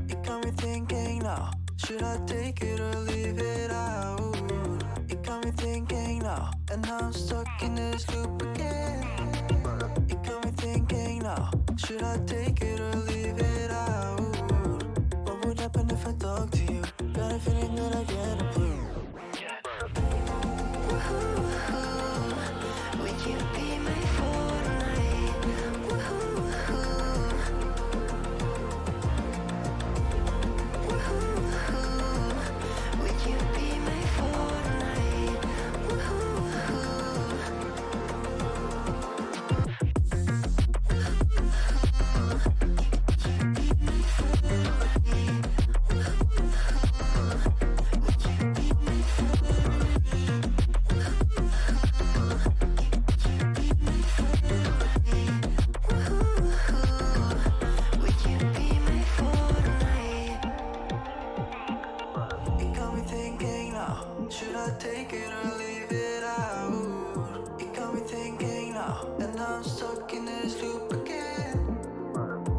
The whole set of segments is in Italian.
It got me thinking now, should I take it or leave it out? It got me thinking now, and now I'm stuck in this loop again. It got me thinking now, should I take it or leave it out? What would happen if I talk to you? Got a feeling that I get a clue. Would you be my Fortnite? Would you be my Fortnite? Should I take it or leave it out? It got me thinking now, and now I'm stuck in this loop again.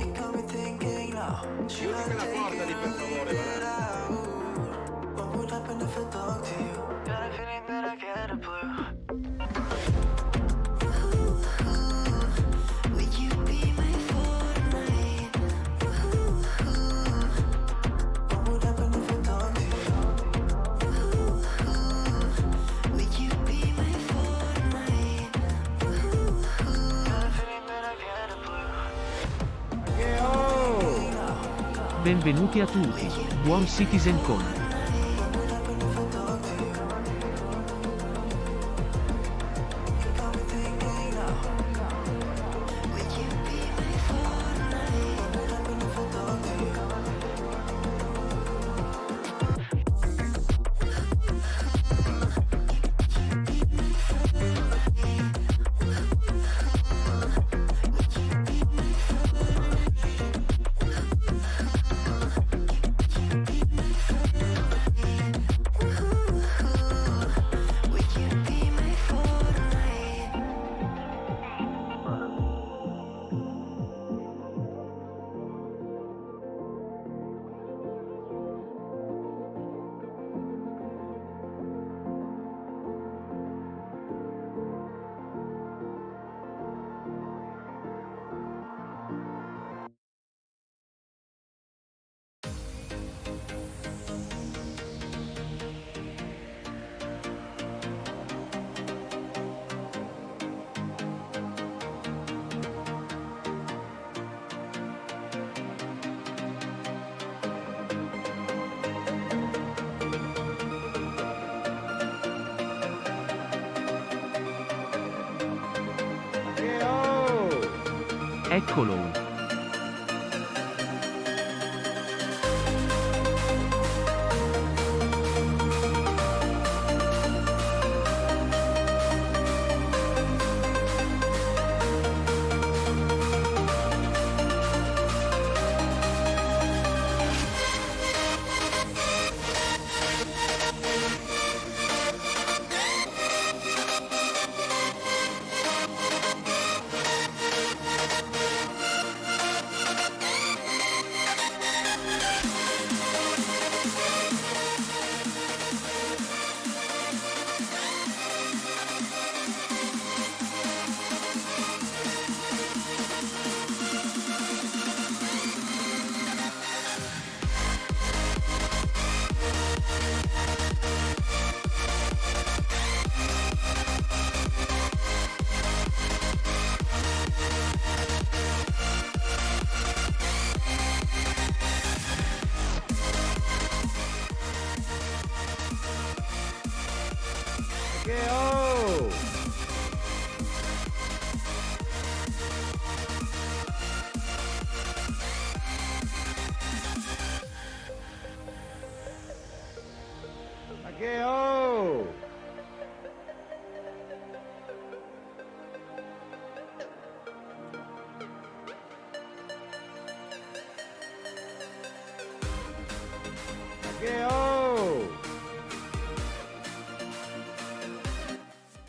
It got me thinking now, should I take it or leave it out? What would happen if I talk to you? Got a feeling that I get a blue. Would you be my Fortnite? What would happen if I talk to you? Benvenuti a tutti, buon CITIZENCON. Eccolo.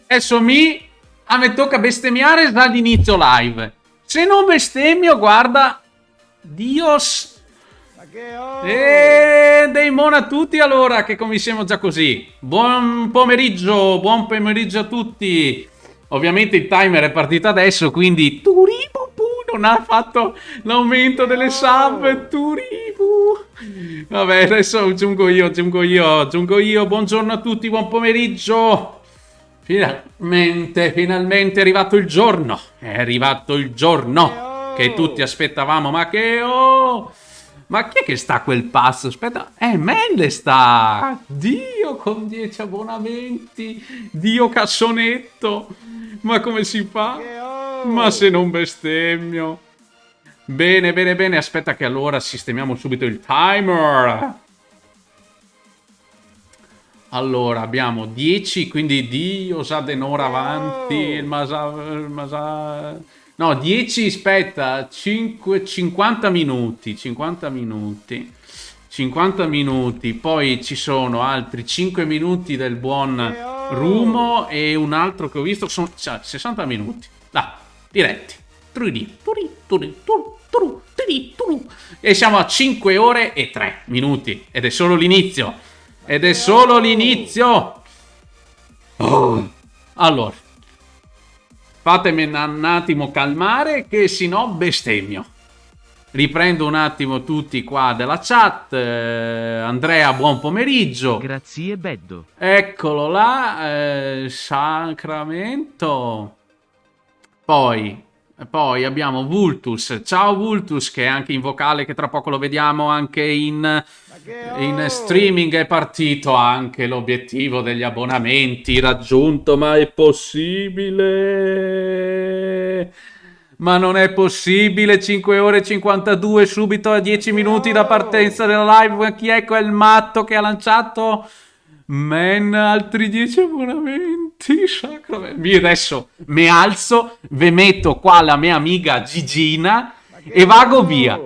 Adesso a me tocca bestemmiare dall'inizio live. Se non bestemmio, guarda, Dios, E dei buon a tutti allora, che cominciamo già così. Buon pomeriggio a tutti. Ovviamente il timer è partito adesso, quindi Turibubu non ha fatto l'aumento delle sub. Turibu. Vabbè, adesso aggiungo io. Buongiorno a tutti, buon pomeriggio. Finalmente è arrivato il giorno. È arrivato il giorno che tutti aspettavamo. Ma chi è che sta a quel passo? Aspetta, Melle sta! Dio con 10 abbonamenti! Dio cassonetto! Ma come si fa? Ma se non bestemmio! Bene, aspetta che allora sistemiamo subito il timer! Allora, abbiamo 10, quindi Dio sa denora avanti, il Masa... No, 10, aspetta, 50 minuti, 50 minuti, poi ci sono altri 5 minuti del buon Rumo e un altro che ho visto, sono 60 minuti, diretti, e siamo a 5 ore e 3 minuti, ed è solo l'inizio, allora. Fatemi un attimo calmare che se no bestemmio. Riprendo un attimo tutti qua della chat. Andrea, buon pomeriggio. Grazie Beddo. Eccolo là. Sacramento. Poi abbiamo Vultus. Ciao Vultus, che è anche in vocale, che tra poco lo vediamo anche in streaming. È partito anche l'obiettivo degli abbonamenti raggiunto, ma è possibile? Ma non è possibile, 5 ore e 52 subito a 10 minuti da partenza della live. Chi è quel matto che ha lanciato? Altri 10 abbonamenti. Sacramento. Io adesso mi alzo, ve metto qua la mia amica Gigina e vago via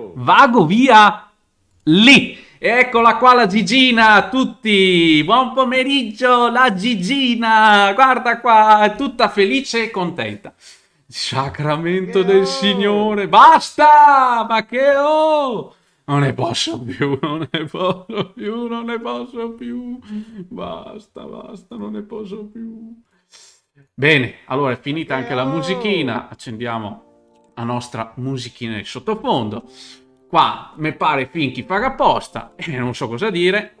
lì. Eccola qua la Gigina a tutti, buon pomeriggio la Gigina, guarda qua, è tutta felice e contenta. Sacramento del Signore, basta, ma che non ne posso più, basta, non ne posso più. Bene, allora è finita anche la musichina, accendiamo la nostra musichina di sottofondo. Qua mi pare Finchi paga apposta e non so cosa dire.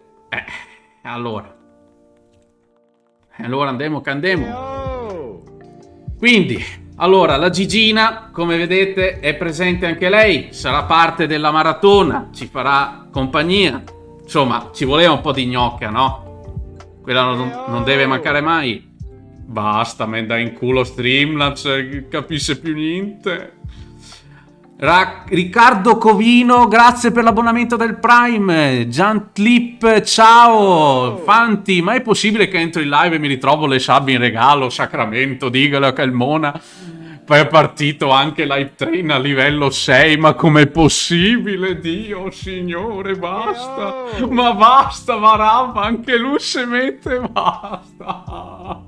Allora andiamo. Quindi, allora, la Gigina, come vedete, è presente anche lei. Sarà parte della maratona, ci farà compagnia. Insomma, ci voleva un po' di gnocca, no? Quella non deve mancare mai. Basta, me dà in culo Streamlabs, capisce più niente. Riccardo Covino, grazie per l'abbonamento del Prime. Giantlip, ciao. Fanti, ma è possibile che entro in live e mi ritrovo le sub in regalo? Sacramento, digalo a Calmona. Poi è partito anche Live Train a livello 6, ma com'è possibile? Dio, signore, basta. Ma basta, Marava, anche lui se mette, basta.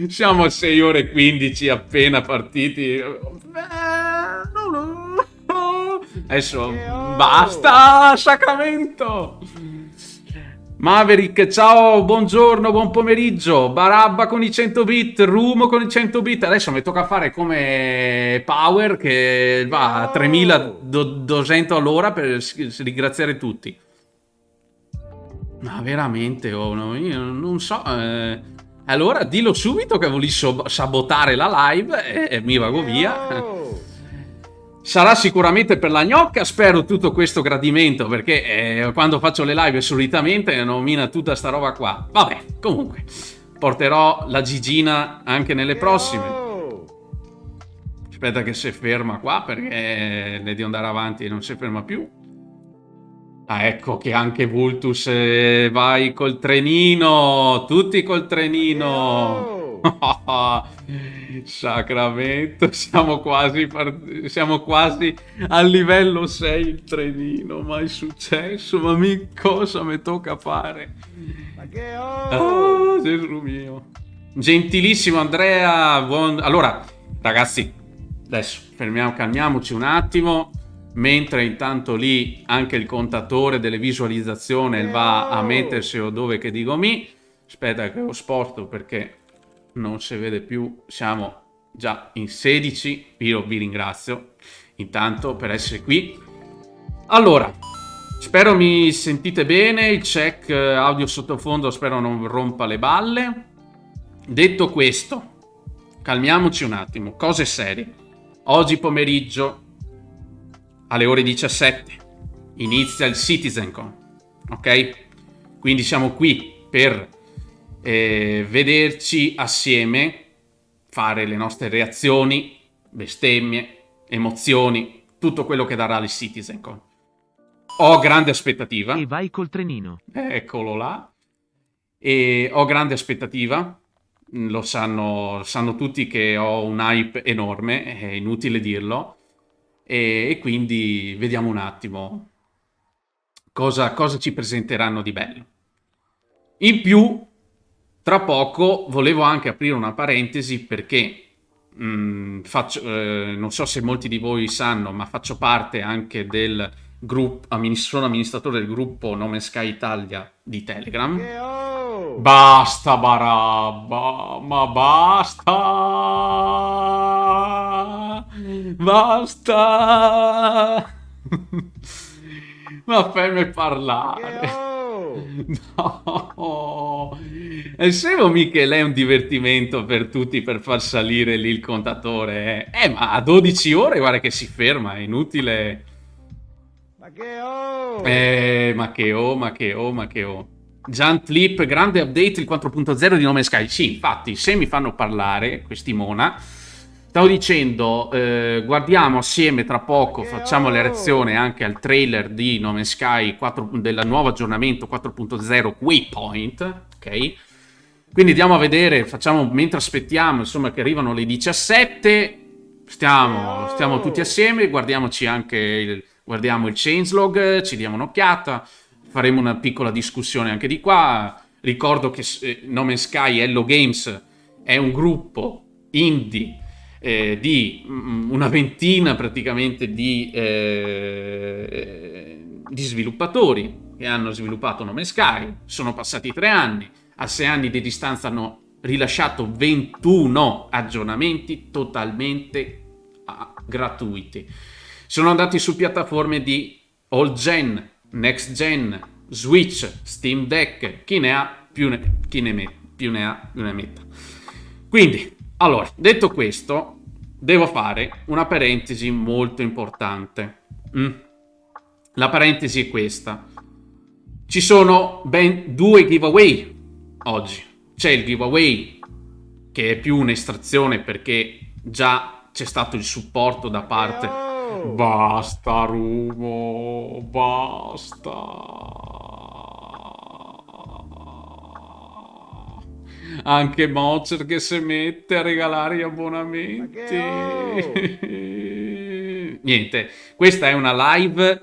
Siamo a 6 ore e 15 appena partiti. Adesso basta, Sacramento. Maverick, ciao, buongiorno, buon pomeriggio. Barabba con i 100 bit, Rumo con i 100 bit. Adesso mi tocca fare come Power che va a 3200 all'ora per ringraziare tutti. Ma veramente, io non so. Allora dillo subito che volevi sabotare la live e mi vago via. Sarà sicuramente per la gnocca, spero, tutto questo gradimento, perché quando faccio le live solitamente nomina tutta sta roba qua. Vabbè, comunque, porterò la Gigina anche nelle prossime. Aspetta che si ferma qua, perché devi andare avanti e non si ferma più. Ecco che anche Vultus vai col trenino, tutti col trenino. Sacramento, siamo quasi al livello 6 il trenino, mai successo, ma cosa mi tocca fare? Gesù mio. Gentilissimo Andrea, allora ragazzi, adesso calmiamoci un attimo. mentre intanto lì anche il contatore delle visualizzazioni va a mettersi dove che dico mi. Aspetta che ho sporto perché non si vede più, siamo già in 16, io vi ringrazio intanto per essere qui. Allora, spero mi sentite bene, il check audio sottofondo spero non rompa le balle. Detto questo, calmiamoci un attimo, cose serie. Oggi pomeriggio alle ore 17 inizia il CitizenCon, ok? Quindi siamo qui per vederci assieme, fare le nostre reazioni, bestemmie, emozioni, tutto quello che darà il CitizenCon. Ho grande aspettativa. E vai col trenino. Eccolo là. E ho grande aspettativa. Lo sanno tutti che ho un hype enorme, è inutile dirlo. E quindi vediamo un attimo cosa ci presenteranno di bello. In più, tra poco volevo anche aprire una parentesi perché non so se molti di voi sanno, ma faccio parte anche del gruppo, sono amministratore del gruppo Nome Sky Italia di Telegram. Basta Barabba, ma basta, ma fammi parlare. No, e se mica lei è un divertimento per tutti per far salire lì il contatore, ma a 12 ore guarda che si ferma, è inutile. Ma che oh. Giant Flip, grande update il 4.0 di Nome Sky. Sì, infatti, se mi fanno parlare questi mona, stavo dicendo, guardiamo assieme tra poco, facciamo la reazione anche al trailer di Nome Sky del nuovo aggiornamento 4.0 Waypoint, ok? Quindi andiamo a vedere, facciamo mentre aspettiamo, insomma, che arrivano le 17, stiamo tutti assieme, guardiamoci anche guardiamo il changelog, ci diamo un'occhiata, faremo una piccola discussione anche di qua. Ricordo che No Man's Sky Hello Games è un gruppo indie di una ventina praticamente di sviluppatori che hanno sviluppato No Man's Sky. Sono passati 3 anni, a 6 anni di distanza hanno rilasciato 21 aggiornamenti totalmente gratuiti. Sono andati su piattaforme di old gen, next gen, Switch, Steam Deck, chi ne ha più ne metta. Quindi, allora, detto questo, devo fare una parentesi molto importante. La parentesi è questa. Ci sono ben 2 giveaway oggi. C'è il giveaway che è più un'estrazione perché già c'è stato il supporto da parte... Basta Rumo, basta. Anche Mozer che si mette a regalare gli abbonamenti. Niente, questa è una live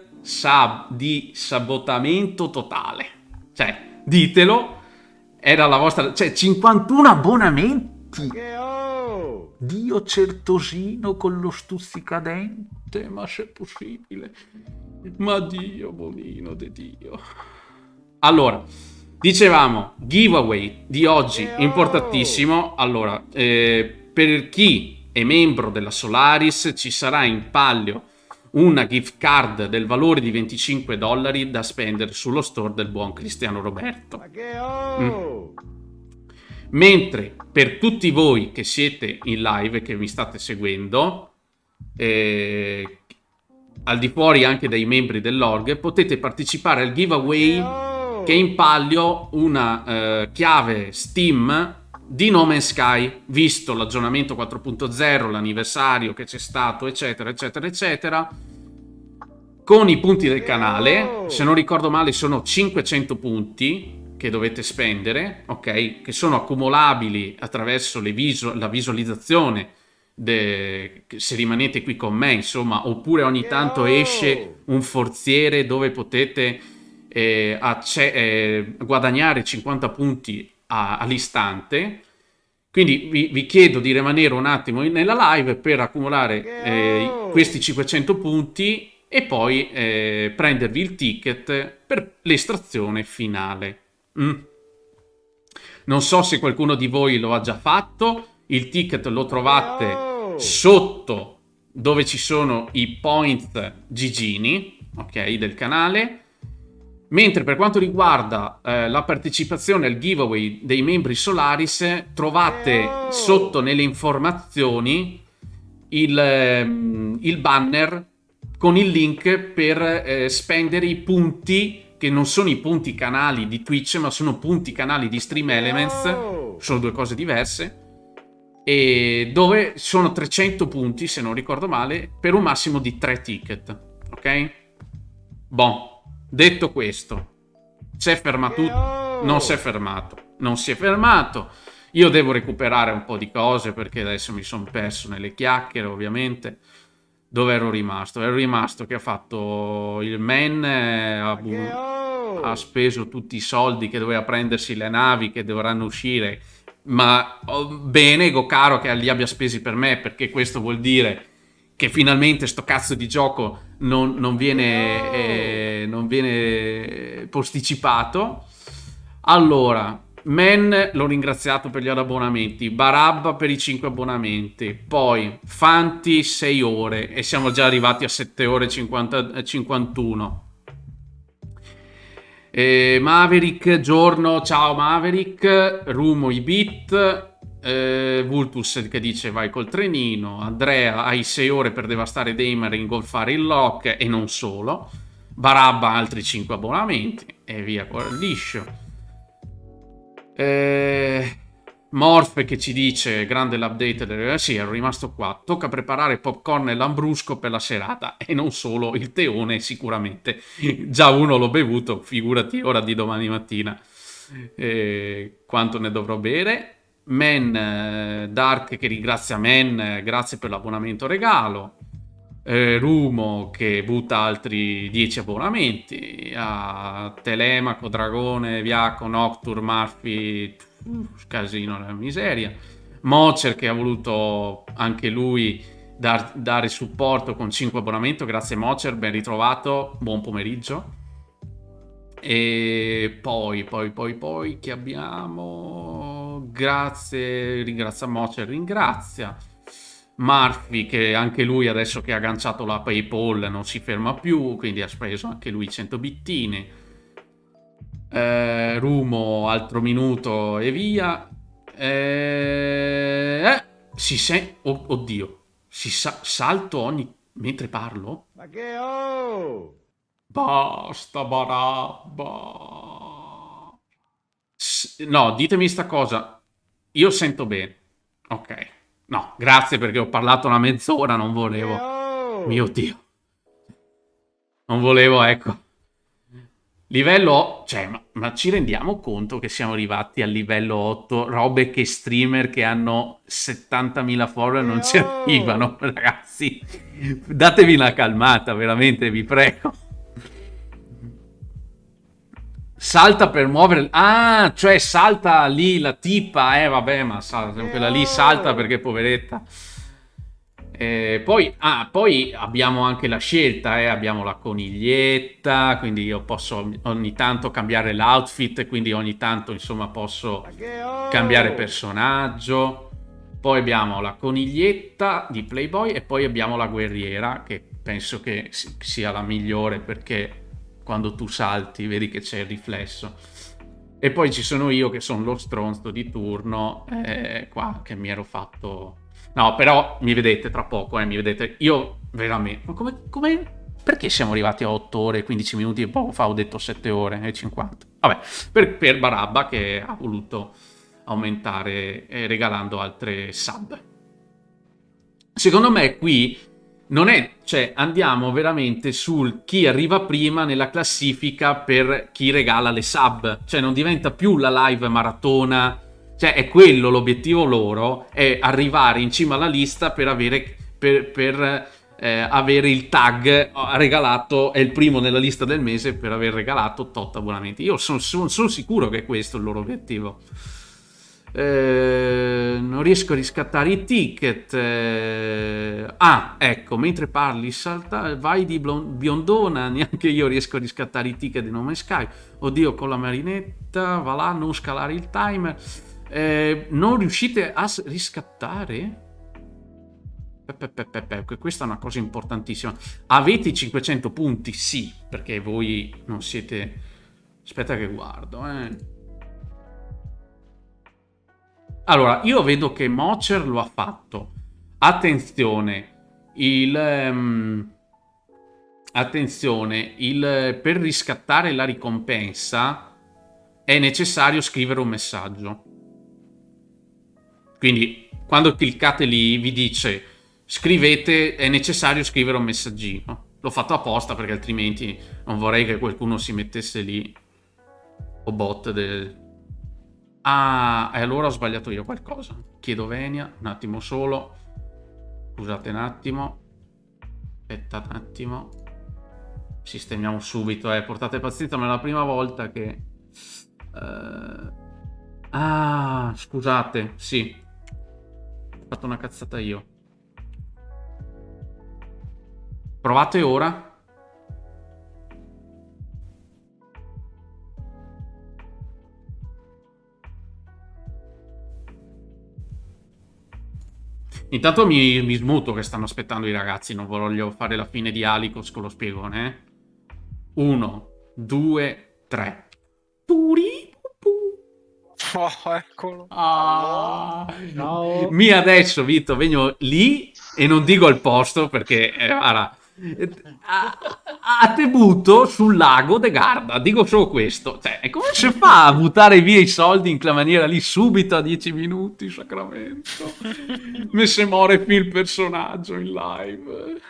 di sabotamento totale. Cioè, ditelo, era la vostra... Cioè, 51 abbonamenti. Dio certosino con lo stuzzicadente, ma c'è possibile? Ma Dio, bolino di Dio. Allora, dicevamo, giveaway di oggi, importantissimo. Allora, per chi è membro della Solaris ci sarà in palio una gift card del valore di $25 da spendere sullo store del buon Cristiano Roberto. Mentre per tutti voi che siete in live e che mi state seguendo, al di fuori anche dei membri dell'org, potete partecipare al giveaway che è in palio una chiave Steam di No Man's Sky, visto l'aggiornamento 4.0, l'anniversario che c'è stato, eccetera, eccetera, eccetera. Con i punti del canale, se non ricordo male, sono 500 punti che dovete spendere, ok? Che sono accumulabili attraverso la visualizzazione se rimanete qui con me, insomma, oppure ogni tanto esce un forziere dove potete guadagnare 50 punti all'istante. Quindi vi chiedo di rimanere un attimo nella live per accumulare questi 500 punti e poi prendervi il ticket per l'estrazione finale. Non so se qualcuno di voi lo ha già fatto. Il ticket lo trovate sotto dove ci sono i point Gigini, ok, del canale. Mentre per quanto riguarda la partecipazione al giveaway dei membri Solaris, trovate sotto nelle informazioni il banner con il link per spendere i punti, che non sono i punti canali di Twitch, ma sono punti canali di Stream Elements, sono due cose diverse, e dove sono 300 punti, se non ricordo male, per un massimo di 3 ticket, ok? Bon, detto questo, si è fermato, non si è fermato, non si è fermato. Io devo recuperare un po' di cose perché adesso mi sono perso nelle chiacchiere, ovviamente. Dove ero rimasto? Ero rimasto che ha fatto il man, ha speso tutti i soldi che doveva prendersi le navi che dovranno uscire, ma bene, caro che li abbia spesi per me, perché questo vuol dire che finalmente sto cazzo di gioco non viene posticipato. Allora, Men l'ho ringraziato per gli abbonamenti, Barabba per i 5 abbonamenti, poi Fanti 6 ore e siamo già arrivati a 7 ore 51. Maverick, giorno, ciao Maverick, Rumo i beat, Vultus che dice vai col trenino, Andrea hai 6 ore per devastare Damer e ingolfare il lock e non solo, Barabba altri 5 abbonamenti e via liscio. Morph che ci dice grande l'update sì, ero rimasto qua, tocca preparare popcorn e lambrusco per la serata e non solo il teone, sicuramente già uno l'ho bevuto, figurati ora di domani mattina quanto ne dovrò bere. Men Dark che ringrazia Men, grazie per l'abbonamento regalo. Rumo che butta altri 10 abbonamenti, a Telemaco, Dragone, Viaco, Noctur, Murphy, casino nella miseria. Mocer che ha voluto anche lui dare supporto con 5 abbonamenti, grazie Mocer, ben ritrovato, buon pomeriggio. E poi che abbiamo? Grazie, ringrazia Mocer, ringrazia Murphy che anche lui adesso che ha agganciato la PayPal non si ferma più, quindi ha speso anche lui 100 bittini. Rumo altro minuto e via. Si sente, oddio, salto mentre parlo. Ma che oh! Basta Barabba. No, ditemi sta cosa, io sento bene, ok. No, grazie perché ho parlato una mezz'ora, non volevo. Mio Dio. Non volevo, ecco. Livello... Cioè, ma ci rendiamo conto che siamo arrivati al livello 8? Robe che streamer che hanno 70.000 follower non ci arrivano, ragazzi. Datevi una calmata, veramente, vi prego. Salta per muovere... Ah, cioè salta lì la tipa, vabbè, ma quella lì salta perché poveretta. Poi abbiamo anche la scelta, abbiamo la coniglietta, quindi io posso ogni tanto cambiare l'outfit, quindi ogni tanto insomma posso cambiare personaggio. Poi abbiamo la coniglietta di Playboy e poi abbiamo la guerriera, che penso che sia la migliore perché quando tu salti vedi che c'è il riflesso. E poi ci sono io che sono lo stronzo di turno qua che mi ero fatto... No, però mi vedete tra poco, mi vedete. Io veramente... Ma come... Perché siamo arrivati a 8 ore e 15 minuti e poco fa ho detto 7 ore e 50? Vabbè, per Barabba che ha voluto aumentare regalando altre sub. Secondo me qui non è... Cioè, andiamo veramente sul chi arriva prima nella classifica per chi regala le sub. Cioè, non diventa più la live maratona... Cioè è quello l'obiettivo loro, è arrivare in cima alla lista per avere, avere il tag regalato, è il primo nella lista del mese per aver regalato tot abbonamenti. Io sono sicuro che è questo il loro obiettivo. Non riesco a riscattare i ticket. Ecco, mentre parli salta, vai di biondona, neanche io riesco a riscattare i ticket di No Man's Sky. Oddio, con la marinetta, va là, non scalare il timer. Non riuscite a riscattare? Questa è una cosa importantissima. Avete i 500 punti? Sì, perché voi non siete... Aspetta che guardo, Allora, io vedo che Mocher lo ha fatto. Attenzione, per riscattare la ricompensa è necessario scrivere un messaggio. Quindi, quando cliccate lì, vi dice scrivete, è necessario scrivere un messaggino. L'ho fatto apposta perché altrimenti non vorrei che qualcuno si mettesse lì o bot e allora ho sbagliato io qualcosa. Chiedo venia, un attimo solo. Scusate un attimo. Aspettate un attimo. Sistemiamo subito, portate pazienza, ma è la prima volta che... scusate, sì. Ho fatto una cazzata io. Provate ora. Intanto mi smuto che stanno aspettando i ragazzi, non voglio fare la fine di Alicos con lo spiegone. 1, 2, 3. Oh, eccolo. Ciao. Mi adesso, Vito, vengo lì e non dico il posto perché guarda, a te butto sul lago de Garda, dico solo questo. Cioè, come si fa a buttare via i soldi in quella maniera lì subito a 10 minuti, sacramento? Mi se muore più il personaggio in live.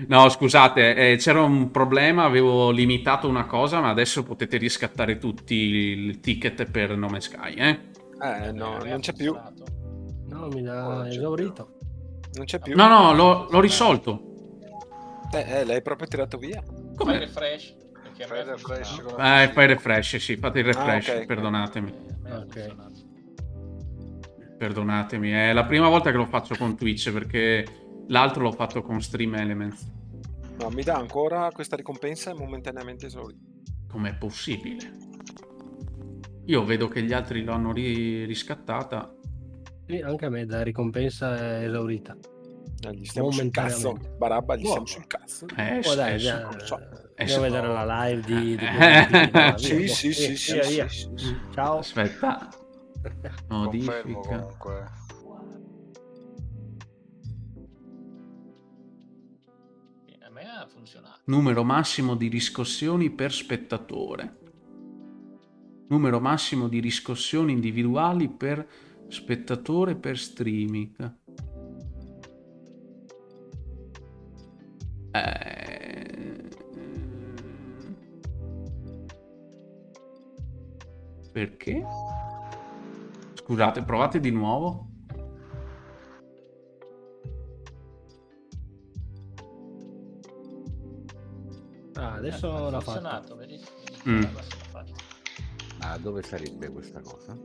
No, scusate, c'era un problema, avevo limitato una cosa, ma adesso potete riscattare tutti il ticket per No Man's Sky, No, non c'è più. No, mi ha esaurito. Non c'è più. No, l'ho risolto. L'hai proprio tirato via. Come? Fai refresh. Perché Fai refresh con Fai refresh, sì, fate il refresh, ok. perdonatemi. Ok. Perdonatemi, è la prima volta che lo faccio con Twitch perché l'altro l'ho fatto con Stream Elements. No, mi dà ancora questa ricompensa momentaneamente esaurita. Com'è possibile? Io vedo che gli altri l'hanno riscattata. Sì, anche a me la ricompensa è esaurita. Gli stiamo sul cazzo. Momentaneamente. Barabba, gli Boh. stiamo sul cazzo. Oh, dai, Adesso. andiamo a vedere la live di Sì, sì, sì, sì, via. sì. Ciao. Aspetta. Confermo Modifica. comunque. A me ha funzionato. Numero massimo di riscossioni per spettatore. Numero massimo di riscossioni individuali per spettatore per streaming. Perché? Scusate, provate di nuovo. Adesso ha l'ha fatto. funzionato, vedi? Dove sarebbe questa cosa?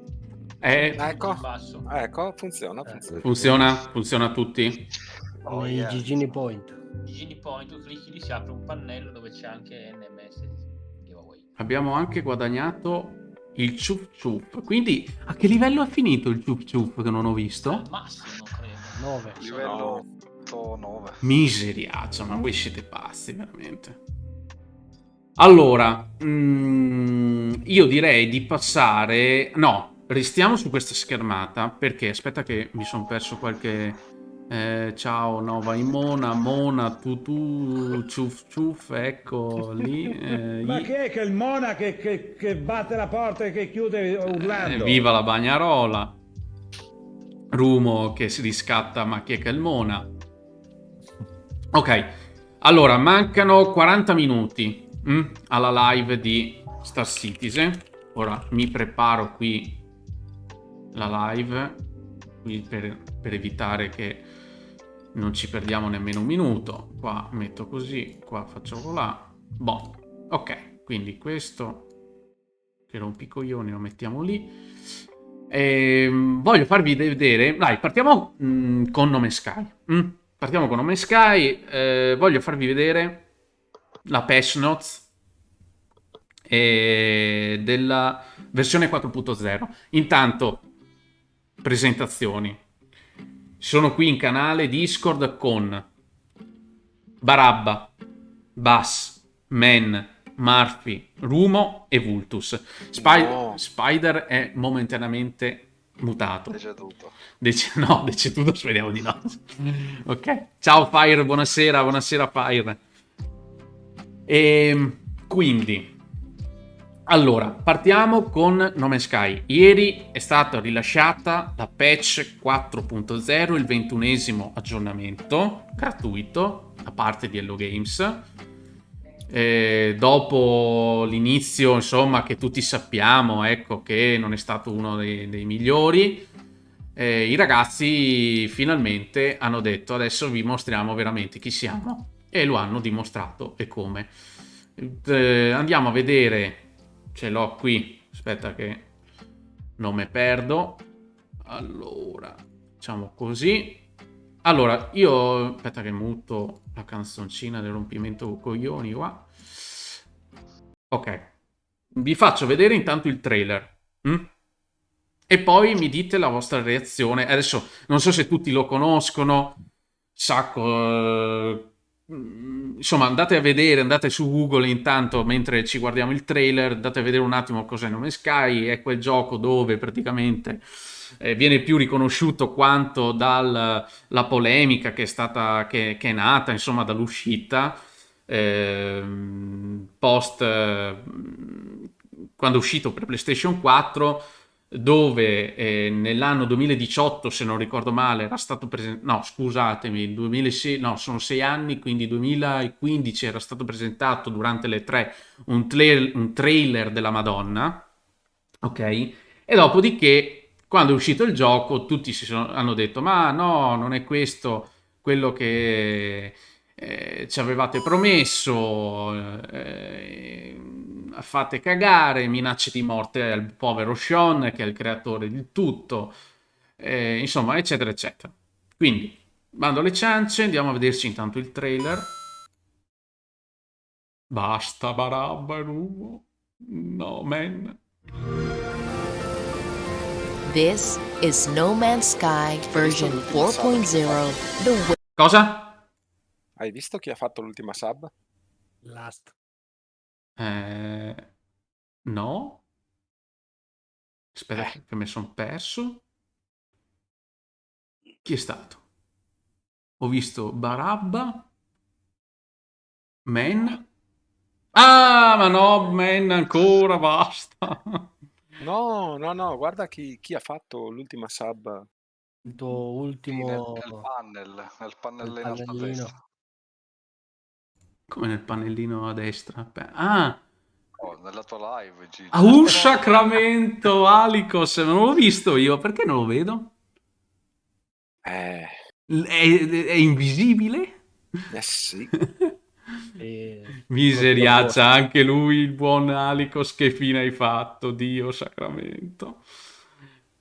Ecco, Basso. ecco, funziona. Funziona a tutti? Oh, I yeah. Gigini Point. Gini Point, tu clicchi lì, si apre un pannello dove c'è anche NMS giveaway. Abbiamo anche guadagnato il ciuf ciuf. Quindi a che livello è finito il ciuf ciuf che non ho visto? Al massimo, credo. 9. Livello 9. Miseriaccia, ma voi siete pazzi veramente. Allora, io direi di passare... No, restiamo su questa schermata perché aspetta che mi sono perso qualche... ciao Nova Mona, tu, ciuf ciuf, ecco lì. Ma chi è che il Mona che batte la porta e che chiude urlando? Viva la Bagnarola. Rumo che si riscatta, ma chi è che è il Mona? Ok, allora mancano 40 minuti alla live di Star Citizen. Ora mi preparo qui la live qui per evitare che non ci perdiamo nemmeno un minuto. Qua metto così, qua faccio colà. Boh, ok, quindi questo che rompicoglioni lo mettiamo lì. Voglio farvi vedere. Dai, partiamo con Nome Sky. Partiamo con Nome Sky. Voglio farvi vedere la patch notes della versione 4.0. Intanto, presentazioni. Sono qui in canale Discord con Barabba, Bass, Men, Murphy, Rumo e Vultus. No. Spider è momentaneamente mutato. Deceduto. No, deceduto, speriamo di no. Ok. Ciao Fire, buonasera Fire. Quindi, allora, partiamo con Nome Sky. Ieri è stata rilasciata la patch 4.0, il 21esimo aggiornamento gratuito da parte di Hello Games. Dopo l'inizio, insomma, che tutti sappiamo, ecco, che non è stato uno dei migliori, i ragazzi finalmente hanno detto: adesso vi mostriamo veramente chi siamo, e lo hanno dimostrato e come. Andiamo a vedere, ce l'ho qui, aspetta che non me perdo. Allora, facciamo così. Allora, io aspetta che muto la canzoncina del rompimento coglioni qua. Ok, vi faccio vedere intanto il trailer e poi mi dite la vostra reazione. Adesso non so se tutti lo conoscono, sacco, insomma, andate a vedere, andate su Google intanto mentre ci guardiamo il trailer, andate a vedere un attimo cos'è Nome Sky. È quel gioco dove praticamente viene più riconosciuto quanto dalla polemica che è nata, insomma, dall'uscita post quando è uscito per PlayStation 4, dove nell'anno 2018, se non ricordo male, era stato presentato, no scusatemi, 2006, no, sono 6 anni, quindi 2015 era stato presentato durante le 3 un trailer della Madonna, ok? E dopodiché, quando è uscito il gioco, tutti hanno detto: ma no, non è questo quello che ci avevate promesso, fate cagare, minacce di morte al povero Sean, che è il creatore di tutto, insomma, eccetera, eccetera. Quindi, bando alle ciance, andiamo a vederci intanto il trailer. Basta, Barabba e Rumo. No, man. This is No Man's Sky version 4.0. Cosa? Hai visto chi ha fatto l'ultima sub? Last. No. Aspetta che mi sono perso. Chi è stato? Ho visto Barabba, Man. Ah, ma no, Man ancora, basta. No, guarda chi ha fatto l'ultima sub. Il tuo ultimo... Nel pannellino nel alto a pannellino. destra. Come nel pannellino a destra? Ah! Oh, nella tua live, Gigi. Sacramento, Alicos, non l'ho visto io, perché non lo vedo? È invisibile? Sì. Miseriazza, anche lui, il buon Alicos, che fine hai fatto, Dio sacramento.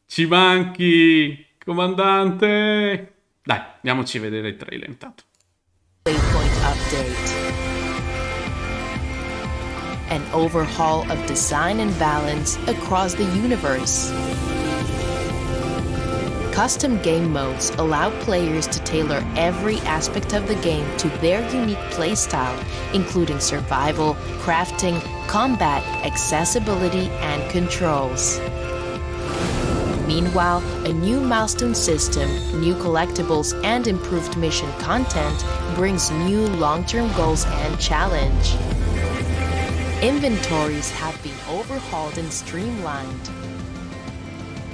Ci manchi, comandante. Dai, andiamoci a vedere il trailer intanto. Waypoint update. An overhaul of design and balance across the universe. Custom game modes allow players to tailor every aspect of the game to their unique playstyle, including survival, crafting, combat, accessibility, and controls. Meanwhile, a new milestone system, new collectibles, and improved mission content brings new long-term goals and challenge. Inventories have been overhauled and streamlined.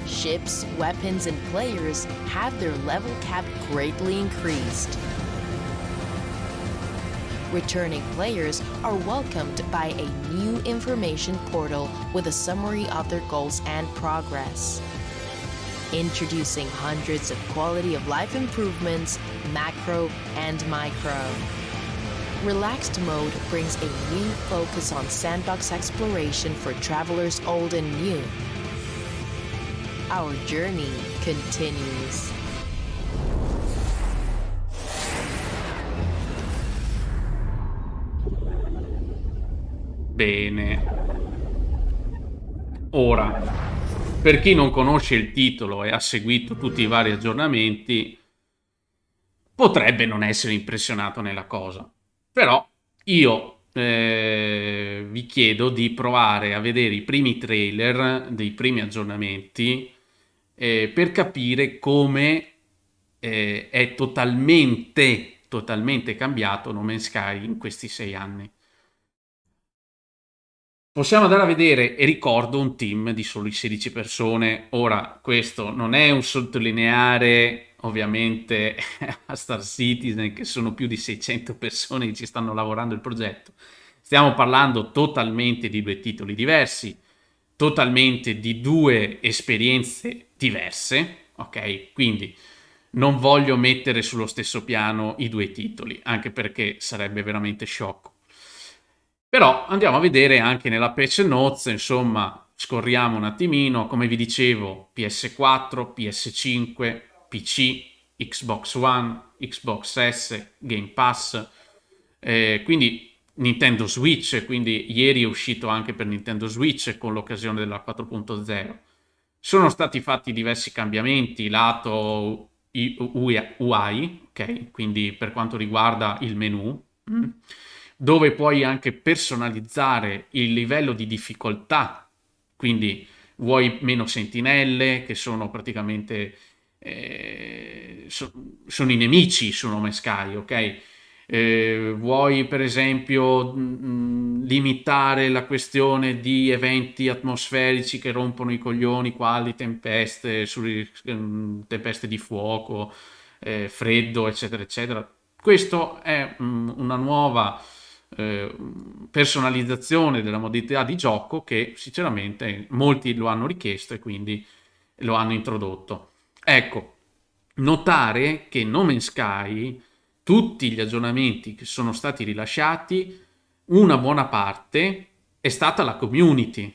Ships, weapons, and players have their level cap greatly increased. Returning players are welcomed by a new information portal with a summary of their goals and progress. Introducing hundreds of quality of life improvements, macro and micro. Relaxed mode brings a new focus on sandbox exploration for travelers old and new. Our journey continues. Bene. Ora, per chi non conosce il titolo e ha seguito tutti i vari aggiornamenti, potrebbe non essere impressionato nella cosa. Però io vi chiedo di provare a vedere i primi trailer dei primi aggiornamenti per capire come è totalmente cambiato No Man's Sky in questi 6 anni. Possiamo andare a vedere, e ricordo, un team di soli 16 persone. Ora, questo non è un sottolineare, ovviamente, a Star Citizen, che sono più di 600 persone che ci stanno lavorando il progetto. Stiamo parlando totalmente di 2 titoli diversi, totalmente di 2 esperienze diverse, ok? Quindi non voglio mettere sullo stesso piano i 2 titoli, anche perché sarebbe veramente sciocco. Però andiamo a vedere anche nella patch notes, insomma, scorriamo un attimino, come vi dicevo, PS4, PS5, PC, Xbox One, Xbox S, Game Pass, quindi Nintendo Switch, quindi ieri è uscito anche per Nintendo Switch con l'occasione della 4.0. Sono stati fatti diversi cambiamenti lato UI, ok? Quindi per quanto riguarda il menu, dove puoi anche personalizzare il livello di difficoltà, quindi vuoi meno sentinelle, che sono praticamente sono i nemici su No Man's Sky, ok? Vuoi per esempio limitare la questione di eventi atmosferici che rompono i coglioni, quali tempeste, tempeste di fuoco, freddo, eccetera, eccetera. Questo è una nuova personalizzazione della modalità di gioco che sinceramente molti lo hanno richiesto e quindi lo hanno introdotto. Ecco, notare che No Man's Sky, tutti gli aggiornamenti che sono stati rilasciati, una buona parte è stata la community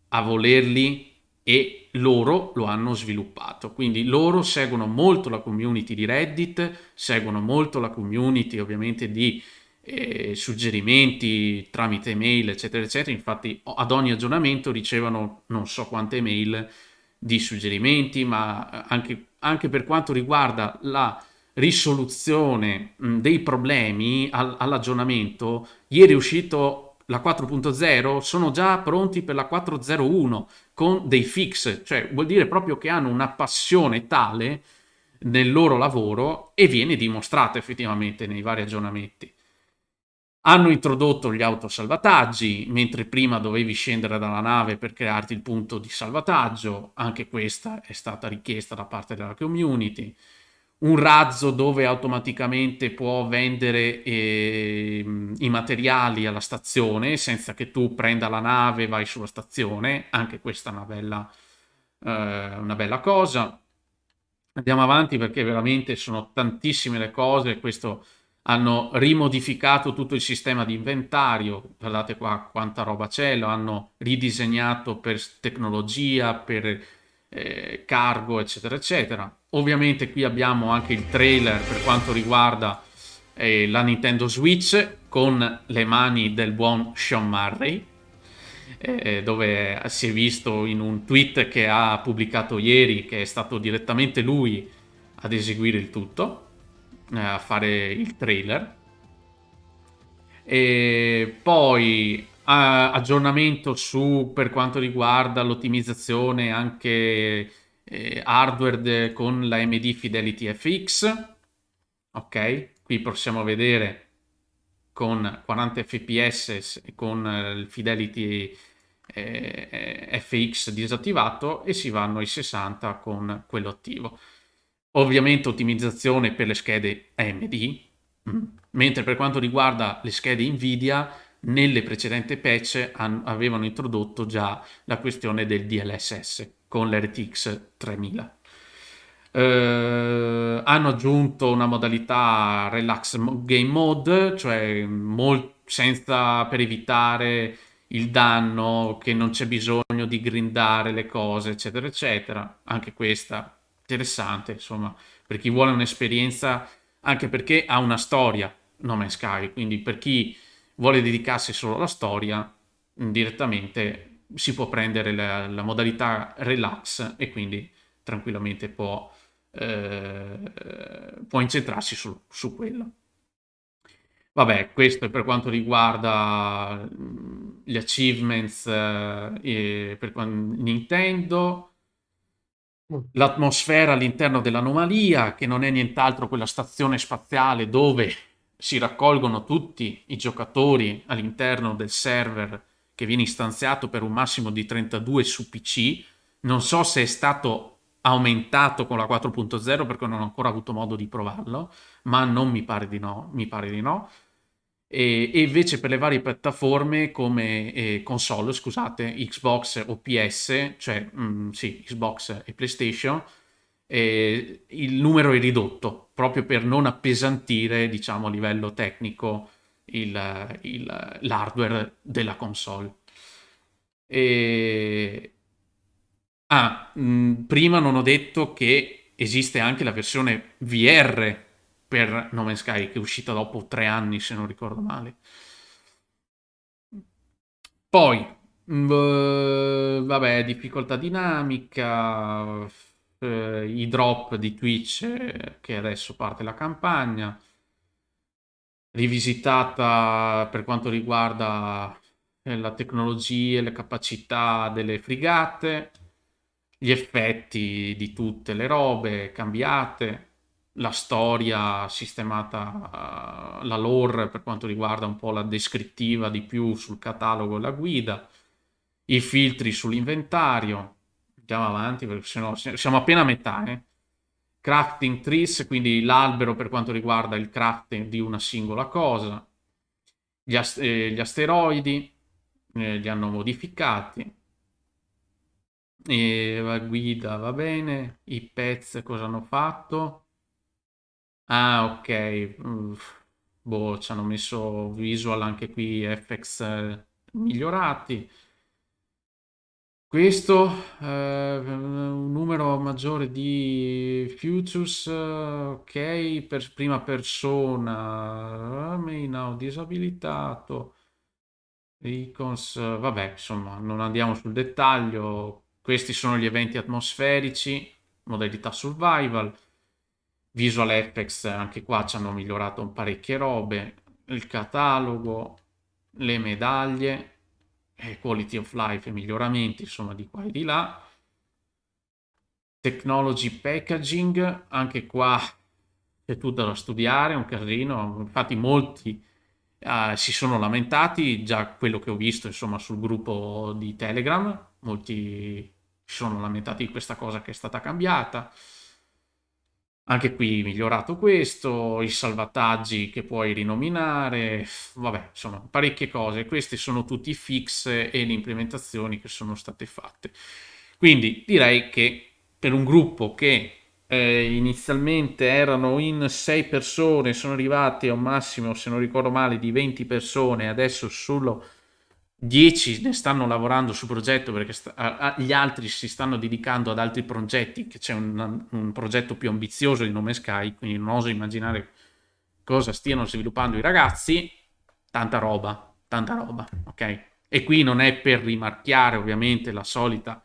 a volerli e loro lo hanno sviluppato. Quindi loro seguono molto la community di Reddit, seguono molto la community ovviamente di suggerimenti tramite mail, eccetera, eccetera. Infatti ad ogni aggiornamento ricevono non so quante mail di suggerimenti, ma anche per quanto riguarda la risoluzione dei problemi all'aggiornamento. Ieri è uscito la 4.0, sono già pronti per la 4.01 con dei fix, cioè vuol dire proprio che hanno una passione tale nel loro lavoro e viene dimostrata effettivamente nei vari aggiornamenti. Hanno introdotto gli autosalvataggi, mentre prima dovevi scendere dalla nave per crearti il punto di salvataggio, anche questa è stata richiesta da parte della community. Un razzo dove automaticamente può vendere i materiali alla stazione senza che tu prenda la nave e vai sulla stazione, anche questa è una bella cosa. Andiamo avanti perché veramente sono tantissime le cose. Questo hanno rimodificato tutto il sistema di inventario, guardate qua quanta roba c'è, lo hanno ridisegnato per tecnologia, per cargo, eccetera, eccetera. Ovviamente qui abbiamo anche il trailer per quanto riguarda la Nintendo Switch con le mani del buon Sean Murray, dove si è visto in un tweet che ha pubblicato ieri che è stato direttamente lui ad eseguire il tutto, a fare il trailer. E poi aggiornamento su per quanto riguarda l'ottimizzazione anche hardware con la AMD Fidelity FX. Ok, qui possiamo vedere con 40 fps con il Fidelity FX disattivato e si vanno ai 60 con quello attivo. Ovviamente ottimizzazione per le schede AMD, mentre per quanto riguarda le schede Nvidia, nelle precedenti patch avevano introdotto già la questione del DLSS con l'RTX 3000. Hanno aggiunto una modalità Relax Game Mode, cioè per evitare il danno, che non c'è bisogno bisogno di grindare le cose, eccetera, eccetera. Anche questa interessante, insomma, per chi vuole un'esperienza, anche perché ha una storia, No Man's Sky, quindi per chi vuole dedicarsi solo alla storia, direttamente si può prendere la modalità relax e quindi tranquillamente può incentrarsi su quello. Vabbè, questo è per quanto riguarda gli achievements per Nintendo. L'atmosfera all'interno dell'anomalia, che non è nient'altro quella stazione spaziale dove si raccolgono tutti i giocatori all'interno del server che viene istanziato per un massimo di 32 su PC. Non so se è stato aumentato con la 4.0 perché non ho ancora avuto modo di provarlo, ma non mi pare di no, mi pare di no. E invece per le varie piattaforme come console, scusate, Xbox o PS, cioè sì, Xbox e PlayStation, il numero è ridotto proprio per non appesantire, diciamo, a livello tecnico l'hardware della console. E... prima non ho detto che esiste anche la versione VR per No Man's Sky, che è uscita dopo 3 anni, se non ricordo male. Poi, vabbè, difficoltà dinamica, i drop di Twitch, che adesso parte la campagna, rivisitata per quanto riguarda la tecnologia e le capacità delle frigate, gli effetti di tutte le robe cambiate, la storia sistemata, la lore per quanto riguarda un po' la descrittiva di più sul catalogo e la guida, i filtri sull'inventario. Andiamo avanti perché sennò siamo appena a metà, crafting trees, quindi l'albero per quanto riguarda il crafting di una singola cosa, gli asteroidi li hanno modificati, e la guida va bene, i pezzi cosa hanno fatto? Ah, ok. Boh, ci hanno messo visual anche qui, FX migliorati. Questo, un numero maggiore di futures, ok, per prima persona, main now disabilitato, icons, vabbè, insomma, non andiamo sul dettaglio. Questi sono gli eventi atmosferici, modalità survival. Visual Effects, anche qua ci hanno migliorato parecchie robe, il catalogo, le medaglie, quality of life e miglioramenti, insomma, di qua e di là. Technology packaging, anche qua c'è tutto da studiare, un casino. Infatti molti si sono lamentati, già quello che ho visto, insomma, sul gruppo di Telegram, molti si sono lamentati di questa cosa che è stata cambiata. Anche qui migliorato questo, i salvataggi che puoi rinominare, vabbè, insomma, parecchie cose. Questi sono tutti i fix e le implementazioni che sono state fatte. Quindi direi che per un gruppo che inizialmente erano in 6 persone, sono arrivati a un massimo, se non ricordo male, di 20 persone, adesso solo 10 ne stanno lavorando sul progetto perché gli altri si stanno dedicando ad altri progetti, che c'è un progetto più ambizioso di No Man's Sky, quindi non oso immaginare cosa stiano sviluppando i ragazzi. Tanta roba, ok? E qui non è per rimarchiare ovviamente la solita,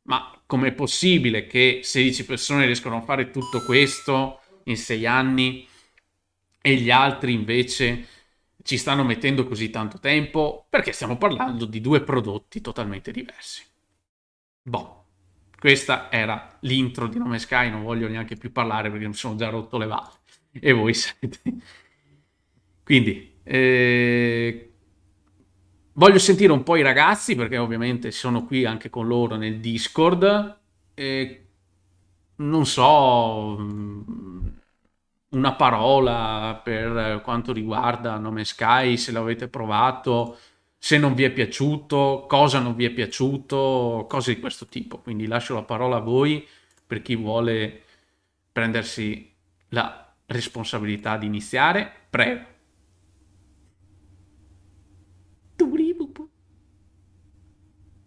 ma com'è possibile che 16 persone riescano a fare tutto questo in 6 anni e gli altri invece ci stanno mettendo così tanto tempo? Perché stiamo parlando di due prodotti totalmente diversi. Boh, questa era l'intro di No Man's Sky, non voglio neanche più parlare perché mi sono già rotto le valle e voi siete. Quindi voglio sentire un po' i ragazzi perché ovviamente sono qui anche con loro nel Discord. Non so, una parola per quanto riguarda No Man's Sky, se l'avete provato, se non vi è piaciuto, cosa non vi è piaciuto, cose di questo tipo. Quindi lascio la parola a voi per chi vuole prendersi la responsabilità di iniziare. Prego.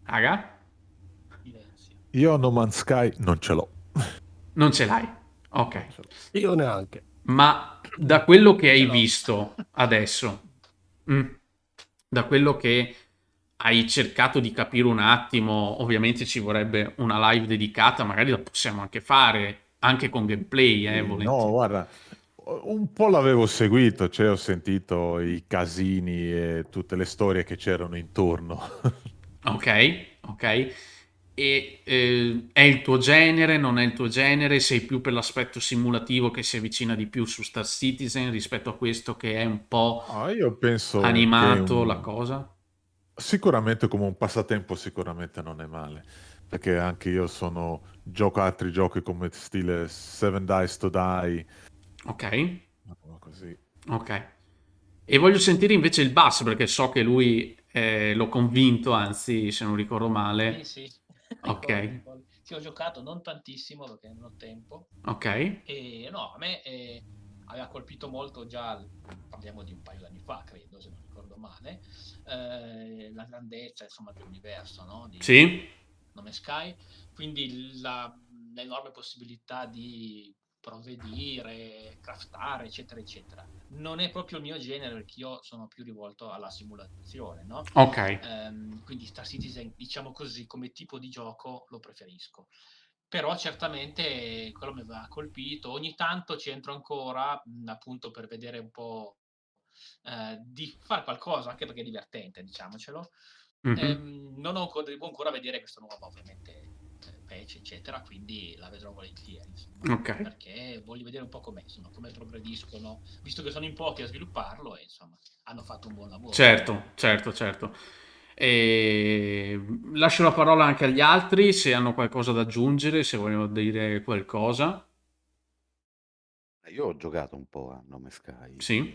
Raga? Io No Man's Sky non ce l'ho. Non ce l'hai. Non Ok. ce l'ho. Io neanche. Ma da quello che Ce hai l'ho. visto adesso, mm, da quello che hai cercato di capire un attimo, ovviamente ci vorrebbe una live dedicata, magari la possiamo anche fare, anche con gameplay, Sì, no, volentieri. guarda, un po' l'avevo seguito, cioè ho sentito i casini e tutte le storie che c'erano intorno. Ok, ok. E è il tuo genere, non è il tuo genere? Sei più per l'aspetto simulativo che si avvicina di più su Star Citizen rispetto a questo che è un po' Io penso che animato la cosa? sicuramente come un passatempo sicuramente non è male, perché anche io gioco altri giochi come stile Seven Dice to Die, Ok, così. ok. E voglio sentire invece il bass perché so che lui l'ho convinto, anzi, se non ricordo Sì, male. sì, ricordo, Ok, ricordo. Sì, ho giocato non tantissimo perché non ho tempo. ok. E no, a me aveva colpito molto già, parliamo di un paio d'anni fa, credo, se non ricordo male, la grandezza, insomma, dell'universo, no? Di Sì, Nome Sky, quindi l'enorme possibilità di progredire, craftare, eccetera, eccetera. Non è proprio il mio genere perché io sono più rivolto alla simulazione, no? ok, Quindi Star Citizen, diciamo così, come tipo di gioco lo preferisco. Però certamente quello mi aveva colpito. Ogni tanto ci entro ancora, appunto per vedere un po' di fare qualcosa, anche perché è divertente, diciamocelo. mhm, Non ho ancora, devo ancora vedere questa nuova, ovviamente, patch, eccetera, quindi la vedrò volentieri, insomma, ok. perché voglio vedere un po' com'è, insomma, come progrediscono, visto che sono in pochi a svilupparlo e, insomma, hanno fatto un buon lavoro, secondo me. Certo, certo, certo. E lascio la parola anche agli altri se hanno qualcosa da aggiungere, se vogliono dire qualcosa. Io ho giocato un po' a Nome Sky, Sì.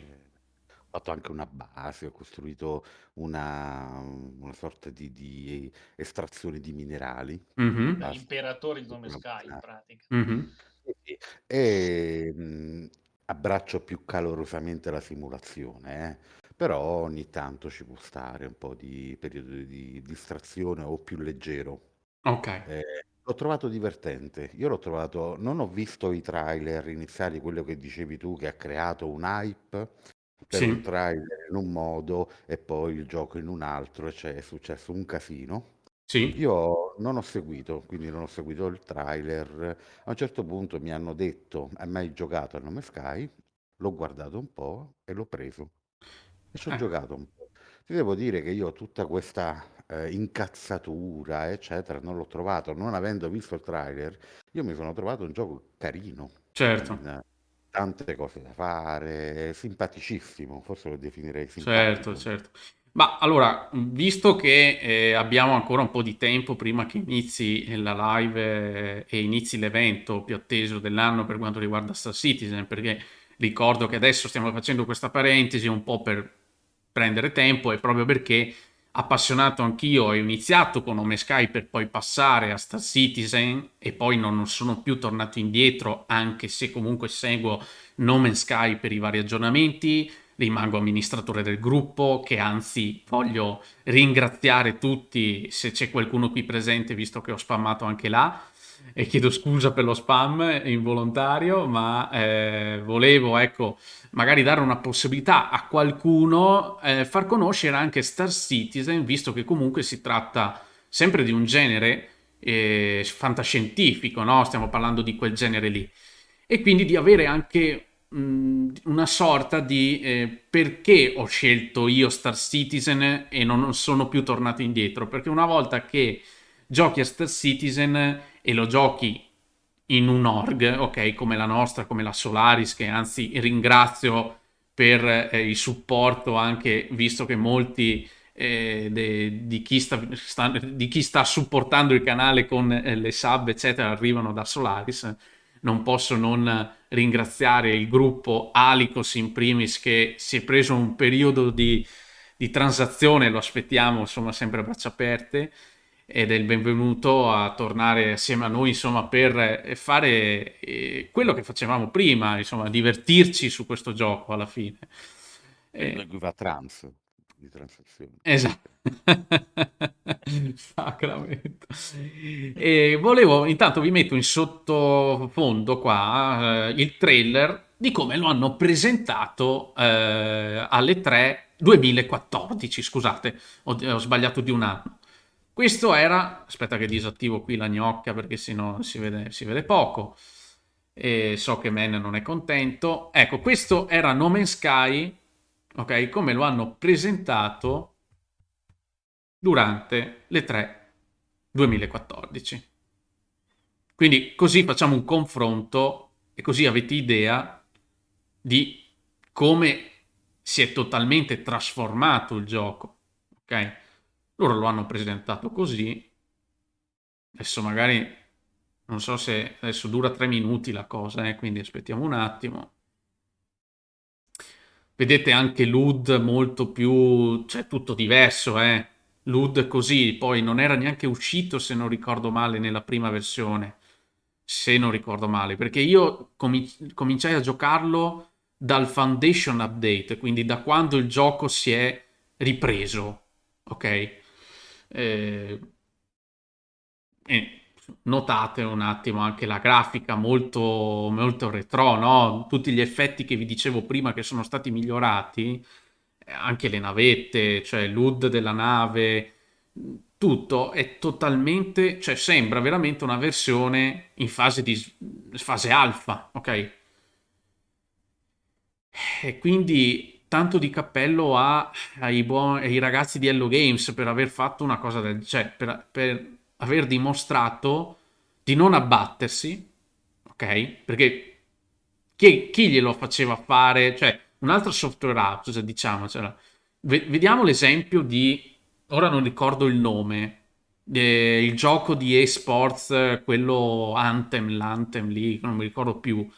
ho fatto anche una base, ho costruito una sorta di estrazione di minerali, una Mhm, base, L'imperatore di Nome una Sky, in base. pratica. mhm. Sì, sì. E abbraccio più calorosamente la simulazione, però ogni tanto ci può stare un po' di periodo di distrazione o più leggero. Ok, L'ho trovato divertente. Io l'ho trovato, non ho visto i trailer iniziali, quello che dicevi tu, che ha creato un hype per un sì, trailer in un modo e poi il gioco in un altro, e cioè è successo un casino. sì, Io non ho seguito, quindi non ho seguito il trailer. A un certo punto mi hanno detto, hai mai giocato a Nome Sky? L'ho guardato un po' e l'ho preso. E ci ho ecco, giocato un po'. Ti devo dire che io tutta questa incazzatura, eccetera, non l'ho trovato. Non avendo visto il trailer, io mi sono trovato un gioco carino, certo. con tante cose da fare, simpaticissimo, forse lo definirei Certo, simpatico. certo. Ma allora, visto che abbiamo ancora un po' di tempo prima che inizi la live e inizi l'evento più atteso dell'anno per quanto riguarda Star Citizen, perché ricordo che adesso stiamo facendo questa parentesi un po' per prendere tempo e proprio perché appassionato anch'io ho iniziato con Home Sky per poi passare a Star Citizen e poi non sono più tornato indietro, anche se comunque seguo No Man's Sky per i vari aggiornamenti, rimango amministratore del gruppo, che anzi voglio ringraziare tutti se c'è qualcuno qui presente, visto che ho spammato anche là. E chiedo scusa per lo spam involontario, ma volevo, ecco, magari dare una possibilità a qualcuno, far conoscere anche Star Citizen, visto che comunque si tratta sempre di un genere fantascientifico, no? Stiamo parlando di quel genere lì e quindi di avere anche una sorta di perché ho scelto io Star Citizen e non sono più tornato indietro, perché una volta che giochi a Star Citizen e lo giochi in un org, ok, come la nostra, come la Solaris, che anzi ringrazio per il supporto anche visto che molti di chi sta supportando il canale con le sub eccetera arrivano da Solaris, non posso non ringraziare il gruppo Alicos in primis che si è preso un periodo di transazione, lo aspettiamo insomma sempre a braccia aperte ed è il benvenuto a tornare assieme a noi insomma per fare quello che facevamo prima, insomma divertirci su questo gioco alla fine. Quello Eh, in cui fa trans. di transazioni. Esatto. Sacramento. E volevo, intanto vi metto in sottofondo qua il trailer di come lo hanno presentato alle 3 2014, scusate, ho sbagliato di un anno. Questo era, aspetta che disattivo qui la gnocca perché sennò si vede poco. E so che Man non è contento. Ecco, questo era No Man's Sky, ok, come lo hanno presentato durante le 3 2014. Quindi così facciamo un confronto e così avete idea di come si è totalmente trasformato il gioco. Ok? Loro lo hanno presentato così. Adesso magari non so se adesso dura 3 minuti la cosa, quindi aspettiamo un attimo. Vedete anche l'UD molto più, cioè tutto diverso, L'UD così, poi non era neanche uscito se non ricordo male nella prima versione, se non ricordo male, perché io cominciai a giocarlo dal Foundation Update, quindi da quando il gioco si è ripreso, ok? E notate un attimo anche la grafica molto, molto retro, no? Tutti gli effetti che vi dicevo prima che sono stati migliorati, anche le navette, cioè l'HUD della nave, tutto è totalmente, cioè sembra veramente una versione in fase alfa, ok? E quindi tanto di cappello ai ragazzi di Hello Games per aver fatto una cosa del cioè per aver dimostrato di non abbattersi, ok? Perché chi glielo faceva fare? Cioè, un'altra software house, diciamo, vediamo l'esempio di, ora non ricordo il nome, il gioco di eSports, quello l'Anthem lì, non mi ricordo più,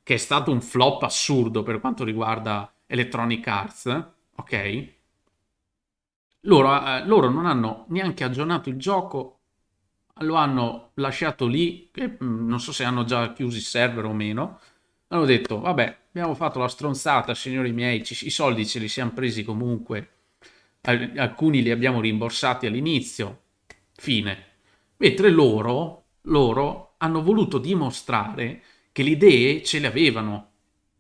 che è stato un flop assurdo per quanto riguarda Electronic Arts, ok? Loro non hanno neanche aggiornato il gioco, lo hanno lasciato lì, che non so se hanno già chiuso il server o meno. Hanno detto, vabbè, abbiamo fatto la stronzata, signori miei, i soldi ce li siamo presi comunque, alcuni li abbiamo rimborsati all'inizio, fine. Mentre loro hanno voluto dimostrare che le idee ce le avevano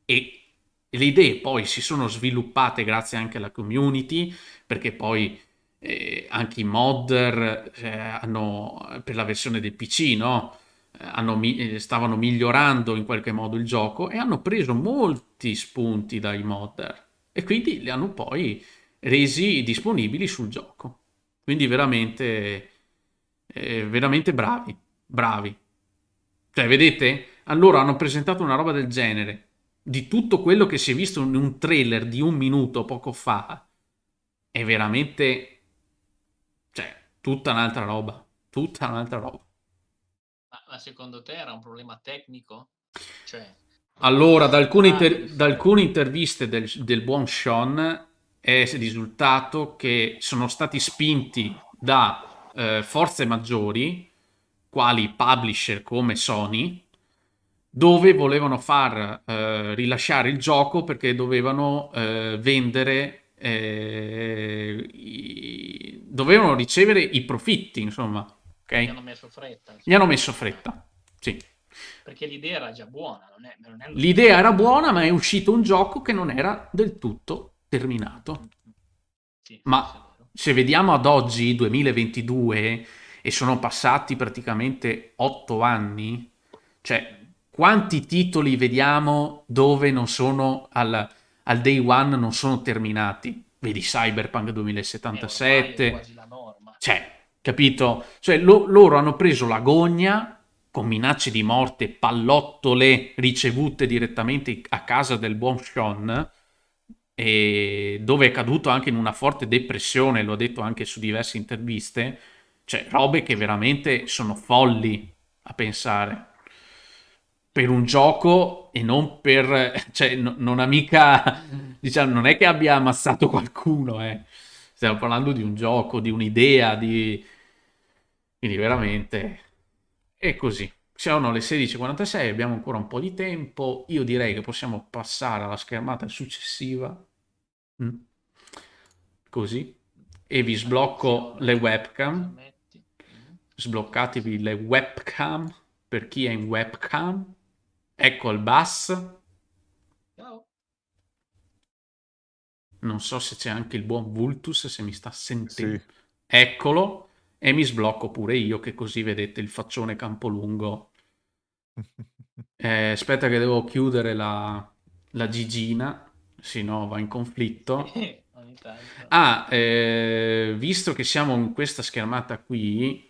e le idee poi si sono sviluppate grazie anche alla community, perché poi anche i modder per la versione del PC, no? Stavano migliorando in qualche modo il gioco e hanno preso molti spunti dai modder e quindi li hanno poi resi disponibili sul gioco. Quindi veramente bravi, bravi. Cioè, vedete? Allora hanno presentato una roba del genere, di tutto quello che si è visto in un trailer di un minuto poco fa, è veramente, cioè, tutta un'altra roba, tutta un'altra roba. Ma secondo te era un problema tecnico? Cioè, Allora, da grafici? alcune interviste del buon Sean è risultato che sono stati spinti da forze maggiori, quali publisher come Sony, dove volevano far rilasciare il gioco perché dovevano vendere, dovevano ricevere i profitti, insomma. Ok? Gli hanno messo fretta, Gli hanno insomma. messo fretta, sì. Perché l'idea era già buona, non è lo L'idea era stesso. buona, ma è uscito un gioco che non era del tutto terminato. Sì, forse è Ma vero. se vediamo ad oggi, 2022, e sono passati praticamente 8 anni, cioè quanti titoli vediamo dove non sono al day one, non sono terminati? Vedi Cyberpunk Ormai è 2077, quasi la norma. cioè, capito? Cioè loro hanno preso l'agonia con minacce di morte, pallottole ricevute direttamente a casa del buon Sean, e dove è caduto anche in una forte depressione, lo ha detto anche su diverse interviste, cioè robe che veramente sono folli a pensare. Per un gioco e non per... cioè non ha mica... diciamo, non è che abbia ammazzato qualcuno, Stiamo parlando di un gioco, di un'idea, di... Quindi veramente è così. Sono le 16:46, abbiamo ancora un po' di tempo. Io direi che possiamo passare alla schermata successiva. Mm. così, e vi sblocco le webcam. Sbloccatevi le webcam per chi è in webcam. Ecco il bus. Ciao. Non so se c'è anche il buon Vultus, se mi sta sentendo. Sì. Eccolo. E mi sblocco pure io, che così vedete il faccione Campolungo. Aspetta che devo chiudere la gigina, se no va in conflitto. Ogni tanto. Visto che siamo in questa schermata qui,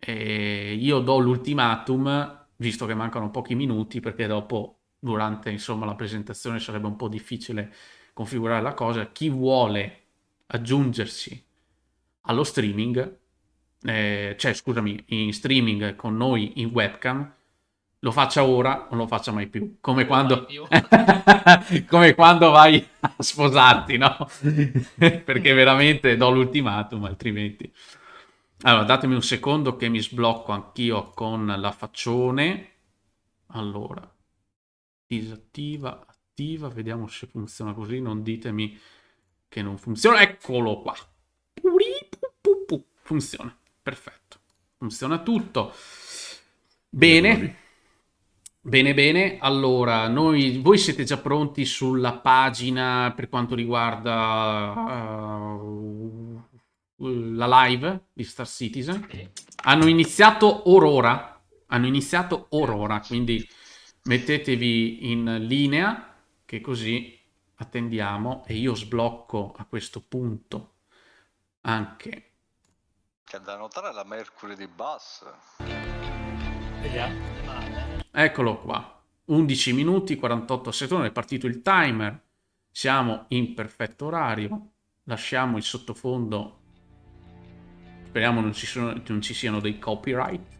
io do l'ultimatum, visto che mancano pochi minuti, perché dopo, durante insomma, la presentazione sarebbe un po' difficile configurare la cosa. Chi vuole aggiungersi allo streaming, cioè scusami, in streaming con noi in webcam, lo faccia ora, non lo faccia mai più. Come quando, come quando vai a sposarti, no? Perché veramente do l'ultimatum, altrimenti. Allora, datemi un secondo che mi sblocco anch'io con la faccione. Allora, disattiva, attiva, vediamo se funziona così. Non ditemi che non funziona. Eccolo qua. Funziona, perfetto. Funziona tutto. Bene. Bene, bene. Allora, voi siete già pronti sulla pagina per quanto riguarda la live di Star Citizen? Hanno iniziato orora. Quindi mettetevi in linea, che così attendiamo e io sblocco a questo punto anche. C'è da notare la Mercury di Bus. Eccolo qua. 11 minuti 48 secondi, è partito il timer. Siamo in perfetto orario. Lasciamo il sottofondo. Speriamo non ci siano dei copyright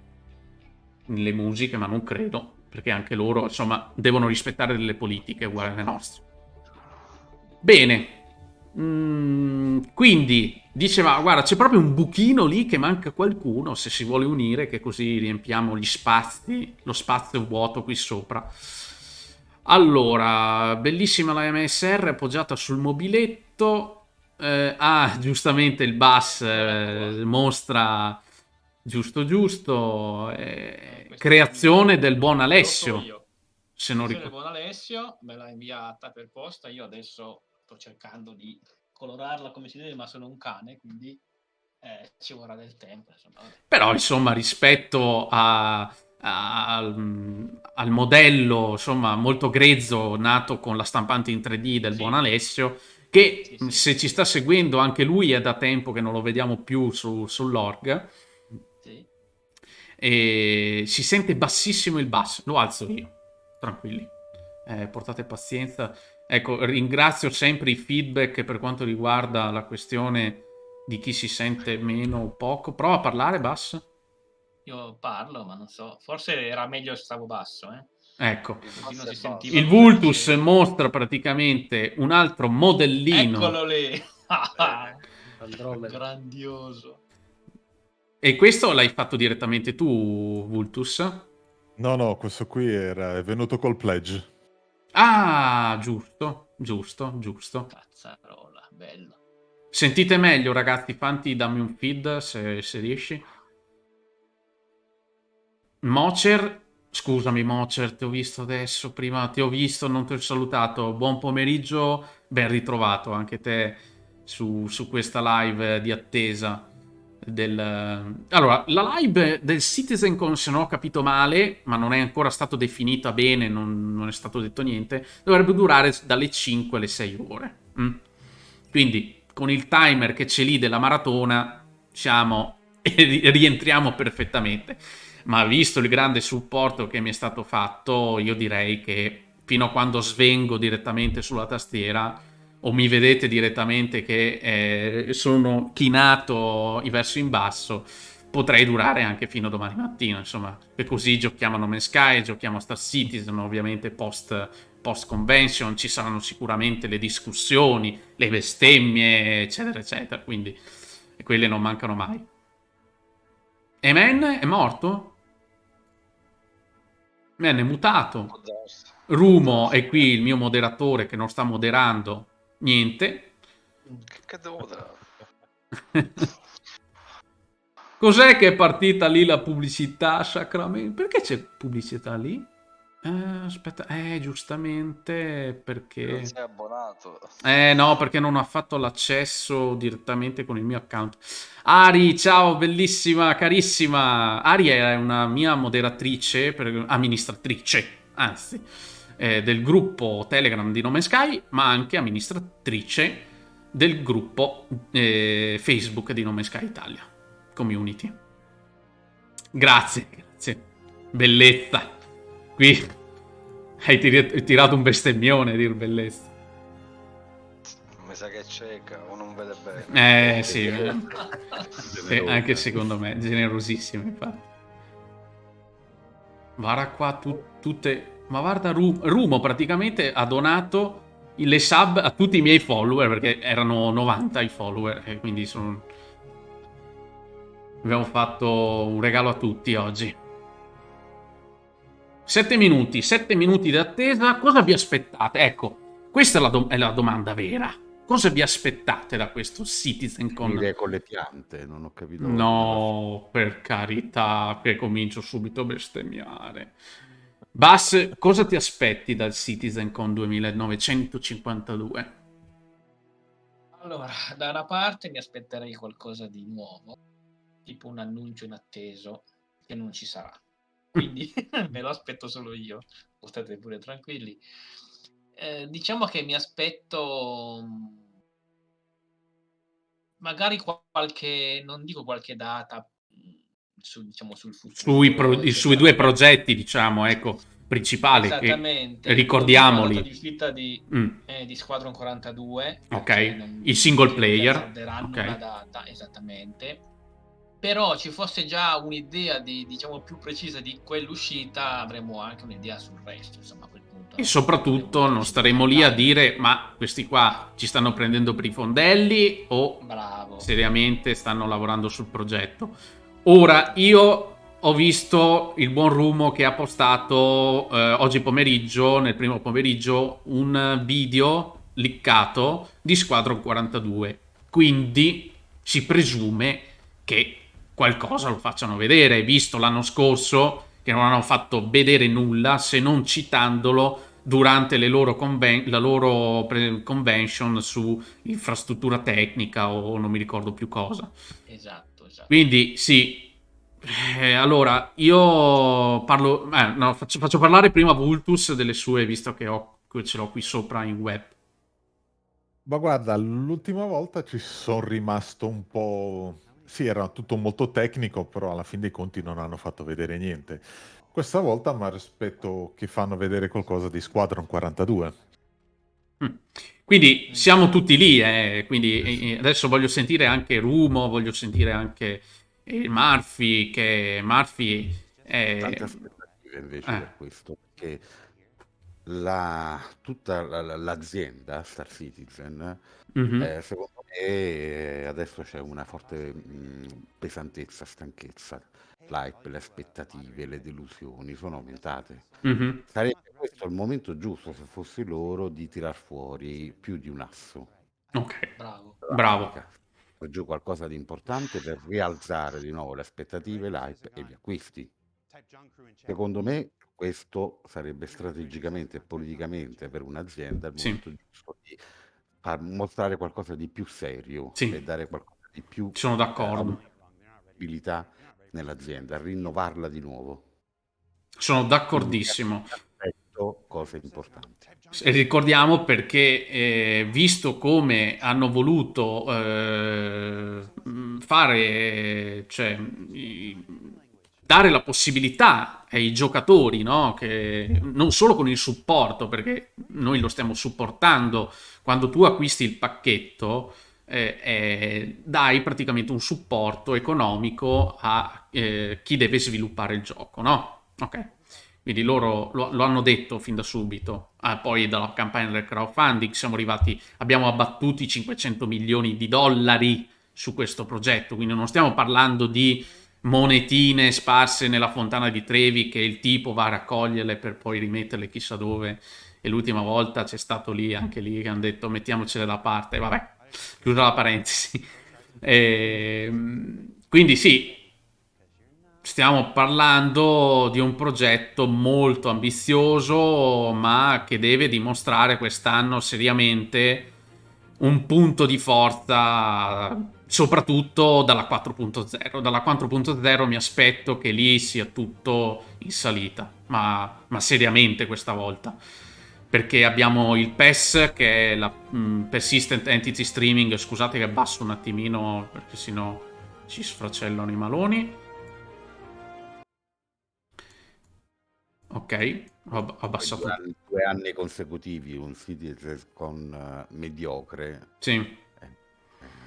nelle musiche, ma non credo, perché anche loro, insomma, devono rispettare delle politiche uguali alle nostre. Bene. Quindi diceva, guarda, c'è proprio un buchino lì che manca qualcuno, se si vuole unire, che così riempiamo gli spazi, lo spazio vuoto qui sopra. Allora, bellissima la MSR appoggiata sul mobiletto. Giustamente il bus mostra giusto. Creazione del buon Alessio. Se non ricordo. Buon Alessio me l'ha inviata per posta. Io adesso sto cercando di colorarla come si deve, ma sono un cane, quindi ci vorrà del tempo. Insomma. Però, insomma, rispetto al modello, insomma, molto grezzo, nato con la stampante in 3D del buon Alessio, che se ci sta seguendo anche lui è da tempo che non lo vediamo più sull'org, e si sente bassissimo il basso. Lo alzo io, tranquilli, portate pazienza. Ecco, ringrazio sempre i feedback per quanto riguarda la questione di chi si sente meno o poco. Prova a parlare, basso. Io parlo, ma non so, forse era meglio se stavo basso, Ecco, il il Vultus mostra praticamente un altro modellino. Eccolo lì. Grandioso. E questo l'hai fatto direttamente tu, Vultus? No, questo qui è venuto col pledge. Ah, giusto. Cazzarola, bello. Sentite meglio, ragazzi? Fanti, dammi un feed se riesci. Mocer, scusami Mocer, ti ho visto adesso, prima ti ho visto, non ti ho salutato. Buon pomeriggio, ben ritrovato anche te su questa live di attesa. Allora, la live del CitizenCon, se non ho capito male, ma non è ancora stato definita bene, non è stato detto niente, dovrebbe durare dalle 5 alle 6 ore. Quindi, con il timer che c'è lì della maratona, rientriamo perfettamente. Ma visto il grande supporto che mi è stato fatto, io direi che fino a quando svengo direttamente sulla tastiera o mi vedete direttamente che sono chinato verso in basso, potrei durare anche fino a domani mattina, insomma, e così giochiamo a No Man's Sky, giochiamo a Star Citizen, ovviamente post convention ci saranno sicuramente le discussioni, le bestemmie, eccetera eccetera, quindi quelle non mancano mai. E Man è morto? Man è mutato. Rumo è qui il mio moderatore che non sta moderando niente. Che devo dare? Cos'è che è partita lì la pubblicità, Sacramento? Perché c'è pubblicità lì? Aspetta, giustamente Che non perché... sei abbonato. No, perché non ho fatto l'accesso direttamente con il mio account. Ari, ciao, bellissima, carissima. Ari è una mia moderatrice, amministratrice, anzi, del gruppo Telegram di No Man's Sky, ma anche amministratrice del gruppo Facebook di No Man's Sky Italia Community. Grazie, grazie. Bellezza. Qui hai tirato un bestemmione, dir bellezza. Mi sa che è cieca o non vede bene. Sì, anche secondo me, generosissimo, infatti. Guarda qua tutte... Ma guarda, Rumo praticamente ha donato le sub a tutti i miei follower, perché erano 90 i follower, e quindi abbiamo fatto un regalo a tutti oggi. 7 minuti di attesa. Cosa vi aspettate? Ecco, questa è la domanda vera. Cosa vi aspettate da questo CitizenCon? Finire con le piante, non ho capito. No, per carità, che comincio subito a bestemmiare. Bas, cosa ti aspetti dal CitizenCon 2952? Allora, da una parte mi aspetterei qualcosa di nuovo, tipo un annuncio inatteso che non ci sarà. Quindi me lo aspetto solo io, state pure tranquilli. Diciamo che mi aspetto magari qualche, non dico qualche data, diciamo sul futuro. Sui due progetti, diciamo, ecco, principali, Esattamente. ricordiamoli. Ho visto la data di uscita di Squadron 42. Ok, il single player. Perderanno una data, esattamente. Però ci fosse già un'idea diciamo più precisa di quell'uscita, avremo anche un'idea sul resto, insomma, a quel punto. E soprattutto non staremo lì a dire ma questi qua ci stanno prendendo per i fondelli o seriamente stanno lavorando sul progetto. Ora, io ho visto il buon Rumo che ha postato oggi pomeriggio, nel primo pomeriggio, un video liccato di Squadron 42. Quindi si presume che qualcosa lo facciano vedere, visto l'anno scorso che non hanno fatto vedere nulla se non citandolo durante la loro convention su infrastruttura tecnica o non mi ricordo più cosa. Esatto. Quindi sì, allora io parlo, faccio parlare prima Vultus delle sue, visto che ce l'ho qui sopra in web. Ma guarda, l'ultima volta ci sono rimasto un po'... Sì, era tutto molto tecnico, però alla fin dei conti non hanno fatto vedere niente. Questa volta mi aspetto che fanno vedere qualcosa di Squadron 42. Quindi siamo tutti lì, quindi adesso voglio sentire anche Rumo, voglio sentire anche Murphy, che Murphy è... Tante aspettative invece per questo, perché tutta l'azienda Star Citizen, secondo me adesso c'è una forte pesantezza, stanchezza, l'hype, le aspettative, le delusioni sono aumentate. Sarebbe questo il momento giusto, se fossi loro, di tirar fuori più di un asso. Ok, bravo. Giù qualcosa di importante per rialzare di nuovo le aspettative, l'hype e gli acquisti. Secondo me questo sarebbe strategicamente e politicamente per un'azienda il momento giusto di mostrare qualcosa di più serio e dare qualcosa di più sono d'accordo, abilità nell'azienda, rinnovarla di nuovo. Sono d'accordissimo. Cose importanti. E ricordiamo perché visto come hanno voluto fare, cioè dare la possibilità ai giocatori, no? Che non solo con il supporto, perché noi lo stiamo supportando, quando tu acquisti il pacchetto dai praticamente un supporto economico a chi deve sviluppare il gioco, no? Ok. Quindi loro lo hanno detto fin da subito. Poi dalla campagna del crowdfunding abbiamo abbattuto i 500 milioni di dollari su questo progetto, quindi non stiamo parlando di monetine sparse nella fontana di Trevi che il tipo va a raccoglierle per poi rimetterle chissà dove, e l'ultima volta c'è stato lì, anche lì, che hanno detto mettiamocele da parte, vabbè, chiusa la parentesi. Quindi sì, stiamo parlando di un progetto molto ambizioso, ma che deve dimostrare quest'anno seriamente un punto di forza, soprattutto dalla 4.0. Dalla 4.0 mi aspetto che lì sia tutto in salita, ma seriamente questa volta. Perché abbiamo il PES, che è la Persistent Entity Streaming. Scusate che abbasso un attimino, perché sennò ci sfracellano i maloni. Ok, ho abbassato. 2 anni consecutivi un CITIZENCON mediocre. Sì.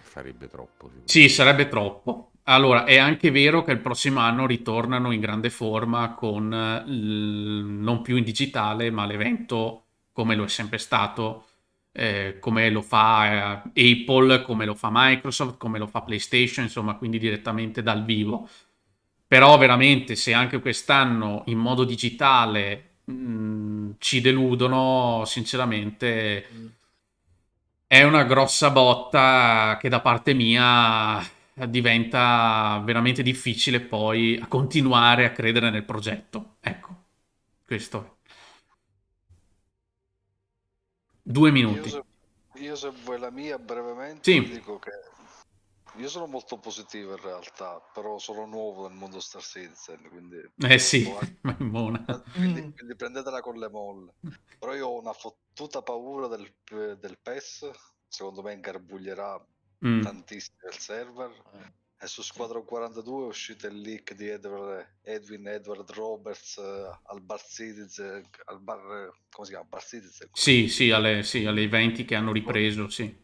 Sarebbe troppo. Sì, sarebbe troppo. Allora, è anche vero che il prossimo anno ritornano in grande forma con non più in digitale, ma l'evento come lo è sempre stato, come lo fa Apple, come lo fa Microsoft, come lo fa PlayStation, insomma, quindi direttamente dal vivo. Però veramente, se anche quest'anno in modo digitale ci deludono, sinceramente è una grossa botta che da parte mia diventa veramente difficile poi a continuare a credere nel progetto. Ecco, questo è. 2 minuti. Io se vuoi la mia brevemente Sì. dico che io sono molto positivo in realtà, però sono nuovo nel mondo Star Citizen, quindi Sì, ma in mona. quindi prendetela con le molle. Però io ho una fottuta paura del PES, secondo me ingarbuglierà tantissimo il server. E su Squadron 42 è uscito il leak di Edwin Edward Roberts al Bar Citizen, come si chiama? Bar Citizen? Sì, alle eventi che hanno ripreso, sì.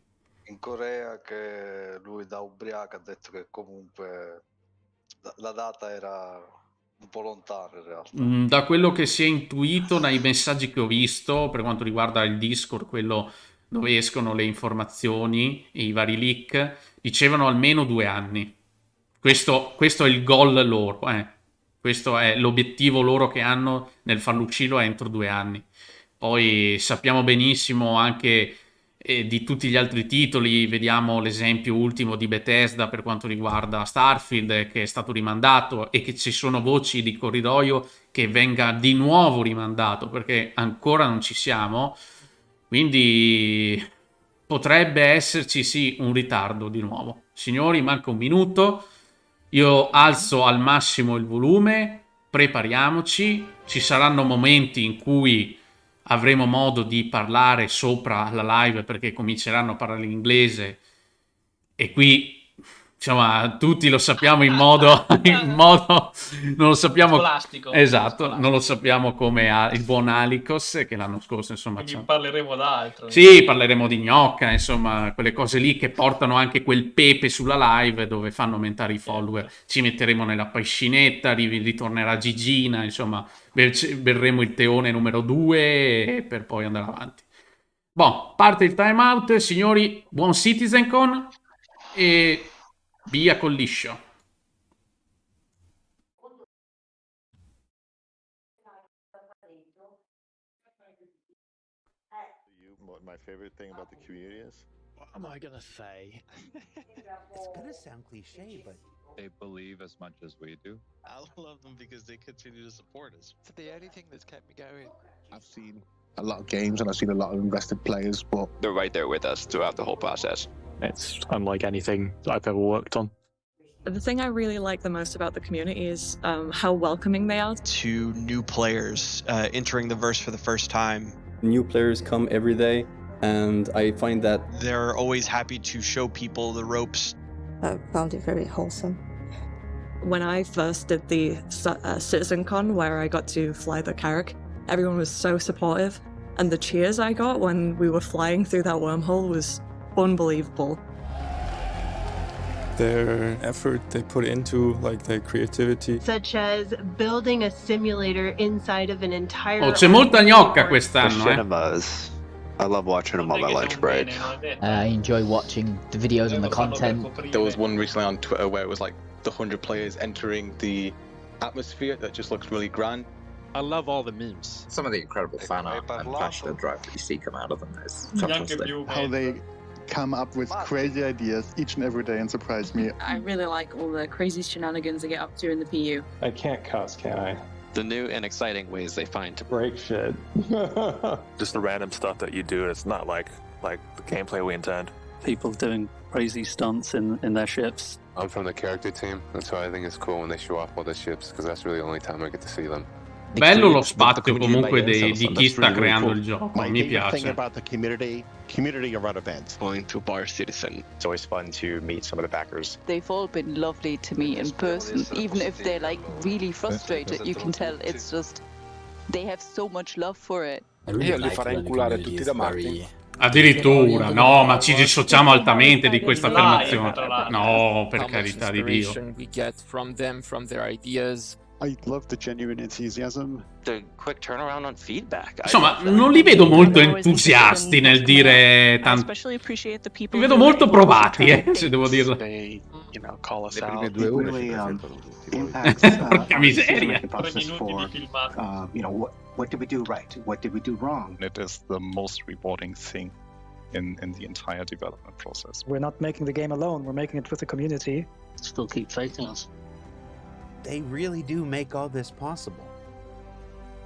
In Corea, che lui da ubriaco ha detto che comunque la data era un po' lontana in realtà. Da quello che si è intuito dai messaggi che ho visto per quanto riguarda il Discord, quello dove escono le informazioni e i vari leak, dicevano almeno 2 anni. Questo è il goal loro, questo è l'obiettivo loro che hanno nel farlo uscire entro 2 anni. Poi sappiamo benissimo anche di tutti gli altri titoli, vediamo l'esempio ultimo di Bethesda per quanto riguarda Starfield, che è stato rimandato, e che ci sono voci di corridoio che venga di nuovo rimandato, perché ancora non ci siamo. Quindi potrebbe esserci sì un ritardo di nuovo. Signori, manca 1 minuto. Io alzo al massimo il volume, prepariamoci, ci saranno momenti in cui avremo modo di parlare sopra la live perché cominceranno a parlare l'inglese e qui insomma tutti lo sappiamo in modo non lo sappiamo scolastico. Esatto, non lo sappiamo come il buon Alicos, che l'anno scorso insomma quindi parleremo d'altro. Sì, parleremo di gnocca, insomma, quelle cose lì che portano anche quel pepe sulla live dove fanno aumentare i follower. Ci metteremo nella piscinetta, ritornerà Gigina, insomma, berremo il teone numero 2 per poi andare avanti. Boh, parte il time out, signori, buon CitizenCon e via col liscio. What my favorite thing about the community is? What am I gonna say? It's gonna sound cliche, but they believe as much as we do. I love them because they continue to support us. It's the only thing that's kept me going. I've seen a lot of games and I've seen a lot of invested players, but they're right there with us throughout the whole process. It's unlike anything I've ever worked on. The thing I really like the most about the community is how welcoming they are. To new players entering the verse for the first time. New players come every day, and I find that they're always happy to show people the ropes. I found it very wholesome. When I first did the CitizenCon, where I got to fly the Carrack, everyone was so supportive, and the cheers I got when we were flying through that wormhole was unbelievable. Their effort they put into, like, their creativity. Such as building a simulator inside of an entire... Oh, c'è molta gnocca quest'anno, cinemas. I love watching them on my lunch break. I enjoy watching the videos and the content. There was one recently on Twitter where it was like the 100 players entering the atmosphere that just looks really grand. I love all the memes. Some of the incredible fan art and passionate drive that you see come out of them is fantastic. How they come up with crazy ideas each and every day and surprise me. I really like all the crazy shenanigans I get up to in the PU. I can't cuss, can I? The new and exciting ways they find to Break shit. Just the random stuff that you do. It's not like the gameplay we intend. People doing crazy stunts in their ships. I'm from the character team. That's why I think it's cool when they show off all the ships, because that's really the only time I get to see them. Bello lo spazio comunque di chi sta creando il gioco, My mi favorite thing piace. about the community around events. Going to Bar Citizen. It's always fun to meet some of the backers. They've all been lovely to me in person. Even if they're like really frustrated, you can tell it's just they have so much love for it. Io li farei inculare tutti da Martin. Addirittura, no, ma ci dissociamo altamente di questa affermazione. No, per carità di Dio. We get from them, from their ideas. I love the genuine enthusiasm. The quick turnaround on feedback. Insomma, non li vedo molto entusiasti nel dire tanto. Li vedo molto provati, se devo dirlo. They, call us out. It really impacts Porca miseria. process for what did we do right? What did we do wrong? It is the most rewarding thing in the entire development process. We're not making the game alone. We're making it with the community. Still keep fighting us. They really do make all this possible.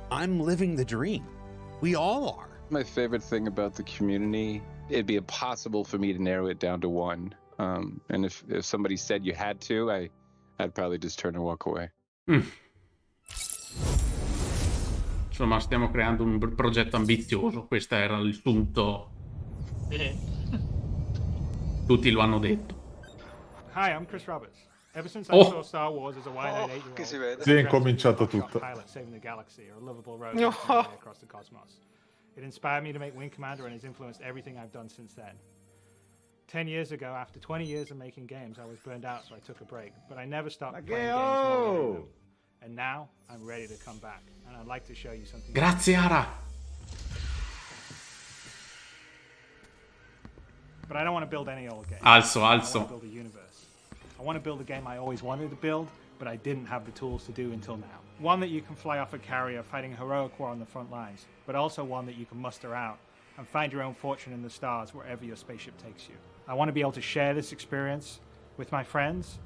I'm living the dream. We all are. My favorite thing about the community, it'd be impossible for me to narrow it down to one. And if somebody said you had to, I'd probably just turn and walk away. Insomma, stiamo creando un progetto ambizioso, questo era il sunto. Tutti lo hanno detto. Hi, I'm Chris Roberts. Ever since I Oh. saw Star Wars as a wide-eyed 8-year-old, Sì, è incominciato tutto. pilot saving the galaxy or a livable road across the cosmos. It inspired me to make Wing Commander and has influenced everything I've done since then. 10 years ago, after 20 years of making games, I was burned out, so I took a break. But I never stopped playing games more than them. And now I'm ready to come back, and I'd like to show you something. Grazie, Ara. But I don't want to build any old game. Alzo. I want to build a universe. I want to build a game I always wanted to build, but I didn't have the tools to do until now. One that you can fly off a carrier fighting a heroic war on the front lines, but also one that you can muster out and find your own fortune in the stars wherever your spaceship takes you. I want to be able to share this experience with my friends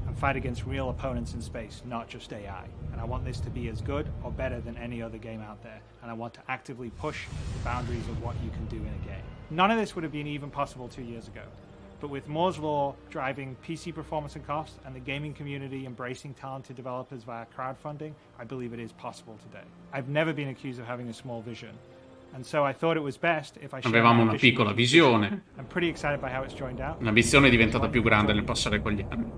and fight against real opponents in space, not just AI. And I want this to be as good or better than any other game out there, and I want to actively push the boundaries of what you can do in a game. None of this would have been even possible 2 years ago. But with Moore's Law driving PC performance and cost and the gaming community embracing talented developers via crowdfunding, I believe it is possible today. I've never been accused of having a small vision, and so I thought it was best if I shared Avevamo my una vision piccola with you. visione. I'm pretty excited by how it's joined out. La visione è diventata più grande nel passare con gli anni.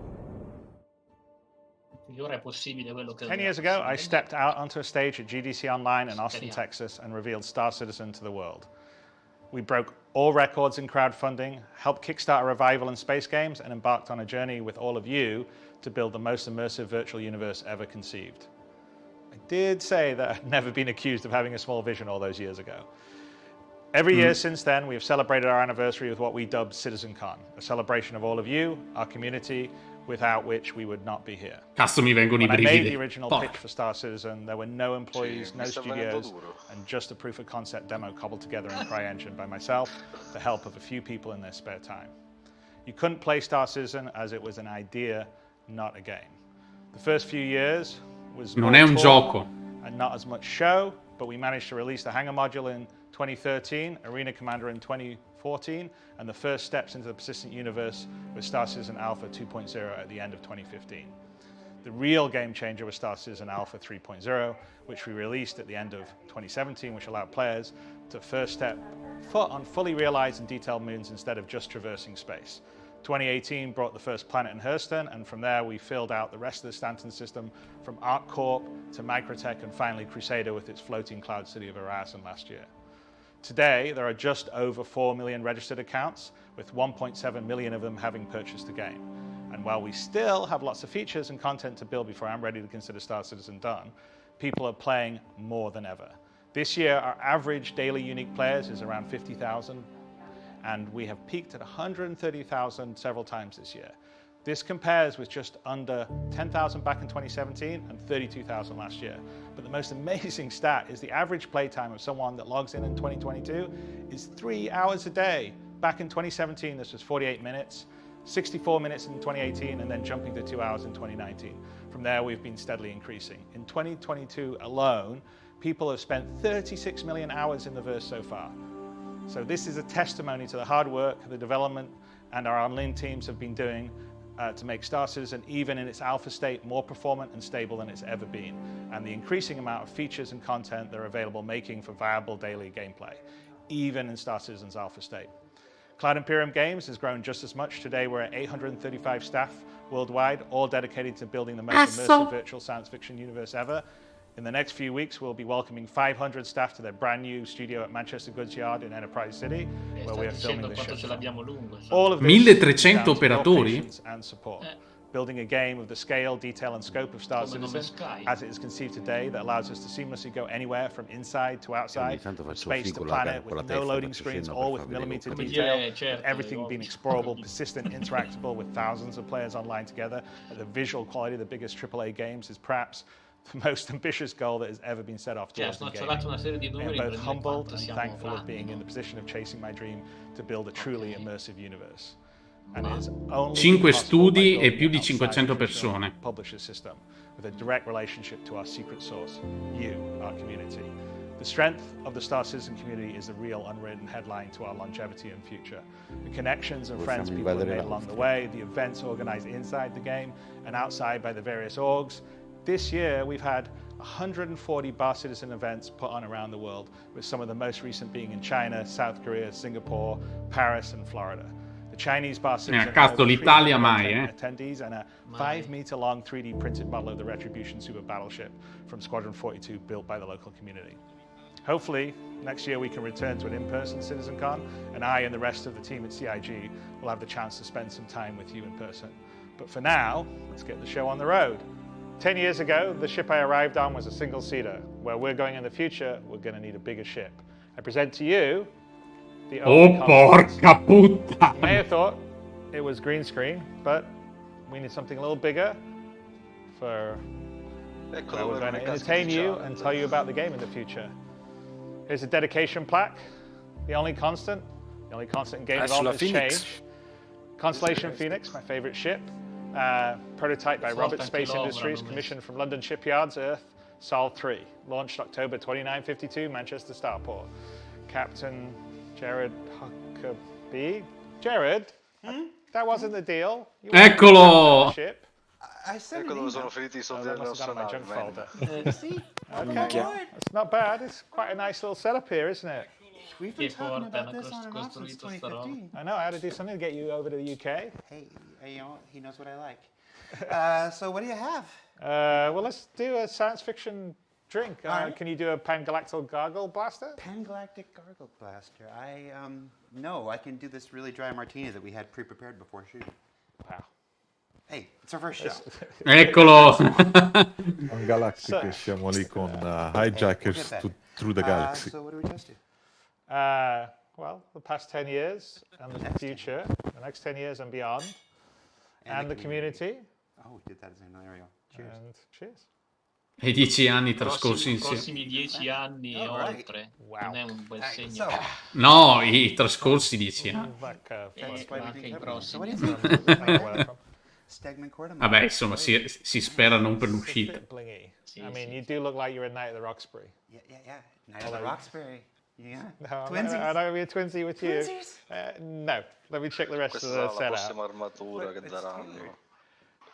Ora è possibile quello che 10 years ago, I stepped out onto a stage at GDC Online in Austin, Texas, and revealed Star Citizen to the world. We broke all records in crowdfunding, helped kickstart a revival in space games, and embarked on a journey with all of you to build the most immersive virtual universe ever conceived. I did say that I'd never been accused of having a small vision all those years ago. Every year since then, we have celebrated our anniversary with what we dubbed CitizenCon, a celebration of all of you, our community, without which we would not be here. Cazzo, mi vengono i When I brividi. made the original pitch for Star Citizen, there were no employees, no studios, and just a proof of concept demo cobbled together in CryEngine by myself, with the help of a few people in their spare time. You couldn't play Star Citizen as it was an idea, not a game. The first few years was Non è un gioco. and not as much show, but we managed to release the Hangar module in 2013, Arena Commander in 2014, and the first steps into the persistent universe with Star Citizen Alpha 2.0 at the end of 2015. The real game changer was Star Citizen Alpha 3.0, which we released at the end of 2017, which allowed players to first step foot on fully realized and detailed moons instead of just traversing space. 2018 brought the first planet in Hurston, and from there we filled out the rest of the Stanton system from ArcCorp to Microtech and finally Crusader with its floating cloud city of Horizon last year. Today, there are just over 4 million registered accounts, with 1.7 million of them having purchased the game. And while we still have lots of features and content to build before I'm ready to consider Star Citizen done, people are playing more than ever. This year, our average daily unique players is around 50,000, and we have peaked at 130,000 several times this year. This compares with just under 10,000 back in 2017 and 32,000 last year. But the most amazing stat is the average playtime of someone that logs in 2022 is 3 hours a day. Back in 2017, this was 48 minutes, 64 minutes in 2018, and then jumping to 2 hours in 2019. From there, we've been steadily increasing. In 2022 alone, people have spent 36 million hours in the verse so far. So this is a testimony to the hard work the development and our online teams have been doing to make Star Citizen, even in its alpha state, more performant and stable than it's ever been, and the increasing amount of features and content that are available making for viable daily gameplay, even in Star Citizen's alpha state. Cloud Imperium Games has grown just as much. Today we're at 835 staff worldwide, all dedicated to building the most immersive virtual science fiction universe ever. In the next few weeks, we'll be welcoming 500 staff to their brand new studio at Manchester Goods Yard in Enterprise City, where we are filming the ship. All of this 1300 operatori? And support. Building a game of the scale, detail, and scope of Star Citizen, as it is conceived today, that allows us to seamlessly go anywhere from inside to outside, space to planet, with no loading screens, all with millimeter detail, everything being explorable, persistent, interactable, with thousands of players online together. The visual quality of the biggest AAA games is perhaps the most ambitious goal that has ever been set off to us in gaming. I am both humbled and thankful of being in the position of chasing my dream to build a truly immersive universe. And it is only 5 studi e più di 500 persone. Publisher system with a direct relationship to our secret source, you, our community. The strength of the Star Citizen community is the real unwritten headline to our longevity and future. The connections and friends people have made along the way, the events organized inside the game and outside by the various orgs. This year, we've had 140 Bar Citizen events put on around the world, with some of the most recent being in China, South Korea, Singapore, Paris, and Florida. The Chinese Bar Citizen cazzo, l'Italia mai, attendees and a 5-meter-long 3D printed model of the Retribution super battleship from Squadron 42 built by the local community. Hopefully, next year we can return to an in-person CitizenCon, and I and the rest of the team at CIG will have the chance to spend some time with you in person. But for now, let's get the show on the road. 10 years ago, the ship I arrived on was a single-seater. Where we're going in the future, we're going to need a bigger ship. I present to you the only porca puttana! You may have thought it was green screen, but we need something a little bigger for where we're going to entertain you and tell you about the game in the future. Here's a dedication plaque. The only constant in game development is change. Constellation Phoenix, my favorite ship. Prototype by Roberts Space Industries, commissioned from London Shipyards, Earth, Sol 3. Launched October 2952, Manchester Starport. Captain Jared Huckabee. Jared, that wasn't the deal. Eccolo! I said dove sono finiti i soldi del nostro junk folder. It's not bad. It's quite a nice little setup here, isn't it? We've been talking about this on and off since 2015. I know, I had to do something to get you over to the UK. Hey, you know, he knows what I like. So what do you have? Well, let's do a science fiction drink. Right. Can you do a Pangalactic Gargle Blaster? Pangalactic Gargle Blaster. No, I can do this really dry martini that we had pre-prepared before shooting. Wow. Hey, it's our first show. Eccolo! Galactic, siamo lì con Hijackers Through the Galaxy. So what do we just do? Well, the past 10 years and the future, the next 10 years and beyond, and the community. Oh, we did that as there we go. Cheers. And cheers. E 10 anni trascorsi insieme. Prossimi 10 anni e oltre. Wow. Non è un bel segno. No, i trascorsi 10 anni. Anche i prossimi. Vabbè, insomma, si spera non per l'uscita. I mean, you do look like you're a Knight of the Roxbury. Yeah. Knight of the Roxbury. Yeah. No, Twinsies. I don't be a twinsy with you. Twinsies? No. Let me check the rest of the setup. armatura che daranno.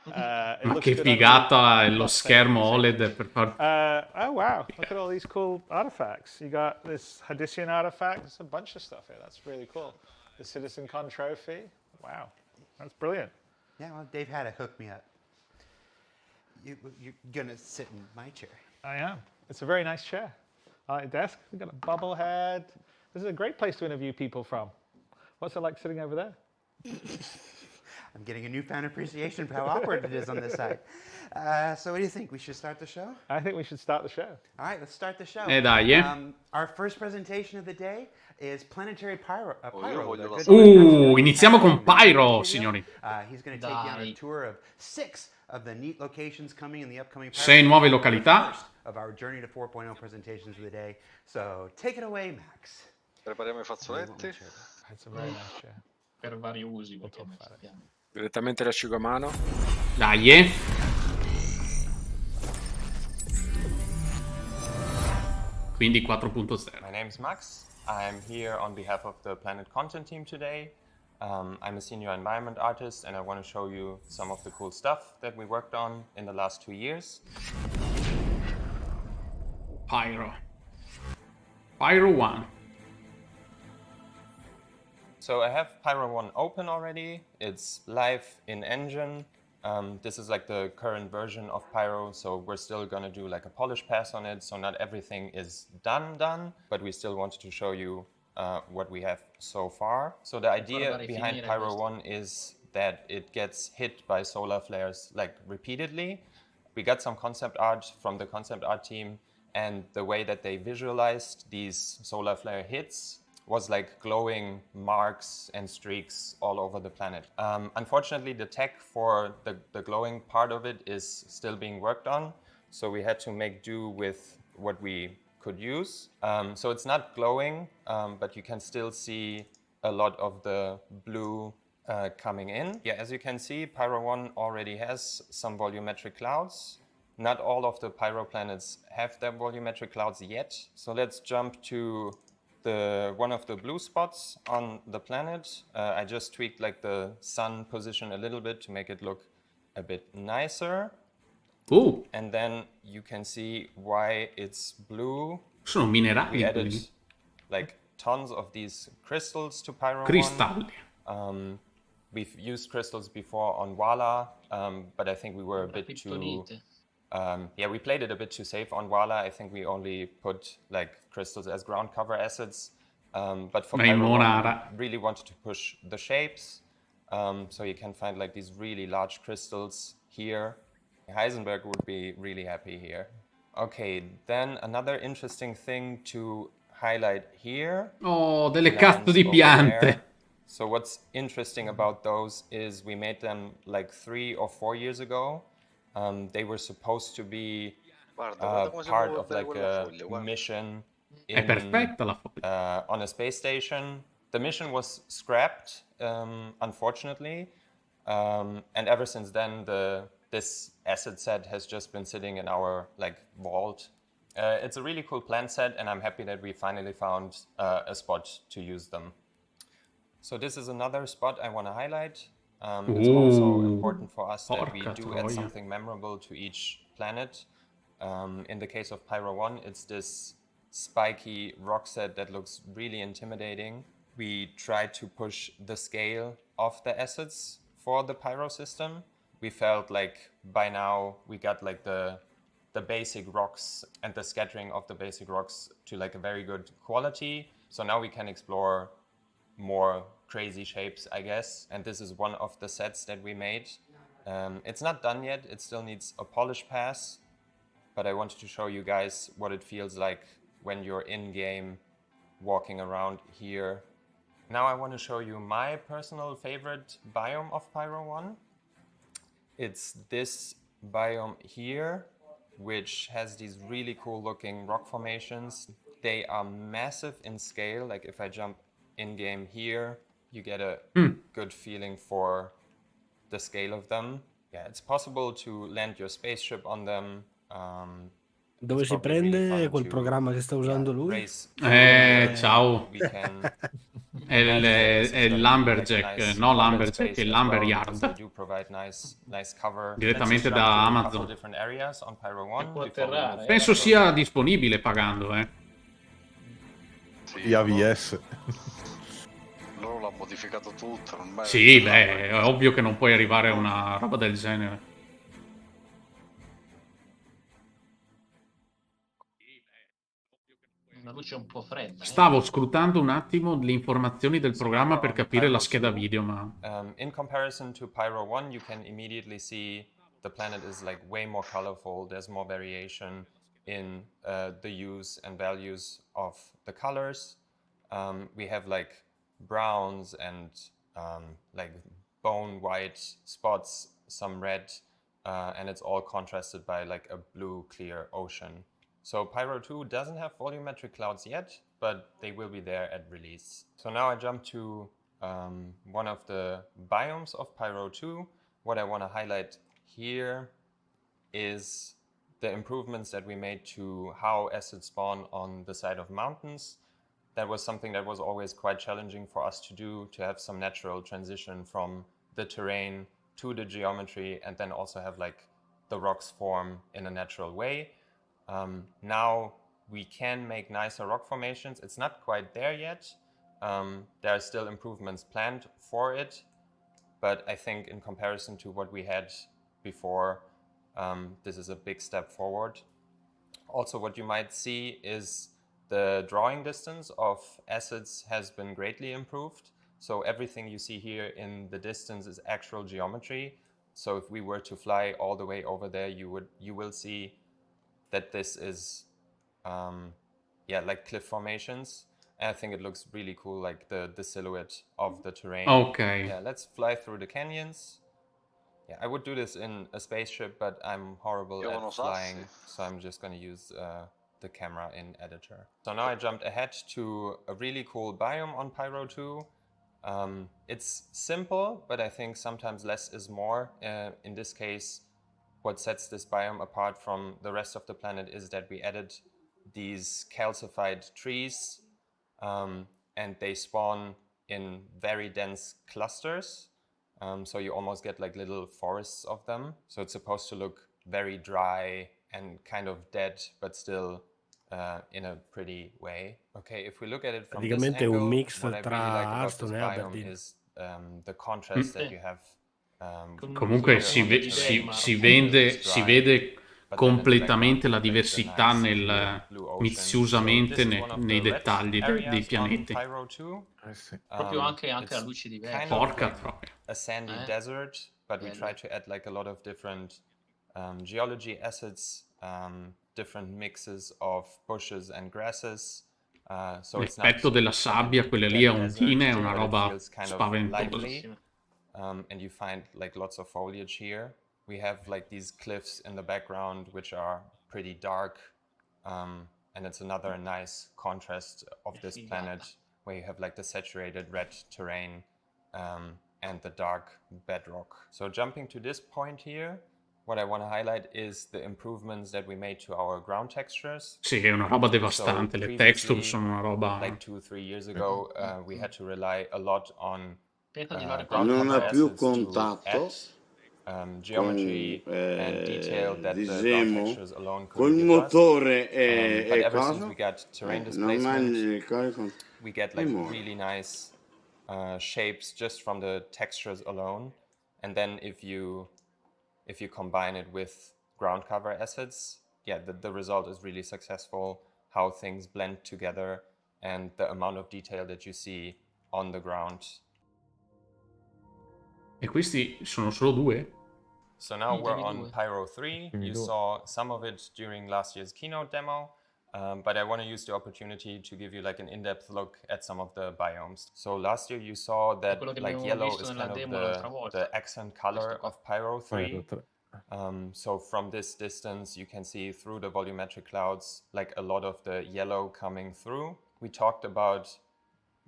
Ma che figata lo schermo OLED per far... oh wow, look at all these cool artifacts. You got this Hadician artifact. There's a bunch of stuff here. That's really cool. The CitizenCon trophy. Wow, that's brilliant. Yeah, well, Dave had to hook me up. You're going to sit in my chair. I am. It's a very nice chair. I like the desk. We've got a bubble head. This is a great place to interview people from. What's it like sitting over there? I'm getting a newfound appreciation for how awkward it is on this side. So what do you think? We should start the show? I think we should start the show. All right, let's start the show. Dai. Our first presentation of the day is Planetary Pyro. Iniziamo con Pyro, signori. He's going to take you on a tour of 6 of the neat locations coming in the upcoming 6 nuove località of our Journey to 4.0 presentations of the day. So take it away, Max. Prepariamo I fazzoletti. It's a very nice chair. Per vari usi, perché noi sappiamo. Direttamente l'asciugamano. Dai. Quindi 4.0. My name's Max. I'm here on behalf of the Planet Content team today. I'm a senior environment artist and I want to show you some of the cool stuff that we worked on in the last 2 years. Pyro 1. So I have Pyro 1 open already. It's live in engine. This is like the current version of Pyro, so we're still gonna do like a polish pass on it, so not everything is done, but we still wanted to show you what we have so far. So the idea behind Pyro 1 is that it gets hit by solar flares like repeatedly. We got some concept art from the concept art team, and the way that they visualized these solar flare hits was like glowing marks and streaks all over the planet. Unfortunately, the tech for the glowing part of it is still being worked on, so we had to make do with what we could use. So it's not glowing, but you can still see a lot of the blue coming in. Yeah, as you can see, Pyro 1 already has some volumetric clouds. Not all of the Pyro planets have their volumetric clouds yet. So let's jump to one of the blue spots on the planet. I just tweaked like the sun position a little bit to make it look a bit nicer. Ooh. And then you can see why it's blue. Sono minerali. We added like tons of these crystals to Pyro 1. Cristalli. We've used crystals before on Wala, but I think we were a bit too... yeah, we played it a bit too safe on Wala. I think we only put like crystals as ground cover assets. But for Pyro 1, we really wanted to push the shapes. So you can find like these really large crystals here. Heisenberg would be really happy here. Okay, then another interesting thing to highlight here. Oh, delle cazzo di piante. So what's interesting about those is we made them like 3 or 4 years ago. They were supposed to be part of like a mission on a space station. The mission was scrapped, unfortunately, and ever since then this asset set has just been sitting in our like vault. It's a really cool plant set, and I'm happy that we finally found a spot to use them. So this is another spot I want to highlight. It's also important for us that we do add something memorable to each planet. In the case of Pyro 1, it's this spiky rock set that looks really intimidating. We tried to push the scale of the assets for the Pyro system. We felt like by now we got like the basic rocks and the scattering of the basic rocks to like a very good quality. So now we can explore more crazy shapes, I guess. And this is one of the sets that we made. It's not done yet. It still needs a polish pass. But I wanted to show you guys what it feels like when you're in-game walking around here. Now I want to show you my personal favorite biome of Pyro 1. It's this biome here, which has these really cool looking rock formations. They are massive in scale. Like if I jump in-game here, you get a good feeling for the scale of them. Yeah, it's possible to land your spaceship on them. Dove si prende quel programma che sta usando lui? Ciao. È il Lumberjack, no Lumberjack, è il Lumberyard. Direttamente da Amazon. Penso sia disponibile pagando, Sì, AVS. Loro l'hanno modificato tutto. Non sì, beh, è ovvio che non puoi arrivare a una roba del genere. Una luce un po' fredda. Stavo scrutando un attimo le informazioni del programma per capire la scheda video, ma... In comparison to Pyro 1, you can immediately see the planet is like way more colorful. There's more variation in the use and values of the colors. We have like browns and like bone white spots, some red, and it's all contrasted by like a blue clear ocean. So Pyro 2 doesn't have volumetric clouds yet, but they will be there at release. So now I jump to one of the biomes of Pyro 2. What I want to highlight here is the improvements that we made to how acids spawn on the side of mountains. That was something that was always quite challenging for us to do, to have some natural transition from the terrain to the geometry, and then also have like the rocks form in a natural way. Now we can make nicer rock formations. It's not quite there yet. There are still improvements planned for it, but I think in comparison to what we had before, this is a big step forward. Also, what you might see is the drawing distance of acids has been greatly improved. So everything you see here in the distance is actual geometry. So if we were to fly all the way over there, you will see that this is like cliff formations. And I think it looks really cool, like the silhouette of the terrain. Okay. Yeah, let's fly through the canyons. Yeah, I would do this in a spaceship, but I'm horrible at flying, so I'm just going to use the camera in editor. So now I jumped ahead to a really cool biome on Pyro 2. It's simple, but I think sometimes less is more. In this case, what sets this biome apart from the rest of the planet is that we added these calcified trees, and they spawn in very dense clusters. So you almost get like little forests of them. So it's supposed to look very dry and kind of dead, but still in a pretty way. Okay, if we look at it from this Praticamente è angle, un mix what I tra really like about this Hearthstone e biome Aberdeen. is the contrast that you have. Comunque si vede completamente la diversità minuziosamente nei dettagli dei pianeti. Proprio anche la luce diversa. Porca troia. A sandy desert, but we try to add like a lot of different geology assets, different mixes of bushes and grasses. So l'effetto della sabbia, quelle lì a ondine, è una roba spaventosa. And you find like lots of foliage here. We have like these cliffs in the background which are pretty dark, and it's another nice contrast of this planet where you have like the saturated red terrain and the dark bedrock. So jumping to this point here, what I want to highlight is the improvements that we made to our ground textures. Sì, è una roba devastante, le texture sono una roba... Like 2-3 years ago, we had to rely a lot on non ha più contatto geometry and detail that the ground disegno textures alone col couldn't give us. motore But e ever since cosa? we got terrain Non displacement, we get like really nice shapes just from the textures alone. And then if you combine it with ground cover assets, yeah, the result is really successful, how things blend together and the amount of detail that you see on the ground. E questi sono solo 2? So now we're on Pyro 3. You saw some of it during last year's keynote demo, but I want to use the opportunity to give you like an in-depth look at some of the biomes. So last year you saw that like yellow is kind of the accent color of Pyro 3. So from this distance you can see through the volumetric clouds like a lot of the yellow coming through. We talked about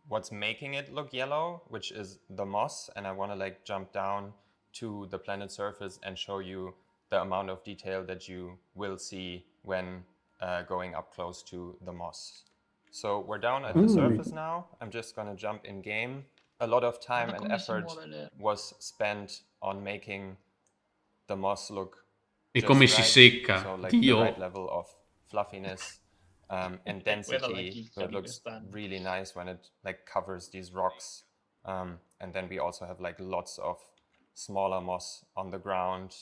what's making it look yellow, which is the moss, and I want to like jump down to the planet surface and show you the amount of detail that you will see when going up close to the moss. So we're down at the surface now. I'm just going to jump in game. A lot of time and effort was spent on making the moss look just come si secca, so like the right level of fluffiness and density, so it looks really nice when it like covers these rocks. And then we also have like lots of smaller moss on the ground.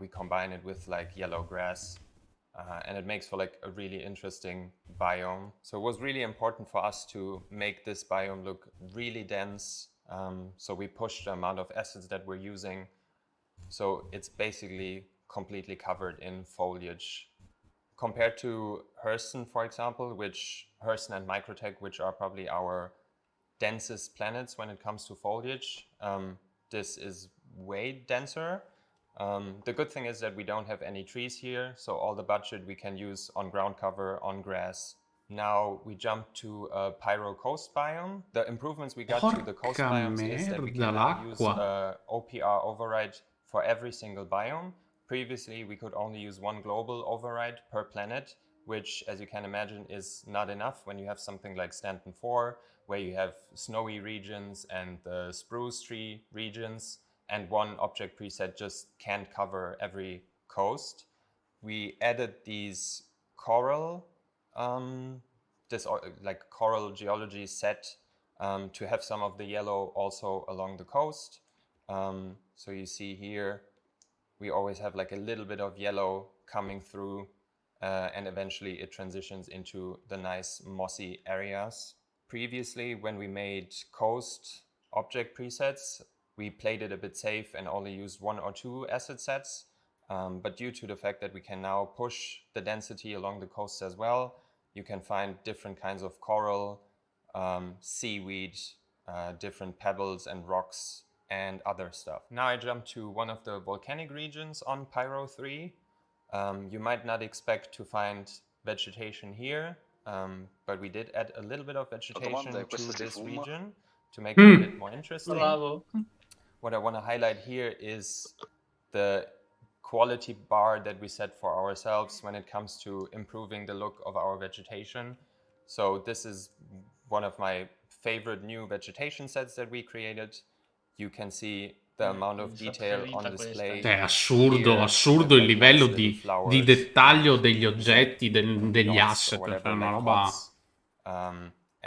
We combine it with like yellow grass, and it makes for like a really interesting biome. So it was really important for us to make this biome look really dense. So we pushed the amount of acids that we're using. So it's basically completely covered in foliage. Compared to Hurston, for example, Hurston and Microtech, which are probably our densest planets when it comes to foliage, this is way denser. The good thing is that we don't have any trees here, so all the budget we can use on ground cover, on grass, Now we jump to a Pyro Coast biome. The improvements we got to the coast Porca biomes is that we can now use l'acqua. OPR override for every single biome. Previously, we could only use one global override per planet, which, as you can imagine, is not enough when you have something like Stanton 4, where you have snowy regions and the spruce tree regions, and one object preset just can't cover every coast. We added these coral like coral geology set to have some of the yellow also along the coast. So you see here, we always have like a little bit of yellow coming through and eventually it transitions into the nice mossy areas. Previously, when we made coast object presets, we played it a bit safe and only used 1 or 2 asset sets. But due to the fact that we can now push the density along the coast as well, you can find different kinds of coral, seaweed, different pebbles and rocks and other stuff. Now I jump to one of the volcanic regions on Pyro 3. You might not expect to find vegetation here, but we did add a little bit of vegetation to this region to make it a bit more interesting. Bravo. What I want to highlight here is the quality bar that we set for ourselves when it comes to improving the look of our vegetation. So this is one of my favorite new vegetation sets that we created. You can see the amount of detail on display. È assurdo, assurdo il livello di dettaglio degli oggetti, degli asset, cioè una roba...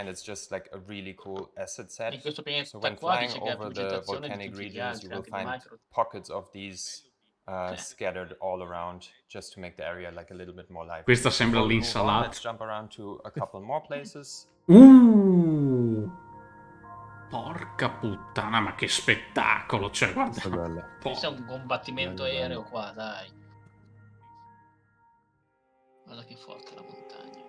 And it's just like a really cool asset set. In questo pianeta So when qua flying dice che ha più over the vegetazione di volcanic tutti gli regions, altri, you will anche di find Micro. pockets of these scattered all around, just to make the area like a little bit more lively. Questa sembra Before we move on, l'insalata. let's jump around to a couple more places. Porca puttana, ma che spettacolo, cioè guarda. Pensa a un combattimento aereo qua, dai. Guarda che forte la montagna.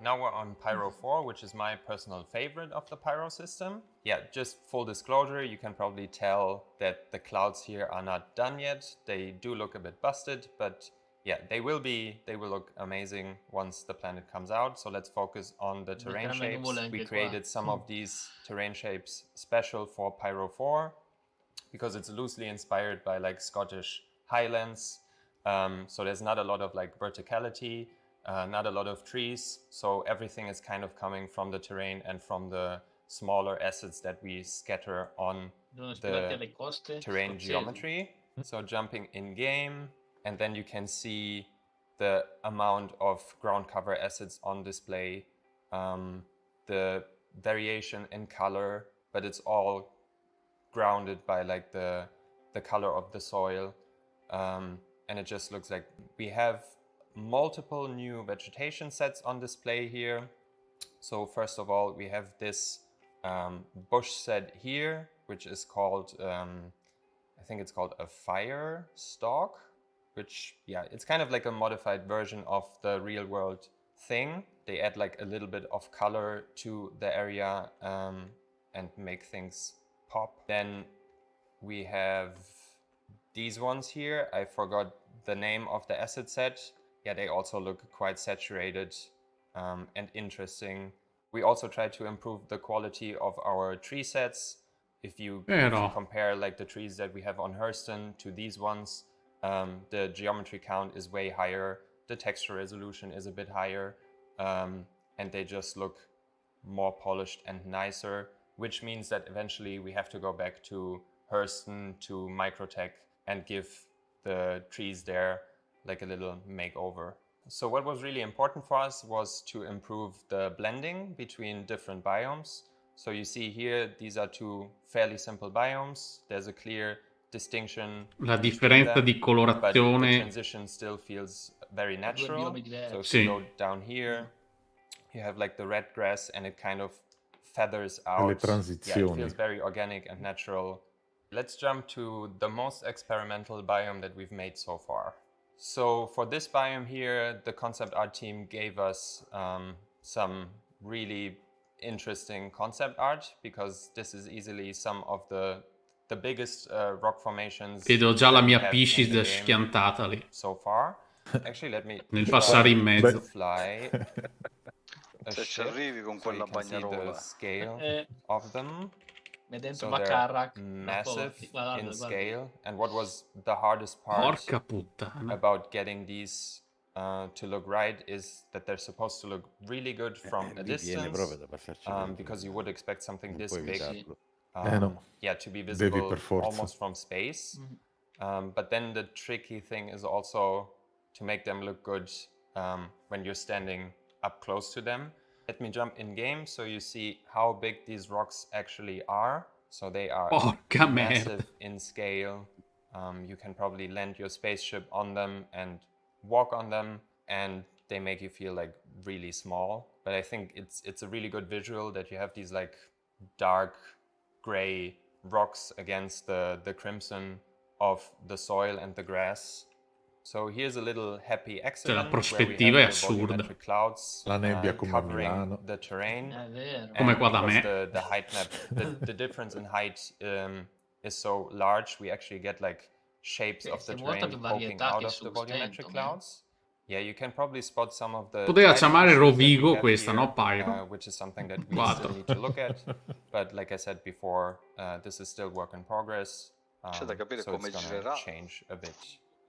Now we're on Pyro 4, which is my personal favorite of the Pyro system. Yeah, just full disclosure, you can probably tell that the clouds here are not done yet. They do look a bit busted, but yeah, they will look amazing once the planet comes out. So let's focus on the terrain shapes. We created some of these terrain shapes special for Pyro 4 because it's loosely inspired by like Scottish Highlands. So there's not a lot of like verticality, not a lot of trees. So everything is kind of coming from the terrain and from the smaller assets that we scatter on the terrain geometry. So jumping in game, and then you can see the amount of ground cover assets on display, the variation in color, but it's all grounded by like the color of the soil. And it just looks like we have multiple new vegetation sets on display here. So first of all, we have this bush set here, which is called, I think it's called a fire stalk, which, yeah, it's kind of like a modified version of the real world thing. They add like a little bit of color to the area and make things pop. Then we have these ones here. I forgot the name of the asset set. Yeah, they also look quite saturated and interesting. We also try to improve the quality of our tree sets. If you compare like the trees that we have on Hurston to these ones, the geometry count is way higher, the texture resolution is a bit higher, and they just look more polished and nicer, which means that eventually we have to go back to Hurston, to Microtech, and give the trees there like a little makeover. So what was really important for us was to improve the blending between different biomes. So you see here, these are two fairly simple biomes. There's a clear distinction. La differenza di colorazione. But the transition still feels very natural. So if you go down here, you have like the red grass and it kind of feathers out. Le transizioni. Yeah, it feels very organic and natural. Let's jump to the most experimental biome that we've made so far. So for this biome here, the concept art team gave us some really interesting concept art, because this is easily some of the biggest rock formations. Vedo già la mia Pisces schiantata lì. So far. Actually, let me Nel passare in mezzo. fly a Se ci ship arrivi con so you quella can see the bagnarola. scale of them. Ma dentro So Baccarat, they're massive guarda, in guarda. scale. And what was the hardest part Porca puttana. about getting these to look right is that they're supposed to look really good from a distance, because you would expect something this big yeah, to be visible almost from space. But then the tricky thing is also to make them look good when you're standing up close to them. Let me jump in game so you see how big these rocks actually are. So they are massive in scale. You can probably land your spaceship on them and walk on them, and they make you feel like really small. But I think it's a really good visual that you have these like dark gray rocks against the crimson of the soil and the grass. So here's a little happy accident. Cioè, la prospettiva è assurda. Clouds, la nebbia come a covering Milano. the terrain. Come qua da me. The height map, the difference in height is so large, we actually get like shapes of the terrain poking out of the volumetric clouds. Yeah, you can probably spot some of the Poteva chiamare Rovigo that questa, here, no? Pyro. which is something that we still need to look at. But like I said before, this is still work in progress. C'è da capire So come it's gonna girerà. change a bit.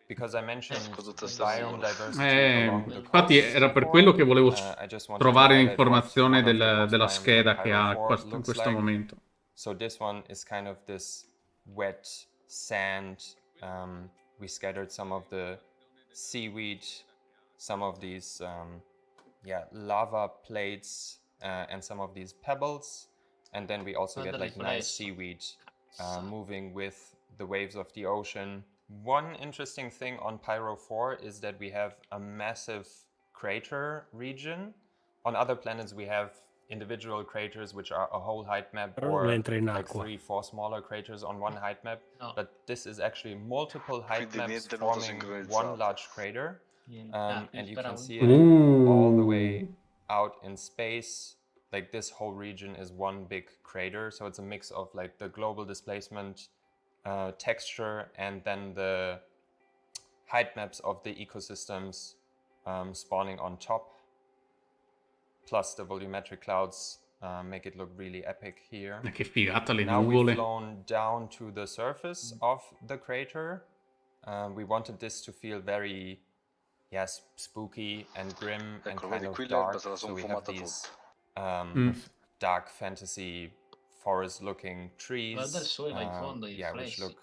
Because I mentioned tutte ste biome figure. diversity along the Infatti coast era per before. quello che volevo I just wanted to trovare highlight l'informazione what one of the most della prime scheda che ha Pyro 4 in looks questo like. momento. So this one is kind of this wet sand. We scattered some of the seaweed, some of these lava plates, and some of these pebbles. And then we also get like nice seaweed moving with the waves of the ocean. One interesting thing on Pyro 4 is that we have a massive crater region. On other planets we have individual craters which are a whole height map, or like 3-4 smaller craters on one height map. But this is actually multiple height maps forming one large crater. And you can see it all the way out in space. Like this whole region is one big crater. So it's a mix of like the global displacement texture and then the height maps of the ecosystems spawning on top, plus the volumetric clouds make it look really epic here. Che figata le Now nuvole. we've flown down to the surface of the crater. We wanted this to feel very spooky and grim and kind of dark. So we have these dark fantasy forest looking trees, which look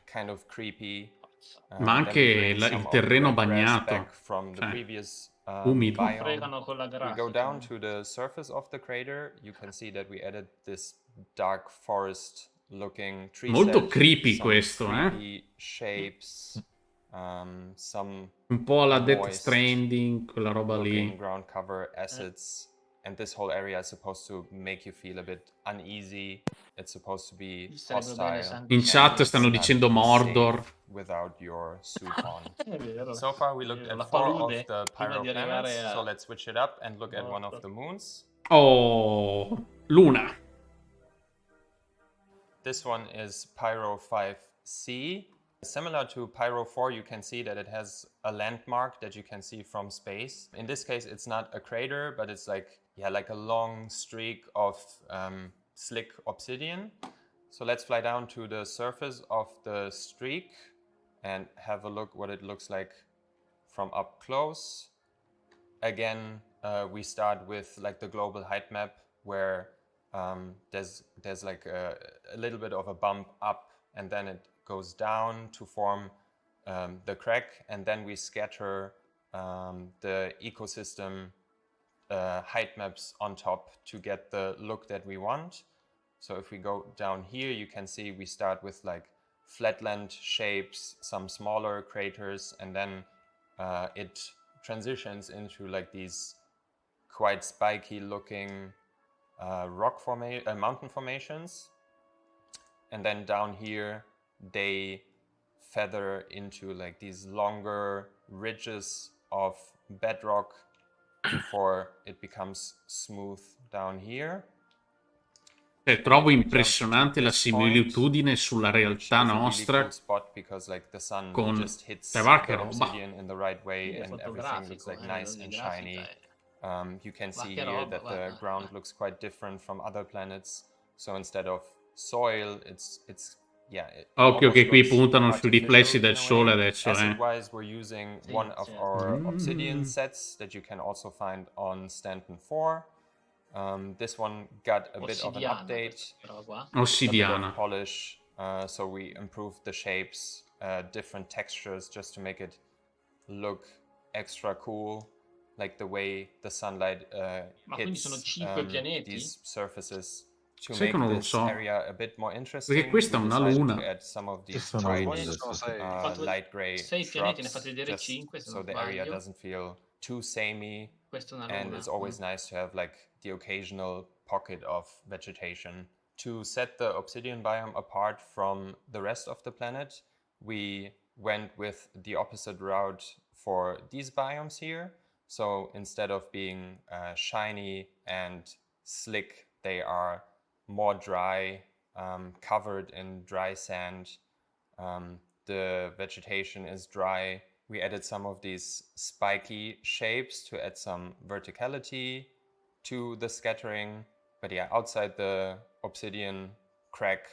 kind of creepy. Ma anche il terreno bagnato, from the previous umido. biome. We go down to the surface of the crater. You can see that we added this dark forest looking tree Molto set, creepy some questo, creepy shapes, some un po' alla Death moist Stranding, quella roba lì. ground cover acids. And this whole area is supposed to make you feel a bit uneasy. It's supposed to be hostile. In chat stanno dicendo Mordor. Without your suit on. So far we looked at 4 of the Pyro planets, so let's switch it up and look at one of the moons. Oh, Luna. This one is Pyro 5C. Similar to Pyro 4, you can see that it has a landmark that you can see from space. In this case, it's not a crater, but it's like a long streak of slick obsidian. So let's fly down to the surface of the streak and have a look what it looks like from up close. Again, we start with like the global height map where there's like a little bit of a bump up, and then it goes down to form the crack, and then we scatter the ecosystem height maps on top to get the look that we want. So if we go down here, you can see we start with like flatland shapes, some smaller craters, and then it transitions into like these quite spiky looking mountain formations. And then down here, they feather into like these longer ridges of bedrock before it becomes smooth down here. trovo impressionante la similitudine sulla realtà nostra con... Cioè, va che roba! In the right way, Sì, è and everything looks like nice and shiny. You can see here that the ground looks quite different from other planets. So instead of soil, it's yeah. Occhio che qui puntano sui riflessi del sole adesso, Acid-wise, we're using one of our obsidian sets that you can also find on Stanton 4. This one got a bit of an update, Ossidiana. a bit of polish, so we improved the shapes, different textures, just to make it look extra cool, like the way the sunlight hits these surfaces. To Sai che make non lo this so. area a bit more interesting, Perché questa è we una decided luna. to add some of these Questa è una bright, luna, light gray 6 pianeti, ne shrubs, fate vedere just 5 se so non the area sbaglio. doesn't feel too samey. Questa è una And luna. it's always nice to have like the occasional pocket of vegetation. To set the obsidian biome apart from the rest of the planet, we went with the opposite route for these biomes here. So instead of being shiny and slick, they are more dry, covered in dry sand. The vegetation is dry. We added some of these spiky shapes to add some verticality to the scattering. But yeah, outside the obsidian crack,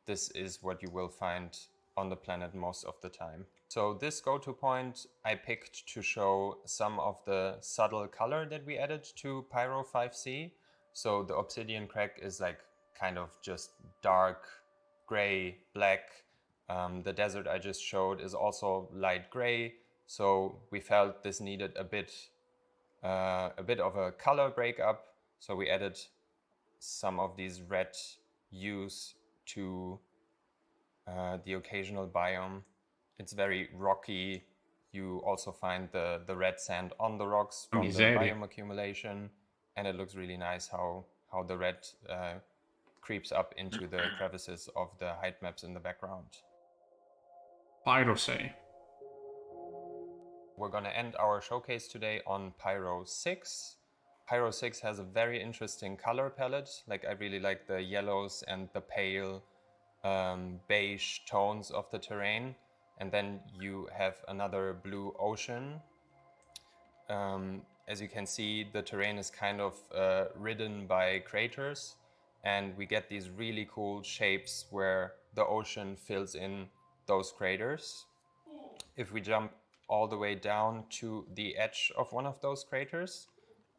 this is what you will find on the planet most of the time. So this go-to point I picked to show some of the subtle color that we added to Pyro 5C. So the obsidian crack is like kind of just dark gray, black. The desert I just showed is also light gray. So we felt this needed a bit of a color breakup. So we added some of these red hues to the occasional biome. It's very rocky. You also find the red sand on the rocks from the biome accumulation, and it looks really nice how the red creeps up into the crevices of the height maps in the background. Pyro 6. We're going to end our showcase today on Pyro 6. Pyro 6 has a very interesting color palette. Like, I really like the yellows and the pale beige tones of the terrain. And then you have another blue ocean. As you can see, the terrain is kind of ridden by craters. And we get these really cool shapes where the ocean fills in those craters. If we jump all the way down to the edge of one of those craters.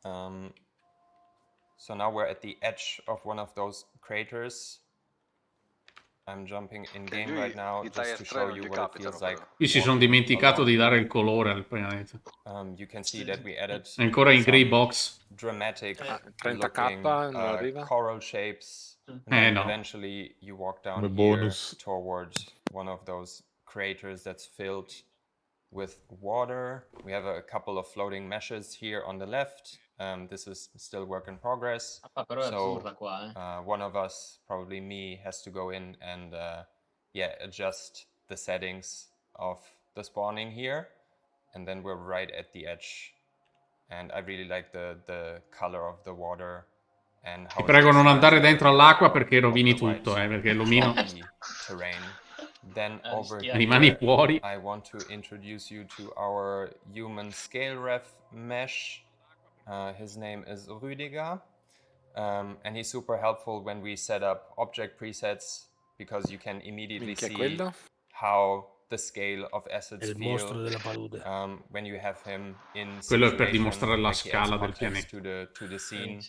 So now we're at the edge of one of those craters. I'm jumping in game right now just to show you what it feels like. Qui si sono dimenticato di dare il colore al pianeta. You can see that we added ancora in grey box. Dramatic 30k non arriva? coral shapes. And no. Eventually you walk down here towards one of those craters that's filled with water. We have a couple of floating meshes here on the left. This is still work in progress. So one of us, probably me, has to go in and adjust the settings of the spawning here. And then we're right at the edge. And I really like the color of the water. And how ti prego non andare dentro all'acqua perché rovini tutto, perché l'omino Then over rimani here, fuori. I want to introduce you to our human scale ref mesh. His name is Rüdiger, and he's super helpful when we set up object presets because you can immediately see how the scale of assets feel when you have him in Quello è per situation, dimostrare la like scala del pianeta. to the scene.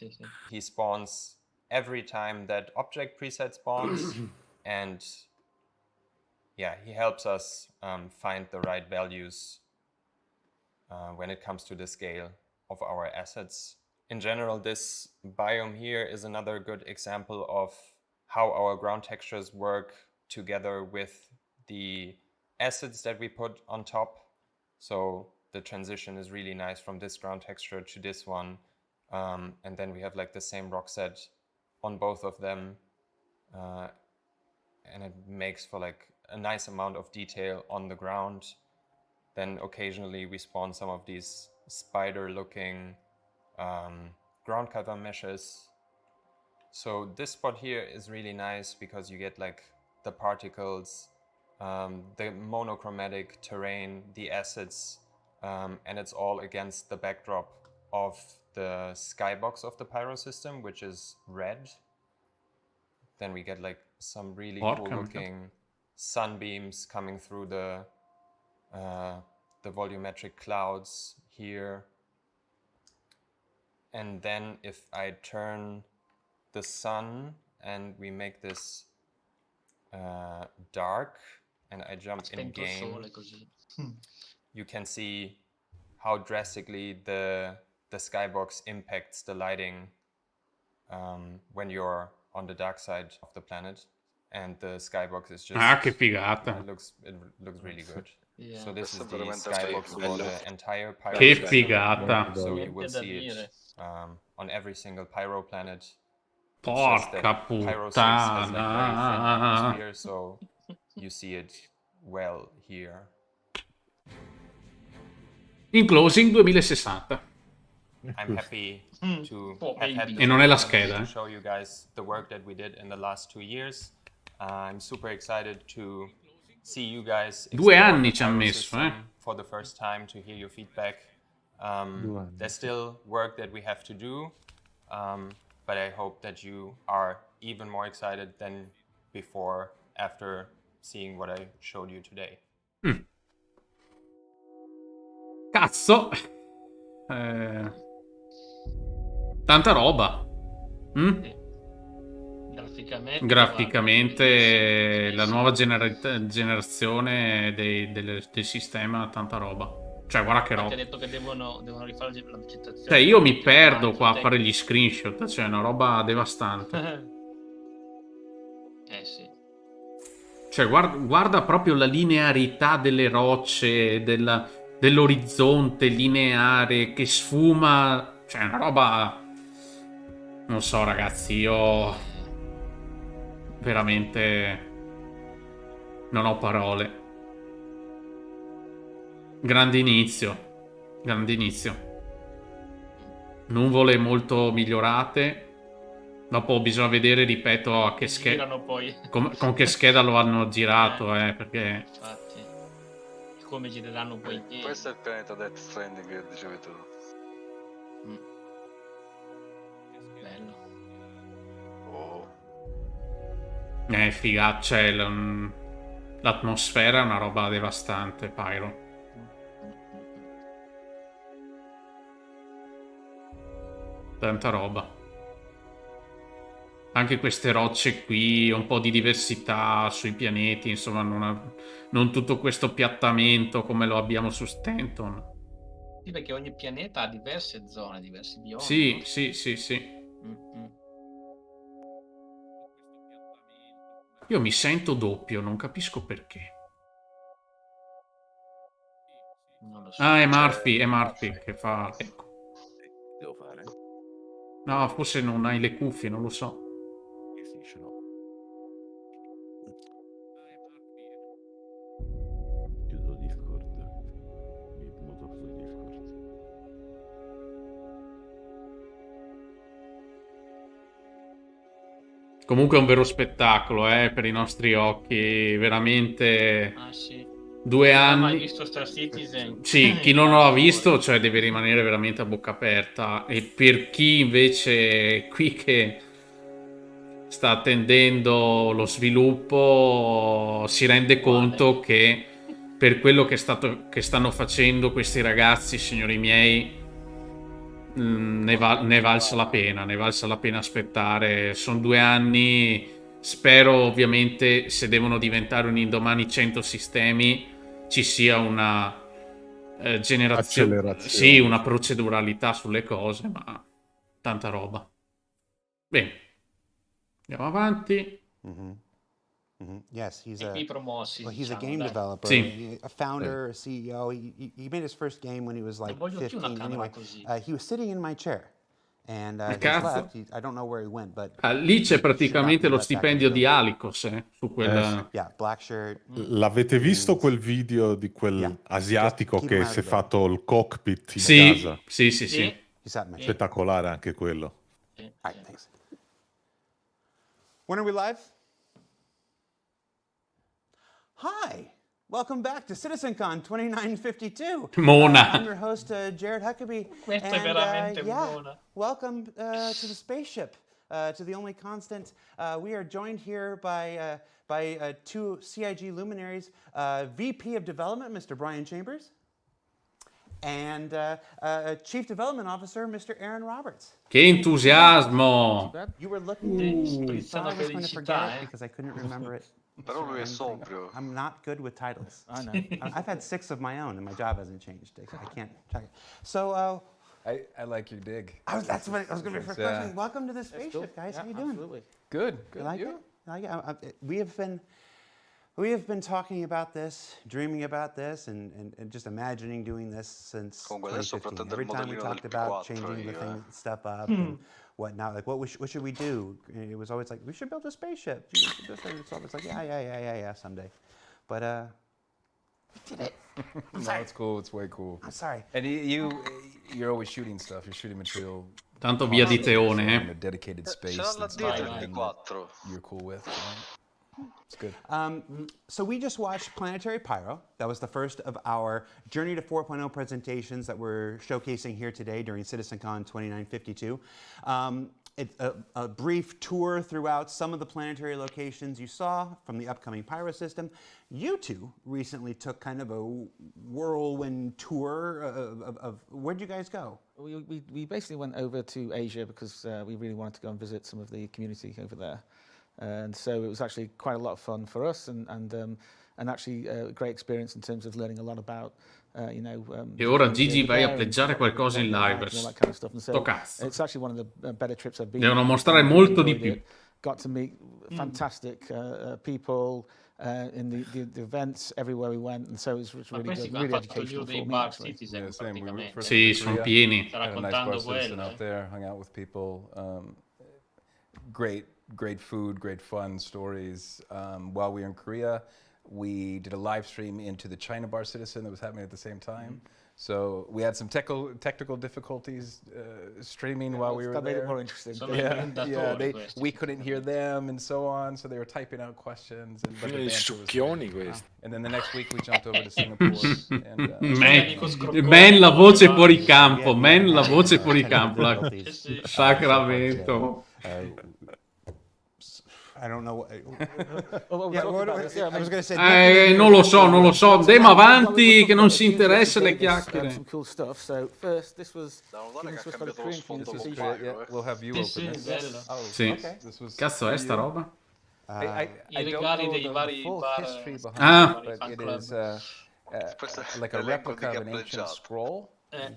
He spawns every time that object preset spawns, and yeah, he helps us find the right values when it comes to the scale of our assets. In general, this biome here is another good example of how our ground textures work together with the assets that we put on top. So the transition is really nice from this ground texture to this one. And then we have like the same rock set on both of them. And it makes for like a nice amount of detail on the ground. Then occasionally we spawn some of these spider looking ground cover meshes. So this spot here is really nice because you get like the particles, the monochromatic terrain, the acids, and it's all against the backdrop of the skybox of the pyro system, which is red. Then we get like some really cool looking sunbeams coming through the volumetric clouds here. And then if I turn the sun and we make this dark and I jump in game, you can see how drastically the skybox impacts the lighting when you're on the dark side of the planet, and the skybox is just che figata. it looks really good. Yeah. So this is the skybox for the entire pyro Che system. figata. So you will see it on every single pyro planet. Porca Pyro 6 has like very thin puttana. atmosphere, so you see it well here. In closing 2060. I'm happy to have had E non è la this scheda, to show you guys the work that we did in the last 2 years. I'm super excited to see you guys 2 anni the ci ha pyro messo, system for the first time, to hear your feedback. There's still work that we have to do, but I hope that you are even more excited than before after seeing what I showed you today. Cazzo. Tanta roba. Graficamente la nuova generazione del sistema, tanta roba. Cioè, guarda che roba. Ha detto che devono rifare la citazione. Cioè, io mi perdo qua a fare gli screenshot, cioè è una roba devastante. Sì. Cioè, guarda proprio la linearità delle rocce, dell'orizzonte lineare che sfuma. Cioè, è una roba... Non so, ragazzi, io... veramente... non ho parole. Grande inizio. Grande inizio. Nuvole molto migliorate. Dopo bisogna vedere, ripeto, a che scheda... con che scheda lo hanno girato, perché... Infatti. Come gireranno poi i Questo è il pianeta Death Stranding che dicevi tu. Bello. Figata, cioè l'atmosfera è una roba devastante, Pyro. Tanta roba. Anche queste rocce qui, un po' di diversità sui pianeti, insomma, non tutto questo piattamento come lo abbiamo su Stanton. Sì, perché ogni pianeta ha diverse zone, diversi biomi. Sì, no? sì. Io mi sento doppio, non capisco perché. Non lo so. Ah, è Murphy che fa... Ecco. Devo fare? No, forse non hai le cuffie, non lo so. Sì, ce l'ho. Chiudo Discord. Mi muto su Discord. Comunque è un vero spettacolo, per i nostri occhi, veramente... Ah, sì. 2 Non ho mai anni... visto Star Citizen. Sì, chi non l'ha visto, cioè, deve rimanere veramente a bocca aperta. E per chi invece qui che sta attendendo lo sviluppo, si rende conto che per quello che stanno facendo questi ragazzi, signori miei, ne è valsa la pena aspettare. Sono 2 anni. Spero ovviamente, se devono diventare un indomani 100 sistemi, ci sia una generazione, sì, una proceduralità sulle cose, ma tanta roba. Bene, andiamo avanti. Yes, he's a game game developer, a founder, a CEO. He made his first game when he was like 15. Anyway, he was sitting in my chair. And he's left. I don't know where he went, but lì c'è praticamente lo stipendio di Alicos su quella... black shirt. L'avete visto quel video di quel asiatico che si è fatto il cockpit in casa? Sì. Spettacolare anche quello. Thanks. When are we live? Hi, welcome back to CitizenCon 2952. Mona. I'm your host, Jared Huckabee. Questa è veramente yeah, buona. welcome to the spaceship, to the only constant. We are joined here by two CIG luminaries, VP of Development, Mr. Brian Chambers, and Chief Development Officer, Mr. Aaron Roberts. Che entusiasmo! You were looking at me. You thought I was going to felicità, forget it because I couldn't remember it. Però lui è sobrio. I'm not good with titles. I know. I've had 6 of my own, and my job hasn't changed. I can't check it. So, I like your dig. that's what I was going to be first question. Welcome to the spaceship, guys. How you doing? Absolutely. Good. You like it? We have been talking about this, dreaming about this, and just imagining doing this since 2015. Every time we talked about changing the stuff up and whatnot, like what should we do? And it was always like, we should build a spaceship. It's like, yeah, someday. But we did it. No, it's cool. It's way cool. I'm sorry. And you're always shooting stuff. You're shooting material. Tanto via di Teone, In a dedicated space. That's you're cool with. It's good. So we just watched Planetary Pyro. That was the first of our Journey to 4.0 presentations that we're showcasing here today during CitizenCon 2952. It's a brief tour throughout some of the planetary locations you saw from the upcoming Pyro system. You two recently took kind of a whirlwind tour of where'd you guys go? We basically went over to Asia because we really wanted to go and visit some of the community over there. And so it was actually quite a lot of fun for us and actually a great experience in terms of learning a lot about, E ora Gigi vai a pleggiare qualcosa in live. Sto cazzo. It's actually one of the better trips I've been. Devono mostrare molto di più. Got to meet fantastic people in the events everywhere we went, and so it was really good, really educational for me. Actually. Sì, sono pieni. Had a nice bar citizen out there, hung out with people. Great food, great fun stories. While we were in Korea, we did a live stream into the China Bar Citizen that was happening at the same time. So we had some technical difficulties streaming while we were there. That made it more interesting. We couldn't hear them and so on, so they were typing out questions. And then the next week we jumped over to Singapore. Man la voce fuori campo, man la voce fuori campo. Sacramento. I don't know. I was going to say. Non lo so. Andiamo avanti, che non ci interessa le chiacchiere. Some cool stuff. So first, this was. We'll have you open this. Sì. Cazzo è sta roba? I regali dei vari bar. It is like a replica of an ancient scroll.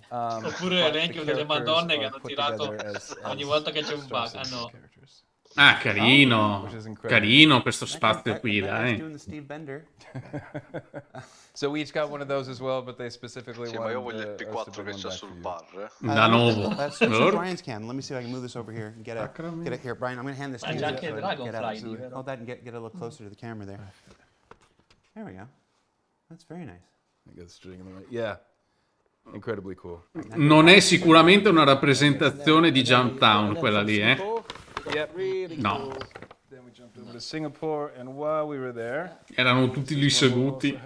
Oppure l'elenco delle Madonne che hanno tirato ogni volta che c'è un bug. Ah, carino. Carino questo spazio qui, dai. So we each got one of those as well, but they specifically ma io voglio il P4 che c'è sul bar. Da nuovo. Brian's can. Let me see if I can move this over here and get it here. Brian, I'm going to hand this to you. Hold that and get a little closer to the camera there. There we go. That's very nice. I got the string in the right. Yeah. Incredibly cool. Non è sicuramente una rappresentazione di Jumptown quella lì, eh? No. Then we jumped over to Singapore, and while we were there, erano tutti lì seduti.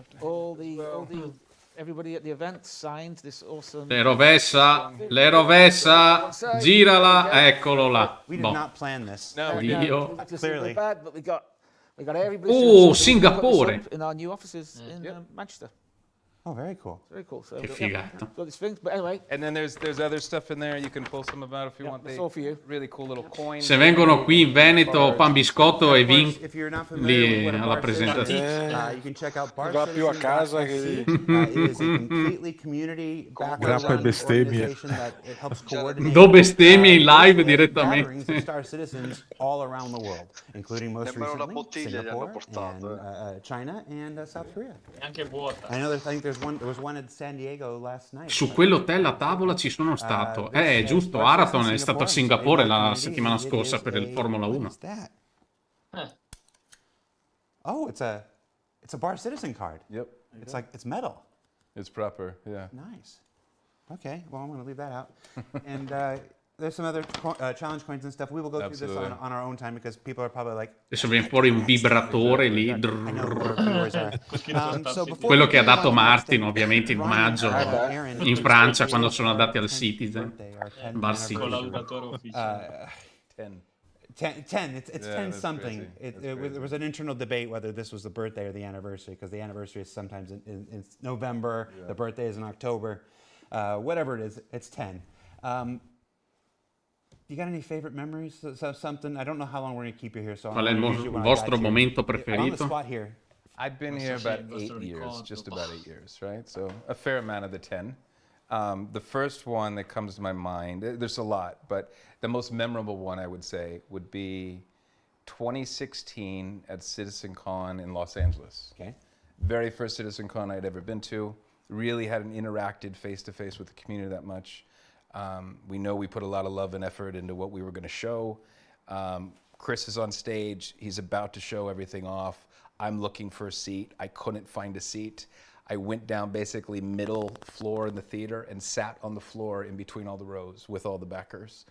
Everybody at the event signed this awesome. Le rovessa, girala, eccolo là. We did not plan this. No, Io. Clearly. But we got everybody. Oh, Singapore. In our new offices in Manchester. Oh, very cool. Very cool. So, che figata. Got these things, but anyway. And then there's other stuff in there. You can pull some of out if you want. It's all for you. Really cool little coins. Se vengono qui in Veneto, pan biscotto e vin lì alla presentazione. You can check out Va più a casa che it is a completely community background organization that it helps coordinate. Do bestemmie in live direttamente. Star citizens all around the world, including most recently Singapore and China and South Korea. Anche vuota. I know there was one at San Diego last night. Su quell'hotel a tavola ci sono stato. Giusto, Marathon è stato a Singapore la settimana scorsa per il Formula 1. Oh, it's a Bar Citizen card. Yep. It's metal. It's proper, yeah. Nice. Okay, well, I'm going to leave that out. And there's some other challenge coins and stuff. We will go through this on our own time because people are probably like. Adesso viene fuori un vibratore lì. Quello che ha dato Martin ovviamente in omaggio in Francia quando sono andati al Citizen. Bar Citizen. 10. It's 10 something. There was an internal debate whether this was the birthday or the anniversary, because the anniversary is sometimes in November, the birthday is in October. Whatever it is, it's 10. You got any favorite memories? So something? I don't know how long we're going to keep you here. So qual è il vostro momento preferito? On the spot here. I've been here about 8 years, just about 8 years, right? So a fair amount of the 10. The first one that comes to my mind, there's a lot, but the most memorable one I would say would be 2016 at CitizenCon in Los Angeles. Okay. Very first CitizenCon I'd ever been to. Really hadn't interacted face-to-face with the community that much. We know we put a lot of love and effort into what we were going to show. Chris is on stage. He's about to show everything off. I'm looking for a seat. I couldn't find a seat. I went down basically middle floor in the theater and sat on the floor in between all the rows with all the backers.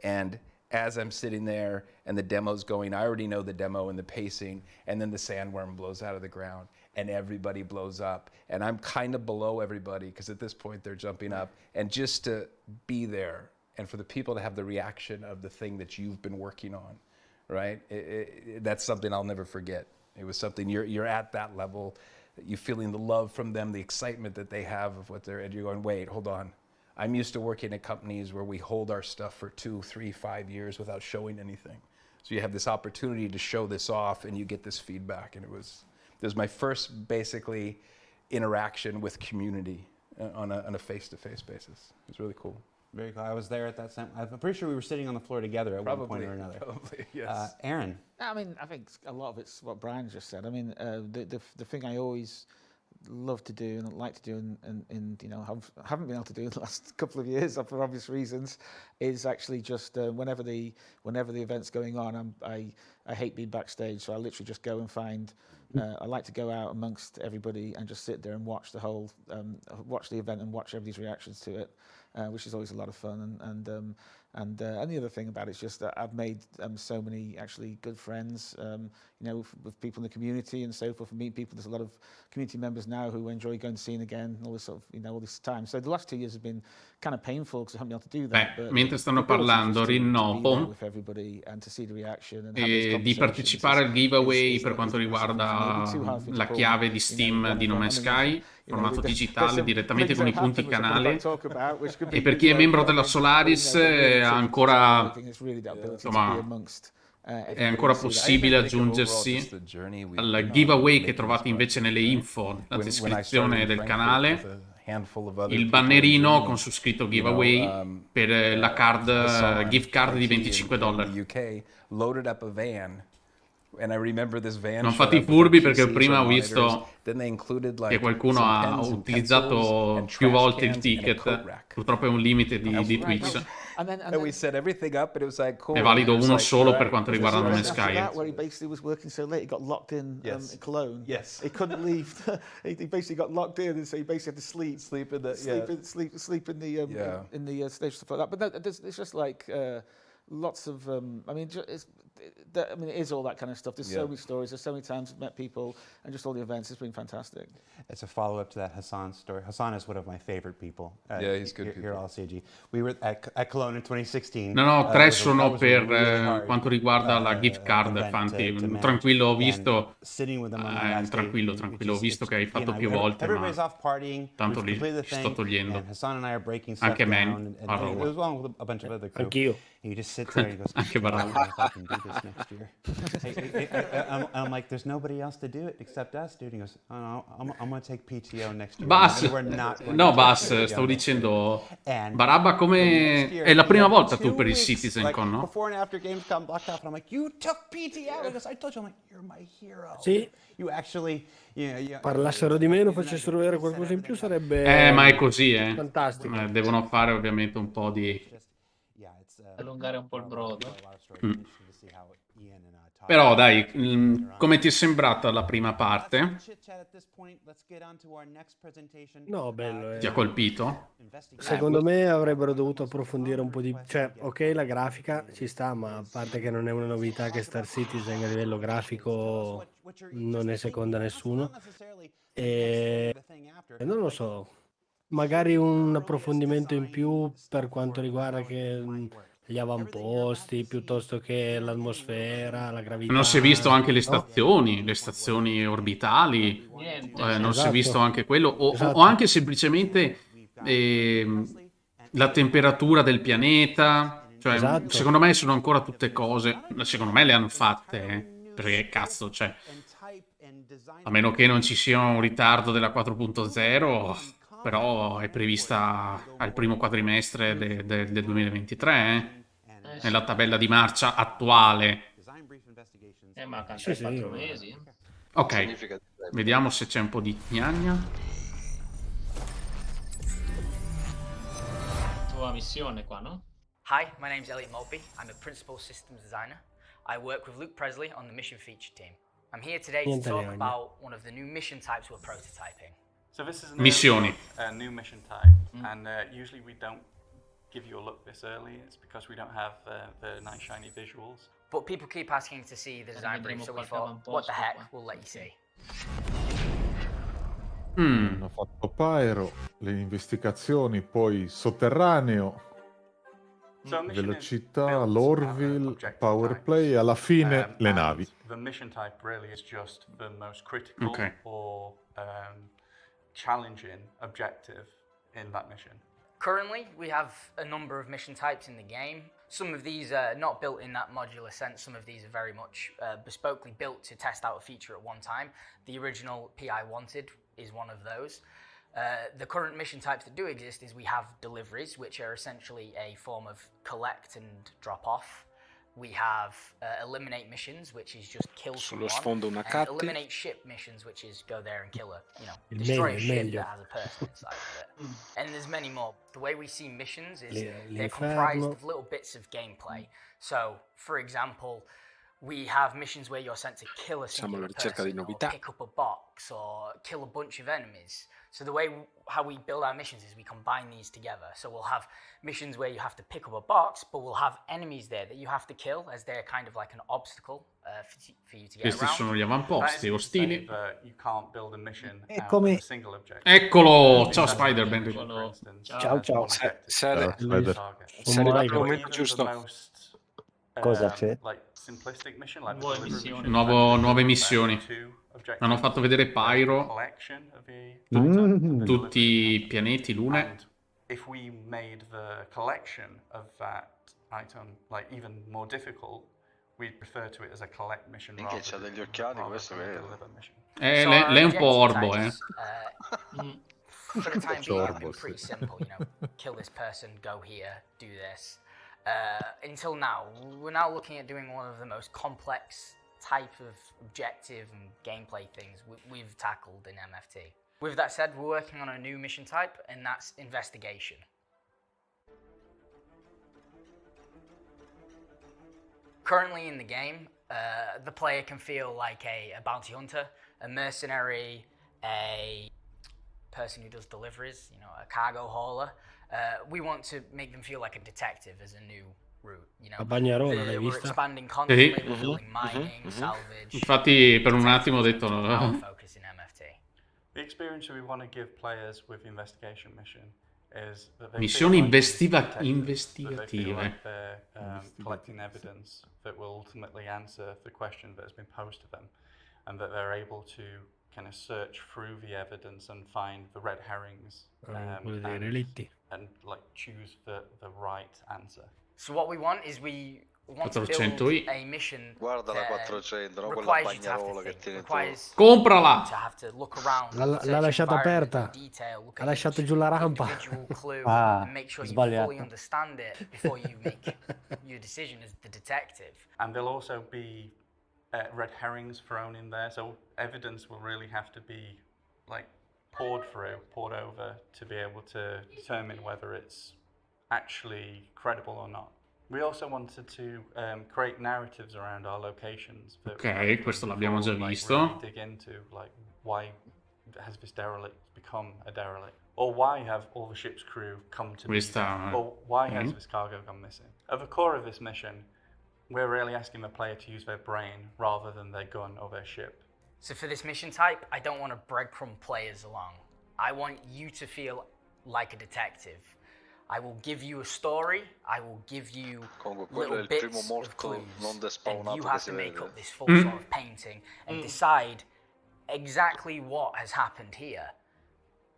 And as I'm sitting there and the demo's going, I already know the demo and the pacing, and then the sandworm blows out of the ground and everybody blows up. And I'm kind of below everybody because at this point they're jumping up. And just to be there and for the people to have the reaction of the thing that you've been working on, right? That's something I'll never forget. It was something, you're at that level, you're feeling the love from them, the excitement that they have of what they're, and you're going, wait, hold on. I'm used to working at companies where we hold our stuff for 2, 3, 5 years without showing anything. So you have this opportunity to show this off and you get this feedback. And it was my first basically interaction with community on a face-to-face basis. It was really cool. Very cool. I was there at that time. I'm pretty sure we were sitting on the floor together at one point or another. Probably, yes. Aaron. I mean, I think a lot of it's what Brian just said. I mean, the thing I always love to do and like to do and you know haven't been able to do in the last couple of years for obvious reasons is actually just whenever the event's going on, I hate being backstage, so I literally just go and find. I like to go out amongst everybody and just sit there and watch the whole watch the event and watch everybody's reactions to it, which is always a lot of fun. And the other thing about it is just that I've made so many actually good friends, you know, with people in the community and so forth. Meet people. There's a lot of community members now who enjoy going to see again. All this sort of, you know, all this time. So the last 2 years have been kind of painful because I haven't been able to do that. Beh, mentre stanno parlando, rinnovo di partecipare al giveaway per quanto riguarda la chiave di Steam di No Man's Sky, formato digitale direttamente con i punti canale, e per chi è membro della Solaris ancora, insomma, è ancora possibile aggiungersi al giveaway che trovate invece nelle info, la descrizione del canale, il bannerino con su scritto giveaway per la card, gift card di $25. Non fate i furbi perché prima ho visto che qualcuno ha utilizzato più volte il ticket, purtroppo è un limite di Twitch. È valido uno solo per quanto riguarda No Man's Sky. Where he basically was working so late, he got locked in Cologne. Yes. He couldn't leave. He basically got locked in, and so he basically had to sleep in the stage, stuff like that. But no, it's just like lots of. I mean, it is all that kind of stuff. There's so many stories. There's so many times I've met people, and just all the events. It's been fantastic. It's a follow-up to that Hassan story. Hassan is one of my favorite people. He's good here at CG. We were at Cologne in 2016. No, tre sono per quanto riguarda la gift card, Fanti. Tranquillo, ho visto. Tranquillo, ho visto che hai fatto più volte, ma tanto lì ci sto togliendo. Anche me. Anch'io. You just sit there and he goes, anche Barra. Next year. I'm like, there's nobody else to do it except us, dude. He goes, oh, no, I'm going to take PTO next year. Bass, stavo dicendo, Barabba, come è la prima volta tu per il CitizenCon, no? Before and after games come blocked off, and I'm like, you took PTO. Because I told you, I'm like, you're my hero. Sì. You actually, parlassero di meno, facessero vedere qualcosa in più, sarebbe ma è così, fantastico. Devono fare ovviamente un po' di allungare un po' il brodo. Però dai, come ti è sembrata la prima parte? No, bello. Ti ha colpito? Secondo me avrebbero dovuto approfondire un po' di... Cioè, ok, la grafica ci sta, ma a parte che non è una novità che Star Citizen a livello grafico non è seconda a nessuno. E non lo so, magari un approfondimento in più per quanto riguarda gli avamposti, piuttosto che l'atmosfera, la gravità. Non si è visto anche le no? stazioni orbitali, Niente. non si è visto Esatto. anche quello, o Esatto. anche semplicemente la temperatura del pianeta. Cioè, Esatto. secondo me sono ancora tutte cose, secondo me le hanno fatte, perché cazzo, cioè, a meno che non ci sia un ritardo della 4.0, però è prevista al primo quadrimestre del 2023, nella tabella di marcia attuale. Mancano Sì, 4 mesi. Ok, vediamo se c'è un po' di gnagna. Tua missione qua, no? Hi, my name's Elliot Maltby. I'm a principal systems designer. I work with Luke Presley on the mission feature team. I'm here today to talk about one of the new mission types we're prototyping. So this is Missioni. a new mission type, and usually we don't give you a look this early. It's because we don't have the nice shiny visuals. But people keep asking to see the design brief, so we thought, what the heck, we'll let you see. Hanno fatto Pyro, le investigazioni, poi sotterraneo, velocità, l'Orville, power play e alla fine le navi. The mission type really is just the most critical or challenging objective in that mission. Currently, we have a number of mission types in the game. Some of these are not built in that modular sense. Some of these are very much bespokely built to test out a feature at one time. The original PI Wanted is one of those. The current mission types that do exist is we have deliveries, which are essentially a form of collect and drop off. We have eliminate missions, which is just kill Sullo someone. sfondo una And catti. eliminate ship missions, which is go there and kill a, Il destroy meglio, a il ship meglio. that has a person inside of it. And there's many more. The way we see missions is they're L'inferno. comprised of little bits of gameplay. So, for example, we have missions where you're sent to kill a Siamo alla singular ricerca di person, or novità. pick up a box, or kill a bunch of enemies. So the way how we build our missions is we combine these together. So we'll have missions where you have to pick up a box, but we'll have enemies there that you have to kill as they're kind of like an obstacle for you to get Questi around. sono gli avamposti ostili. You can't build a mission È out come- of a single objective. Eccolo! Ciao Spider-Man. Ciao, ciao. Sei Sono arrivato al momento giusto. Cosa c'è? Nuove missioni. Hanno fatto vedere Pyro, tutti i pianeti, lune. If we made the collection of that item like even more difficult, we'd refer to it as a collect mission. Minchia, c'ha degli occhiali, questo che è. Lei è un po' orbo, For the time being, it's been pretty simple, kill this person, go here, do this. Until now, we're now looking at doing one of the most complex type of objective and gameplay things we've tackled in MFT. With that said, we're working on a new mission type, and that's investigation. Currently in the game, the player can feel like a bounty hunter, a mercenary, a person who does deliveries, a cargo hauler. We want to make them feel like a detective as a new route. La bagnarola, l'hai We're vista? expanding constantly, we're building mining, salvage. Infatti per un attimo ho detto Our no. focus in MFT. The experience we want to give players with the investigation mission is that they Missioni feel like detectives, investigative. that they feel like they're collecting evidence that will ultimately answer the question that has been posed to them, and that they're able to kind of search through the evidence and find the red herrings and like choose the right answer. So what we want is we want to 400 build a mission Guarda la that 400, no? Quella requires you to have bagnarola to che think, tiene tu. requires Comprala! you to have to look around, L'ha search lasciata environment aperta. in detail, look Ha at lasciato each giù la rampa. individual clue and make sure you sbagliato. fully understand it before you make your decision as the detective. And there'll also be red herrings thrown in there, so evidence will really have to be like poured over to be able to determine whether it's actually credible or not. We also wanted to create narratives around our locations. That Ok, questo l'abbiamo già visto. Really dig into like why has this derelict become a derelict, or why have all the ship's crew come to be there, or why has this cargo gone missing. At the core of this mission, we're really asking the player to use their brain rather than their gun or their ship. So for this mission type, I don't want to breadcrumb players along. I want you to feel like a detective. I will give you a story, I will give you little bits of clues, and you have to make up this full sort of painting and decide exactly what has happened here.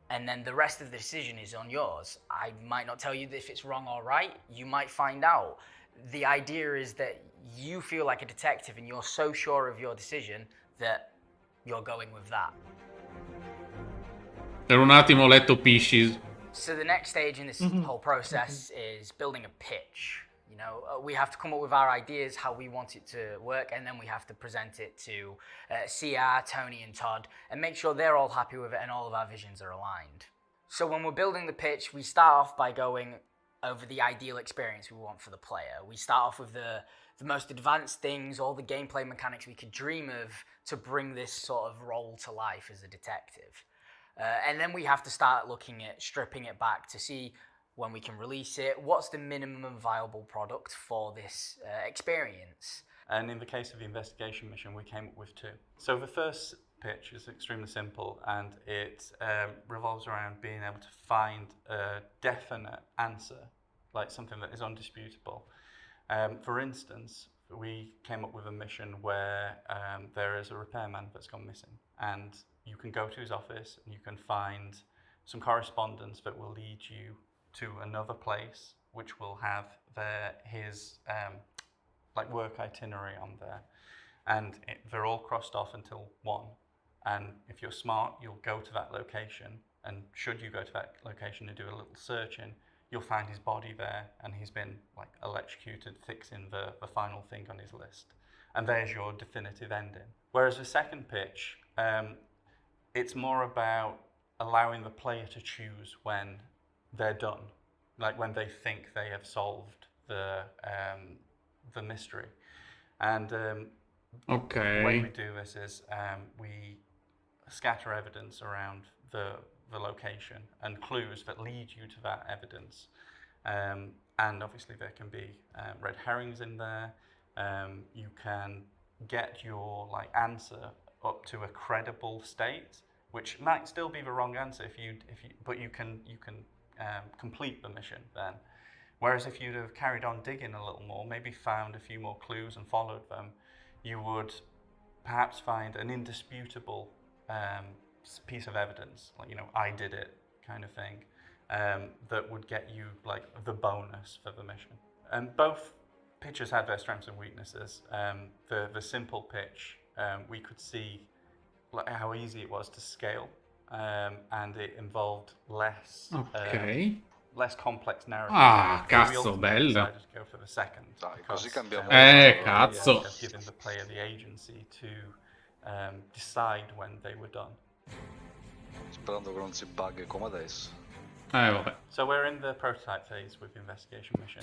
And then the rest of the decision is on yours. I might not tell you if it's wrong or right, you might find out. The idea is that you feel like a detective and you're so sure of your decision that you're going with that. Per un attimo ho letto Pisces. So the next stage in this whole process is building a pitch. You know, we have to come up with our ideas, how we want it to work, and then we have to present it to CR, Tony, and Todd, and make sure they're all happy with it and all of our visions are aligned. So when we're building the pitch, we start off by going over the ideal experience we want for the player. We start off with the most advanced things, all the gameplay mechanics we could dream of to bring this sort of role to life as a detective. And then we have to start looking at stripping it back to see when we can release it, what's the minimum viable product for this experience. And in the case of the investigation mission, we came up with two. So the first pitch is extremely simple, and it revolves around being able to find a definite answer, like something that is undisputable. For instance, we came up with a mission where there is a repairman that's gone missing, and you can go to his office and you can find some correspondence that will lead you to another place, which will have his like work itinerary on there, and they're all crossed off until one. And if you're smart, you'll go to that location, and should you go to that location and do a little searching, you'll find his body there, and he's been like electrocuted, fixing the final thing on his list. And there's your definitive ending. Whereas the second pitch, it's more about allowing the player to choose when they're done, like when they think they have solved the mystery. And the way we do this is we scatter evidence around the location and clues that lead you to that evidence. And obviously there can be red herrings in there. You can get your answer up to a credible state, which might still be the wrong answer but you can complete the mission then. Whereas if you'd have carried on digging a little more, maybe found a few more clues and followed them, you would perhaps find an indisputable piece of evidence, like, I did it kind of thing, that would get you the bonus for the mission. And both pitches had their strengths and weaknesses. The simple pitch, we could see how easy it was to scale, and it involved less complex narrative. Ah, cazzo, bello. I decided to go for the second. Così cambiamo. Cazzo. Giving the player the agency to decide when they were done. Sperando che non si buggi come adesso. Vabbè. So we're in the prototype phase with the investigation mission,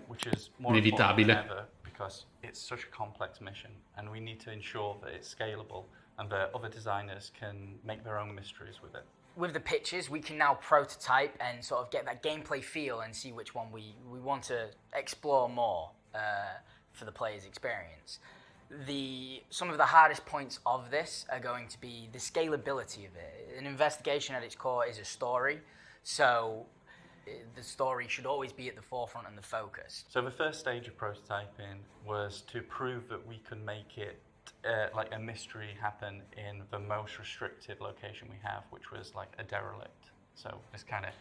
which is more Inevitabile. important than ever because it's such a complex mission, and we need to ensure that it's scalable and that other designers can make their own mysteries with it. With the pitches, we can now prototype and sort of get that gameplay feel and see which one we want to explore more for the player's experience. Some of the hardest points of this are going to be the scalability of it. An investigation at its core is a story, so the story should always be at the forefront and the focus. So the first stage of prototyping was to prove that we can make it like a mystery happen in the most restricted location we have, which was like a derelict. So this kind of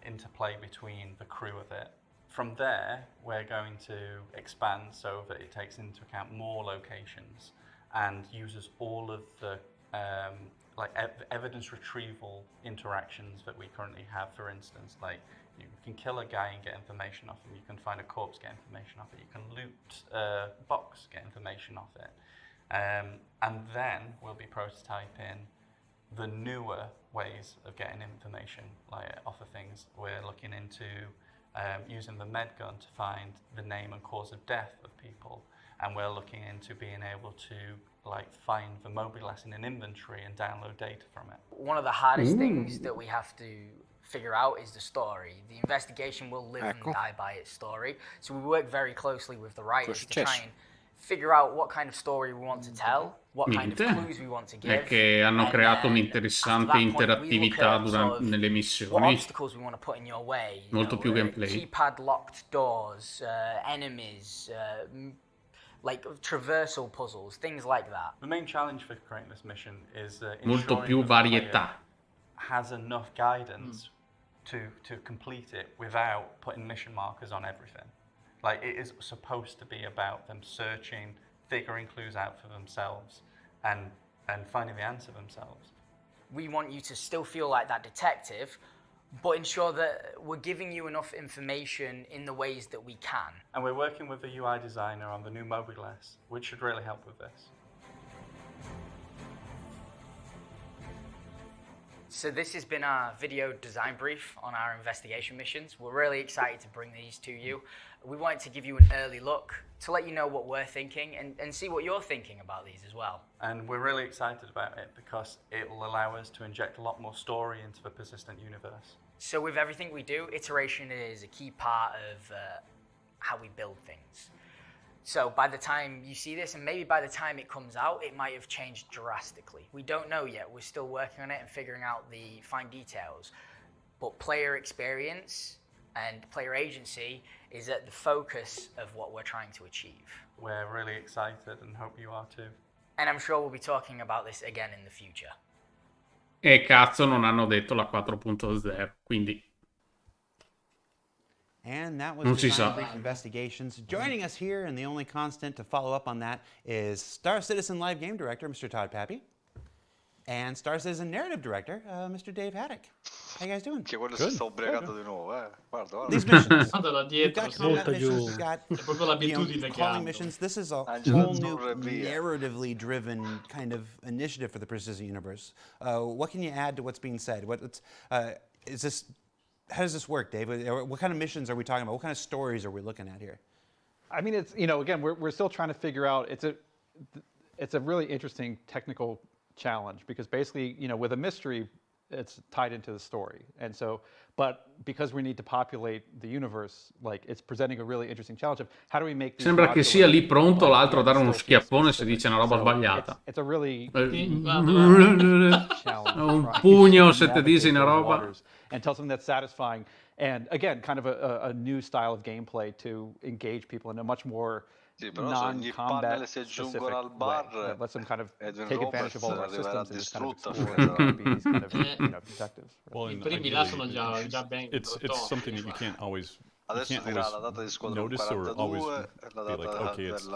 interplay between the crew of it. From there, we're going to expand so that it takes into account more locations and uses all of the evidence retrieval interactions that we currently have. For instance, like you can kill a guy and get information off him. You can find a corpse, get information off it. You can loot a box, get information off it. And then we'll be prototyping the newer ways of getting information off of things. We're looking into using the med gun to find the name and cause of death of people. And we're looking into being able to like find the mobiles in an inventory and download data from it. One of the hardest things that we have to figure out is the story. The investigation will live and die by its story. So we work very closely with the writers to try and figure out what kind of story we want to tell, what kind of clues we want to give. È che hanno creato un'interessante interattività nelle missioni. What obstacles we want to put in your way. Molto più gameplay. Keypad locked doors, enemies, like traversal puzzles, things like that. The main challenge for creating this mission is molto più varietà. Has enough guidance to complete it without putting mission markers on everything. Like, it is supposed to be about them searching, figuring clues out for themselves, and finding the answer themselves. We want you to still feel like that detective, but ensure that we're giving you enough information in the ways that we can. And we're working with the UI designer on the new mobiles, which should really help with this. So this has been our video design brief on our investigation missions. We're really excited to bring these to you. We wanted to give you an early look to let you know what we're thinking and see what you're thinking about these as well. And we're really excited about it because it will allow us to inject a lot more story into the persistent universe. So with everything we do, iteration is a key part of how we build things. So by the time you see this, and maybe by the time it comes out, it might have changed drastically. We don't know yet. We're still working on it and figuring out the fine details. But player experience and player agency is at the focus of what we're trying to achieve. We're really excited and hope you are too. And I'm sure we'll be talking about this again in the future. E cazzo, non hanno detto la 4.0, quindi... And that was Design Brief Investigations. Joining us here, and the only constant to follow up on that, is Star Citizen Live Game Director, Mr. Todd Pappy, and Star Citizen Narrative Director, Mr. Dave Haddock. How you guys doing? Che quello si sta ubriacando di nuovo, Guarda, guarda. These missions. Guarda We've got combat missions, we've got calling missions. This is a whole new narratively driven kind of initiative for the Persistent Universe. What can you add to what's being said? How does this work, Dave? What kind of missions are we talking about? What kind of stories are we looking at here? I mean, it's, again, we're still trying to figure out, it's a really interesting technical challenge because basically, with a mystery, it's tied into the story. And so, but because we need to populate the universe, like, it's presenting a really interesting challenge of how do we make these Sembra che sia lì pronto l'altro a dare uno schiaffone se dice una roba sbagliata. It's a really un pugno se ti dici una roba. And tell something that's satisfying. And again, kind of a new style of gameplay to engage people in a much more non-combat specific way. That lets them kind of take advantage of all of our systems and just kind of explore and be these kind of detectives. Well, it's something that you can't always notice or always be like, okay, it's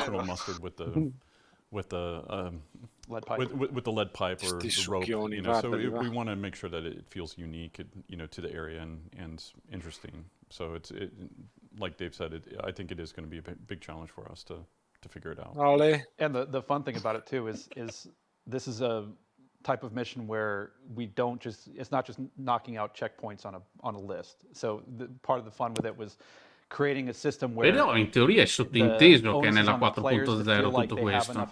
throw mustard with the lead pipe or the rope, So we want to make sure that it feels unique, to the area and interesting. So it's like Dave said, I think it is going to be a big challenge for us to figure it out. And the fun thing about it too is this is a type of mission where it's not just knocking out checkpoints on a list. So part of the fun with it was creating a system where però in teoria è sottinteso che è nella 4.0 tutto questo.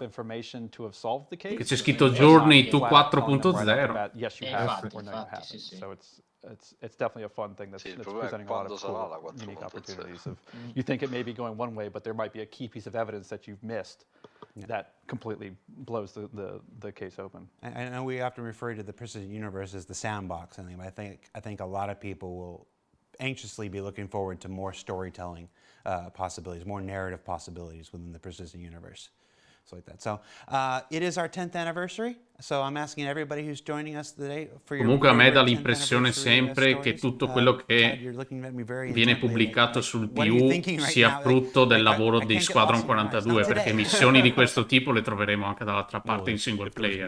Che c'è scritto Journey to 4.0. Yes, you have or no, you haven't. So it's definitely a fun thing that's presenting a lot of cool, unique opportunities. You think it may be going one way, but there might be a key piece of evidence that you've missed that completely blows the case open. I know we often refer to the Persistent Universe as the sandbox, and I think a lot of people will anxiously be looking forward to more storytelling possibilities, more narrative possibilities within the Persistent Universe. So like that. So it is our 10th anniversary. So I'm asking everybody who's joining us today for your Comunque a me dà l'impressione sempre che tutto quello che viene pubblicato sul PU sia frutto del lavoro di Squadron 42, perché missioni di questo tipo le troveremo anche dall'altra parte in single player.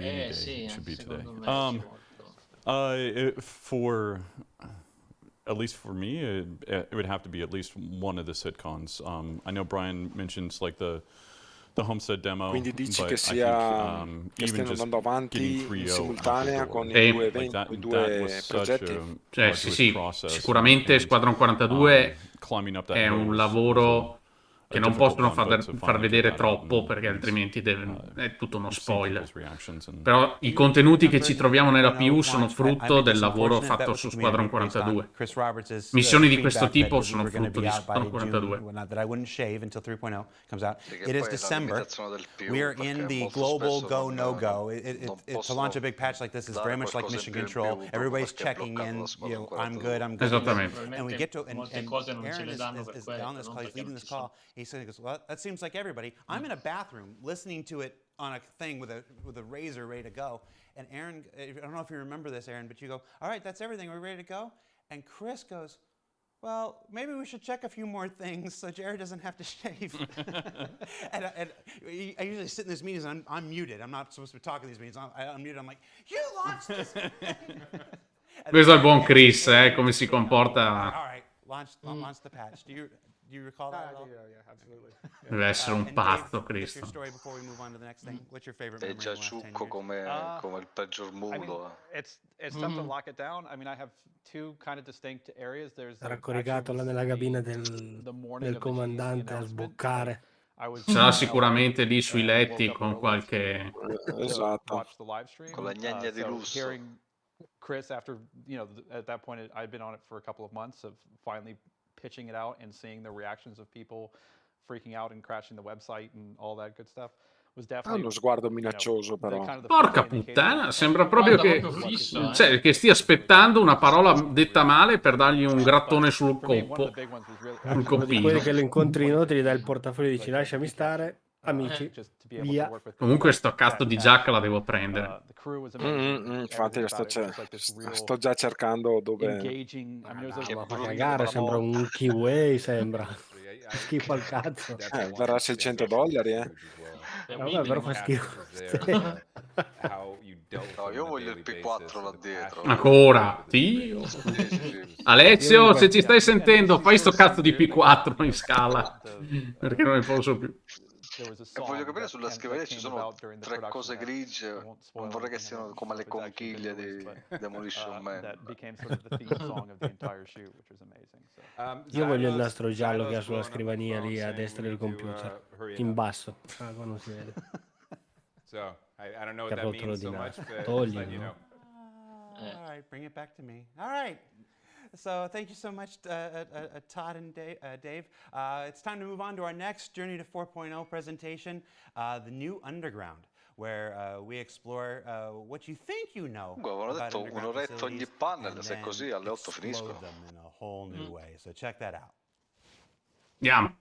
At least for me, it would have to be at least one of the sitcoms. I know Brian mentions like the the Homestead demo. Quindi dici but che I think, sia che even stiano just andando avanti getting in 3.0 out the simultanea door, con i Sì. due like eventi, that, con i that due was such progetti? a Cioè, arduous sì, process. sicuramente and, Squadron 42 climbing up that è hill un was lavoro che a non difficult possono one, but to far finally get vedere that out troppo, and- perché and, altrimenti è tutto uno see spoiler. people's reactions and- Però i You contenuti che remember ci the troviamo nella 3.0 PU sono launch, I frutto made del this lavoro unfortunate bet fatto with the su Squadron community based on 42. Chris Roberts' Missioni di feedback questo that tipo we sono were going to frutto be di out by Squadron 42. June, that I wouldn't shave until 3.0 comes out. Sì, che It is poi la December. limitazione del più, We are perché in the molto global spesso go non- no go. non To launch a possono big patch like this is dare very much like qualcosa in mission più in control. più, proprio Everybody's perché è checking bloccato in. da Squadron I'm 42. good. I'm good. Esattamente. And we get to and molte cose non ce Aaron le danno per is quello, on this non call. He's perché leading non this ci sono. call. He goes, well, that seems like everybody. I'm in a bathroom listening to it on a thing with a razor ready to go. And Aaron, I don't know if you remember this, Aaron, but you go, all right, that's everything. We're ready to go. And Chris goes, well, maybe we should check a few more things so Jared doesn't have to shave. and I usually sit in these meetings and I'm muted. I'm not supposed to be talking in these meetings. I'm muted. I'm like, you launched this thing. Questo è il buon Chris, come si comporta. All right, launch the patch. Do you recall that at all? Yeah, absolutely. Deve essere un And pazzo, Dave, what's Cristo. your story before we move on to the next thing? What's your favorite È memory già in the last 10 ciucco years? come il peggior I mean, mulo. it's tough to lock it down. I mean, I have two kind of distinct areas. There's Era corricato là nella cabina del comandante a sboccare. Sarà sicuramente lì sui letti con qualche... Esatto. Con la gnagna di lusso. Hearing Chris, after, at that point, I'd been on it for a couple of months of finally pitching it out and seeing the reactions of people freaking out and crashing the website and all that good stuff. Ha uno sguardo minaccioso però. Porca puttana, sembra proprio che, fisso, cioè, che stia aspettando una parola detta male per dargli un grattone sul coppo. Sul Uno di coppino. quelli che lo incontri inoltre, gli dai il portafoglio e dici lasciami stare, amici, via. Comunque sto cazzo di giacca la devo prendere. Infatti sto già cercando dove... Ma fa cagare, sembra un kiwi, sembra. Schifo al cazzo. Verrà $600, Vabbè, però fa schifo. No, io voglio il P4 là dietro. Ancora? Dio. Alessio, se ci stai sentendo, fai sto cazzo di P4 in scala. Perché non ne posso più. E voglio capire sulla scrivania ci sono 3 cose grigie, non vorrei che siano come le conchiglie di Demolition Man. Io voglio il nastro giallo che ha sulla scrivania lì a destra del computer, in basso, qua non si vede. So, I don't know Che what ha that rotolo means di so much, nastro. but just Togli, let you no? know. All right, bring it back to me. All right. So thank you so much, Todd and Dave. It's time to move on to our next Journey to 4.0 presentation, the new Underground, where we explore what you think you know. Avevano detto un'oretta ogni panel, se così alle 8 finiscono. In a whole new way. So check that out. Andiamo.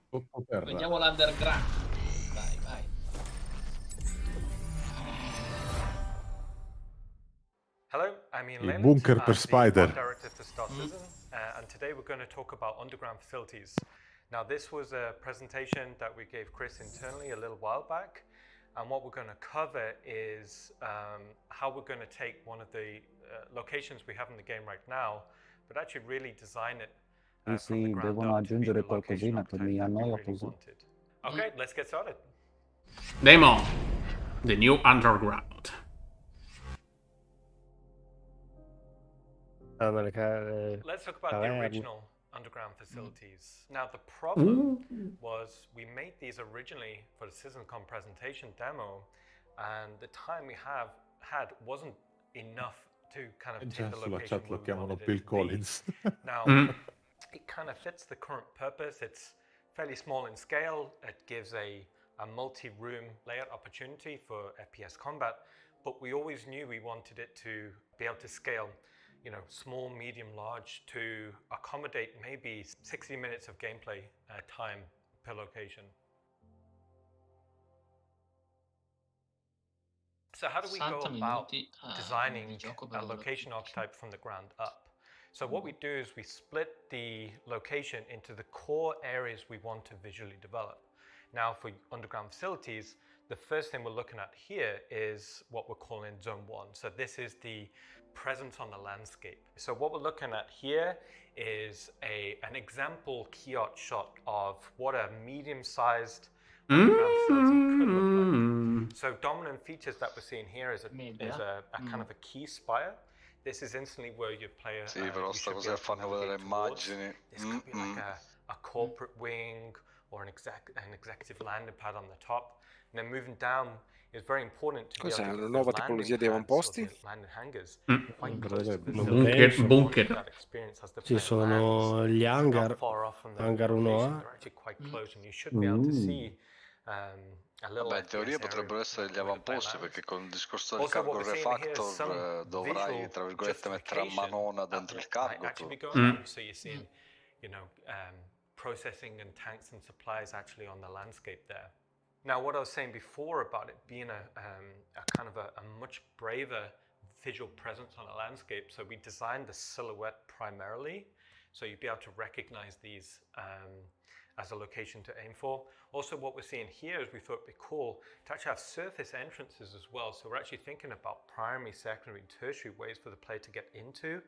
Vediamo l'underground. Vai, vai. Hello, I'm Ian Il Leyland. bunker per I'm the Spider. art director for Star Citizen, and today we're going to talk about underground facilities. Now, this was a presentation that we gave Chris internally a little while back, and what we're going to cover is how we're going to take one of the locations we have in the game right now, but actually really design it from the ground devono up to be aggiungere the location qualcosina che mi architect that we annoia really così. wanted. Okay, let's get started. Demo. The new underground. Let's talk about the original underground facilities. Now, the problem was we made these originally for the CitizenCon presentation demo, and the time we had wasn't enough to kind of take the Sulla location chat lo where we chiamano wanted it Bill to be. Collins. Now, it kind of fits the current purpose. It's fairly small in scale. It gives a multi-room layout opportunity for FPS combat, but we always knew we wanted it to be able to scale, small, medium, large, to accommodate maybe 60 minutes of gameplay time per location. So how do we go about designing a location archetype from the ground up? So what we do is we split the location into the core areas we want to visually develop. Now for underground facilities, the first thing we're looking at here is what we're calling Zone 1. So this is the presence on the landscape. So what we're looking at here is an example key art shot of what a medium-sized underground facility could look like. So dominant features that we're seeing here is a kind of a key spire. This is instantly where your player Sì, però sta cosa che fanno vedere immagini. This could be like a corporate wing or an executive landing pad on the top. And then moving down is very important to be able to Cos'è get la nuova those tipologia landing dei pads or avamposti? the landing hangers quite Non close to the non facility. penso. You want that experience as the Ci player lands. sono gli They're hangar, not far off from the hangar location, 1A. they're actually quite close, and you should be able to see a little Beh, in teoria FPS potrebbero area essere gli where the player avamposti, lands. perché con il discorso del Also, what cargo we're seeing here is some refactor dovrai, visual tra virgolette, mettere a justification manona at dentro il what might cargo actually be tu. going on. So you're seeing, you know, processing and tanks and supplies actually on the landscape there. Now, what I was saying before about it being a kind of a much braver visual presence on a landscape, so we designed the silhouette primarily, so you'd be able to recognize these as a location to aim for. Also, what we're seeing here is we thought it'd be cool to actually have surface entrances as well. So we're actually thinking about primary, secondary, and tertiary ways for the player to get into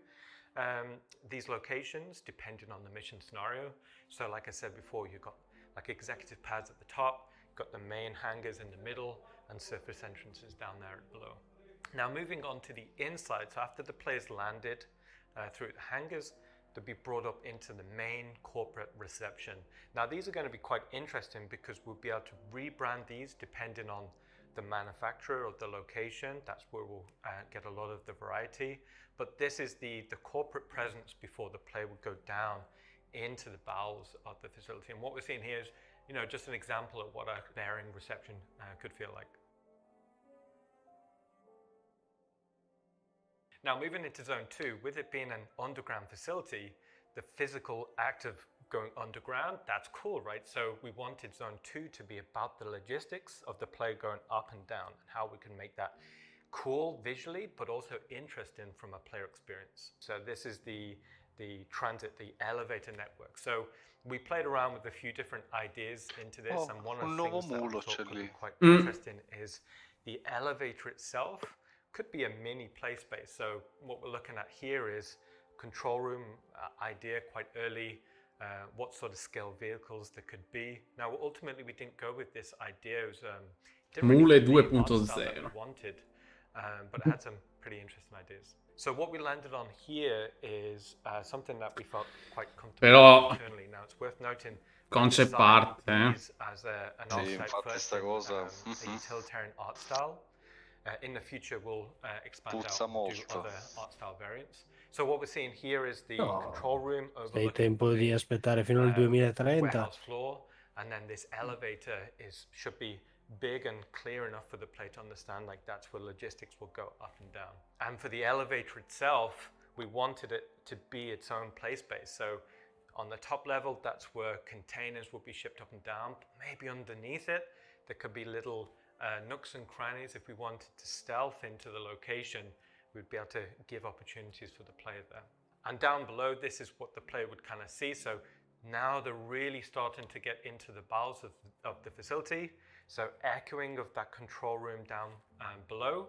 these locations, depending on the mission scenario. So like I said before, you've got like executive pads at the top, you've got the main hangars in the middle, and surface entrances down there below. Now moving on to the inside, so after the player's landed through the hangars, to be brought up into the main corporate reception. Now these are going to be quite interesting because we'll be able to rebrand these depending on the manufacturer or the location. That's where we'll get a lot of the variety. But this is the corporate presence before the player would go down into the bowels of the facility. And what we're seeing here is, you know, just an example of what a bearing reception could feel like. Now moving into Zone 2, with it being an underground facility, the physical act of going underground, that's cool, right? So we wanted Zone 2 to be about the logistics of the player going up and down and how we can make that cool visually, but also interesting from a player experience. So this is the transit, the elevator network. So we played around with a few different ideas into this, and one of the things that we thought could be quite interesting is the elevator itself could be a mini play space. So what we're looking at here is control room idea quite early, what sort of scale vehicles there could be. Now ultimately we didn't go with this idea. It was, Mule really fit the art style that 2.0. we wanted, but it had some pretty interesting ideas. So what we landed on here is something that we felt quite comfortable Però internally. Now it's worth noting concept we designed art, eh? these as an archetype first, a utilitarian art style. In the future, we'll expand out and do other art style variants. So what we're seeing here is the control room Sei overlooking tempo di aspettare fino al 2030. warehouse floor, and then this elevator should be big and clear enough for the player to understand, like that's where logistics will go up and down. And for the elevator itself, we wanted it to be its own play space. So on the top level, that's where containers will be shipped up and down. But maybe underneath it, there could be little nooks and crannies. If we wanted to stealth into the location, we'd be able to give opportunities for the player there. And down below, this is what the player would kind of see. So now they're really starting to get into the bowels of the facility. So echoing of that control room down below,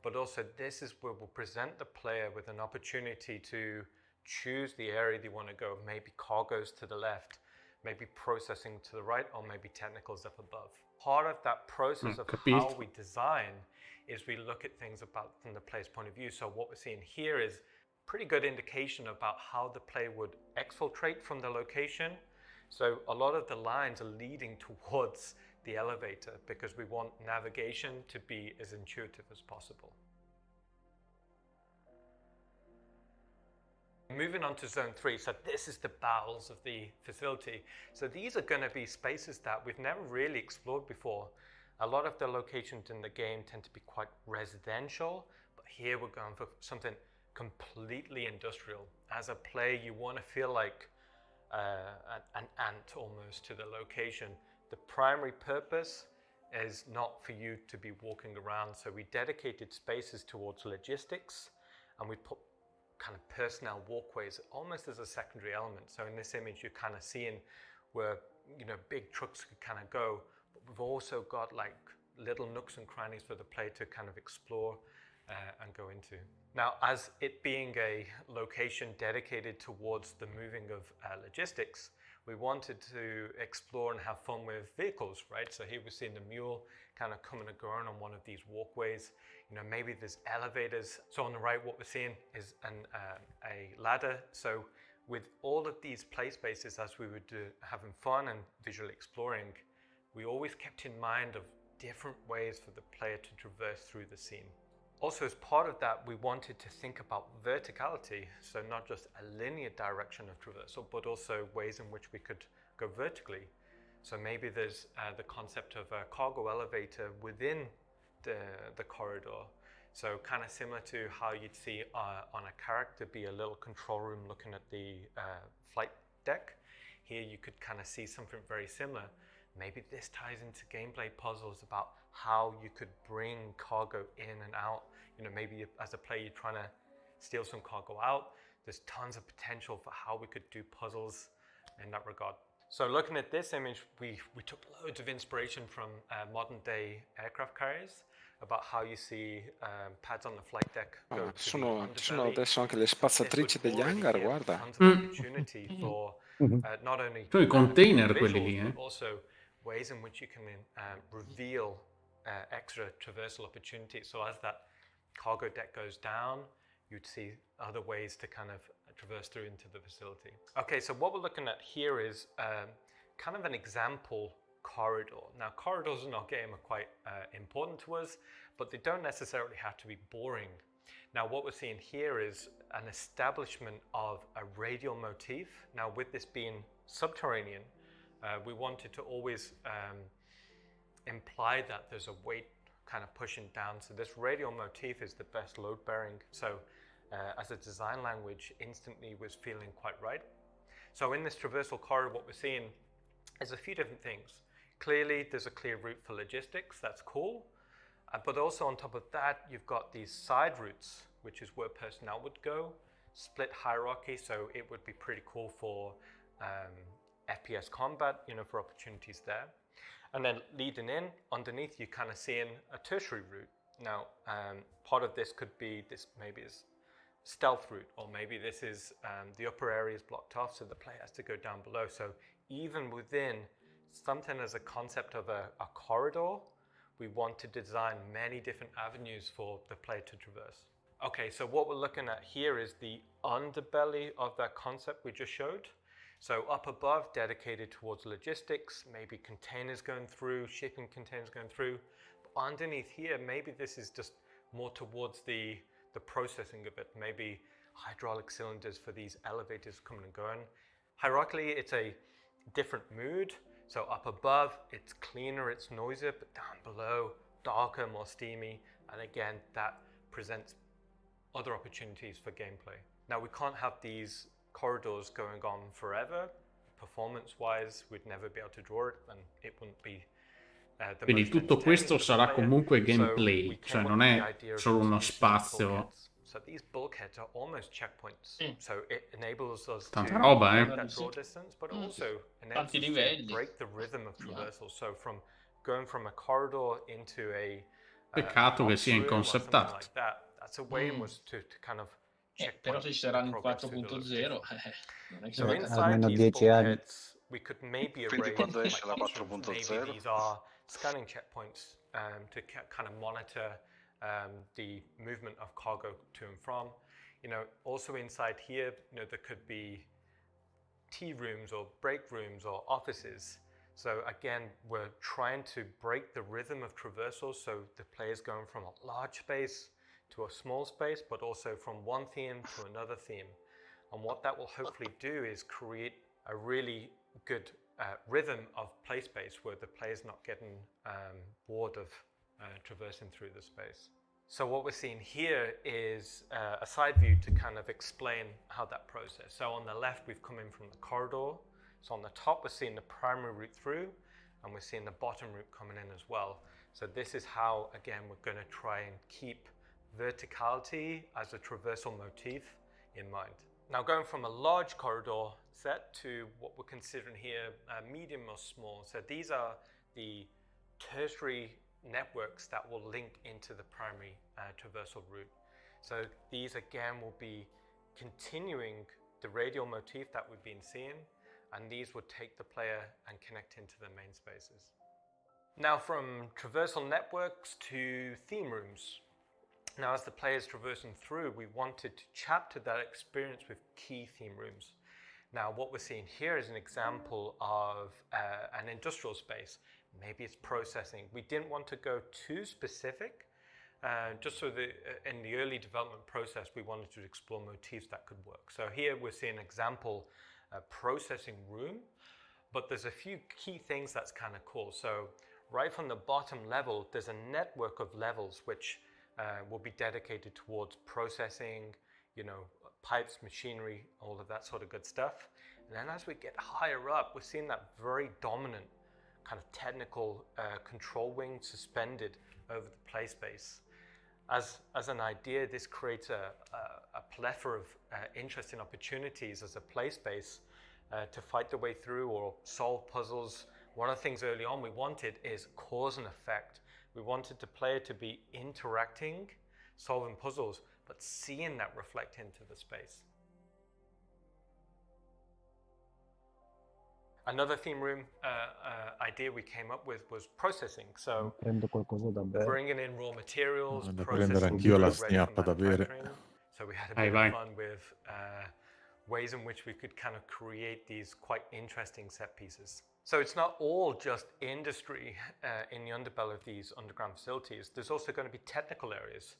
but also this is where we'll present the player with an opportunity to choose the area they want to go. Maybe cargoes to the left, maybe processing to the right, or maybe technicals up above. Part of that process of how we design is we look at things about from the player's point of view. So what we're seeing here is pretty good indication about how the player would exfiltrate from the location. So a lot of the lines are leading towards the elevator because we want navigation to be as intuitive as possible. Moving on to Zone 3, so this is the bowels of the facility. So these are going to be spaces that we've never really explored before. A lot of the locations in the game tend to be quite residential, but here we're going for something completely industrial. As a player, you want to feel like an ant almost to the location. The primary purpose is not for you to be walking around, so we dedicated spaces towards logistics, and we put kind of personnel walkways almost as a secondary element. So in this image, you're kind of seeing where, you know, big trucks could kind of go, but we've also got like little nooks and crannies for the player to kind of explore and go into. Now, as it being a location dedicated towards the moving of logistics, we wanted to explore and have fun with vehicles, right? So here we're seeing the mule kind of coming and going on one of these walkways. You know, maybe there's elevators. So on the right, what we're seeing is a ladder. So with all of these play spaces, as we were having fun and visually exploring, we always kept in mind of different ways for the player to traverse through the scene. Also, as part of that, we wanted to think about verticality, so not just a linear direction of traversal, but also ways in which we could go vertically. So maybe there's the concept of a cargo elevator within the corridor. So kind of similar to how you'd see on a character be a little control room looking at the flight deck. Here you could kind of see something very similar. Maybe this ties into gameplay puzzles about how you could bring cargo in and out. You know, maybe as a player you're trying to steal some cargo out. There's tons of potential for how we could do puzzles in that regard. So looking at this image, we took loads of inspiration from modern day aircraft carriers about how you see pads on the flight deck go to ci sono underbelly. adesso anche le spazzatrici degli hangar, guarda. Tons of opportunity for not only Sono i container visuals, quelli lì, but also ways in which you can reveal extra traversal opportunities. So as that cargo deck goes down, you'd see other ways to kind of traverse through into the facility. Okay, so what we're looking at here is kind of an example corridor. Now, corridors in our game are quite important to us, but they don't necessarily have to be boring. Now, what we're seeing here is an establishment of a radial motif. Now, with this being subterranean, we wanted to always imply that there's a weight kind of pushing down. So this radial motif is the best load bearing. So as a design language, instantly was feeling quite right. So in this traversal corridor, what we're seeing is a few different things. Clearly, there's a clear route for logistics. That's cool. But also on top of that, you've got these side routes, which is where personnel would go. Split hierarchy, so it would be pretty cool for FPS combat, you know, for opportunities there. And then leading in, underneath, you're kind of seeing a tertiary route. Now, part of this could be this maybe is stealth route, or maybe this is the upper area is blocked off, so the player has to go down below. So even within something as a concept of a corridor, we want to design many different avenues for the player to traverse. Okay, so what we're looking at here is the underbelly of that concept we just showed. So up above, dedicated towards logistics, maybe containers going through, shipping containers going through. But underneath here, maybe this is just more towards the processing of it. Maybe hydraulic cylinders for these elevators coming and going. Hierarchically, it's a different mood. So up above, it's cleaner, it's noisier, but down below, darker, more steamy. And again, that presents other opportunities for gameplay. Now, we can't have these corridors going on forever. Performance-wise, we'd never be able to draw it, and it wouldn't be Quindi tutto questo sarà comunque gameplay, cioè non è solo uno spazio. So these bulkheads are almost checkpoints. So it enables us Tanta to roba, make that draw distance, but also enables us to break the rhythm of traversal. So from going from a corridor into a Peccato che sia in concept art. like that's a way in which to kind of però se ci saranno in 4.0 non è che so inside almeno these 10 anni. bulkheads we could maybe Quindi arrange quando esce la like options. Maybe 4.0? these are scanning checkpoints to kind of monitor the movement of cargo to and from. You know, also inside here, you know, there could be tea rooms or break rooms or offices. So again, we're trying to break the rhythm of traversal, so the player's going from a large space to a small space, but also from one theme to another theme. And what that will hopefully do is create a really good rhythm of play space where the player's not getting bored of traversing through the space. So what we're seeing here is a side view to kind of explain how that process. So on the left, we've come in from the corridor. So on the top, we're seeing the primary route through, and we're seeing the bottom route coming in as well. So this is how, again, we're going to try and keep verticality as a traversal motif in mind. Now, going from a large corridor set to what we're considering here, medium or small. So these are the tertiary networks that will link into the primary traversal route. So these again will be continuing the radial motif that we've been seeing, and these would take the player and connect into the main spaces. Now from traversal networks to theme rooms. Now as the player is traversing through, we wanted to chapter that experience with key theme rooms. Now what we're seeing here is an example of an industrial space. Maybe it's processing. We didn't want to go too specific, just so that in the early development process, we wanted to explore motifs that could work. So here we're seeing an example, processing room, but there's a few key things that's kind of cool. So right from the bottom level, there's a network of levels which will be dedicated towards processing, you know, pipes, machinery, all of that sort of good stuff. And then as we get higher up, we're seeing that very dominant kind of technical control wing suspended over the play space. As an idea, this creates a plethora of interesting opportunities as a play space to fight the way through or solve puzzles. One of the things early on we wanted is cause and effect. We wanted the player to be interacting, solving puzzles, but seeing that reflect into the space. Another theme room idea we came up with was processing. So bringing in raw materials, prendere anch'io la sniappa da bere. So we had a bit of fun with ways in which we could kind of create these quite interesting set pieces. So it's not all just industry in the underbelly of these underground facilities. There's also going to be technical areas,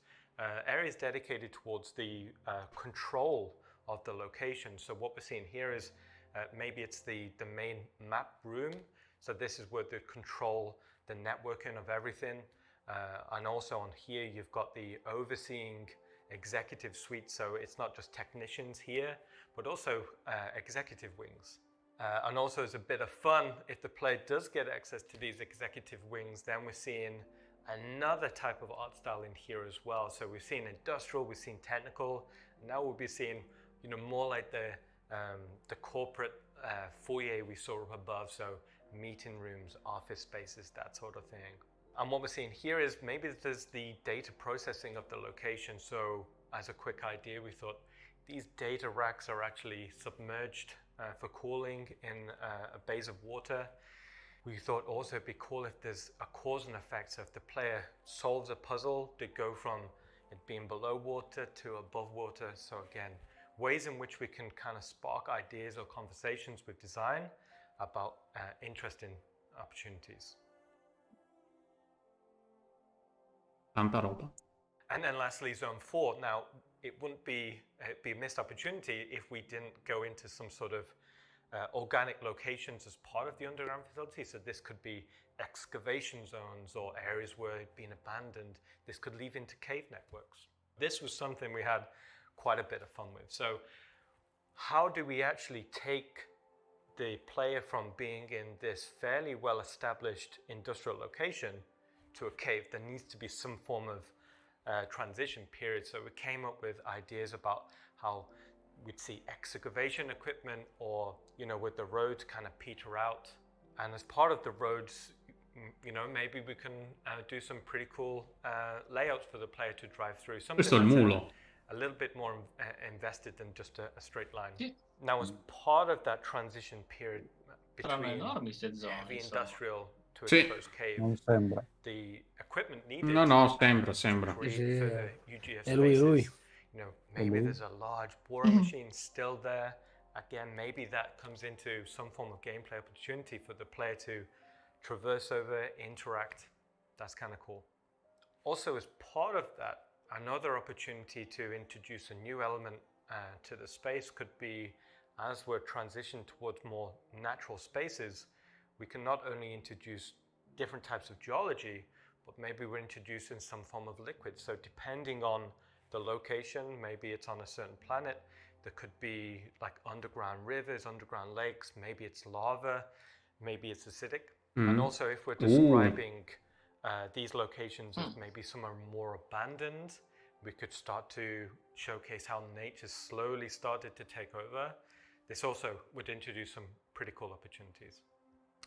areas dedicated towards the control of the location. So what we're seeing here is maybe it's the main map room. So this is where they control the networking of everything. And also on here, you've got the overseeing executive suite. So it's not just technicians here, but also executive wings. And also as a bit of fun, if the player does get access to these executive wings, then we're seeing another type of art style in here as well. So we've seen industrial, we've seen technical, and now we'll be seeing, you know, more like the corporate foyer we saw up above, so meeting rooms, office spaces, that sort of thing. And what we're seeing here is maybe there's the data processing of the location. So as a quick idea, we thought these data racks are actually submerged for cooling in a base of water. We thought also it'd be cool if there's a cause and effect. So if the player solves a puzzle, they go from it being below water to above water. So again, ways in which we can kind of spark ideas or conversations with design about interesting opportunities. Tanta roba. And then lastly, zone 4. Now, it wouldn't be a missed opportunity if we didn't go into some sort of organic locations as part of the underground facility. So this could be excavation zones or areas where it'd been abandoned. This could lead into cave networks. This was something we had quite a bit of fun with. So how do we actually take the player from being in this fairly well-established industrial location to a cave? There needs to be some form of transition period. So we came up with ideas about how we'd see excavation equipment, or, you know, with the roads kind of peter out. And as part of the roads, you know, maybe we can do some pretty cool layouts for the player to drive through. Questo è il mulo. A little bit more invested than just a straight line. Yeah. Now, as part of that transition period between heavy industrial to a closed cave, Non sembra. the equipment needed No, sembra. for the UGF È lui. spaces, you know, maybe there's a large boring machine still there. Again, maybe that comes into some form of gameplay opportunity for the player to traverse over, interact. That's kind of cool. Also, as part of that, another opportunity to introduce a new element to the space could be, as we're transitioning towards more natural spaces, we can not only introduce different types of geology, but maybe we're introducing some form of liquid. So depending on the location, maybe it's on a certain planet, there could be like underground rivers, underground lakes, maybe it's lava, maybe it's acidic. And also if we're describing these locations as maybe some are more abandoned, we could start to showcase how nature slowly started to take over. This also would introduce some pretty cool opportunities.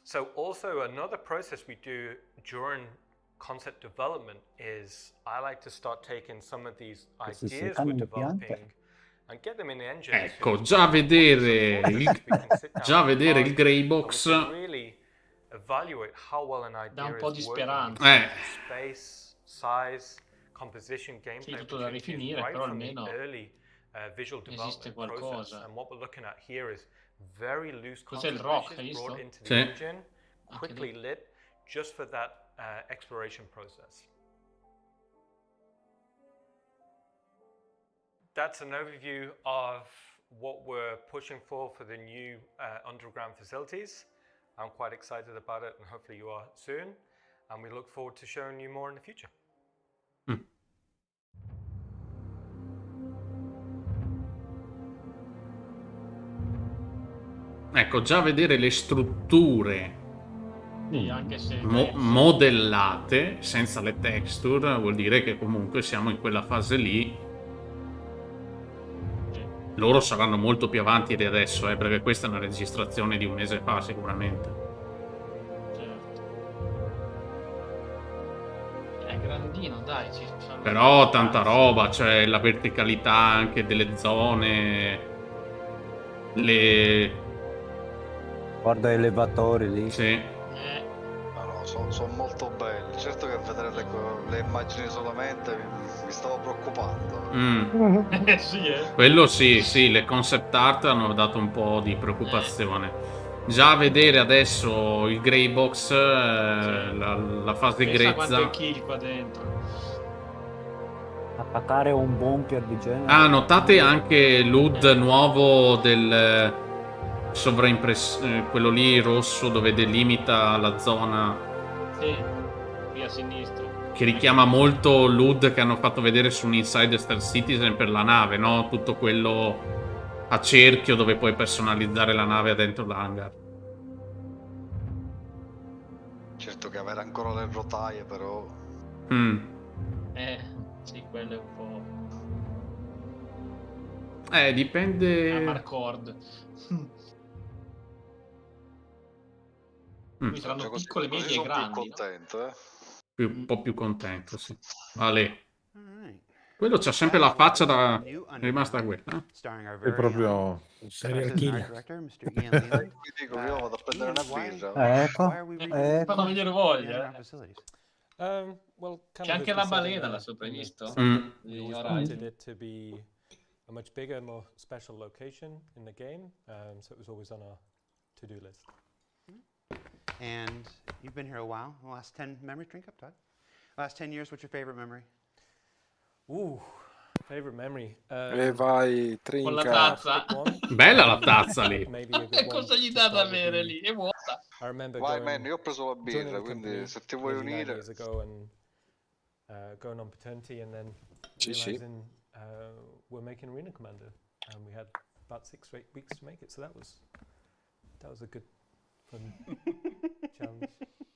So also another process we do during concept development is I like to start taking some of these ideas we're developing and get them in the engine. Ecco, già vedere il grey box Really evaluate how well an idea Dà un po' di is working. speranza. Space, size, composition, gameplay, Tutto da rifinire, right però from the almeno early visual esiste development process. qualcosa. And what we're looking at here is very loose Cos'è il content rock, meshes hai brought visto? into the Sì. engine, quickly lit, just for that exploration process. That's an overview of what we're pushing for the new underground facilities. I'm quite excited about it, and hopefully you are soon. And we look forward to showing you more in the future. Ecco, già vedere le strutture Sì, anche se modellate senza le texture vuol dire che comunque siamo in quella fase lì. Loro saranno molto più avanti di adesso, perché questa è una registrazione di un mese fa sicuramente. certo. È grandino, dai, ci sono Però tanta roba, cioè la verticalità anche delle zone, le... Guarda gli elevatori lì. Sì. Sono molto belli. Certo che vedere le immagini solamente mi stavo preoccupando. Sì, Quello sì, le concept art hanno dato un po' di preoccupazione. Già vedere adesso il grey box, la fase Pensa quanto grezza. è kill qua dentro. Attaccare un bunker di genere. Ah, notate anche l'HUD nuovo del quello lì rosso dove delimita la zona, Sì, qui a sinistra. che richiama molto l'HUD che hanno fatto vedere su un Inside Star Citizen per la nave, no? Tutto quello a cerchio dove puoi personalizzare la nave dentro l'hangar. Certo che avere ancora le rotaie, però. Sì, quello è un po'. Dipende. Amarcord. Quindi saranno piccole, medie e grandi. Contento, Un po' più contento, sì. Vale. Quello c'ha sempre la faccia da... è rimasta quella. È proprio... serial killer. Vi dico che io vado a prendere una birra. Ecco. Fanno venire voglia. C'è anche la balena là sopra, hai visto? We always wanted it to be a much bigger, more special location in the game, so it was always on our to-do list. And you've been here a while. The last 10 memory, drink up, Todd. Last 10 years, what's your favorite memory? Favorite memory. E vai, trinca. Con la tazza. Bella la tazza lì. Cosa gli dà da bere lì? È vuota. Vai, man, io ho preso la birra, quindi se ti vuoi unire. Going on paternity and then realizing we're making Arena Commander, and we had about 6 or 8 weeks to make it, so that was a good fun challenge.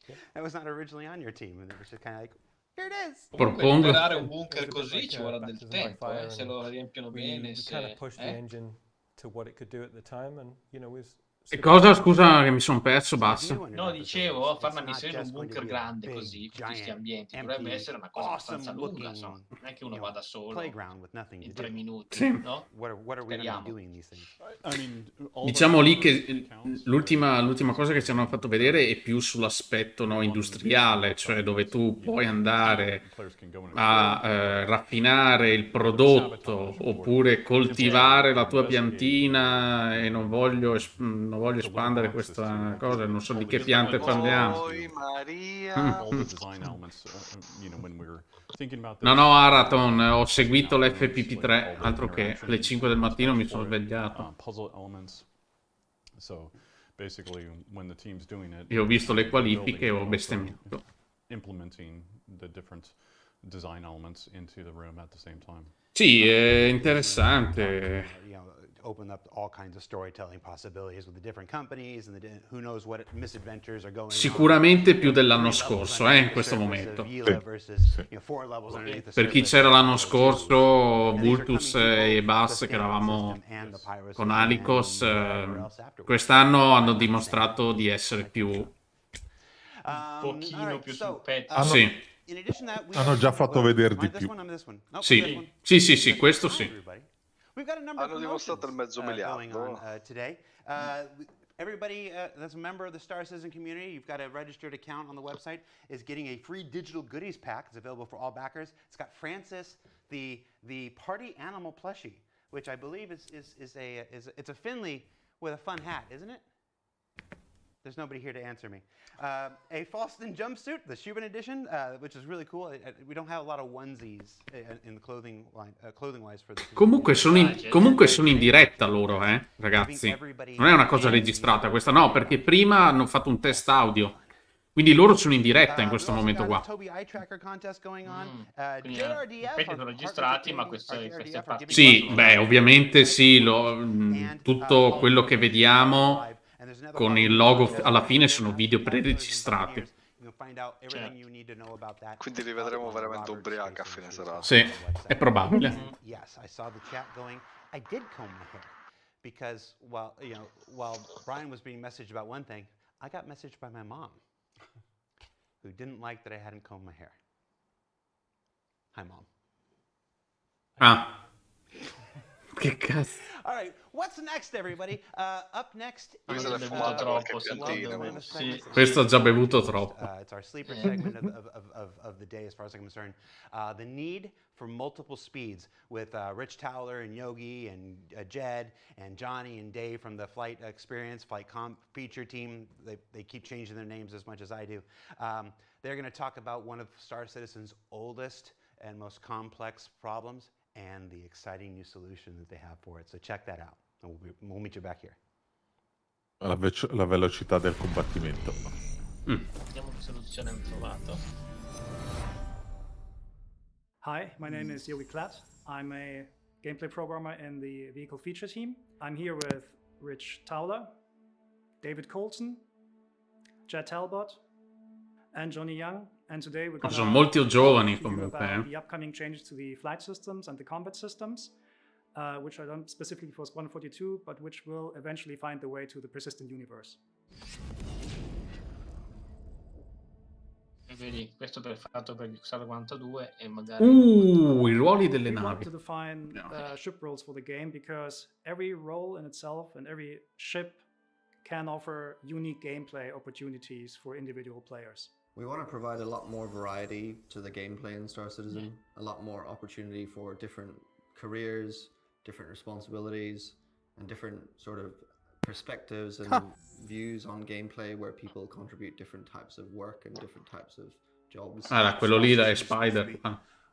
Yeah. That was not originally on your team, and it was just kind of like, here it is. Comunque operare un bunker così ci vorrà del tempo, se lo riempiono bene. We kind of pushed the engine to what it could do at the time, and you know, E cosa, scusa, che mi sono perso, basta. No, dicevo, fare una missione in un bunker grande così, con questi ambienti, dovrebbe essere una cosa abbastanza lunga, insomma. Non è che uno vada solo in 3 minuti, Sì. no? Speriamo. Diciamo lì che l'ultima cosa che ci hanno fatto vedere è più sull'aspetto, no, industriale, cioè dove tu puoi andare a raffinare il prodotto oppure coltivare la tua piantina, e non voglio espandere questa cosa, non so di che piante parliamo. No, Araton, ho seguito l'FPP3, altro che alle 5 del mattino mi sono svegliato. E ho visto le qualifiche e ho bestemmiato. Sì, è interessante. Open up all kinds of storytelling possibilities with the different companies and who knows what misadventures are going Sicuramente più dell'anno scorso, in questo momento. Per chi c'era l'anno scorso, Vultus e Bass, che eravamo con Alicos, quest'anno hanno dimostrato di essere più... Un pochino più sul pezzo. Sì. Hanno già fatto vedere di più. Sì, questo sì. We've got a number of Hanno dimostrato il mezzo going on miliardo. today. Everybody that's a member of the Star Citizen community, you've got a registered account on the website, is getting a free digital goodies pack. It's available for all backers. It's got Francis, the party animal plushie, which I believe is a Finley with a fun hat, isn't it? There's nobody here to answer me. A Falston jumpsuit, the Shubin edition, which is really cool. We don't have a lot of onesies in the clothing wise for the. Comunque sono in diretta loro, ragazzi. Non è una cosa registrata questa, no, perché prima hanno fatto un test audio. Quindi loro sono in diretta in questo momento qua. Quindi sono registrati, ma queste parti... Sì, beh, ovviamente sì, tutto quello che vediamo con il logo alla fine sono video preregistrati. Quindi li vedremo veramente ubriachi a fine serata. Sì, è probabile. Yes, I saw the chat going. I did comb my hair because while Brian was being messaged about one thing, I got messaged by my mom who didn't like that I hadn't combed my hair. Hi, Mom. Ah. Che cazzo. All right, what's next, everybody? Up next is Questo ha già bevuto troppo. It's our sleeper segment of the day, as far as I'm concerned. The need for multiple speeds with Rich Towler and Yogi and Jed and Johnny and Dave from the Flight Experience, Flight Comp feature team. They keep changing their names as much as I do. They're going to talk about one of Star Citizen's oldest and most complex problems and the exciting new solution that they have for it. So check that out. And we'll meet you back here. La velocità del combattimento. Vediamo che soluzione hanno trovato. Hi, my name is Yogi Klatt. I'm a gameplay programmer in the vehicle feature team. I'm here with Rich Towler, David Colson, Jed Talbot, and Johnny Young. And today we're going Sono molti giovani to comunque. about the upcoming changes to the flight systems and the combat systems, which are done specifically for Squadron 42, but which will eventually find their way to the persistent universe. Vedi, questo per fatto per Squadron 42 e magari... I ruoli delle We navi. want to define ship roles for the game because every role in itself and every ship can offer unique gameplay opportunities for individual players. We want to provide a lot more variety to the gameplay in Star Citizen, a lot more opportunity for different careers, different responsibilities, and different sort of perspectives and views on gameplay where people contribute different types of work and different types of jobs. Ah, quello lì da Spider.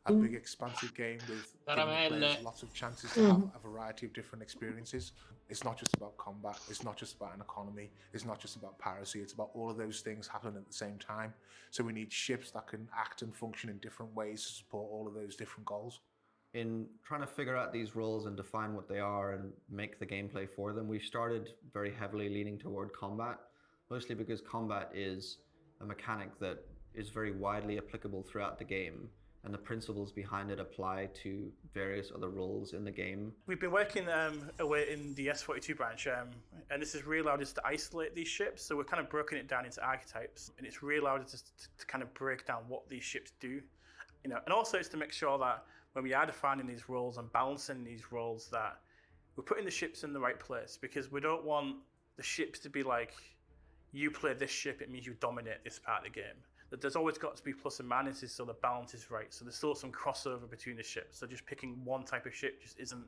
A big expansive game with players lots of chances to have a variety of different experiences. It's not just about combat, it's not just about an economy, it's not just about piracy, it's about all of those things happening at the same time. So we need ships that can act and function in different ways to support all of those different goals. In trying to figure out these roles and define what they are and make the gameplay for them, we started very heavily leaning toward combat, mostly because combat is a mechanic that is very widely applicable throughout the game, and the principles behind it apply to various other roles in the game. We've been working away in the S42 branch, and this has really allowed us to isolate these ships. So we've kind of broken it down into archetypes, and it's really allowed us to kind of break down what these ships do, and also it's to make sure that when we are defining these roles and balancing these roles, that we're putting the ships in the right place, because we don't want the ships to be like, you play this ship, it means you dominate this part of the game. That there's always got to be plus and minuses so the balance is right. So there's still some crossover between the ships. So just picking one type of ship just isn't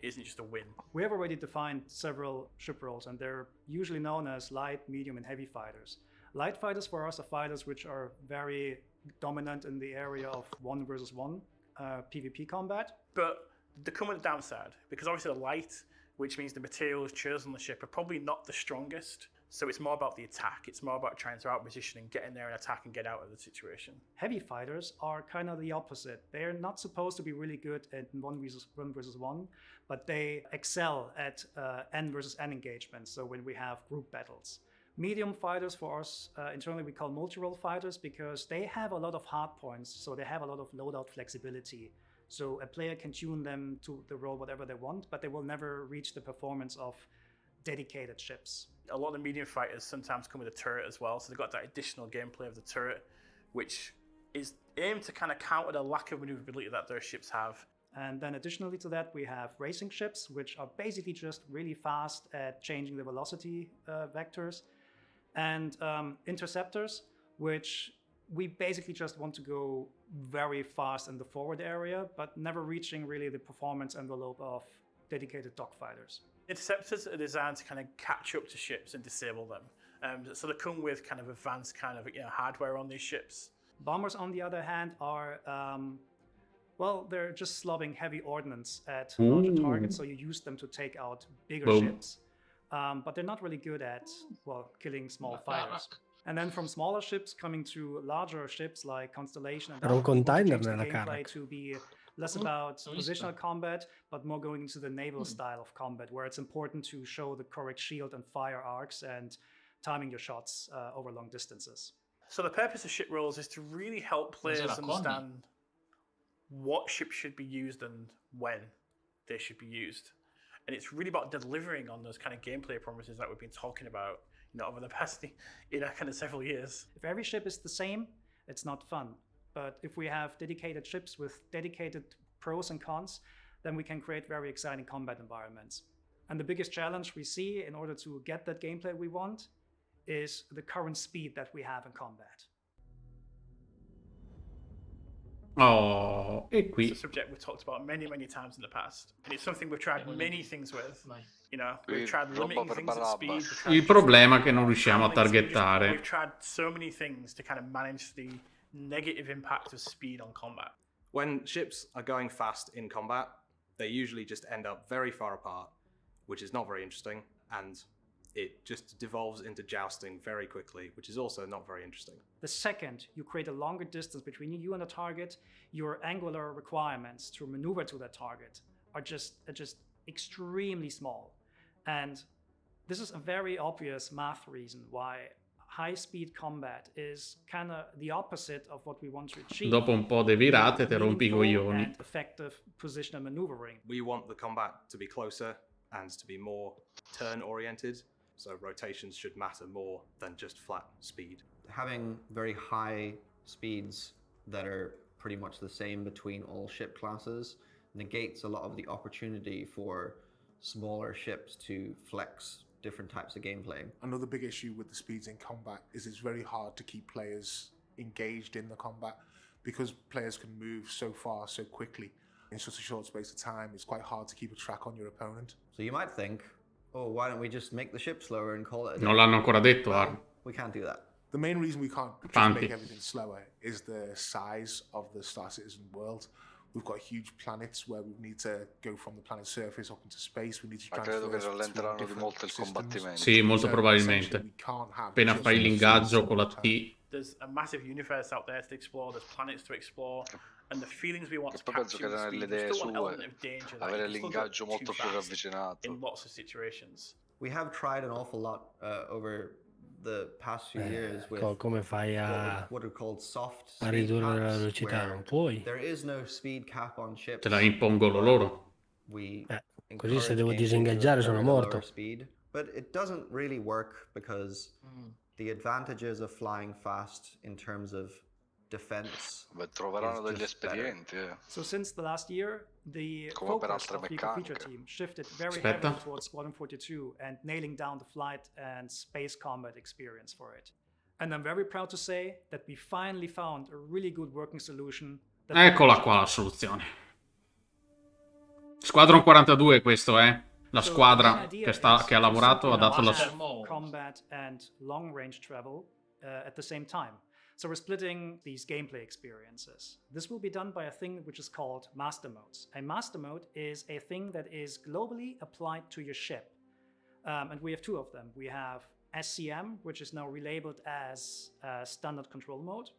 just a win. We have already defined several ship roles, and they're usually known as light, medium, and heavy fighters. Light fighters for us are fighters which are very dominant in the area of 1 versus 1 PvP combat. But they come with a downside, because obviously the light, which means the materials chosen on the ship, are probably not the strongest. So it's more about the attack. It's more about trying to outposition and get in there and attack and get out of the situation. Heavy fighters are kind of the opposite. They're not supposed to be really good at 1 versus 1, but they excel at N versus N engagements. So when we have group battles. Medium fighters for us, internally we call multi-role fighters, because they have a lot of hard points, so they have a lot of loadout flexibility. So a player can tune them to the role whatever they want, but they will never reach the performance of dedicated ships. A lot of the medium fighters sometimes come with a turret as well, so they've got that additional gameplay of the turret, which is aimed to kind of counter the lack of maneuverability that their ships have. And then additionally to that, we have racing ships, which are basically just really fast at changing the velocity vectors. And interceptors, which we basically just want to go very fast in the forward area, but never reaching really the performance envelope of dedicated dogfighters. Interceptors are designed to kind of catch up to ships and disable them. So they come with kind of advanced kind of hardware on these ships. Bombers, on the other hand, are well, they're just slobbing heavy ordnance at larger targets, so you use them to take out bigger ships. But they're not really good at, well, killing small fighters. And then from smaller ships coming to larger ships like Constellation and Era un container nella gameplay Carrack. to be less about positional combat, but more going into the naval style of combat, where it's important to show the correct shield and fire arcs and timing your shots over long distances. So the purpose of ship rules is to really help players understand what ships should be used and when they should be used. And it's really about delivering on those kind of gameplay promises that we've been talking about, over the past, kind of several years. If every ship is the same, it's not fun. But if we have dedicated ships with dedicated pros and cons, then we can create very exciting combat environments. And the biggest challenge we see in order to get that gameplay we want is the current speed that we have in combat. Oh, e qui. It's a subject we've talked about many, many times in the past. And it's something we've tried many things with. We've tried limiting things at speed. Il problema è che non riusciamo a targettare. We've tried so many things to kind of manage the negative impact of speed on combat. When ships are going fast in combat, they usually just end up very far apart, which is not very interesting, and it just devolves into jousting very quickly, which is also not very interesting. The second you create a longer distance between you and the target, your angular requirements to maneuver to that target are just extremely small. And this is a very obvious math reason why high-speed combat is kind of the opposite of what we want to achieve. Dopo un po' di virate te rompi i coglioni. And effective positional maneuvering. We want the combat to be closer and to be more turn-oriented, so rotations should matter more than just flat speed. Having very high speeds that are pretty much the same between all ship classes negates a lot of the opportunity for smaller ships to flex different types of gameplay. Another big issue with the speeds in combat is it's very hard to keep players engaged in the combat because players can move so far so quickly in such a short space of time. It's quite hard to keep a track on your opponent. So you might think, oh, why don't we just make the ship slower and call it a day? Non l'hanno ancora detto, Well, we can't do that. The main reason we can't just make everything slower is the size of the Star Citizen world. We've got huge planets where we need to go from the planet's surface up into space. We need to credo che transfer rallenteranno di molto il combattimento. Sì, molto probabilmente. Appena fai il lingaggio con la T. There's a massive universe out there to explore, there's planets to explore, and the feelings we want to penso capture che with speed, nelle there's idee still an sue element of danger that avere you can still l'ingaggio go molto too più fast ravvicinato. in lots of situations. We have tried an awful lot over the past few years with come fai a what are called soft a speed ridurre la caps, velocità? where Non puoi. there is no speed cap on ships. Te la impongono loro. We Così se devo encourage gameplay disingaggiare to sono at a lower morto. speed, but it doesn't really work because the advantages of flying fast in terms of defense Troveranno is degli just better. espedienti. So since the last year, the Come per focus altre of the Eco Feature meccaniche. team shifted very Aspetta. heavily towards Squadron 42 and nailing down the flight and space combat experience for it. And I'm very proud to say that we finally found a really good working solution. Eccola qua la soluzione. Squadron 42 questo, La squadra che ha lavorato ha dato la... Combat and long range travel at the same time. So we're splitting these gameplay experiences. This will be done by a thing which is called master modes. A master mode is a thing that is globally applied to your ship. And we have two of them. We have SCM, which is now relabeled as standard control mode,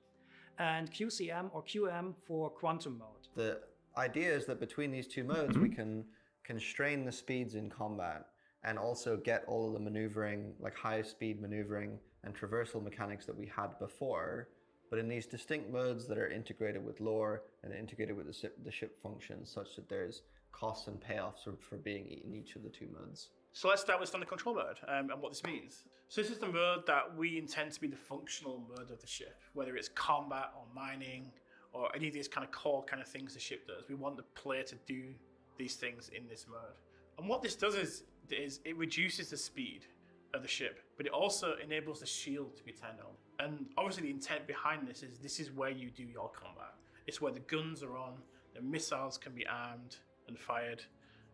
and QCM or QM for quantum mode. The idea is that between these two modes, we can constrain the speeds in combat and also get all of the maneuvering, like high speed maneuvering and traversal mechanics that we had before, but in these distinct modes that are integrated with lore and integrated with the ship functions, such that there's costs and payoffs for being in each of the two modes. So let's start with standard control mode and what this means. So this is the mode that we intend to be the functional mode of the ship, whether it's combat or mining or any of these kind of core kind of things the ship does. We want the player to do these things in this mode. And what this does is it reduces the speed of the ship, but it also enables the shield to be turned on. And obviously the intent behind this is where you do your combat. It's where the guns are on, the missiles can be armed and fired,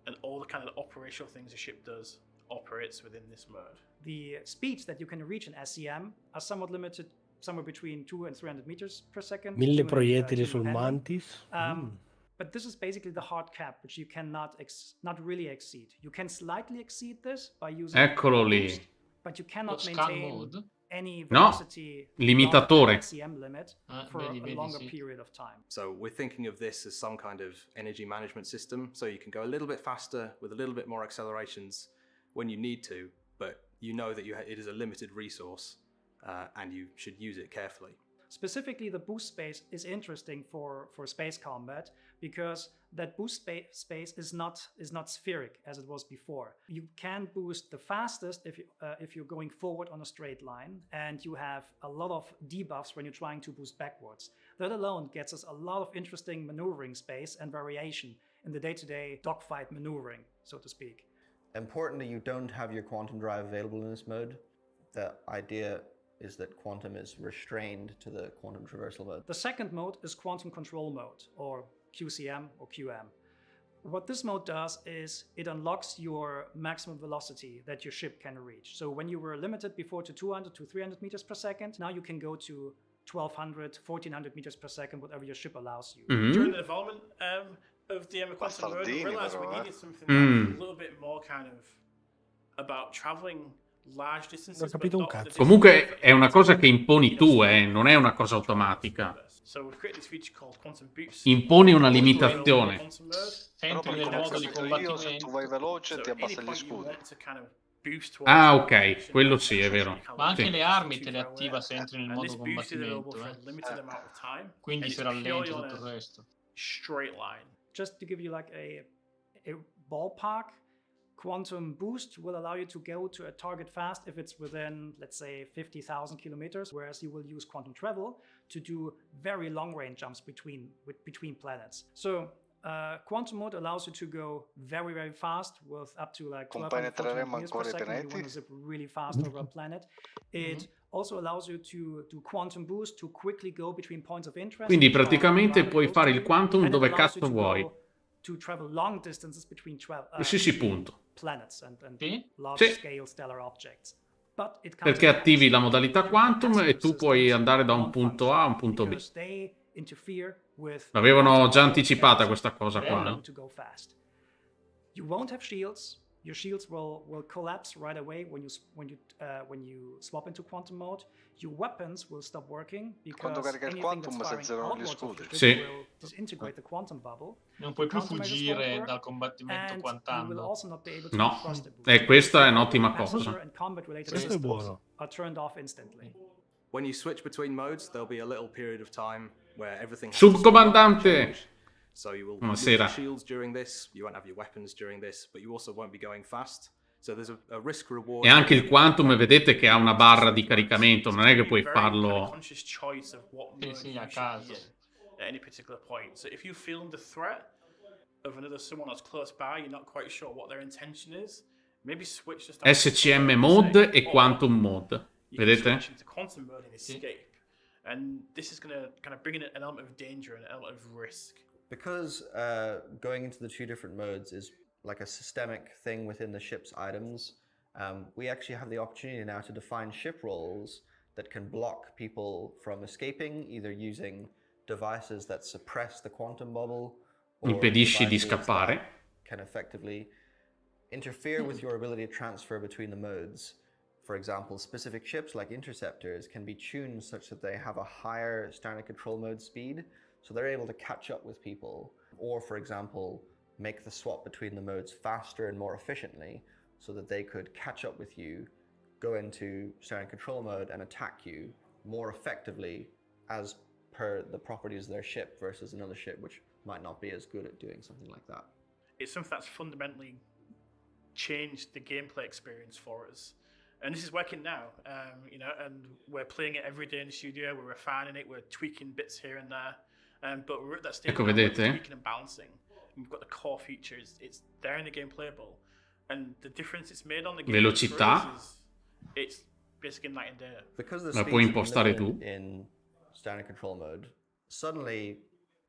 and all the kind of operational things a ship does operates within this mode. The speeds that you can reach in SCM are somewhat limited, somewhere between 200 and 300 meters per second. 1000 proiettili sul Mantis. But this is basically the hard cap, which you cannot not really exceed. You can slightly exceed this by using Eccolo lì. boost, but you cannot maintain any No, velocity limitatore. SCM limit for a longer period of time. So we're thinking of this as some kind of energy management system, so you can go a little bit faster with a little bit more accelerations when you need to, but you know that it is a limited resource and you should use it carefully. Specifically, the boost space is interesting for space combat because that boost space is not spheric as it was before. You can boost the fastest if you're going forward on a straight line, and you have a lot of debuffs when you're trying to boost backwards. That alone gets us a lot of interesting maneuvering space and variation in the day-to-day dogfight maneuvering, so to speak. Importantly, you don't have your quantum drive available in this mode. The idea is that quantum is restrained to the quantum traversal mode. The second mode is quantum control mode, or QCM or QM. What this mode does is it unlocks your maximum velocity that your ship can reach. So when you were limited before to 200 to 300 meters per second, now you can go to 1200, 1400 meters per second, whatever your ship allows you. During the development of the quantum mode, we realized we needed something that was a little bit more kind of about traveling large distances. Non ho capito un cazzo. Comunque è una cosa che imponi tu, non è una cosa automatica. So we've created this feature called quantum boost. Imponi una limitazione. Entri nel modo di combattimento. Se tu vai veloce ti abbassa gli scudi. Ah, ok, quello sì, è vero. Ma anche Sì. le armi te le attiva se entri nel modo combattimento. Quindi si rallenta tutto il resto. Straight line. Just to give you like a ballpark, quantum boost will allow you to go to a target fast if it's within, let's say, 50,000 kilometers, whereas you will use quantum travel to do very long range jumps between planets. So quantum mode allows you to go very, very fast with up to like 1200 meters per second when you want to zip really fast over a planet. It also allows you to do quantum boost to quickly go between points of interest. Quindi praticamente puoi fare il quantum dove cazzo vuoi. To travel long distances between Sì, punto. planets and large Sì. scale stellar objects. But it comes Perché with attivi la modalità quantum e tu puoi andare da un punto A a un punto B. because they interfere with L'avevano già anticipata questa cosa qua, no? to go fast. You won't have shields. Your shields will collapse right away when you swap into quantum mode. Your weapons will stop working Quando because carica il anything quantum that's si firing azzerano gli outwards of scudi. your ship Sì. will disintegrate the quantum bubble. Non puoi più Countermeasures fuggire won't work, dal combattimento and quantando. you will also not be able to No, thrust the boost. e questa è un'ottima Passenger cosa. and combat-related Questo è systems buono. are turned off instantly. When you switch between modes, there'll be a little period of time where everything has to Subcomandante! change. So you will lose Buonasera. your shields during this, you won't have your weapons during this, but you also won't be going fast. So there's a risk reward. E anche il quantum vedete che ha una barra di caricamento, non è che puoi farlo... Conscious choice of what mode sì, you a should be caso. in at any particular point. So if you feel the threat of someone that's close by, you're not quite sure what their intention is, maybe switch to SCM mode e quantum mode. you can Vedete? switch into quantum mode and escape. And this is going to kind of bring in an element of danger and an element of risk. Because going into the two different modes is like a systemic thing within the ship's items, we actually have the opportunity now to define ship roles that can block people from escaping, either using devices that suppress the quantum bubble or Impedisci di devices scappare. that can effectively interfere with your ability to transfer between the modes. For example, specific ships like interceptors can be tuned such that they have a higher standard control mode speed, so they're able to catch up with people, or for example, make the swap between the modes faster and more efficiently so that they could catch up with you, go into standard control mode and attack you more effectively as per the properties of their ship versus another ship which might not be as good at doing something like that. It's something that's fundamentally changed the gameplay experience for us. And this is working now, and we're playing it every day in the studio, we're refining it, we're tweaking bits here and there. But we're at that stage Ecco, now where we're vedete? tweaking and balancing. We've got the core features. It's there in the game playable, and the difference it's made on the game Velocità. for us is it's basically night and day. Because the La speeds puoi are impostare limited tu. in standard control mode, suddenly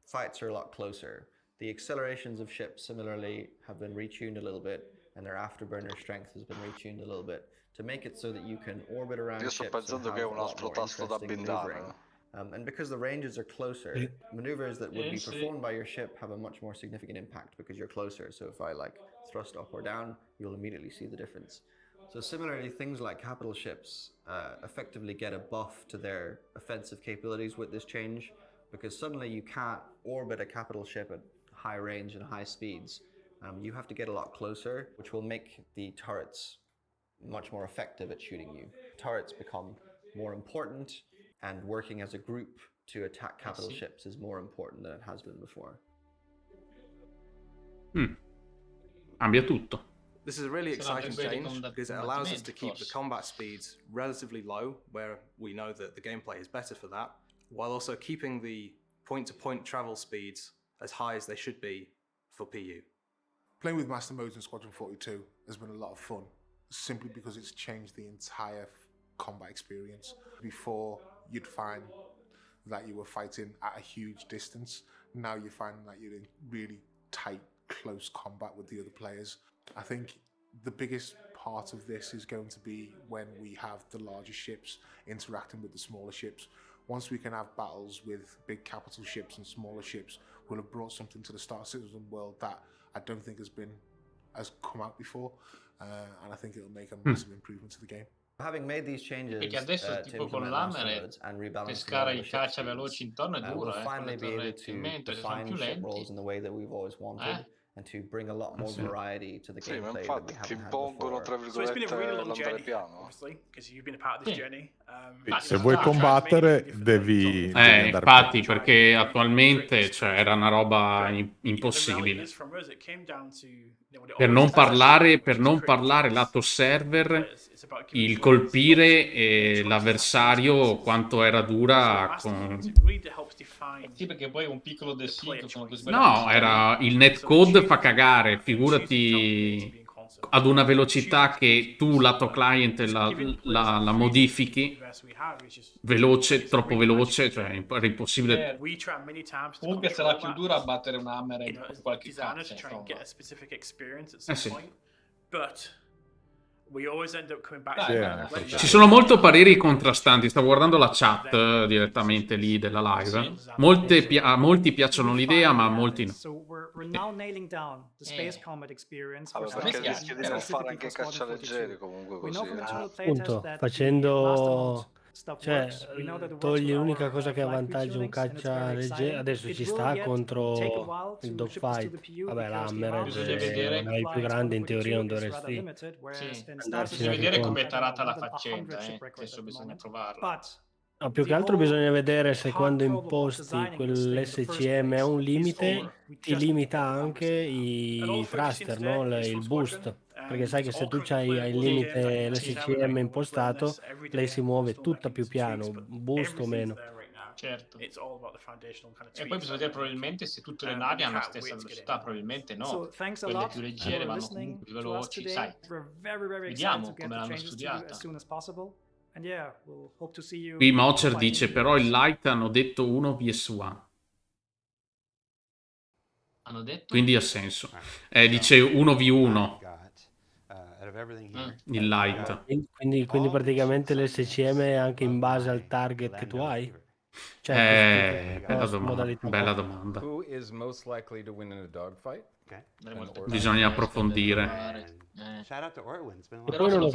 fights are a lot closer. The accelerations of ships similarly have been retuned a little bit, and their afterburner strength has been retuned a little bit to make it so that you can orbit around Io sto ships and pensando have che è a un lot altro more tasto da interesting bindare. maneuvering. And because the ranges are closer, maneuvers that would be performed by your ship have a much more significant impact because you're closer. So if I like thrust up or down, you'll immediately see the difference. So similarly, things like capital ships effectively get a buff to their offensive capabilities with this change, because suddenly you can't orbit a capital ship at high range and high speeds. You have to get a lot closer, which will make the turrets much more effective at shooting you. Turrets become more important, and working as a group to attack capital ships is more important than it has been before. Cambia tutto. This is a really exciting change because it allows us to keep the combat speeds relatively low, where we know that the gameplay is better for that, while also keeping the point-to-point travel speeds as high as they should be for PU. Playing with master modes in Squadron 42 has been a lot of fun, simply because it's changed the entire combat experience. Before, you'd find that you were fighting at a huge distance. Now you find that you're in really tight, close combat with the other players. I think the biggest part of this is going to be when we have the larger ships interacting with the smaller ships. Once we can have battles with big capital ships and smaller ships, we'll have brought something to the Star Citizen world that I don't think has come out before, and I think it'll make a massive improvement to the game. Having made these changes Perché adesso to tipo con implement master l'Hammer modes and rebalancing pescare all the i ship caccia speeds, veloci intorno è we'll duro, con finally le be able torrette, to mentre se sono define più ship lenti. roles in the way that we've always wanted, and to bring a lot more variety to the Sì, ma gameplay that we infatti ti haven't had impongono, before. tra So it's been a really virgolette, long l'andare journey, piano. obviously, because you've been a part of this journey. Se vuoi combattere devi andare Infatti, piano. perché attualmente era una roba The reality impossibile. is, from us, it came down to what it Per always non parlare lato server, il colpire l'avversario quanto era dura con... Sì, perché poi un piccolo dessito sono così No, era il netcode fa cagare, figurati ad una velocità che tu lato client la modifichi veloce, troppo veloce, cioè era impossibile. Comunque sarà più duro a battere un hammer in qualche cazzo, Sì. Ci Ci sono molto pareri contrastanti. Stavo guardando la chat direttamente lì della live. A molti piacciono l'idea, ma a molti no. So we're now nailing down the space combat experience for Vabbè, perché rischi di non fare anche caccialeggeri comunque We know così. from internal Appunto, playtest that facendo... stuff Cioè, works. We know that it works togli with l'unica our cosa che flag avvantaggia un retunings, and it's very caccia leggero. exciting. Adesso It ci will sta take a contro while il to ship this to the dogfight. PU Vabbè, because the l'hammer, amount of Bisogna vedere se hai più grande in teoria non is rather dovresti limited, whereas in Star andarci Bisogna Citizen vedere incontro. come è we have tarata la more than 100 faccenda, shipwreckers adesso at the bisogna moment. provarla. But No, più che altro bisogna vedere se quando imposti quell'SCM a un limite ti limita anche i thruster, no? Il boost. Perché sai che se tu hai il limite l'SCM impostato, lei si muove tutta più piano, boost o meno. Certo. E poi bisogna vedere probabilmente se tutte le navi hanno la stessa velocità, probabilmente no. So thanks a Quelle lot più leggere for vanno listening comunque più to us veloci, today. sai. We're very Vediamo excited to get come the l'hanno changes to you studiata. as soon as possible. And yeah, we'll hope to see you. Qui Mocher dice però il light hanno detto 1 vs 1. Hanno detto? Quindi ha senso. Dice 1v1 il light. Quindi praticamente l'SCM è anche in base al target che tu hai? Cioè, bella domanda. Who is most likely to win in a dogfight? Bisogna approfondire. E poi non ho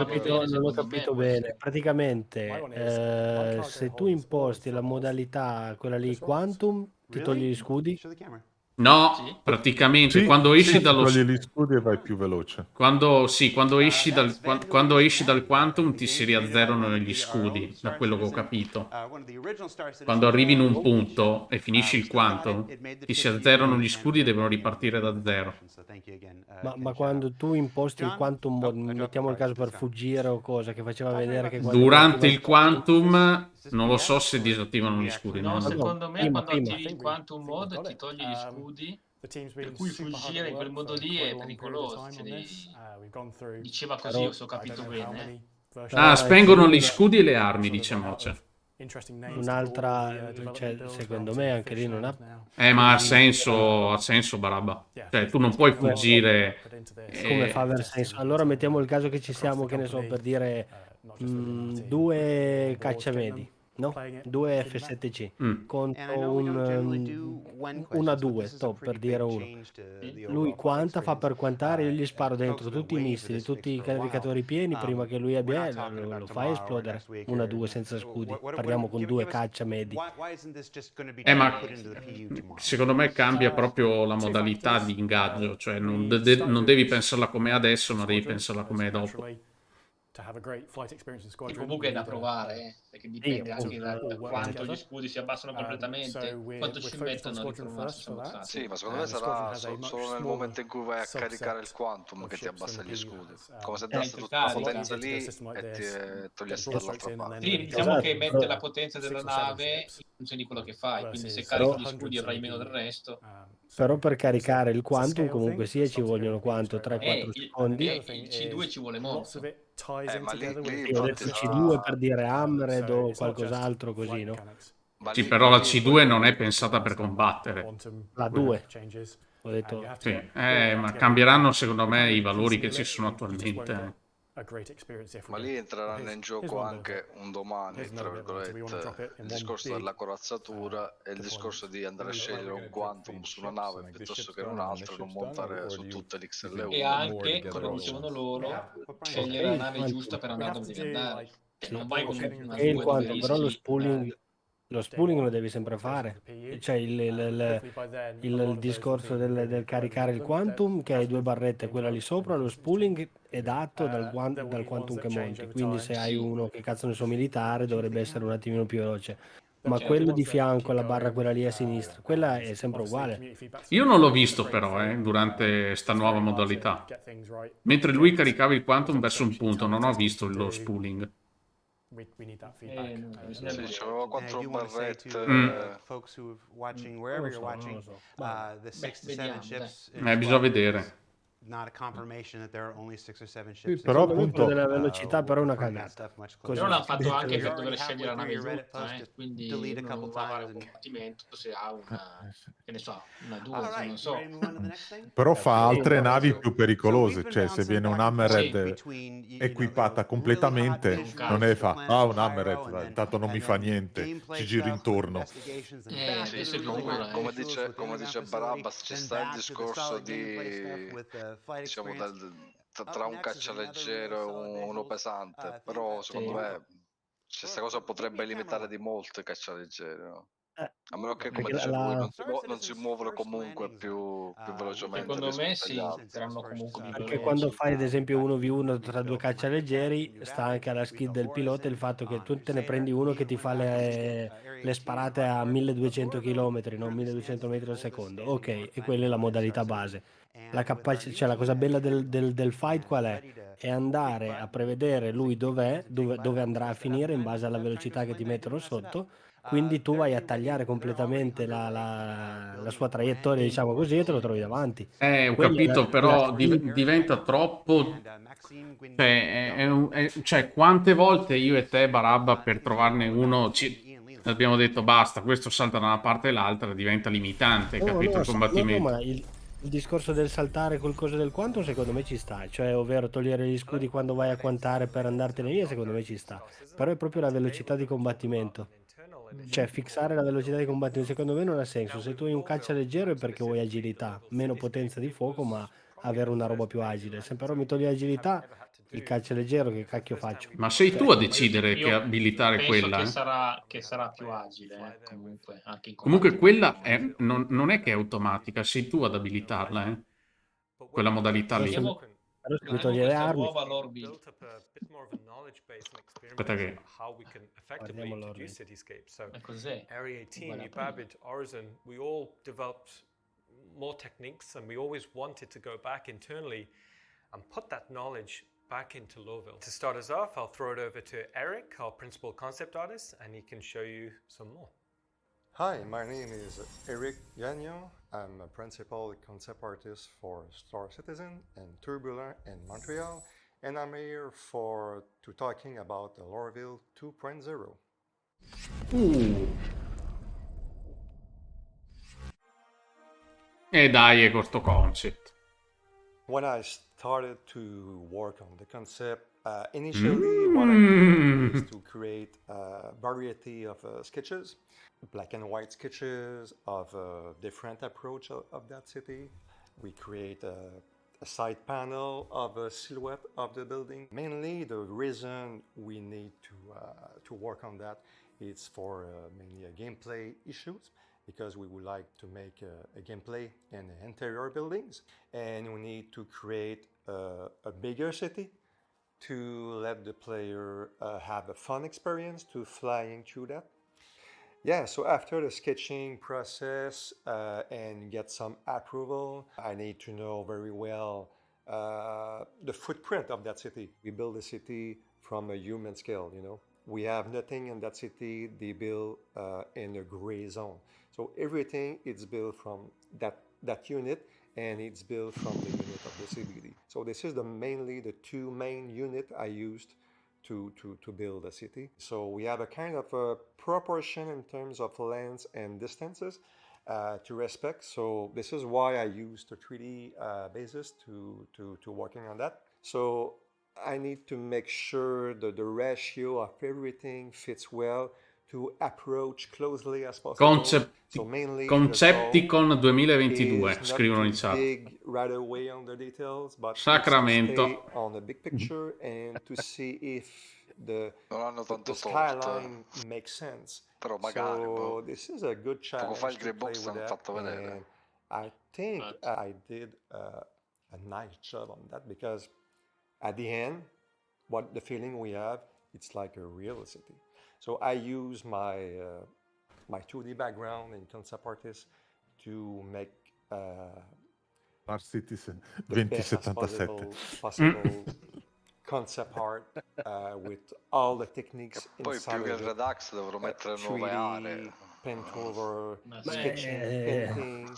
capito bene. Praticamente, se tu imposti la modalità, quella lì, Quantum, ti togli gli scudi? No, Sì? praticamente Sì, quando esci sì, dallo togli gli scudi e vai più veloce. quando esci quando esci dal Quantum ti si riazzerano gli scudi, da quello che ho capito. Quando arrivi in un punto e finisci il Quantum, ti si azzerano gli scudi e devono ripartire da zero. Ma quando tu imposti il quantum mode, mettiamo il caso per fuggire o cosa, che faceva vedere che quando Durante partiva il Quantum non lo so se disattivano gli scudi, No, no. secondo me prima, quando attivi il quantum mode ti togli gli scudi, per cui fuggire in quel modo lì è pericoloso. Diceva così, o se ho capito bene. Ah, Però spengono gli scudi e le armi, dice Moce. un'altra, cioè, secondo me anche lì non ha... Ma così- ha senso, Barabba. Cioè, tu non puoi fuggire. Come fa aver senso? Allora mettiamo il caso che ci siamo, che ne so, per dire 2 cacciamedi, no? 2 F7C contro una 2, top per dire uno. Lui quanta fa per quantare? Io gli sparo dentro tutti i missili, tutti i caricatori pieni prima che lui abbia, lo fai esplodere. Una 2 senza scudi. Parliamo con 2 cacciamedi. Ma secondo me cambia proprio la modalità di ingaggio, cioè non devi pensarla come adesso, ma devi pensarla come dopo. E comunque è da provare, perché dipende anche da quanto gli scudi si abbassano completamente, quanto ci mettono a riformarsi. Sì, ma secondo me sarà solo nel momento in cui vai a caricare il quantum che ti abbassa gli scudi. Come se dasse tutta la potenza lì e ti togliesse dall'altra parte. Sì, diciamo che mette la potenza della nave in funzione di quello che fai, quindi se carichi gli scudi avrai meno del resto. Però per caricare il quantum comunque sia ci vogliono quanto? 3-4 secondi? Il C2 ci vuole molto. Ma lì Io ho detto C2 per dire Hammered o qualcos'altro così, no? Sì, però la C2 non è pensata per combattere. La 2. Ho detto... Sì, ma cambieranno secondo me i valori che ci sono attualmente. Ma lì entreranno in gioco anche un domani, tra virgolette, il discorso della corazzatura e il discorso di andare a scegliere un quantum su una nave piuttosto che in un'altra e non montare su tutte l'XL1. E anche, come dicevano loro, scegliere la nave giusta per andare dove devi andare. Non vai con una E il 2 quantum, però lo rischi. spooling lo devi sempre fare. Cioè il discorso del caricare il quantum, che hai 2 barrette, quella lì sopra, lo spooling è dato dal quantum che monti. Quindi se hai uno che cazzo ne so militare dovrebbe essere un attimino più veloce. Ma quello di fianco, la barra quella lì a sinistra, quella è sempre uguale. Io non l'ho visto però durante sta nuova modalità. Mentre lui caricava il quantum verso un punto, non ho visto lo spooling. Sì, c'aveva 4 barrette. Folks who watching wherever you're watching, the 6 to 7 ships. Bisogna vedere. Not a confirmation that there are only 6 or 7 Sì, ships. però appunto della velocità però è una cagata. Però l'hanno fatto anche per dover scegliere la nave giusta, quindi non va a fare un combattimento se ha una, che ne so, una 2, non so. Però fa altre navi più pericolose, cioè se viene un Hammered equipata completamente, non è fa, un Hammered, intanto non mi fa niente, ci giro intorno. Sì, come dice Barabbas, ci sta il discorso di, diciamo, tra un caccialeggero e uno pesante, però secondo me questa cosa potrebbe limitare di molto i caccialeggeri, no? A meno che, come dice lui, non si muovono comunque più velocemente. Secondo me sì, saranno comunque più Perché veloci. quando fai ad esempio 1v1 tra 2 caccialeggeri sta anche alla skill del pilota il fatto che tu te ne prendi uno che ti fa le sparate a 1200 km, non 1200 metri al secondo. Ok, e quella è la modalità base. Cioè, la cosa bella del fight qual è? È andare a prevedere lui dove andrà a finire in base alla velocità che ti mettono sotto. Quindi tu vai a tagliare completamente la sua traiettoria, diciamo così, e te lo trovi davanti. Ho capito, però diventa troppo... Cioè, quante volte io e te, Barabba, per trovarne uno, abbiamo detto basta, questo salta da una parte e l'altra, diventa limitante, capito, il combattimento. No, ma il discorso del saltare col coso del quantum secondo me ci sta, cioè ovvero togliere gli scudi quando vai a quantare per andartene via, secondo me ci sta. Però è proprio la velocità di combattimento. Cioè fissare la velocità di combattimento secondo me non ha senso. Se tu hai un caccia leggero è perché vuoi agilità, meno potenza di fuoco, ma avere una roba più agile. Se però mi togli agilità, il calcio leggero, che cacchio faccio? Ma sei tu a decidere che Io abilitare penso quella, che sarà più agile, comunque, anche in Comunque combattimento. quella non è che è automatica, sei tu ad abilitarla, quella modalità lì. Però se mi toglie le questa armi, nuova lore build. Aspetta che... guardiamo l'ordine. È cos'è? Area 18, Babbitt, Orison, we all developed more techniques and we always wanted to go back internally and put that knowledge back into Lowville. To start us off, I'll throw it over to Eric, our principal concept artist, and he can show you some more. Hi, my name is Eric Gagnon. I'm a principal concept artist for Star Citizen and Turbulent in Montreal, and I'm here to talking about the Lorville 2.0. E dai, è questo concept. When I started to work on the concept, initially what I did is to create a variety of sketches, black and white sketches of a different approach of that city. We create a side panel of a silhouette of the building. Mainly the reason we need to work on that is for mainly gameplay issues, because we would like to make a gameplay in the interior buildings, and we need to create a bigger city to let the player have a fun experience to flying through that. Yeah, so after the sketching process and get some approval, I need to know very well the footprint of that city. We build a city from a human scale, you know. We have nothing in that city, they build in a gray zone. So everything is built from that unit, and it's built from the unit of the CBD. So this is mainly the two main units I used to build a city. So we have a kind of a proportion in terms of lengths and distances to respect. So this is why I used the 3D basis to working on that. So I need to make sure that the ratio of everything fits well to approach closely as possible. So mainly Concepticon 2022, scrivono in chat. dig right away on the details, but Sacramento. stay on the big picture and to see if the skyline makes sense. Però magari, so this is a good challenge to play with that, and I think I did a nice job on that, because at the end, what the feeling we have, it's like a real city. So I use my 2D background in concept artist to make Star Citizen the best as 2077 possible concept art with all the techniques poi inside più che of il it. Redux dovrò mettere nuove 3D, aree. paint over, sketching, painting,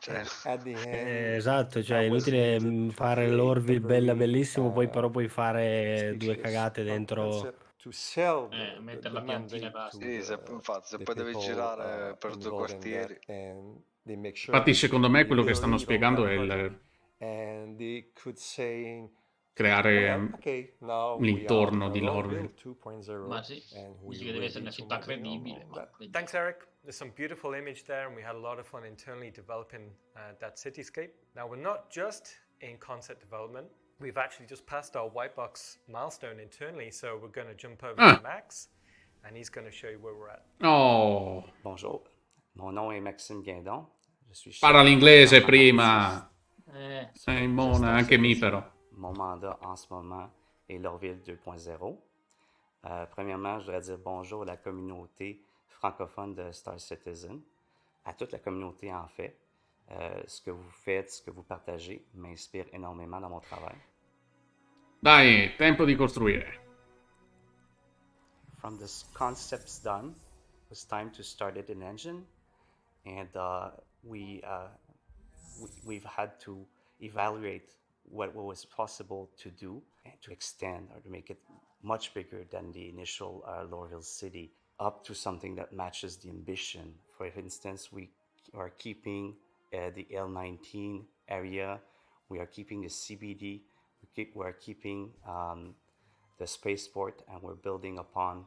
and at the end, Esatto, cioè è I was inutile able to fare create l'Orville a bella very, bellissimo, poi però puoi fare due speechless cagate dentro. concept to sell mettere the la piantina e mandate basta. to Infatti, se the poi devi people girare per due involved in quartieri. that, and they make sure Infatti, that secondo me, they quello che stanno believe on spiegando that è project, and they could say, creare well, okay, now we are l'intorno in di Lorville Lorville. 2.0, Ma sì, and we dice che deve essere ready una to città moving on credibile. on that. Thanks, Eric. There's some beautiful image there, and we had a lot of fun internally developing that cityscape. Now, we're not just in concept development. We've actually just passed our white box milestone internally, so we're going to jump over to Max, and he's going to show you where we're at. Oh, Bonjour, mon nom est Maxime Guindon. Je suis chef parla l'inglese de prima. sur Mona, anche mi però. Mon mandat en ce moment est Lorville 2.0. Premièrement, je voudrais dire bonjour à la communauté francophone de Star Citizen, à toute la communauté en fait. Ce que vous faites, ce que vous partagez m'inspire énormément dans mon travail. Dai, tempo di costruire. From the concepts done, it was time to start it in engine, and we've had to evaluate what was possible to do and to extend or to make it much bigger than the initial Lorville city, up to something that matches the ambition. For instance, we are keeping the L19 area, we are keeping the CBD, we're keeping the spaceport, and we're building upon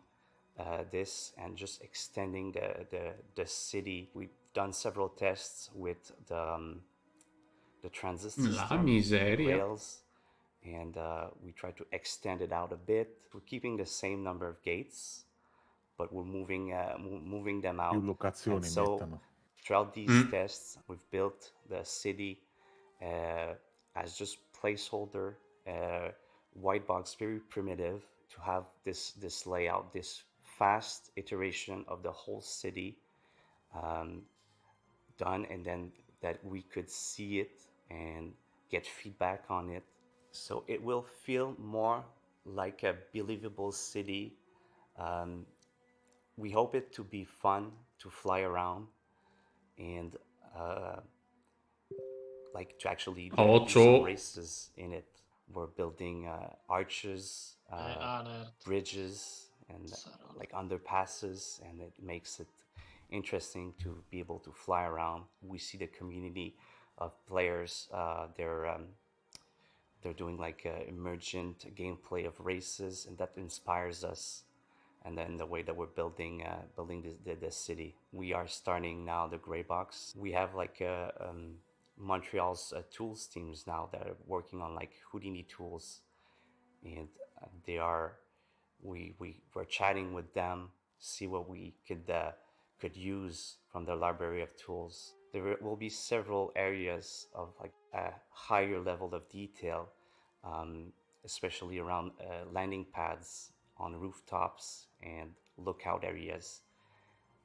this and just extending the city. We've done several tests with the the transit La system, miseria. rails, and we try to extend it out a bit. We're keeping the same number of gates, but we're moving them out. Più locazioni And so mettono. throughout these tests, we've built the city as just placeholder, white box, very primitive, to have this layout, this fast iteration of the whole city done, and then that we could see it and get feedback on it. So it will feel more like a believable city. We hope it to be fun to fly around and like to actually do some races in it. We're building arches, bridges, and like underpasses, and it makes it interesting to be able to fly around. We see the community of players. They're doing like emergent gameplay of races, and that inspires us. And then the way that we're building the city. We are starting now the gray box. We have like Montreal's tools teams now that are working on like Houdini tools, and we're chatting with them, see what we could use from their library of tools. There will be several areas of like a higher level of detail, especially around landing pads on rooftops and lookout areas.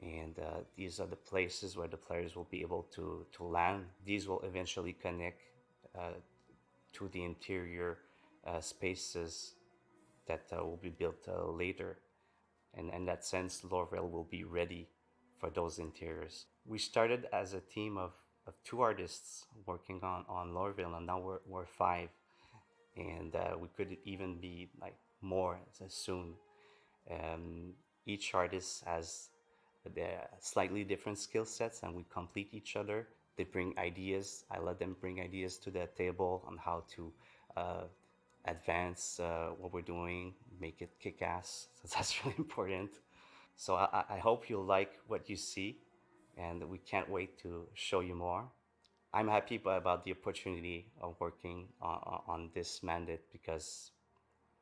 And these are the places where the players will be able to land. These will eventually connect to the interior spaces that will be built later. And in that sense, Lorville will be ready for those interiors. We started as a team of 2 artists working on Lorville, and now we're 5. And we could even be like more soon. Each artist has their slightly different skill sets, and we complete each other. They bring ideas. I let them bring ideas to the table on how to advance what we're doing, make it kick-ass. So that's really important. So I hope you'll like what you see, and we can't wait to show you more. I'm happy about the opportunity of working on this mandate, because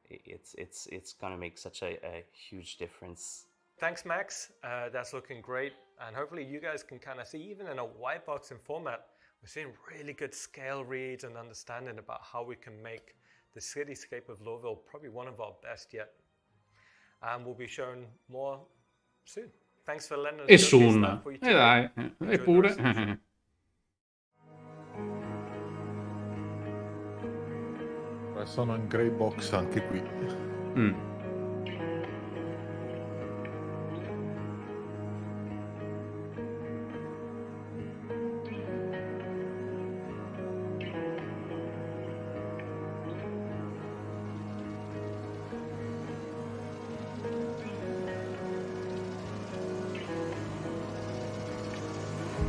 it's gonna make such a huge difference. Thanks, Max. That's looking great. And hopefully you guys can kind of see, even in a white boxing format, we're seeing really good scale reads and understanding about how we can make the cityscape of Lorville probably one of our best yet. And we'll be showing more soon. Thanks for letting us showcase that for you today. Dai, eppure. Sono in grey box anche qui.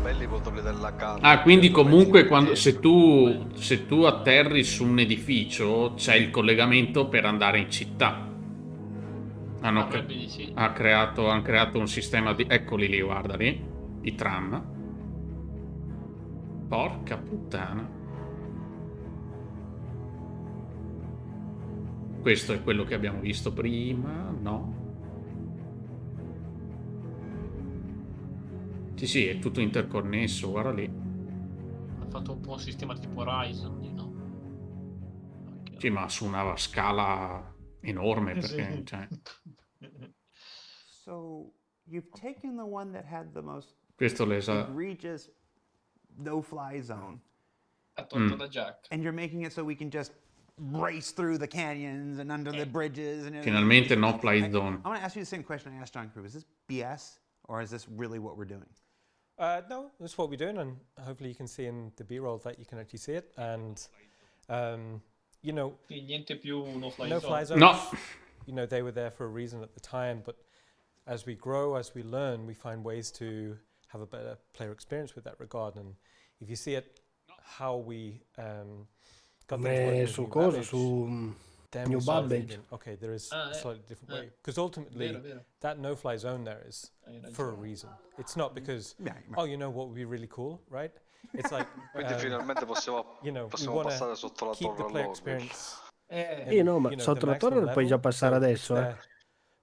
Belli potoli della carta. Ah, quindi comunque se tu atterri su un edificio c'è il collegamento per andare in città. Hanno creato un sistema di... Eccoli lì, guarda lì. I tram. Porca puttana. Questo è quello che abbiamo visto prima, no? Sì, è tutto interconnesso, guarda lì. Ha fatto un po' un sistema tipo Horizon, no? Sì, ma su una scala enorme, perché... Cioè... So you've taken the one that had the most egregious no-fly zone. And you're making it so we can just race through the canyons and under the bridges. And Finalmente no-fly zone. I want to ask you the same question I asked John Crew. Is this BS, or is this really what we're doing? No, that's what we're doing, and hopefully you can see in the B-roll that you can actually see it. And you know, niente più no-fly zones. No. You know, they were there for a reason at the time, but as we grow, as we learn, we find ways to have a better player experience with that regard. And if you see it, how we got things working su then New we start Babbage. thinking, okay, there is a slightly different way. Because ultimately, that no-fly zone there is for a reason. It's not because, oh, you know what would be really cool, right? It's like Quindi finalmente possiamo passare sotto la torre all'Orwell. Sì, no, ma sotto la torre puoi già passare adesso,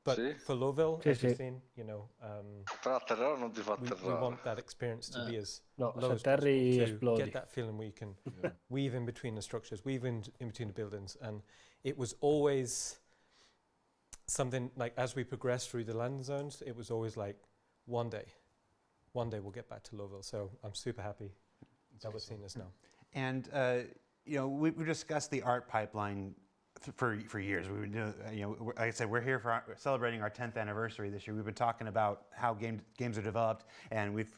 But Sì? for Lowville, everything, Per atterrare non ti fa we atterrare. want that experience to be as No, low se as atterri possible, to esplodi. get that feeling where you can weave in between the structures, weave in between the buildings, and it was always something like as we progressed through the landing zones, it was always like one day we'll get back to Lowville. So I'm super happy that we're seeing this now. And we've discussed the art pipeline for years. We've been doing, like I said, we're here for celebrating our 10th anniversary this year. We've been talking about how games are developed, and we've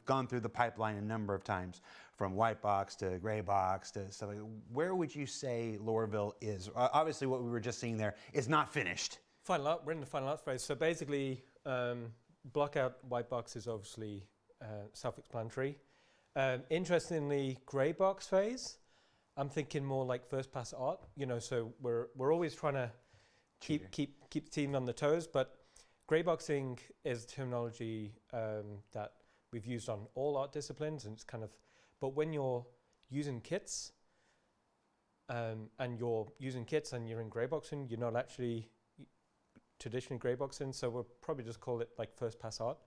gone through the pipeline a number of times, from white box to gray box to stuff like that. Where would you say Lorville is? Obviously, what we were just seeing there is not finished. Final art, we're in the final art phase. So basically, blockout white box is obviously self-explanatory. Interestingly, grey box phase, I'm thinking more like first pass art. So we're always trying to keep the team on the toes. But grey boxing is terminology that we've used on all art disciplines, and it's kind of. But when you're using kits, and you're in grey boxing, you're not actually traditionally grey boxing. So we'll probably just call it like first pass art.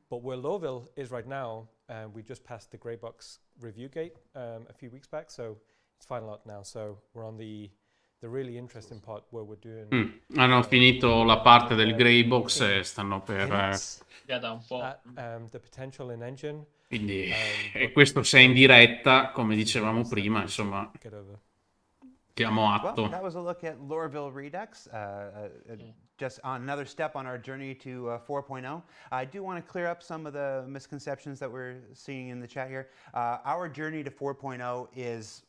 But where Lowville is right now, we just passed the grey box review gate a few weeks back, so it's final art now. So we're on the really interesting part where we're doing. Hanno finito la parte del grey box e stanno per. Da un po'. The potential in engine. Quindi, e questo se è in diretta, come dicevamo prima, insomma. Diamo atto. Well, that was a look at Lorville Redux. Just on another step on our journey to 4.0. I do want to clear up some of the misconceptions that we're seeing in the chat here. Our journey to 4.0 is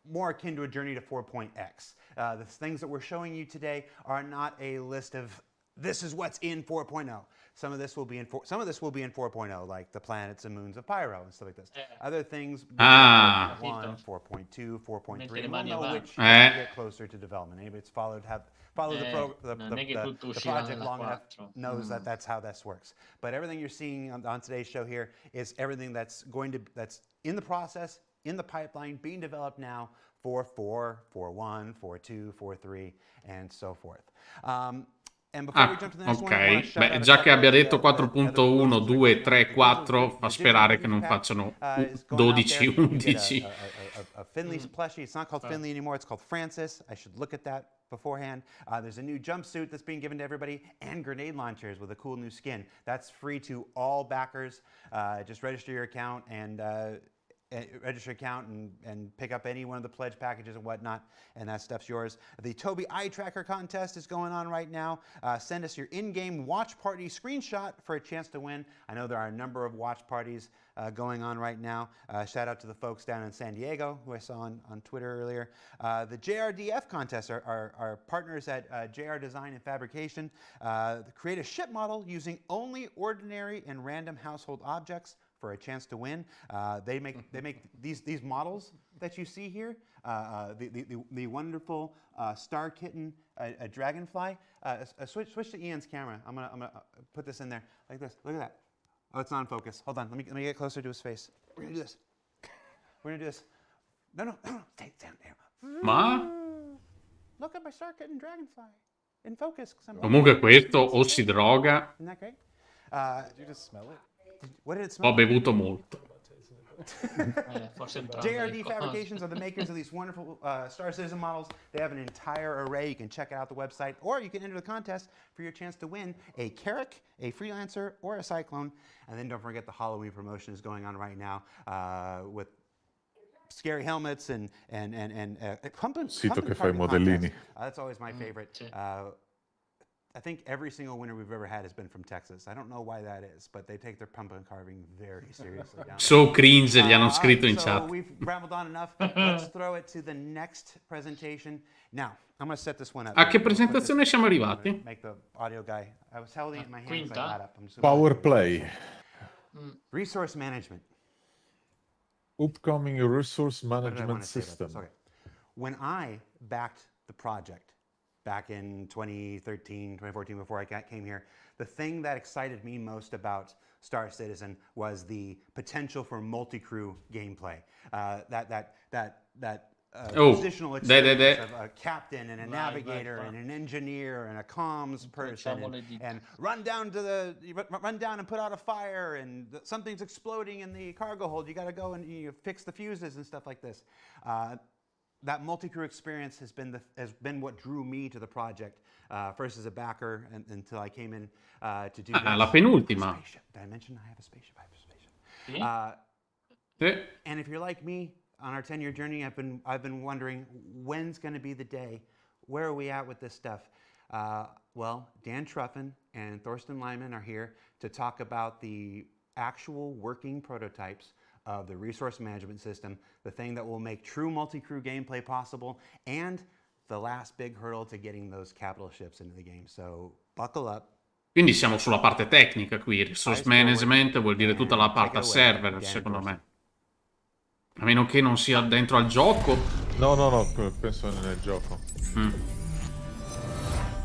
more akin to a journey to 4.x. The things that we're showing you today are not a list of this is what's in 4.0. Some of this will be in 4.0, like the planets and moons of Pyro and stuff like this. Other things, 4.1, 4.2, 4.3. We'll know which as we get closer to development. Anybody that's followed the project long enough knows that that's how this works. But everything you're seeing on today's show here is everything that's in the process, in the pipeline, being developed now for 4, 4.1, 4.2, 4.3, and so forth. Ok, beh, già che abbia detto 4.1, 2, 3, 4, fa sperare che non facciano 12, 11. A Finley's plushie. It's not called Finley anymore. It's called Francis. I should look at that beforehand. There's a new jumpsuit that's being given to everybody, and grenade launchers with a cool new skin. That's free to all backers. Just register your account and pick up any one of the pledge packages and whatnot, and that stuff's yours. The Toby Eye Tracker contest is going on right now. Send us your in-game watch party screenshot for a chance to win. I know there are a number of watch parties going on right now. Shout out to the folks down in San Diego who I saw on Twitter earlier. The JRDF contests are partners at JR Design and Fabrication. Create a ship model using only ordinary and random household objects for a chance to win. They make these models that you see here. The wonderful star kitten, a dragonfly. Switch to Ian's camera. I'm gonna put this in there like this. Look at that. Oh, it's not in focus. Hold on. Let me get closer to his face. We're gonna do this. We're gonna do this. No. Stay down there. Ma? Look at my star kitten dragonfly in focus. Comunque questo o si droga. Isn't that great? Did you just smell it? What did it smell? Ho bevuto molto. JRD Fabrications are the makers of these wonderful Star Citizen models. They have an entire array. You can check it out the website, or you can enter the contest for your chance to win a Carrack, a Freelancer, or a Cyclone. And then don't forget the Halloween promotion is going on right now with scary helmets and pumpkin carving modellini. That's always my favorite. I think every single winner we've ever had has been from Texas. I don't know why that is, but they take their pumpkin carving very seriously. So cringe, gli hanno scritto in so chat. We've rambled on enough. Let's throw it to the next presentation. Now, I'm going to set this one up. A che presentazione siamo arrivati? Make the audio guy. I was holding it in my hands. I got up. Power play. Resource management. Upcoming resource management system. Okay. When I backed the project back in 2013, 2014, before I came here. The thing that excited me most about Star Citizen was the potential for multi-crew gameplay. Positional experience of a captain and a navigator and an engineer and a comms person and run down and put out a fire and something's exploding in the cargo hold. You got to go and fix the fuses and stuff like this. That multi-crew experience has been what drew me to the project. First as a backer until I came in to do this. La penultima. Did I mention I have a spaceship? I have a spaceship. Sì. And if you're like me, on our 10-year journey, I've been wondering when's going to be the day. Where are we at with this stuff? Well, Dan Truffin and Thorsten Lyman are here to talk about the actual working prototypes of the resource management system, the thing that will make true multi-crew gameplay possible, and the last big hurdle to getting those capital ships into the game. So buckle up. Quindi siamo sulla parte tecnica qui. Resource management vuol dire tutta la parte server, secondo me. A meno che non sia dentro al gioco. No, penso nel gioco.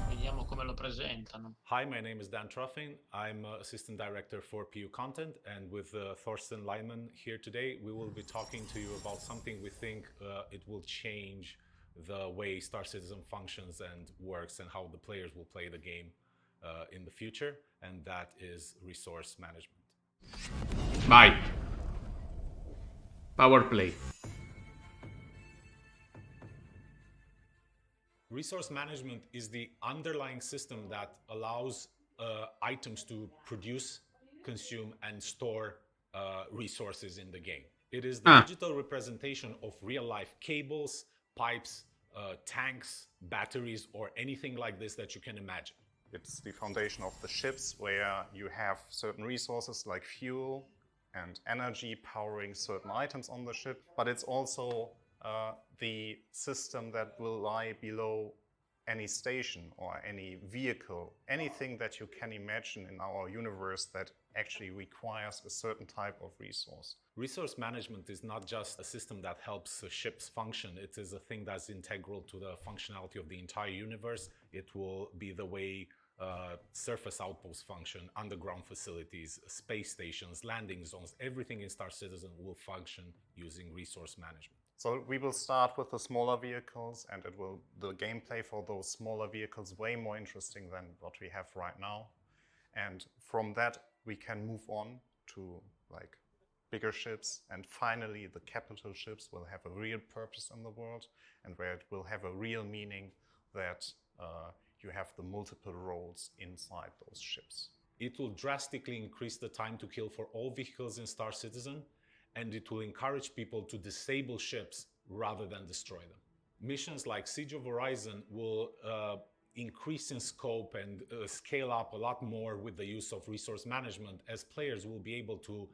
Vediamo come lo presentano. Hi, my name is Dan Truffin. I'm Assistant Director for PU Content, and with Thorsten Lyman here today, we will be talking to you about something we think it will change the way Star Citizen functions and works and how the players will play the game in the future, and that is resource management. Vai. Power play. Resource management is the underlying system that allows items to produce, consume, and store resources in the game. It is the digital representation of real-life cables, pipes, tanks, batteries, or anything like this that you can imagine. It's the foundation of the ships, where you have certain resources like fuel and energy powering certain items on the ship, but it's also the system that will lie below any station or any vehicle, anything that you can imagine in our universe that actually requires a certain type of resource. Resource management is not just a system that helps ships function, it is a thing that's integral to the functionality of the entire universe. It will be the way surface outposts function, underground facilities, space stations, landing zones, everything in Star Citizen will function using resource management. So we will start with the smaller vehicles, and the gameplay for those smaller vehicles way more interesting than what we have right now. And from that, we can move on to like bigger ships, and finally the capital ships will have a real purpose in the world, and where it will have a real meaning that you have the multiple roles inside those ships. It will drastically increase the time to kill for all vehicles in Star Citizen, and it will encourage people to disable ships rather than destroy them. Missions like Siege of Horizon will increase in scope and scale up a lot more with the use of resource management, as players will be able to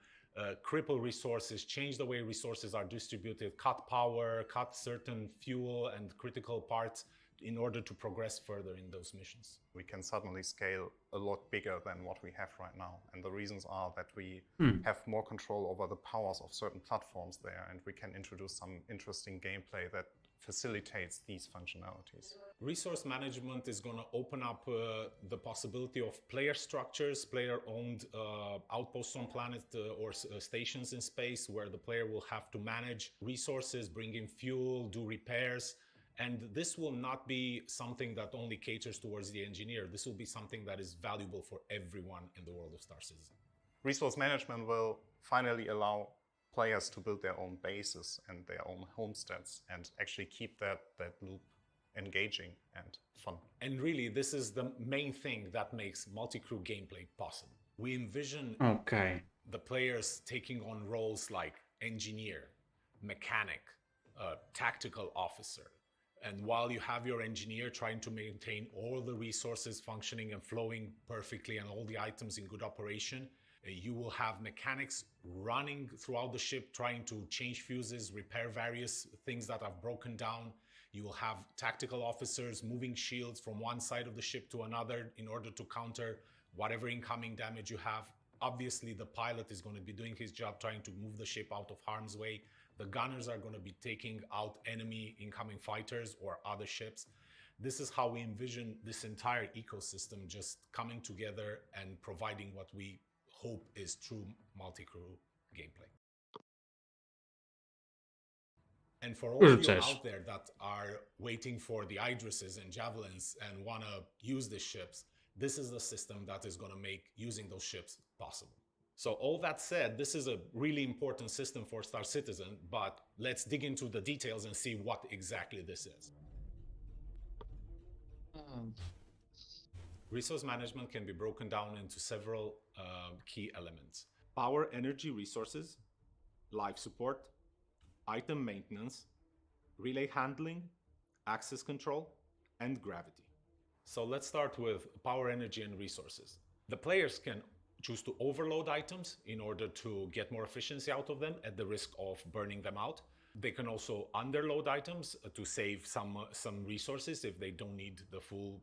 cripple resources, change the way resources are distributed, cut power, cut certain fuel and critical parts in order to progress further in those missions. We can suddenly scale a lot bigger than what we have right now. And the reasons are that we have more control over the powers of certain platforms there, and we can introduce some interesting gameplay that facilitates these functionalities. Resource management is going to open up the possibility of player structures, player-owned outposts on planet or stations in space, where the player will have to manage resources, bring in fuel, do repairs. And this will not be something that only caters towards the engineer. This will be something that is valuable for everyone in the world of Star Citizen. Resource management will finally allow players to build their own bases and their own homesteads and actually keep that loop engaging and fun. And really, this is the main thing that makes multi-crew gameplay possible. We envision the players taking on roles like engineer, mechanic, tactical officer. And while you have your engineer trying to maintain all the resources functioning and flowing perfectly and all the items in good operation, you will have mechanics running throughout the ship trying to change fuses, repair various things that have broken down. You will have tactical officers moving shields from one side of the ship to another in order to counter whatever incoming damage you have. Obviously, the pilot is going to be doing his job trying to move the ship out of harm's way. The gunners are going to be taking out enemy incoming fighters or other ships. This is how we envision this entire ecosystem just coming together and providing what we hope is true multi-crew gameplay. And for all of you out there that are waiting for the Idrises and Javelins and want to use these ships, this is the system that is going to make using those ships possible. So all that said, this is a really important system for Star Citizen, but let's dig into the details and see what exactly this is. Resource management can be broken down into several key elements. Power, energy, resources, life support, item maintenance, relay handling, access control, and gravity. So let's start with power, energy, and resources. The players can choose to overload items in order to get more efficiency out of them at the risk of burning them out. They can also underload items to save some resources if they don't need the full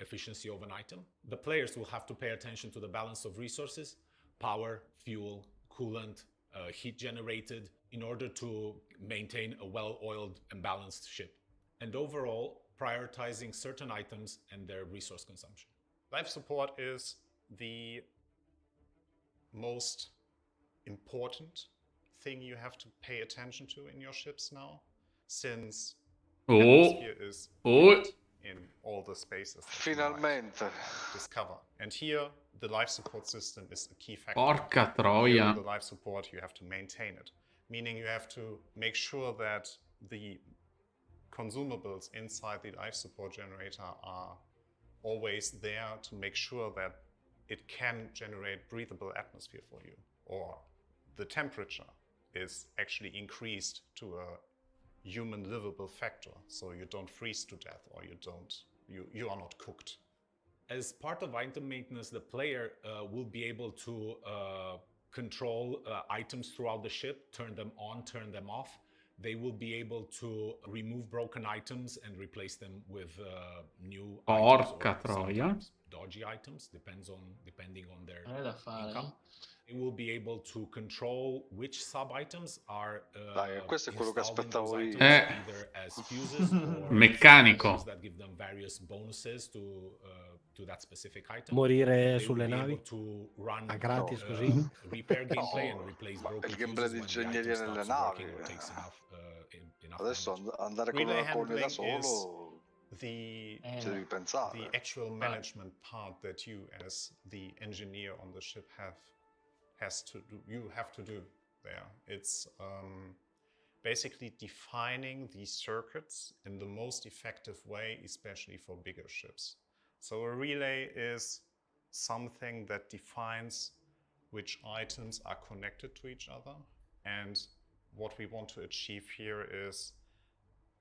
efficiency of an item. The players will have to pay attention to the balance of resources, power, fuel, coolant, heat generated, in order to maintain a well-oiled and balanced ship. And overall, prioritizing certain items and their resource consumption. Life support is the most important thing you have to pay attention to in your ships now, since atmosphere is in all the spaces that you might discover. And here, the life support system is a key factor. Porca troia. The life support, you have to maintain it, meaning you have to make sure that the consumables inside the life support generator are always there to make sure that it can generate breathable atmosphere for you, or the temperature is actually increased to a human livable factor, so you don't freeze to death, or you are not cooked. As part of item maintenance, the player will be able to control items throughout the ship, turn them on, turn them off. They will be able to remove broken items and replace them with new items, or sometimes dodgy items, depending on their income. They will be able to control which sub-items are installed in those items, either as fuses or meccanico that give them various bonuses to that specific item. Morire sulle navi a gratis così. Repair gameplay and replace broken il gameplay di ingegneria nelle navi. Adesso andare con una cone da solo the devi pensare. The actual management part that you as the engineer on the ship you have to do there. It's basically defining these circuits in the most effective way, especially for bigger ships. So a relay is something that defines which items are connected to each other, and what we want to achieve here is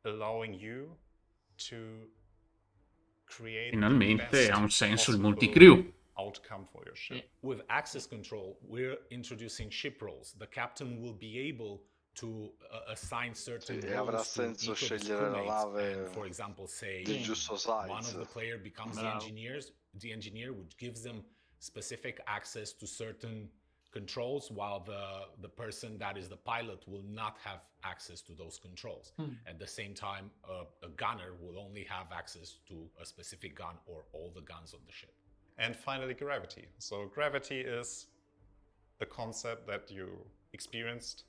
allowing you to create finalmente ha un senso il multicrew. Outcome for your ship. With access control, we're introducing ship roles. The captain will be able to assign certain roles to each of his crewmates, and, for example, say one of the player becomes the engineer, which gives them specific access to certain controls, while the person that is the pilot will not have access to those controls. At the same time, a gunner will only have access to a specific gun or all the guns on the ship. And finally, gravity. So gravity is a concept that you experienced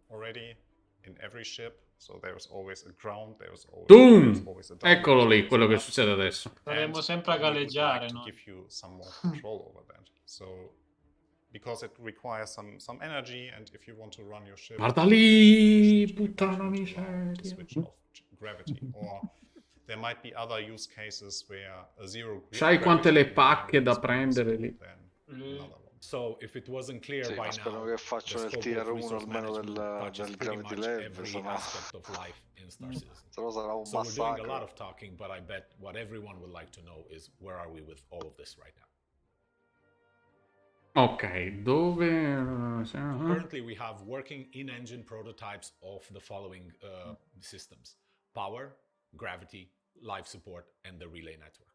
already in every ship. So there's always a ground, there's always a Eccolo lì, quello che succede adesso. Saremo sempre a galleggiare, no? To give you some more control over that. So because it requires some energy, and if you want to run your ship, guarda lì, puttana miseria. Switch off gravity, or there might be other use cases where a zero. Sai quante le pacche da prendere lì? So if it wasn't clear by spero now, che facciano il tier 1 almeno del Gravity Lab, insomma. Of life in Star Citizen. Sarà un So we're doing a lot massacro. of talking, but I bet what everyone would like to know is where are we with all of this right now? Ok, dove... Currently we have working in-engine prototypes of the following systems: power, gravity, life support, and the relay network.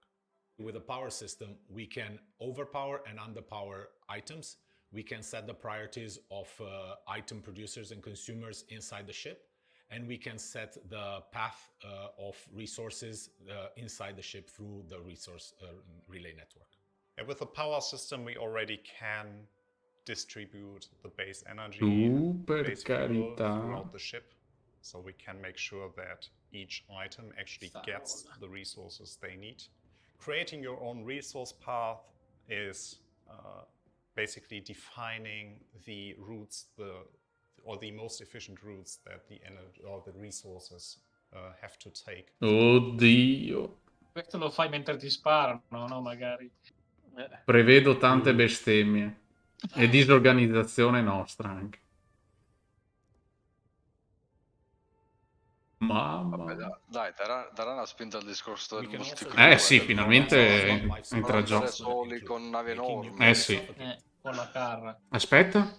With a power system, we can overpower and underpower items. We can set the priorities of item producers and consumers inside the ship, and we can set the path of resources inside the ship through the resource relay network. And with the power system, we already can distribute the base energy, Per base fuel carità. throughout the ship. So we can make sure that each item actually gets the resources they need. Creating your own resource path is basically defining the routes, or the most efficient routes that the energy or the resources have to take. Oddio. Questo lo fai mentre ti sparano, no? Magari. Prevedo tante bestemmie. E disorganizzazione nostra anche. Mamma. Vabbè, dai, darà una spinta al discorso del multiplayer. Eh sì, finalmente entra già. Soli con navi enormi. Sì. Con la carra. Aspetta.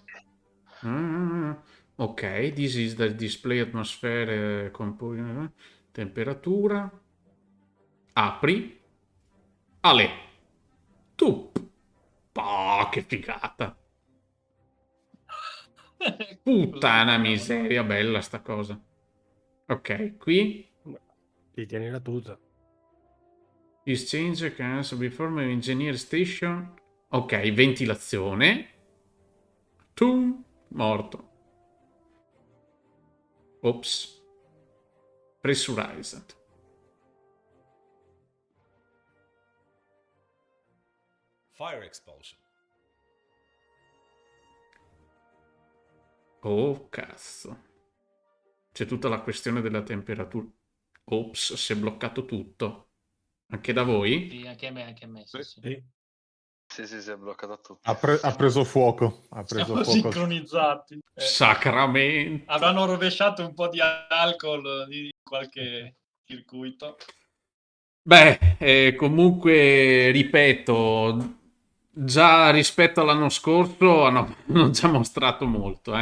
Ok, this is the display atmosfere temperatura. Apri. Ale. Tu. Che figata. Puttana miseria, bella sta cosa. Ok, qui. Ti tieni la tuta. This change can also be formed engineer station. Ok, ventilazione. Tum. Morto. Ops. Pressurized. Fire expulsion. Oh, cazzo. C'è tutta la questione della temperatura. Ops, si è bloccato tutto. Anche da voi? Sì, anche a me, sì. Sì, si è bloccato tutto. Ha preso fuoco. Ha preso Siamo fuoco. sincronizzati. Sacramento. Avranno rovesciato un po' di alcol di qualche circuito. Beh, comunque, ripeto, già rispetto all'anno scorso hanno già mostrato molto,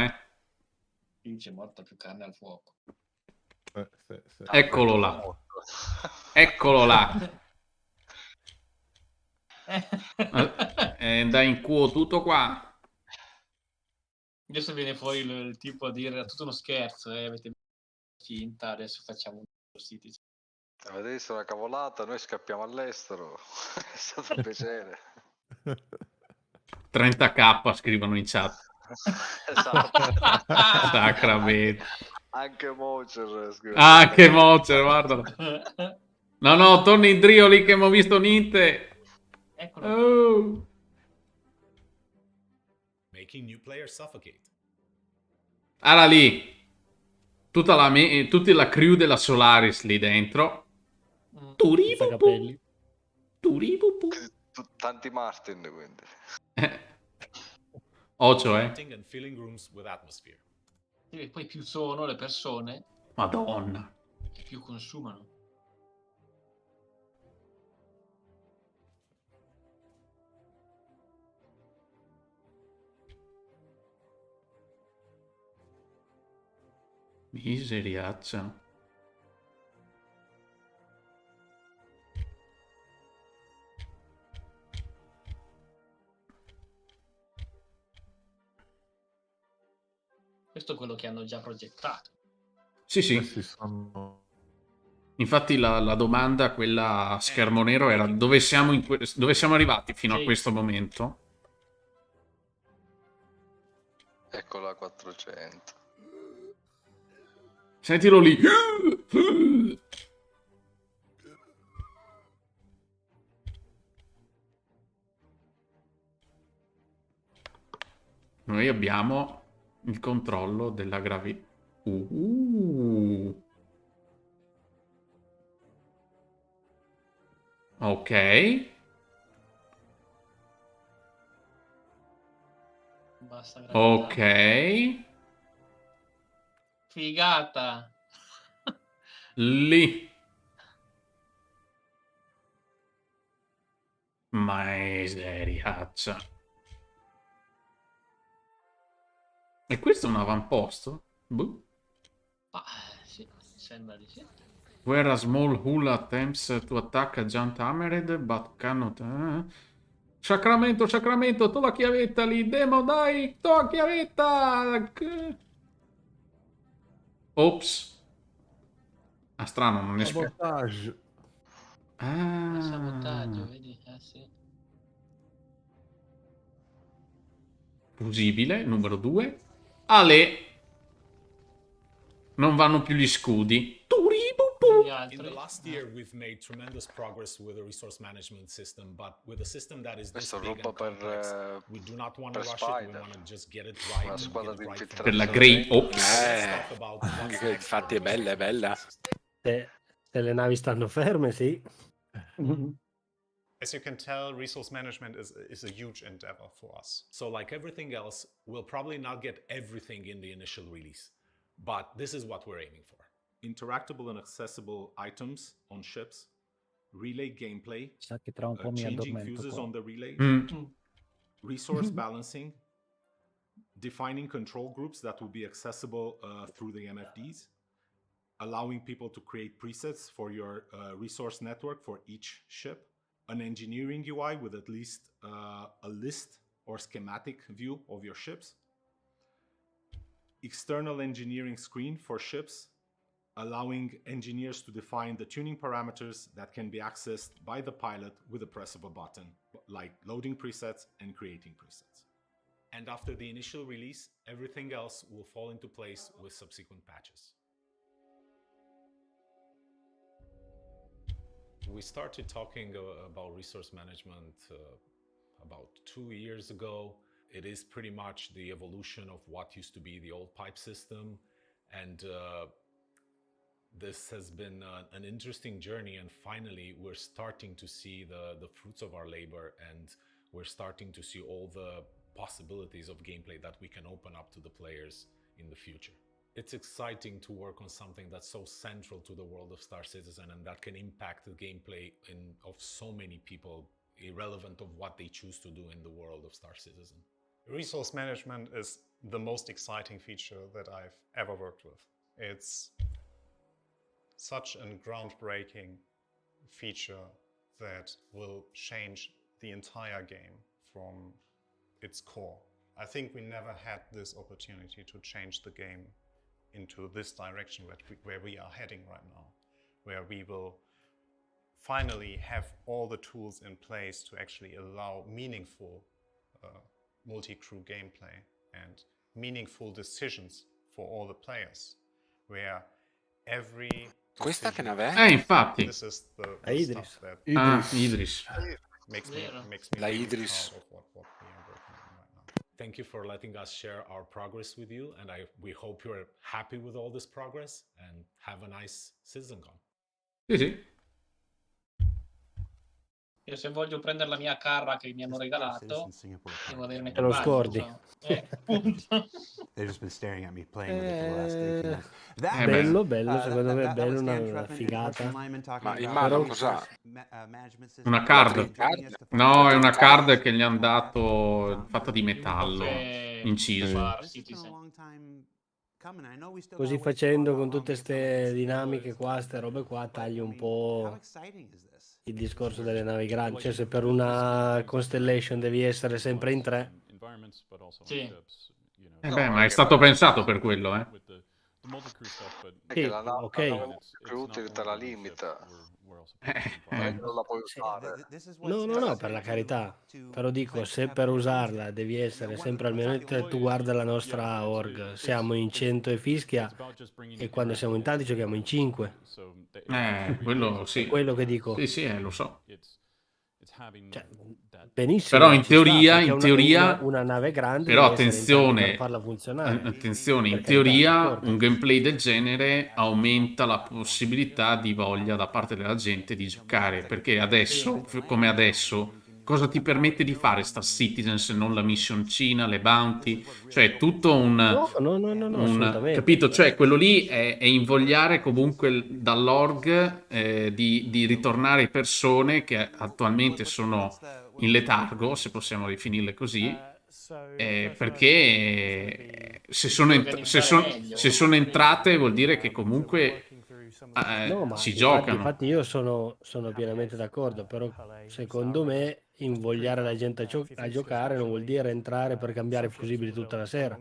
Qui c'è molta più carne al fuoco. Sì. Eccolo là. Eccolo là. Dai in culo tutto qua. Adesso viene fuori il tipo a dire tutto uno scherzo, avete finta, adesso facciamo un Citizen. Avete visto una cavolata? Noi scappiamo all'estero. È stato un piacere. 30k scrivono in chat. Esatto. Sacramento. Anche Mocer scrive. Anche Mocer, guardalo. No, torni in trio lì che abbiamo visto niente. Eccolo. Oh. Making new players suffocate. Allora lì. Tutta la crew della Solaris lì dentro. Turibupu. Turibupu. Tanti Martin, quindi. Ocio, Lighting and filling rooms with atmosphere. E poi più sono le persone, Madonna. e più consumano. Miseriaccia. Questo è quello che hanno già progettato. Sì. Infatti la domanda, quella a schermo nero, era dove siamo arrivati fino a questo momento? Eccola 400. Sentilo lì. Noi abbiamo il controllo della gravità. Ok. Basta gravità. Ok. Figata. Lì. Miseriaccia. E questo è un avamposto? Boh. Sì, sembra di sì. Where a small hull attempts to attack a giant hammerhead, but cannot... Sacramento, to la chiavetta lì, Demo, dai, to la chiavetta! Ops. Ah, strano, non esplode. Sabotage. Sabotaggio, vedi? Sì. Fusibile, numero 2. Ale. Non vanno più gli scudi. In the last year, we've made tremendous progress with the resource management system, but with a system that is this big and complex, we do not want to rush it. We want to just get it right. Una squadra di Per la Grey Ops. Let's talk about what's next Infatti è for the bella, è bella. Se le navi stanno ferme, sì. As you can tell, resource management is a huge endeavor for us. So like everything else, we'll probably not get everything in the initial release, but this is what we're aiming for. Interactable and accessible items on ships, relay gameplay, Sa che tra un po' mi changing addormento fuses qua. on the relays, Mm. resource balancing, defining control groups that will be accessible through the MFDs, allowing people to create presets for your resource network for each ship, an engineering UI with at least a list or schematic view of your ships, external engineering screen for ships, allowing engineers to define the tuning parameters that can be accessed by the pilot with the press of a button, like loading presets and creating presets. And after the initial release, everything else will fall into place with subsequent patches. We started talking about resource management about 2 years ago. It is pretty much the evolution of what used to be the old pipe system, and this has been an interesting journey, and finally we're starting to see the fruits of our labor, and we're starting to see all the possibilities of gameplay that we can open up to the players in the future. It's exciting to work on something that's so central to the world of Star Citizen and that can impact the gameplay of so many people, irrelevant of what they choose to do in the world of Star Citizen. Resource management is the most exciting feature that I've ever worked with. It's such a groundbreaking feature that will change the entire game from its core. I think we never had this opportunity to change the game into this direction where we are heading right now, where we will finally have all the tools in place to actually allow meaningful multi-crew gameplay and meaningful decisions for all the players, where every Questa che nave è? Infatti. This is the Idris. stuff that Idris. makes me La really Idris. proud of what we are working on right now. Thank you for letting us share our progress with you, and we hope you're happy with all this progress, and have a nice CitizenCon. Sì, sì. Io se voglio prendere la mia carra che mi hanno regalato, devo averne Te lo scordi. appunto. They've just been staring at me playing with it for the last 18 months. Bello, bello, secondo me è bello, una figata. Ma in mano cos'ha? Una card. No, è una card che gli hanno dato fatta di metallo, inciso. Così facendo, con tutte ste dinamiche qua, ste robe qua, tagli un po' il discorso delle navi grandi. Cioè, se per una Constellation devi essere sempre in 3. Sì. Ma è stato pensato per quello, eh. È che Sì, la nave ok. crew te la limita. Non la puoi usare. No, per la carità. Però dico, se per usarla devi essere sempre almeno tu guarda la nostra org, siamo in 100 e fischia e quando siamo in tanti giochiamo in 5. Quello sì. È quello che dico. Sì, lo so. Cioè, benissimo. Però in teoria, una nave grande però deve essere in tanti attenzione, per farla funzionare. attenzione, in Per carità, teoria d'accordo. un gameplay del genere aumenta la possibilità di voglia da parte della gente di giocare, perché adesso, come adesso, cosa ti permette di fare Star Citizen se non la missioncina, le bounty? Cioè è tutto un assolutamente. capito? Cioè quello lì è invogliare comunque dall'org di ritornare persone che attualmente sono in letargo, se possiamo definirle così, perché se sono entrate vuol dire che comunque No, ma si giocano. infatti io sono pienamente d'accordo, però secondo me invogliare la gente a giocare non vuol dire entrare per cambiare fusibili tutta la sera.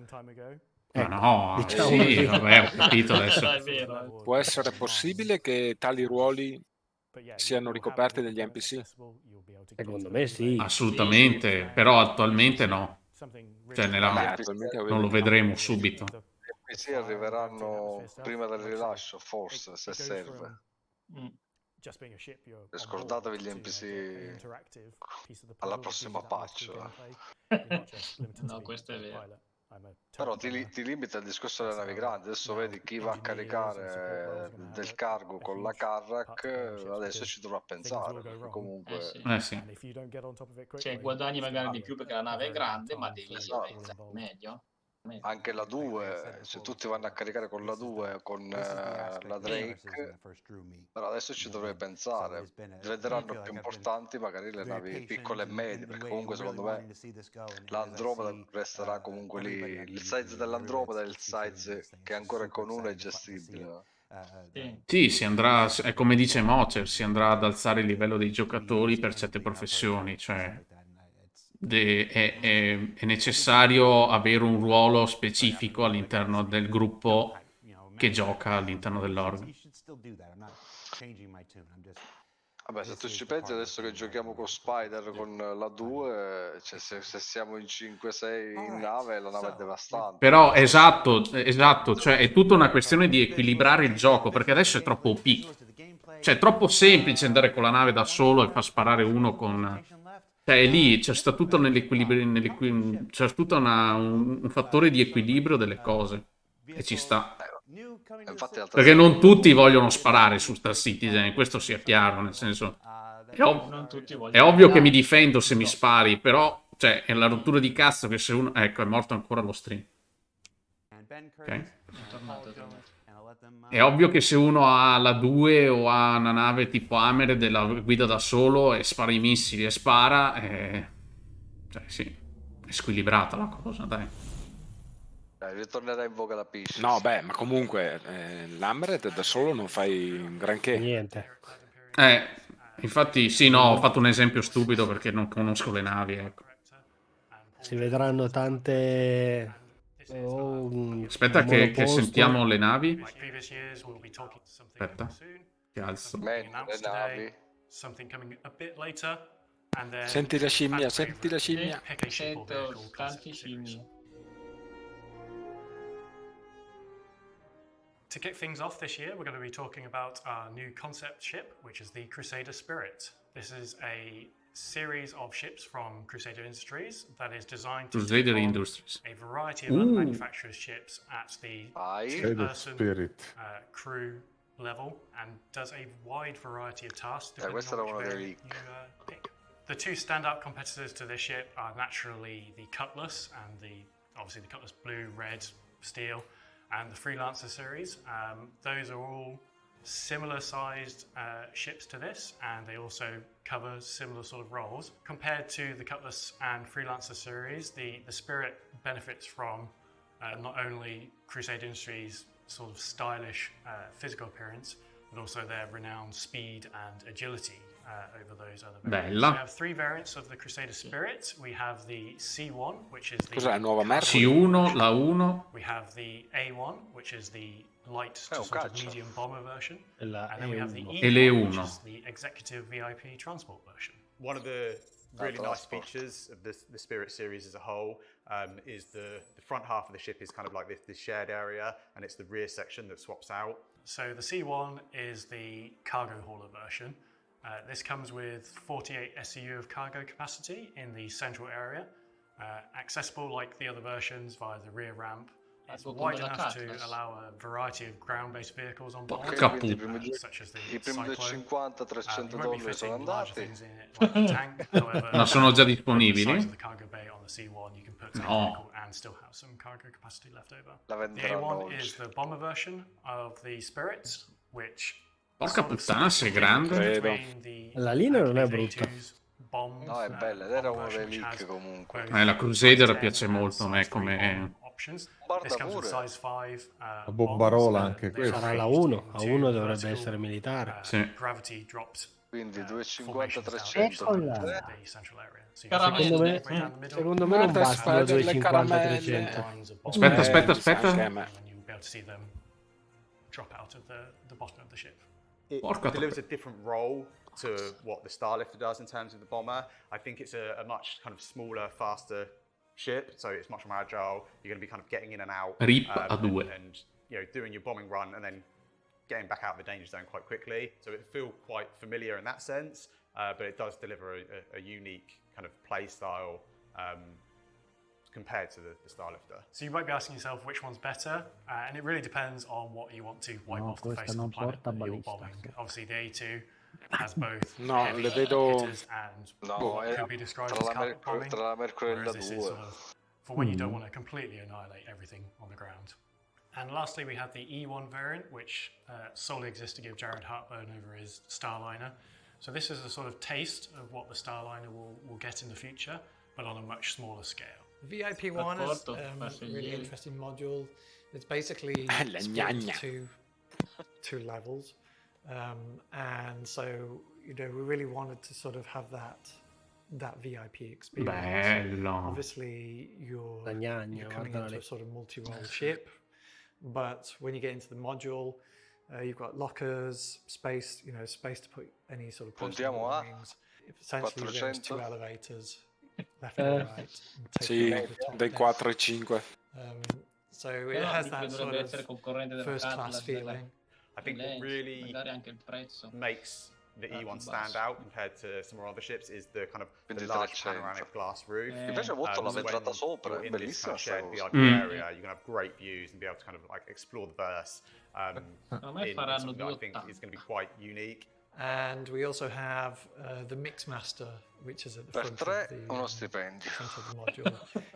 Ma Ecco, no, diciamo sì, così. vabbè, ho capito adesso. È vero. Può essere possibile che tali ruoli siano ricoperti dagli NPC? Secondo me sì. Assolutamente, però attualmente no. Cioè, Vabbè, attualmente non lo vedremo subito. Gli NPC arriveranno prima del rilascio, forse, se serve. Scordatevi gli NPC alla prossima patch. No, questo è vero. Però ti limita al discorso delle navi grandi. Adesso vedi chi va a caricare del cargo con la Carrack, adesso ci dovrà pensare, perché comunque... Sì. Cioè, guadagni magari di più perché la nave è grande, ma devi organizzare meglio. Anche la 2, se tutti vanno a caricare con la 2 con la Drake, però adesso ci dovrei pensare, diventeranno più importanti magari le navi piccole e medie, perché comunque secondo me l'Andromeda resterà comunque lì, il size dell'Andromeda è il size che ancora con uno è gestibile. Sì, si andrà, è come dice Mocer, si andrà ad alzare il livello dei giocatori per certe professioni, cioè è necessario avere un ruolo specifico all'interno del gruppo che gioca all'interno dell'org. Vabbè, se tu ci pensi adesso che giochiamo con Spider con la 2, cioè se siamo in 5-6 in nave, la nave è devastante. Però esatto, cioè è tutta una questione di equilibrare il gioco, perché adesso è troppo OP. Cioè è troppo semplice andare con la nave da solo e far sparare uno con... Cioè è lì, c'è sta tutto nell'equilibrio, c'è tutto un fattore di equilibrio delle cose. E ci sta. Infatti, Perché non tutti vogliono sparare su Star Citizen, questo sia chiaro, nel senso... Non tutti È vogliono ovvio che mi guidare. difendo se mi spari, però cioè, è la rottura di cazzo che se uno... Ecco, è morto ancora lo stream. Ok? È tornato. È ovvio che se uno ha la 2 o ha una nave tipo Hammer della guida da solo e spara i missili e spara, cioè sì, è squilibrata la cosa, dai. Dai, ritornerà in voga la piscia. No, beh, ma comunque l'Hammered da solo non fai un granché. Niente. Infatti sì, no, ho fatto un esempio stupido perché non conosco le navi, ecco. Si vedranno tante... Aspetta che sentiamo le navi. Aspetta, che alzo. Le navi. Senti la scimmia, senti la scimmia. Sento tanti scimmie. To kick things off this year, we're going to be talking about our new concept ship, which is the Crusader Spirit. This is a series of ships from Crusader Industries that is designed to take on a variety of other manufacturers' ships at the two-person crew level and does a wide variety of tasks depending on which variant you pick. The two standout competitors to this ship are naturally the Cutlass and obviously the Cutlass Blue, Red, Steel, and the Freelancer series. Those are all similar sized ships to this, and they also cover similar sort of roles. Compared to the Cutlass and Freelancer series, the Spirit benefits from not only Crusader Industries' sort of stylish physical appearance, but also their renowned speed and agility over those other variants. Bella. We have three variants of the Crusader Spirit. We have the C1, which is the Cos'è la nuova merce? C1, la 1. We have the A1, which is the light to sort of medium bomber version. And then we have the E1, which is the executive VIP transport version. One of the really nice features of the Spirit series as a whole is the front half of the ship is kind of like this shared area, and it's the rear section that swaps out. So the C1 is the cargo hauler version. This comes with 48 SEU of cargo capacity in the central area, accessible like the other versions via the rear ramp. It's wide enough to allow a variety of ground-based vehicles on board, such as the Cyclone. 50-300 dollari sono andati. Ma sono già disponibili? The cargo bay on the C1, you can put a vehicle and still have some cargo capacity left over. The A1 is the bomber version of the Spirit, which Porca puttana, sei grande. La linea non è brutta. No, è bella, ed era uno dei leak comunque. La Crusader piace molto a me come... Guarda pure. La bombarola anche questa. Sarà la 1, a 1 dovrebbe essere militare. Sì. Gravity dropped Quindi formations 250, down 300. the central area. So you have Secondo me non bastano 250-300. Aspetta. and you'll be able to see them drop out of the bottom of the ship. It delivers a different role to what the Starlifter does in terms of the bomber. I think it's a much kind of smaller, faster ship, so it's much more agile. You're going to be kind of getting in and out, Rip a due. and doing your bombing run, and then getting back out of the danger zone quite quickly. So it feels quite familiar in that sense, but it does deliver a unique kind of play style compared to the Starlifter. So you might be asking yourself which one's better, and it really depends on what you want to wipe off the face of the planet that you're bombing. Obviously, the A2 has both heavy hitters and what could be described as carpet bombing, whereas this is sort of for when you don't want to completely annihilate everything on the ground. And lastly, we have the E1 variant, which solely exists to give Jared heartburn over his Starliner. So this is a sort of taste of what the Starliner will get in the future, but on a much smaller scale. VIP one is a really interesting module. It's basically split into two levels, and so we really wanted to sort of have that VIP experience. Bello. Obviously, you're coming into a sort of multi-role ship, but when you get into the module, you've got lockers, space, space to put any sort of personal belongings. Essentially, there's 2 elevators. Left and right. Sì, dei 4 e 5. So it has that sort of first class feeling. I think what really makes the E1 stand out compared to some of our other ships is the kind of the large panoramic glass roof. Invece molto la vetrata sopra, in this kind of shared VIP Mm. area, you can have great views and be able to kind of like explore the verse in something that I think is going to be quite unique. And we also have the Mixmaster, which is at the front of the module,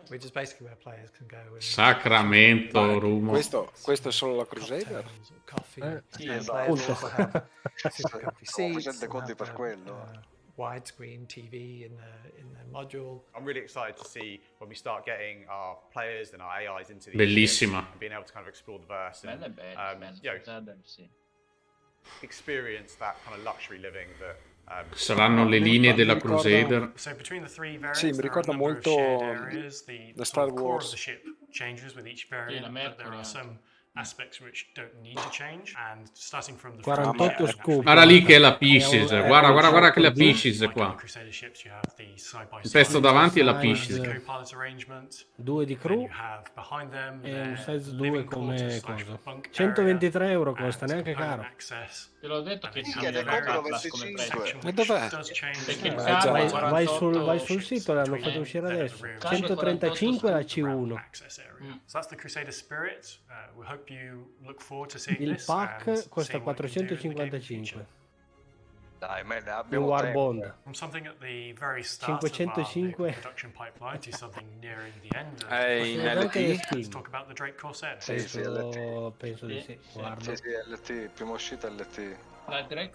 which is basically where players can go. And Sacramento, Rumo. Questo è solo la Crusader? Coffee. Sì, Players also have super comfy Stavo seats. facendo conti per quello. Widescreen TV in the module. I'm really excited to see when we start getting our players and our AIs into the Bellissima. and being able to kind of explore the verse and experience that kind of luxury living that Saranno le linee della Crusader. So between the 3 variants, Sì, mi there are a ricorda number of molto shared areas. The da sort Star of core of Wars. the ship changes with each variant, but there are some aspects which don't need to change. And starting from the 48 scoop. Guarda lì che è la Pisces. Guarda che è la Pisces qua. Crusader ships, you have the Il pezzo davanti è la Pisces. co-pilot arrangement. 2 di crew You have behind them e un their size 2 living come quarters cosa. / bunk 123 area euro costa, and neanche component caro. access. Te l'ho detto che Minchia, ne compro 25. Ma dov'è? Perché il già cavo là. Vai sul sito, l'hanno fatto uscire adesso. 135 la C1. Access area. So that's the Crusader Spirit. We hope you look forward to seeing Il this and pack costa seeing what it can do in the game of the 455. Dai, me ne Il abbiamo Warbond. From something at the very start of our 505. production pipiline to something nearing the end of in let's talk about the Drake Corsair. Penso di sì. Guarda. Sì, LT, prima uscita LT. The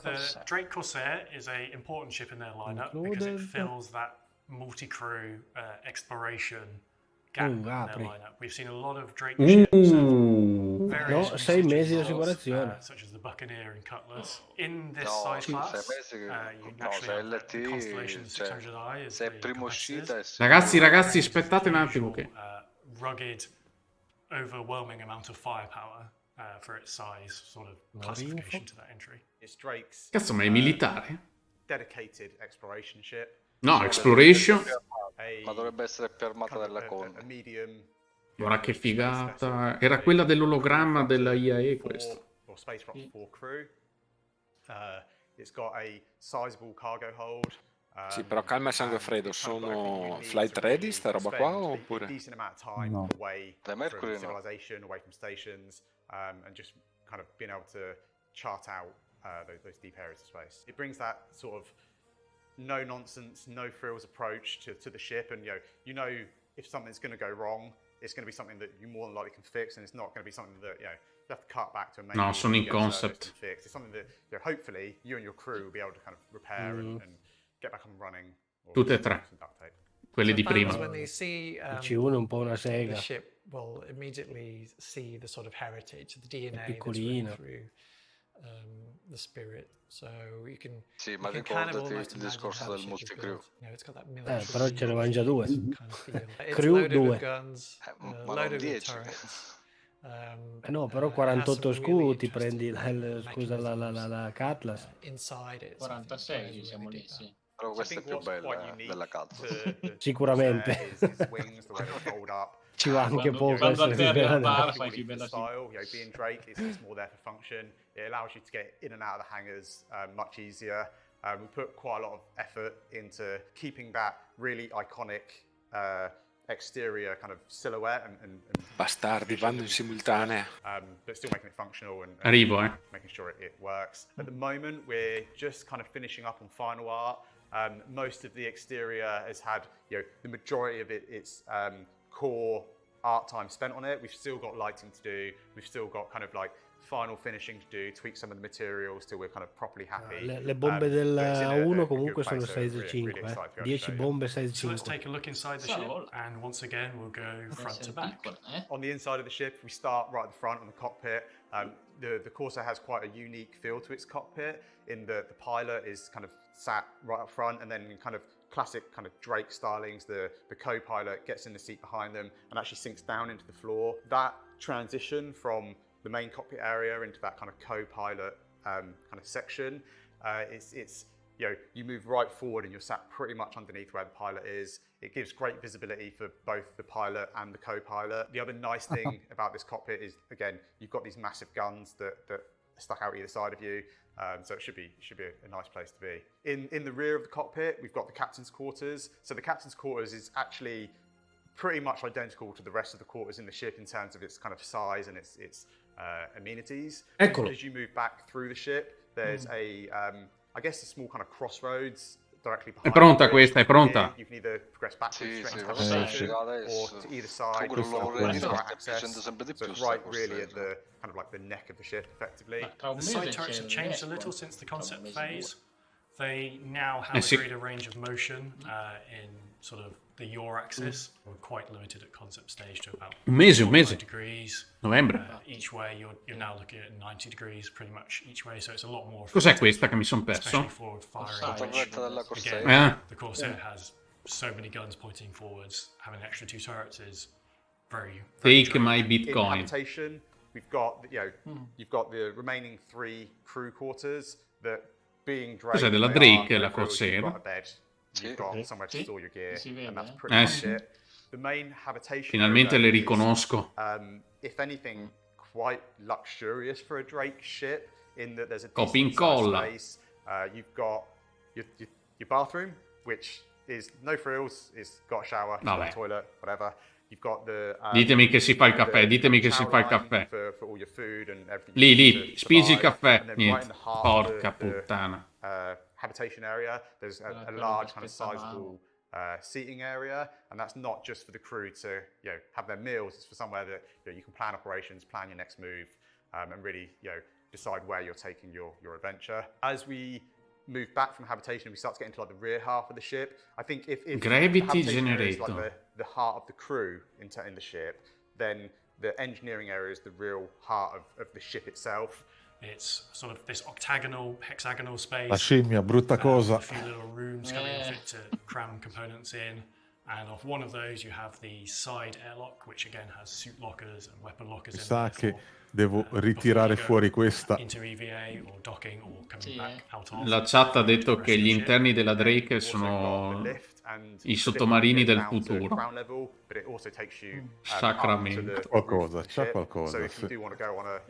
Drake Corsair is an important ship in their lineup because it fills that multi-crew exploration gap in their lineup. We've seen a lot of Drake ships No, 6 mesi di assicurazione. such as the Buccaneer and Cutlass. In this size class, you naturally have the Constellation 600i is se è the prima uscita è Ragazzi, aspettate un attimo che... rugged, overwhelming amount of firepower for its size sort of classification to that entry. It's Drake's Cazzo, ma è militare? dedicated exploration ship. No, Exploration. Ma dovrebbe essere più armata della Con. A medium Guarda che figata. Era quella dell'ologramma della IAE questo. or space rock 4 crew. It's got a sizable cargo hold. Sì, però calma e sangue freddo, sono flight ready sta roba qua oppure? Decent amount of time No. away from civilization, away from stations, and just kind of being able to chart out those deep areas of space. It brings that sort of no nonsense, no frills approach to the ship, and you know if something's going to go wrong, it's going to be something that you more than likely can fix, and it's not going to be something that you have to cut back to a main. No, sono in concept. Fix. It's something that hopefully you and your crew will be able to kind of repair and get back up and running. Tutte e tre. Quelli di prima. When they see Il C1 è un po' una the sega. ship will immediately see the sort of heritage, the DNA that's piccolino. run through the spirit. So you can, Sì, you ma can kind of ricordati almost il imagine discorso how the del ship is multicrew. built. You know, it's got that military Però ce ne vanno già due. kind of feel. It's Crew loaded 2. with guns, ma loaded non with 10. turrets. No, però It has 48 some really scu ti prendi interesting la Cutlass. inside it. 46 siamo lì, sì. Però I questa è think più what's quite bella unique della to Cutlass. the Sicuramente. Corsair is its wings, the way they fold up. Ci va anche poco quando essere atterri al sincero. bar fai più bella Style, you know, being Drake, it's more there for function. It allows you to get in and out of the hangars much easier. We put quite a lot of effort into keeping that really iconic exterior kind of silhouette and Bastardi, vanno in simultanea. but still making it functional and Arrivo, making sure it works. At the moment, we're just kind of finishing up on final art. Most of the exterior has had, the majority of it's core art time spent on it. We've still got lighting to do. We've still got kind of like final finishing to do, tweak some of the materials till we're kind of properly happy. Le bombe del A1 comunque sono size 5, 10 bombe size So let's 5. take a look inside the ship, and once again we'll go front to back. On the inside of the ship, we start right at the front on the cockpit. The Corsair has quite a unique feel to its cockpit in that the pilot is kind of sat right up front, and then in kind of classic kind of Drake stylings, the co-pilot gets in the seat behind them and actually sinks down into the floor. That transition from the main cockpit area into that kind of co-pilot kind of section, it's you move right forward and you're sat pretty much underneath where the pilot is. It gives great visibility for both the pilot and the co-pilot. The other nice thing about this cockpit is, again, you've got these massive guns that are stuck out either side of you. So it should be a nice place to be. In the rear of the cockpit, we've got the captain's quarters. So the captain's quarters is actually pretty much identical to the rest of the quarters in the ship in terms of its kind of size and its amenities. Eccolo. As you move back through the ship, there's I guess a small kind of crossroads directly behind. È pronta you. questa, è pronta. You can either progress backwards straight into sì, conversation, adesso. or to either side. Tu quello lavoro Easy sta access. facendo sempre di So più it's sta right really at Corsair. the kind of like the neck of the ship, effectively. The side turrets have changed a little since the concept phase. They now have sì. a greater range of motion in sort of the yaw axis. We're quite limited at concept stage to about Un mese. 45 degrees. Novembre. Each way you're now looking at 90 degrees pretty much each way, so it's a lot more. Cos'è questa che mi son Especially perso? forward firing, which, Corsair. again, the Corsair has so many guns pointing forwards. Having an extra 2 turrets is very Take my In Bitcoin. habitation, we've got you've got the remaining 3 crew quarters that being Drake. Cos'è della they Drake, are la no frills, Corsair? You've got a bed. You've got somewhere to store your gear, and that's pretty much sì. it. The main habitation. Finalmente area le is, riconosco. if anything, quite luxurious for a Drake ship in that there's a Copia e decent sized incolla. space. You've got your bathroom, which is no frills. It's got a shower, it's got Vabbè. a toilet, whatever. You've got the Ditemi che si fa il caffè, ditemi che si fa il caffè. For all your food and everything. Lì, you need lì, to spingi il survive. caffè. And then Niente. right in the heart Porca of the puttana. habitation area, there's a large kind of sizable seating area, and that's not just for the crew to have their meals. It's for somewhere that you can plan operations, plan your next move, and really decide where you're taking your adventure. As we move back from habitation, we start to get into like the rear half of the ship. I think if Gravity habitation area is generator. like the heart of the crew in the ship, then the engineering area is the real heart of the ship itself. It's sort of this octagonal, hexagonal space. La scimmia, brutta cosa. A few little rooms coming in fit to cram components in. And off one of those you have the side airlock, which again has suit lockers and weapon lockers Mi in sa there che for, devo ritirare fuori questa. into EVA or docking or coming back out of. La chat ha detto che gli interni della Drake sono i sottomarini del futuro. Sacramento. Qualcosa, c'è qualcosa. So if you do want to go on a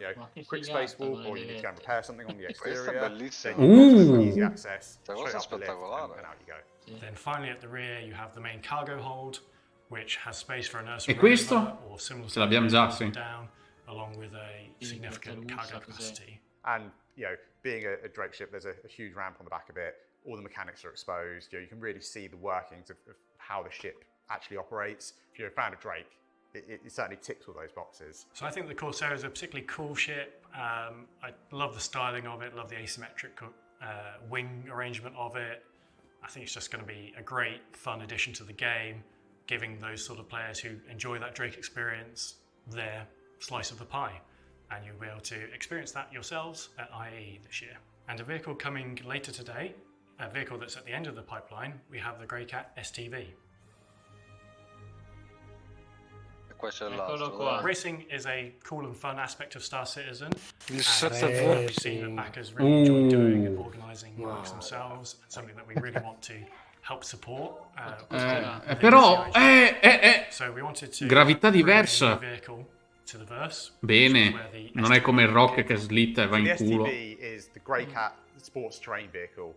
quick spacewalk or you need to go and repair something on the Questa è exterior, bellissima. then easy access, Questa cosa è straight up the lift, spettacolare. and out you go. Then finally at the rear you have the main cargo hold, which has space for a nursery E questo? rover or similar Ce l'abbiamo già, sì. down, along with a significant cargo capacity. And being a Drake ship, there's a huge ramp on the back of it. All the mechanics are exposed. You can really see the workings of how the ship actually operates. If you're a fan of Drake, it certainly ticks all those boxes. So I think the Corsair is a particularly cool ship. I love the styling of it, love the asymmetric wing arrangement of it. I think it's just going to be a great, fun addition to the game, giving those sort of players who enjoy that Drake experience their slice of the pie. and you'll be able to experience that yourselves at IAE this year. And a vehicle coming later today, a vehicle that's at the end of the pipeline, we have the Greycat STV. Racing is a cool and fun aspect of Star Citizen. We've seen that backers really enjoy doing and organising works themselves, and something that we really want to help support. Però So we wanted to gravità bring a new diversa. vehicle to the verse, Bene, non è come il rock che slitta e va So in the culo. STV is the Greycat sports terrain vehicle.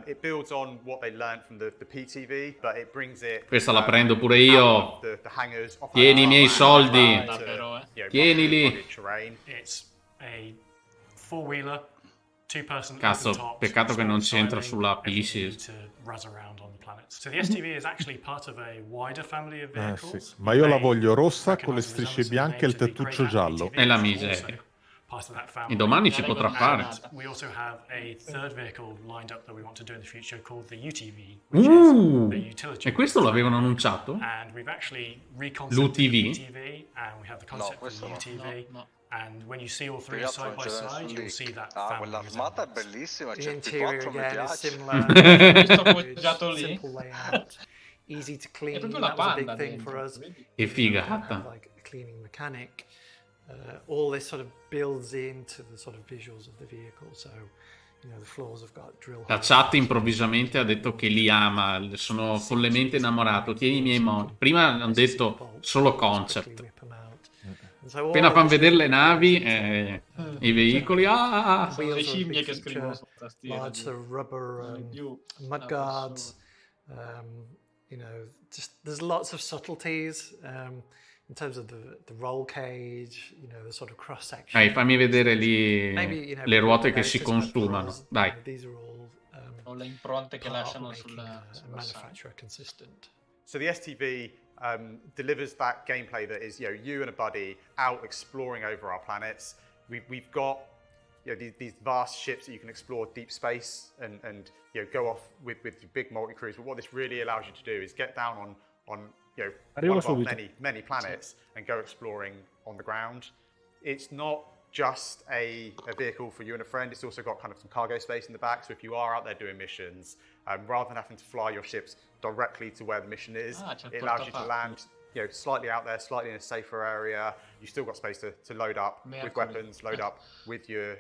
It builds on what they learned from the PTV, but it brings it. Questa la prendo pure io. The hangers, off Tieni i miei soldi. To, Tienili. terrain. It's a four-wheeler, two-person Cazzo, open top, peccato che non c'entra styling, sulla everything you PC. need to razz around on the planet. So the STV is actually part of a wider family of vehicles. Sì. Ma io la voglio rossa con le strisce bianche e il tettuccio giallo. È la miseria. E domani si potrà fare. We also have a third vehicle lined up that we want to do in the future called the UTV, which is a utility. E questo l'avevano annunciato? And we've actually reconcepted the L'UTV? UTV, and we have the concept of the UTV. And when you see all three side by side, you'll see that quella armata è bellissima, The c'è il interior T4 mi again is piace. similar. Questo appoggiato lì. Simple layout, easy to clean. È proprio una That was a panda big thing dentro, for us. Che figata. Like a cleaning mechanic. All this sort of builds into the sort of visuals of the vehicle. So, you know, the floors have got drill La holes. chat improvvisamente ha detto che li ama, sono follemente innamorato. Tieni i miei modi. Prima hanno detto solo concept. Appena fanno vedere le navi, i veicoli, Sono le scimmie che scrivono su tastiera. Large sort of rubber mud guards. You know, just there's lots of subtleties in terms of the roll cage. You know, the sort of cross section. Fammi vedere lì Maybe, you know, le ruote che notice, si but consumano. for us, Dai. you know, these are all O le impronte che part of lasciano making sulla a manufacturer consistent. So the STV delivers that gameplay that is, you and a buddy out exploring over our planets. We've got these vast ships that you can explore deep space and go off with your big multi-crews. But what this really allows you to do is get down on one of our many planets and go exploring on the ground. It's not just a vehicle for you and a friend. It's also got kind of some cargo space in the back. So if you are out there doing missions, rather than having to fly your ships directly to where the mission is, it allows you to land slightly out there, slightly in a safer area. You've still got space to load up with weapons, load up with your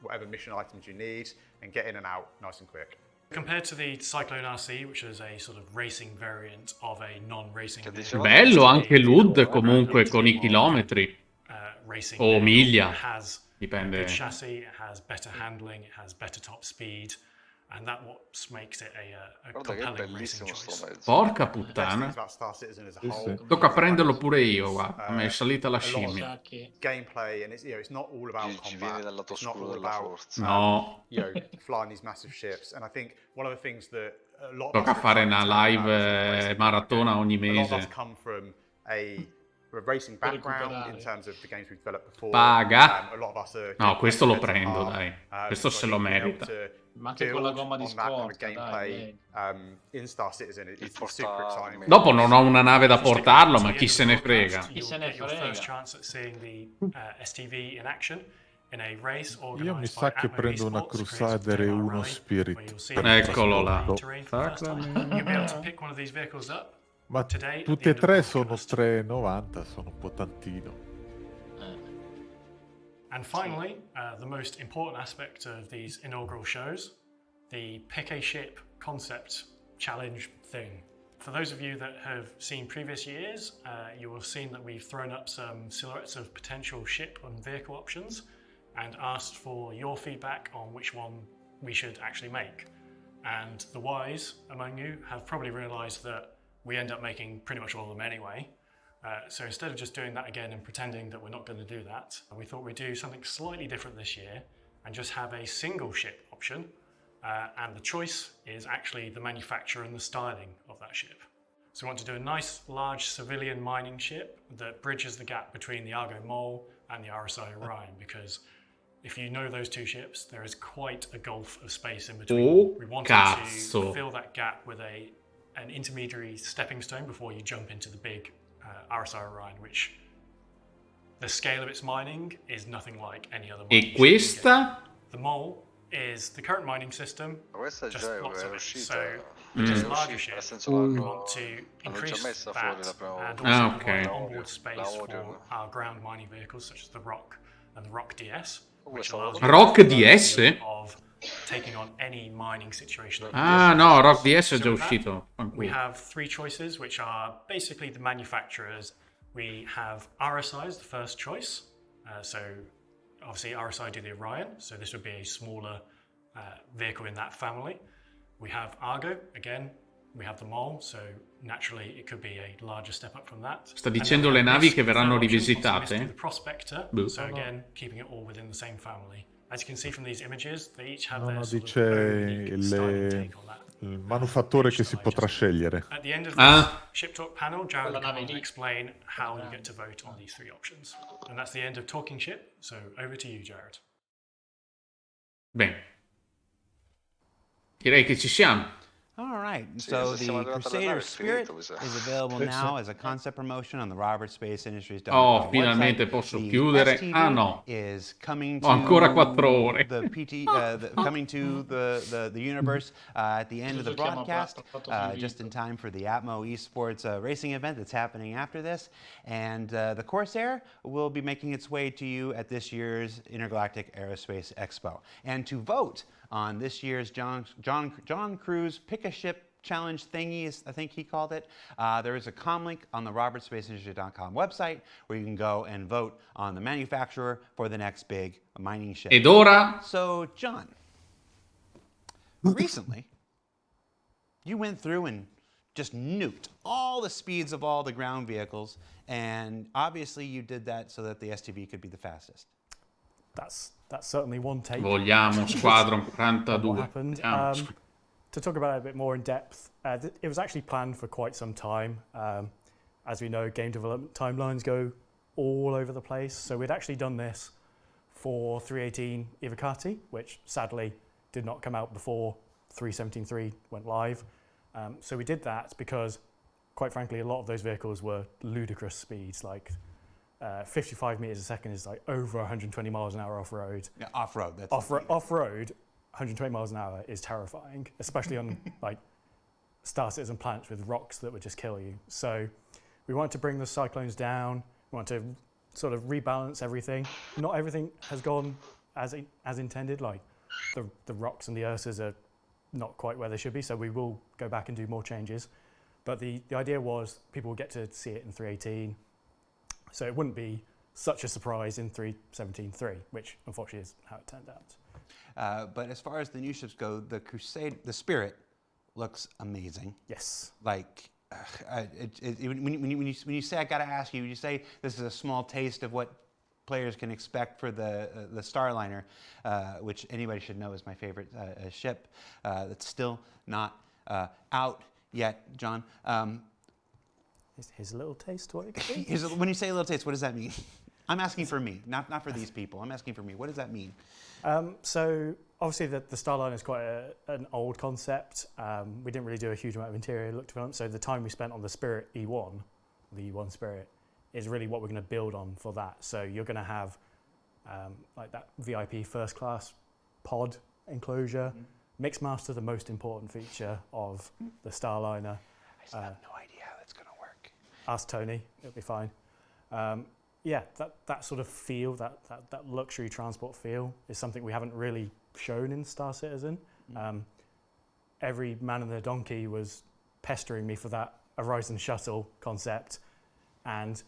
whatever mission items you need, and get in and out nice and quick. Compared to the Cyclone RC, which is a sort of racing variant of a non-racing vehicle. Bello anche l'UD comunque con i chilometri. O miglia. Dipende. Good chassis, it has better handling, it has better top speed, and that what makes it a compelling racing choice. Porca puttana. Tocca prenderlo pure io, guarda. Mi è salita la scimmia. Gameplay, and it's not all about combat. It's not all about No. flying these massive ships. And I think one of the things that a lot of Tocca fare una live maratona ogni a lot of us mese. come from a racing background in terms of the games we've developed before. Paga. A lot of us are No, questo lo prendo, dai. Questo se lo merita. Ma anche con la gomma di sport, gameplay in Star Citizen is super exciting. Dopo non ho una nave da portarlo, ma chi se ne frega. Chi se ne frega. First chance at seeing the STV in action in a race organized Io mi sa che prendo una Crusader e uno Spirit. Eccolo là. You'll be able to pick one of these vehicles up. Ma tutte e tre sono 3,90, sono un po' tantino. And finally, the most important aspect of these inaugural shows, the pick a ship concept challenge thing. For those of you that have seen previous years, you will have seen that we've thrown up some silhouettes of potential ship and vehicle options and asked for your feedback on which one we should actually make. And the wise among you have probably realized that we end up making pretty much all of them anyway. So instead of just doing that again and pretending that we're not going to do that, we thought we'd do something slightly different this year and just have a single ship option. And the choice is actually the manufacturer and the styling of that ship. So we want to do a nice large civilian mining ship that bridges the gap between the Argo Mole and the RSI Orion, because if you know those two ships, there is quite a gulf of space in between. We wanted to fill that gap with an intermediary stepping stone before you jump into the big RSI Orion, which the scale of its mining is nothing like any other E mining questa? The mole is the current mining system, Questa just già lots è of it. uscita. So with this È larger uscita, ship, nel senso we l'hanno want to già increase messa that fuori la prima and volta. also Ah, provide ok. onboard space for our ground mining vehicles such as the Rock and the Rock DS, which allows you Rock the DS? flexibility of taking on any mining situation. that you Ah wish. no, Rock DS è So già with that, uscito. we Fanculo. have 3 choices, which are basically the manufacturers. We have RSI as the first choice. So obviously RSI do the Orion, so this would be a smaller vehicle in that family. We have Argo, again, we have the Mole, so naturally it could be a larger step up from that. Sta And then dicendo we le have navi Mist, che the third verranno option, obviously Mist rivisitate? do the Prospector, Boh. so again, keeping it all within the same family. As you can see from these images, they each have No, their no, sort dice of own unique styling take on that. il manufattore che si potrà scegliere. At the end of this Ah. Ship Talk panel, Jared will Quella come nave on and lì. explain how you get to vote on these 3 options. And that's the end of Talking Ship, so over to you, Jared. Bene. Direi che ci siamo. All right. Sì, So se siamo the arrivati alla Crusader nave è Spirit finito, mi sa. is available Sì, now sì. as a concept promotion on the robertspaceindustriescom Oh, finalmente website. posso The chiudere. STV Ah no. is coming to Ho ancora 4 ore. the PT, coming to the universe at the end of the broadcast, just in time for the Atmo Esports racing event that's happening after this. And the Corsair will be making its way to you at this year's Intergalactic Aerospace Expo. And to vote on this year's John Cruise Pick a Ship Challenge thingy, I think he called it. There is a comlink on the robertspaceindustrial.com website where you can go and vote on the manufacturer for the next big mining ship. Ed ora? So, John, recently, you went through and just nuked all the speeds of all the ground vehicles, and obviously you did that so that the STV could be the fastest. That's certainly one take. Vogliamo Squadron of 42. what happened. Vogliamo. To talk about it a bit more in depth, it was actually planned for quite some time. As we know, game development timelines go all over the place. So we'd actually done this for 318 Ivocati, which sadly did not come out before 317.3 went live. So we did that because, quite frankly, a lot of those vehicles were ludicrous speeds, like 55 meters a second is like over 120 miles an hour off-road. Yeah, off-road. That's Off-road, 120 miles an hour is terrifying, especially on like Star Citizen planets with rocks that would just kill you. So we wanted to bring the cyclones down. We wanted to sort of rebalance everything. Not everything has gone as intended. Like the rocks and the Ursas are not quite where they should be. So we will go back and do more changes. But the idea was people will get to see it in 318. So it wouldn't be such a surprise in 317.3, which unfortunately is how it turned out. But as far as the new ships go, the Spirit looks amazing. Yes. Like, when you say, I gotta ask you, you say this is a small taste of what players can expect for the Starliner, which anybody should know is my favorite ship. That's still not out yet, John. Here's a little taste what it could be. When you say a little taste, what does that mean? I'm asking for me, not for these people. I'm asking for me. What does that mean? So obviously the Starliner is quite an old concept. We didn't really do a huge amount of interior look development. So the time we spent on the Spirit E1, the E1 Spirit, is really what we're going to build on for that. So you're going to have like that VIP first class pod enclosure. Mixmaster, the most important feature of the Starliner. I still have no idea how that's going to work. Ask Tony, it'll be fine. Yeah, that sort of feel, that luxury transport feel is something we haven't really shown in Star Citizen. Every man and their donkey was pestering me for that Horizon shuttle concept, and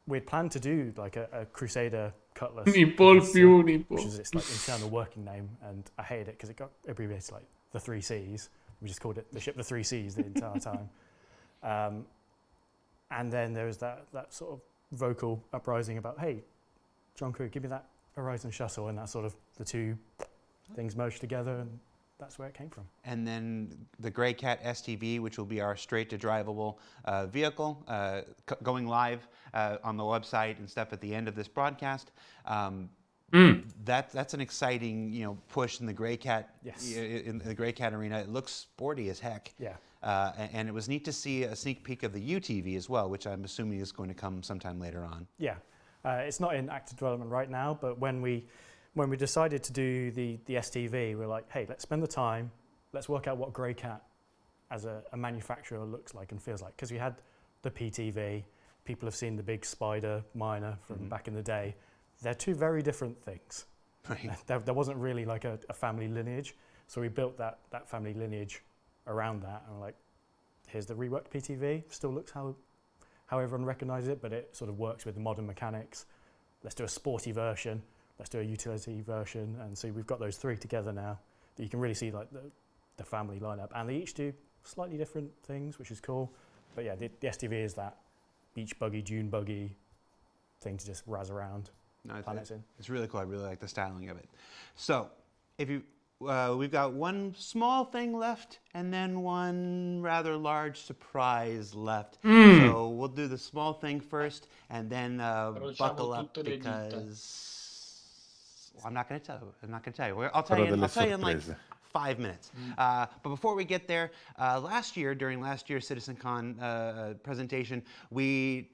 we'd planned to do like a Crusader Cutlass, which is its like internal working name, and I hated it because it got abbreviated to like the 3 Cs. We just called it the ship the 3 Cs the entire time. And then there was that sort of vocal uprising about, hey, John Crew, give me that Horizon shuttle, and that sort of the two things merged together, and that's where it came from. And then the Grey Cat STV, which will be our straight-to-drivable vehicle, going live on the website and stuff at the end of this broadcast. That's an exciting, push in the Grey Cat, in the Grey Cat arena. It looks sporty as heck. Yeah. And it was neat to see a sneak peek of the UTV as well, which I'm assuming is going to come sometime later on. Yeah, it's not in active development right now, but when we decided to do the STV, we're like, hey, let's spend the time, let's work out what Grey Cat as a manufacturer looks like and feels like. Because we had the PTV, people have seen the big Spider Minor from back in the day. They're two very different things. Right. There wasn't really like a family lineage, so we built that family lineage around that, and we're like, here's the reworked PTV, still looks how everyone recognizes it, but it sort of works with the modern mechanics. Let's do a sporty version, let's do a utility version, and so we've got those three together now that you can really see like the family lineup, and they each do slightly different things, which is cool. But yeah, the STV is that beach buggy, dune buggy thing to just razz around. No, it's really cool. I really like the styling of it. So, if you, we've got one small thing left, and then one rather large surprise left. So we'll do the small thing first, and then buckle up because I'm not going to tell you. I'm not going to tell you. I'll tell you in like 5 minutes. But before we get there, during last year's CitizenCon presentation, we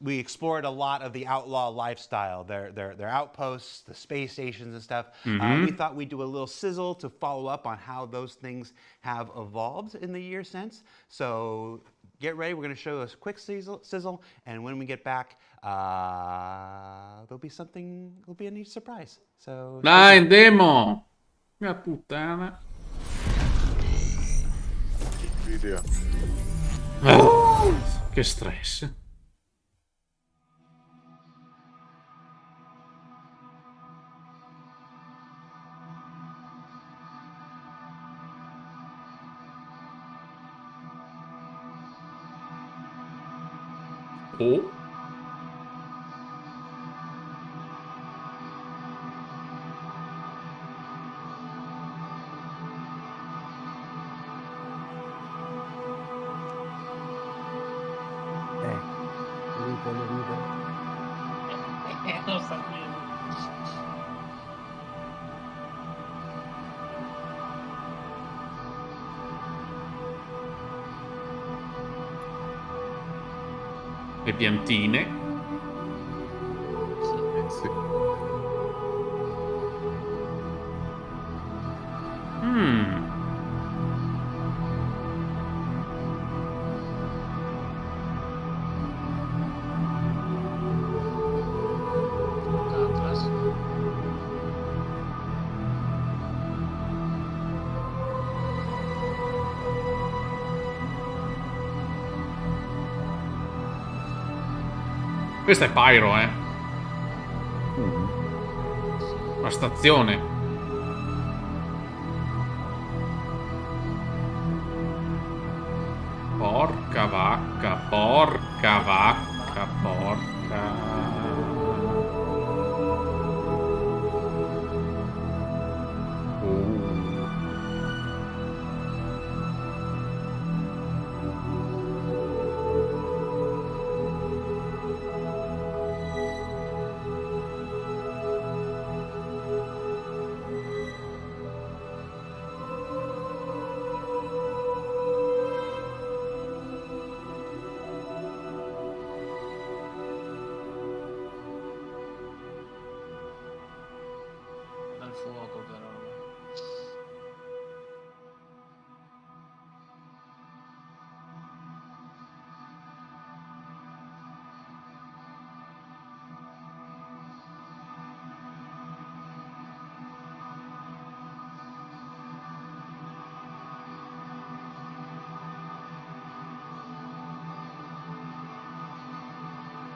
explored a lot of the outlaw lifestyle, their outposts, the space stations and stuff. We thought we'd do a little sizzle to follow up on how those things have evolved in the year since. So get ready, we're going to show a quick sizzle, and when we get back, there'll be a neat surprise. So dai, demo! Mia puttana. Video. Che stress. Oh. Non sta bene. Le piantine. Sì. Questa è Pyro, La stazione. Porca vacca, porca vacca, porca. Dal fuoco però.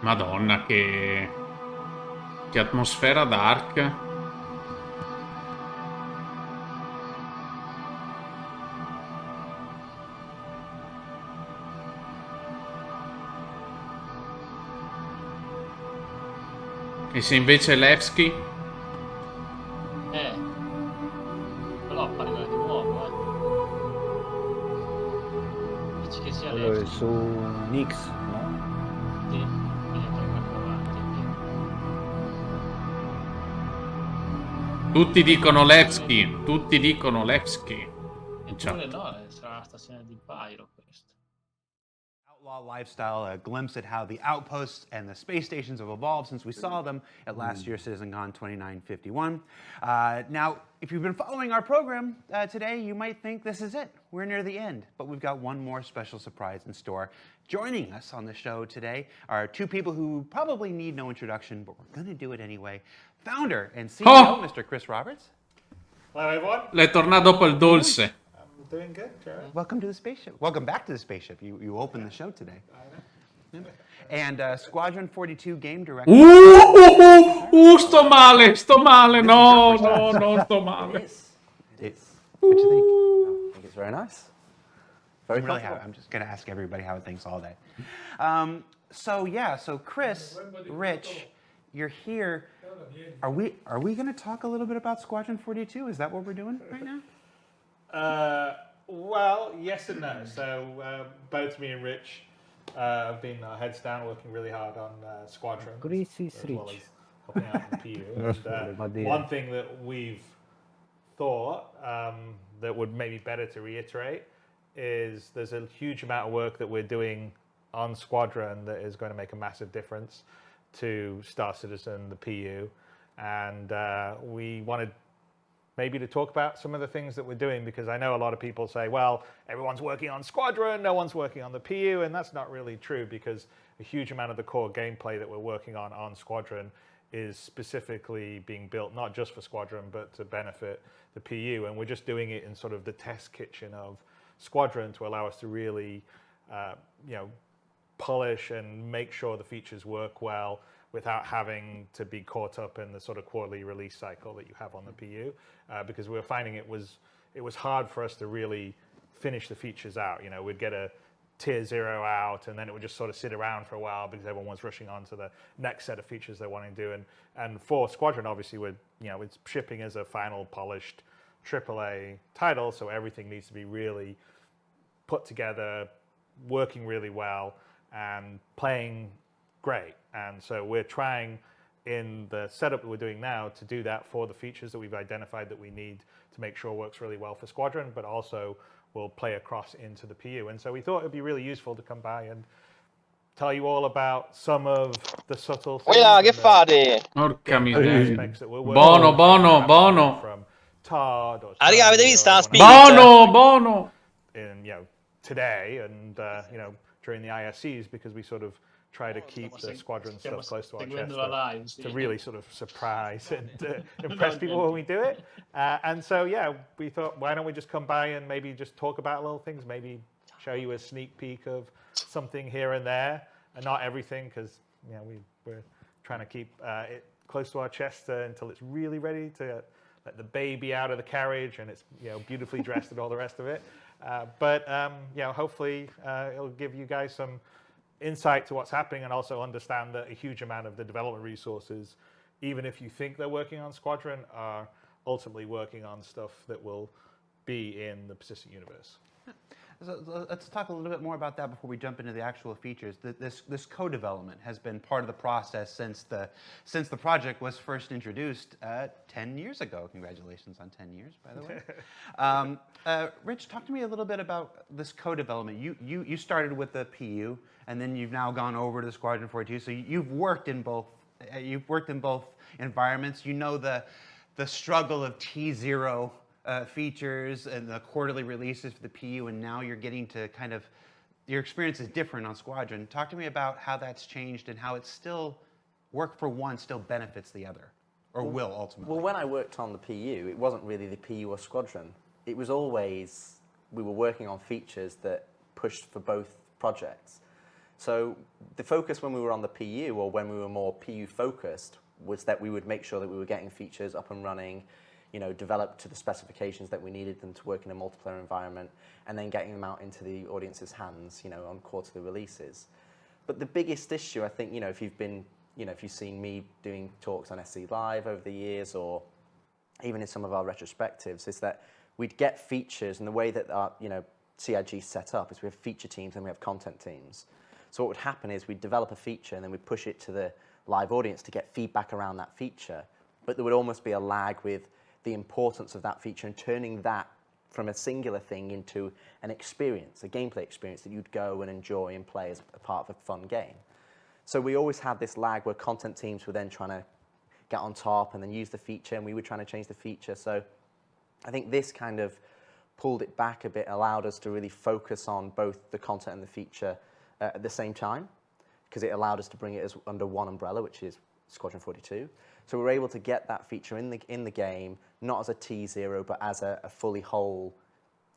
Madonna, che atmosfera dark. E se invece Levski? Però apparirà di nuovo, Dici che sia Quello è Levski? su Nix, no? Sì, quindi torna più avanti. Tutti dicono Levski, tutti dicono Levski. Oppure no, sarà la stazione di Pyro questo. Outlaw lifestyle, a glimpse at how the outposts and the space stations have evolved since we saw them at last year's CitizenCon 2951. Now, if you've been following our program today, you might think this is it. We're near the end, but we've got one more special surprise in store. Joining us on the show today are two people who probably need no introduction, but we're going to do it anyway. Founder and CEO, Mr. Chris Roberts. Hello, everyone. Le torna dopo il dolce. I'm doing good, Jared. Welcome to the spaceship. Welcome back to the spaceship. You opened the show today. And Squadron 42 game director. Sto male, no, sto male. What do you think? I think it's very nice. Very I'm really comfortable. happy. I'm just going to ask everybody how it thinks all day. So Chris, Rich, you're here. Are we going to talk a little bit about Squadron 42? Is that what we're doing right now? Well, yes and no. So both me and Rich have been heads down working really hard on Squadron, as well as helping out in PU. And, one thing that we've thought that would maybe better to reiterate is there's a huge amount of work that we're doing on Squadron that is going to make a massive difference to Star Citizen, the PU, and we wanted maybe to talk about some of the things that we're doing, because I know a lot of people say, well, everyone's working on Squadron, no one's working on the PU, and that's not really true, because a huge amount of the core gameplay that we're working on Squadron is specifically being built not just for Squadron, but to benefit the PU, and we're just doing it in sort of the test kitchen of Squadron to allow us to really, polish and make sure the features work well without having to be caught up in the sort of quarterly release cycle that you have on the PU, because we were finding it was hard for us to really finish the features out. We'd get a tier 0 out, and then it would just sort of sit around for a while because everyone was rushing on to the next set of features they wanted to do. And for Squadron, obviously, it's shipping as a final polished AAA title, so everything needs to be really put together, working really well, and playing great. And so we're trying in the setup that we're doing now to do that for the features that we've identified that we need to make sure works really well for Squadron, but also will play across into the PU. And so we thought it'd be really useful to come by and tell you all about some of the subtle things. Che fate? Porca miseria. Bono. From Todd or Raga, avete visto la speech? Bono. In today and during the ISCs, because we sort of try to keep the Squadron stuff close to our chest to really sort of surprise and impress people when we do it. And so, we thought, why don't we just come by and maybe just talk about little things, maybe show you a sneak peek of something here and there, and not everything, because we're trying to keep it close to our chest until it's really ready to let the baby out of the carriage and it's beautifully dressed and all the rest of it. But hopefully it'll give you guys some insight to what's happening, and also understand that a huge amount of the development resources, even if you think they're working on Squadron, are ultimately working on stuff that will be in the persistent universe. So let's talk a little bit more about that before we jump into the actual features. This co-development has been part of the process since the project was first introduced 10 years ago. Congratulations on 10 years, by the way. Rich, talk to me a little bit about this co-development. You started with the PU, and then you've now gone over to the Squadron 42. So you've worked in both. You've worked in both environments. You know the struggle of T0 features and the quarterly releases for the PU, and now you're getting to your experience is different on Squadron. Talk to me about how that's changed and how it's still work for one still benefits the other, or will ultimately. Well, when I worked on the PU, it wasn't really the PU or Squadron. It was always, we were working on features that pushed for both projects. So the focus when we were on the PU, or when we were more PU focused, was that we would make sure that we were getting features up and running, developed to the specifications that we needed them to work in a multiplayer environment, and then getting them out into the audience's hands, on quarterly releases. But the biggest issue, I think, if you've seen me doing talks on SC Live over the years, or even in some of our retrospectives, is that we'd get features, and the way that our, CIG is set up is we have feature teams and we have content teams. So what would happen is we'd develop a feature and then we'd push it to the live audience to get feedback around that feature. But there would almost be a lag with the importance of that feature and turning that from a singular thing into an experience, a gameplay experience that you'd go and enjoy and play as a part of a fun game. So we always had this lag where content teams were then trying to get on top and then use the feature, and we were trying to change the feature. So I think this kind of pulled it back a bit, allowed us to really focus on both the content and the feature at the same time, because it allowed us to bring it as under one umbrella, which is Squadron 42. So we were able to get that feature in the game, not as a T0, but as a fully whole,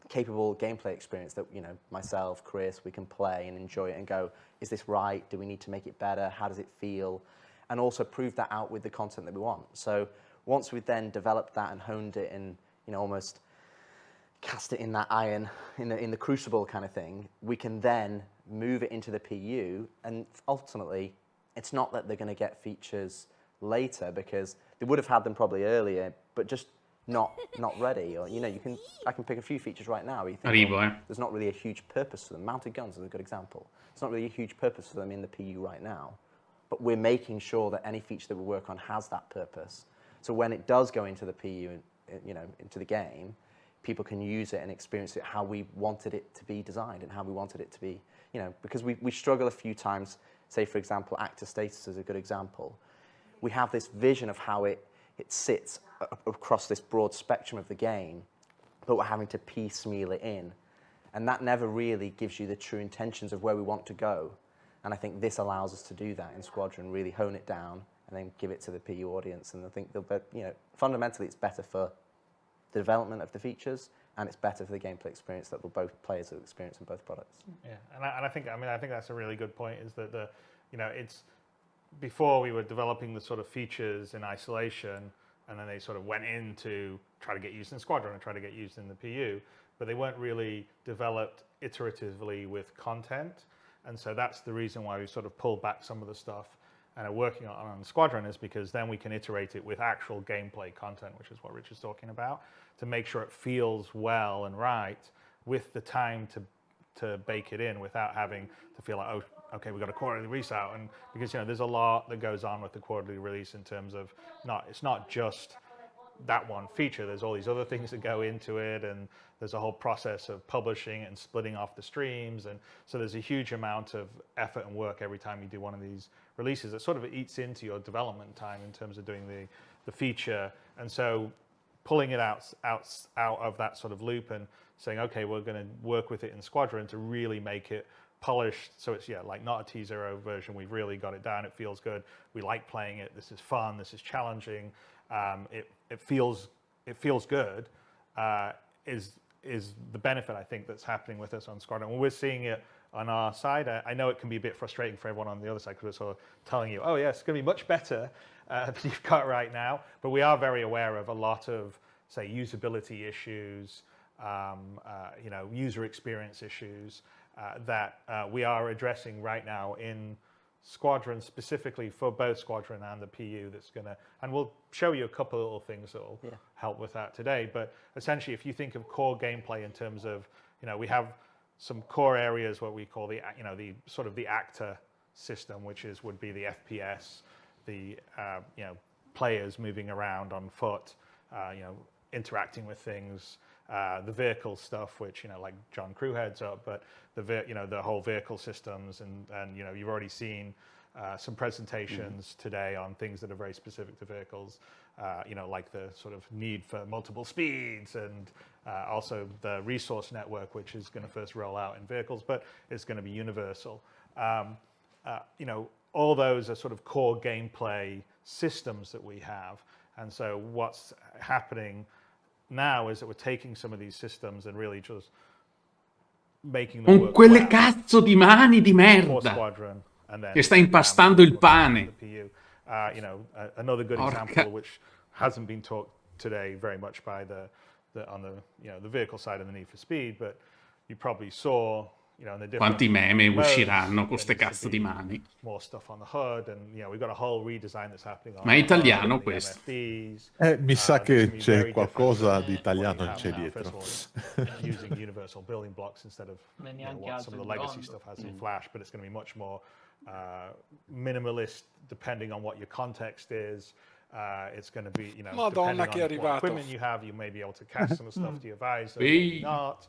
capable gameplay experience that, you know, myself, Chris, we can play and enjoy it and go, is this right? Do we need to make it better? How does it feel? And also prove that out with the content that we want. So once we've then developed that and honed it and, you know, almost cast it in that iron, in the crucible kind of thing, we can then move it into the PU, and ultimately, it's not that they're going to get features later, because they would have had them probably earlier, but just not ready. Or, you know, I can pick a few features right now where you think, well, there's not really a huge purpose for them. Mounted guns is a good example. It's not really a huge purpose for them in the PU right now, but we're making sure that any feature that we work on has that purpose. So when it does go into the PU, you know, into the game, people can use it and experience it how we wanted it to be designed and how we wanted it to be, you know, because we struggle a few times. Say, for example, actor status is a good example. We have this vision of how it sits across this broad spectrum of the game, but we're having to piecemeal it in. And that never really gives you the true intentions of where we want to go. And I think this allows us to do that in Squadron, really hone it down and then give it to the PU audience. And I think, you know, fundamentally, it's better for the development of the features, and it's better for the gameplay experience that both players will experience in both products. Yeah, and I think that's a really good point. Is that you know, it's before we were developing the sort of features in isolation, and then they sort of went in to try to get used in Squadron and try to get used in the PU, but they weren't really developed iteratively with content. And so that's the reason why we sort of pulled back some of the stuff and are working on Squadron, is because then we can iterate it with actual gameplay content, which is what Rich is talking about, to make sure it feels well and right with the time to bake it in without having to feel like, oh, okay, we've got a quarterly release out. And because, you know, there's a lot that goes on with the quarterly release in terms of it's not just that one feature. There's all these other things that go into it, and there's a whole process of publishing and splitting off the streams, and so there's a huge amount of effort and work every time you do one of these releases. That sort of eats into your development time in terms of doing the feature. And so pulling it out of that sort of loop and saying, okay, we're going to work with it in Squadron to really make it polished, so it's like not a T0 version. We've really got it down. It feels good. We like playing it. This is fun. This is challenging. It feels good. Is the benefit, I think, that's happening with us on Squadron. When we're seeing it on our side, I know it can be a bit frustrating for everyone on the other side, because we're sort of telling you, oh yes, it's going to be much better than you've got right now. But we are very aware of a lot of, say, usability issues, you know, user experience issues that we are addressing right now in Squadron, specifically for both Squadron and the PU. That's gonna, and we'll show you a couple of little things that will help with that today. But essentially, if you think of core gameplay in terms of, you know, we have some core areas, what we call the, you know, the sort of the actor system, which would be the FPS, the you know, players moving around on foot, you know, interacting with things, the vehicle stuff, which, you know, like John Crew heads up, but you know, the whole vehicle systems, and you know, you've already seen some presentations today on things that are very specific to vehicles, you know, like the sort of need for multiple speeds, and also the resource network, which is going to first roll out in vehicles, but it's going to be universal. You know, all those are sort of core gameplay systems that we have. And so what's happening now is that we're taking some of these systems and really just making them con quelle cazzo di mani di merda che sta impastando il pane. You know, another good example, which hasn't been talked today very much by on the you know, the vehicle side of the Need for Speed, but you probably saw, you know, in the different quanti meme modes, usciranno con ste cazzo di mani. More stuff on the hood, and you know, we've got a whole redesign that's happening on. Ma è italiano questo? Mi sa che c'è qualcosa di italiano in c'è dietro. Using universal building blocks instead of, you know, what some of the legacy stuff has in Flash, but it's going to be much more minimalist depending on what your context is. It's going to be, you know, Madonna, depending che è on what arrivato. equipment you have, you may be able to cast some stuff to your visor, maybe not.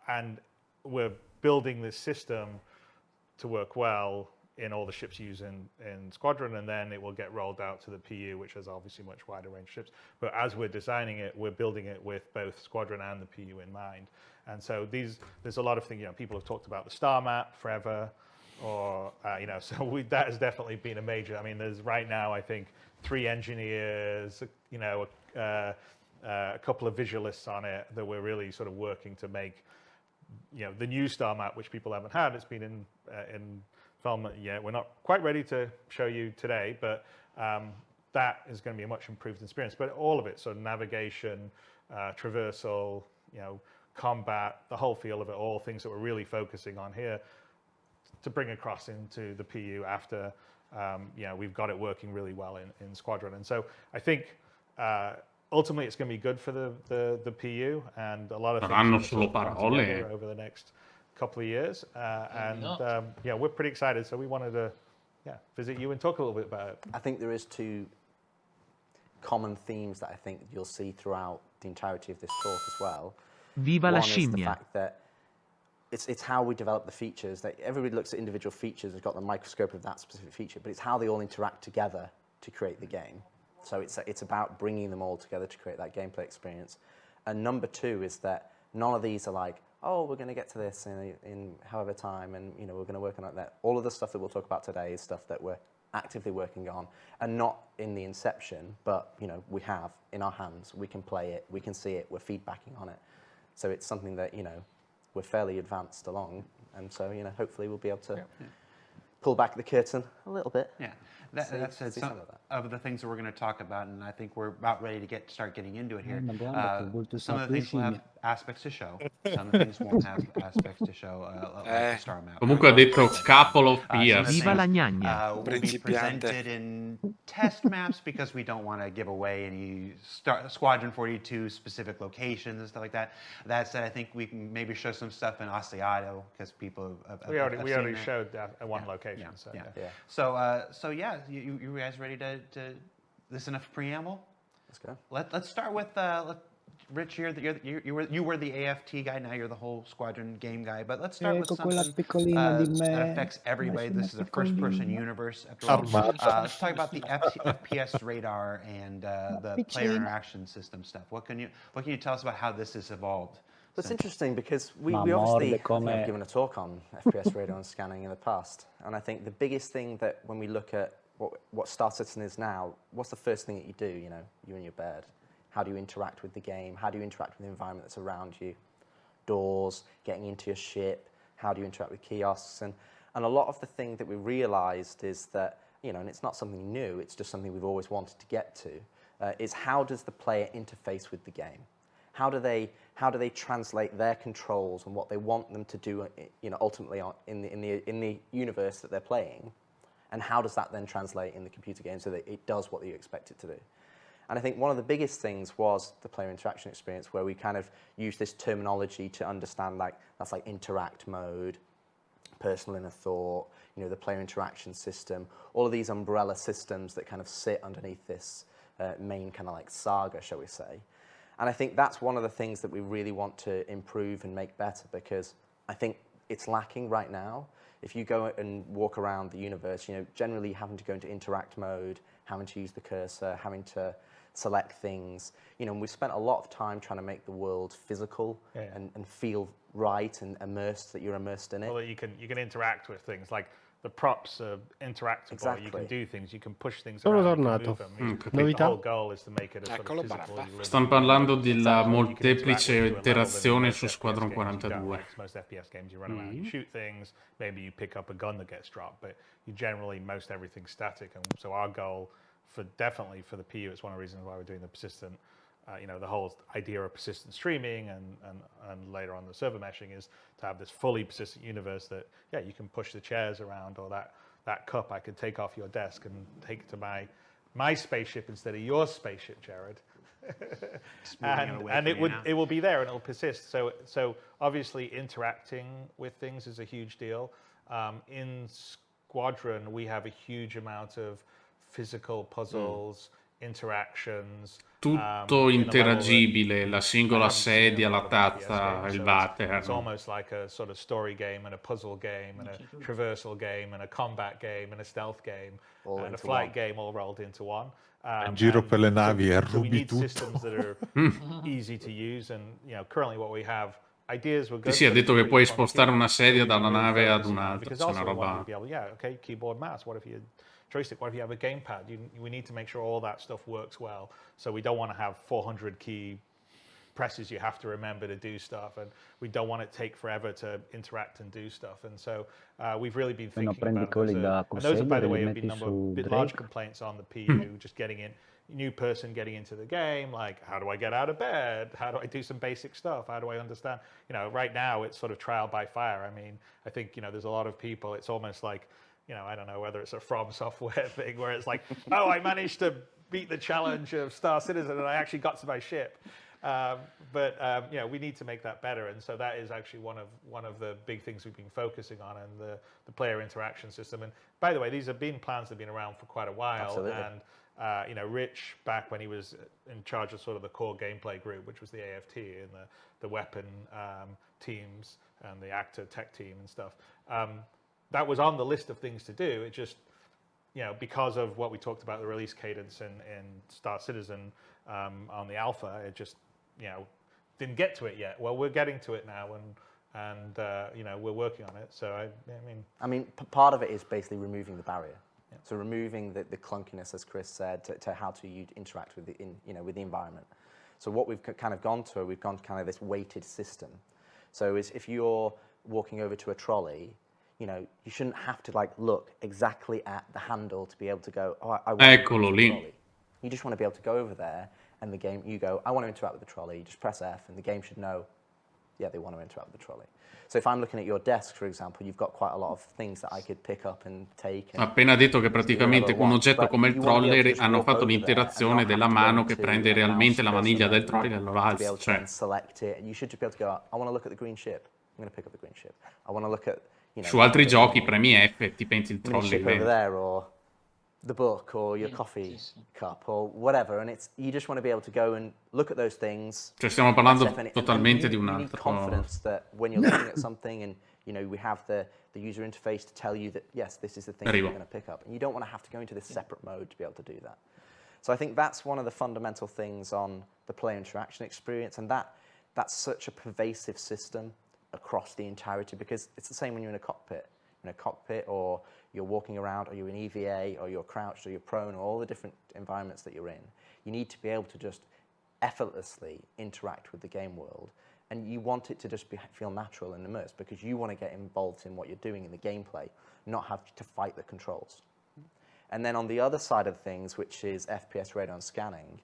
And we're building this system to work well in all the ships used in Squadron, and then it will get rolled out to the PU, which has obviously much wider range ships. But as we're designing it, we're building it with both Squadron and the PU in mind. And so there's a lot of things, you know, people have talked about the star map forever, or, you know, so that has definitely been a major, I mean, there's right now, I think, 3 engineers, you know, a couple of visualists on it that we're really sort of working to make, you know, the new star map, which people haven't had. It's been in development yet. We're not quite ready to show you today, but that is going to be a much improved experience. But all of it, so navigation, traversal, you know, combat, the whole feel of it, all things that we're really focusing on here to bring across into the PU after, you know, we've got it working really well in Squadron. And so I think ultimately it's going to be good for the PU, and a lot of things solo come parole. together over the next couple of years. Yeah, we're pretty excited. So we wanted to visit you and talk a little bit about it. I think there is 2 common themes that I think you'll see throughout the entirety of this talk as well. Viva One la is the scimmia. fact that it's how we develop the features. That everybody looks at individual features, has got the microscope of that specific feature, but it's how they all interact together to create the game. So it's about bringing them all together to create that gameplay experience. And number 2 is that none of these are like, oh, we're going to get to this in however time, and you know, we're going to work on that. All of the stuff that we'll talk about today is stuff that we're actively working on, and not in the inception, but you know, we have in our hands. We can play it, we can see it, we're feedbacking on it. So it's something that, you know, we're fairly advanced along, and so, you know, hopefully we'll be able to pull back the curtain a little bit. Yeah, that's some of the things that we're going to talk about, and I think we're about ready to start getting into it here. Some of the things will have aspects to show, some of the things won't have aspects to show, like the star map. Comunque ha detto couple of peers. Viva la gnagna. Will be presented in test maps because we don't want to give away any Squadron 42 specific locations and stuff like that. That said, I think we can maybe show some stuff in Asiato because people have we already seen showed that at one location. So yeah, you guys ready to this enough preamble? Let's go. Let's start with Rich. You were the AFT guy. Now you're the whole Squadron game guy. But let's start with something that affects everybody. This is a first-person universe. After all, let's talk about the FPS radar and the player interaction system stuff. What can you tell us about how this has evolved? That's interesting because we obviously have given a talk on FPS radar and scanning in the past, and I think the biggest thing that when we look at what Star Citizen is now, what's the first thing that you do? You know, you're in your bed. How do you interact with the game? How do you interact with the environment that's around you? Doors, getting into your ship. How do you interact with kiosks? And a lot of the thing that we realized is that, you know, and it's not something new. It's just something we've always wanted to get to. Is how does the player interface with the game? How do they translate their controls and what they want them to do, you know, ultimately in the universe that they're playing, and how does that then translate in the computer game so that it does what you expect it to do? And I think one of the biggest things was the player interaction experience, where we kind of use this terminology to understand, like, that's like interact mode, personal inner thought, you know, the player interaction system, all of these umbrella systems that kind of sit underneath this main kind of like saga, shall we say. And I think that's one of the things that we really want to improve and make better, because I think it's lacking right now. If you go and walk around the universe, you know, generally having to go into interact mode, having to use the cursor, having to select things, you know, and we've spent a lot of time trying to make the world physical and feel right and immersed, that you're immersed in it. Well, you can interact with things, like the props are interactable. Exactly. You can do things. You can push things around. You can move them. The Novità? whole goal is to make it a sort of physical. Stanno parlando della molteplice interazione su Squadron 42. Most FPS games, you run around, you shoot things. Maybe you pick up a gun that gets dropped, but you generally most everything's static. And so our goal, definitely for the PU, it's one of the reasons why we're doing the persistent. You know, the whole idea of persistent streaming and later on the server meshing is to have this fully persistent universe that, yeah, you can push the chairs around, or that cup I could take off your desk and take it to my spaceship instead of your spaceship, Jared. and it will be there and it'll persist. So obviously interacting with things is a huge deal. In Squadron, we have a huge amount of physical puzzles, interactions. Tutto interagibile, la singola sedia, la tazza, il water. It's almost like a sort of story game and a puzzle game and a traversal game and a combat game and a stealth game and a flight game all rolled into one. In giro per le navi e So we rubi need tutto. systems that are easy to use, and currently what we have, ideas were good. Sì, ha detto che puoi spostare spostare una sedia da una nave ad un'altra, Because c'è una also we want roba... to be able, okay, keyboard, mouse. What if you joystick? What if you have a gamepad? We need to make sure all that stuff works well. So we don't want to have 400 key presses you have to remember to do stuff, and we don't want it to take forever to interact and do stuff. And so we've really been thinking about those. And those, by the way, have been large complaints on the PU, just getting in. New person getting into the game, like, how do I get out of bed? How do I do some basic stuff? How do I understand? Right now it's sort of trial by fire. I mean, I think, there's a lot of people, it's almost like, I don't know whether it's a From Software thing where it's like, oh, I managed to beat the challenge of Star Citizen and I actually got to my ship. But we need to make that better, and so that is actually one of the big things we've been focusing on, and the player interaction system. And by the way, these have been plans that have been around for quite a while. Absolutely. And Rich, back when he was in charge of sort of the core gameplay group, which was the AFT and the weapon teams and the actor tech team and stuff, that was on the list of things to do. It just, because of what we talked about, the release cadence in Star Citizen on the alpha, it just, didn't get to it yet. Well, we're getting to it now, and we're working on it. So I mean, part of it is basically removing the barrier. So removing the clunkiness, as Chris said, to how to interact with the environment. So what we've kind of gone to, kind of this weighted system. So if you're walking over to a trolley, you shouldn't have to look exactly at the handle to be able to go, oh, I want to use the trolley. You just want to be able to go over there, and the game, you go, I want to interact with the trolley. You just press F, and the game should know, yeah, they want to interact with the trolley. So if I'm looking at your desk, for example, you've got quite a lot of things that I could pick up and take. Ha appena detto che praticamente con un oggetto come il trolley hanno fatto l'interazione della mano che prende realmente la maniglia del trolley e lo alza. Cioè. Select it, and you should be able to go, I want to look at the green ship. I'm going to pick up the green ship. I want to look at, Su altri giochi premi F e ti pensi il trolley. Ship over there, or the book, or your coffee cup, or whatever, and you just want to be able to go and look at those things. Cioè stiamo parlando totalmente di un altro. You need confidence that when you're looking at something, and we have the user interface to tell you that yes, this is the thing you're going to pick up, and you don't want to have to go into this separate mode to be able to do that. So I think that's one of the fundamental things on the player interaction experience, and that's such a pervasive system across the entirety, because it's the same when you're in a cockpit. Or you're walking around, or you're in EVA, or you're crouched, or you're prone, or all the different environments that you're in. You need to be able to just effortlessly interact with the game world, and you want it to just feel natural and immersed, because you want to get involved in what you're doing in the gameplay, not have to fight the controls. And then on the other side of things, which is FPS radar and scanning,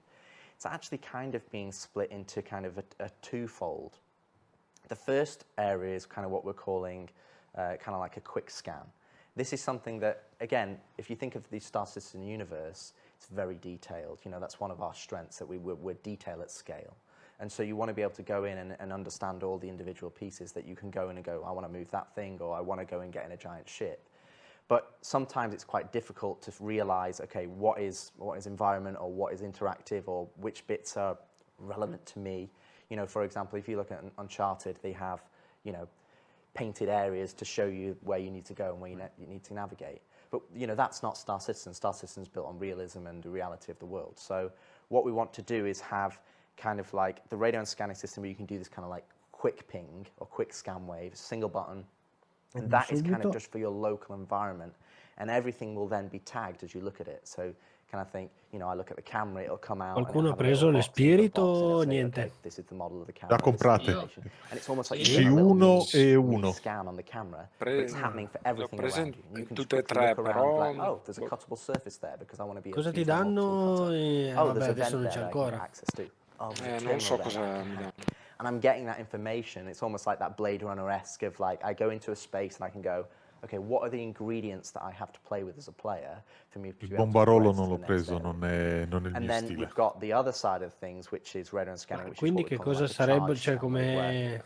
it's actually kind of being split into kind of a twofold. The first area is kind of what we're calling kind of like a quick scan. This is something that, again, if you think of the Star Citizen universe, it's very detailed. That's one of our strengths, that we're detail at scale. And so you want to be able to go in and understand all the individual pieces, that you can go in and go, I want to move that thing, or I want to go and get in a giant ship. But sometimes it's quite difficult to realize, okay, what is environment, or what is interactive, or which bits are relevant to me. For example, if you look at Uncharted, they have, painted areas to show you where you need to go and where you need to navigate. But, that's not Star Citizen. Star Citizen is built on realism and the reality of the world. So what we want to do is have kind of like the radar and scanning system, where you can do this kind of like quick ping or quick scan wave, single button. And that is kind of just for your local environment. And everything will then be tagged as you look at it. So kind of think, I look at the camera, it'll come out. Qualcuno ha preso lo spirito o niente? Okay, this is the model of the camera. Da comprate. And it's almost like Sì, uno e uno. Scan on the camera, but it's happening for everything around you. You can just tutte e tre, look around and be però... like, oh, there's a cuttable surface there because I want to be Cosa ti danno? oh, Vabbè, there's a adesso vent non there c'è that I can ancora. have access to. Oh, there's a non so terminal cosa there. mi dà. And I'm getting that information. It's almost like that Blade Runner-esque of like, I go into a space and I can go, okay, what are the ingredients that I have to play with as a player for me to Il be able to bombarolo progress non to l'ho the next preso, level? non è il And mio then stile. we've got the other side of things, which is radar and scanning, which Quindi is che what we call cosa like a sarebbe, charge cioè scan wave, where come...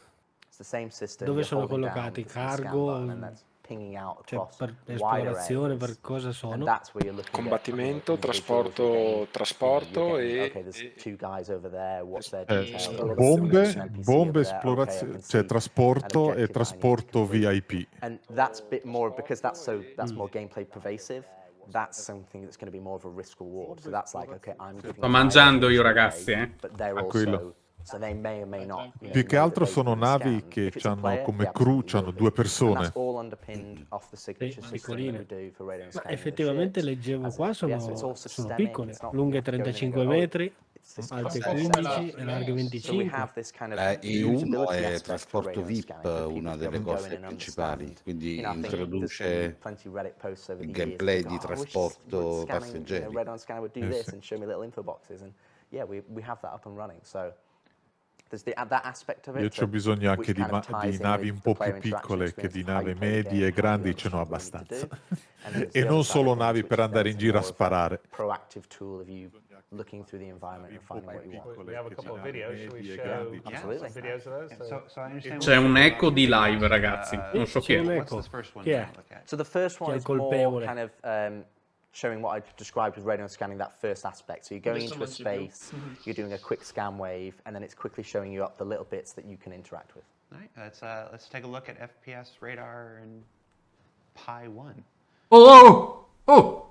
it's the same system. Dove you're sono holding down collocati? the scan Cargo? button and that's pinging out Cioè, across per wider esplorazione, areas. per cosa And sono? that's where you're looking Combattimento, at individuals, you're getting, trasporto you're getting, e okay, there's 2 guys over there, what's their detail? Oh, look, there's an NPC bombe, over there. Okay, I can esplorazione, cioè see trasporto an e objective that I need to trasporto complete. VIP. And that's a bit more, because that's more gameplay pervasive, that's something that's going to be more of a risk reward. So that's like, okay, I'm giving Sto you mangiando io, high ragazzi, gameplay, but they're Tranquillo. also, so they may or may not, Più che know altro that they've sono been navi scanned. che If it's a hanno player, they come crew, absolutely c'hanno will be. 2 And persone. that's all underpinned off the signature system that we do for radar and scanning the Effettivamente ships. leggevo As qua, FPS, it's all sono systemic, piccole, it's not lunghe going in and 35 go, metri, it's this alte concept. 15 e larghe So we 25. have this kind of E uno usability è aspect for trasporto radar and VIP, scanning for people una to be delle able to go in cose and principali, understand. quindi I think there's been introduce plenty of Reddit posts over il the years. gameplay Go, di I wish trasporto scanning, passeggeri. radar and scanner would do this and show me little info boxes, and yeah, we have that up and running. So there's that aspect of it. Io c'ho bisogno anche which kind of di ties in navi with un the po' player più interaction piccole che di experience, how you navi play the medie game, e how you grandi ce n'ho understand what you need to abbastanza. do. And there's E the other non side of solo things, navi which per is andare then in giro a more of sparare. proactive tool of you looking through the environment and finding what you want. We have a couple of videos. Should we show Absolutely. some videos of those? So I understand C'è un eco di live, ragazzi. Non so C'è un che. eco. What's the first one Chi è? that I look at? So the first one Chi è is il more colpevole? kind of showing what I described with radar and scanning, that first aspect. So you're going Adesso into a non c'è più. space, you're doing a quick scan wave, and then it's quickly showing you up the little bits that you can interact with. All right, let's take a look at FPS radar and Pi 1. Oh! Oh!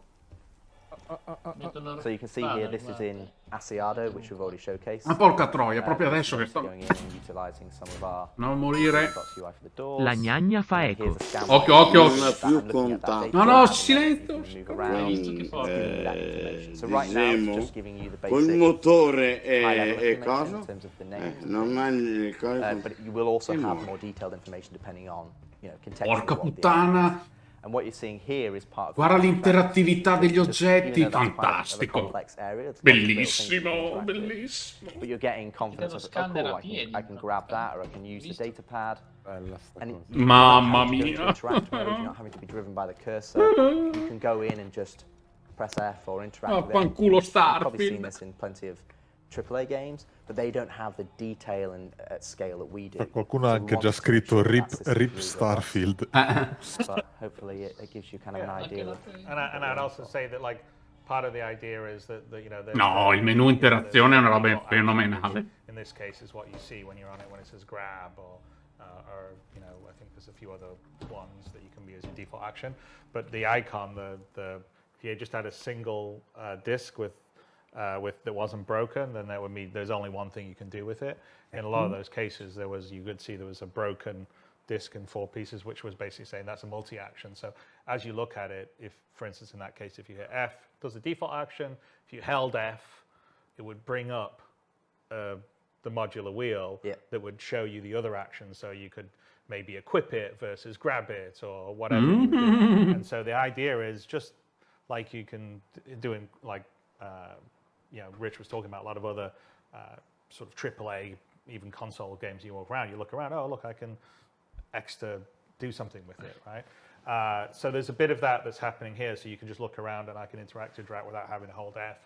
So you can see here, this is in Asiado, which we've already showcased. Ma porca troia, proprio adesso che sto... Going in and utilizing some of our Non morire. box UI for the doors. La gnagna fa And eco. here's a scan Occhio, wave. occhio. That I'm looking at that data No, no, and then silenzio. you can move around, it's giving you that information. So right now it's just giving you the Col basic motore high-level e information cosa? in terms of the name. Normale le cose. But you will also Sì, have muore. more detailed information depending on, contextually Porca what the puttana. And what you're seing here is part of Guarda the l'interattività degli oggetti, even though that's quite a fantastico. complex area, there's lots of little things you can Bellissimo, interact with. bellissimo. But you're getting confidence of, oh cool, I can grab that, or I can use the data pad. And you Mamma don't have to go into mia. interact mode, you're not having to be driven by the cursor. You can go in and just press F or interact with it. Fanculo You've probably seen Starfield. this in plenty of AAA games, but they don't have the detail and at scale that we do. Qualcuno ha So we anche want già to make scritto sure that RIP, system RIP is Starfield. But hopefully it gives you kind of an idea of. And I'd also say that like part of the idea is that there's No, il menu interazione è una roba fenomenale. In this case is what you see when you're on it when it says grab or I think there's a few other ones that you can use in default action. But the icon, if you just had a single disk with that wasn't broken, then that would mean there's only one thing you can do with it. In a lot of those cases, you could see there was a broken disk in 4 pieces, which was basically saying that's a multi-action. So as you look at it, if, for instance, in that case, if you hit F, it does the default action. If you held F, it would bring up the modular wheel that would show you the other actions. So you could maybe equip it versus grab it or whatever. You would do. And so the idea is just like you can do in like, Rich was talking about a lot of other sort of AAA, even console games. You walk around, you look around, oh, look, I can X to do something with it, right? So there's a bit of that that's happening here. So you can just look around and I can interact without having to hold F,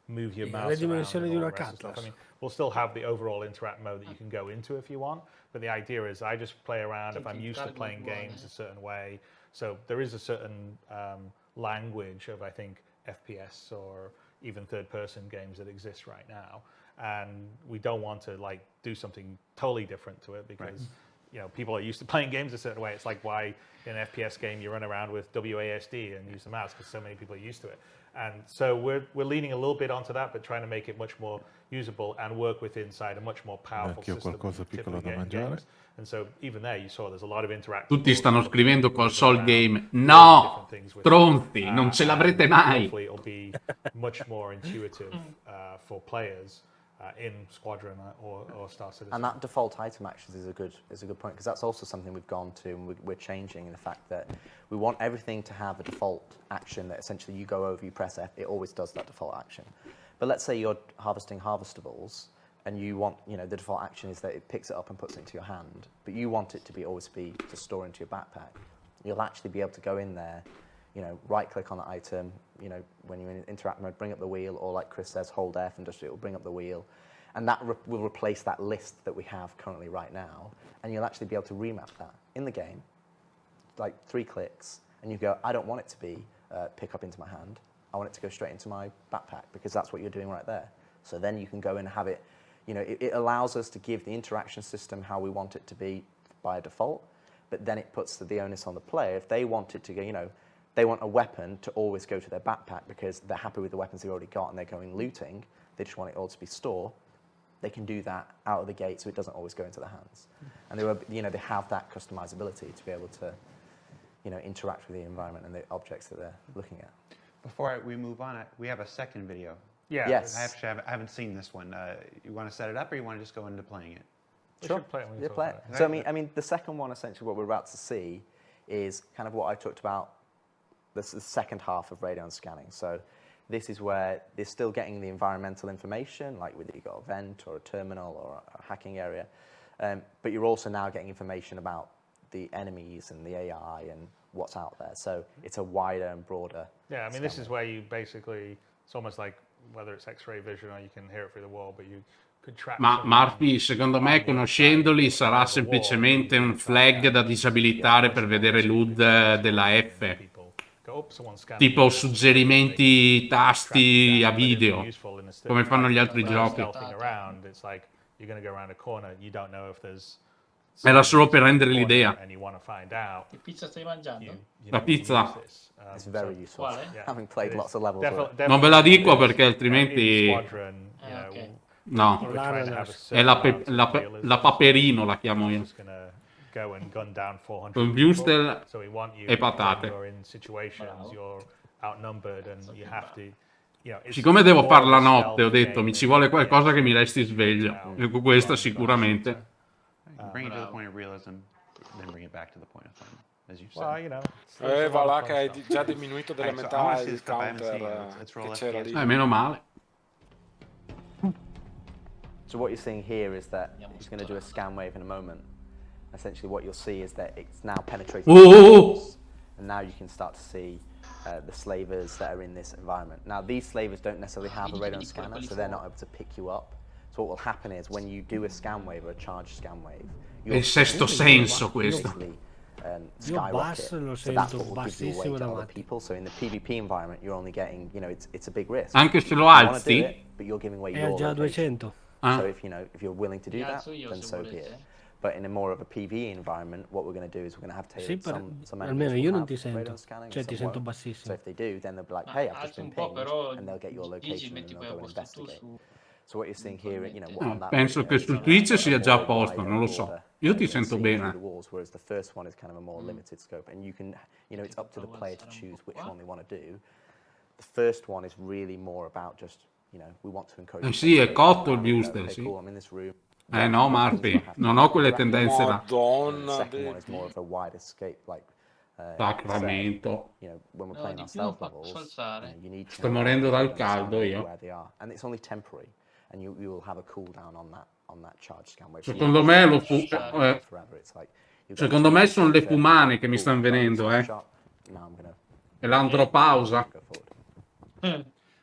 move your mouse around. dimensioni di And all una the rest of stuff. Atlas. I mean, we'll still have the overall interact mode that you can go into if you want. But the idea is I just play around if I'm used to playing games a certain way. So there is a certain language of, I think, FPS or even third-person games that exist right now, and we don't want to like do something totally different to it because people are used to playing games a certain way. It's like why in an FPS game you run around with WASD and use the mouse because so many people are used to it. And so we're leaning a little bit onto that, but trying to make it much more usable and work with inside a much more powerful Anch'io system. qualcosa piccolo da typically mangiare. games. And so even there you saw there's a lot of interactive. Tutti stanno scrivendo console game. No! Stronzi, non ce l'avrete mai. Hopefully it'll be much more intuitive for players in Squadron or Star Citizen. And that default item actions is a good point because that's also something we've gone to and we're changing in the fact that we want everything to have a default action that essentially you go over, you press F, it always does that default action. But let's say you're harvesting harvestables and you want, the default action is that it picks it up and puts it into your hand, but you want it to always be to store into your backpack. You'll actually be able to go in there, right click on the item, when you're in interact mode, bring up the wheel, or like Chris says, hold F and just it will bring up the wheel. And that will replace that list that we have currently right now. And you'll actually be able to remap that in the game, like 3 clicks, and you go, I don't want it to be pick up into my hand. I want it to go straight into my backpack, because that's what you're doing right there. So then you can go and have it, it allows us to give the interaction system how we want it to be by default, but then it puts the onus on the player. If they want it to go, they want a weapon to always go to their backpack because they're happy with the weapons they've already got and they're going looting, they just want it all to be store, they can do that out of the gate so it doesn't always go into their hands. And they have that customizability to be able to interact with the environment and the objects that they're looking at. Before we move on, we have a second video. Yeah. Yes. I haven't seen this one. You want to set it up, or you want to just go into playing it? Sure. Play it. So I mean, the second one, essentially, what we're about to see is kind of what I talked about. This is the second half of radon scanning. So this is where they're still getting the environmental information, like whether you've got a vent or a terminal or a hacking area, but you're also now getting information about the enemies and the AI and what's out there. So it's a wider and broader. Yeah, I mean, this is where you basically, it's almost like whether it's X-ray vision or you can hear it through the wall, but you could track. Ma Marfi, secondo me, conoscendoli, sarà semplicemente un flag da disabilitare per vedere l'HUD della F. Tipo suggerimenti tasti a video, come fanno gli altri giochi. Era solo per rendere l'idea. Che pizza stai mangiando? La pizza. It's very useful. Quale? Having played lots of levels. Non ve la dico perché altrimenti... No, è la Paperino, la chiamo io. Con Wustel e patate. Siccome devo fare la notte, ho detto mi ci vuole qualcosa che mi resti sveglio. E con questa sicuramente. Bring it to the point of realism, then bring it back to the point of fun, as you said. Well, va là che hai già diminuito della metà il counter che c'era lì. Meno male. So what you're seeing here is that he's going to do a scan wave in a moment. Essentially what you'll see is that it's now penetrating the walls, and now you can start to see the slavers that are in this environment. Now these slavers don't necessarily have a radon scanner, so they're not able to pick you up. So what will happen is when you do a scan wave or a charge scan wave, È il sesto senso questo. Skyrocket. So that's what will give you away to other people. So in the PvP environment, you're only getting, it's a big risk. Anche se lo alzi. But you're giving away È your già location. 200. So if you're willing to do that, then so be it. But in a more of a PvE environment, what we're going to do is we're going to have Sì, some almeno io non ti radon sento, scanning, cioè ti some sento won't. bassissimo. So if they do, then they'll be like, hey, I've just been pinged, però and they'll get your location and they'll go and investigate. So what you're seeing here, on that Penso che su Twitch sia già a posto, non lo so. Io ti sento bene. Whereas the first one is kind of a more limited scope, and you can, it's up to the player to choose which one they want to do. The first one is really more about just, we want to encourage. Sì, è cotto il Wustel, sì. No, Marfi, non ho quelle tendenze là. Madonna, Sacramento. When we're playing our stealth levels, you need to Sto morendo dal caldo io. where they are, and it's only temporary, and you will have a cooldown on that charge scan wave. Secondo me secondo me sono le fumane che mi stanno venendo, E l'andropausa.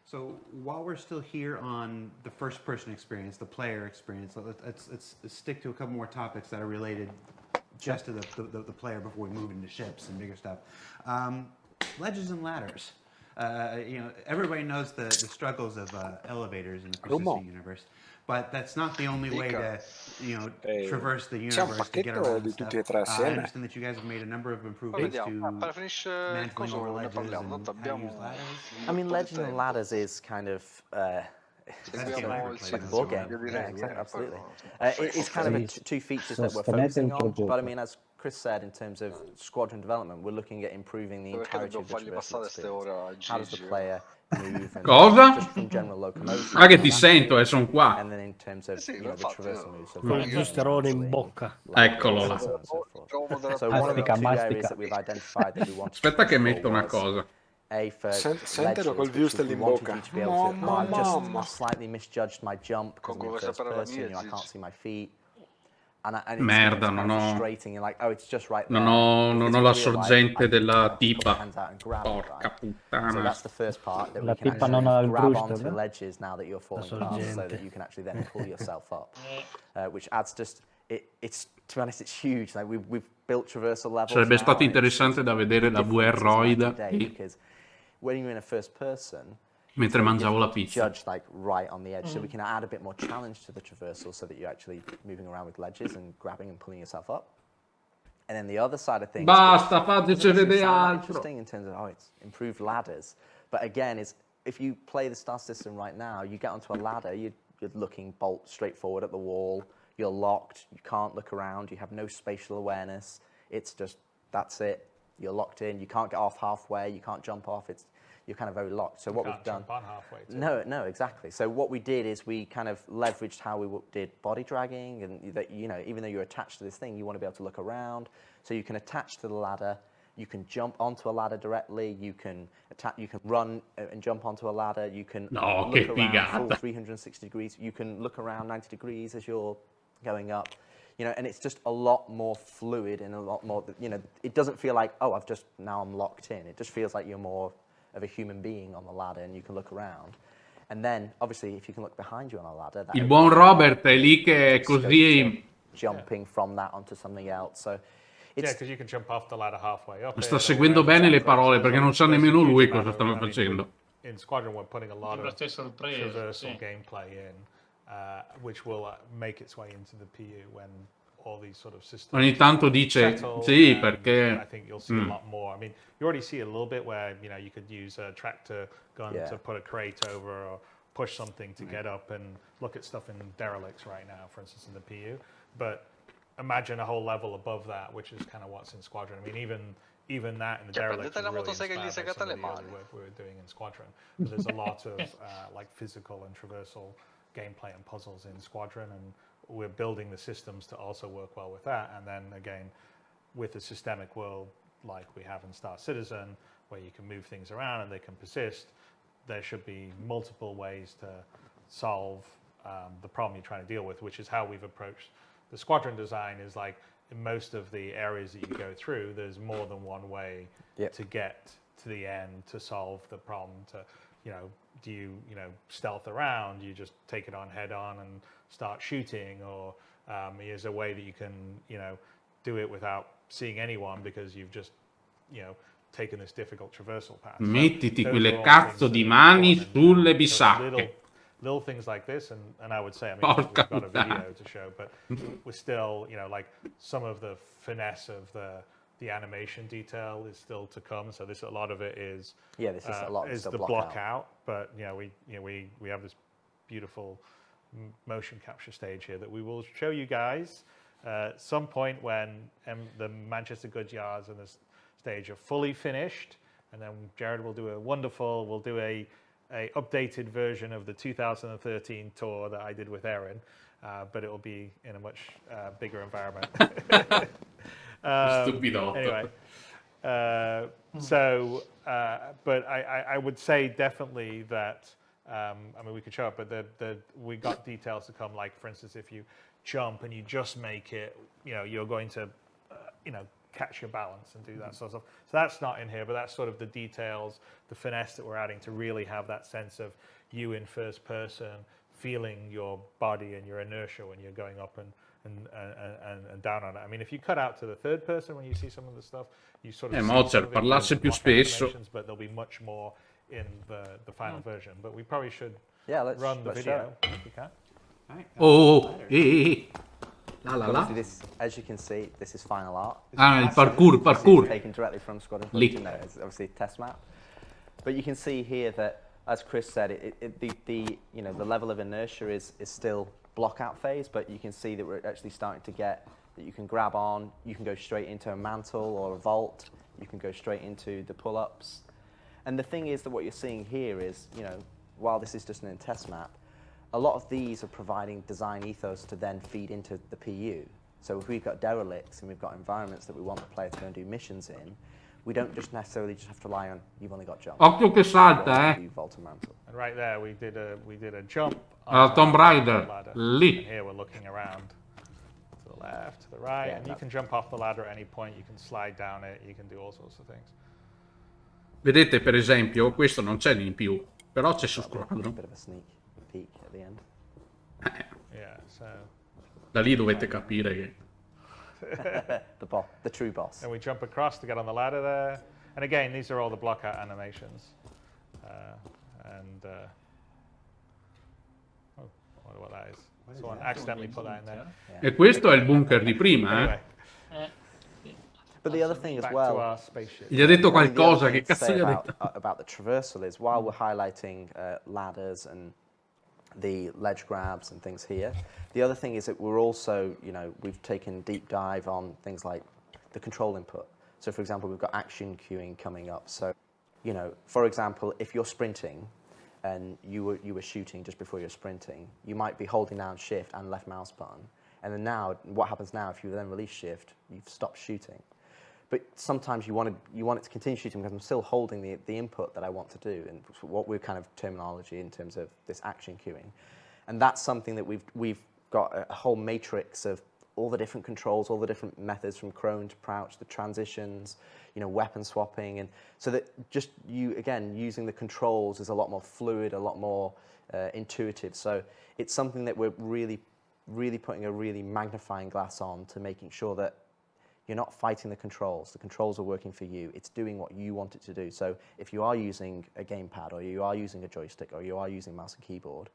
So while we're still here on the first-person experience, the player experience, let's stick to a couple more topics that are related just to the player before we move into ships and bigger stuff. Ledges and ladders. Everybody knows the struggles of elevators in the persistent universe, but that's not the only way to, traverse the universe to get around stuff. I understand that you guys have made a number of improvements to managing over ledges and how to use ladders. I mean, Legend and Ladders is kind of it's like a board game. Yeah, exactly, absolutely. It's kind of two features that we're focusing on. But I mean, as Chris said, in terms of squadron development, we're looking at improving the entirety of the traversal experience. How does the player move? And just from general locomotion. Ah, che ti sento, sono qua. And then in terms of the traversal moves. Con il giusterone in bocca. Eccolo là. So one of the two areas that we've identified that we want to Aspetta che metto una cosa. Sentilo col Wustel in bocca. Mamma. Slightly misjudged my jump because I'm in first person, I can't see my feet. Merda, non ho la sorgente della tipa. Porca puttana. La tipa non ha il booster, ledges now that you're falling past, so that you can actually then pull yourself up, which adds just it's to be honest, it's huge. Like we've built traversal levels. Sarebbe stato now, and interessante da vedere la VR because when you're in a first person, mentre mangiavo la pizza. Judge like right on the edge, so we can add a bit more challenge to the traversal, so that you're actually moving around with ledges and grabbing and pulling yourself up. And then the other side of things. Basta, fateci vedere altro. Interesting in terms of it's improved ladders, but again, is if you play the star system right now, you get onto a ladder, you're looking bolt straight forward at the wall. You're locked. You can't look around. You have no spatial awareness. It's just that's it. You're locked in. You can't get off halfway. You can't jump off. You're kind of very locked. So what we've done? Jump on halfway too. No, exactly. So what we did is we kind of leveraged how we did body dragging, and that even though you're attached to this thing, you want to be able to look around. So you can attach to the ladder. You can jump onto a ladder directly. You can run and jump onto a ladder. You can look around full 360 degrees. You can look around 90 degrees as you're going up, and it's just a lot more fluid and a lot more, it doesn't feel like, oh, now I'm locked in. It just feels like you're more of a human being on the ladder and you can look around. And then, obviously, if you can look behind you on a ladder... Il buon Robert è lì che è così... Jumping from that onto something else, so... Yeah, because you can jump off the ladder halfway up. Sta seguendo bene le parole perché non sa nemmeno lui cosa stanno facendo. In Squadron we're putting a lot of traversal gameplay in. Which will make its way into the PU when all these sort of systems. Ogni tanto dice sì, perché I think you'll see a lot more. I mean, you already see a little bit where you could use a tractor gun to put a crate over or push something to get up and look at stuff in derelicts right now, for instance, in the PU. But imagine a whole level above that, which is kind of what's in Squadron. I mean, even that in the derelict is really inspired by some of the early work we were doing in Squadron. There's a lot of like physical and traversal gameplay and puzzles in Squadron, and we're building the systems to also work well with that. And then again, with a systemic world like we have in Star Citizen, where you can move things around and they can persist, there should be multiple ways to solve the problem you're trying to deal with, which is how we've approached the Squadron design. Is like in most of the areas that you go through, there's more than one way to get to the end to solve the problem. Do you stealth around? You just take it on head on and start shooting, or is a way that you can do it without seeing anyone because you've just taken this difficult traversal path. Mettiti quelle cazzo di mani sulle bisacche. Little things like this, and I would say, I mean, we've got a video to show, but we're still, like some of the finesse of the animation detail is still to come. So a lot of it is this is a lot is the block out. But we have this beautiful motion capture stage here that we will show you guys at some point when the Manchester Goods Yards and the stage are fully finished, and then Jared will do we'll do a updated version of the 2013 tour that I did with Erin, but it will be in a much bigger environment. Anyway, but I would say definitely that, I mean, we could show it, but we got details to come, like, for instance, if you jump and you just make it, you're going to, catch your balance and do that sort of stuff. So that's not in here, but that's sort of the details, the finesse that we're adding to really have that sense of you in first person, feeling your body and your inertia when you're going up and down on it. I mean, if you cut out to the third person when you see some of the stuff, you sort of Mozart parlasse più spesso. But there'll be much more in the final version. But we probably should run the video if we can. This, as you can see, this is final art. Il parkour. Taken directly from Squadron. It's obviously a test map. But you can see here that, as Chris said, the level of inertia is still block out phase, but you can see that we're actually starting to get that you can grab on, you can go straight into a mantle or a vault, you can go straight into the pull-ups. And the thing is that what you're seeing here is, while this is just an test map, a lot of these are providing design ethos to then feed into the PU. So if we've got derelicts and we've got environments that we want the player to go and do missions in, we don't just necessarily have to rely on you've only got jump. Occhio che salta, And right there, we did a jump. Tomb Raider, lì. And here we're looking around to the left, to the right, and you can jump off the ladder at any point. You can slide down it. You can do all sorts of things. Vedete, per esempio, questo non c'è in più, però c'è su Squadron. Bit of a sneak peek at the end. Yeah, so Da lì dovete capire che... the true boss. And we jump across to get on the ladder there. And again, these are all the block out animations. Oh, I wonder what that is. Someone accidentally put that in there. E questo è il bunker di prima, eh? But the other thing as well, Gli ha detto qualcosa, che cazzo gli ha detto? About the traversal is, while we're highlighting ladders and the ledge grabs and things here, the other thing is that we're also, we've taken deep dive on things like the control input. So for example, we've got action queuing coming up. So, for example, if you're sprinting and you were shooting just before you're sprinting, you might be holding down shift and left mouse button. And then now, what happens now, if you then release shift, you've stopped shooting. But sometimes you want it to continue shooting because I'm still holding the input that I want to do, and what we're kind of terminology in terms of this action queuing. And that's something that we've got a whole matrix of all the different controls, all the different methods from prone to crouch, the transitions, weapon swapping, and so that just using the controls is a lot more fluid, a lot more intuitive. So it's something that we're really, really putting a really magnifying glass on to making sure that you're not fighting the controls. The controls are working for you. It's doing what you want it to do. So if you are using a gamepad, or you are using a joystick, or you are using mouse and keyboard,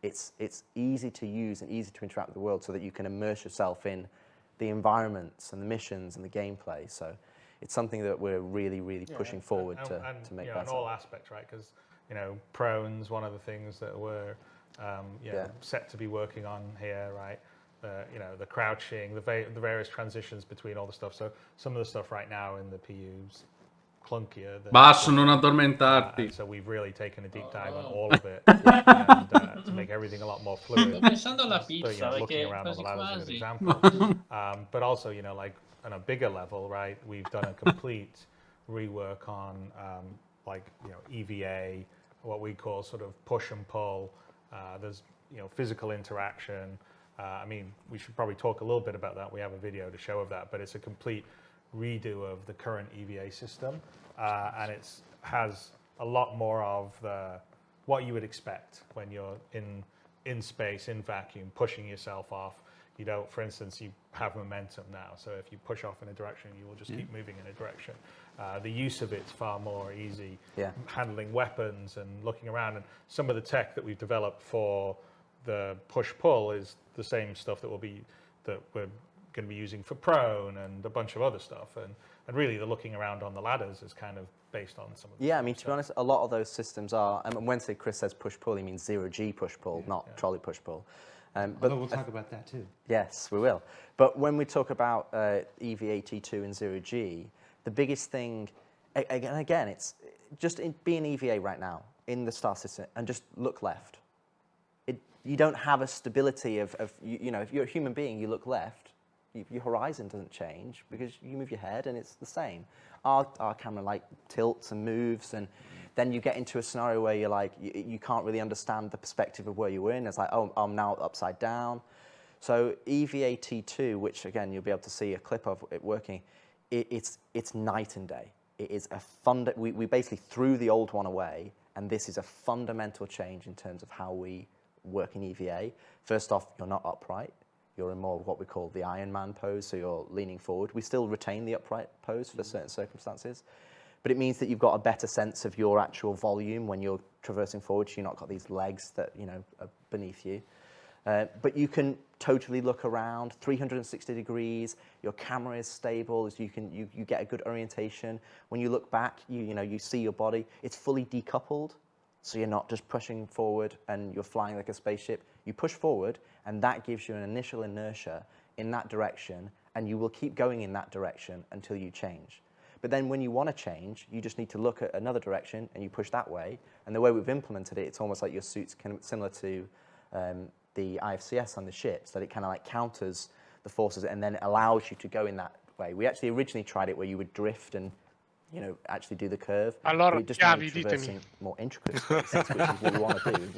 it's easy to use and easy to interact with the world so that you can immerse yourself in the environments and the missions and the gameplay. So it's something that we're really, really pushing forward to make better. In all aspects, right? Because, prone's one of the things that we're set to be working on here, right? The crouching, the various transitions between all the stuff. So some of the stuff right now in the PU's clunkier. Basso, non addormentarti. So we've really taken a deep dive on all of it and, to make everything a lot more fluid. Pensando alla pizza, Looking perché around on the ladders is an quasi. example. But also, like on a bigger level, right? We've done a complete rework on EVA, what we call sort of push and pull. There's physical interaction. We should probably talk a little bit about that. We have a video to show of that, but it's a complete redo of the current EVA system, and it has a lot more of what you would expect when you're in space, in vacuum, pushing yourself off. For instance, you have momentum now, so if you push off in a direction, you will just keep moving in a direction. The use of it's far more easy. Handling weapons and looking around, and some of the tech that we've developed for the push-pull is the same stuff that we're going to be using for prone and a bunch of other stuff. And really, the looking around on the ladders is kind of based on some of the to be honest, a lot of those systems are, and when Chris says push-pull, he means 0G push-pull, not trolley push-pull. But we'll talk about that too. Yes, we will. But when we talk about EVA T2 and 0G, the biggest thing, again, it's just be an EVA right now in the star system and just look left. You don't have a stability of if you're a human being, you look left, your horizon doesn't change because you move your head and it's the same. Our camera tilts and moves, and then you get into a scenario where you're you can't really understand the perspective of where you were in. It's oh, I'm now upside down. So EVA T2, which again you'll be able to see a clip of it working, it's night and day. It is we basically threw the old one away, and this is a fundamental change in terms of how we work in EVA. First off, you're not upright. You're in more of what we call the Iron Man pose, so you're leaning forward. We still retain the upright pose for certain circumstances, but it means that you've got a better sense of your actual volume when you're traversing forward, so you've not got these legs that are beneath you. But you can totally look around 360 degrees. Your camera is stable, so you get a good orientation. When you look back, you see your body. It's fully decoupled. So you're not just pushing forward and you're flying like a spaceship. You push forward, and that gives you an initial inertia in that direction, and you will keep going in that direction until you change. But then when you want to change, you just need to look at another direction, and you push that way. And the way we've implemented it, it's almost like your suit's kind of similar to the IFCS on the ships, that it kind of counters the forces and then allows you to go in that way. We actually originally tried it where you would drift and actually do the curve. Allora, we just chiavi, traversing more intricate spaces, which is what we want to do.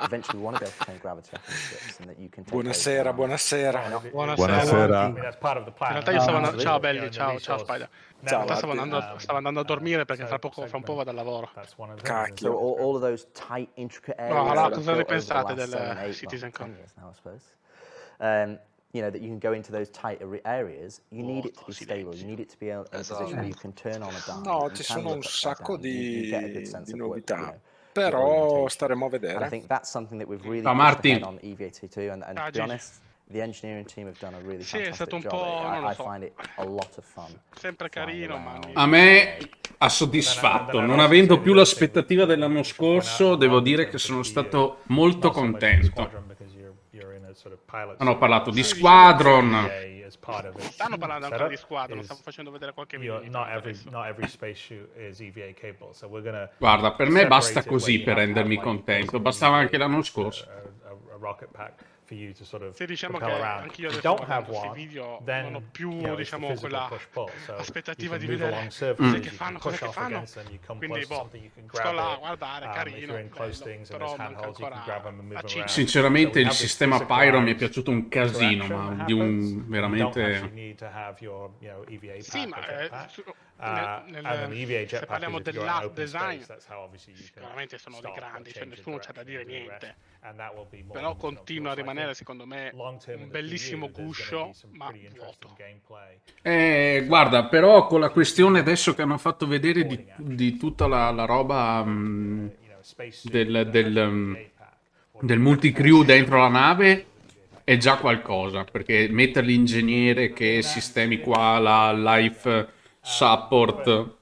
Eventually, we want to be able to change gravity up on the ships, and that you can take. Buonasera. Buonasera. That's part of the plan. In realtà io stavo andando... Ciao belli, ciao Spider. In realtà stavo andando a dormire perché fra un po' vado al lavoro. So all of those tight, intricate areas. No, allora cosa ne pensate del CitizenCon? you know, that you can go into those tighter areas, you need it to be stable. You need it to be in a position where you can turn on a dime. No, you ci can sono look un upside sacco down, you get a good di sense of what, you novità, know, your però orientation. staremo a And I vedere. think that's something that we've really Ciao pushed ahead Marti. on EVA2, and to be honest, the engineering team have done a really Sì, è stato fantastic un job. po', non lo I so, find it a lot of fun. sempre carino, ma A me ha soddisfatto, non avendo più l'aspettativa dell'anno scorso, devo dire che sono stato molto contento. Hanno parlato di Squadron. stanno parlando ancora di Squadron, stavo facendo vedere qualche video. Not every space shoot is EVA capable, so we're gonna Guarda, per me basta così per rendermi contento. Bastava anche l'anno scorso. a rocket pack for you to sort of Sì, diciamo che propel around. anch'io If you adesso don't have guardando questi one, video then non ho più, you know, it's the diciamo, physical quella push-pull. So aspettativa you di can move vedere along surfaces, cose you che can fanno, push cose che off fanno. against them, you come Quindi, close to boh, something, you can grab sto là a it. guardare, If carino, you're in close bello, things and però there's manca handholds, you can ancora grab them and move a them ciclo. around. Sinceramente So we il have this sistema physical Pyro mi è live piaciuto un casino, interaction ma that di un happens. You don't veramente... actually need to have your, you know, EVA pack Sì, ma or jetpack. nel, And then the EVA se jetpack parliamo is if you're on dell'art open design, space, that's how obviously you can sicuramente sono dei stop or grandi, cioè change nessuno c'è da direction dire and do the rest. niente. And that will be more Però than enough continua a for us. I rimanere, think secondo me, long term in un the PU, bellissimo there's gonna guscio, be some ma pretty interesting vuoto. gameplay. Guarda, però con la questione adesso che hanno fatto vedere di tutta la roba del multicrew dentro la nave è già qualcosa, perché mettere l'ingegnere che sistemi qua la life support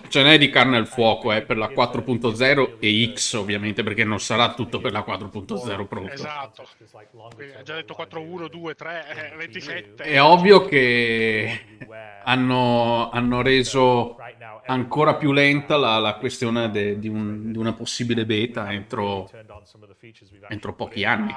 ce n'è di carne al fuoco per la 4.0 e X ovviamente, perché non sarà tutto per la 4.0 pronto. Esatto. Quindi ha già detto 4, 1, 2, 3, 27. È ovvio che hanno reso ancora più lenta la questione di una possibile beta entro pochi anni.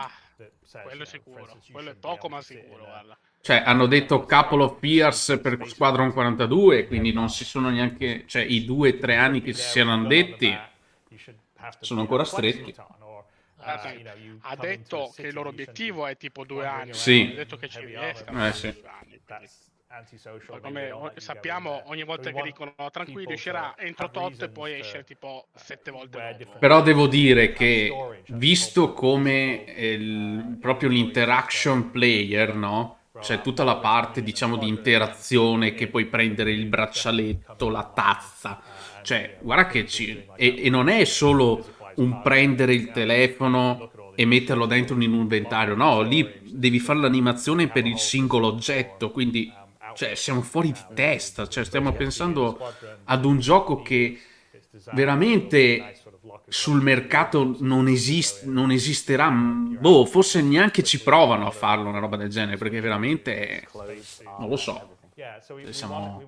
Quello è sicuro, quello è poco ma sicuro, guarda. Cioè, hanno detto couple of years per Squadron 42, quindi non si sono neanche... Cioè, i 2-3 anni che si siano detti sono ancora stretti. Ha detto che il loro obiettivo è tipo 2 anni, Sì. ha detto che ci riescano. Sì. Come sappiamo, ogni volta che dicono tranquilli uscirà entro tot e poi esce tipo 7 volte dopo. Però devo dire che, visto come proprio l'interaction player, no? Cioè tutta la parte, diciamo, di interazione, che puoi prendere il braccialetto, la tazza. Cioè, guarda che e non è solo un prendere il telefono e metterlo dentro in un inventario. No, lì devi fare l'animazione per il singolo oggetto, quindi... Cioè, siamo fuori di testa, cioè, stiamo pensando ad un gioco che veramente sul mercato non esisterà, boh, forse neanche ci provano a farlo una roba del genere, perché veramente, non lo so, siamo...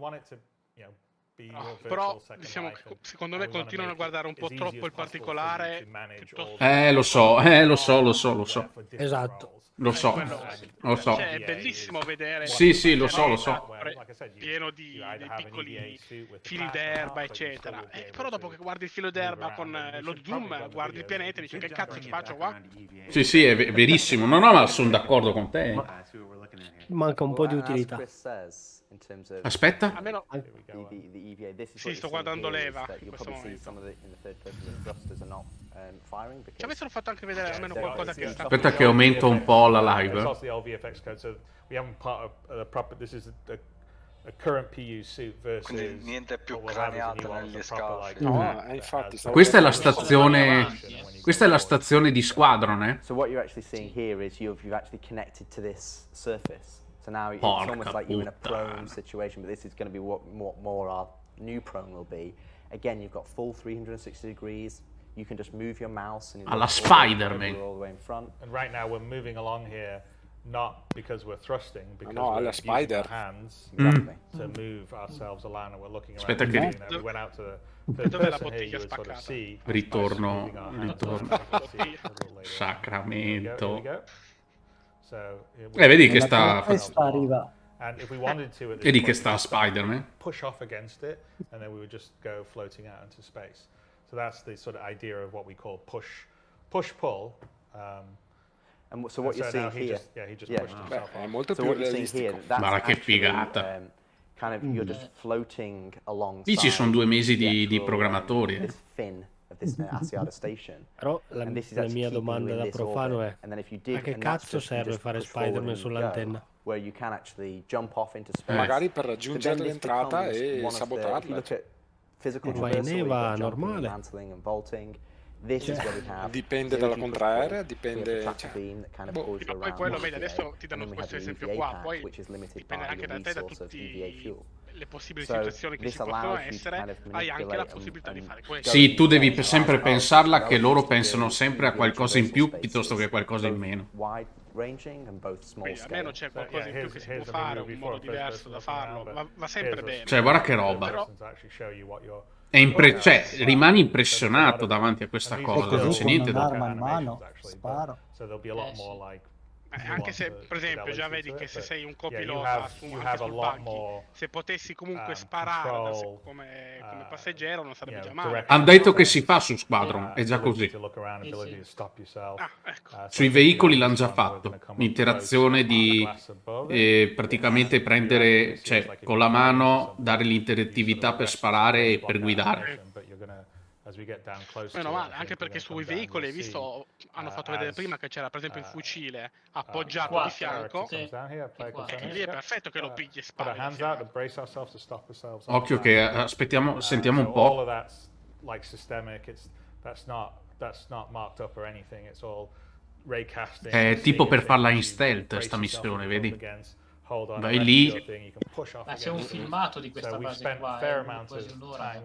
Però diciamo che secondo me continuano a guardare un po' troppo il particolare. Lo so. Esatto. Lo so. Cioè, è bellissimo vedere. Sì, lo so. Pieno di dei piccoli fili d'erba, eccetera. Però dopo che guardi il filo d'erba con lo zoom, guardi il pianeta e dici che cazzo ci faccio qua? Sì, è verissimo. No, ma sono d'accordo con te. Manca un po' di utilità. Aspetta. Almeno... Sì, sto guardando l'Eva in questo momento. Ci avessero fatto anche vedere almeno qualcosa che sta... Aspetta che aumento un po' la live. Quindi niente più craniate negli scafi. No, infatti. Questa è la stazione di Squadron, eh? So what you're actually seeing here is you've actually connected to this surface. So now it's Porca almost like you're in a puttana. prone situation, but this is going to be what more our new prone will be. Again, you've got full 360 degrees. You can just move your mouse and alla Spider-Man. all the way in front. And right now we're moving along here not because we're thrusting, because No, alla we're using Spider. our hands to move ourselves around, and we're looking around. Aspetta che We went out to the third person here, you would sort of see. ritorno. Sacramento. Sacramento. Vedi che sta... Vedi che sta Spider-Man. Push off against it, and then we would just go floating out into space. So that's the sort of idea of what we call push-pull. And so what you're seeing here, he just pushed himself È off. molto so più what you're seeing here, realistico. that's Guarda che actually, figata. kind of you're just floating alongside. Lì ci sono 2 mesi the di actual, programmatori. this fin of Asiata station. Però la mia domanda da profano è: a che cazzo serve fare Spider-Man sull'antenna? Where you can actually jump off into space. Magari per raggiungere l'entrata e sabotarla. Ma in Eva normale. Dipende dalla contraerea, dipende... Ma poi quello, vedi, adesso ti danno questo esempio qua, poi dipende anche da te, da tutte le possibili situazioni che ci possono essere, hai anche la possibilità di fare questo. Sì, tu devi sempre pensarla che loro pensano sempre a qualcosa in più piuttosto che qualcosa in meno. Quindi almeno c'è qualcosa in più che si può fare, un modo diverso da farlo, va sempre bene. Cioè, guarda che roba. Però... Cioè, rimani impressionato davanti a questa cosa, non c'è niente da man mano, sparo. Anche se, per esempio, già vedi che se sei un copilota anche sul buggy, se potessi comunque sparare come passeggero non sarebbe già male. Hanno detto che si fa su Squadron, è già così. Sui veicoli l'hanno già fatto, l'interazione di praticamente prendere, cioè con la mano dare l'interattività per sparare e per guidare. Meno male, anche perché sui veicoli, hai visto, hanno fatto vedere prima che c'era per esempio il fucile appoggiato di fianco, e lì è perfetto che lo pigli e spari. Occhio che aspettiamo, sentiamo un po'. È tipo per farla in stealth sta missione, vedi? Vai lì. Ma c'è un filmato di questa base qua, quasi un'ora.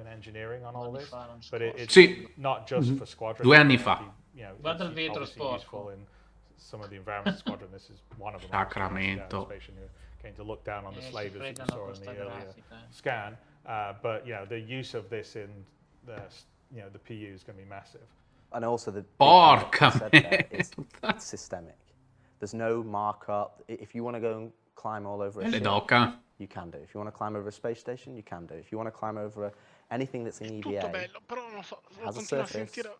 Sì, 2 anni fa. Guarda il vetro sporco. Sacramento. Porca it's systemic. There's no markup. If you want to go and climb all over a ship, you can do. If you want to climb over a space station, you can do. If you want to climb over anything that's in EVA, tutto bello, però non so, has a continuo a surface, sentire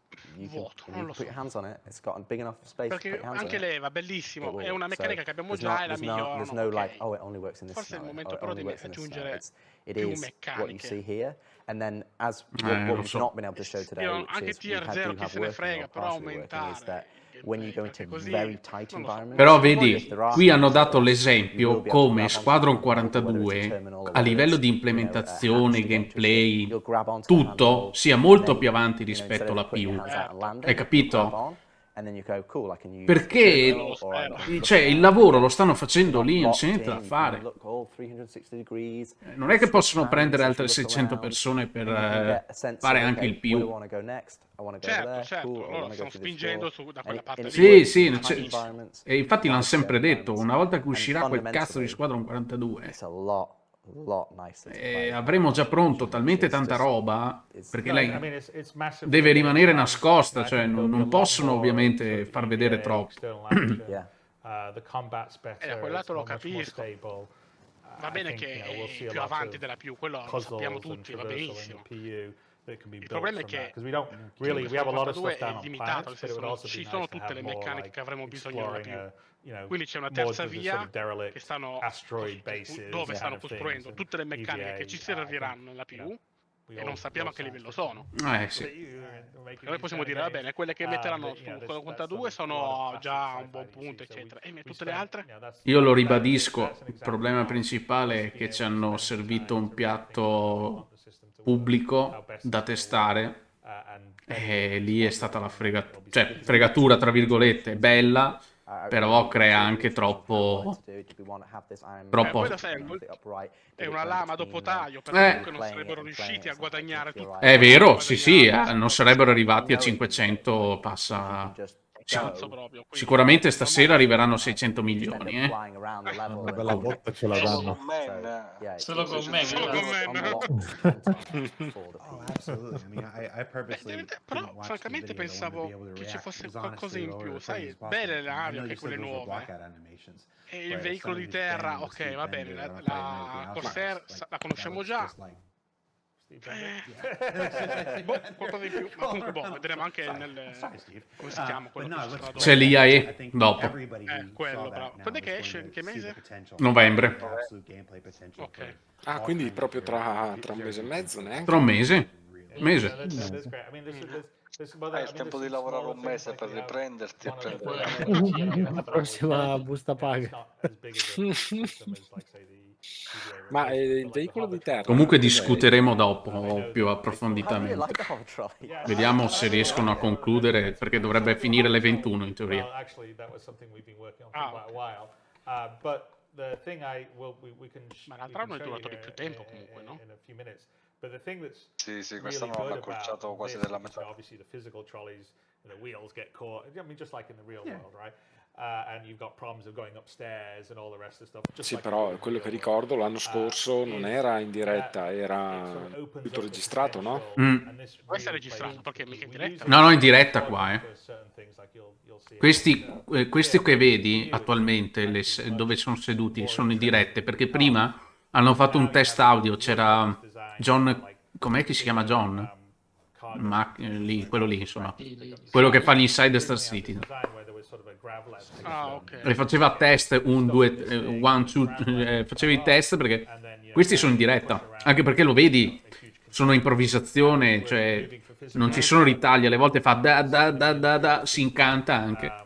vuoto, non lo so. put your hands on it, it's got a big enough space to put Perché your hands anche on it. l'Eva, bellissimo, It è una will. meccanica So che abbiamo there's già e no- la migliorano. There's no like, ok. oh, it only works in this Forse è il scenario, momento or it però only di works in this scenario. aggiungere It più is what you see meccaniche. here, and then as what lo we've so. not been able to show today, Io which anche is we tier 0 chi have se ne working frega, or però partially working, is that aumentare when you go into così, very tight non lo so. environments, Però if vedi, there are qui hanno dato you will l'esempio be able to come grab Squadron onto the handle, whether it's a 42 terminal or a whether livello it's, di hacks implementazione, to get to a ship, gameplay, you'll grab onto the tutto handle, sia and molto then, più avanti instead rispetto of alla putting your PU. hands out and landing, Hai you grab capito? on, and then you go, cool, I can use Perché the terminal, or I can cioè, il lavoro lo stanno facendo lì, non locked c'è niente in, da you can fare. look all 360 degrees, Non è che switch possono hands prendere as altre you look 600 around, persone per and you can get a sense fare of, anche okay, il where do I PU. want to go next? I want to go over there, Certo, cool, I loro want to go stanno through this spingendo door. da quella parte And lì. it Sì, works sì, in tight environments, e infatti l'hanno large sempre detto, environments, una volta che and uscirà quel cazzo di fundamentally, Squadron 42, it's a lot nicer to play. avremo già pronto talmente It's tanta just- roba, it's- perché No, lei I mean, it's massively deve more rimanere advanced, nascosta, and I cioè think non, there'll be a non lot possono more ovviamente sort of far vedere EVA troppo. external aperture. Yeah. The combat's better, Da quel lato lo it's much more capisco. stable. Va I bene think, che we'll see è a più lot avanti of della più, quello lo sappiamo puzzles and tutti, va traversal in benissimo. the PU that can be Il built problema è from that, che 'cause we don't really, we have a lot of stuff 42 down è on limitato, planets, nel but it senso would non also be ci nice sono to tutte have le more meccaniche like che avremo bisogno nella exploring più. a, Quindi c'è una more terza of the via sort of derelict che stanno asteroid bases, dove kind stanno of things, costruendo and tutte le meccaniche che ci EVA, I think, serviranno nella più we e non all sappiamo a love che livello science sono. Sì. E noi possiamo dire, va bene, quelle che metteranno su 42 sono già a un buon punto, eccetera. E tutte le altre? Io lo ribadisco, il problema principale è che ci hanno servito un piatto pubblico da testare e lì è stata la fregatura, tra virgolette, è bella, però crea anche troppo Poi da sempre è una lama dopo taglio, perché comunque non sarebbero riusciti a guadagnare tutto. È vero, sì, non sarebbero arrivati a 500 passa. Cazzo proprio. Sicuramente stasera arriveranno 600 milioni, Una bella botta ce la danno. Solo con me. Oh, absolutely. I mean, I purposely Però francamente pensavo che ci fosse qualcosa in più, sai, belle le navi, anche quelle nuove. E il veicolo di terra, ok, va bene, la Corsair la conosciamo già. Qualcosa in più, ma comunque vedremo anche nel come si chiama quello che sarà dopo. C'è l'IAE dopo. Quello, bravo. Quando è che esce? In che mese? Novembre. Ok. Ah, quindi proprio tra un mese e mezzo, neanche? Tra un mese. Hai il tempo di lavorare un mese per riprenderti e prendere La prossima busta paga. Ma il veicolo di terra... Comunque cos'è? discuteremo dopo più I really approfonditamente. like the hover trolley. Vediamo se riescono a concludere, perché dovrebbe finire alle 21 in teoria. Well, actually, that was something we've been working on for quite a while. But the thing we can Ma l'altro anno è show you durato di più tempo comunque, no? in a few minutes. But the thing that's Sì, really quest'anno l'hanno good accorciato about quasi this della is metà. obviously the physical trolleys, the wheels get caught. I mean, just like in the real world, right? And you've got problems of going upstairs and all the rest of the stuff. Just Sì, like però quello che ricordo l'anno scorso non era in diretta, era tutto registrato, no? Questo è registrato perché mica in diretta. No, in diretta qua, Questi che vedi attualmente, dove sono seduti, sono in dirette, perché prima hanno fatto un test audio, c'era John, com'è che si chiama John? Quello lì, insomma. Quello che fa gli Inside Star Citizen. E faceva test, faceva i test perché questi sono in diretta, anche perché lo vedi, sono improvvisazione, cioè non ci sono ritagli, alle volte fa da, si incanta anche.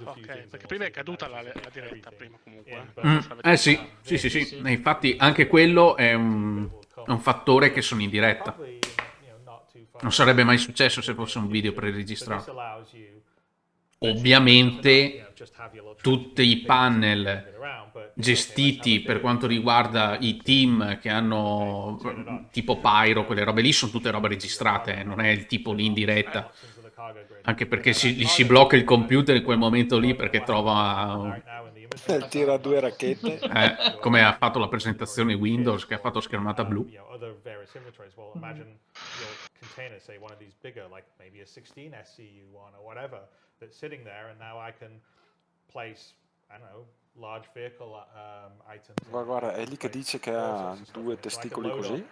Ok, perché prima è caduta la diretta, prima comunque. Sì. E infatti anche quello è un fattore che sono in diretta. Non sarebbe mai successo se fosse un video preregistrato. Ovviamente tutti i panel gestiti per quanto riguarda i team che hanno tipo Pyro, quelle robe lì sono tutte robe registrate, non è il tipo lì in diretta. Anche perché gli si blocca il computer in quel momento lì perché trova... Tira 2 racchette. Come ha fatto la presentazione Windows che ha fatto schermata blu. Container, say one of these bigger, like maybe a 16 SCU one or whatever, that's sitting there, and now I can place, I don't know, large vehicle items. Guarda, è lì che dice che ha 2 testicoli così.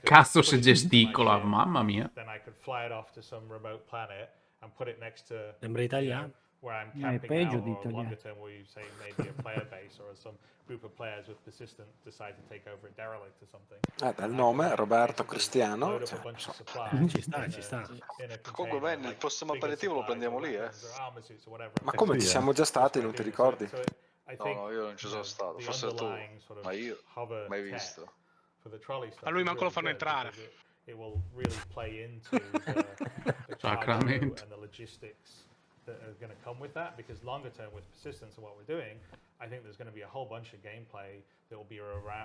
Cazzo se gesticola, mamma mia. Then I could fly it off to some remote planet and put it next to, Sembra italiano. where I'm È camping peggio now, di or italiano. longer term where you say maybe a player base or some group of players with persistent decide to take over a derelict or something. Dal nome Roberto Cristiano. Ci sta. Comunque bene, il prossimo aperitivo lo prendiamo lì, Ma come ci siamo già stati, non ti ricordi? No, io non ci sono stato, forse tu, ma io mai visto. A lui manco lo fanno entrare. It will really play into the Sacramento. and the logistics that are going to come with that, because longer term with persistence and what we're doing, I think there's going to be a whole bunch of gameplay that will be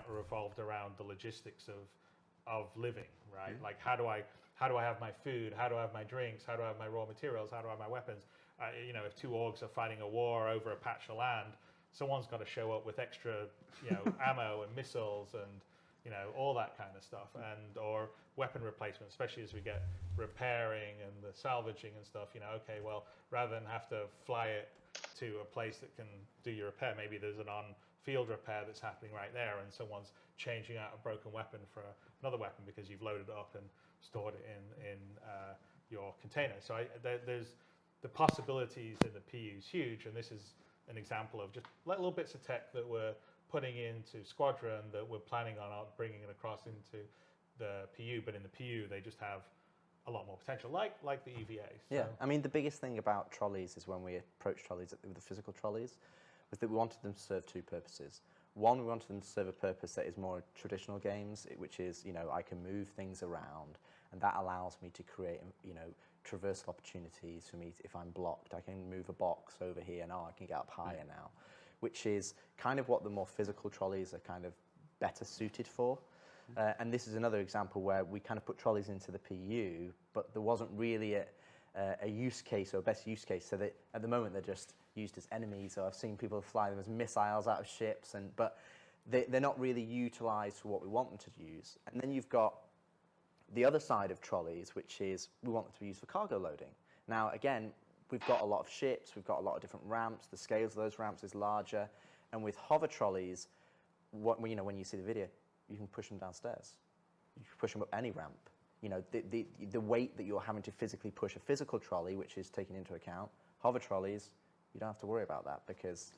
revolved around the logistics of living, right? Like how do I have my food? How do I have my drinks? How do I have my raw materials? How do I have my weapons? If two orgs are fighting a war over a patch of land, someone's got to show up with extra, ammo and missiles and all that kind of stuff, or weapon replacement, especially as we get repairing and the salvaging and stuff. Okay, well, rather than have to fly it to a place that can do your repair, maybe there's an on-field repair that's happening right there, and someone's changing out a broken weapon for another weapon because you've loaded it up and stored it in your container. So there's the possibilities in the PU is huge, and this is an example of just little bits of tech that we're putting into Squadron that we're planning on bringing it across into the PU, but in the PU they just have a lot more potential, like the EVA. So. Yeah, I mean the biggest thing about trolleys is when we approached trolleys with the physical trolleys, was that we wanted them to serve two purposes. One, we wanted them to serve a purpose that is more traditional games, which is, I can move things around, and that allows me to create, traversal opportunities for me. If I'm blocked, I can move a box over here, now I can get up higher now, which is kind of what the more physical trolleys are kind of better suited for. And this is another example where we kind of put trolleys into the PU, but there wasn't really a use case or a best use case, so that at the moment they're just used as enemies, or I've seen people fly them as missiles out of ships, but they're not really utilised for what we want them to use. And then you've got the other side of trolleys, which is we want them to be used for cargo loading. Now, again, we've got a lot of ships, we've got a lot of different ramps, the scales of those ramps is larger, and with hover trolleys, when you see the video, you can push them downstairs. You can push them up any ramp. The weight that you're having to physically push a physical trolley, which is taken into account, hover trolleys, you don't have to worry about that because,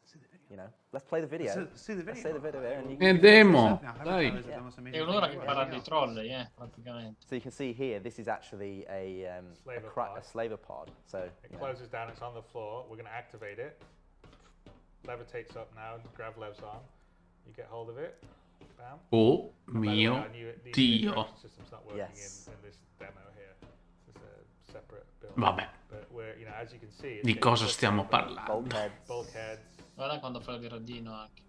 you know, let's play the video. Let's see the video. And you demo, dai. È un'ora che parla dei trolley, praticamente. So you can see here, this is actually a slaver pod. So it closes down, it's on the floor. We're going to activate it. Levitates up now, grav levs on. You get hold of it. Bam. Oh mio Dio. Yes. Vabbè. Di cosa stiamo parlando? Guarda quando fa il gradino anche.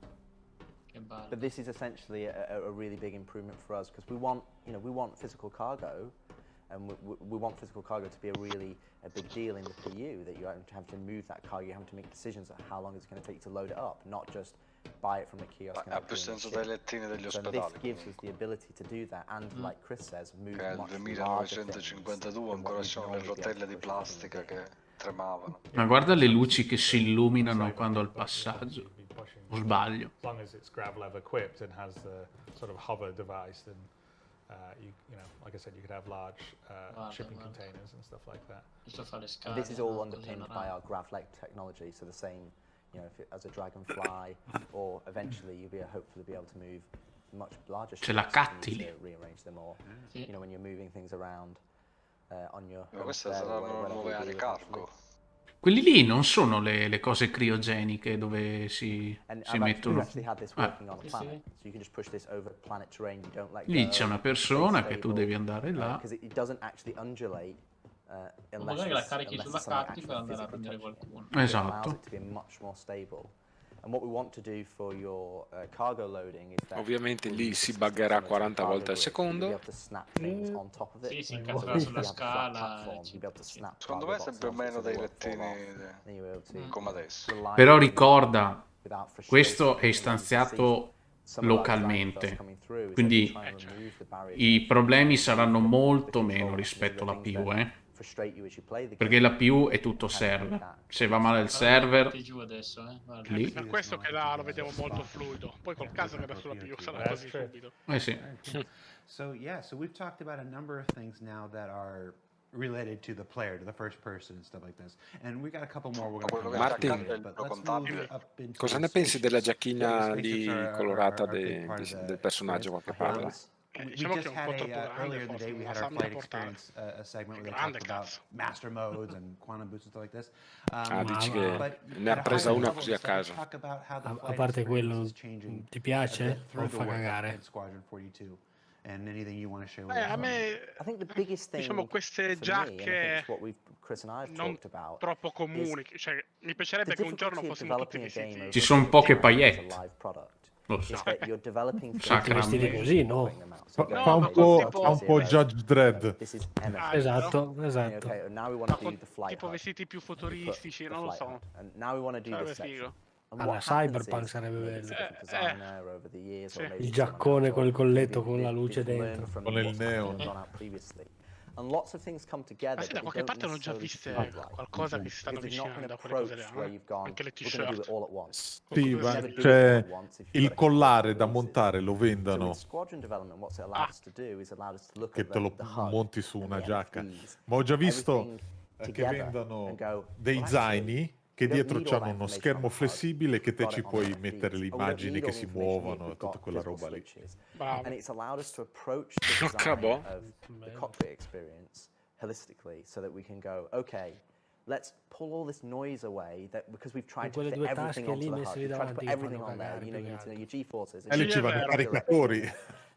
Che bello. But this is essentially a really big improvement for us because we want physical cargo, and we want physical cargo to be a big deal in the PU, that you have to move that cargo, you have to make decisions on how long it's going to take to load it up, not just buy it from the kiosk. Ha più senso dai lettini degli So ospedali. this gives us the ability to do that, and like Chris says, move Che much nel larger 1952 ancora c'erano le rotelle di plastica che tremavano. Ma guarda le luci che si illuminano quando al passaggio. O sbaglio? As long as it's grav lev equipped and has the sort of hover device, then you know, like I said, you could have large shipping containers and stuff like that. And this is all underpinned by our GravLeg technology, so the same, you know, as a Dragonfly, or eventually you'll hopefully be able to move much larger ships. Ce la cattili. To rearrange them, or you know, when you're moving things around on your. Ma queste saranno nuove aree cargo. Quelli lì non sono le cose criogeniche dove si mettono. Lì c'è una persona che tu devi andare là. Magari la carichi sulla carta per andare a prendere qualcuno. Esatto. Ovviamente lì si buggerà 40 volte al secondo. Sì, si incazzola sulla scala. Secondo me è sempre meno dei lettini come adesso. Però ricorda, questo è istanziato localmente, quindi i problemi saranno molto meno rispetto alla PU, perché la PU è tutto server. Se va male il server, lì. Per questo che là lo vediamo molto fluido. Poi col caso che da sulla più sarà così subito. Sì. So we've talked about a number of things now that are related to the player, to the first person and stuff like this. And we got a couple more we're going to Martin, cosa ne pensi della giacchina lì colorata del personaggio che parla? Diciamo che è un po' troppo grande, earlier in the day we had our flight experience a segment where they talked about master modes and quantum boots and stuff like this. Dici che ne ha presa una così a caso. A parte quello, ti piace o fa cagare? A me, diciamo, queste giacche non troppo comuni, cioè mi piacerebbe che un giorno fossimo tutti vestiti. Ci sono poche paillette. Lo so. Vestiti così, no? Fa un po' Judge Dredd. Esatto. Tipo vestiti più futuristici, non lo so. Sarebbe figo. Alla Cyberpunk sarebbe bello. Il giaccone col colletto con la luce dentro. Con il neon. Ma sì, da qualche parte hanno già viste qualcosa che si stanno avvicinando a quelle cose là, anche le t-shirt. Sì, cioè il collare da montare lo vendono che te lo monti su una giacca, ma ho già visto che vendono dei zaini che dietro c'hanno uno schermo flessibile che te ci puoi mettere le immagini che si muovono e tutta quella roba lì. And it's allowed us to approach the design of the cockpit experience holistically, so that we can go, okay, let's pull all this noise away, because we've tried to fit everything onto the HUD. We've tried to put everything on there. You know, you need to know your G-forces. E lì ci vanno i caricatori.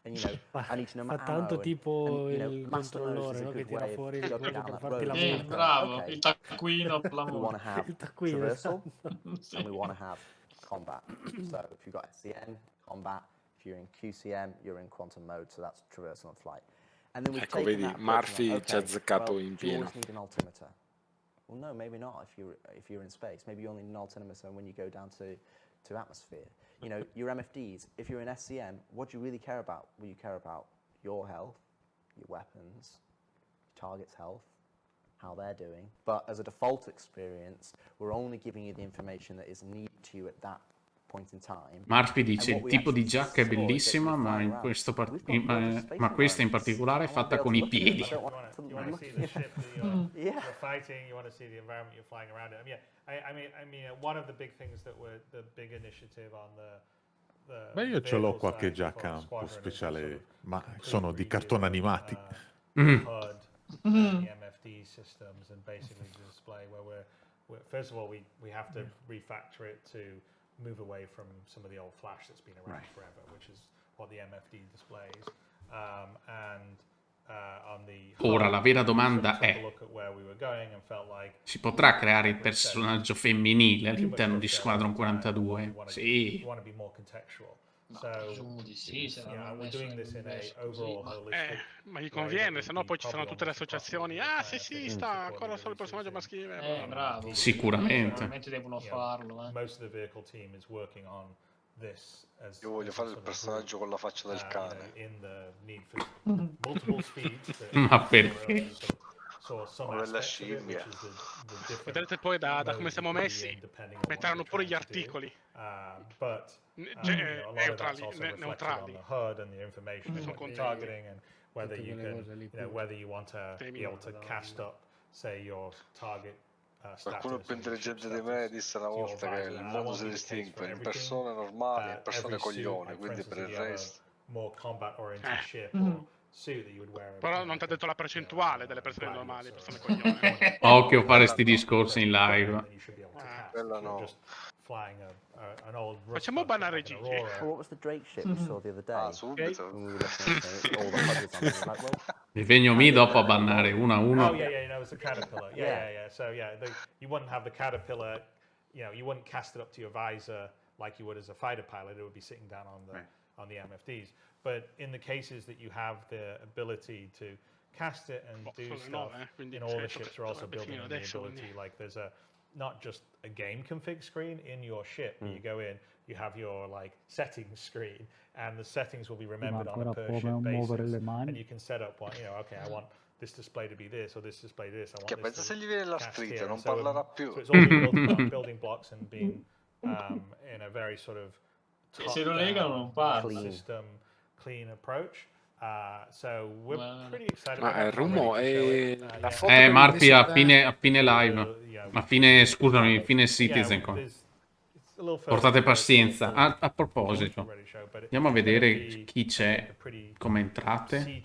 And you know, I need to know my Fa tanto ammo, tipo and, you know, il master modes controllore, is a no? Che good tira way fuori of il going coso down per that farti road. la multa. Bravo, Okay. il taccuino per la We want to have taccuino, traversal, esatto. and we want to have combat. So if you've got SCM, combat, if you're in QCM, you're in quantum mode, so that's traversal and flight. And then we've Ecco, taken vedi, that Murphy approach ci ha and azzeccato well, in do you pieno. always need an altimeter? Well, no, maybe not if you're in space. Maybe you only need an altimeter when you go down to atmosphere. You know, your MFDs, if you're in SCM, what do you really care about? Well, you care about your health, your weapons, your target's health, how they're doing. But as a default experience, we're only giving you the information that is needed to you at that Murphy dice il tipo di giacca è bellissima, ma, ma questa in particolare è fatta con i piedi. You want to see the ship that you're fighting. You want to see the environment you're flying around in. I mean, one of the big things that were the big initiative on the Ma io ce l'ho qualche giacca un po' speciale, ma sono di cartoni animati. HUD and the MFD systems, and basically the display where we're first of all we have to refactor it to move away from some of the old flash that's been around forever, which is what the MFD displays. Ora la vera domanda è: si potrà creare il personaggio femminile all'interno di Squadron 42? Sì. Presumo di sì, se l'hanno messo così, ma gli conviene, sennò poi ci saranno tutte le associazioni. Ah, sì, sta ancora solo il personaggio maschile. Bravo. Sicuramente. Probabilmente devono farlo. Io voglio fare il personaggio con la faccia del cane. Ma perché? O della scimmia. Vedrete poi da come siamo messi, metteranno pure gli articoli. Neutrali. Sono contenti. Whether you want to be able to cast up, say, your target Qualcuno più intelligente di me disse una volta che il mondo si distingue in persone normali e persone coglione, quindi per il resto. Però non ti ha detto la percentuale delle persone normali, persone coglione. Occhio a fare sti discorsi in live. Quella no. Facciamo bannare Gigi. What was the Drake ship we saw the other day? Ah, subito. When we were listening to all the hundreds on it, like, well, Il Vegno Mi dopo a bannare 1 a 1. Oh yeah, no, it's a caterpillar. Yeah. So you wouldn't have the caterpillar. You wouldn't cast it up to your visor like you would as a fighter pilot. It would be sitting down on the MFDs. But in the cases that you have the ability to cast it and do stuff, in all the ships are also building in the ability. Like there's not just a game config screen in your ship. You go in, you have your like settings screen, and the settings will be remembered on a per ship basis, and you can set up okay, I want this display to be this or this display this. I want Che this pensa se gli viene l'artrite, non so, parlerà più. So it's all being building blocks and being in a very sort of se lo legano non parla. System clean approach. So we're pretty excited Ma about Rumo è la foto Marfi a fine live. A fine, scusami, fine CitizenCon. Portate pazienza. A proposito, andiamo a vedere chi c'è come entrate.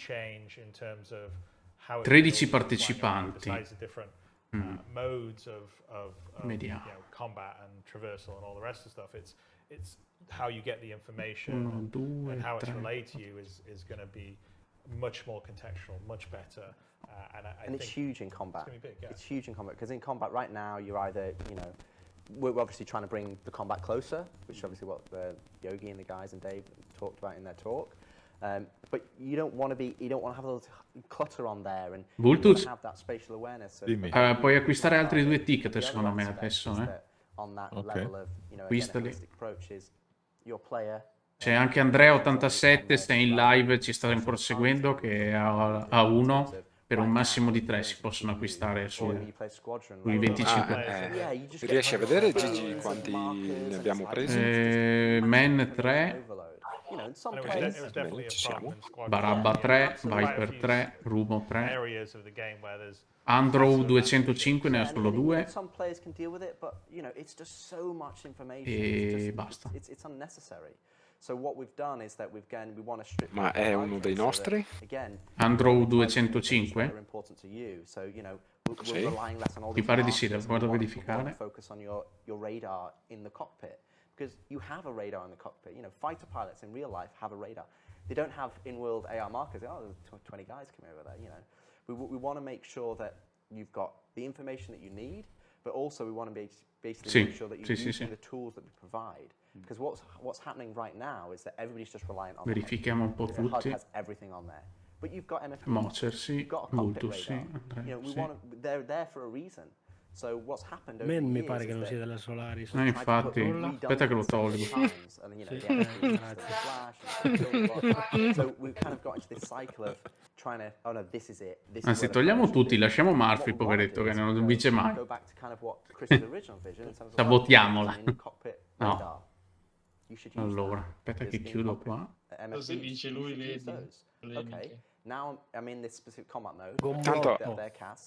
13 partecipanti. Vediamo. How you get the information 1, 2, and how it's 3. relayed to you is going to be much more contextual, much better. And it's huge in combat. It's big, yeah. It's huge in combat because in combat right now you're either we're obviously trying to bring the combat closer, which is obviously what Yogi and the guys and Dave talked about in their talk. But you don't want to have a little clutter on there, and you want to have that spatial awareness. Puoi acquistare altri 2 ticket secondo me adesso, On that level of, Acquistali. approach is your player. C'è anche Andrea87, se è in live, ci sta proseguendo, che è a 1. Per un massimo di 3 si possono acquistare sui 25. Riesci a vedere, Gigi, quanti ne abbiamo presi? Men 3, Barabba 3, Viper 3, Rumo 3, Androw 205 ne ha solo 2 e basta. Ma è uno dei nostri? Androw 205? Sì. Mi pare di sì, vado a verificare. Because you have a radar in the cockpit. Fighter pilots in real life have a radar. They don't have in-world AR markers. There's 20 guys coming over there. We want to make sure that you've got the information that you need, but also we want to basically make sure that you're using the tools that we provide. Because what's happening right now is that everybody's just reliant on Verifichiamo un po' the HUD. The HUD tutti. has everything on there. But you've got MFD. Mocer sì, you've got a Vultus cockpit sì, radar. Andrea sì. They're there for a reason. So what's happened over Men the mi years pare che is non that sia della Solaris. Infatti, aspetta che lo tolgo. So we've kind of got into this cycle of trying to, oh no, this is it. Anzi, togliamo tutti, lasciamo Murphy, poveretto, che non vince mai. Sabotiamola. No. Allora, aspetta che chiudo qua. Così vince lui, vedi. Okay, now I'm in this specific combat mode.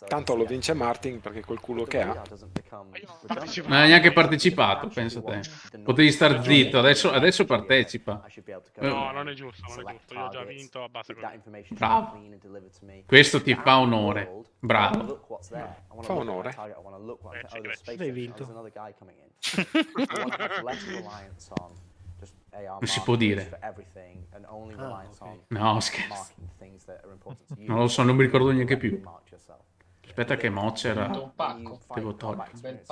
Tanto lo vince Martin perché col culo che ha. Non ha neanche partecipato, penso te. Potevi star zitto, adesso partecipa. No, non è giusto, io ho già vinto, basta così. Bravo. Questo ti fa onore. Bravo. Fa onore. Hai vinto. Non si può dire. No, scherzo. Non lo so, non mi ricordo neanche più. Aspetta che Mocer devo togliere.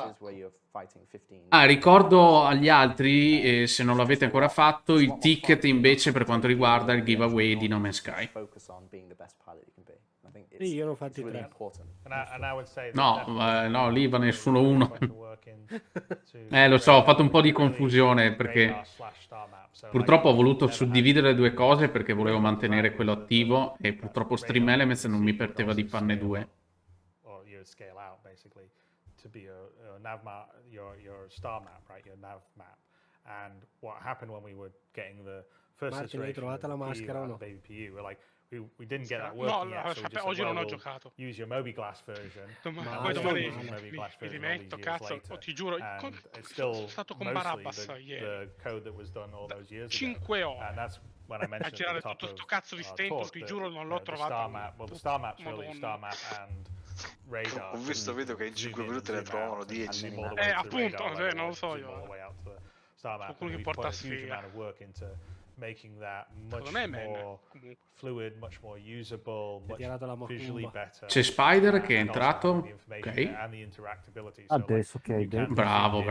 Ricordo agli altri, se non l'avete ancora fatto, il ticket invece per quanto riguarda il giveaway di No Man's Sky. Sì, io ne ho fatti 3. No, lì va nessuno uno. Lo so, ho fatto un po' di confusione perché purtroppo ho voluto suddividere le due cose perché volevo mantenere quello attivo e purtroppo Stream Elements non mi permetteva di farne due. Scale out basically to be a nav map, your star map, right? Your nav map. And what happened when we were getting the first Martin, hai trovata la maschera o no? Baby PU, we're like we didn't get that working yet, so we just oggi said, non ho we'll giocato. Use your Moby Glass version. Poi domani mi rimetto, cazzo, ti giuro, sono stato con Barabbas ieri. The code that was done all those years 5 ore. And that's when I mentioned a girare tutto sto cazzo di stento, ti giuro non l'ho trovato. The star map's really star map and radar. Ho visto video che in 5 minuti ne trovavano 10. Appunto, non lo so io. Qualcuno che porta sfiga. Making that much more fluid, much more usable, much visually better. C'è Spider che è entrato. Ok. Adesso che Bravo.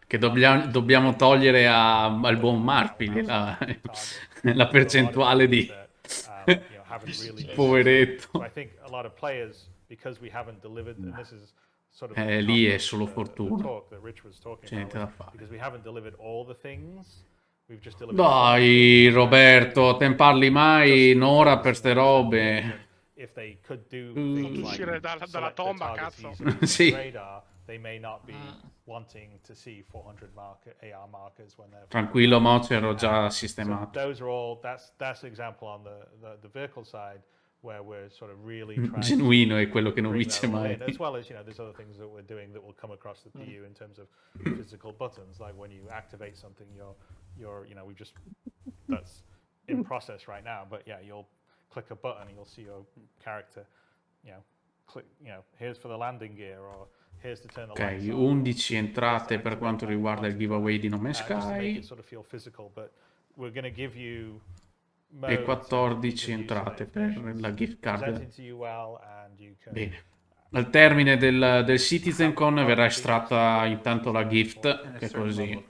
Che dobbiamo togliere al buon Marpi la percentuale di poveretto. Lì è solo fortuna. C'è niente da fare. Dai, Roberto, te ne parli mai un'ora per ste robe? Uscire dalla tomba, cazzo. Sì. Tranquillo, mo c'ero già sistemato. Genuino è quello che non vince mai. As well as, there's other things that we're doing that will come across the PU in terms of physical buttons, like when you activate something, we just, that's in process right now, but yeah, you'll click a button and you'll see your character, click, here's for the landing gear, or here's to turn the lights on. 11 entrate per quanto riguarda il giveaway di No Man's Sky. E 14 entrate per la gift card. Bene. Al termine del CitizenCon verrà estratta intanto la gift, che è così.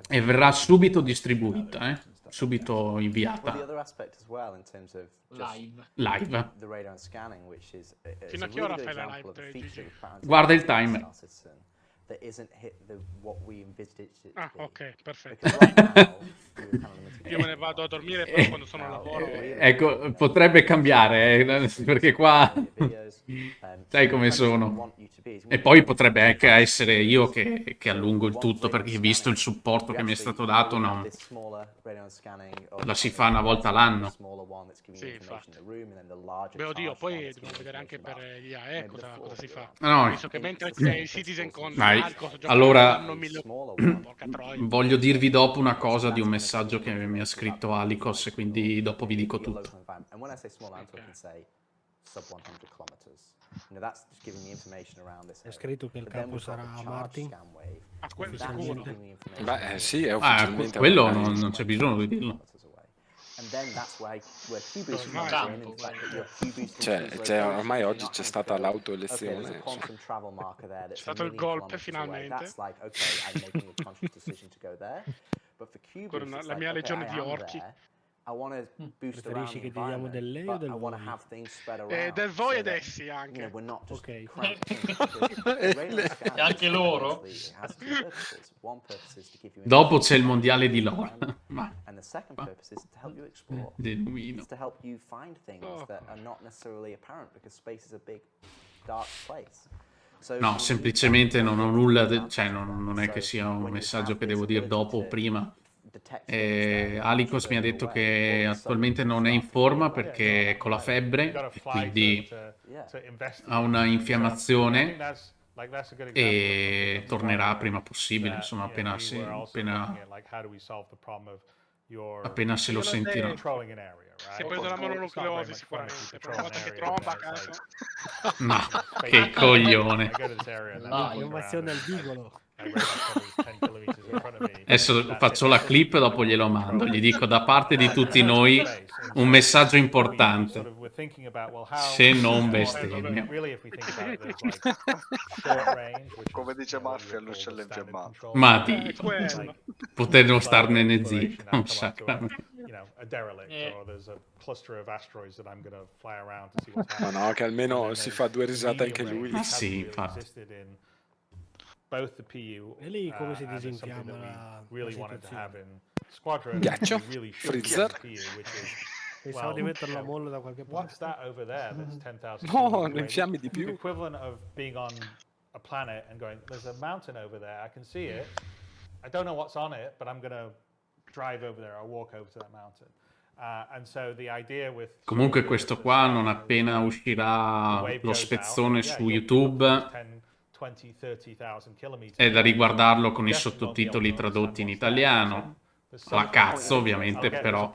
E verrà subito distribuita, subito inviata. Live. Fino a che ora fai la live? Guarda il timer. That isn't hit what we envisaged it to be. Ok, perfetto. Io me ne vado a dormire però quando sono al lavoro. Ecco, potrebbe cambiare, perché qua sai come sono. E poi potrebbe anche essere io che allungo il tutto, perché visto il supporto che mi è stato dato, no, la si fa una volta l'anno. Sì, infatti. Beh, oddio, poi dobbiamo vedere anche per gli AE cosa si fa. No, visto che mentre c'è il CitizenCon, allora voglio dirvi dopo una cosa di un messaggio che mi ha scritto Alicos, e quindi dopo vi dico tutto. È scritto che il capo sarà Martin. Beh, sì, è ufficialmente. Quello non c'è bisogno di dirlo. Cioè, ormai oggi c'è stata l'autoelezione. C'è stato il golpe finalmente. Con la mia legione di orchi. Preferisci che ti diamo del lei o del voi? Del voi ed essi anche. Ok. E anche loro? Dopo c'è il mondiale di LoL. Genuino. No, semplicemente non ho nulla, cioè non è che sia un messaggio che devo dire dopo o prima. Alicos mi ha detto che attualmente non è in forma perché è con la febbre e quindi ha una infiammazione e tornerà prima possibile, insomma, appena se lo sentirà. Si è preso la mononucleosi sicuramente, per il fatto che tromba a caso. No, che coglione. Infiammazione al bigolo. Adesso faccio la clip e dopo glielo mando. Gli dico da parte di tutti noi un messaggio importante. Se non bestemmia. Come dice Mafia, l'uccello infiammato. Ma Dio, potevo starne zitto. Non sacramento. Ma no, che almeno si fa 2 risate anche lui. Ma sì, infatti. E lì come si disinfiamma la situazione? Ghiaccio, freezer. Pensavo di metterlo a mollo da qualche parte. No, non infiammi di più. A planet and going, there's a mountain over there, I can see it, I don't know what's on it, but I'm gonna drive over there, I'll walk over to that mountain. And so the idea with Comunque questo qua non appena uscirà lo spezzone su YouTube è da riguardarlo con i sottotitoli tradotti in italiano. La cazzo ovviamente, però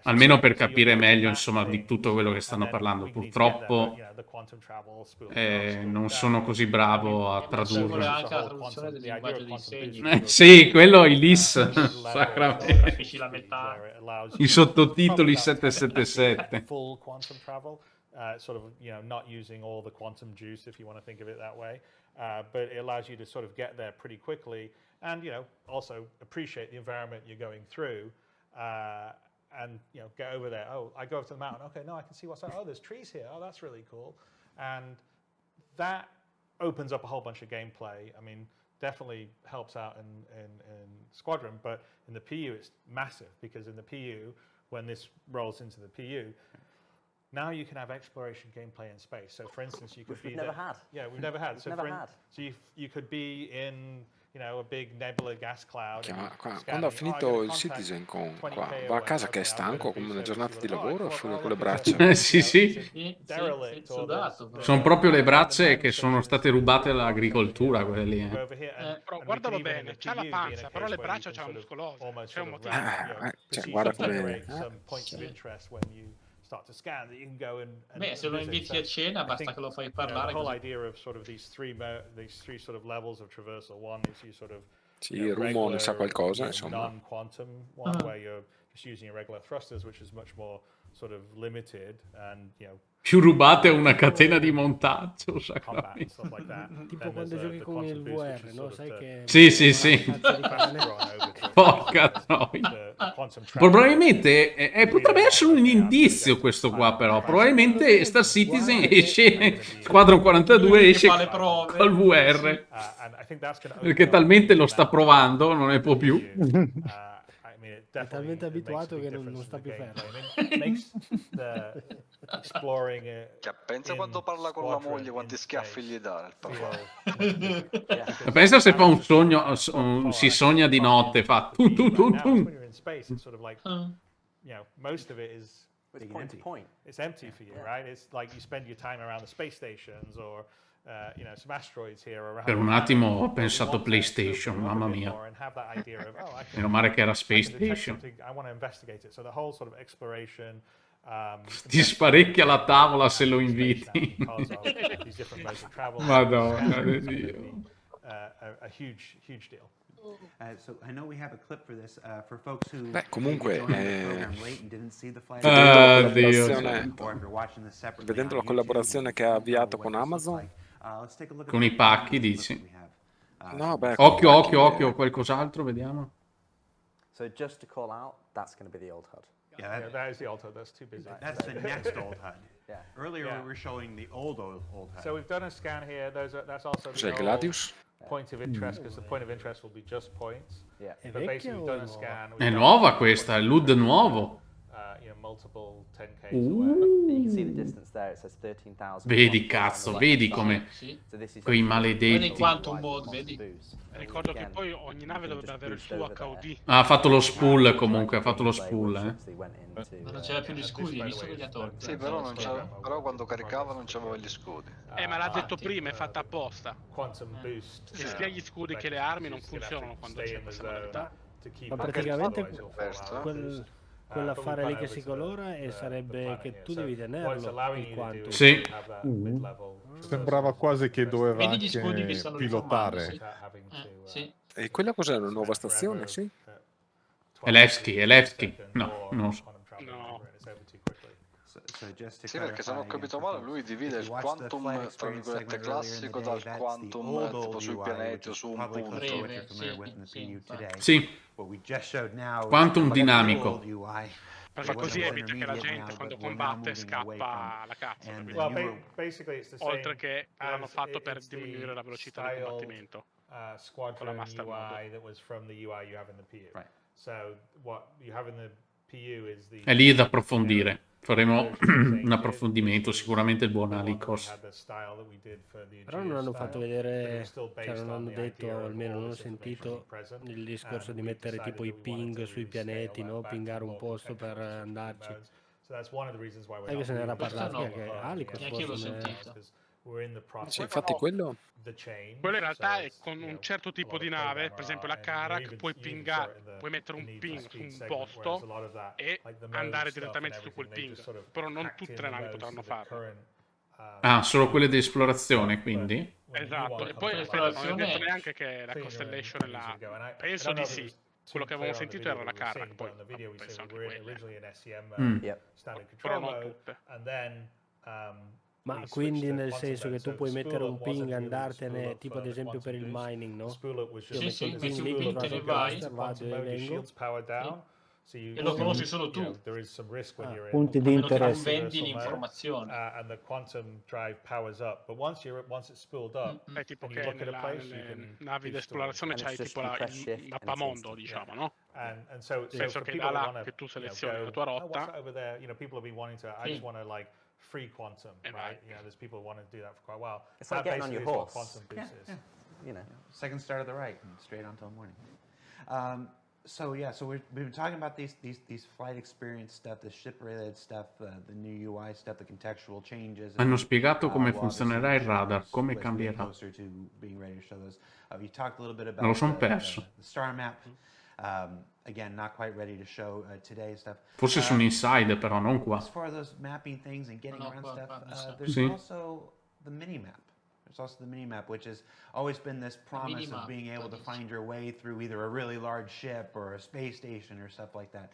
almeno per capire meglio insomma di tutto quello che stanno parlando. Purtroppo non sono così bravo a tradurre. Anche la traduzione del linguaggio dei segni. Sì, quello è l'IS, sacramento. Capisci la metà. I sottotitoli 777. Full quantum travel, sort of, not using all the quantum juice if you want to think of it that way, but it allows you to sort of get there pretty quickly and, also appreciate the environment you're going through and, get over there. Oh, I go up to the mountain. Okay, no, I can see what's there. Oh, there's trees here. Oh, that's really cool. And that opens up a whole bunch of gameplay. I mean, definitely helps out in Squadron, but in the PU it's massive because in the PU, when this rolls into the PU, now you can have exploration gameplay in space. So, for instance, you could be never had. Yeah, we've never had. So, so you could be in, a big nebula gas cloud. Quando ha finito il CitizenCon qua, va a casa che è stanco come una giornata di lavoro oppure con le braccia? Sì. Sono proprio le braccia che sono state rubate all'agricoltura, quelle lì. Però guardalo bene, c'ha la panza, però le braccia c'ha muscolose. C'è un motivo. Guarda come... Beh, se lo inviti a cena basta che lo fai parlare. Sì, Rumo ne sa qualcosa, insomma. Più rubate a una catena di montaggio, tipo quando giochi con il VR, no? Sai che... Sì. Porca troia. Probabilmente potrebbe essere un indizio questo qua, però probabilmente Star Citizen esce Squadron 42 esce col VR perché talmente lo sta provando non ne può più. È talmente abituato che non sta più fermo. Pensa quando parla con la moglie quanti schiaffi gli dà Pensa se fa un sogno, si sogna di notte, fa tum. Most of it is it's empty for you, right? It's like you spend your time around the space stations or some asteroids here around. Per un attimo ho pensato PlayStation, mamma mia. Meno male che era Space Station. Ti sparecchia la tavola se lo inviti. Madonna Dio. Comunque, vedendo la collaborazione che ha avviato con Amazon, con i pacchi dici? No, beh, occhio, qualcos'altro, vediamo. So just to call out, that's going to be the old HUD. Yeah, that is the old HUD. That's too busy. That's the next old HUD. Yeah. Earlier we were showing the old HUD. So we've done a scan here. That's also the Gladius point of interest because the point of interest will be just points. Yeah. But basically we've done a scan. È nuova questa, è l'HUD nuovo. multiple 10Ks You can see the distance there, it says 13,000. Vedi cazzo, vedi come quei maledetti. Quantum mode, vedi? Ricordo che poi ogni nave dovrebbe avere il suo HUD. Ha fatto lo spool comunque, ha fatto lo spool, Ma non c'era più gli scudi, hai visto che li ha tolti? Sì, però, però quando caricava non c'aveva gli scudi. Ma l'ha detto prima, è fatta apposta. Quantum boost. Che sia gli scudi che le armi non funzionano quando c'è questa modalità. Ma praticamente quell'affare lì che si colora e sarebbe che tu devi tenerlo il quantum. Sì. Sembrava quasi che doveva Vedi gli scudi che anche stanno pilotare. riformando, sì. E quella cos'è, una nuova stazione? Sì. Elevski. No, non lo so. Sì, perché se non ho capito male lui divide il quantum tra virgolette classico dal quantum tipo sui pianeti o su un punto. Sì. Quantum dinamico. Perché così evita che la gente quando combatte scappa alla cazzo. Oltre che l'hanno fatto per diminuire la velocità di combattimento. Con la master mode. È lì da approfondire. Faremo un approfondimento, sicuramente il buon Alikos. Però non hanno fatto vedere, cioè non hanno detto, o almeno non ho sentito il discorso di mettere tipo i ping sui pianeti, no? Pingare un posto per andarci. È che se ne era parlato anche Alikos. Neanche io l'ho sentito. Sì, infatti quello in realtà è con un certo tipo di nave, per esempio la Karak, puoi mettere un ping su un posto e andare direttamente su quel ping, però non tutte le navi potranno farlo. Ah, solo quelle di esplorazione, quindi? Esatto, e poi aspetta, non ho detto neanche che la Constellation è là, penso di sì. Quello che avevamo sentito era la Karak, poi penso anche quelle. Però non tutte. Ma quindi nel senso che tu puoi mettere un ping e andartene, tipo ad esempio per il mining, no? Io Sì, metto il ping lì, te ne vai. vado e vengo. E lo conosci solo tu. Punti di interesse. Non vendi l'informazione. È tipo che nelle navi di esplorazione c'hai tipo il mappamondo, diciamo, no? Penso che da là che tu selezioni la tua rotta. Free quantum, right? There's people who want to do that for quite a while. It's like getting on your horse. Quantum boost is. You know, second star to the right and straight on till morning. So we've been talking about these flight experience stuff, the ship related stuff, the new UI stuff, the contextual changes. Hanno spiegato come funzionerà il radar, come cambierà. Me lo son perso. The star map. Again, not quite ready to show today stuff. Forse sono inside, però non qua. As far as those mapping things and getting around stuff, there's also the mini map. There's also the mini map, which has always been this promise of being able to find your way through either a really large ship or a space station or stuff like that.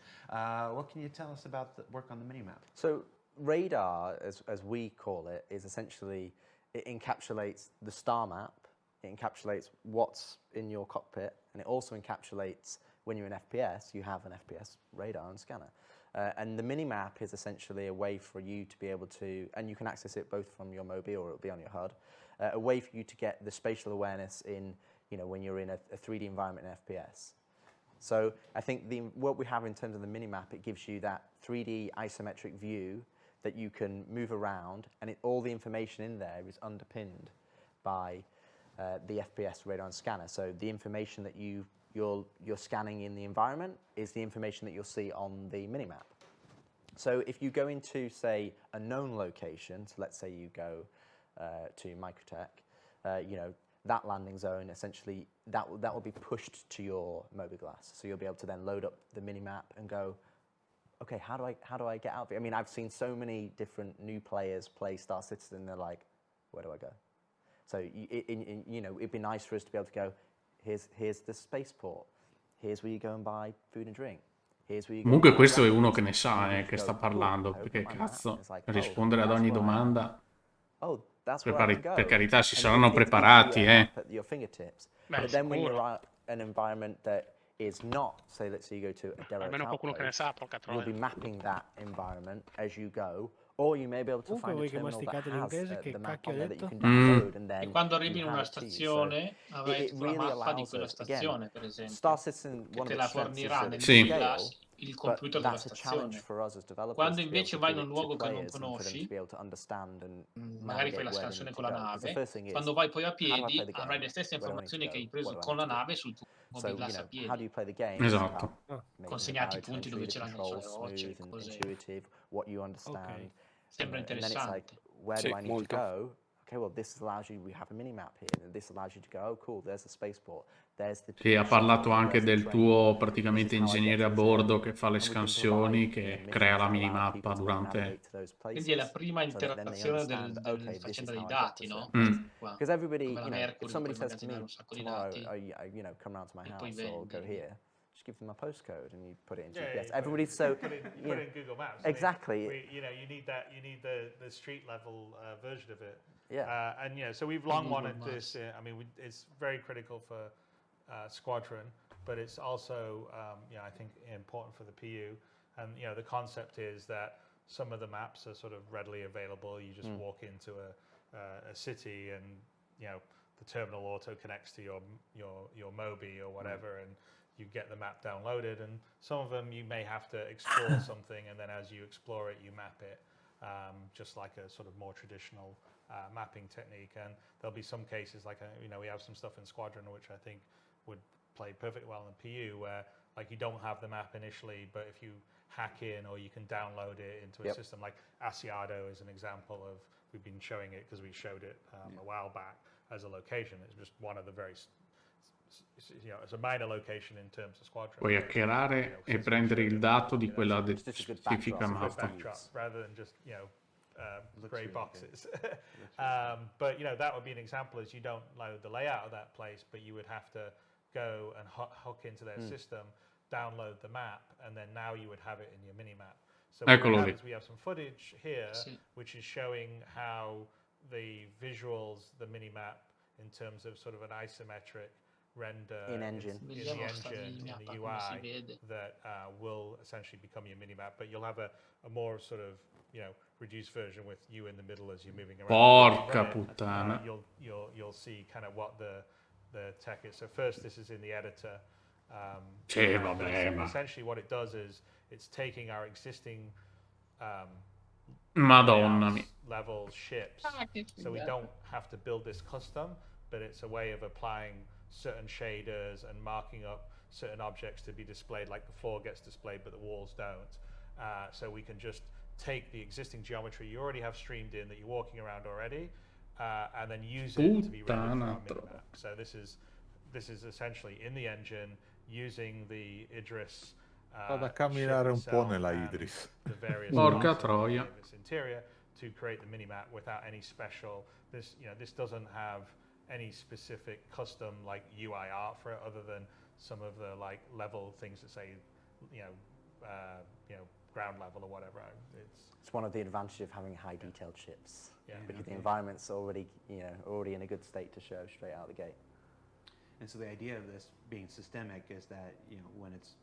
What can you tell us about the work on the mini map? So radar, as we call it, is essentially, it encapsulates the star map, it encapsulates what's in your cockpit, and it also encapsulates when you're in FPS, you have an FPS radar and scanner. And the mini-map is essentially a way for you to be able to, and you can access it both from your mobile or it'll be on your HUD, a way for you to get the spatial awareness in, when you're in a 3D environment in FPS. So I think what we have in terms of the mini-map, it gives you that 3D isometric view that you can move around, and all the information in there is underpinned by the FPS radar and scanner. So the information that you're scanning in the environment is the information that you'll see on the minimap. So if you go into, say, a known location, so let's say you go to Microtech, that landing zone, essentially, that will be pushed to your mobiGlas. So you'll be able to then load up the minimap and go, okay, how do I get out of here? I mean, I've seen so many different new players play Star Citizen, they're like, where do I go? So it'd be nice for us to be able to go, here's the spaceport, here's where you go and buy food and drink. Comunque questo è uno che ne sa, che sta parlando, perché cazzo, rispondere ad ogni domanda. Per carità, si saranno preparati, But then when you're at an environment that is not, say, let's say you go to a derelict outpost, you'll be mapping that environment as you go. Or you may be able to find a terminal that has the map on there that you can download and then. E quando arrivi in una stazione avrai la mappa di quella stazione, per esempio. Star Citizen, che te la fornirà nel sì. il computer della stazione. Quando invece vai in un luogo che non conosci, magari fai la scansione con la nave, quando vai poi a piedi avrai le stesse informazioni che hai preso con la nave sul tuo mobiglass a piedi. Esatto. Consegnati i punti dove c'erano le sole rocce, cose. Sembra interessante. Where do I need molto. to go? Okay, well, this allows you, we have a mini-map here, and this allows you to go, oh cool, there's the spaceport, there's the... Sì, ha parlato anche del tuo praticamente ingegnere a bordo che fa le scansioni, che crea la minimappa durante... Quindi è la prima interazione del faccenda dei dati, no? Qua. Because everybody, Come la Mercury, puoi immagazzinare un sacco di dati. Come round to my E poi house or go vendi. here, just give them a postcode and you put it in Yeah, GPS. you Everybody's put so... it in Google Maps. Exactly. You need the street level version of it. Yeah. And so we've long Google wanted Maps. this. It's very critical for Squadron, but it's also I think important for the PU. And the concept is that some of the maps are sort of readily available. You just walk into a city, and the terminal auto connects to your Mobi or whatever, and you get the map downloaded. And some of them you may have to explore something, and then as you explore it, you map it, just like a sort of more traditional mapping technique. And there'll be some cases like we have some stuff in Squadron which I think would play perfectly well in PU, where like you don't have the map initially, but if you hack in or you can download it into a system, like Asiado is an example of, we've been showing it because we showed it a while back as a location. It's just one of the very it's a minor location in terms of Squadron. Puoi hackerare e prendere il dato di quella specifica mappa. Rather than just grey boxes. But that would be an example, is you don't load the layout of that place, but you would have to go and hook into their system, download the map, and then now you would have it in your mini map. So we have some footage here which is showing how the visuals, the mini map, in terms of sort of an isometric render in the engine, in the UI, that will essentially become your mini map, but you'll have a more sort of reduced version with you in the middle as you're moving around. Porca puttana. You'll see kind of what the tech is. So first, this is in the editor. Essentially what it does is it's taking our existing Madonna mia. level ships, so we don't have to build this custom, but it's a way of applying certain shaders and marking up certain objects to be displayed, like the floor gets displayed but the walls don't. So we can just take the existing geometry you already have streamed in that you're walking around already, and then use it to be ready for our minimap. So this is essentially in the engine using the Idris da camminare un po' nella Idris. Porca troia. Interior to create the minimap without any special. This doesn't have any specific custom like UI art for it, other than some of the like level things that say ground level or whatever. It's one of the advantages of having high detailed ships, because the environment's already in a good state to show straight out the gate. And so the idea of this being systemic is that when it's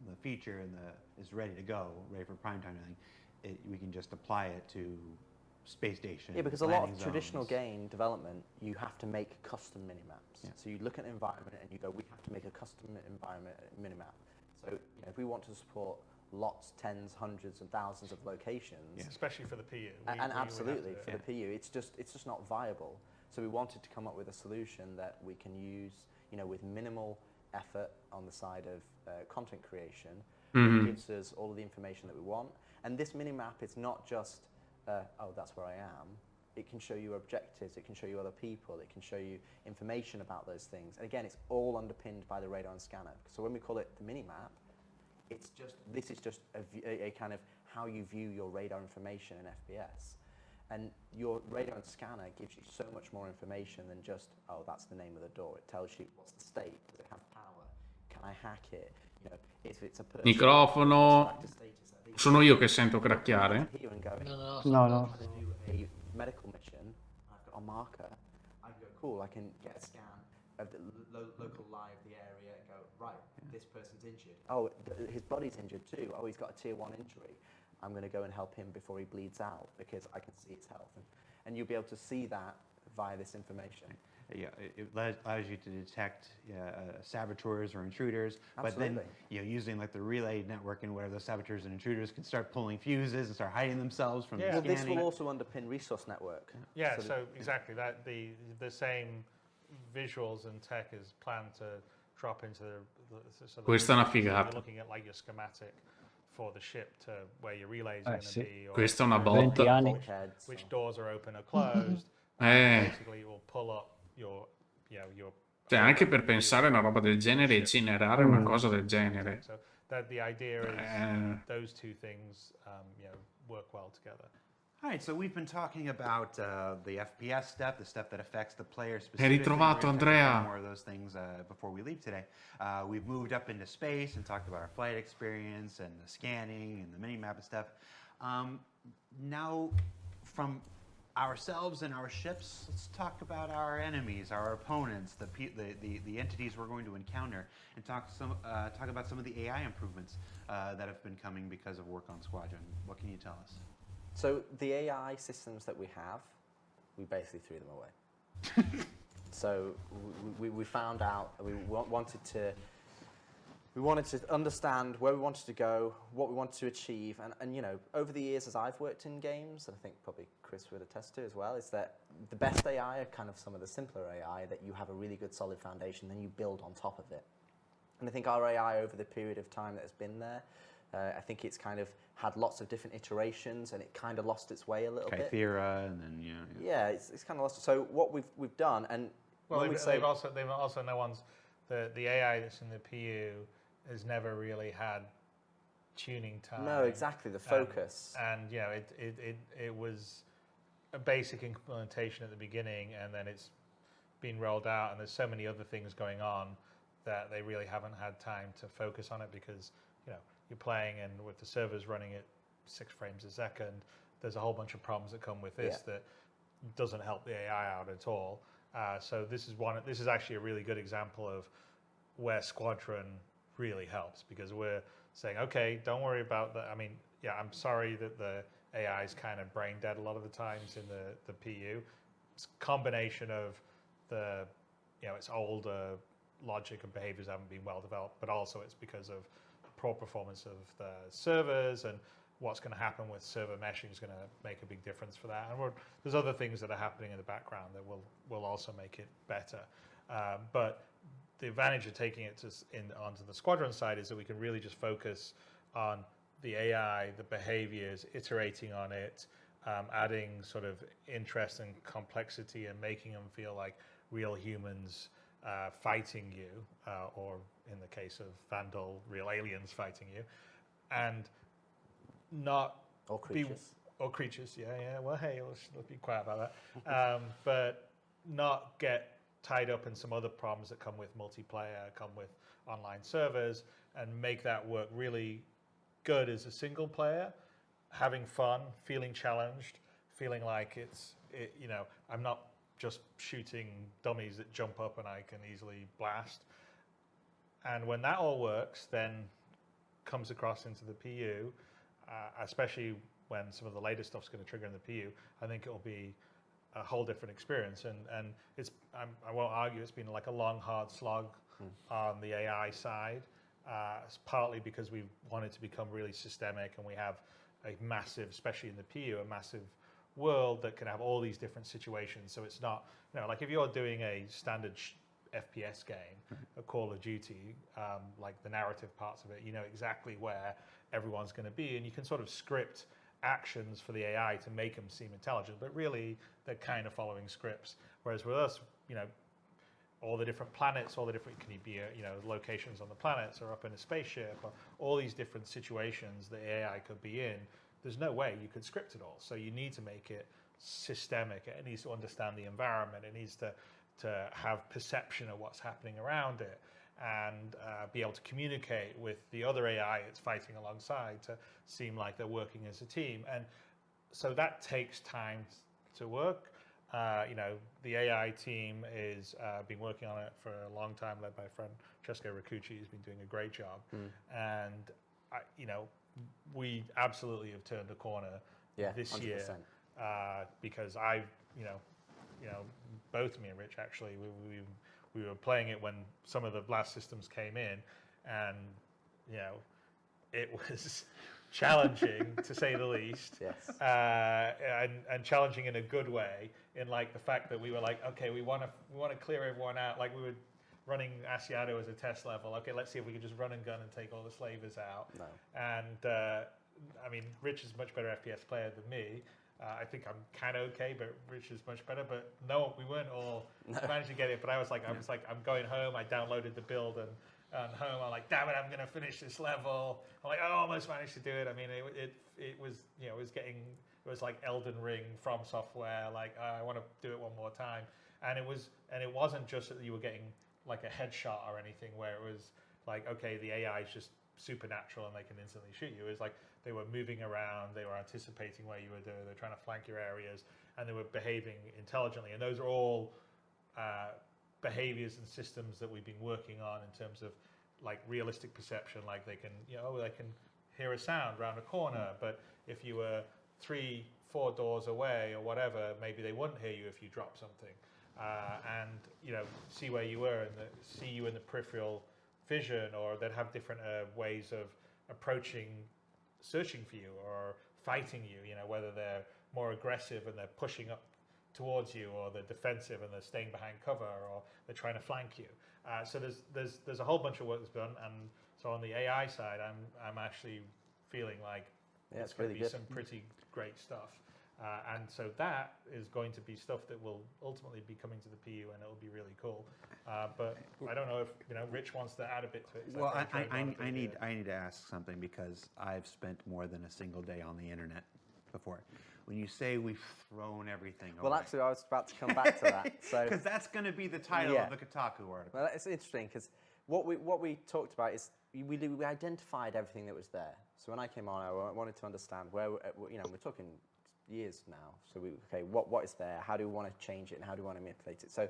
the feature and is ready to go, ready for prime time, we can just apply it to space station. Yeah, because a lot of traditional game development, you have to make custom minimaps. So you look at an environment and you go, we have to make a custom environment minimap. So if we want to support lots, tens, hundreds, and thousands of locations, especially for the PU, and absolutely for the PU, it's just not viable. So we wanted to come up with a solution that we can use, with minimal effort on the side of content creation. It gives us all of the information that we want. And this minimap is not just, oh, that's where I am. It can show you objectives, it can show you other people, it can show you information about those things. And again, it's all underpinned by the radar and scanner. So when we call it the minimap, this is just a kind of how you view your radar information in FPS. And your radar and scanner gives you so much more information than just, oh, that's the name of the door. It tells you what's the state, does it have power, can I hack it, if it's a person. Microfono. Sono io che sento cracchiare? No. A medical mission, I've got a marker, I can go, cool, I can get a scan of the local lie of the area and go, right, this person's injured. Oh, his body's injured too. Oh, he's got a tier 1 injury. I'm going to go and help him before he bleeds out because I can see his health. And you'll be able to see that via this information. it allows you to detect saboteurs or intruders. Absolutely. But then, using like the relay networking where those saboteurs and intruders can start pulling fuses and start hiding themselves from Well, scanning. this will also underpin resource network. Yeah, so exactly that the same visuals and tech is planned to drop into the Questa è una so figata. you're looking at like your schematic for the ship to where your relays are going to be. Or Questa è una botta. Which doors are open or closed. Basically, it will pull up your Cioè, anche per pensare a una roba del genere e generare una cosa del genere. So that the idea is those two things, work well together. All right, so we've been talking about the FPS step, the step that affects the player Hai specifically. ritrovato, We're gonna talk about Andrea. more of those things before we leave today. We've moved up into space and talked about our flight experience and the scanning and the mini-map and stuff. Now, from ourselves and our ships, let's talk about our enemies, our opponents, the entities we're going to encounter, and talk about some of the AI improvements that have been coming because of work on Squadron. What can you tell us? So the AI systems that we have, we basically threw them away. So we found out we wanted to understand where we wanted to go, what we wanted to achieve, and over the years as I've worked in games, and I think probably Chris would attest to as well, is that the best AI are kind of some of the simpler AI that you have a really good solid foundation, then you build on top of it. And I think our AI over the period of time that has been there, I think it's kind of had lots of different iterations, and it kind of lost its way a little bit. Kythera, and then yeah, it's kind of lost. So what we've done, and well, when they've also no one's the AI that's in the PU has never really had tuning time. No, exactly, the focus. And it was a basic implementation at the beginning, and then it's been rolled out, and there's so many other things going on that they really haven't had time to focus on it because you're playing, and with the servers running at 6 frames a second, there's a whole bunch of problems that come with this that doesn't help the AI out at all. So this is actually a really good example of where Squadron really helps, because we're saying, okay, don't worry about that. I mean, I'm sorry that the AI is kind of brain dead a lot of the times in the PU. It's a combination of its older logic and behaviors haven't been well developed, but also it's because of poor performance of the servers, and what's going to happen with server meshing is going to make a big difference for that. And there's other things that are happening in the background that will also make it better. But the advantage of taking it onto the Squadron side is that we can really just focus on the AI, the behaviors, iterating on it, adding sort of interest and complexity, and making them feel like real humans fighting you, or in the case of Vandal, real aliens fighting you, and not or creatures. Yeah. Well, hey, let's be quiet about that. But not get tied up in some other problems that come with multiplayer, come with online servers, and make that work really good as a single player, having fun, feeling challenged, feeling like I'm not just shooting dummies that jump up and I can easily blast. And when that all works, then comes across into the PU, especially when some of the later stuff's going to trigger in the PU, I think it'll be a whole different experience. And I won't argue it's been like a long, hard slog on the AI side. It's partly because we wanted to become really systemic, and we have a massive, especially in the PU, a massive world that can have all these different situations. So it's not, like if you're doing a standard FPS game, a Call of Duty, like the narrative parts of it, you know exactly where everyone's going to be, and you can sort of script actions for the AI to make them seem intelligent, but really they're kind of following scripts. Whereas with us, all the different planets, all the different, can you be, locations on the planets, or up in a spaceship, or all these different situations the AI could be in, there's no way you could script it all. So you need to make it systemic. It needs to understand the environment. It needs to have perception of what's happening around it, and be able to communicate with the other AI it's fighting alongside to seem like they're working as a team. And so that takes time to work. The AI team is been working on it for a long time, led by friend Francesco Riccucci, who's been doing a great job. And we absolutely have turned a corner this 100%. year, because I've both me and Rich actually, we were playing it when some of the blast systems came in, and you know, it was challenging to say the least. Yes. And challenging in a good way, in like the fact that we were like, okay, we want to clear everyone out. Like we were running Asiato as a test level. Okay, let's see if we can just run and gun and take all the slavers out. No. And I mean, Rich is a much better FPS player than me. I think I'm kind of okay, but Rich is much better. But no, we weren't all managed to get it. But I was like, I'm going home. I downloaded the build and home. I'm like, damn it, I'm gonna finish this level. I'm like, I almost managed to do it. I mean, it was, you know, it was like Elden Ring from Software. Like, I want to do it one more time. And it wasn't just that you were getting like a headshot or anything, where it was like, okay, the AI is just supernatural and they can instantly shoot you. It was like they were moving around, they were anticipating where you were doing, they're trying to flank your areas, and they were behaving intelligently. And those are all behaviors and systems that we've been working on in terms of like realistic perception. Like they can hear a sound around a corner, but if you were 3-4 doors away or whatever, maybe they wouldn't hear you if you dropped something. And you know, see where you were and see you in the peripheral vision, or they'd have different ways of approaching, searching for you or fighting you. You know, whether they're more aggressive and they're pushing up towards you, or they're defensive and they're staying behind cover, or they're trying to flank you. So there's a whole bunch of work that's done, and so on the AI side, I'm actually feeling like it's going to be some pretty great stuff. And so that is going to be stuff that will ultimately be coming to the PU, and it'll be really cool. But I don't know if Rich wants to add a bit to it. Well, I need to ask something, because I've spent more than a single day on the internet before. When you say we've thrown everything away. Well, actually, I was about to come back to that. Because that's going to be the title of the Kotaku article. Well, it's interesting, because what we talked about is we identified everything that was there. So when I came on, I wanted to understand where, we're talking years now. So what is there? How do we want to change it, and how do we want to manipulate it? So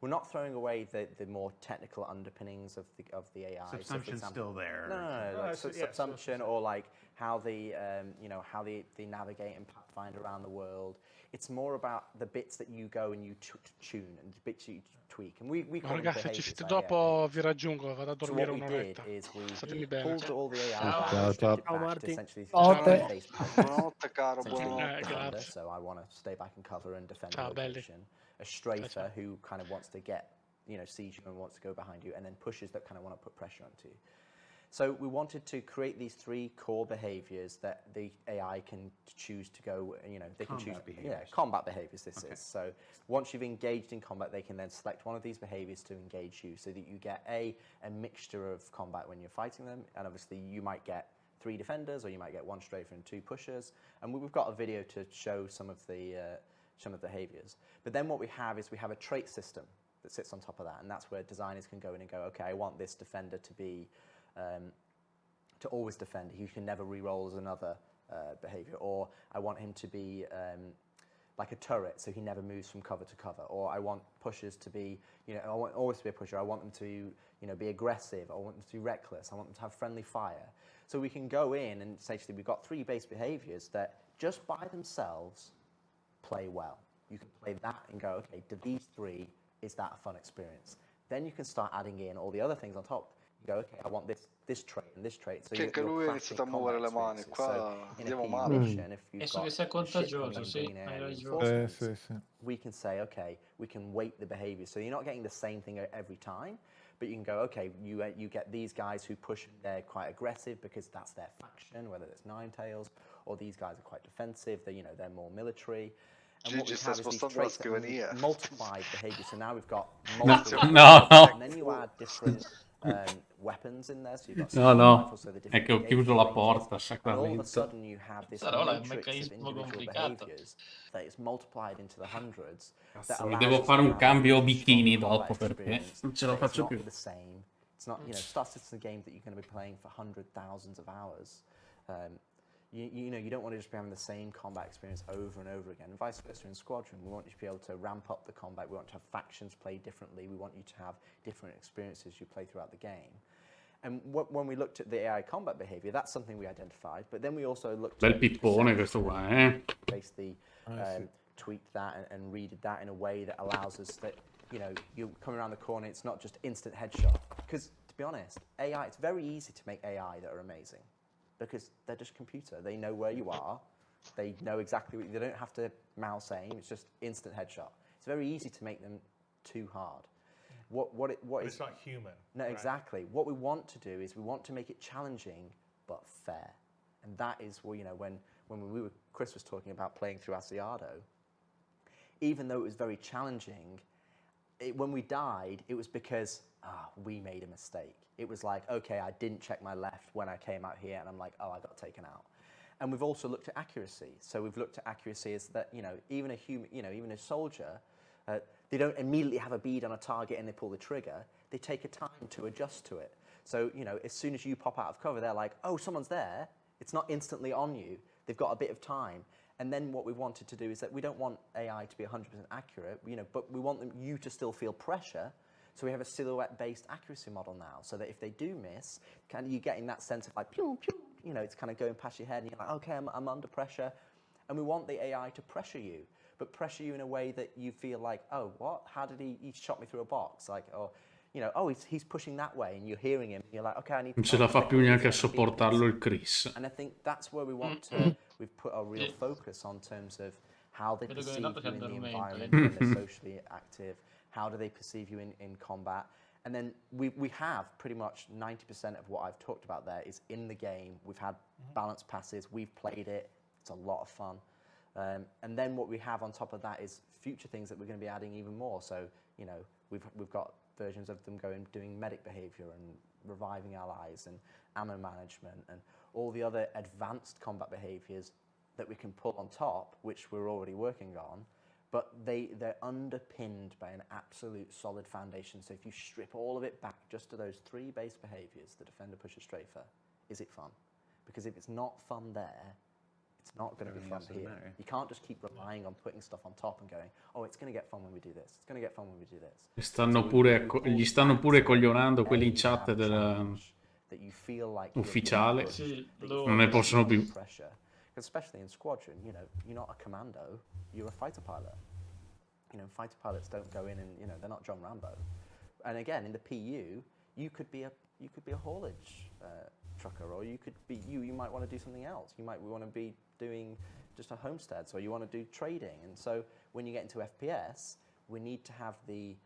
we're not throwing away the more technical underpinnings of the AI. Subsumption's still there. No, like subsumption, or like how they navigate and find around the world. It's more about the bits that you go and you tune, and the bits you tweak. And we call them ragazzi, ci behaviors, siete like, dopo, vi raggiungo, vado a so dormire what we did un'oretta. is we Statemi bene. pulled all the AI Ciao. back to essentially Buonanotte caro, defender, so I want to stay back and cover and defend the location. A strafer who kind of wants to get, siege you and wants to go behind you, and then pushers that kind of want to put pressure onto you. So we wanted to create these 3 core behaviors that the AI can choose to go, they can choose combat behaviors this is. So once you've engaged in combat, they can then select one of these behaviors to engage you, so that you get a mixture of combat when you're fighting them. And obviously you might get 3 defenders, or you might get 1 strafer and 2 pushers. And we've got a video to show some of the behaviors. But then what we have is we have a trait system that sits on top of that, and that's where designers can go in and go, okay, I want this defender to be to always defend. He can never re-roll as another behavior, or I want him to be like a turret, so he never moves from cover to cover. Or I want pushers to be, I want always to be a pusher. I want them to, be aggressive. I want them to be reckless. I want them to have friendly fire. So we can go in and essentially we've got 3 base behaviors that just by themselves play well. You can play that and go, okay, do these 3, is that a fun experience? Then you can start adding in all the other things on top. You go, okay, I want this trait and this trait. So che lui ha iniziato a muovere le mani, qua andiamo male. Penso che sia contagioso, sì, hai ragione. We can say, okay, we can weight the behavior. So you're not getting the same thing every time, but you can go, okay, you get these guys who push, they're quite aggressive because that's their faction, whether it's Ninetales, or these guys are quite defensive, they're more military. And what we have is these traits that multiplied behavior. So now we've got multiple and then you add different weapons in there. So you've got rifles, so the different ho chiuso la porta, and all of a sudden you have this matrix of individual behaviors that is multiplied into the hundreds. Devo fare un cambio bikini dopo, perché non ce la faccio più. It's not, Star Citizen game that you're going to be playing for thousands of hours. You don't want to just be having the same combat experience over and over again. And vice versa in Squadron, we want you to be able to ramp up the combat. We want to have factions play differently. We want you to have different experiences you play throughout the game. And when we looked at the AI combat behavior, that's something we identified. But then we also looked Bel pippone questo qua, basically tweaked that and redid that in a way that allows us that, you know, you come around the corner, it's not just instant headshot. Because, to be honest, AI, it's very easy to make AI that are amazing because they're just computer. They know where you are. They know exactly what, they don't have to mouse aim. It's just instant headshot. It's very easy to make them too hard. It's not human. No, right? Exactly. What we want to do is we want to make it challenging but fair. And that is, well, you know, when Chris was talking about playing through Asiado, even though it was very challenging, when we died, it was because we made a mistake. It was like, okay, I didn't check my left when I came out here, and I'm like, oh, I got taken out. And we've also looked at accuracy. So we've looked at accuracy as that, you know, even a human, you know, even a soldier, they don't immediately have a bead on a target and they pull the trigger. They take a time to adjust to it. So, you know, as soon as you pop out of cover, they're like, oh, someone's there. It's not instantly on you. They've got a bit of time. And then what we wanted to do is that we don't want AI to be 100% accurate, you know, but we want you to still feel pressure. So we have a silhouette-based accuracy model now, so that if they do miss, kind of you getting that sense of like, pew, pew, you know, it's kind of going past your head, and you're like, okay, I'm under pressure. And we want the AI to pressure you, but pressure you in a way that you feel like, oh, what? How did he shot me through a box? Like, or, you know, oh, he's pushing that way, and you're hearing him, and you're like, okay, I need to... Non ce la fa più neanche a sopportarlo il Chris. And I think that's where we want to, we've put our real focus on terms of how they perceive you in the environment when they're socially active, how do they perceive you in combat. And then we have pretty much 90% of what I've talked about there is in the game. We've had balanced passes, we've played it, it's a lot of fun. And then what we have on top of that is future things that we're going to be adding even more. So, you know, we've got versions of them doing medic behavior and reviving allies and ammo management and all the other advanced combat behaviors that we can pull on top, which we're already working on, but they're underpinned by an absolute solid foundation. So if you strip all of it back just to those 3 base behaviors, the defender, pusher, strafer, is it fun? Because if it's not fun there, it's not going to be fun here. You can't just keep relying on putting stuff on top and going, oh, it's going to get fun when we do this. It's going to get fun when we do this. Gli stanno pure coglionando quelli in chat ufficiale. Non ne possono più. Especially in Squadron, you know, you're not a commando, you're a fighter pilot. You know, fighter pilots don't go in and, you know, they're not John Rambo. And again, in the PU, you could be a haulage trucker, or you could be you might want to do something else. You might want to be doing just a homestead, so you want to do trading. And so when you get into FPS, we need to have the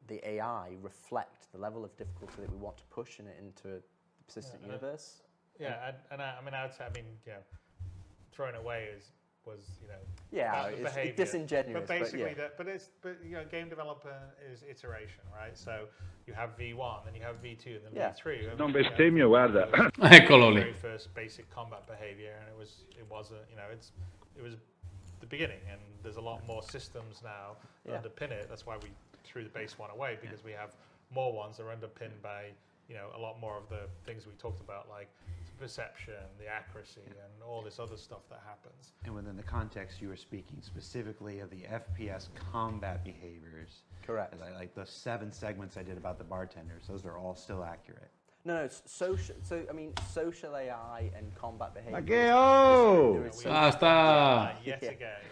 AI reflect the level of difficulty that we want to push into a persistent universe. Yeah, and I mean, I mean, you know, thrown away was, you know, it's disingenuous. But basically, but you know, game developer is iteration, right? So you have V1, then you have V2, then V3. Non bestemmio, guarda. Eccolo lì. Very first basic combat behavior, and it was a, you know, it was the beginning, and there's a lot more systems now that underpin it. That's why we threw the base one away, because we have more ones that are underpinned by, you know, a lot more of the things we talked about, like perception, the accuracy, and all this other stuff that happens. And within the context, you were speaking specifically of the FPS combat behaviors. Correct. Like the 7 segments I did about the bartenders, those are all still accurate. No, social AI and combat behavior. Basta! Yet again.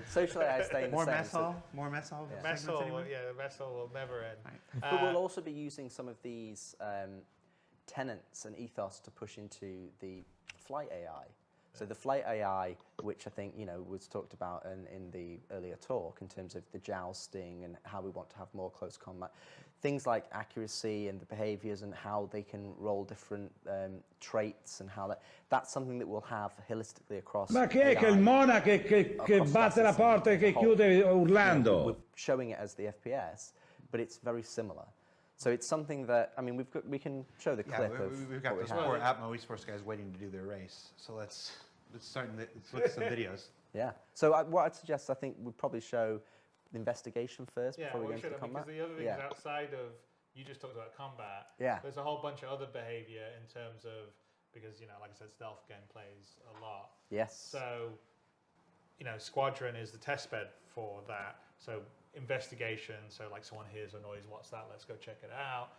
Social AI is staying the more same. mess hall? More mess hall? Yeah. Mess hall, the mess hall will never end. Right. But we'll also be using some of these tenets and ethos to push into the flight AI. So the flight AI, which I think, you know, was talked about in the earlier talk in terms of the jousting and how we want to have more close combat. Things like accuracy and the behaviors and how they can roll different traits and how that's something that we'll have holistically across. Ma chi è che il Mona che batte la porta e che chiude urlando? We're showing it as the FPS, but it's very similar. So it's something that, I mean, we can show the clip of we've got those poor Atmo esports guys waiting to do their race. So let's look at some videos. Yeah. So what I'd suggest, I think we'd probably show the investigation first before we go into the combat. Because the other things outside of, you just talked about combat. Yeah. There's a whole bunch of other behavior in terms of, because, you know, like I said, stealth game plays a lot. Yes. So, you know, Squadron is the test bed for that. So investigation, so like someone hears a noise, what's that? Let's go check it out.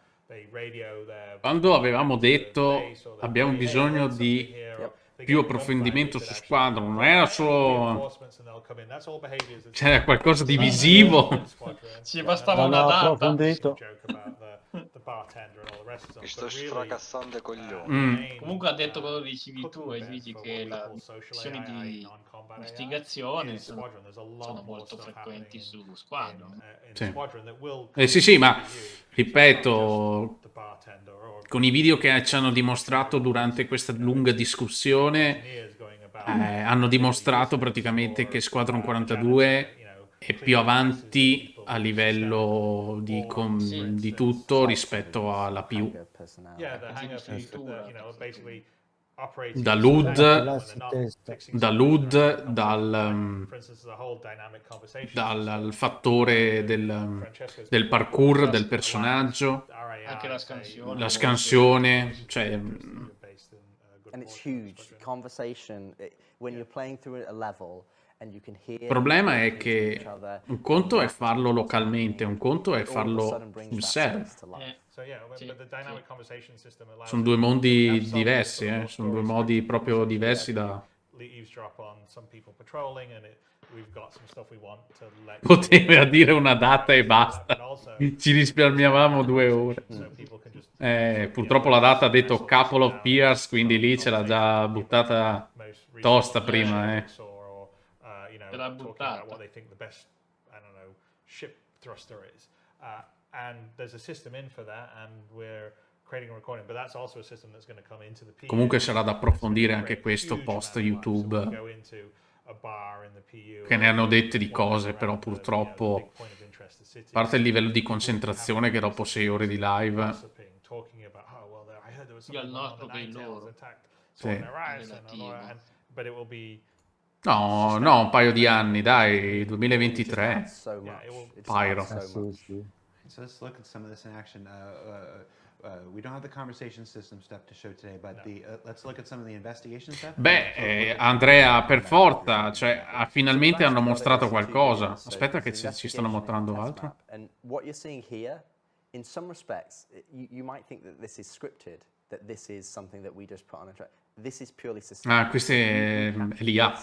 Quando avevamo detto abbiamo bisogno di più approfondimento su Squadron, non era solo... c'era qualcosa di visivo. Ci bastava una No, data. approfondito. Mi sto sfracassando i coglioni. Comunque ha detto quello che dicevi tu e Gigi, che le missioni di investigazione sono molto frequenti su Squadron. Sì. Sì, ma ripeto, con i video che ci hanno dimostrato durante questa lunga discussione, hanno dimostrato praticamente che Squadron 42 è più avanti a livello di tutto rispetto alla più. Da LUD, dal fattore del parkour del personaggio, Anche la scansione, cioè... And it's huge. Conversation, when you're playing through a level and you can hear... Il problema è che un conto è farlo localmente, un conto è farlo sul server. Sono due mondi diversi, sono due modi proprio diversi da... Poteva dire una data e basta. Ci risparmiavamo 2 ore. Purtroppo la data ha detto Couple of Peers, quindi lì ce l'ha già buttata tosta prima. Ce l'ha buttata. Comunque sarà da approfondire anche questo post YouTube, che ne hanno dette di cose, però purtroppo, a parte il livello di concentrazione che dopo 6 ore di live... Io al nostro che il loro. Sì. Relativo. No, un paio di anni, dai, 2023. Pyro. So let's look at some of this in action. We don't have the conversation system stuff to show today, but let's look at some of the investigation stuff. Beh, Andrea, per forza, cioè, finalmente hanno mostrato qualcosa. Aspetta che ci stanno mostrando altro. And what you're seeing here, in some respects, you might think that this is scripted, that this is something that we just put on a track. This is purely systematic. Questo è l'IA.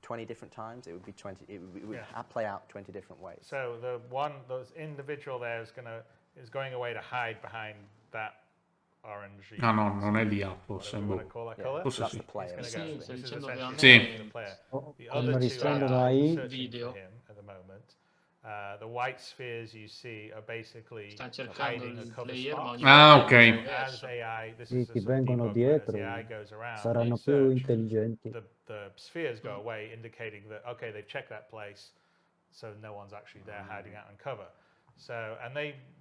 20 different times, it would be 20. It would play out 20 different ways. So the individual there is going away to hide behind that orange. No, non è l'IA, forse. Forse sì. Sì. Come rispondono ai video. The white spheres you see are basically Sta cercando il player, ma ogni ok. as AI, sì, ti vengono dietro, saranno più intelligenti. The spheres go away, indicating that okay, they've checked that place, so no one's actually there hiding out in cover. So, and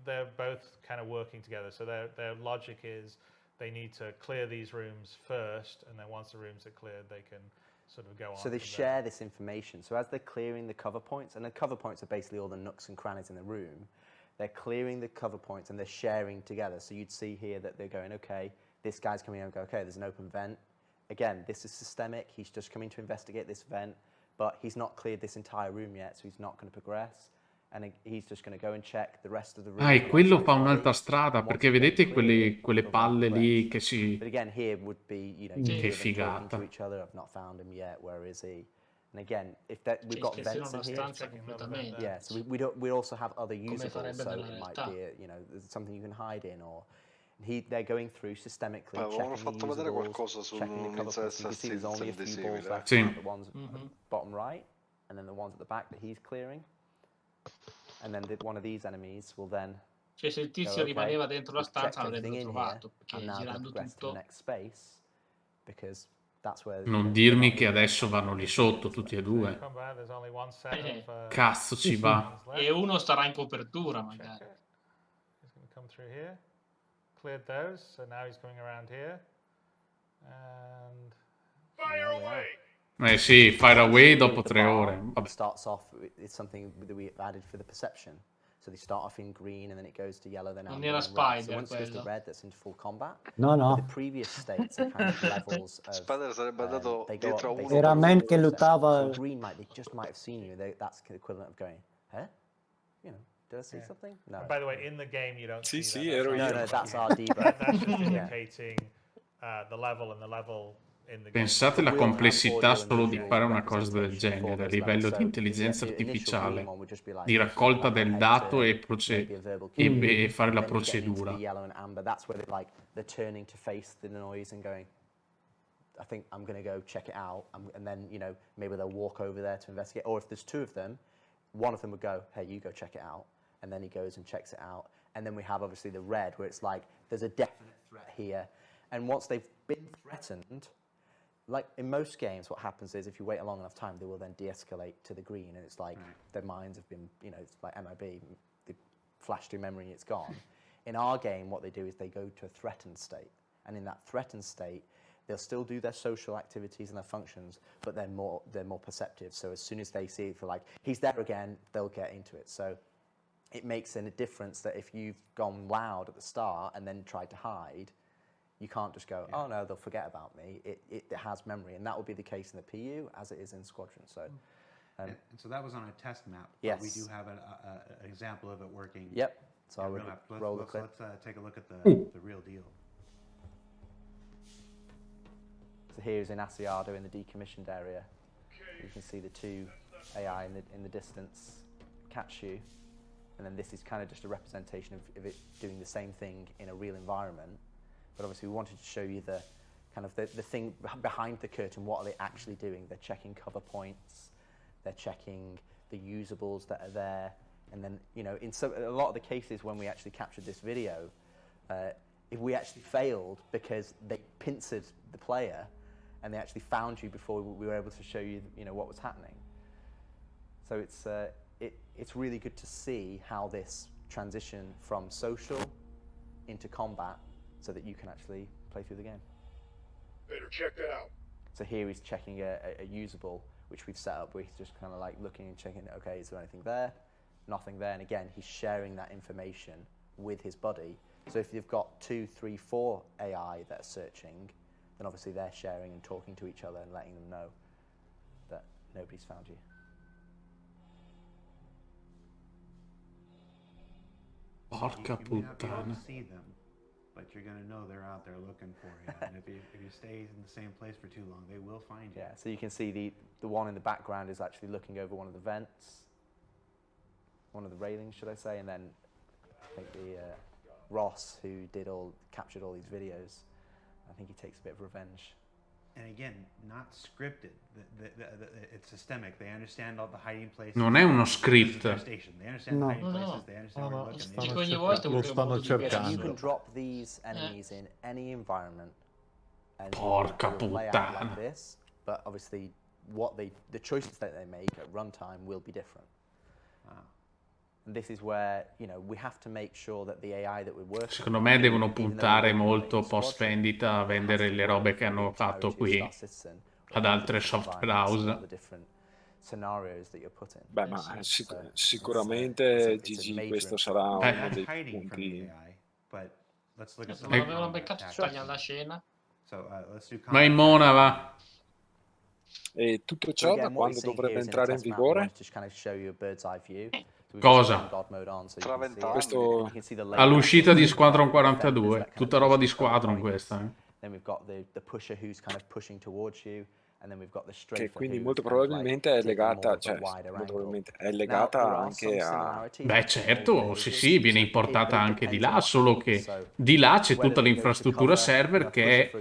they're both kind of working together. So their logic is they need to clear these rooms first, and then once the rooms are cleared, they can sort of go on. So they share this information. So as they're clearing the cover points, and the cover points are basically all the nooks and crannies in the room, they're clearing the cover points and they're sharing together. So you'd see here that they're going, okay, this guy's coming in and go, okay, there's an open vent. Again, this is systemic. He's just coming to investigate this vent, but he's not cleared this entire room yet, so he's not going to progress. And he's just going to go and check the rest of the room. E quello fa un'altra strada, perché vedete quelle palle lì che si... But again, here would be, you know, che figata. to each other. I've not found him yet. Where is he? And again, if that we've got vents in here, yeah. So we also have other usables. So it might be, you know, something you can hide in, or they're going through systemically checking the usables, checking the cover points. You can see there's only a few balls left. The ones at the bottom right, and then the ones at the back that he's clearing. And then one of these enemies will then. Cioè, se il tizio rimaneva dentro la stanza l'avrebbero trovato, perché girando tutto. Non dirmi che adesso vanno lì sotto tutti e due. Cazzo ci va. E uno starà in copertura magari. Cleared those, so now he's going around here. And fire away. Sì, fire away dopo 3 ore. Starts off, it's something that we added for the perception. So they start off in green and then it goes to yellow, then non era Spider, so once it goes to red, that's into full combat. No. The previous states are kind of levels of. Spider sarebbe andato dietro a uno. Era Man che lottava. So green they just might have seen you. That's the equivalent of going, you know, Did I see something? No. And by the way, in the game you don't see Sì, that. ero io. No, that's our debug. That's just indicating the level and the level in the game. Pensate alla complessità solo di fare una cosa del genere, a livello di intelligenza artificiale, di raccolta del dato e fare la procedura. They're turning to face the noise and going, I think I'm going to go check it out, and then, you know, maybe they'll walk over there to investigate, or if there's two of them, one of them would go, hey, you go check it out, and then he goes and checks it out, and then we have obviously the red, where it's like, there's a definite threat here, and once they've been threatened, like in most games, what happens is if you wait a long enough time, they will then de-escalate to the green, and it's like their minds have been, you know, it's like MIB, they flash through memory, it's gone. In our game, what they do is they go to a threatened state, and in that threatened state, they'll still do their social activities and their functions, but they're more perceptive. So as soon as they see it, feel like he's there again, they'll get into it. So it makes a difference that if you've gone loud at the start and then tried to hide, you can't just go, oh no, they'll forget about me. It has memory, and that will be the case in the PU as it is in Squadron. So, and so that was on a test map. Yes. But we do have an example of it working. Yep. So I would roll the clip. Let's take a look at the real deal. So here's in Asiado in the decommissioned area. You can see the two AI in the distance catch you, and then this is kind of just a representation of it doing the same thing in a real environment. But obviously we wanted to show you the kind of the thing behind the curtain. What are they actually doing? They're checking cover points, they're checking the usables that are there, and then, you know, in a lot of the cases when we actually captured this video, if we actually failed because they pincered the player and they actually found you before we were able to show you, you know, what was happening. So it's really good to see how this transition from social into combat, so that you can actually play through the game. Better check that out. So here he's checking a usable, which we've set up, where he's just kind of like looking and checking, okay, is there anything there? Nothing there. And again, he's sharing that information with his buddy. So if you've got 2, 3, 4 AI that are searching, then obviously they're sharing and talking to each other and letting them know that nobody's found you. Porca You puttana. don't see them, but you're going to know they're out there looking for you. And if you stay in the same place for too long, they will find you. Yeah, so you can see the one in the background is actually looking over one of the vents, one of the railings, should I say, and then I think the Ross, who captured all these videos, I think he takes a bit of revenge. And again, not scripted. It's systemic. They understand all the hiding places. Non è uno script. They understand the hiding places. They understand where to look. Lo stanno cercando. You can drop these enemies in any environment. And Porca they will lay out like puttana. this, but obviously the choices that they make at runtime will be different. And this is where, you know, we have to make sure that the AI that we're working Secondo me devono puntare molto post vendita a vendere le robe che hanno fatto qui ad altre software house. Beh, ma sicuramente Gigi questo sarà uno dei punti. Ma avevano beccato ci tagliano la scena. Vai in mona, va. E tutto ciò da quando dovrebbe entrare in vigore? Cosa? Tra 20 anni. Questo All'uscita di Squadron 42. Tutta roba di Squadron questa. che quindi molto probabilmente è legata, cioè molto probabilmente è legata anche a... Beh certo, sì, viene importata anche di là, solo che di là c'è tutta l'infrastruttura server che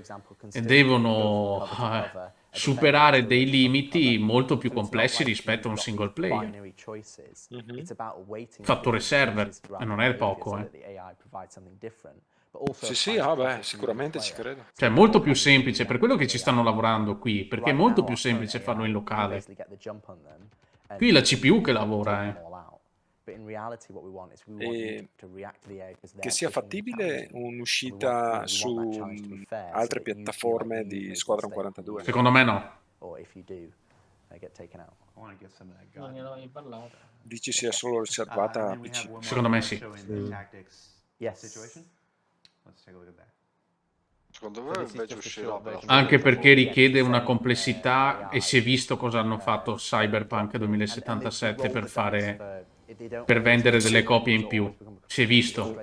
devono superare dei limiti molto più complessi rispetto a un single player. Fattore server, e non è poco, Sì, vabbè, sicuramente ci credo. Cioè è molto più semplice, per quello che ci stanno lavorando qui, perché è molto più semplice farlo in locale. Qui è la CPU che lavora, E che sia fattibile un'uscita su altre piattaforme di Squadron 42? Secondo me no. Non ne avevi parlato. Dici sia solo riservata a PC? Secondo me sì. Secondo me invece uscirà per Anche perché richiede una complessità e si è visto cosa hanno fatto Cyberpunk 2077 per fare per vendere delle copie in più. Si è visto.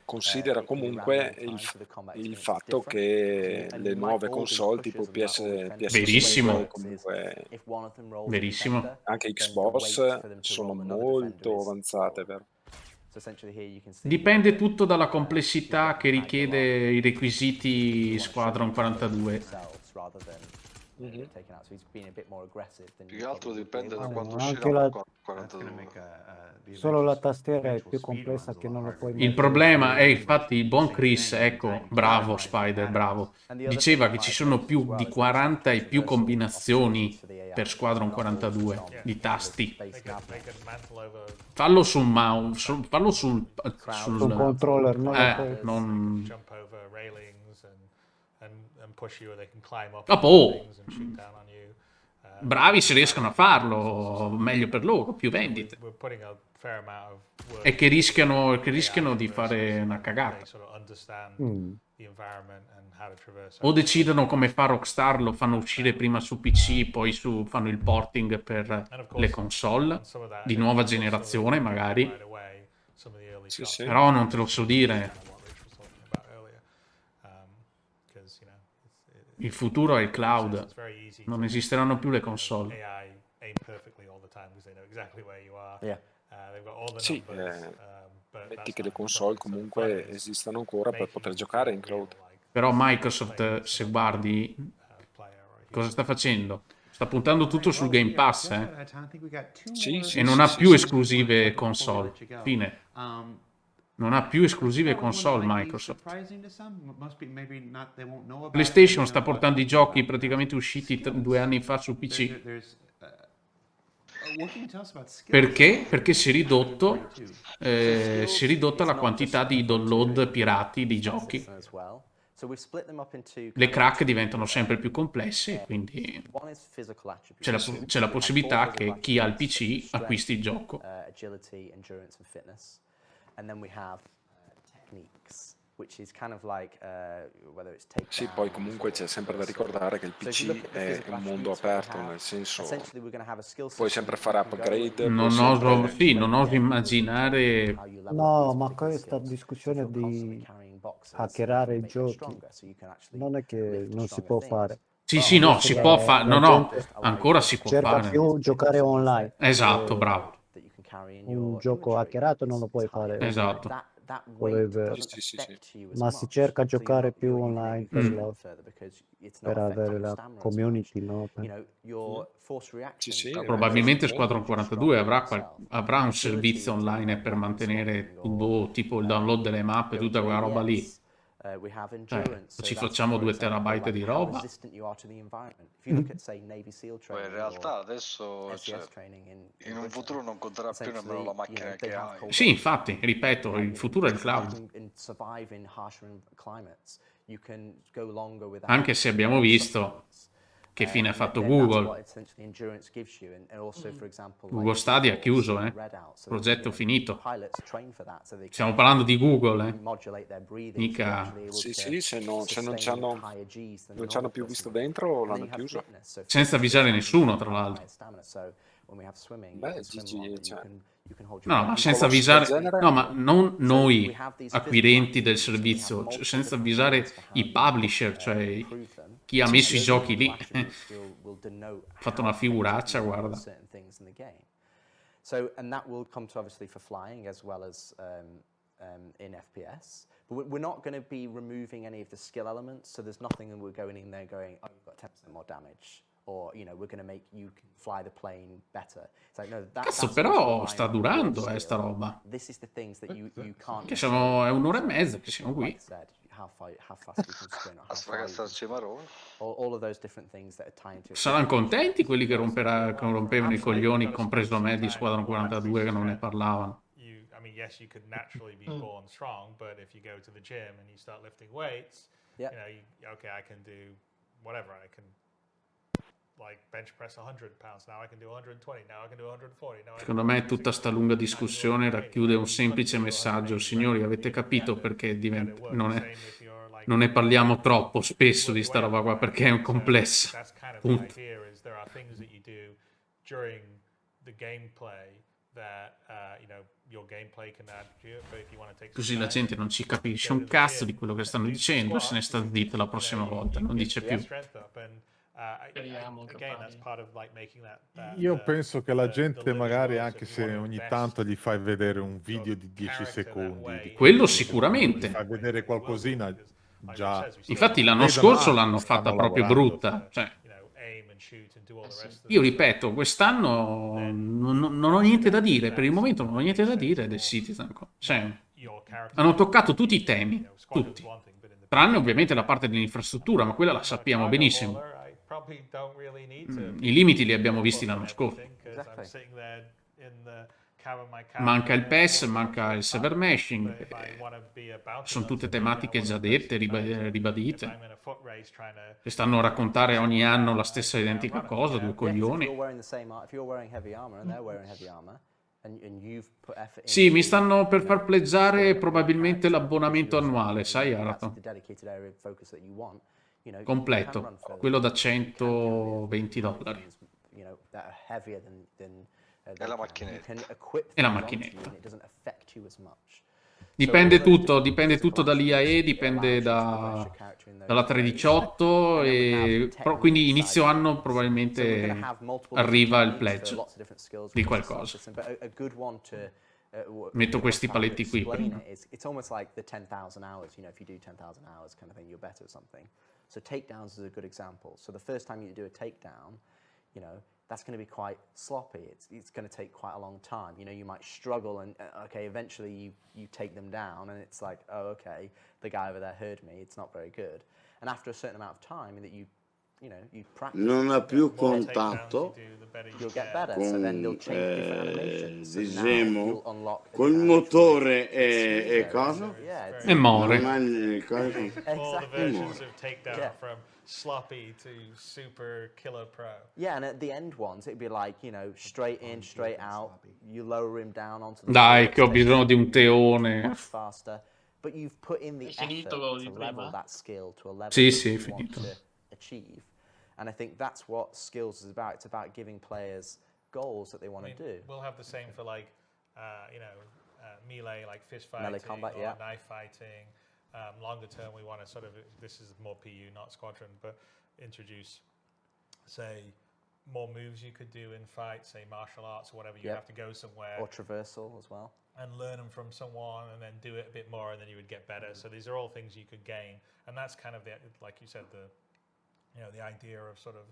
Considera comunque il fatto che le nuove console tipo PS5 Verissimo. comunque Verissimo. anche Xbox sono molto avanzate, vero? Dipende tutto dalla complessità che richiede i requisiti Squadron 42. Più che altro dipende da quando anche uscirà la- 42. Solo la tastiera è più complessa che non lo puoi Il mettere. problema è, infatti, il buon Chris, ecco, bravo Spider, bravo, diceva che ci sono più di 40 e più combinazioni per Squadron 42 di tasti. Fallo sul mouse, fallo sul Un controller, non lo puoi... non... Jump over railings and push you, or they can climb up Dopo, on things and shoot down on you. bravi se riescono a farlo, meglio per loro, più vendite. We're putting a fair amount of work E che rischiano di fare una cagata. they sort of understand the environment and how to traverse. O decidono come fa Rockstar, lo fanno uscire prima su PC, poi fanno il porting per le console di nuova generazione magari. Però non te lo so dire. Il futuro è il cloud. Non esisteranno più le console. Sì, metti che le console comunque esistano ancora per poter giocare in cloud. Però Microsoft, se guardi, cosa sta facendo? Sta puntando tutto sul Game Pass, e non ha più esclusive console. Fine. Non ha più esclusive console Microsoft. PlayStation sta portando i giochi praticamente usciti 2 anni fa su PC. Perché? Perché si è ridotta la quantità di download pirati di giochi. Le crack diventano sempre più complesse, quindi c'è la possibilità che chi ha il PC acquisti il gioco. Sì, poi comunque c'è sempre da ricordare che il PC è un mondo aperto, nel senso puoi sempre fare upgrade. Non oso immaginare... No, ma questa discussione di hackerare i giochi non è che non si può fare. Sì, no, si può fare. No, ancora si può cerca fare. più giocare online. Esatto, bravo. Un gioco hackerato non lo puoi fare. Esatto. Ma si cerca a giocare più online per avere la community, no? Probabilmente Squadron 42 avrà un servizio online per mantenere tipo il download delle mappe e tutta quella roba lì. Ci facciamo 2 terabyte di roba. In realtà adesso in un futuro non conterà più nemmeno la macchina che hai. Sì, infatti, ripeto, il futuro è il cloud. Anche se abbiamo visto che fine ha fatto Google. Google Stadia è chiuso, progetto finito. Stiamo parlando di Google, mica... Sì, se non ci hanno più visto dentro, l'hanno chiuso. Senza avvisare nessuno, tra l'altro. Beh, GG, cioè... No, ma senza avvisare... No, ma non noi acquirenti del servizio, senza avvisare i publisher, cioè chi ha messo i giochi lì. Ha fatto una figuraccia, guarda. So, and that will come to obviously for flying as well as in FPS. But we're not going to be removing any of the skill elements. So there's nothing that we're going in there going, oh, you've got 10% more damage. Or, you know, we're going to make you fly the plane better. It's like, no, Cazzo, però sta durando, sta roba. This is the things that you can't... Che è 1 ora e mezza che siamo qui. All of those different things that are tying to... Saranno contenti quelli che rompevano i coglioni, compreso me, di Squadron 42 che non ne parlavano. I mean, yes, you could naturally be born strong, but if you go to the gym and you start lifting weights, you know, okay, I can do whatever. I can like bench press 100 pounds. Now I can do 120. Now I can do 140. Secondo me tutta sta lunga discussione racchiude un semplice messaggio. Signori, avete capito perché non ne parliamo troppo spesso di sta roba qua, perché è complessa. Punto. There are things that you do during the gameplay Così la gente non ci capisce un cazzo di quello che stanno dicendo e se ne sta zitta la prossima volta, non dice più. Io penso che la gente magari, anche se ogni tanto gli fai vedere un video di 10 secondi, di Quello sicuramente. gli fai vedere qualcosina, già. Infatti l'anno scorso l'hanno fatta proprio brutta. Cioè, io ripeto, quest'anno non ho niente da dire, per il momento non ho niente da dire del CitizenCon. Cioè, hanno toccato tutti i temi, tutti. Tranne ovviamente la parte dell'infrastruttura, ma quella la sappiamo benissimo. I limiti li abbiamo visti l'anno scorso. Manca il PES, manca il server meshing, sono tutte tematiche già dette, ribadite. Che stanno a raccontare ogni anno la stessa identica cosa, due coglioni. Sì, mi stanno per far pleggiare probabilmente l'abbonamento annuale, sai Arato? Completo, quello da $120. E la macchinetta. E la macchinetta. Dipende tutto dall'IAE, dipende dalla 318, quindi inizio anno probabilmente arriva il pledge di qualcosa. Metto questi paletti qui. It's almost like the 10,000 hours, if you do 10,000 hours kind of thing, you're better at something. So takedowns is a good example. So the first time you do a takedown, that's going to be quite sloppy. It's going to take quite a long time. You might struggle and, okay, eventually you take them down and it's like, oh, okay, the guy over there heard me, it's not very good. And after a certain amount of time that you practice, non ha più contatto you'll get better. So then they'll change different animations. So diciamo col motore e cosa? E more. Sloppy to super killer pro. Yeah, and at the end ones it'd be like, straight in, straight out. You lower him down onto the Dai, che ho bisogno di un teone. much faster. But you've put in the effort to level that skill to a level Sì, that sì, you è want finito. to achieve. And I think that's what skills is about. It's about giving players goals that they want to do. We'll have the same for like, melee, like fist fighting, Melee combat, or yeah. knife fighting. Longer term, we want to sort of, this is more PU, not squadron, but introduce, say, more moves you could do in fights, say martial arts or whatever. You have to go somewhere. Or traversal as well. And learn them from someone and then do it a bit more and then you would get better. So these are all things you could gain. And that's kind of, like you said, the idea of sort of,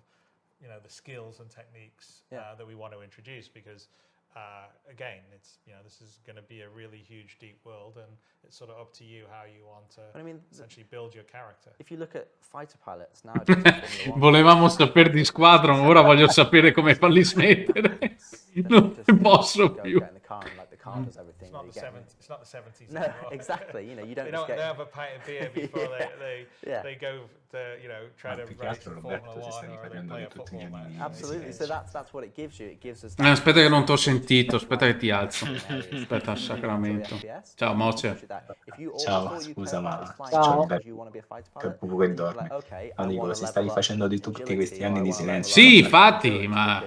the skills and techniques that we want to introduce because again, it's this is going to be a really huge, deep world, and it's sort of up to you how you want to essentially build your character. If you look at fighter pilots nowadays, Volevamo sapere di Squadron, ora voglio sapere come farli smettere. Non posso più. It's not the 70s. No, exactly. You don't. They have a pint of beer before they go to try to race Formula 1 or they play a football match. Absolutely. So that's what it gives you. It gives us. Aspetta che non t'ho sentito, aspetta che ti alzo. Aspetta al sacramento. Ciao Moce. Ciao, scusa, ma Ciao. c'è il buco che dorme. Ma dico, si stai facendo di tutti questi anni di silenzio. Sì, infatti, ma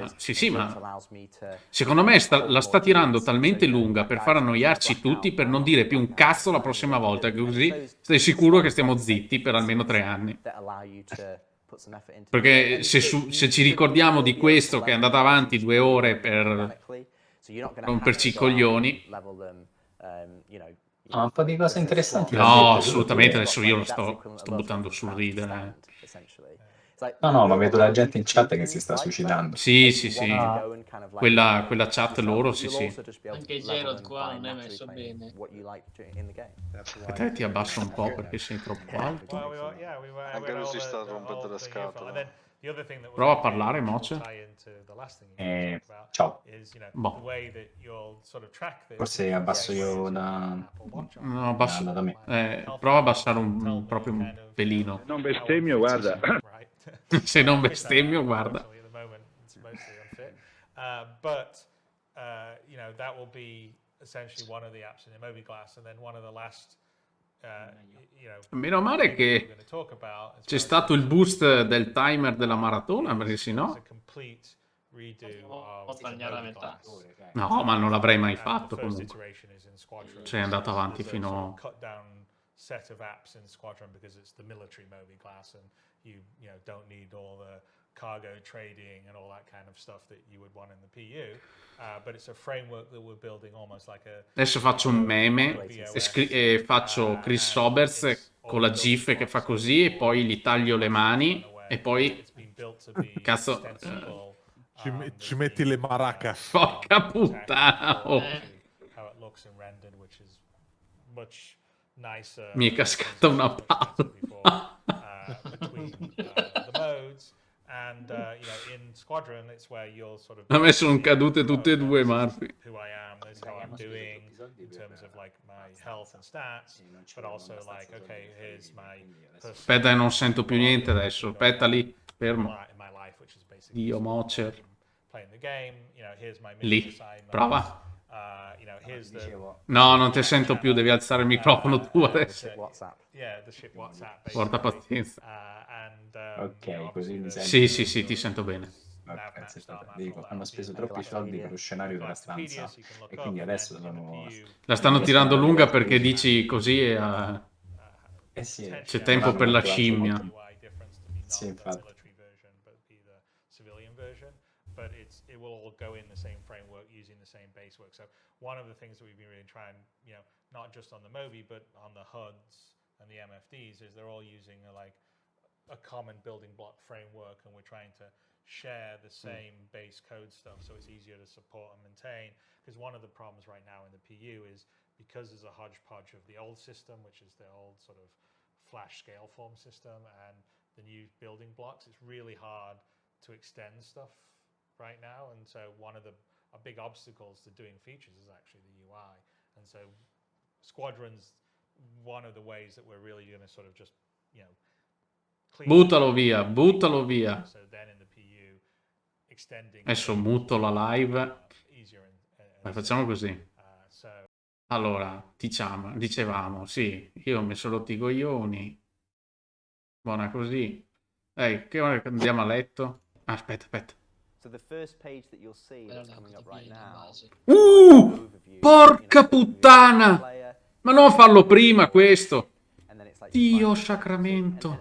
secondo me la sta tirando talmente lunga per far annoiarci tutti, per non dire più un cazzo la prossima volta, così stai sicuro che stiamo zitti per almeno 3 anni. Perché se ci ricordiamo di questo che è andato avanti 2 ore per romperci i coglioni. Un po' di cose interessanti. No, assolutamente, adesso io lo sto buttando sul ridere. No, ma vedo la gente in chat che si sta suicidando. Sì. Quella chat loro, sì. Anche Gerald qua non è messo bene. Aspetta, ti abbasso un po' perché sei troppo alto. Anche lui si sta rompendo le scatole. Prova a parlare, Moce. Ciao. Boh. Forse abbasso io da... No, abbasso da me. Prova a abbassare proprio un pelino. Non bestemmio, guarda. Se non bestemmio, guarda. But that will be essentially one of the apps in the Mobiglass, and then one of the last. Meno male che c'è stato il boost del timer della maratona, perché sennò redo O of the tagliare a Moby metà. class. No, ma non l'avrei mai And fatto the first comunque. iteration is in Squadron. Sei andato avanti There's a sort fino... of cut down set of apps in Squadron because it's the military Moby class, and you know don't need all the cargo trading and all that kind of stuff that you would want in the PU. But it's a framework that we're building almost like a... Adesso faccio un meme e faccio Chris Roberts con la GIF che fa così e poi gli taglio le mani e poi... Cazzo... Ci metti le maracas. Porca puttana! Oh. How it looks and rendered, which is much nicer. Mi è cascata una palla. Between the modes, and you know, in Squadron, it's where you'll sort of. A me sono cadute tutte e due, Murphy. Who I am, this is how I'm doing in terms of like my health and stats, but also like, okay, here's my. Aspetta, non sento più niente adesso. Aspetta lì, fermo. Dio Mocer. Lì, prova. No, non ti sento più, devi alzare il microfono tu adesso. Porta pazienza. Ok, così mi senti. Sì, sì, sì, ti sento bene. Dico, hanno speso troppi soldi per lo scenario della stanza e quindi adesso sono... La stanno tirando lunga perché dici così e sì, c'è tempo per la scimmia. Sì, infatti. But it will all go in the same framework using the same base work. So one of the things that we've been really trying, you know, not just on the Moby but on the HUDs and the MFDs, is they're all using a common building block framework, and we're trying to share the same base code stuff so it's easier to support and maintain. Because one of the problems right now in the PU is because there's a hodgepodge of the old system, which is the old sort of flash scale form system, and the new building blocks, it's really hard to extend stuff right now, and so one of the big obstacles to doing features is actually the UI, and so Squadron's one of the ways that we're really going to sort of just, you know, Buttalo via, buttalo via. so then in the PU extending Adesso muto la live. Facciamo così. Allora, dicevamo, sì, io ho messo rotti i coglioni. Buona così. Che ora andiamo a letto? Aspetta. So the first page that you'll see that's coming up right now. Porca puttana! Ma non farlo prima questo. Dio sacramento.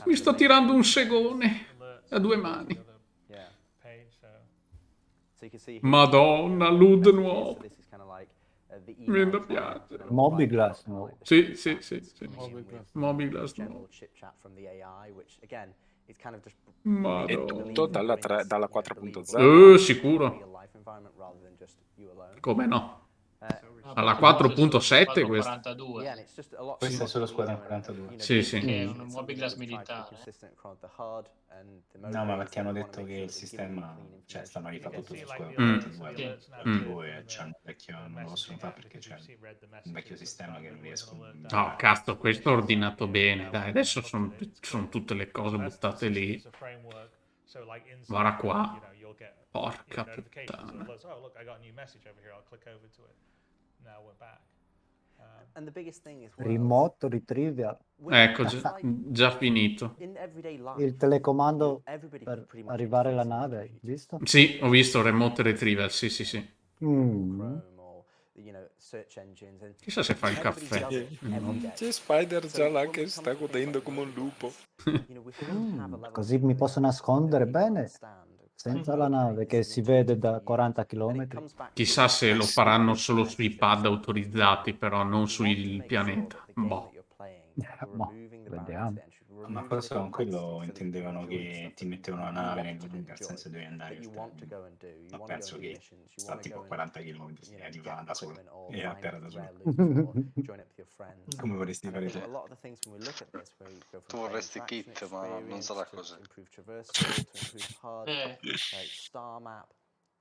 Mi sto tirando un segone a due mani. Madonna, LUD nuovo. Mi viene da piangere. Moby Glass nuovo. Sì. Moby Glass nuovo. È tutto dalla 4.0. Sicuro. Come no? Alla 4.7 questo. 42. Questo è solo Squadron 42. Sì. Che è un Moby Glass militare. No, ma perché hanno detto che il sistema, cioè stanno rifacendo tutto su Squadron 42 e c'hanno un vecchio, non lo possono fare perché c'è un vecchio sistema che non riescono. No, cazzo, questo è ordinato bene, dai, adesso sono tutte le cose buttate lì. Guarda qua. Porca puttana. Remote retrieval. Ecco, già finito. Il telecomando per arrivare alla nave, hai visto? Sì, ho visto Remote Retrieval, sì. Chissà se fa il caffè. C'è Spider già là che sta godendo come un lupo. Così mi posso nascondere bene senza la nave che si vede da 40 km. Chissà se lo faranno solo sui pad autorizzati, però non sul pianeta. Boh. Vediamo. Ma forse con quello intendevano che ti mettevano una nave nel senso devi andare ma penso che sta tipo a 40 km e arriva da solo e a terra da solo. Come vorresti fare tu? Tu vorresti Kit, ma non sarà così.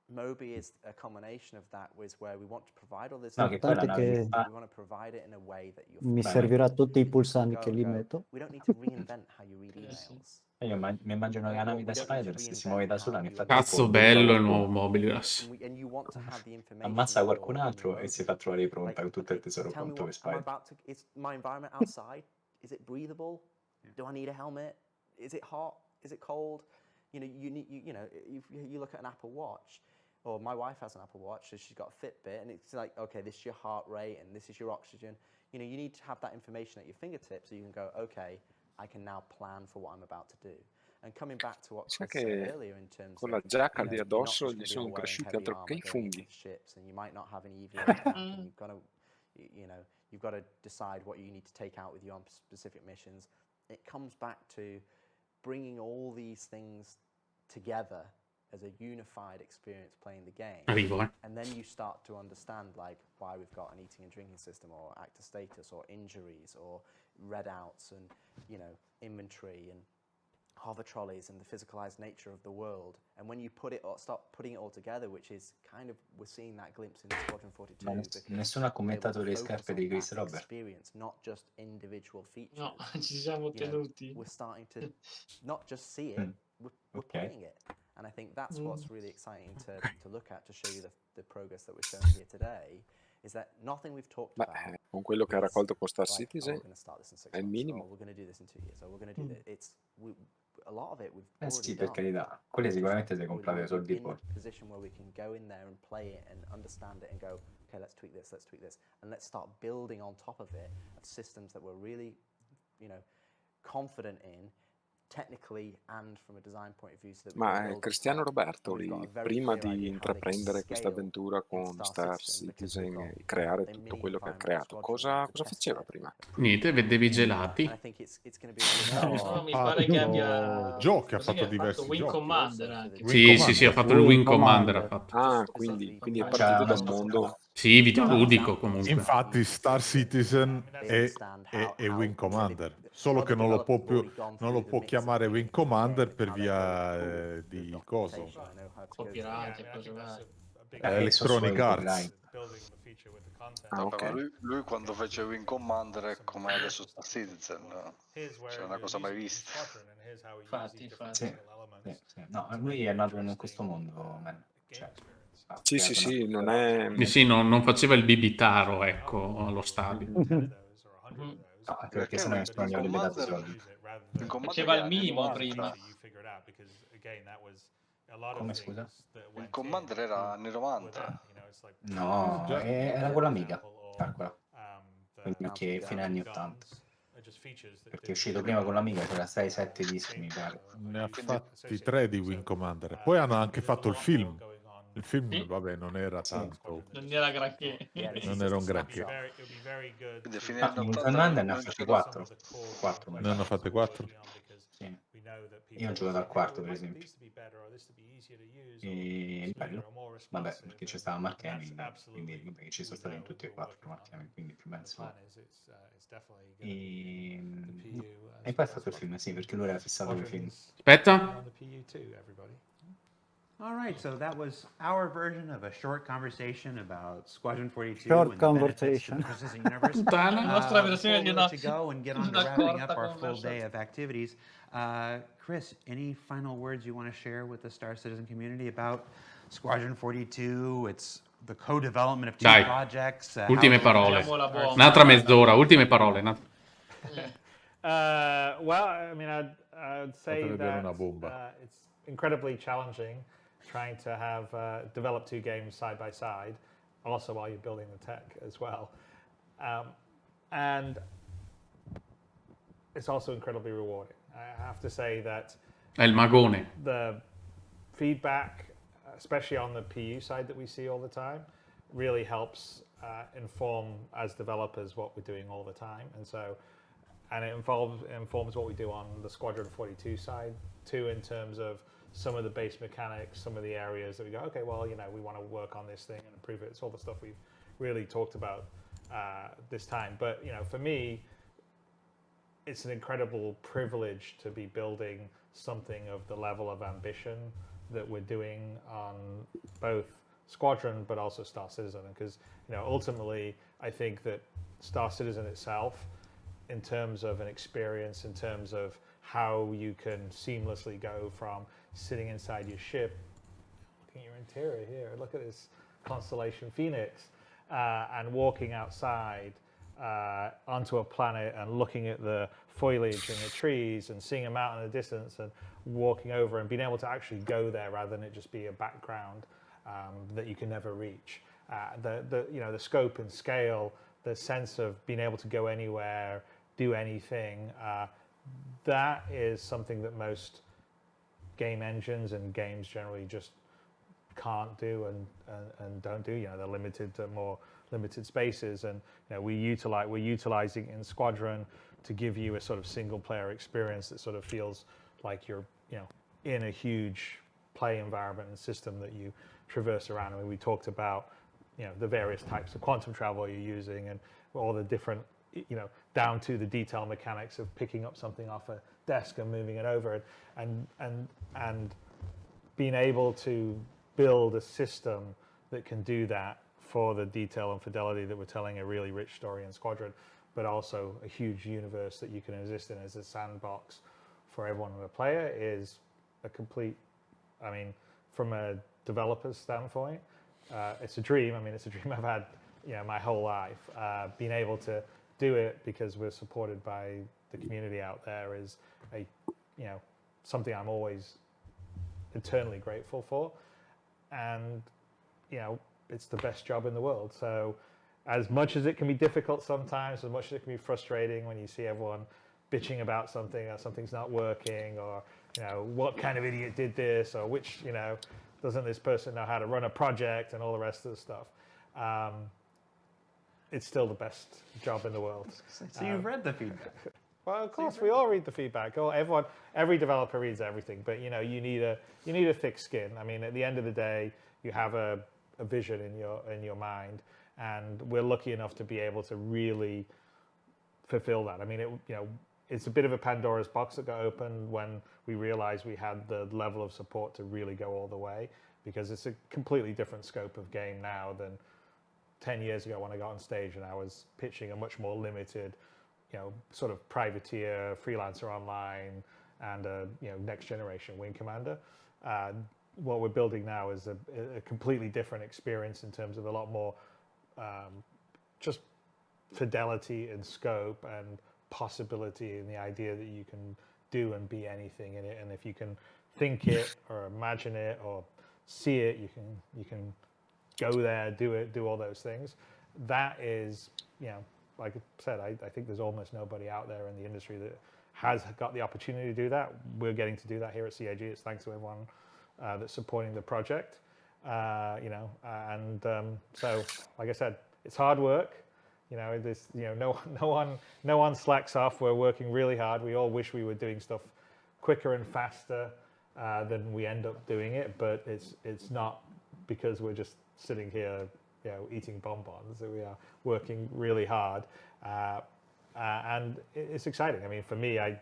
Moby is a combination of that, where we want to provide all this. No, che poi la che we want to provide it in a way that mi servirà tutti i pulsanti che li metto. We don't need to reinvent how you read emails. Io mi immagino che la nave da Spider se si muove da sola nel frattempo. Cazzo bello il nuovo Moby Glass. Ammazza qualcun altro e si fa trovare pronta con tutto il tesoro pronto per Spider. Is my environment outside? Is it breathable? Do I need a helmet? Is it hot? is it cold? You know, you look at an Apple Watch, or my wife has an Apple Watch, so she's got a Fitbit, and it's like, okay, this is your heart rate, and this is your oxygen. You know, you need to have that information at your fingertips so you can go, okay, I can now plan for what I'm about to do. And coming back to what Chris said earlier in terms con la of, giacca you know, lì you're not addosso just gli going to be sono wearing cresciuti heavy altro che armor i going in funghi. with ships, and you might not have an EVA tank, and you've got to, you know, you've got to decide what you need to take out with you on specific missions. It comes back to bringing all these things together as a unified experience playing the game. And then you start to understand like why we've got an eating and drinking system, or actor status, or injuries, or readouts, and, you know, inventory, and hover trolleys, and the physicalized nature of the world. And when you start putting it all together, which is kind of, we're seeing that glimpse in Squadron 42. Ma nessuno ha commentato le scarpe di Chris Robert. Experience, not just individual features. No, ci siamo tenuti. We're starting to not just see it, we're playing it. And I think that's what's really exciting to look at, to show you the progress that we're showing here today, is that nothing we've talked about. Con quello che ha raccolto con Star like, Citizen we're going to start this in 6 è il months, minimo. or we're going to do this in 2 years, or we're going to do this. A lot of it we've already Sì, per done. carità. Quelle sicuramente si comprate We're soldi in poi. a position where we can go in there and play it and understand it and go, okay, let's tweak this, and let's start building on top of it of systems that we're really, you know, confident in, technically and from a design point of view. So that we can Ma build Cristiano on top. Roberto We've got lì, a very prima clear di idea how they can intraprendere questa scale avventura in con Star Citizen, Citizen e creare tutto quello che ha creato, cosa faceva prima? Niente, vedevi i gelati. And I think it's going to be a really No, mi pare che abbia giochi, ha cos'è che fatto diversi Wing giochi. Commander anche. Sì, ha fatto il Wing Commander. Ha fatto. Ah, quindi è partito da un mondo... Sì, videoludico comunque. Infatti Star Citizen è Wing Commander, solo che non lo può chiamare Wing Commander per via di coso. Copyright e cose varie. Electronic Arts. Vabbè, ma lui quando fece Wing Commander è come adesso Star Citizen, no? Cioè, una cosa mai vista. Infatti. Sì. No, lui è nato in questo mondo, man. Cioè, Sì, non è... Sì, non faceva il bibitaro, ecco, allo stadio. No, anche perché sennò nessuno gli avrebbe dato i soldi. Faceva il minimo prima. Come, scusa? Il Commander era anni 90. No, era con l'Amiga, calcola. Quindi che fine anni 80. Perché è uscito prima con l'Amiga, c'era 6-7 dischi, mi pare. Ne ha fatti 3 di Wing Commander. Poi hanno anche fatto il film. Il film, vabbè, non era tanto. Non era granché. Non era un granché. Quindi a fine anni Wing 80 Commander ne ha fatti 4. 4 Ne hanno fatte 4? Sì. Io ho giocato al quarto, per esempio. E bello. Vabbè, perché c'è stava Mark Hamill, quindi vabbè, ci sono stati in tutti e 4 Mark Hamill, quindi più penso. E poi ha fatto il film, sì, perché lui era fissato con i film. Aspetta. All right, so that was our version of a short conversation about Squadron 42 Short and the benefits conversation. to the Precision Universe. La nostra versione di Before we una let you go and get on to wrapping up our full day of activities, Chris, any final words you want to share with the Star Citizen community about Squadron 42? It's the co-development of two projects. Ultime parole. Un'altra mezz'ora, ultime parole. Well, I mean, I'd say that it's incredibly challenging trying to have develop two games side by side, also while you're building the tech as well. And it's also incredibly rewarding. I have to say that È il magone. the feedback, especially on the PU side that we see all the time, really helps inform as developers what we're doing all the time. And it informs what we do on the Squadron 42 side too, in terms of some of the base mechanics, some of the areas that we go, okay, well, you know, we want to work on this thing and improve it. It's all the stuff we've really talked about this time. But, you know, for me, it's an incredible privilege to be building something of the level of ambition that we're doing on both Squadron but also Star Citizen. Because, you know, ultimately, I think that Star Citizen itself, in terms of an experience, in terms of how you can seamlessly go from sitting inside your ship, looking at your interior here, look at this Constellation Phoenix, and walking outside onto a planet and looking at the foliage and the trees and seeing a mountain in the distance and walking over and being able to actually go there rather than it just be a background that you can never reach. The scope and scale, the sense of being able to go anywhere, do anything, that is something that most game engines and games generally just can't do and don't do. They're limited to more limited spaces, and we're utilizing in Squadron to give you a sort of single player experience that sort of feels like you're in a huge play environment and system that you traverse around. I mean, we talked about the various types of quantum travel you're using and all the different down to the detail mechanics of picking up something off a desk and moving it over, and being able to build a system that can do that for the detail and fidelity that we're telling a really rich story in Squadron, but also a huge universe that you can exist in as a sandbox for everyone to play it is a complete, I mean, from a developer's standpoint, it's a dream. I mean, it's a dream I've had my whole life. Being able to do it because we're supported by the community out there is something I'm always eternally grateful for, and it's the best job in the world. So as much as it can be difficult sometimes, as much as it can be frustrating when you see everyone bitching about something or something's not working, or what kind of idiot did this, or which doesn't this person know how to run a project and all the rest of the stuff, it's still the best job in the world. So you've read the feedback. Well, of course, we all read the feedback. Every developer reads everything, but you need a thick skin. I mean, at the end of the day, you have a vision in your mind, and we're lucky enough to be able to really fulfill that. I mean, it's a bit of a Pandora's box that got opened when we realized we had the level of support to really go all the way, because it's a completely different scope of game now than 10 years ago when I got on stage and I was pitching a much more limited, sort of privateer, freelancer online, and a next generation wing commander. What we're building now is a completely different experience in terms of a lot more just fidelity and scope and possibility in the idea that you can do and be anything in it. And if you can think it or imagine it or see it, you can go there, do it, do all those things. That is, like I said, I think there's almost nobody out there in the industry that has got the opportunity to do that. We're getting to do that here at CAG. It's thanks to everyone that's supporting the project. So like I said, it's hard work. No one slacks off. We're working really hard. We all wish we were doing stuff quicker and faster than we end up doing it, but it's not because we're just sitting here, eating bonbons. We are working really hard, and it's exciting. I mean, for me, I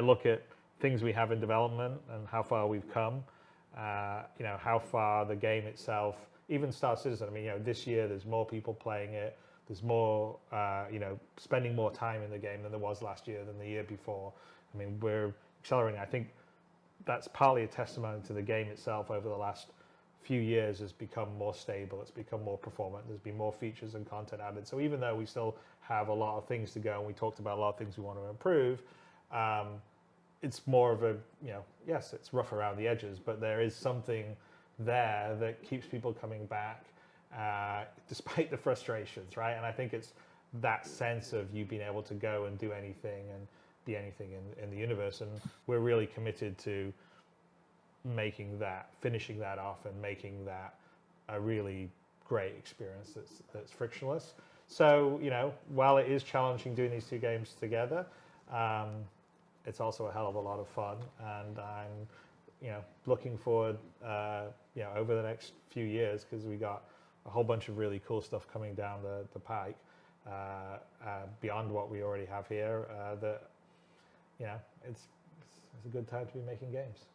look at things we have in development and how far we've come. How far the game itself, even Star Citizen. I mean, this year there's more people playing it. There's more, spending more time in the game than there was last year, than the year before. I mean, we're accelerating. I think that's partly a testimony to the game itself. Over the last few years has become more stable. It's become more performant. There's been more features and content added. So even though we still have a lot of things to go, and we talked about a lot of things we want to improve, it's more of a, yes, it's rough around the edges, but there is something there that keeps people coming back despite the frustrations, right? And I think it's that sense of you being able to go and do anything and be anything in the universe. And we're really committed to finishing that off and making that a really great experience that's frictionless. So, while it is challenging doing these two games together, it's also a hell of a lot of fun, and I'm, looking forward, over the next few years, because we got a whole bunch of really cool stuff coming down the pike, beyond what we already have here. That, it's a good time to be making games.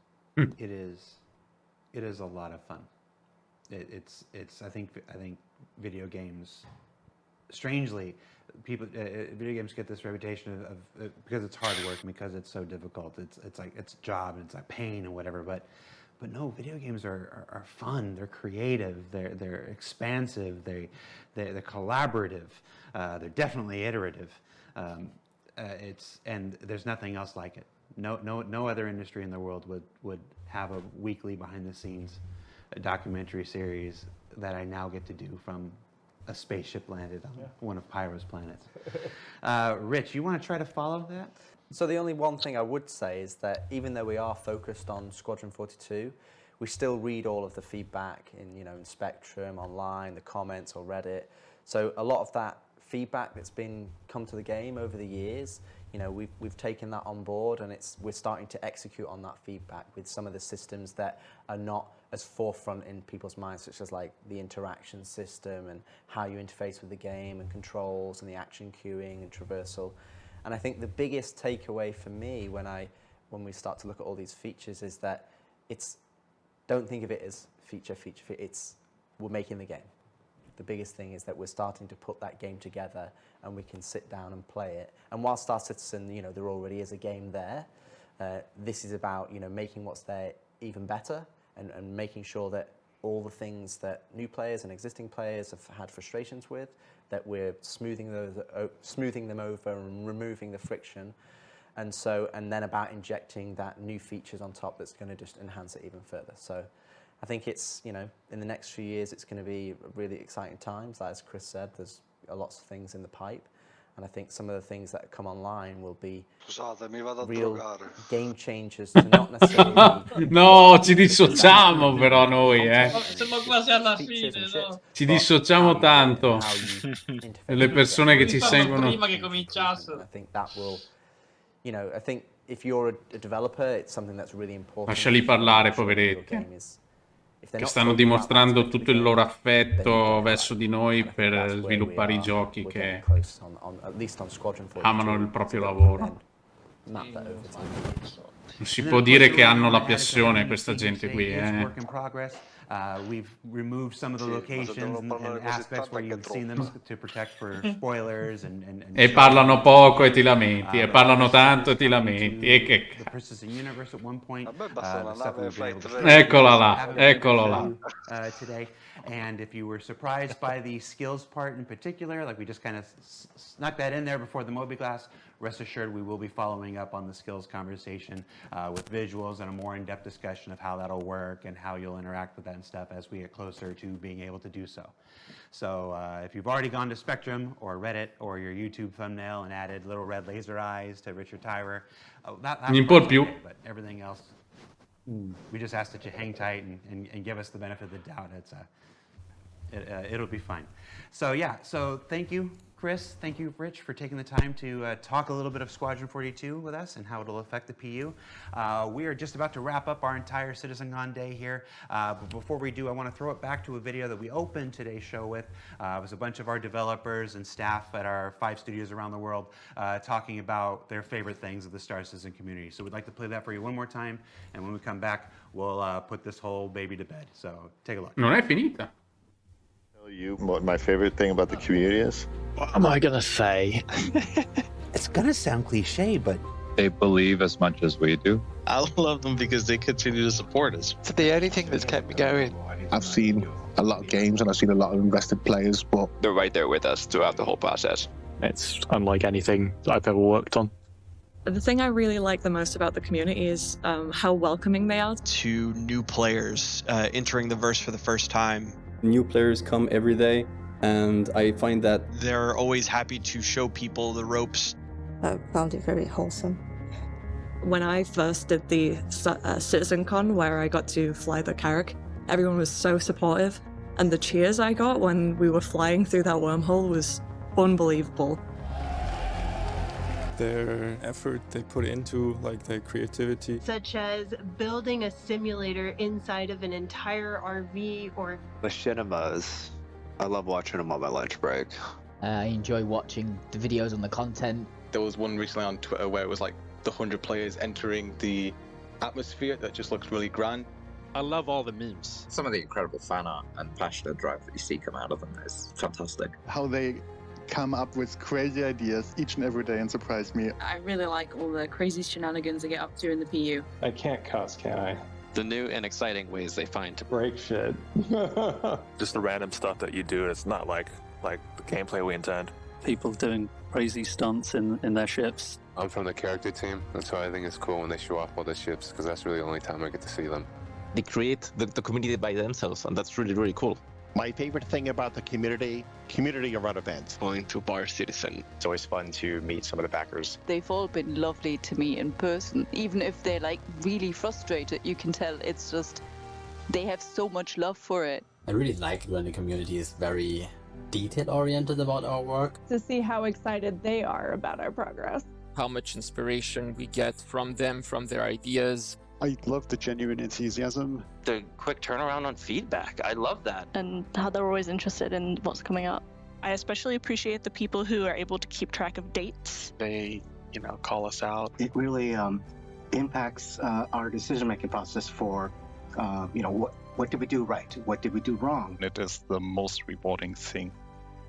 It is a lot of fun. It's I think video games, strangely, video games get this reputation of because it's hard work and because it's so difficult. It's like it's a job and it's a pain and whatever. But no, video games are fun. They're creative. They're expansive. They're collaborative. They're definitely iterative. And there's nothing else like it. No other industry in the world would have a weekly behind-the-scenes documentary series that I now get to do from a spaceship landed on one of Pyro's planets. Rich, you want to try to follow that? So the only one thing I would say is that even though we are focused on Squadron 42, we still read all of the feedback in Spectrum, online, the comments or Reddit. So a lot of that feedback that's come to the game over the years, we've taken that on board, and we're starting to execute on that feedback with some of the systems that are not as forefront in people's minds, such as like the interaction system and how you interface with the game and controls and the action queuing and traversal. And I think the biggest takeaway for me when we start to look at all these features is that don't think of it as feature. We're making the game. The biggest thing is that we're starting to put that game together, and we can sit down and play it. And while Star Citizen, there already is a game there, this is about making what's there even better, and making sure that all the things that new players and existing players have had frustrations with, that we're smoothing them over and removing the friction, and then about injecting that new features on top that's going to just enhance it even further. So I think it's, in the next few years, it's going to be really exciting times. As Chris said, there's lots of things in the pipe. And I think some of the things that come online will be real game changers to not necessarily... No, ci dissociamo però noi, Siamo quasi alla fine, no? Ci dissociamo tanto. Le persone che ci seguono... Prima che cominciasse. I think that will... I think if you're a developer, it's something that's really important. Lasciali parlare, poveretti. Che stanno dimostrando tutto il loro affetto verso di noi per sviluppare i giochi che amano il proprio lavoro. Non si può dire che hanno la passione questa gente qui, We've removed some of the locations and aspects where you've seen them to protect for spoilers and E parlano poco e ti lamenti, e parlano tanto e ti lamenti. E che Eccola là, eccolo là. Today. And if you were surprised by the skills part in particular, like we just kind of snuck that in there before the mobiGlas, rest assured we will be following up on the skills conversation with visuals and a more in-depth discussion of how that'll work and how you'll interact with that and stuff as we get closer to being able to do so. So if you've already gone to Spectrum or Reddit or your YouTube thumbnail and added little red laser eyes to Richard Tyrer, that's okay, but everything else, we just ask that you hang tight and give us the benefit of the doubt. It'll be fine. So yeah, so thank you, Chris. Thank you, Rich, for taking the time to talk a little bit of Squadron 42 with us and how it'll affect the PU. We are just about to wrap up our entire CitizenCon day here. But before we do, I want to throw it back to a video that we opened today's show with. It was a bunch of our developers and staff at our 5 studios around the world talking about their favorite things of the Star Citizen community. So we'd like to play that for you one more time, and when we come back, we'll put this whole baby to bed. So take a look. Non è finita. You what my favorite thing about the community is? What am I gonna say? It's gonna sound cliche, but they believe as much as we do. I love them because they continue to support us. It's the only thing that's kept me going. I've seen a lot of games and I've seen a lot of invested players, but they're right there with us throughout the whole process. It's unlike anything I've ever worked on. The thing I really like the most about the community is how welcoming they are. To new players entering the verse for the first time. New players come every day, and I find that they're always happy to show people the ropes. I found it very wholesome. When I first did the CitizenCon, where I got to fly the Carrack, everyone was so supportive, and the cheers I got when we were flying through that wormhole was unbelievable. Their effort they put into, like their creativity. Such as building a simulator inside of an entire RV or... Machinimas. I love watching them on my lunch break. I enjoy watching the videos on the content. There was one recently on Twitter where it was like the 100 players entering the atmosphere that just looks really grand. I love all the memes. Some of the incredible fan art and passionate drive that you see come out of them is fantastic. How they come up with crazy ideas each and every day and surprise me. I really like all the crazy shenanigans I get up to in the PU. I can't cuss, can I? the new and exciting ways they find to break shit. Just the random stuff that you do. It's not like the gameplay we intend. People doing crazy stunts in their ships. I'm from the character team. That's why I think it's cool when they show off all the ships, because that's really the only time I get to see them. They create the community by themselves, and that's really, really cool. My favorite thing about the community around events. Going to Bar Citizen. It's always fun to meet some of the backers. They've all been lovely to me in person. Even if they're like really frustrated, you can tell it's just, they have so much love for it. I really like it when the community is very detail-oriented about our work. To see how excited they are about our progress. How much inspiration we get from them, from their ideas. I love the genuine enthusiasm. The quick turnaround on feedback. I love that. And how they're always interested in what's coming up. I especially appreciate the people who are able to keep track of dates. They, call us out. It really impacts our decision-making process for, what did we do right? What did we do wrong? It is the most rewarding thing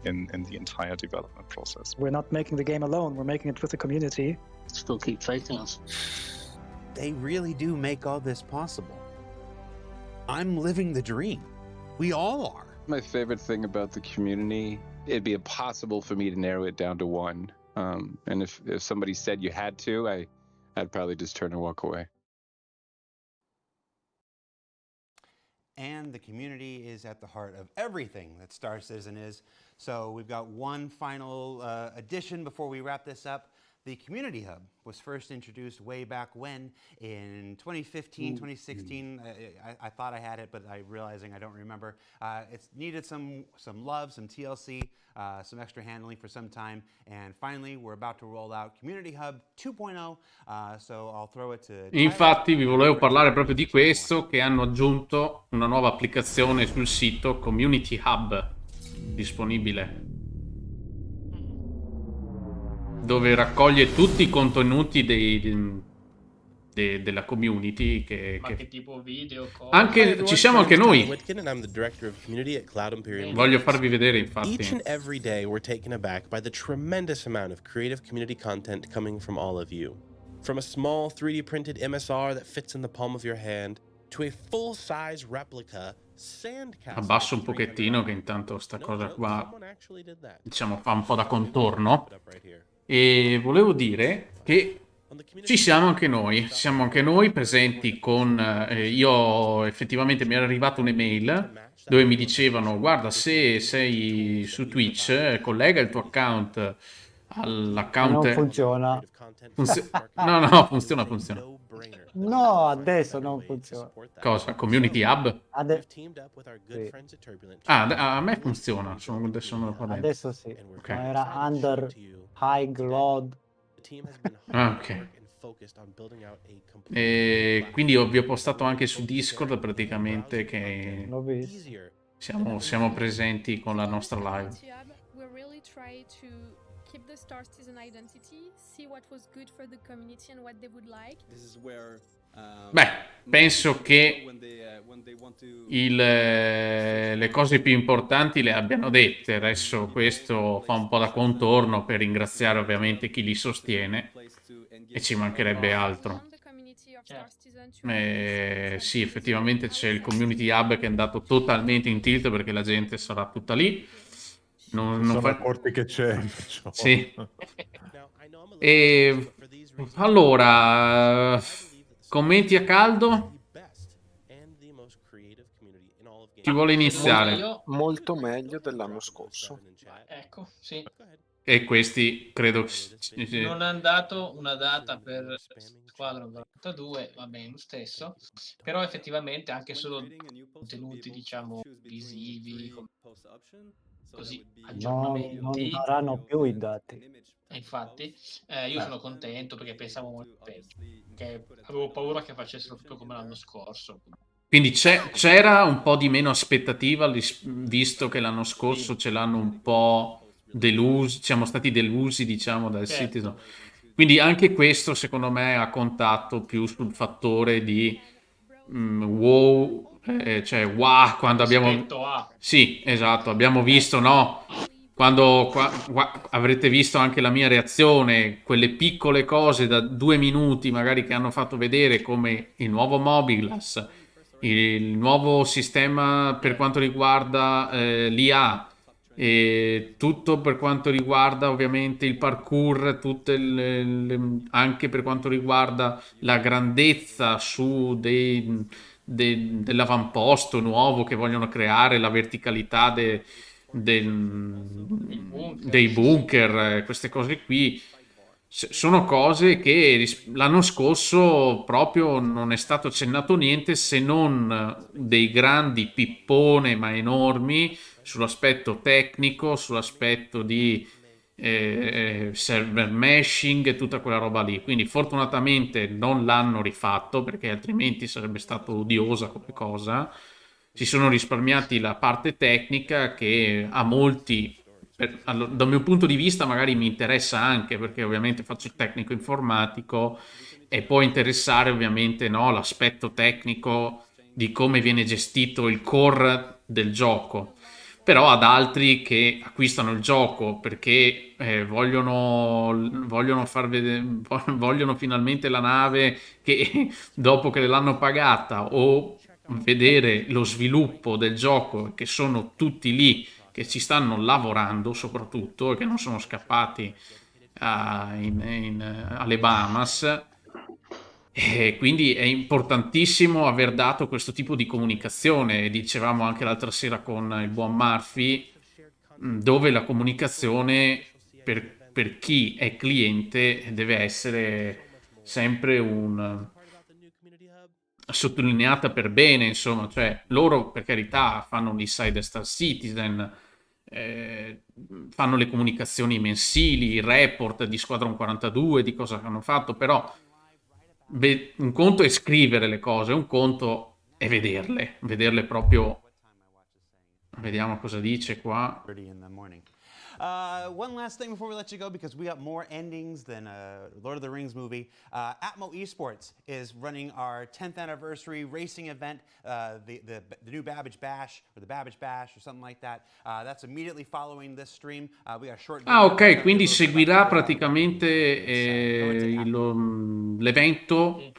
in the entire development process. We're not making the game alone. We're making it with the community. Still keep fighting us. They really do make all this possible. I'm living the dream. We all are. My favorite thing about the community, it'd be impossible for me to narrow it down to one. And if somebody said you had to, I'd probably just turn and walk away. And the community is at the heart of everything that Star Citizen is. So we've got one final addition before we wrap this up. The Community Hub was first introduced way back when, in 2015, 2016. I thought I had it, but I'm realizing I don't remember. It's needed some love, some TLC, some extra handling for some time. And finally, we're about to roll out Community Hub 2.0. So I'll throw it to Infatti vi volevo parlare proprio di questo, che hanno aggiunto una nuova applicazione sul sito Community Hub, disponibile, dove raccoglie tutti i contenuti della community che tipo video, cose. Anche ci siamo anche noi. I'm the director of community at Cloud Imperium. Voglio farvi vedere, infatti. Each and every day we're taken aback by the tremendous amount of creative community content coming from all of you. From a small 3D printed MSR that fits in the palm of your hand to a full-size replica sandcastle. Abbasso un pochettino che intanto sta cosa qua, diciamo, fa un po' da contorno. E volevo dire che ci siamo anche noi presenti con... io effettivamente mi era arrivata un'email dove mi dicevano: guarda, se sei su Twitch, collega il tuo account all'account... Non funziona. No, funziona. No, adesso non funziona. Cosa? Community Hub? Sì. A me funziona. Adesso sì. Okay. Ma era under high load. Ok. E quindi vi ho postato anche su Discord praticamente che siamo presenti con la nostra live. Keep the Star Citizen identity, see what was good for the community and what they would like. Beh, penso che le cose più importanti le abbiano dette. Adesso questo fa un po' da contorno per ringraziare ovviamente chi li sostiene, e ci mancherebbe altro. Sì, effettivamente c'è il Community Hub che è andato totalmente in tilt perché la gente sarà tutta lì. Non sono accorti che c'è. Sì. E allora, commenti a caldo? Chi vuole iniziare? Molto meglio dell'anno scorso. Ecco, sì. E questi credo non hanno dato una data per Squadron 42, va bene lo stesso, però effettivamente anche solo contenuti, diciamo, visivi, così aggiornamenti. Non daranno più i dati. Infatti io sono contento perché pensavo molto peggio, che avevo paura che facessero proprio come l'anno scorso. Quindi c'era un po' di meno aspettativa, visto che l'anno scorso ce l'hanno un po' delusi, siamo stati delusi, diciamo, dal Citizen. Quindi anche questo secondo me ha contato più sul fattore di wow, cioè wow, quando abbiamo... Sì, esatto, abbiamo visto, no? Quando avrete visto anche la mia reazione, quelle piccole cose da 2 minuti magari che hanno fatto vedere, come il nuovo Mobiglass, il nuovo sistema per quanto riguarda l'IA, e tutto per quanto riguarda ovviamente il parkour, anche per quanto riguarda la grandezza dell'avamposto nuovo che vogliono creare, la verticalità dei bunker, queste cose qui. Sono cose che l'anno scorso proprio non è stato accennato niente, se non dei grandi pippone ma enormi sull'aspetto tecnico, sull'aspetto di server meshing e tutta quella roba lì. Quindi fortunatamente non l'hanno rifatto, perché altrimenti sarebbe stato odiosa come cosa. Si sono risparmiati la parte tecnica che a molti, dal mio punto di vista, magari mi interessa anche, perché ovviamente faccio il tecnico informatico e può interessare ovviamente, no, l'aspetto tecnico di come viene gestito il core del gioco. Però ad altri che acquistano il gioco perché vogliono vogliono finalmente la nave che dopo che l'hanno pagata, o vedere lo sviluppo del gioco, che sono tutti lì che ci stanno lavorando soprattutto e che non sono scappati alle Bahamas. E quindi è importantissimo aver dato questo tipo di comunicazione. Dicevamo anche l'altra sera con il buon Murphy, dove la comunicazione per chi è cliente deve essere sempre sottolineata per bene, insomma. Cioè, loro per carità fanno l'insider Star Citizen, fanno le comunicazioni mensili, i report di Squadron 42, di cosa hanno fatto, però un conto è scrivere le cose, un conto è vederle proprio. Vediamo cosa dice qua. One last thing before we let you go, because we got more endings than a Lord of the Rings movie. Atmo Esports is running our 10th anniversary racing event, the new Babbage Bash, or the Babbage Bash, or something like that. That's immediately following this stream. We got a short video. Ok, quindi seguirà praticamente l'evento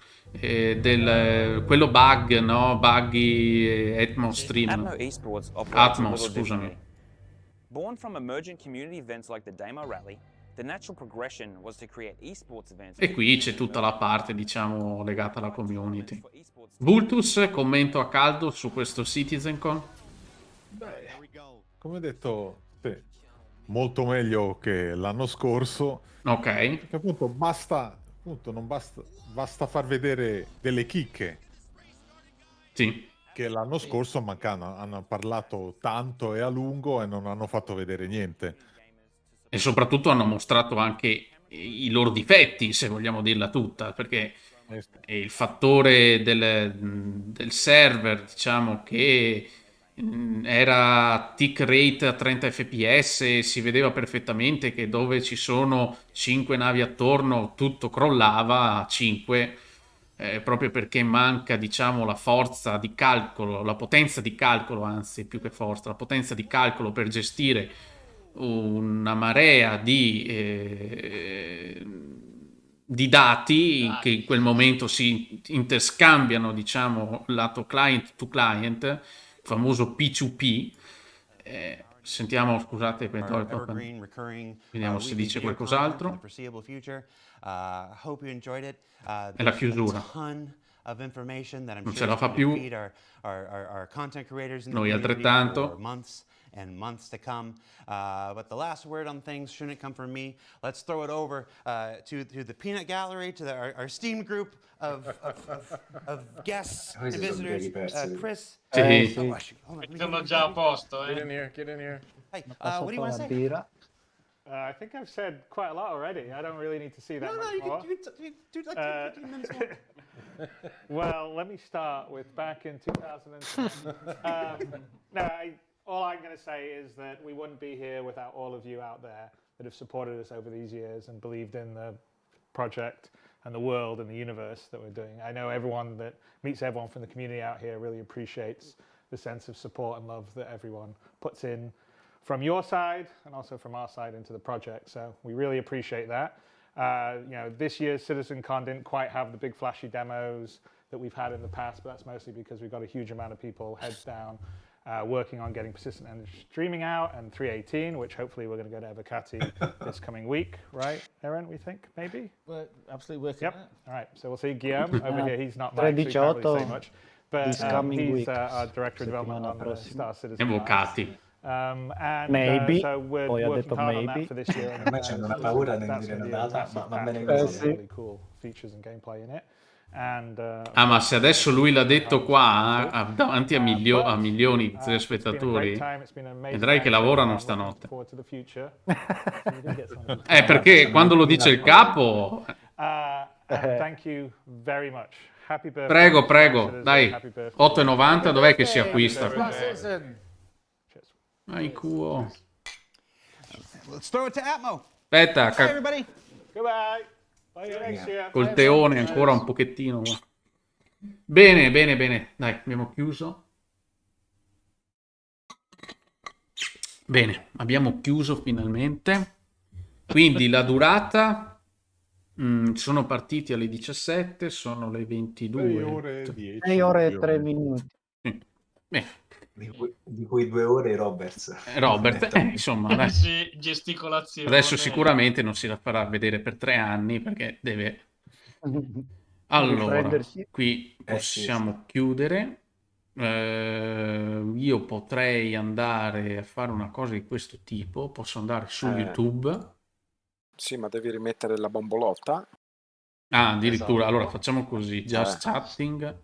quello bug, no? Buggy Atmo Stream. Atmo Esports operates a Atmo, little scusami. differently. Born from emerging community events like the Demo Rally, the natural progression was to create esports events. E qui c'è tutta la parte, diciamo, legata alla community. Vultus, commento a caldo su questo CitizenCon? Beh, come detto, sì, molto meglio che l'anno scorso. Ok. Perché appunto basta far vedere delle chicche. Sì. Che l'anno scorso mancano, hanno parlato tanto e a lungo e non hanno fatto vedere niente. E soprattutto hanno mostrato anche i loro difetti, se vogliamo dirla tutta, perché il fattore del server, diciamo, che era tick rate a 30 fps, e si vedeva perfettamente che dove ci sono 5 navi attorno tutto crollava a 5, proprio perché manca, diciamo, la forza di calcolo, la potenza di calcolo, anzi più che forza, la potenza di calcolo per gestire una marea di dati che in quel momento si interscambiano, diciamo, lato client to client, il famoso P2P. Sentiamo, scusate, vediamo se dice qualcos'altro. È la chiusura. Non ce la fa più. Noi altrettanto. And months to come. But the last word on things shouldn't come from me. Let's throw it over to the peanut gallery, to our esteemed group of guests and visitors. Chris. Sono già a posto, Get in here. Hey, what do you want to say? I think I've said quite a lot already. I don't really need to see that much more. You do like 15 minutes more. Well, let me start with back in 2010. All I'm going to say is that we wouldn't be here without all of you out there that have supported us over these years and believed in the project and the world and the universe that we're doing. I know everyone that meets everyone from the community out here really appreciates the sense of support and love that everyone puts in from your side and also from our side into the project. So we really appreciate that. You know, this year's CitizenCon didn't quite have the big flashy demos that we've had in the past, but that's mostly because we've got a huge amount of people heads down working on getting Persistent Energy streaming out and 3.18, which hopefully we're going to go to Evocati this coming week, right, Aaron, we think, maybe? We're absolutely working on it. All right, so we'll see Guillaume over here. He's not Mike, so he can't really say much. But he's our Director of Development on Star Citizen. Evocati. And Maybe. So we're Poi ha working detto hard on maybe. that for this year. Ormai c'hanno una paura nel That's dire going una to be a data, ma massive bene package così. with really cool features and gameplay in it. And, Ma se adesso lui l'ha detto qua, davanti a milioni di telespettatori, vedrai che lavorano stanotte. Perché quando lo dice il capo... Thank you very much. Happy birthday. Prego, prego, dai, 8,90, dov'è che si acquista? Ai cuo. Let's throw it to Atmo. Aspetta, Bye, everybody. Goodbye. Bye, next year. col teone ancora un pochettino. Bene, bene, bene. Dai, abbiamo chiuso. Bene, abbiamo chiuso finalmente. Quindi la durata... sono partiti alle 17, sono le 22. 6 ore e 10. 6 ore e 3 minuti. Bene. Di cui 2 ore Robert. Insomma, dai. Sì, gesticolazione. Adesso sicuramente non si la farà vedere per 3 anni perché deve... Allora, qui possiamo chiudere. Io potrei andare a fare una cosa di questo tipo. Posso andare su YouTube. Sì, ma devi rimettere la bombolotta. Ah, addirittura. Esatto. Allora facciamo così. Just chatting.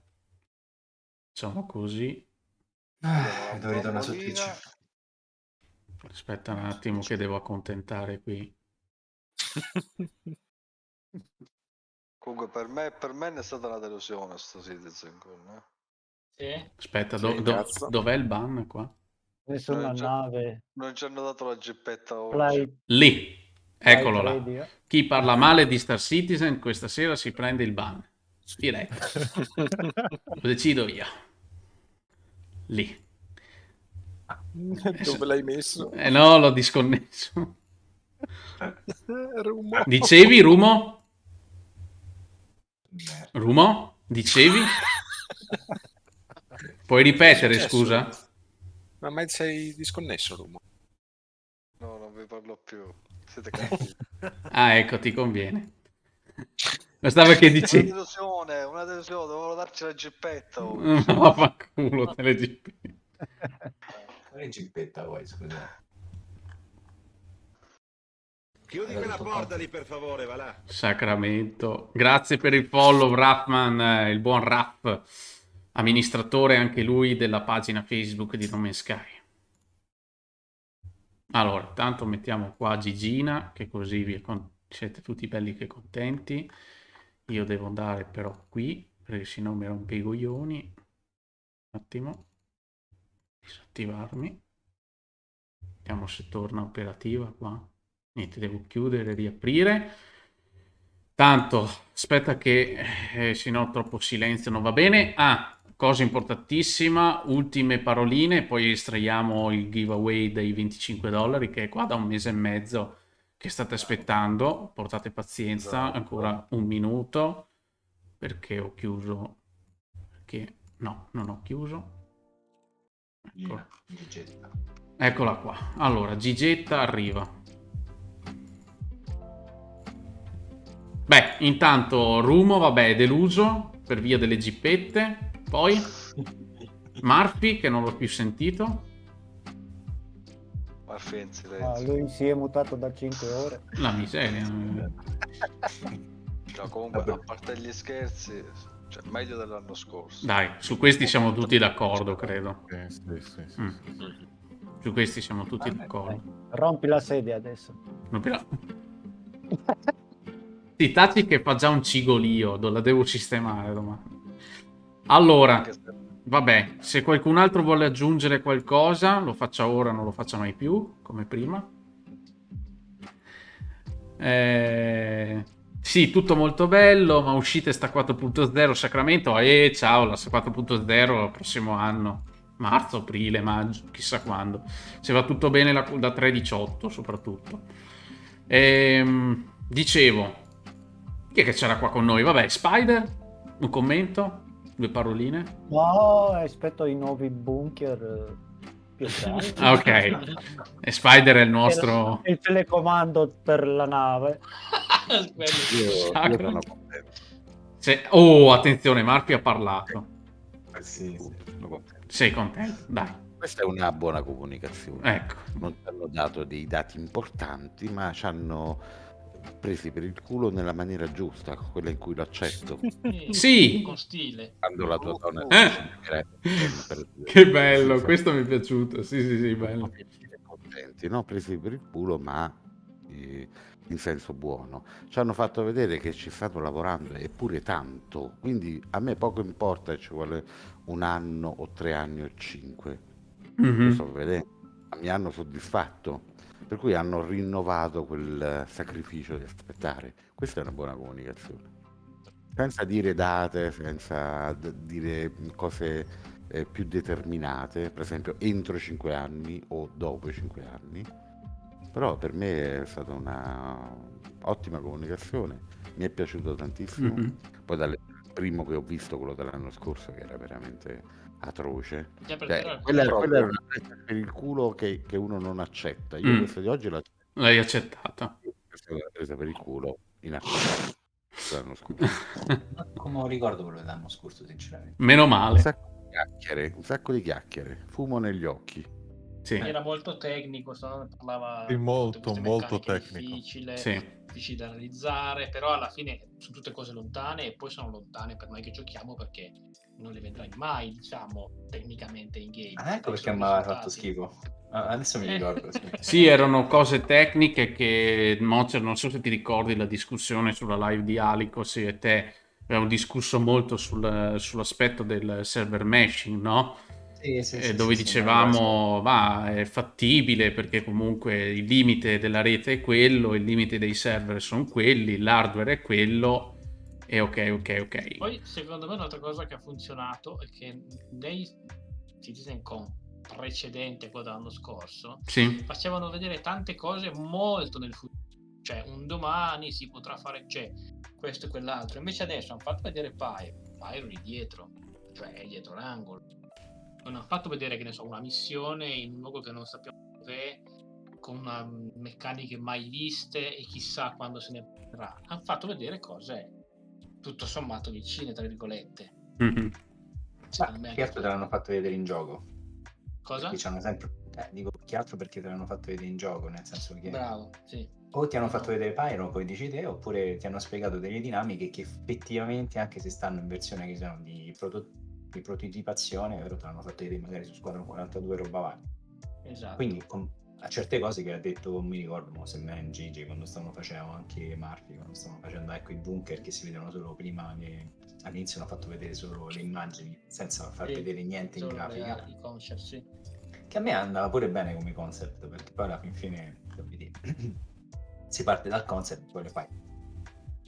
Facciamo così. Dovrei dare una sottotraccia. Aspetta un attimo che devo accontentare qui. Comunque per me è stata una delusione sto CitizenCon. Aspetta, dov'è il ban qua? Nessuna nave. Non ci hanno dato la gippetta oggi. Flight. Lì. Eccolo là. Radio. Chi parla male di Star Citizen questa sera si prende il ban. Diretto. Lo decido io. Lì. Dove l'hai messo? No, l'ho disconnesso. Rumo. Dicevi, Rumo? Rumo? Dicevi? Puoi ripetere, scusa? Ma mai sei disconnesso, Rumo? No, non vi parlo più. Siete cattivi. Ah, ecco, ti conviene. Bastava che dicevi. Una delusione, dovevano darci la gippetta. No, fa culo, te le gippette. Quale gippetta vuoi, scusa? Chiudi quella porta lì, per favore, va là. Sacramento. Grazie per il follow, Raffman, il buon Raff, amministratore anche lui della pagina Facebook di No Man's Sky. Allora, intanto mettiamo qua Gigina, che così siete tutti belli che contenti. Io devo andare però qui, perché sennò mi rompe i coglioni. Un attimo. Disattivarmi. Vediamo se torna operativa qua. Niente, devo chiudere e riaprire. Tanto, aspetta che se no troppo silenzio non va bene. Cosa importantissima, ultime paroline, poi estraiamo il giveaway dei $25 che è qua da 1 mese e mezzo che state aspettando. Portate pazienza, ancora 1 minuto, perché ho chiuso, perché no, non ho chiuso. Eccola qua. Allora, Gigetta arriva. Beh, intanto Rumo, vabbè, è deluso per via delle gippette. Poi Murphy, che non l'ho più sentito. Murphy in silenzio. Lui si è mutato da 5 ore. La miseria. No, comunque, a parte gli scherzi, cioè, meglio dell'anno scorso. Dai, su questi siamo tutti d'accordo, credo. Sì. Su questi siamo tutti d'accordo. Rompi la sedia adesso. Sì, Taci che fa già un cigolio, la devo sistemare domani. Allora, vabbè, se qualcun altro vuole aggiungere qualcosa, lo faccia ora, non lo faccia mai più, come prima. Sì, tutto molto bello, ma uscite sta 4.0 Sacramento. Ciao, la 4.0 prossimo anno. marzo, aprile, maggio, chissà quando. Se va tutto bene da 3-18 soprattutto. Dicevo, chi è che c'era qua con noi? Vabbè, Spider, un commento, 2 paroline. No, aspetto i nuovi bunker più grandi. Ah, ok. E Spider è il nostro... Il telecomando per la nave. Io sono oh, attenzione, Marpi ha parlato. Sì, sono contento. Sei contento? Dai. Questa è una buona comunicazione. Ecco. Non ci hanno dato dei dati importanti, ma ci hanno presi per il culo nella maniera giusta, quella in cui lo accetto. Sì. Con stile. Quando la tua donna Che bello, questo mi è piaciuto. Sì, bello. Contenti, no? Presi per il culo, ma in senso buono. Ci hanno fatto vedere che ci stanno lavorando, eppure tanto. Quindi a me poco importa se ci vuole 1 anno o 3 anni o 5. Lo sto vedendo, mi hanno soddisfatto. Per cui hanno rinnovato quel sacrificio di aspettare. Questa è una buona comunicazione. Senza dire date, senza dire cose più determinate, per esempio entro 5 anni o dopo i 5 anni. Però per me è stata una ottima comunicazione, mi è piaciuto tantissimo. Poi dal primo che ho visto, quello dell'anno scorso, che era veramente atroce, quella era una presa per il culo che uno non accetta. Io questa di oggi l'hai accettata. Questa è una presa per il culo inaccettabile l'anno scorso. Come non ricordo quello dell'anno scorso, sinceramente. Meno male. Un sacco di chiacchiere, fumo negli occhi. Sì. Era molto tecnico, parlava molto difficile da realizzare, però alla fine sono tutte cose lontane, e poi sono lontane per noi che giochiamo, perché non le vedrai mai, diciamo, tecnicamente in game. Ecco perché mi aveva fatto schifo. Adesso mi ricordo. Sì, erano cose tecniche che Mozer, non so se ti ricordi la discussione sulla live di Alicos e te, abbiamo discusso molto sull'aspetto del server meshing, no? Dove dicevamo è fattibile perché comunque il limite della rete è quello, il limite dei server sono quelli, l'hardware è quello, e ok. Poi secondo me un'altra cosa che ha funzionato è che nei CitizenCon precedenti a quello dell'anno scorso facevano vedere tante cose molto nel futuro, cioè un domani si potrà fare questo e quell'altro, invece adesso hanno fatto vedere Pyro lì dietro, cioè è dietro l'angolo. Non ha fatto vedere, che ne so, una missione in un luogo che non sappiamo dov'è, con meccaniche mai viste e chissà quando se ne parlerà. Hanno fatto vedere cose tutto sommato vicine, tra virgolette. Che altro te l'hanno fatto vedere in gioco? Cosa? Perché c'hanno sempre... dico, che altro perché te l'hanno fatto vedere in gioco, nel senso che... Bravo, sì. O ti hanno fatto vedere Pyro, poi dici te, oppure ti hanno spiegato delle dinamiche che effettivamente, anche se stanno in versione che sono di prototipazione, però te l'hanno fatto vedere magari su Squadron 42 roba avanti. Esatto. Quindi a certe cose che ha detto, non mi ricordo se me e Gigi, quando stavano facendo, anche Murphy, quando stavano facendo i bunker che si vedono solo prima, che all'inizio hanno fatto vedere solo le immagini senza far vedere niente in grafica. I concept, sì. Che a me andava pure bene come concept, perché poi alla fine si parte dal concept e poi le fai.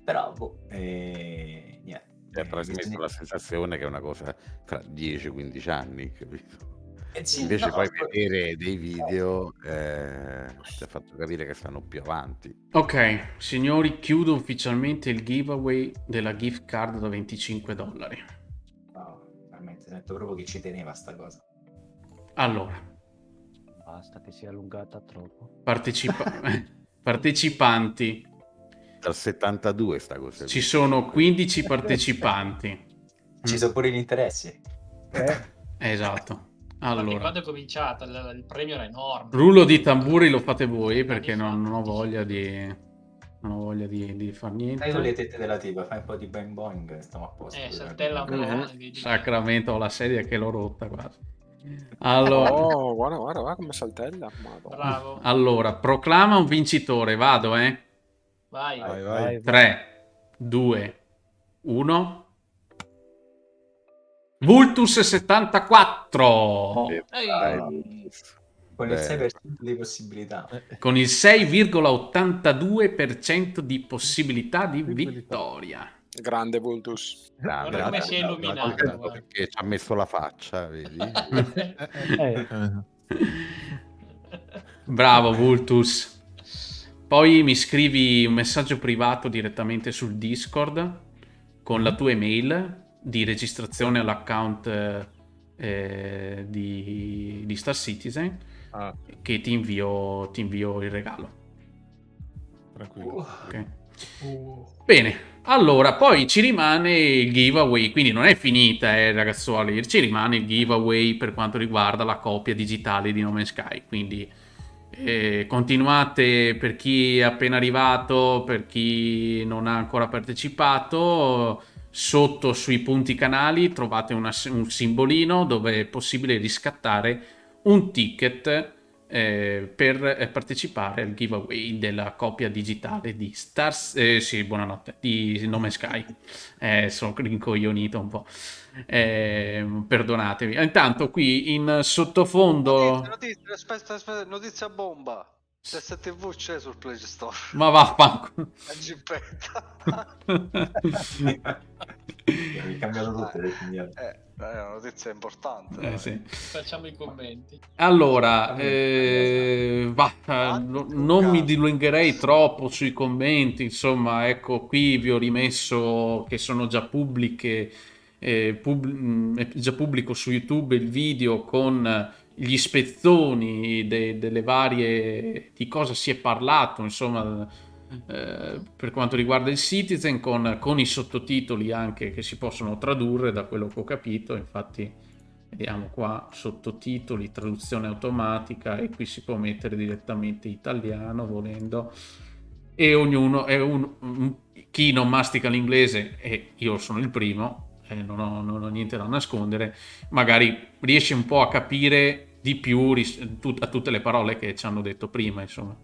Però niente. Ha trasmesso la sensazione che è una cosa fra 10-15 anni, capito? Invece poi vedere dei video ti ha fatto capire che stanno più avanti. Ok, signori, chiudo ufficialmente il giveaway della gift card da $25. No, veramente sento proprio che ci teneva sta cosa. Allora, basta che sia allungata troppo. Partecipanti. Dal 72 sta cosa. Ci sono 15 partecipanti. Ci sono pure gli interessi. Esatto. Allora, quando è cominciata il premio era enorme. rullo di tamburi lo fate voi, perché non ho voglia di far niente. Dai con le tette della tipa, fai un po' di bang boing, stiamo a posto. Saltella un po'. Sacramento, ho la sedia che l'ho rotta quasi. Allora, guarda come saltella. Bravo. Allora, proclama un vincitore, vado, Vai. 3, 2, 1. Vultus 74 con il 6% di possibilità. Con il 6,82% di possibilità di vittoria. Grande Vultus. Guarda come si è illuminato, guarda. Perché ci ha messo la faccia, vedi? Bravo Vultus. Poi mi scrivi un messaggio privato direttamente sul Discord con la tua email di registrazione all'account di Star Citizen, che ti invio il regalo. Tranquillo. Ok. Bene, allora poi ci rimane il giveaway, quindi non è finita, ragazzuoli, ci rimane il giveaway per quanto riguarda la copia digitale di No Man's Sky, quindi continuate, per chi è appena arrivato, per chi non ha ancora partecipato, sotto sui punti canali trovate un simbolino dove è possibile riscattare un ticket per partecipare al giveaway della copia digitale di buonanotte, di No Man's Sky. Sono rincoglionito un po'. Perdonatevi. Intanto qui in sottofondo... Aspetta, notizia bomba. STV c'è sul Play Store. Ma vaffanculo. La gippetta. Hai cambiato tutte le signali. È una notizia importante. Sì. Facciamo i commenti. Allora, non mi dilungherei troppo sui commenti, insomma, ecco, qui vi ho rimesso che sono già pubbliche, è già pubblico su YouTube il video con gli spezzoni delle varie, di cosa si è parlato, insomma, per quanto riguarda il Citizen, con i sottotitoli anche che si possono tradurre, da quello che ho capito. Infatti vediamo qua, sottotitoli, traduzione automatica, e qui si può mettere direttamente italiano volendo, e ognuno chi non mastica l'inglese, e io sono il primo, non ho niente da nascondere, magari riesce un po' a capire di più a tutte le parole che ci hanno detto prima, insomma.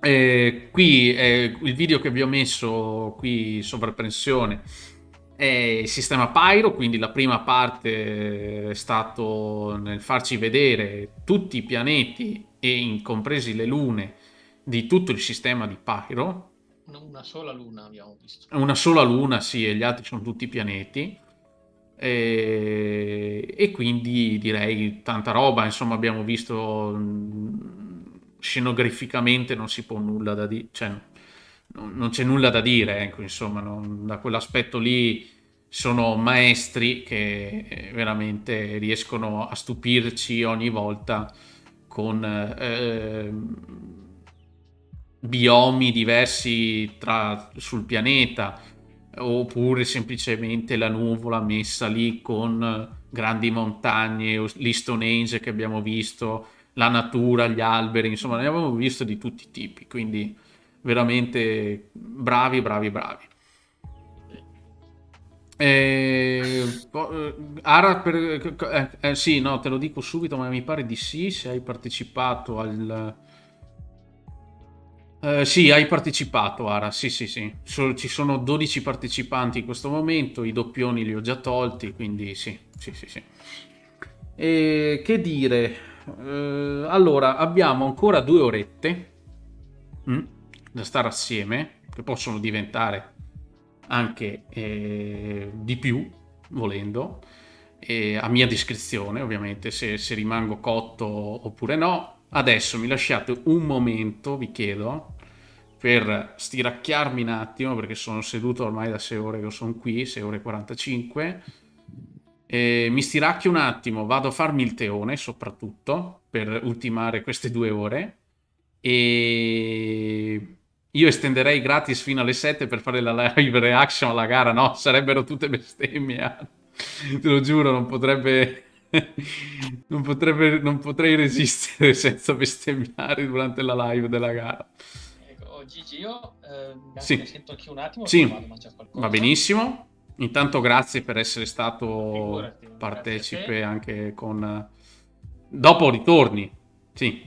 Qui il video che vi ho messo qui in sovrappressione è il sistema Pyro, quindi la prima parte è stato nel farci vedere tutti i pianeti e compresi le lune di tutto il sistema di Pyro. Una sola luna abbiamo visto. Una sola luna, sì, e gli altri sono tutti pianeti. E quindi direi tanta roba, insomma, abbiamo visto scenograficamente non si può nulla da dire, cioè non c'è nulla da dire, ecco, insomma, da quell'aspetto lì sono maestri che veramente riescono a stupirci ogni volta con biomi diversi sul pianeta, oppure semplicemente la nuvola messa lì con grandi montagne, gli Stonehenge che abbiamo visto, la natura, gli alberi, insomma ne abbiamo visto di tutti i tipi, quindi veramente bravi. Ara, sì, no, te lo dico subito, ma mi pare di sì, se hai partecipato al... sì, hai partecipato, Ara, sì. Ci sono 12 partecipanti in questo momento, i doppioni li ho già tolti, quindi sì. E che dire? Allora, abbiamo ancora 2 orette da stare assieme, che possono diventare anche di più, volendo, a mia discrezione, ovviamente, se rimango cotto oppure no. Adesso mi lasciate un momento, vi chiedo, per stiracchiarmi un attimo, perché sono seduto ormai da 6 ore che sono qui, 6 ore e 45. Mi stiracchio un attimo, vado a farmi il teone soprattutto per ultimare queste 2 ore, e io estenderei gratis fino alle 7 per fare la live reaction alla gara, no? Sarebbero tutte bestemmie, te lo giuro, non potrei resistere senza bestemmiare durante la live della gara. Ecco, Gigi, io Sì. mi sento anche un attimo, Sì, vado a mangiare qualcosa. va benissimo. Intanto grazie per essere stato Figurati, partecipe grazie a te. anche con... Dopo ritorni, sì.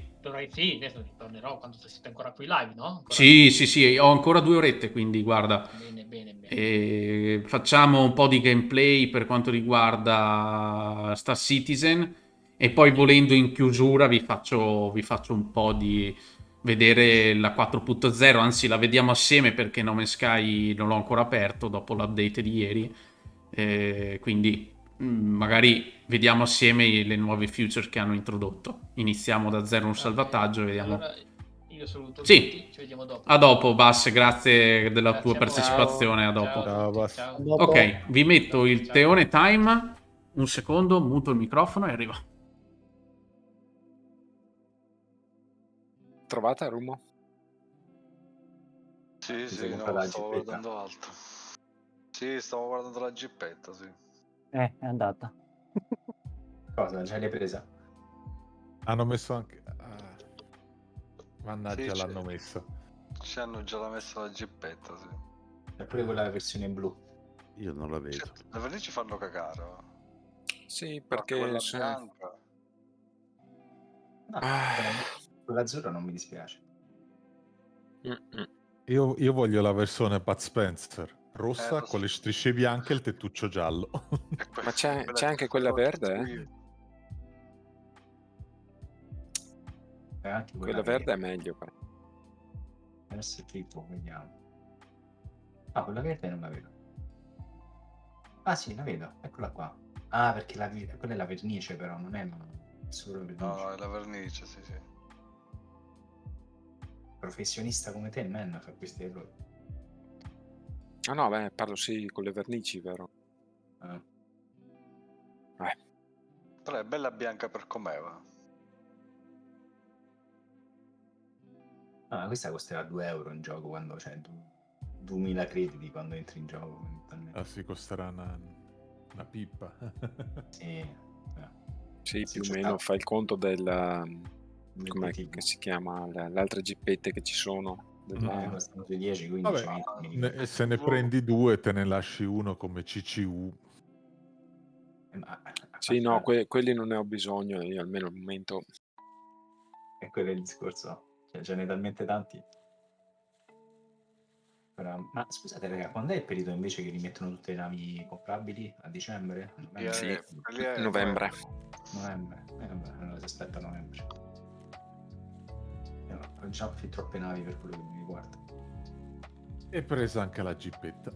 Sì, adesso tornerò quando siete ancora qui live, no? Ancora Sì, ho ancora 2 orette, quindi guarda, Bene. facciamo un po' di gameplay per quanto riguarda Star Citizen, e poi volendo in chiusura vi faccio un po' di vedere la 4.0, anzi la vediamo assieme perché No Man's Sky non l'ho ancora aperto dopo l'update di ieri, quindi magari vediamo assieme le nuove feature che hanno introdotto. Iniziamo da zero un salvataggio e vediamo. Allora io saluto Sì, tutti, ci vediamo dopo. a dopo Bass, grazie della Grazie tua a voi. partecipazione, a dopo. Ciao a tutti, ciao. Ok, vi metto il Ciao. Teone Time, un secondo, muto il microfono e arrivo. Trovata Rumo? Sì, Ti sì, sei no, comprata la stavo gippetta? guardando altro. Sì, stavo guardando la gippetta, sì. È andata. Cosa? Già l'hai presa? Hanno messo anche... Mannaggia, Sì, l'hanno messo. Ci hanno già messa la gippetta, sì. È pure quella versione blu. Io non la vedo. Le vernici fanno cagare. Sì, Perché perché quella bianca... No, quella azzurra non mi dispiace. Io voglio la versione Bud Spencer. Rossa lo so. con le strisce bianche e il tettuccio giallo. Ma c'è anche quella verde, Anche Quella verde è meglio. Però. Adesso tipo, vediamo. Ah, quella verde non la vedo. Ah sì, la vedo, eccola qua. Ah, perché quella è la vernice però, non è solo la vernice. No, è la vernice, sì, sì. Professionista come te, man, fa questi errori. Ah no, beh, parlo sì con le vernici, vero? Però è bella bianca per com'è, va. Ah, questa costerà 2 euro in gioco quando c'è 2000 crediti quando entri in gioco. Ah sì, costerà una pippa. Sì, più o meno fai il conto del... Com'è che si chiama? Le altre gippette che ci sono. Costano sui 10, 15 Vabbè, se ne prendi due te ne lasci uno come CCU. Sì, no, quelli non ne ho bisogno, io almeno al momento. E quello è il discorso. Cioè, ce n'è talmente tanti. Ma scusate, raga, quando è il periodo invece che rimettono tutte le navi comprabili? A dicembre? Sì, Novembre. novembre. Novembre. Vabbè, allora si aspetta a novembre. Ho già fin troppe navi per quello che mi riguarda. E presa anche la gippetta.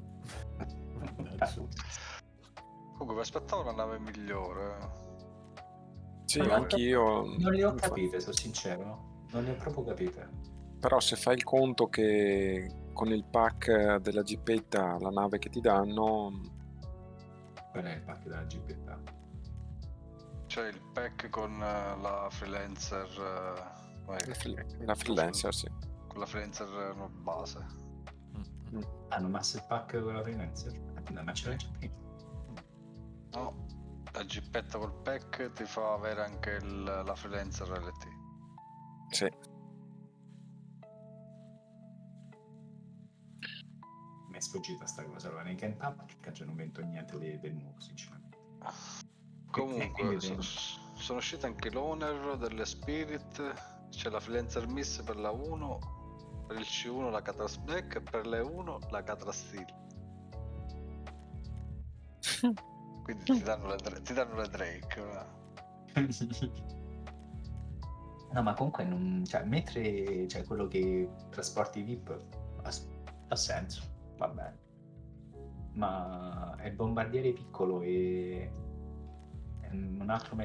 Comunque mi aspettavo una nave migliore. Sì, anch'io. Non le ho capite, sono sincero. Non le ho proprio capite. Però se fai il conto che con il pack della gippetta, la nave che ti danno... Qual è il pack della gippetta? C'è il pack con la freelancer... La freelancer, sì. Con la freelancer base. Hanno messo il pack con la freelancer? Ma ce l'hai già prima? No, la gippetta col pack ti fa avere anche la freelancer LT. Sì. Mi è sfuggita sta cosa. Allora, nei Camp Pack non vento niente del nuovo, sinceramente. Comunque, sono uscite anche l'Owner delle Spirit. C'è la freelancer Miss per la 1, per il C1 la Catras Black e per le 1 la Catras Steel. Quindi ti danno le Drake. No, ma comunque non, cioè, mentre c'è quello che trasporti VIP ha senso, va bene. Ma è il bombardiere piccolo e un altro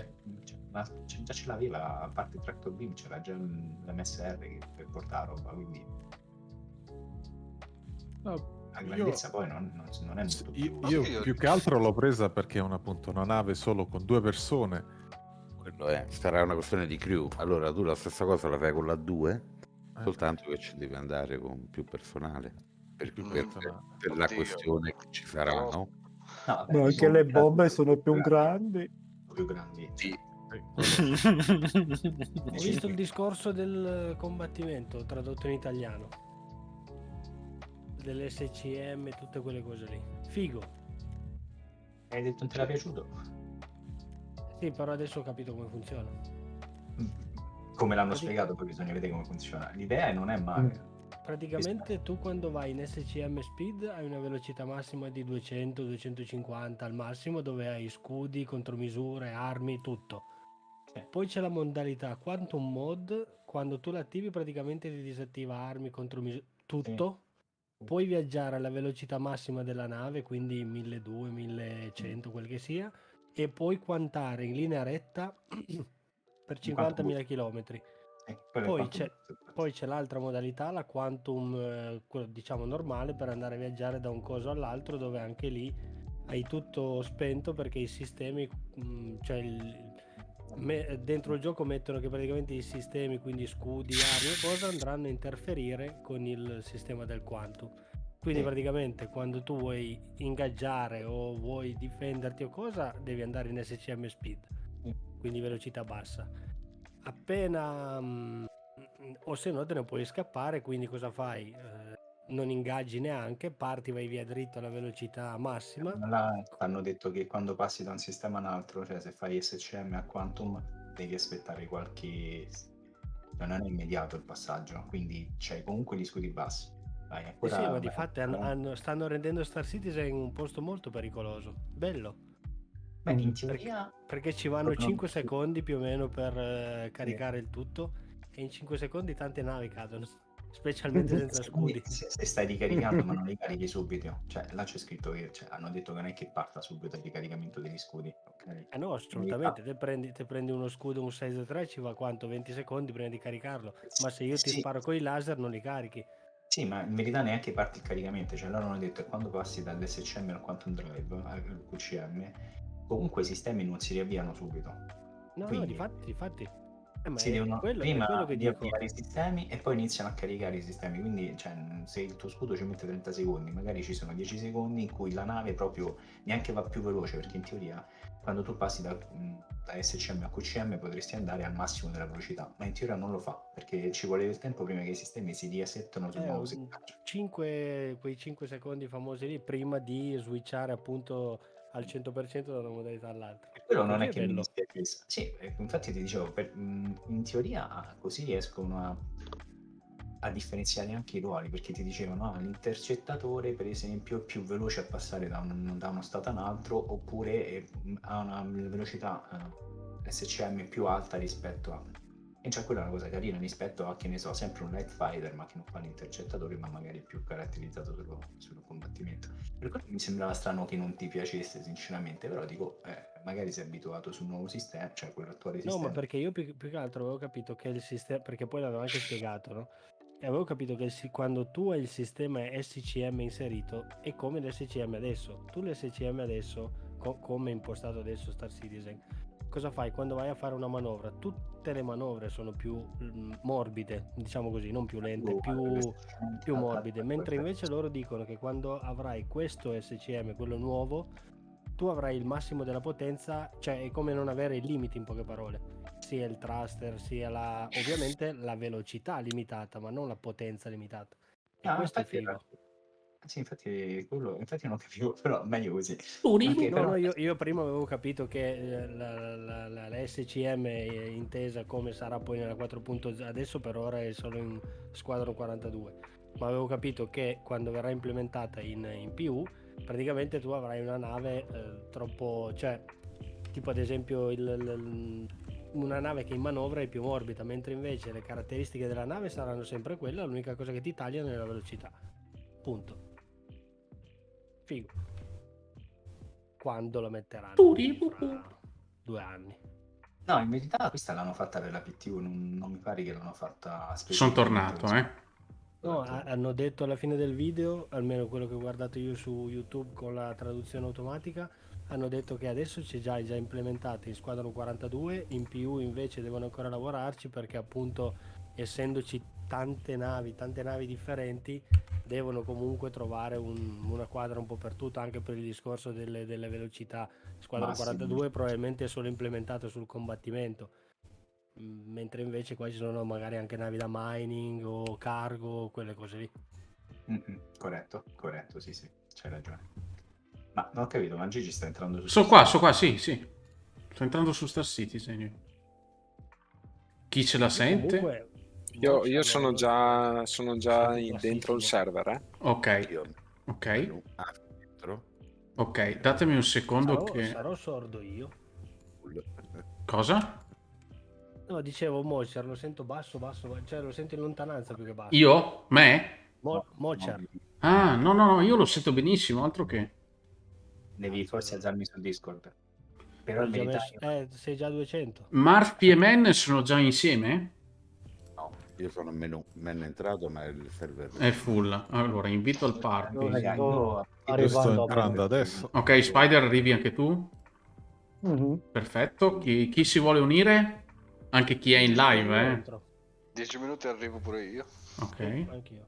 già ce l'aveva, a parte il Tractor Beam c'era già l'MSR per portare roba, quindi la grandezza poi non è molto Io più che altro l'ho presa perché è appunto una nave solo con 2 persone. Quello è, sarà una questione di crew. Allora tu la stessa cosa la fai con la 2, soltanto che ci devi andare con più personale. Per la questione che ci sarà, no? No, vabbè, Ma anche le bombe sono più grandi. Più grandi. Sì. Ho visto il discorso del combattimento tradotto in italiano, dell'SCM e tutte quelle cose lì. Figo. Hai detto non te l'è piaciuto? Sì, però adesso ho capito come funziona. Come l'hanno spiegato, poi bisogna vedere come funziona. L'idea non è male. Praticamente tu quando vai in SCM Speed hai una velocità massima di 200-250 al massimo, dove hai scudi, contromisure, armi, tutto. Poi c'è la modalità Quantum Mod quando tu l'attivi praticamente ti disattiva armi, tutto. Puoi viaggiare alla velocità massima della nave, quindi 1200, 1100, quel che sia, e puoi quantare in linea retta per 50.000 km. Poi c'è l'altra modalità, la quantum, quello diciamo normale, per andare a viaggiare da un coso all'altro, dove anche lì hai tutto spento perché i sistemi, dentro il gioco mettono che praticamente i sistemi, quindi scudi, armi e cose, andranno a interferire con il sistema del quantum. Quindi praticamente quando tu vuoi ingaggiare o vuoi difenderti o cosa, devi andare in SCM speed, quindi velocità bassa. Appena o se no te ne puoi scappare, quindi cosa fai? Non ingaggi neanche, parti, vai via dritto alla velocità massima. Là hanno detto che quando passi da un sistema a un altro, cioè se fai SCM a Quantum, devi aspettare qualche... non è immediato il passaggio, quindi c'hai comunque gli scudi bassi. Vai, ancora... Sì, ma di fatto stanno rendendo Star Citizen un posto molto pericoloso. Bello. Beh, in teoria... Perché ci vanno 5 secondi più o meno per caricare il tutto, e in 5 secondi tante navi cadono, specialmente senza scudi. Se stai ricaricando ma non li carichi subito, cioè là c'è scritto che hanno detto che non è che parta subito il ricaricamento degli scudi, ok? No, assolutamente, te prendi uno scudo, un 6-3, ci va quanto? 20 secondi prima di caricarlo, ma se io ti sparo con i laser non li carichi. Sì, ma in verità neanche parte il caricamento, cioè loro hanno detto che quando passi dall'SCM al Quantum Drive al QCM, comunque i sistemi non si riavviano subito. No, quindi, no, difatti. si devono Prima prima che riavviare i sistemi e poi iniziano a caricare i sistemi, quindi cioè, se il tuo scudo ci mette 30 secondi, magari ci sono 10 secondi in cui la nave proprio neanche va più veloce, perché in teoria quando tu passi da SCM a QCM potresti andare al massimo della velocità, ma in teoria non lo fa, perché ci vuole del tempo prima che i sistemi si riassettano sul nuovo settaggio. Quei 5 secondi famosi lì prima di switchare appunto al 100% da una modalità all'altra. Quello non è che mi dispiace. Sì, infatti ti dicevo, in teoria così riescono a differenziare anche i ruoli, perché ti dicevano l'intercettatore per esempio è più veloce a passare da uno stato a un altro, oppure ha una velocità SCM più alta rispetto a... E cioè quella è una cosa carina rispetto a, che ne so, sempre un light fighter ma che non fa l'intercettatore, ma magari è più caratterizzato sullo combattimento. Per quello mi sembrava strano che non ti piacesse sinceramente, però dico, magari sei abituato sul nuovo sistema, cioè quello attuale sistema. No, ma perché io più che altro avevo capito che il sistema, perché poi l'hanno anche spiegato, no? E avevo capito che quando tu hai il sistema SCM inserito è come l'SCM adesso. Tu l'SCM adesso, come è impostato adesso Star Citizen, cosa fai? Quando vai a fare una manovra, tutte le manovre sono più morbide, diciamo così, non più lente, più morbide, mentre invece loro dicono che quando avrai questo SCM, quello nuovo, tu avrai il massimo della potenza, cioè è come non avere i limiti, in poche parole, sia il thruster sia ovviamente la velocità limitata, ma non la potenza limitata, e questo è figo. Sì, infatti quello non capivo, però meglio così. No, io prima avevo capito che la SCM è intesa come sarà poi nella 4.0, adesso per ora è solo in Squadron 42, ma avevo capito che quando verrà implementata in PU praticamente tu avrai una nave troppo, cioè tipo ad esempio una nave che in manovra è più morbida, mentre invece le caratteristiche della nave saranno sempre quelle, l'unica cosa che ti tagliano è la velocità, punto. Figo. Quando la metteranno? Fra 2 anni. No, in verità questa l'hanno fatta per la PTU, non mi pare che l'hanno fatta Sono tornato, No, hanno detto alla fine del video, almeno quello che ho guardato io su YouTube con la traduzione automatica, hanno detto che adesso c'è già implementato in Squadron 42, in PU invece devono ancora lavorarci perché appunto essendoci tante navi differenti devono comunque trovare una quadra un po' per tutto, anche per il discorso delle velocità. Squadron 42 probabilmente è solo implementato sul combattimento, mentre invece qua ci sono magari anche navi da mining o cargo, quelle cose lì. Corretto, sì, c'hai ragione. Ma non ho capito, ma Gigi sta entrando su... Sono qua, sì. Sto entrando su Star Citizen io. Chi ce la sente? Io sono già dentro il server, Ok, datemi un secondo Sarò sordo io? Cosa? No, dicevo Mocer, lo sento basso, cioè lo sento in lontananza più che basso. Io? Me? Mocer. Ah, no, io lo sento benissimo, altro che... Devi forse alzarmi su Discord. Però Ho in già verità messo... sei già a 200. Murphy e Men sono già insieme? No, io sono a menu, men entrato, ma il server È full. Allora, invito al party. Sto Io sto arrivando entrando adesso. Ok, Spider, arrivi anche tu? Perfetto. Chi si vuole unire? Anche chi è in live, 10 minuti arrivo pure io. Ok. Anch'io.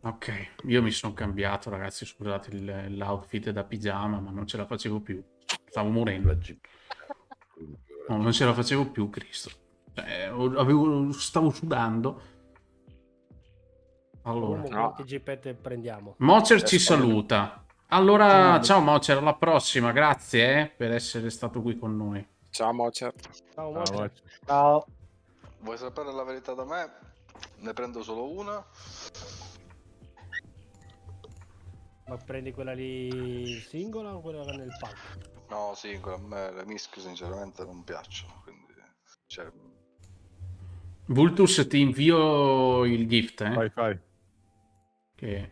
Ok, io mi sono cambiato, ragazzi, scusate l'outfit da pigiama, ma non ce la facevo più. Stavo morendo. No, non ce la facevo più, Cristo. Cioè, stavo sudando. Allora. Comunque, quante gipette prendiamo? Mocer ci saluta. Allora, ciao Mocer, alla prossima. Grazie per essere stato qui con noi. Ciao Mocer. Ciao Mocer. Ciao. Vuoi sapere la verità da me? Ne prendo solo una. Ma prendi quella lì singola o quella nel pack? No, sì, a me le mischie sinceramente non piacciono, quindi... Cioè... Vultus, ti invio il gift, Fai. Che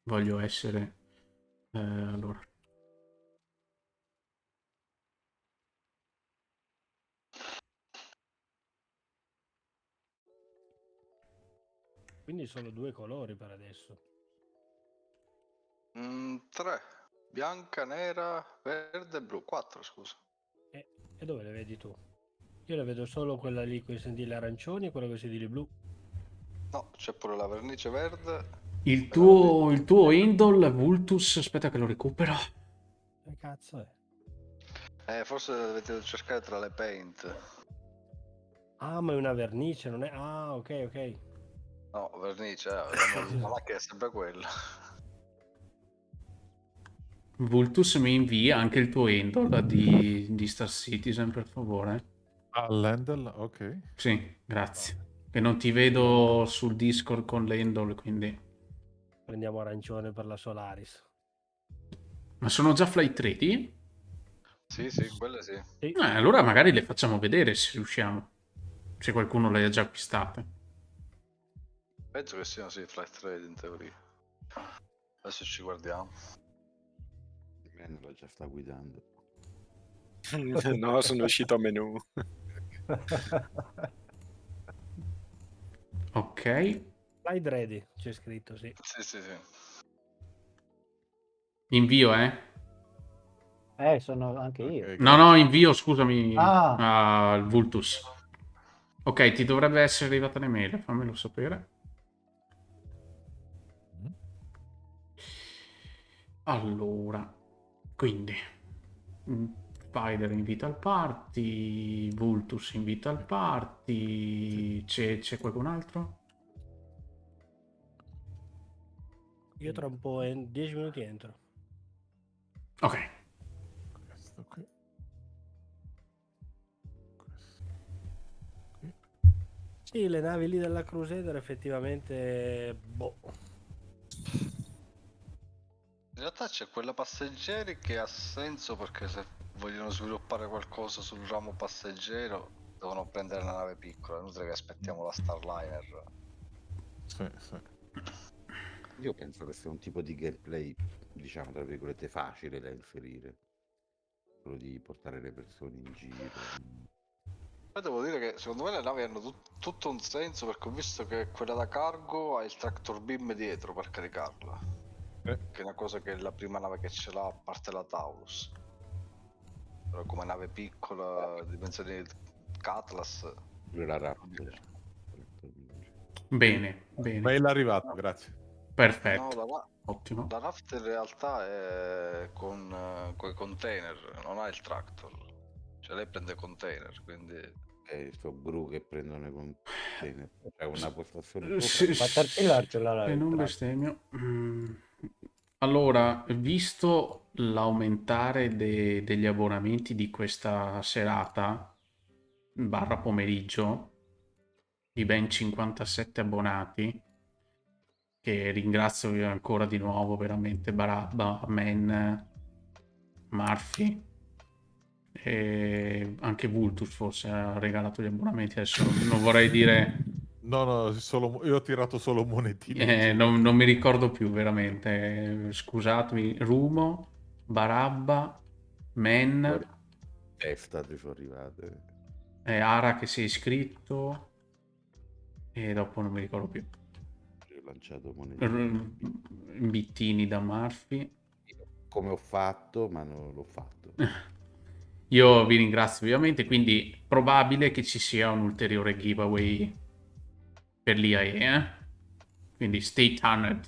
voglio essere... allora. Quindi solo 2 colori per adesso. 3. Bianca, nera, verde e blu. 4, scusa. E dove le vedi tu? Io le vedo solo quella lì con i sedili arancioni e quella con i sedili blu. No, c'è pure la vernice verde. Il tuo Indol, Vultus, aspetta che lo recupero. Che cazzo è? Forse dovete cercare tra le paint. Ah, ma è una vernice, non è... Ah, ok. No, vernice, non è che è sempre quella. Vultus mi invia anche il tuo Indol di Star Citizen, per favore. L'Endel, ok. Sì, grazie. Che non ti vedo sul Discord con l'Endol, quindi... Prendiamo arancione per la Solaris. Ma sono già flight ready? Sì, quelle sì. Allora magari le facciamo vedere se riusciamo. Se qualcuno le ha già acquistate. Penso che siano sì, flight trade in teoria. Adesso ci guardiamo. La già sta guidando. No, sono uscito a menu. Ok. Flight ready, c'è scritto, sì. Sì. Invio, Sono anche io. No, invio, scusami, Ah. al Vultus. Ok, ti dovrebbe essere arrivata l'email, fammelo sapere. Allora, quindi Spider invita al party, Vultus invita al party, c'è qualcun altro? Io tra un po', in 10 minuti entro. Ok. Questo qui. Sì, le navi lì della Crusader effettivamente... Boh. In realtà c'è quella passeggeri che ha senso perché se vogliono sviluppare qualcosa sul ramo passeggero devono prendere una nave piccola, è inutile che aspettiamo la Starliner. Sì. Io penso che sia un tipo di gameplay, diciamo, tra virgolette, facile da inserire. Quello di portare le persone in giro. Poi devo dire che secondo me le navi hanno tutto un senso perché ho visto che quella da cargo ha il tractor beam dietro per caricarla. Che è una cosa che è la prima nave che ce l'ha a parte la Taurus. Però come nave piccola, dimensioni Catlas. La Raptor. Bene. Mail arrivato, grazie. Perfetto. No, Ottimo. la raft in realtà è con i container, non ha il tractor. Cioè lei prende container, quindi... sto gru che prendono i container. C'è una postazione E non bestemmio. Allora, visto l'aumentare degli abbonamenti di questa serata, barra pomeriggio, di ben 57 abbonati, che ringrazio ancora di nuovo veramente Barabba, Men, Murphy, E anche Vultus forse ha regalato gli abbonamenti, adesso non vorrei dire... No, io ho tirato solo monetine. non mi ricordo più veramente, scusatemi. Rumo, Barabba, Men, Testa ti sono arrivate. Ara che si è iscritto e dopo non mi ricordo più. Ho lanciato monetine. Bittini da Murphy. Come ho fatto, ma non l'ho fatto. Io vi ringrazio ovviamente, quindi probabile che ci sia un ulteriore giveaway per l'IAE, quindi stay tuned.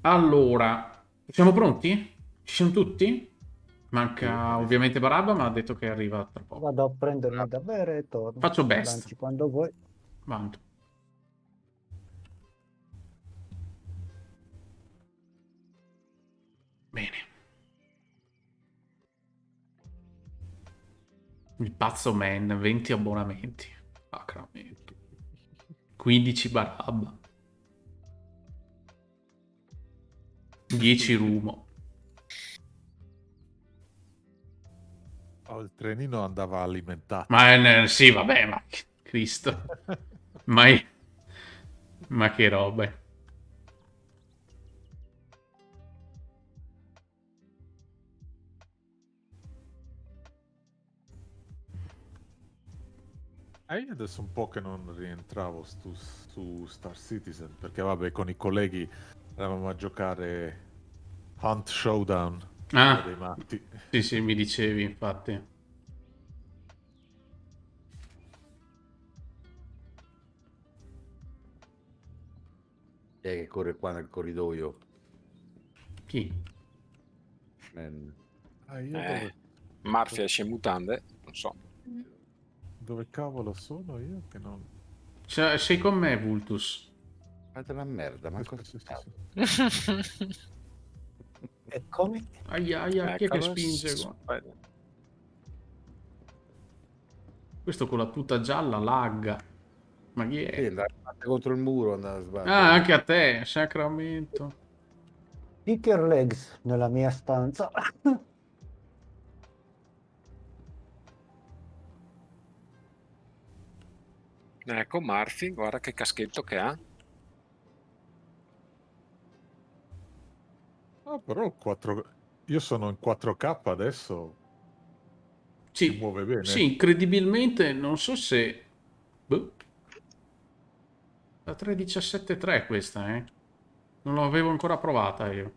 Allora, siamo pronti? Ci siamo tutti? Manca ovviamente Barabba, ma ha detto che arriva tra poco. Vado a prendermi da bere e torno. Faccio best. Lanci quando vuoi. Vanto. Bene. Il pazzo man, 20 abbonamenti. Sacramento. 15 Barabba. 10 Rumo. Oh, il trenino andava alimentato. Ma sì, vabbè, ma Cristo. Ma che robe. Io adesso un po' che non rientravo su Star Citizen, perché vabbè, con i colleghi eravamo a giocare Hunt Showdown. Dei matti. Sì, mi dicevi, infatti. Che corre qua nel corridoio? Chi? Murphy esce in mutande, non so. Dove cavolo sono io che non... Sei con me, Vultus. Fate la merda, ma cosa... E come? Aia, chi è che spinge qua? Questo con la tuta gialla lagga. Ma chi è? Sì, andare contro il muro, andare a sbattere. Ah, anche a te, Sacramento. Kicker legs nella mia stanza. Ecco Murphy, guarda che caschetto che ha. Però 4... io sono in 4K adesso. Si muove bene. Sì, incredibilmente, non so se... Boh. La 3.17.3 questa, eh? Non l'avevo ancora provata io.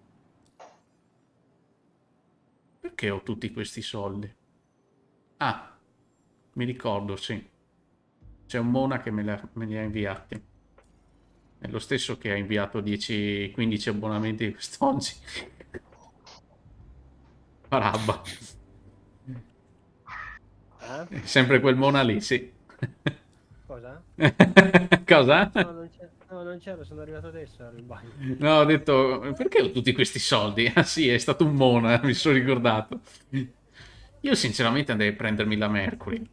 Perché ho tutti questi soldi? Ah, mi ricordo, sì. C'è un Mona che me li ha inviati. È lo stesso che ha inviato 10-15 abbonamenti quest'oggi. Parabba. Sempre quel Mona lì, sì. Cosa? Cosa? No, non c'ero, sono arrivato adesso, ero in bagno. No, ho detto, perché ho tutti questi soldi? Ah sì, è stato un Mona, mi sono ricordato. Io sinceramente andrei a prendermi la Mercury.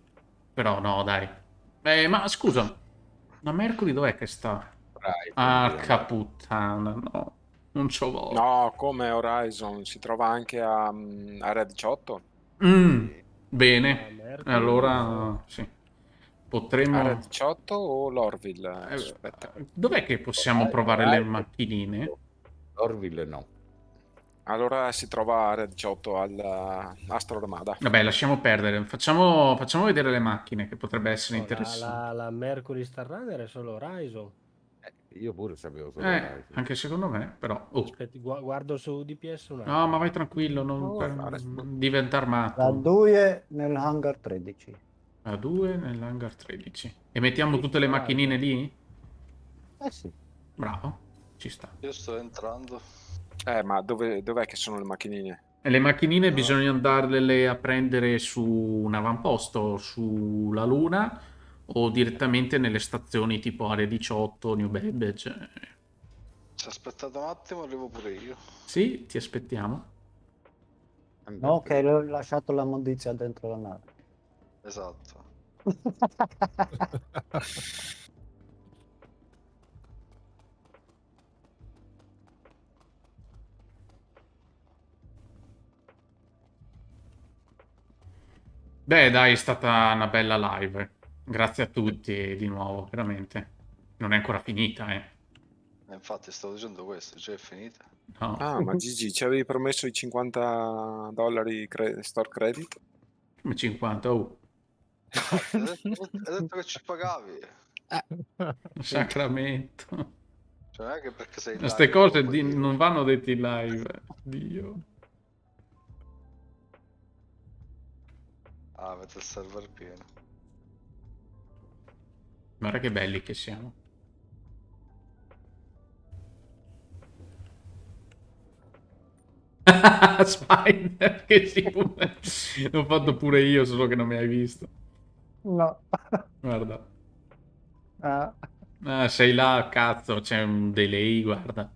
Però no, dai. Ma scusa, la Mercury dov'è che sta? Arca puttana, no. Non c'ho voglia. No, come Horizon, si trova anche a Area 18. Bene, allora sì. Potremmo... Area 18 o l'Orville? Aspetta. Dov'è che possiamo provare le macchinine? Orville no. Allora si trova a Area 18 all'Astro Ramada. Vabbè, lasciamo perdere. Facciamo vedere le macchine, che potrebbe essere interessante. La Mercury Star Runner è solo Horizon. Io pure sapevo solo Horizon. Anche secondo me, però... Aspetti, guardo su DPS un attimo. No, ma vai tranquillo, non diventare matto. La 2 nell'hangar 13. La 2 nell'hangar 13. E mettiamo tutte le macchinine lì? Sì. Bravo, ci sta. Io sto entrando. Ma dov'è che sono le macchinine? E le macchinine bisogna andarle a prendere su un avamposto, sulla Luna, o direttamente nelle stazioni tipo Area 18, New Babbage. Se aspettate un attimo, arrivo pure io. Sì, ti aspettiamo. No, che ho lasciato la mondizia dentro la nave. Esatto. Beh, dai, è stata una bella live. Grazie a tutti di nuovo, veramente. Non è ancora finita, eh. Infatti stavo dicendo questo, già è finita. No. Ah, ma Gigi, ci avevi promesso i $50 store credit? Come 50, oh. Hai detto che ci pagavi. Sacramento. Cioè non è che perché sei Queste live non lo cose puoi dire. non vanno dette in live. Dio. Ah, avete il server pieno. Guarda che belli che siamo. Spider che si pure. L'ho fatto pure io, solo che non mi hai visto. No. Guarda. Ah, Ah, sei là, cazzo, c'è un delay, guarda.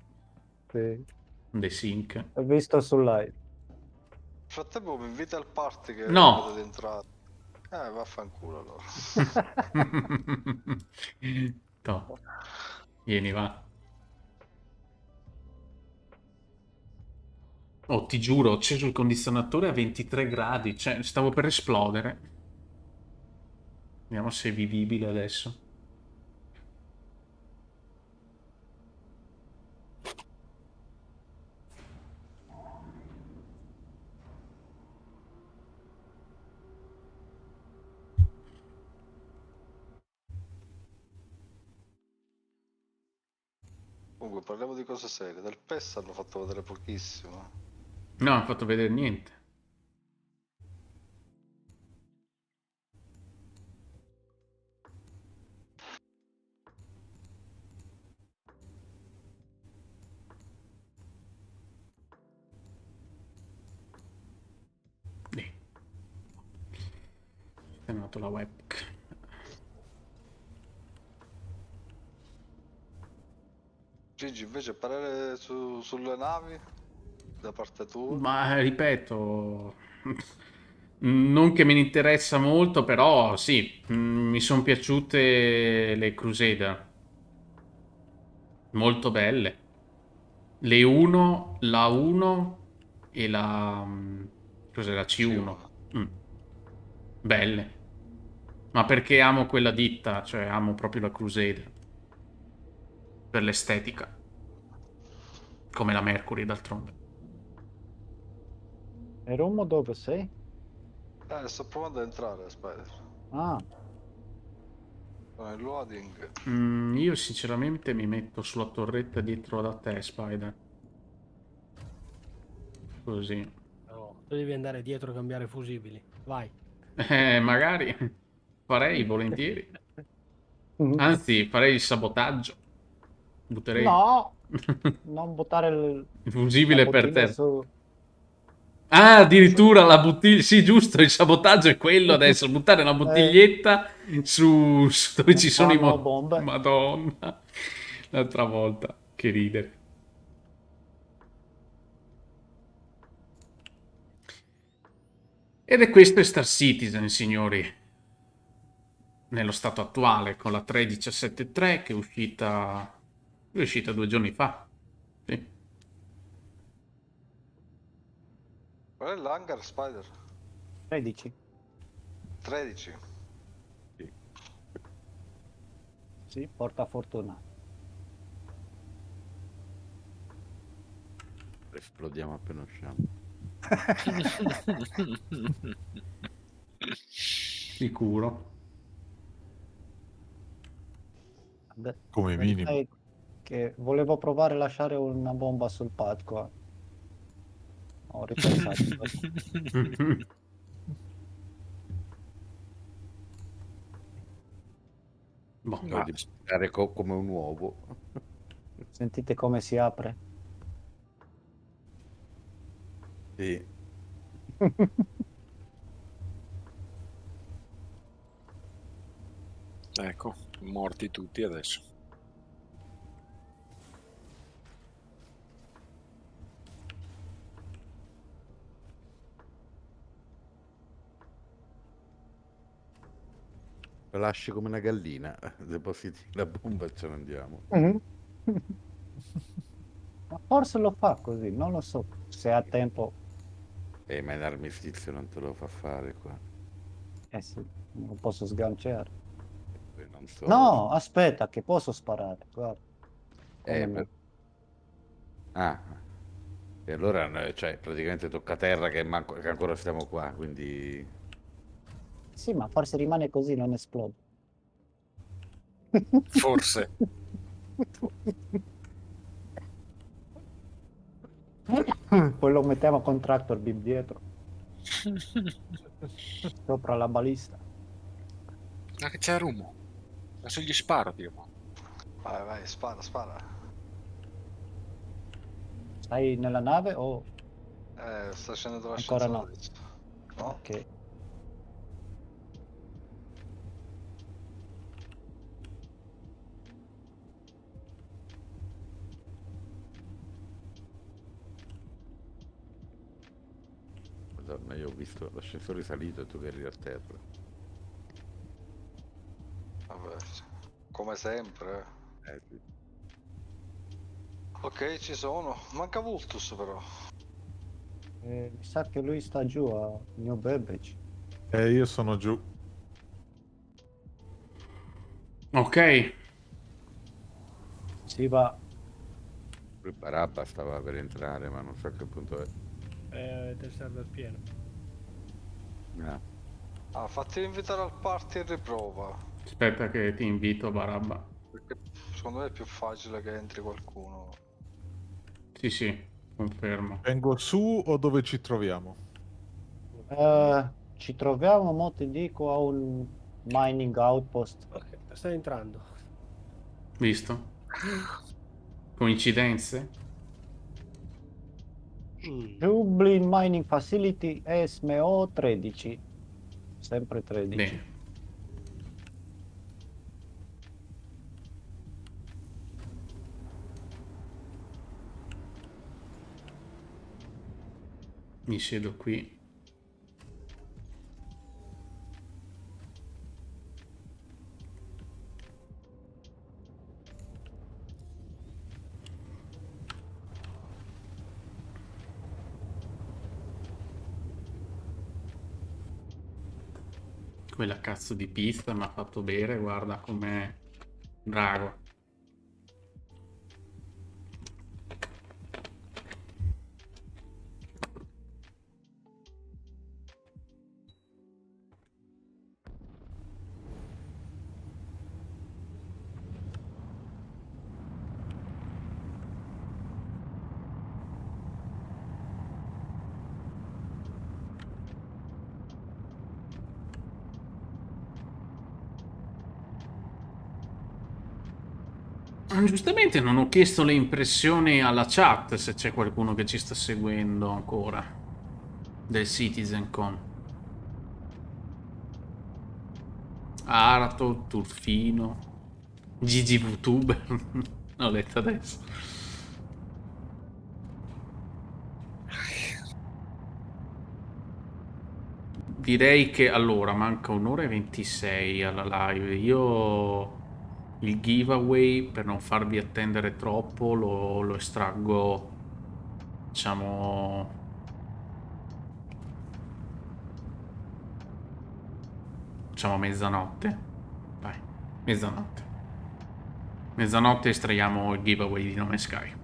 sì. Un desync. Ho visto sul live. Nel frattempo mi invita al party che No. potete entrare. Vaffanculo allora. No. Vieni, va. Oh, ti giuro, ho acceso il condizionatore a 23 gradi. Cioè, stavo per esplodere. Vediamo se è vivibile adesso. Comunque parliamo di cose serie. Del PES hanno fatto vedere pochissimo. No, non ho fatto vedere niente. È nato la webcam. Gigi, invece parere sulle navi da parte tua. Ma ripeto, non che me ne interessa molto, però sì, mi sono piaciute le Crusader. Molto belle. Le 1, la 1 e la... cos'è la C1? Mm. Belle. Ma perché amo quella ditta, cioè amo proprio la Crusader. Per l'estetica. Come la Mercury, d'altronde. E Romo dove sei? Sto provando ad entrare, Spider. Ah, Sono in loading. Io sinceramente mi metto sulla torretta dietro da te, Spider. Così. No, tu devi andare dietro a cambiare fusibili. Vai. Magari farei volentieri. Anzi, farei il sabotaggio. Butterei no! Non buttare il la fusibile per bottiglia terra. su... Ah, addirittura la bottiglia. Sì, giusto, il sabotaggio è quello adesso. Buttare una bottiglietta su dove ci sono i Fanno bombe. Madonna. L'altra volta. Che ridere. Ed è questo è Star Citizen, signori. Nello stato attuale, con la 3.17.3 che è uscita 2 giorni fa. Sì. Qual è l'hangar, Spider? 13. 13. Sì, porta fortuna. Esplodiamo appena usciamo. Sicuro. Come minimo. Sai che volevo provare a lasciare una bomba sul palco. Ho ripensato. Devo dimenticare come un uovo. Sentite come si apre? Sì. Ecco, morti tutti adesso. Lo lasci come una gallina, depositi la bomba e ce ne andiamo. Ma forse lo fa così, non lo so se ha tempo. Ma in armistizio non te lo fa fare qua. sì, non lo posso sganciare. Non so. No, aspetta, che posso sparare, guarda. Come no? Ah, e allora cioè, praticamente tocca terra che ancora stiamo qua, quindi... Sì, ma forse rimane così, non esplode. Forse. Poi lo mettiamo con tractor beam dietro. Sopra la balista. Ma che c'è Rumo? Adesso gli sparo, Dio. Vai, vai, spara, spara. Stai nella nave o Sta scendendo ancora l'ascensore no? adesso. No? Ok. Madonna, io ho visto l'ascensore salito e tu che eri a terra. Vabbè, come sempre. Sì. Ok, ci sono. Manca Vultus però. Mi sa che lui sta giù a New Beverage. Io sono giù. Ok. Si va. Lui Barabba stava per entrare, ma non so a che punto è. Del server pieno. Ah, fatti invitare al party e riprova. Aspetta che ti invito, Barabba. Perché secondo me è più facile che entri qualcuno. Sì, sì, confermo. Vengo su o dove ci troviamo? Ci troviamo, mo ti dico, a un mining outpost. Ok, sta entrando. Visto? Coincidenze? Dublin Mining Facility SMO 13. Sempre 13. Bene. Mi siedo qui. Quella cazzo di pista mi ha fatto bere, guarda com'è drago. Giustamente non ho chiesto le impressioni alla chat, se c'è qualcuno che ci sta seguendo ancora del CitizenCon. Arato, Turfino, GGVtuber. L'ho letto adesso. Direi che allora manca un'ora e 26 alla live. Io il giveaway, per non farvi attendere troppo, lo estraggo, diciamo, a mezzanotte. Dai, mezzanotte. Mezzanotte estraiamo il giveaway di Nome Sky.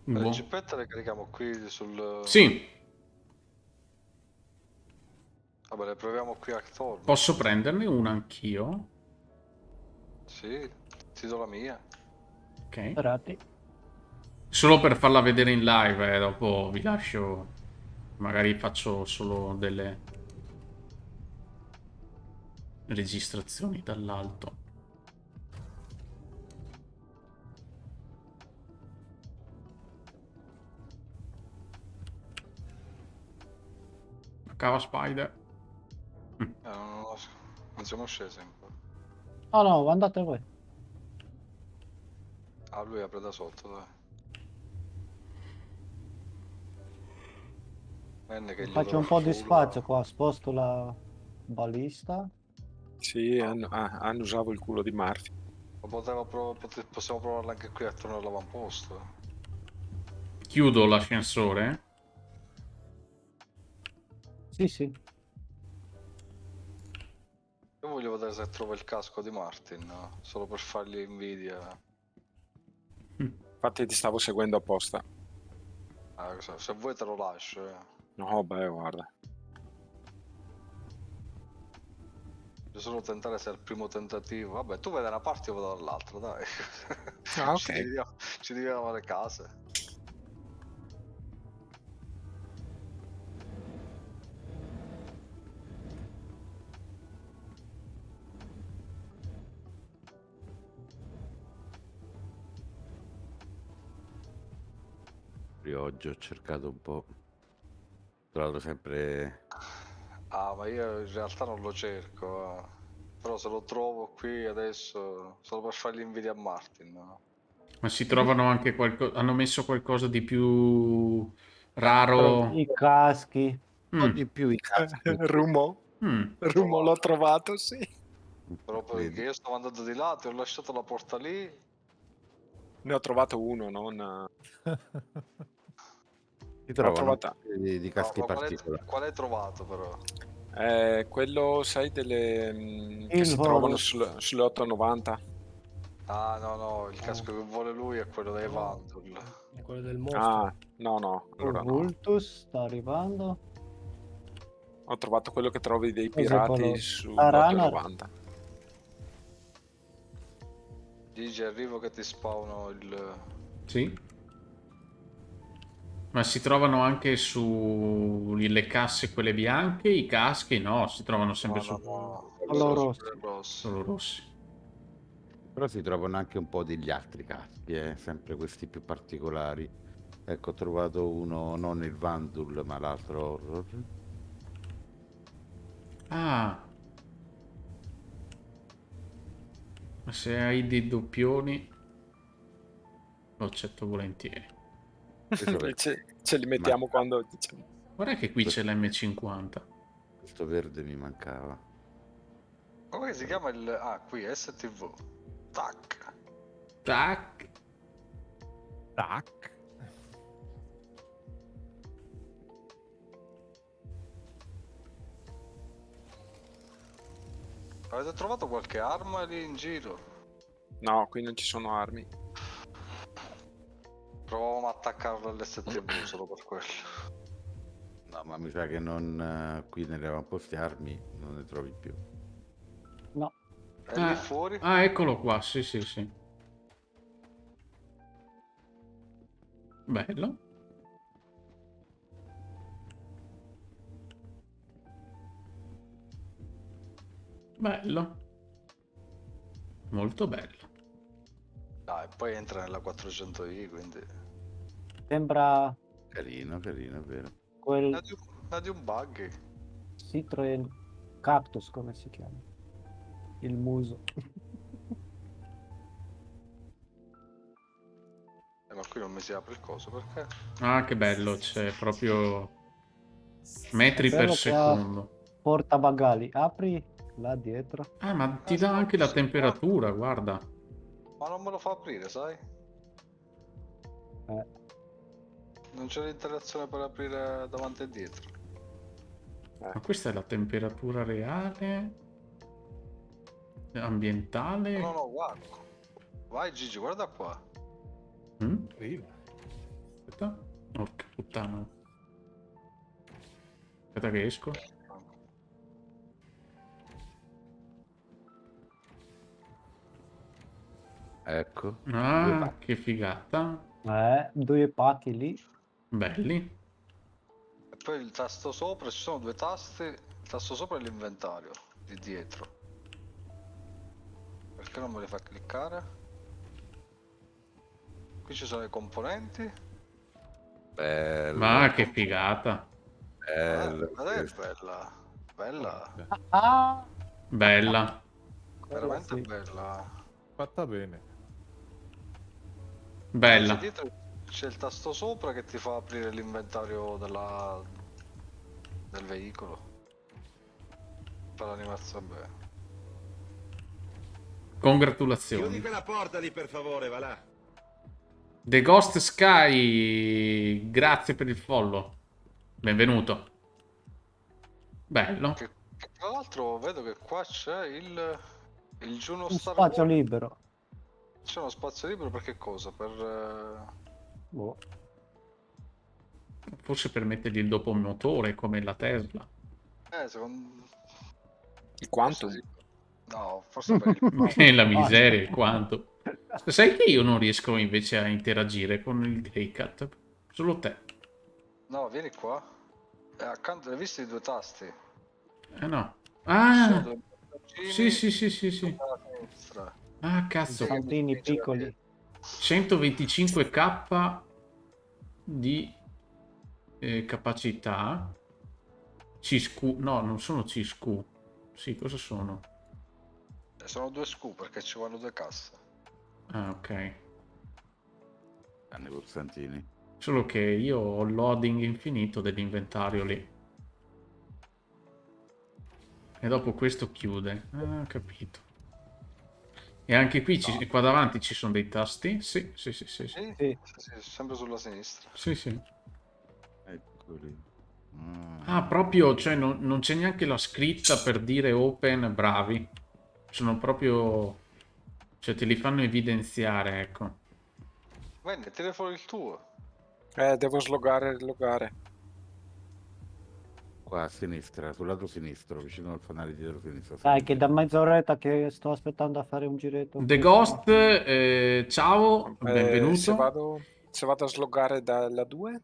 Le gippette le carichiamo qui sul... Sì. Vabbè, le proviamo qui a Thor. Posso prenderne una anch'io? Sì, ti do la mia. Ok. Solo per farla vedere in live, dopo vi lascio. Magari faccio solo delle registrazioni dall'alto. Cava Spider. Non siamo scesi ancora. No, andate voi. Ah, lui apre da sotto, dai. Che Faccio un po' di spazio qua, sposto la balista. Sì, annusavo il culo di Murphy. Possiamo provarla anche qui attorno all'avamposto. Chiudo l'ascensore. Sì, sì. Io voglio vedere se trovo il casco di Martin, no? Solo per fargli invidia. Infatti ti stavo seguendo apposta. Se vuoi te lo lascio, No, beh, guarda. Devo solo tentare se è il primo tentativo. Vabbè, tu vai da una parte, io vado dall'altra, dai. Ah, ok. Ci dividiamo le case. Oggi ho cercato un po'. Tra l'altro sempre... Ah, ma io in realtà non lo cerco. Però se lo trovo qui adesso, solo per fargli invidia a Martin, no? Ma si trovano anche qualcosa... Hanno messo qualcosa di più raro. I caschi. Un po' di più i caschi. Rumo l'ho trovato, sì. Però perché io stavo andando di là, ti ho lasciato la porta lì. Ne ho trovato uno, non... Si trovano trovata- di caschi particolari. Qual hai trovato però? Quello, sai, delle che Il si trovano Horus. sulle 890. Ah, no, il casco che vuole lui è quello dei Vandal. È quello del mostro. Ah, no, allora no. Vultus sta arrivando. Ho trovato quello che trovi dei Cos'è pirati quello? su Aranar? 890. Gigi, arrivo che ti spawno il... Sì. Ma si trovano anche sulle casse quelle bianche, i caschi? No, si trovano sempre su... Allora, Solo rossi. Però si trovano anche un po' degli altri caschi, sempre questi più particolari. Ecco, ho trovato uno, non il Vandul, ma l'altro Horror. Ah. Ma se hai dei doppioni lo accetto volentieri. Ce li mettiamo quando diciamo. Guarda che qui c'è l'M50. Questo verde mi mancava. Come si chiama il... Ah, qui, STV. Tac. Tac. Tac. Avete trovato qualche arma lì in giro? No, qui non ci sono armi. Provavamo a attaccarlo all'STV solo per quello. No, ma mi sa che non qui nelle avamposti armi non ne trovi più. No. È lì fuori? Ah, eccolo qua, sì. Bello. Bello. Molto bello. Dai, poi entra nella 400i, quindi... Sembra Carino, è vero. quel Ha di un bug. Citroen Cactus, come si chiama? Il muso. Ma qui non mi si apre il coso, perché? Ah, che bello, c'è proprio metri per Bello qua. secondo. Portabagagli, apri là dietro. Ah, ma ti dà anche la temperatura, guarda. Ma non me lo fa aprire, sai? Non c'è l'interazione per aprire davanti e dietro. Ma questa è la temperatura reale? Ambientale? No, guarda. Vai Gigi, guarda qua. Aspetta. Porca puttana. Aspetta che esco. Ecco. Ah, che figata. 2 pacchi lì. Belli. E poi il tasto sopra, ci sono 2 tasti. Il tasto sopra è l'inventario di dietro. Perché non me li fa cliccare? Qui ci sono i componenti. Bello. Ma che figata. Bello Guarda che questo. bella. Bella. Ah, Bella. Veramente sì. bella. Fatta bene. C'è Bella. dietro c'è il tasto sopra che ti fa aprire l'inventario del veicolo. Fa l'animazione bene. Congratulazioni. Chiudi quella porta lì per favore, va là. The Ghost Sky, grazie per il follow. Benvenuto. Bello. Che tra l'altro vedo che qua c'è il Juno Un Star spazio Wars. libero. C'è uno spazio libero per che cosa? Boh. Forse per mettergli il dopo motore come la Tesla. Secondo... Il quanto? Forse sì. No, forse per il Che la miseria, il quanto. Sai che io non riesco invece a interagire con il Greycat? Solo te. No, vieni qua. Accanto, hai visto i due tasti? No. Ci sono Ah! due bottoni Sì, sì, sì, sì, sì. alla sinistra. Ah, cazzo. Santini piccoli. 125k di capacità. CSQ. No, non sono CSQ. Sì, cosa sono? Sono due scoop perché ci vanno due casse. Ah, ok. Hanno i pulsantini. Solo che io ho il loading infinito dell'inventario lì. E dopo questo chiude. Ah, capito. E anche qui, qua davanti ci sono dei tasti? Sì, sì, sì, sì. Sì, Sì, sempre sulla sinistra. sì. Sì. Eccoli. Ah, proprio, cioè non c'è neanche la scritta per dire open, bravi. Sono proprio... Cioè te li fanno evidenziare, ecco. Venne, tira fuori il tuo. Devo slogare e riloggare. Qua a sinistra, sul lato sinistro, vicino al fanale dietro sinistro. Dai, che da mezz'oretta che sto aspettando a fare un giretto. The Ghost, ciao, Se benvenuto. vado a slogare dalla 2?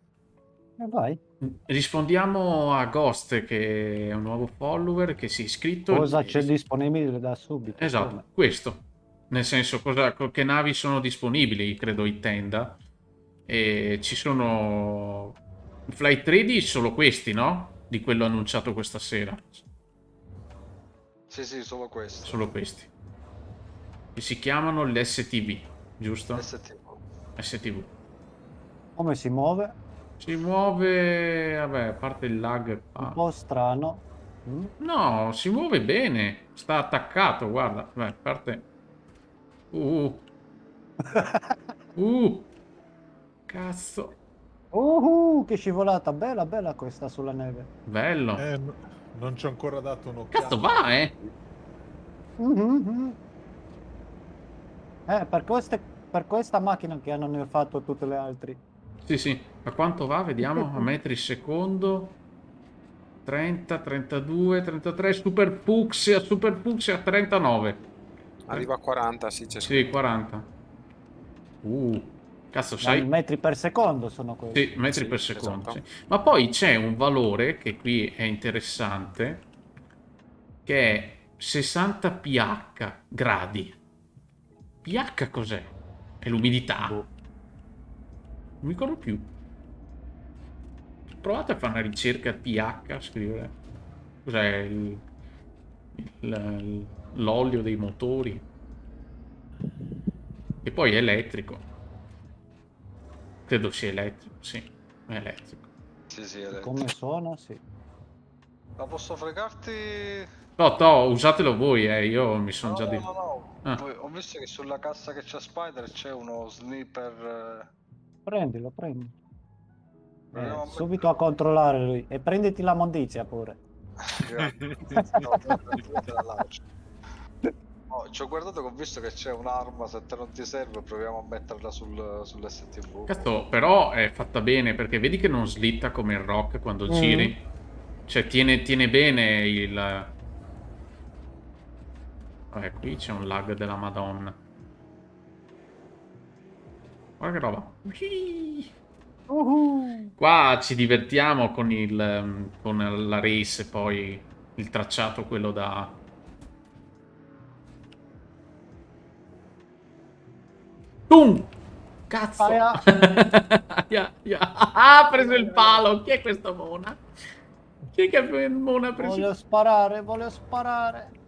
Vai. Rispondiamo a Ghost, che è un nuovo follower che si è iscritto. Cosa c'è disponibile da subito? Esatto, Come? questo. Nel senso, che navi sono disponibili, credo, in tenda. E ci sono... Flight 3D, solo questi, no? Di quello annunciato questa sera. Sì, solo questo. Solo questi. Che si chiamano l'STV, giusto? STV. Come si muove? Si muove... Vabbè, a parte il lag... Un po' strano. No, si muove bene. Sta attaccato, guarda. Beh, a parte... Cazzo. Che scivolata. Bella, bella questa sulla neve. Bello. Non ci ho ancora dato un'occhiata. Cazzo, va, Per questa macchina che hanno fatto tutte le altre. Sì, sì. A quanto va? Vediamo. A metri secondo. 30, 32, 33. Super fucsia 39. Arriva a 40, sì, c'è Sì, 40. Cazzo, sai? Metri per secondo sono quelli. Sì, metri per secondo. esatto. Sì. Ma poi c'è un valore che qui è interessante, che è 60 pH gradi. pH cos'è? È l'umidità? Non mi ricordo più. Provate a fare una ricerca pH, a scrivere. Cos'è l'olio dei motori? E poi è elettrico. Credo sia elettrico, sì, è elettrico. Sì, elettrico. Come suona, sì. Ma posso fregarti? No, usatelo voi, io mi sono già detto. No. Ah. Poi ho visto che sulla cassa che c'è Spider c'è uno sniper. Prendilo. Subito a controllare lui. E prenditi la mondizia pure. Ci ho guardato che ho visto che c'è un'arma, se te non ti serve proviamo a metterla sull'STV. Cazzo, però è fatta bene, perché vedi che non slitta come il rock quando giri. Cioè tiene bene il... Vabbè, qui c'è un lag della Madonna. Guarda che roba. Qua ci divertiamo con la race, poi il tracciato, quello da... Boom! Cazzo! Ha preso il palo! Chi è questo Mona? Che fermona Voglio sparare,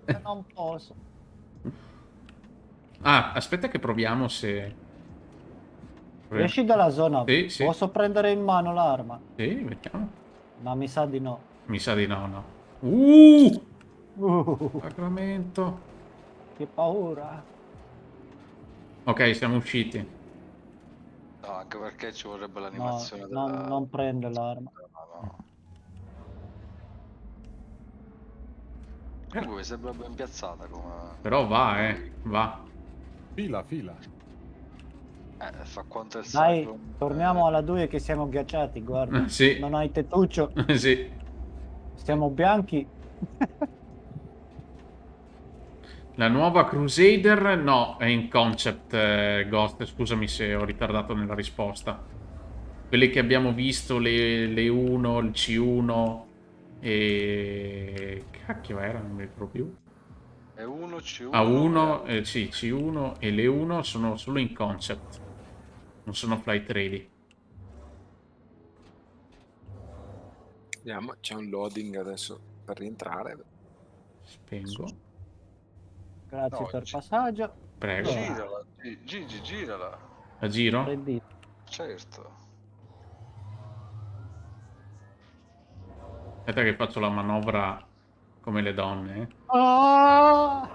e non posso. Ah, aspetta che proviamo se... Esci dalla zona, Sì, sì. posso prendere in mano l'arma? Sì, vediamo. Ma mi sa di no. Mi sa di no, no. Sacramento. Che paura. Ok, siamo usciti. No, anche perché ci vorrebbe No, l'animazione non prende l'arma. No. Comunque mi sembra ben piazzata come... Però va, va. Fila. fa quanto il Dai, Cyclone. torniamo alla 2 che siamo ghiacciati, guarda. Sì. Non hai tettuccio. Sì. Siamo bianchi. La nuova Crusader, no, è in concept, Ghost, scusami se ho ritardato nella risposta. Quelle che abbiamo visto, le 1, il C1 e... Cacchio era, non mi ricordo più. E1, C1... A1, sì, C1 e le 1 sono solo in concept. Non sono flight ready. Vediamo, c'è un loading adesso per rientrare. Spengo. Grazie per passaggio. Prego. Girala, Gigi, girala. La giro? Prendi. Certo. Aspetta che faccio la manovra come le donne. Ah!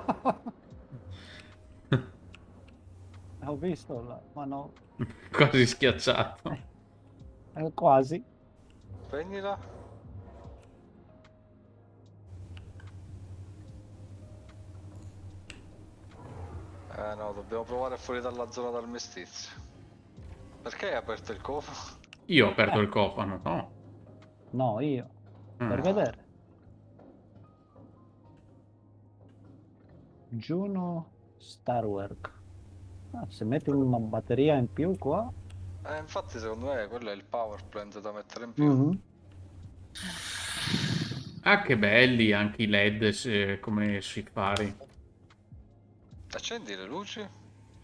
Ho visto la manovra. Quasi schiacciato. Quasi. Spegnila. No, dobbiamo provare fuori dalla zona d'armistizio. Perché hai aperto il cofano? Io ho aperto il cofano, no? No, io. Per vedere. Juno Starwork. Se metti una batteria in più qua. Infatti secondo me quello è il power plant da mettere in più. Ah, che belli anche i LED come sui fari. Accendi le luci.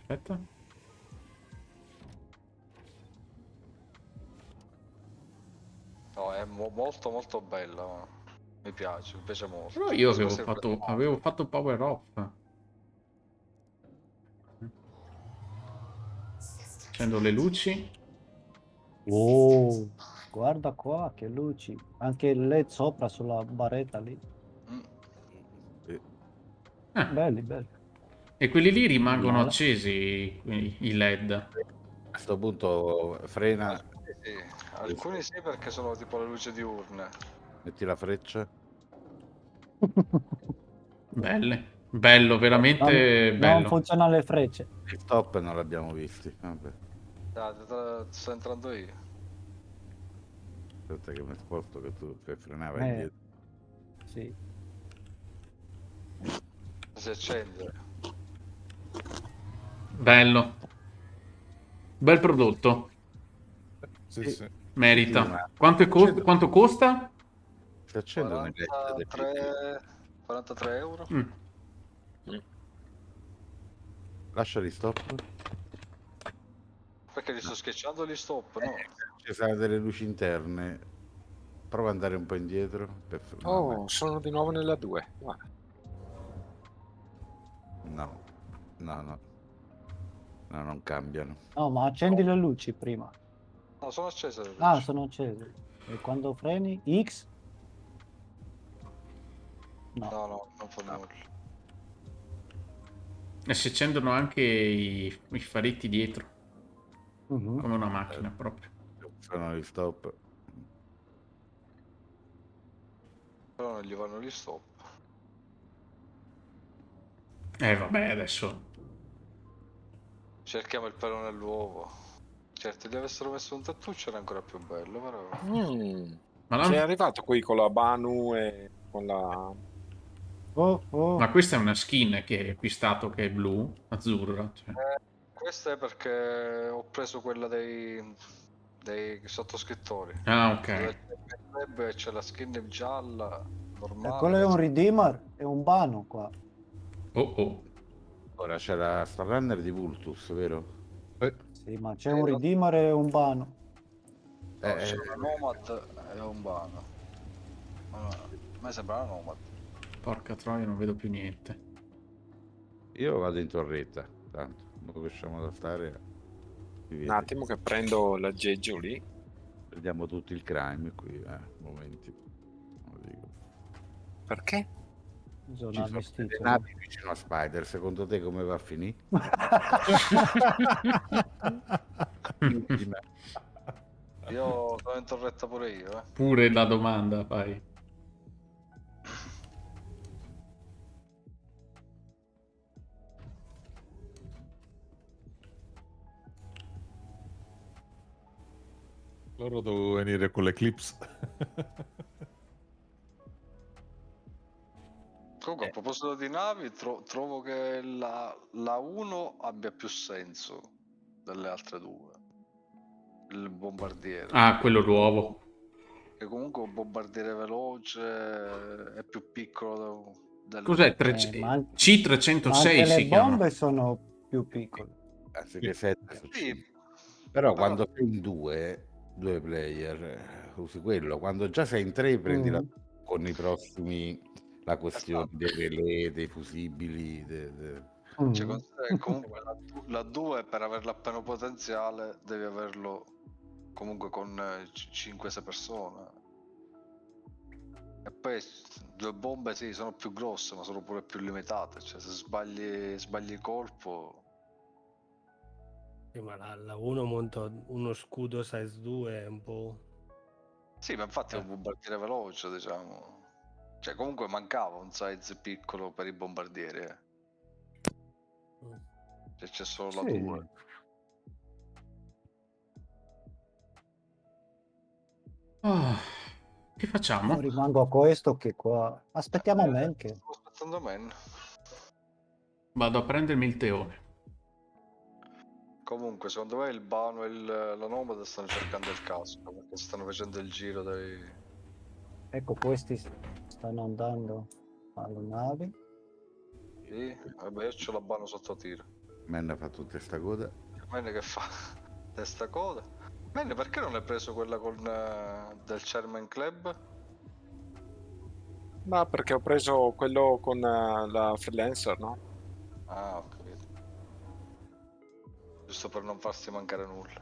Aspetta. No, è molto bella. Mi piace molto. Però io avevo fatto power off. Accendo le luci. Oh, guarda qua che luci. Anche il LED sopra sulla barretta lì. Belli. E quelli lì rimangono accesi, i LED. A questo punto frena. Sì. Alcuni sì perché sono tipo le luci diurne. Metti la freccia. Belle. Bello, veramente bello. Non funzionano le frecce. Il stop non l'abbiamo visti. Vabbè. Dai, sto entrando io. Aspetta che mi sposto che tu frenava indietro. Sì. Si accende. Bello. Bel prodotto. Sì. Merita. Quanto costa? Si accende 43 euro. Lasciali stop. Perché li sto schiacciando gli stop, no? Ci saranno delle luci interne. Prova ad andare un po' indietro. Oh, sono di nuovo nella 2. Guarda. No, non cambiano. No, ma accendi le luci prima. No, sono accese le luci. Ah, sono accese. E quando freni? X? No, non fa nulla. E si accendono anche i faretti dietro. Come una macchina proprio. Sono gli stop. Però non gli vanno gli stop. Vabbè, adesso. Cerchiamo il pelo nell'uovo. Certo, gli avessero messo un tattuccio era ancora più bello, però. Ma Sei arrivato qui con la Banu e con la... Ma questa è una skin che hai acquistato che è blu, azzurra. Cioè. Questo è perché ho preso quella dei sottoscrittori. Ah, ok. C'è la skin gialla, normale. Quello è un redeemer, è un vano qua. Ora c'è la Starrunner di Vultus, vero? Sì, ma c'è un redeemer e un vano. C'è una Nomad e un vano. A me sembra una nomad. Porca troia, non vedo più niente. Io vado in torretta, tanto, non usciamo da stare. Un attimo che prendo l'aggeggio lì. Prendiamo tutti il crime qui, momenti. Non lo dico. Perché? Zona Ci sono vestita, delle no? navi vicino a Spider, secondo te come va a finire? Io sono in torretta pure io, Pure la domanda, fai. Loro devono venire con l'Eclipse. Comunque, a proposito di navi, trovo che la 1 abbia più senso delle altre due. Il bombardiere. Ah, quello nuovo. Che comunque un bombardiere veloce è più piccolo del... Cos'è? Ma C306 anche si le chiama. bombe sono più piccole. Anziché 7 su Sì, 5. Però quando sei in due player, usi quello. Quando già sei in 3 prendi con i prossimi la questione dei relè, dei fusibili. Cioè, considera che comunque la 2 per averla a pieno potenziale devi averlo comunque con 5-6 persone. E poi due bombe sì, sono più grosse, ma sono pure più limitate. Cioè, se sbagli colpo. Ma la 1 monta uno scudo size 2 è un po'... Sì, ma infatti è un bombardiere veloce, diciamo. Cioè, comunque mancava un size piccolo per i bombardieri. Cioè, c'è solo la 2. Che facciamo? Io rimango a questo che qua. Aspettiamo men che... Sto aspettando men. Vado a prendermi il teone. Comunque, secondo me il Bano e la Nomad stanno cercando il casco, perché stanno facendo il giro dei... Ecco, questi stanno andando alle navi. Sì, vabbè, io c'ho la Bano sotto tiro. Men ha fatto testa coda. Men che fa? Testa coda. Men, perché non hai preso quella con del Chairman Club? Ma perché ho preso quello con la freelancer, no? Ah, ho capito. Giusto per non farsi mancare nulla.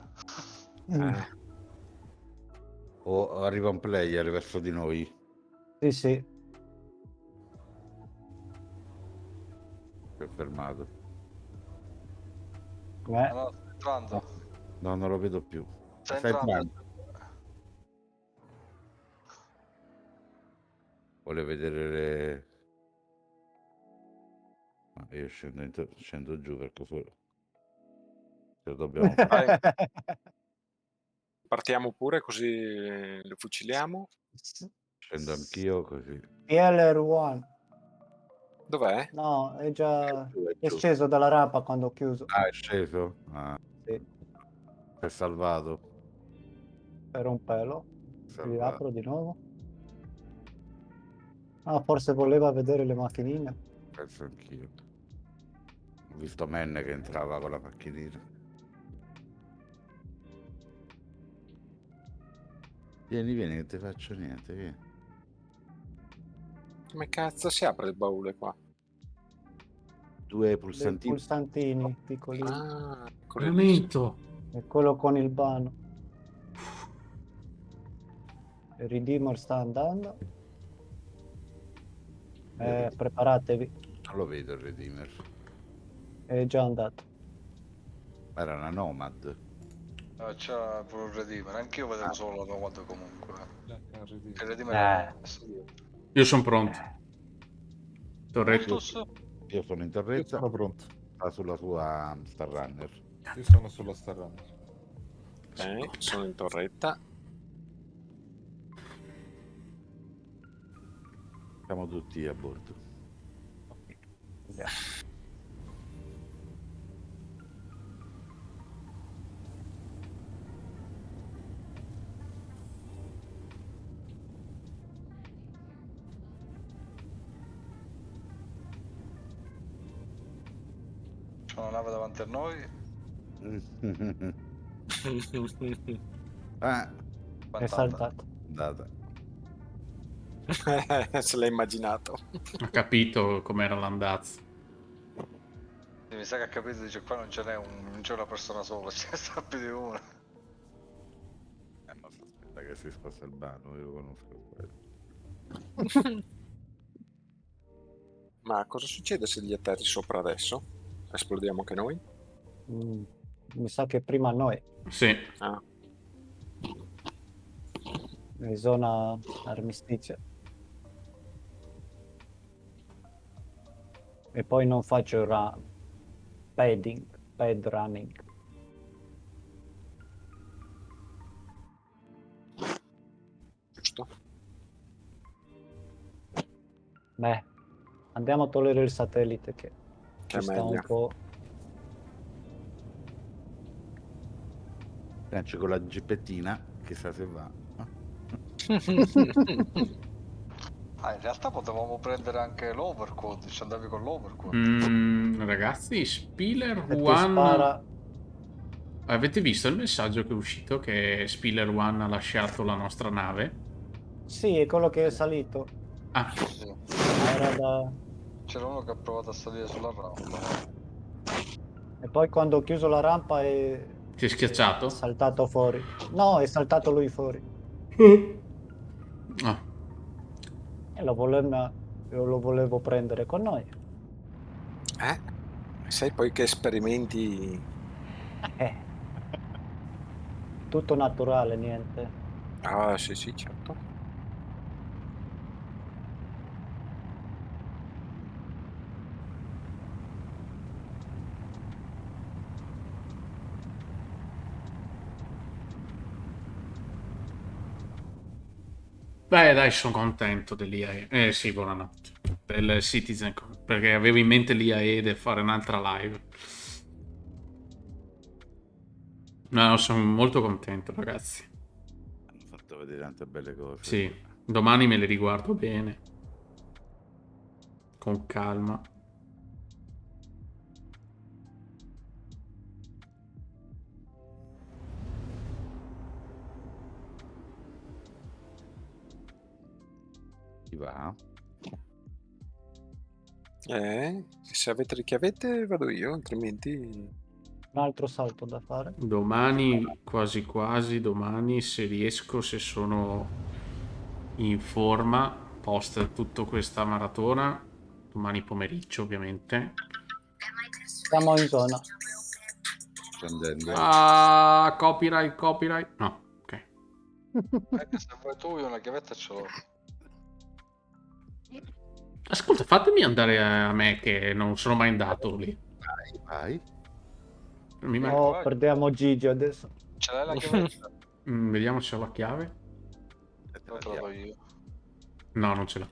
O arriva un player verso di noi. Sì, sì. Si è fermato. No, sta entrando. No, non lo vedo più. Sta entrando. Vuole vedere le... Ma io scendo giù perché solo... Se dobbiamo fare... Partiamo pure così le fuciliamo. Scendo anch'io così. PLR1. Dov'è? No, è già... È giù. sceso dalla rampa quando ho chiuso. Ah, è sceso? Ah. Sì. Si è salvato. Per un pelo. Salvato. Riapro di nuovo. Ah, forse voleva vedere le macchinine. Penso anch'io. Ho visto Men che entrava con la macchinina. Vieni, che ti faccio niente, vieni. Come cazzo si apre il baule qua? Due pulsantini. Pulsantini piccolini. Ah, Veramente. E quello con il bano. Il Redeemer sta andando. Preparatevi. Non lo vedo il Redeemer. È già andato. Era una Nomad. C'era pure il Redeemer. Anch'io vedevo solo la Nomad comunque. Il Redeemer è... Io sono pronto. Torretto. Io sono in torretta. Io sono pronto. Sta sulla sua Star Runner. Io sono sulla Star Runner. Ok, sono in torretta. Siamo tutti a bordo. C'è una nave davanti a noi. Ah, è saltato. andata. Se l'ha immaginato. Ha capito com'era l'andazzo. Mi sa che ha capito, dice qua non c'è una persona sola, ce ne sta più di una. No, aspetta che si sposta il banno, io lo conosco quello. Ma cosa succede se gli atterri sopra adesso? Esplodiamo anche noi? Mi sa che prima noi, Sì. Ah. in zona armistizio. E poi non faccio pad running. Giusto. Beh, andiamo a togliere il satellite che Che è ci sta un meglio. po'. Lanci con la gippettina, chissà se va. In realtà potevamo prendere anche l'overcoat, ci andavi con l'overcoat. Ragazzi, Spiller E ti One... spara. Avete visto il messaggio che è uscito che Spiller One ha lasciato la nostra nave? Sì, è quello che è salito. Ah. Sì. Era da... C'era uno che ha provato a salire sulla rampa. E poi quando ho chiuso la rampa Ti è schiacciato? è saltato fuori. No, è saltato lui fuori. Ah. E io lo volevo prendere con noi. Sai poi che esperimenti... Tutto naturale, niente. Ah, sì, sì, certo. Beh, dai, sono contento dell'IAE. Sì, buonanotte. Del CitizenCon, perché avevo in mente l'IAE del fare un'altra live. No, sono molto contento, ragazzi. Hanno fatto vedere tante belle cose. Sì, domani me le riguardo bene. Con calma. Chi va? Se avete le chiavette vado io, altrimenti... Un altro salto da fare. Domani, quasi quasi, domani, se riesco, se sono in forma, post tutta questa maratona, domani pomeriggio ovviamente. Siamo in zona. Scendendo. Ah, copyright. No, ok. Se vuoi tu io una chiavetta ce l'ho. Ascolta, fatemi andare a me che non sono mai andato lì. Vai. No, perdiamo Gigi adesso. Ce l'hai la chiavetta? Vediamo se ho la chiave. Poi te la do io. No, non ce l'ho.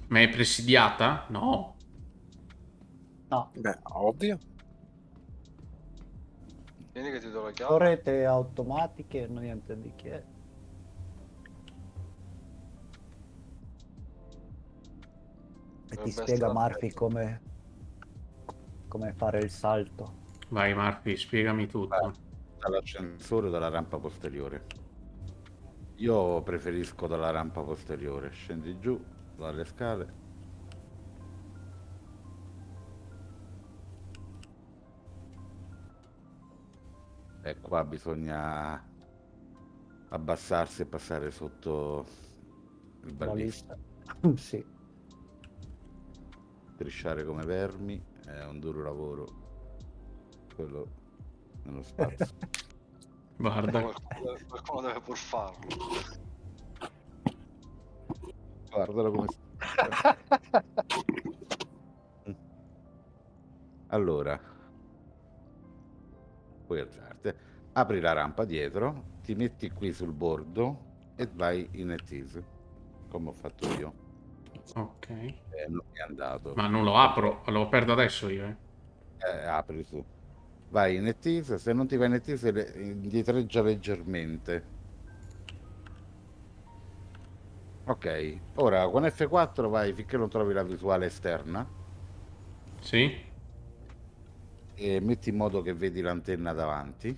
Ma è presidiata? No. No. Beh, ovvio. Vieni che ti do la chiave. Correte automatiche, niente di che. E ti spiega Murphy come fare il salto. Vai Murphy, spiegami tutto. Dall'ascensore o dalla rampa posteriore? Io preferisco dalla rampa posteriore. Scendi giù dalle scale. E qua bisogna abbassarsi e passare sotto il balista. Sì. Strisciare come vermi è un duro lavoro, quello nello spazio. Guarda. Qualcuno deve pur farlo. Guardalo come Allora, puoi alzarti, apri la rampa dietro, ti metti qui sul bordo e vai in ETIS, come ho fatto io. Ok. Non mi è andato. Ma non lo apro, l'ho aperto adesso io. Apri tu. Vai in ETIS, se non ti va in ETIS indietreggia leggermente. Ok, ora con F4 vai finché non trovi la visuale esterna. Sì. E metti in modo che vedi l'antenna davanti.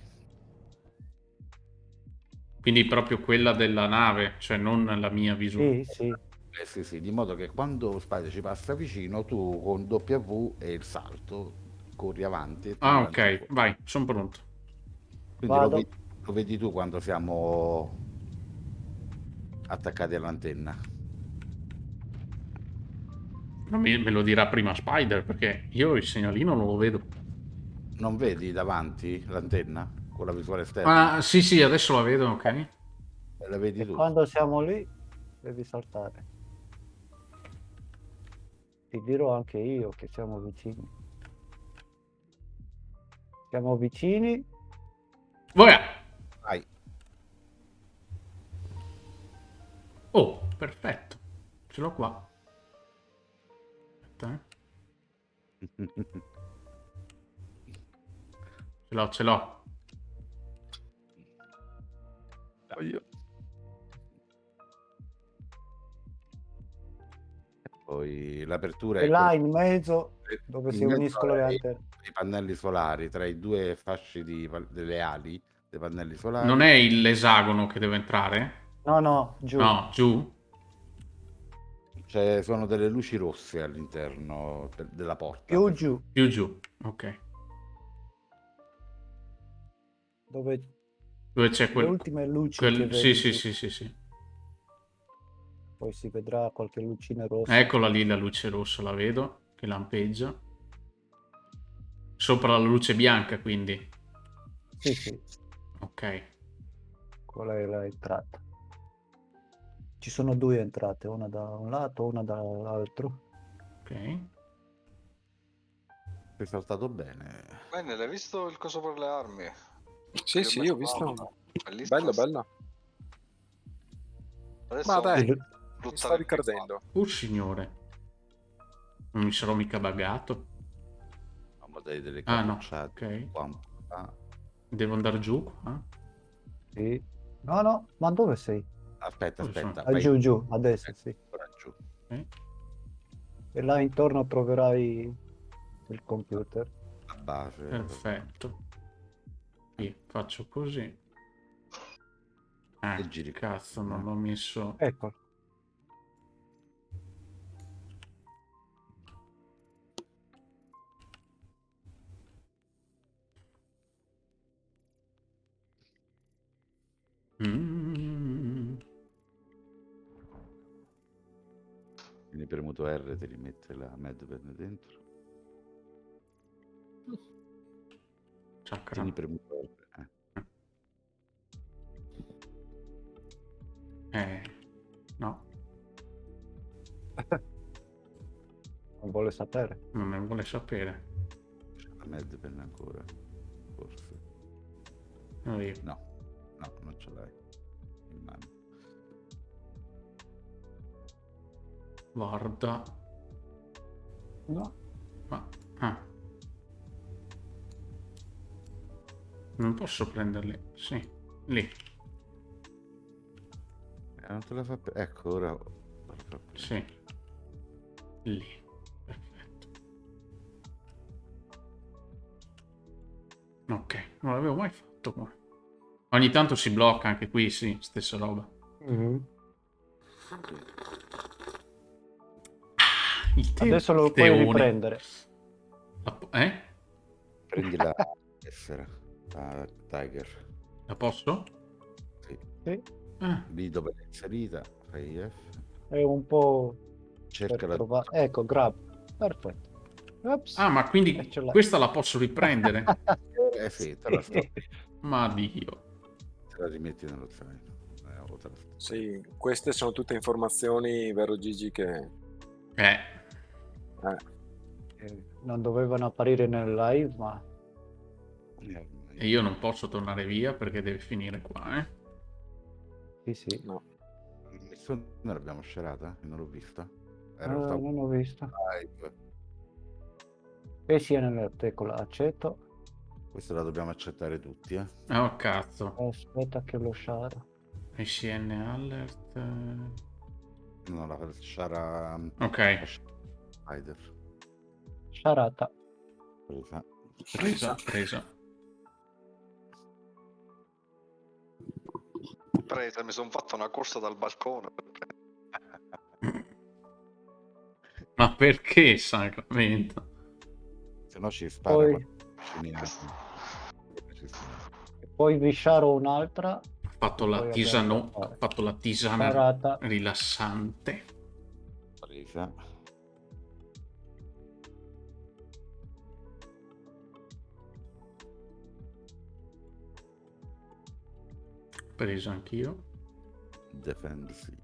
Quindi proprio quella della nave, cioè non la mia visuale. Sì. Sì, di modo che quando Spider ci passa vicino, tu con W e il salto corri avanti e ti Ah, lancia ok, fuori. vai, sono pronto. Quindi Vado. lo vedi tu quando siamo attaccati all'antenna. Ma me lo dirà prima Spider, perché io il segnalino non lo vedo. Non vedi davanti l'antenna con la visuale esterna? Ah, sì, adesso la vedo, ok. La vedi E tu. quando siamo lì, devi saltare. Ti dirò anche io che siamo vicini. Siamo vicini. Via! Vai. Oh, perfetto. Ce l'ho qua. Aspetta, Ce l'ho. Poi l'apertura E è là in mezzo, dove in si mezzo uniscono le antenne. ai pannelli solari, tra i due fasci delle ali dei pannelli Non solari. è l'esagono che deve entrare? No, giù. No, giù? Sono delle luci rosse all'interno della porta. Più giù. Più giù, ok. Dove c'è le ultime luci che Sì, vedi giù. sì. Poi si vedrà qualche lucina rossa. Eccola lì la luce rossa, la vedo, che lampeggia. Sopra la luce bianca, quindi. Sì. Ok. Qual è l'entrata? Ci sono due entrate, una da un lato, una dall'altro. Ok. Sei saltato bene. Bene, l'hai visto il coso per le armi? Sì, ho visto. Bella. Adesso Ma dai, mi buttare sto il ricardendo. Signore. Non mi sarò mica buggato. Vamo delle Ah, no. capocciate. Ok. Devo andare giù qua? Sì. No, ma dove sei? Aspetta. Giù, a destra, sì. Giù. E là intorno troverai il computer. La base. Perfetto. Sì, faccio così. Giri. Cazzo, non l'ho messo. Ecco. Quindi premuto R ti rimette la medpen dentro. Chakra. Tieni premuto R. No. Non vuole sapere. Non ne vuole sapere. La medpen ancora. Forse. No, non ce l'hai in mano. Guarda. No. Non posso prenderli. Sì, lì. Non te la fa. Ecco, ora. Sì. Lì. Perfetto. Ok, non l'avevo mai fatto qua. Ogni tanto si blocca anche qui, sì, stessa roba. Adesso lo puoi riprendere. Prendi la tessera, la Tiger. La posso? Sì. Lì dove l'hai inserita, fai F. È un po'... Cerca Ecco, grab. Perfetto. Ops. Ah, ma quindi questa la posso riprendere? Sì, te la sto. Ma Dio. Te la rimetti nello zaino. Sì, queste sono tutte informazioni, vero Gigi, che... Non dovevano apparire nel live, ma... E io non posso tornare via perché deve finire qua, Sì. No. Nessuno l'abbiamo scerata? Non l'ho vista. Non ho visto. Live. E sia nella tecola accetto. Questa la dobbiamo accettare tutti, Oh, cazzo. Aspetta che lo share. SN alert. No, la shara. Ok. Spider. Sharata. Presa. presa, mi sono fatto una corsa dal balcone. Ma perché Sacramento? Se no ci spara. Poi, poi vi sciaro un'altra. Ho fatto la tisana Sparata. rilassante. Presa. Preso anch'io. Defendersi.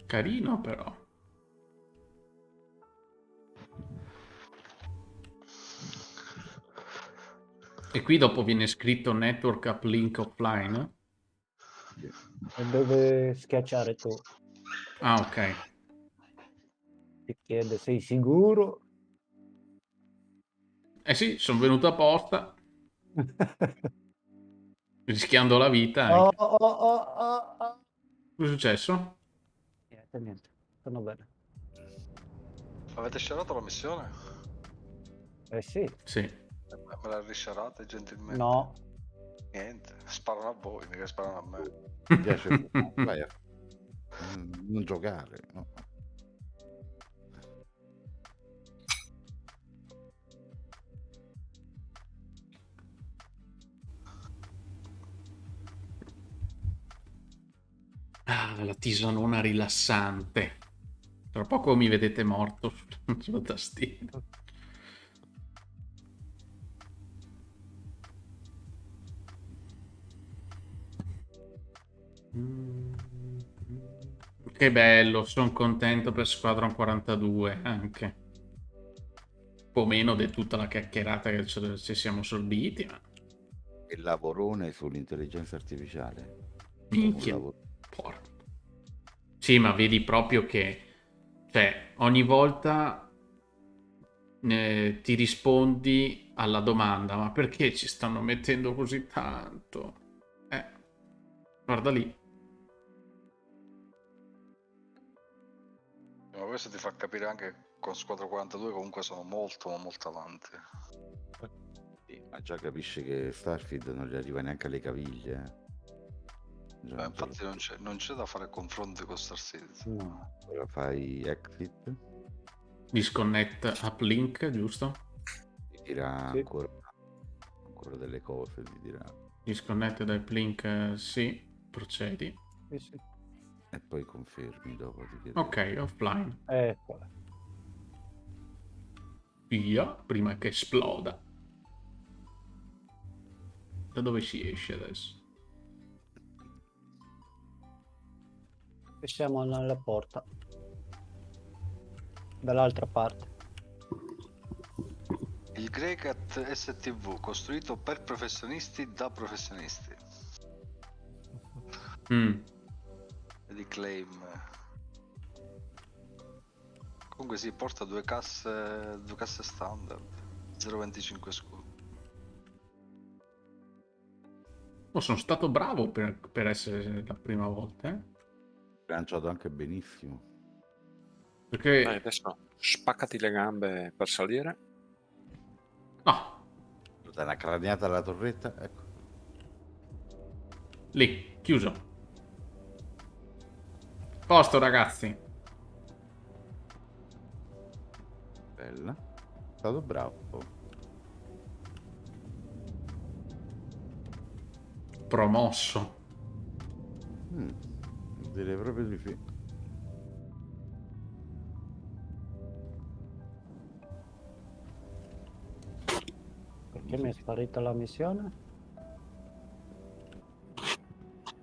Carino però. E qui dopo viene scritto network uplink offline. E dove schiacciare tu? Ah, ok. Ti chiede, sei sicuro? Eh sì, sono venuto apposta. Rischiando la vita Oh, anche. oh, oh, oh, oh. Cosa è successo? Niente, sono bene. Avete sciarato la missione? Eh sì. Sì. Me la risciarate gentilmente? No. Niente, sparano a voi, mica sparano a me. Mi piace. Vai a... non giocare, no? Ah, la tisanona rilassante. Tra poco mi vedete morto sulla tastiera. Che bello, sono contento per Squadron 42 anche. Un po' meno di tutta la chiacchierata che ci siamo sorbiti, ma... Il lavorone sull'intelligenza artificiale. Minchia. Porco. Sì, ma vedi proprio che... Cioè, ogni volta ti rispondi alla domanda, ma perché ci stanno mettendo così tanto? Guarda lì. Ma questo ti fa capire anche con Squadra 42 comunque sono molto ma molto avanti. Sì, ma già capisci che Starfield non gli arriva neanche alle caviglie. Già, Infatti non c'è da fare confronti con Star Citizen. no. Ora fai exit. Disconnect uplink, giusto? Ti dirà Sì. ancora delle cose, ti dirà. Disconnect da uplink, sì. Procedi. Sì, sì. E poi confermi dopo. Ti chiede. Ok, offline. Eccola. Via, prima che esploda. Da dove si esce adesso? E siamo nella porta. Dall'altra parte. Il Greycat STV costruito per professionisti da professionisti. Di claim. Comunque si porta due casse standard 0,25 scudo. Oh, sono stato bravo per essere la prima volta, Lanciato anche benissimo. Perché... Dai, adesso spaccati le gambe per salire. No. Da una craniata alla torretta, ecco. Lì, chiuso. Posto, ragazzi. Bella. È stato bravo. Promosso. Direi proprio di sì. Perché mi è sparita la missione?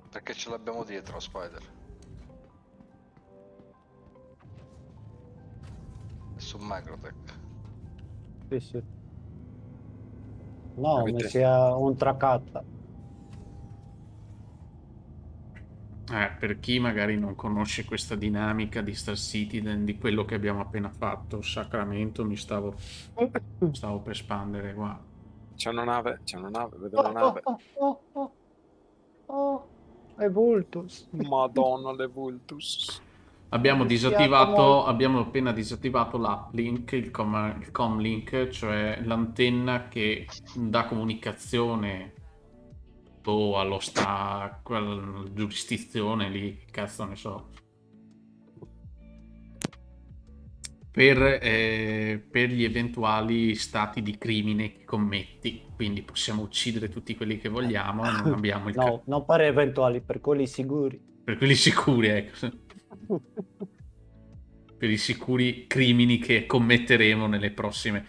Perché ce l'abbiamo dietro, Spider. È su Microtech. Sì, sì. No, mi sia un tracatta. Per chi magari non conosce questa dinamica di Star Citizen, di quello che abbiamo appena fatto, Sacramento, mi stavo per espandere qua. C'è una nave, vedo una nave. Oh, è Vultus. Madonna, le Vultus. Abbiamo Siamo- appena disattivato l'app link, il com link, cioè l'antenna che dà comunicazione allo quella giurisdizione lì, che cazzo ne so, per gli eventuali stati di crimine che commetti. Quindi possiamo uccidere tutti quelli che vogliamo e non abbiamo il No, non per eventuali, per quelli sicuri. per quelli sicuri, ecco. Per i sicuri crimini che commetteremo nelle prossime.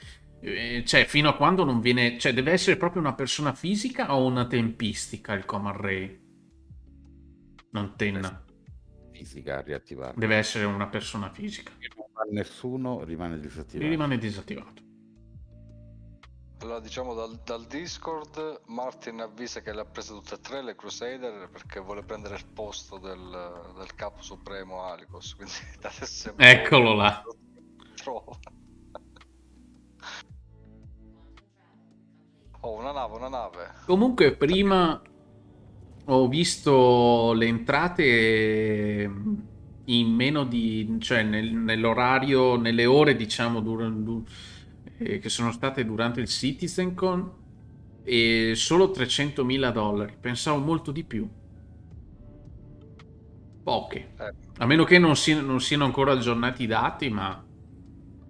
Cioè, fino a quando non viene. Cioè, deve essere proprio una persona fisica o una tempistica il command ray? L'antenna. Fisica a riattivare. Deve essere una persona fisica. Nessuno rimane disattivato. Rimane disattivato. Allora, diciamo dal Discord, Martin avvisa che le ha prese tutte e tre le Crusader perché vuole prendere il posto del capo supremo Alicos. Quindi da adesso è Eccolo là. Trova. Oh, una nave. Comunque, prima ho visto le entrate in meno di. Cioè, nell'orario, nelle ore, diciamo, che sono state durante il CitizenCon, e solo $300.000. Pensavo molto di più. Poche. A meno che non siano ancora aggiornati i dati, ma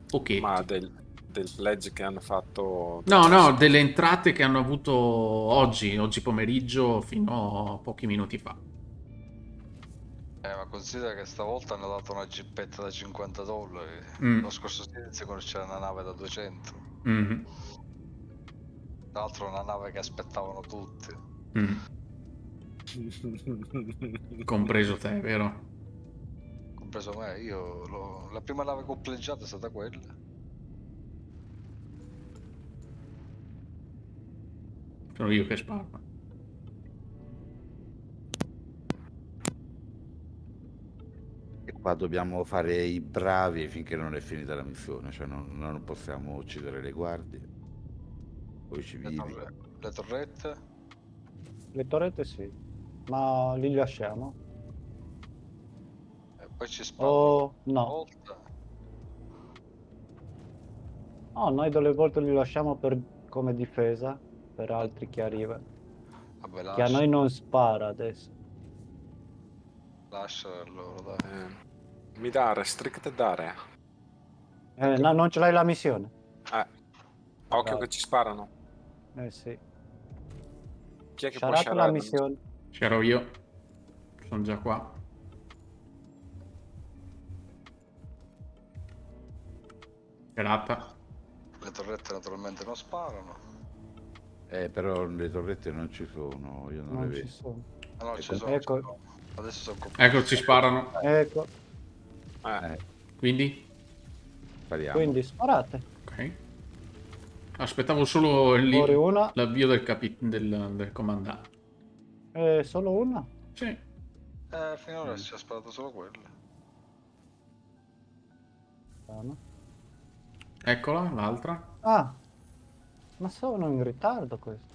pochetti. Ma del pledge che hanno fatto... No, delle entrate che hanno avuto oggi pomeriggio fino a pochi minuti fa. Ma considera che stavolta hanno dato una gippetta da $50. Mm. Lo scorso Citizencon c'era una nave da 200. Mm. Tra l'altro una nave che aspettavano tutti. Mm. Compreso te, vero? Compreso me, la prima nave che ho pleggiato è stata quella. Sono io che sparo. E qua dobbiamo fare i bravi finché non è finita la missione, cioè non possiamo uccidere le guardie o i civili. Le torrette? Le torrette sì, ma li lasciamo. E poi ci sparano no. volta. No, noi delle volte li lasciamo come difesa per altri che arrivano. Vabbè, Che a noi non spara adesso. Lascia loro, dai. Mi dà restricted area. No, non ce l'hai la missione. Occhio che ci sparano. Sì. Chi è che Sciarate può la sciarare? missione. C'ero io. Sono già qua. Sperata. Le torrette naturalmente non sparano. Però le torrette non ci sono, io non le vedo. Ci sono. Ah, no, ci sono. Ecco. Adesso sono Ecco, ci sparano. Ecco. Quindi? Spariamo. Quindi sparate. Ok. Aspettavo solo Fuori una. l'avvio del comandante. Solo una? Sì. Finora ci ha sparato solo quella. Eccola, l'altra. Ah, ma sono in ritardo questo.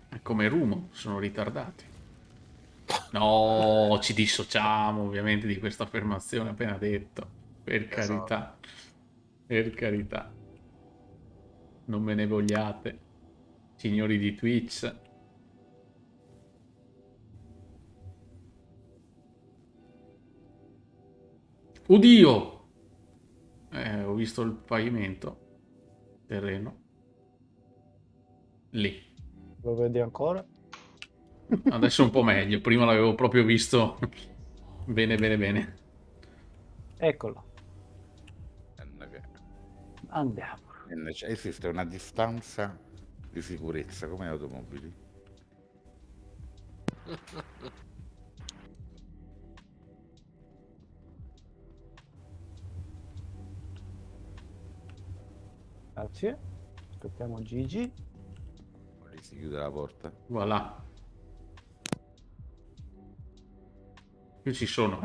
È come Rumo, sono ritardati. No, ci dissociamo ovviamente di questa affermazione appena detto. Per carità. Per carità. Non me ne vogliate, signori di Twitch. Oddio! Ho visto il pavimento. Terreno. Lì. Lo vedi ancora? Adesso un po' meglio. Prima l'avevo proprio visto. Bene, bene, bene. Eccolo. Andiamo. Esiste una distanza di sicurezza come automobili. Grazie. Aspettiamo Gigi. Lì si chiude la porta. Voilà. Qui ci sono,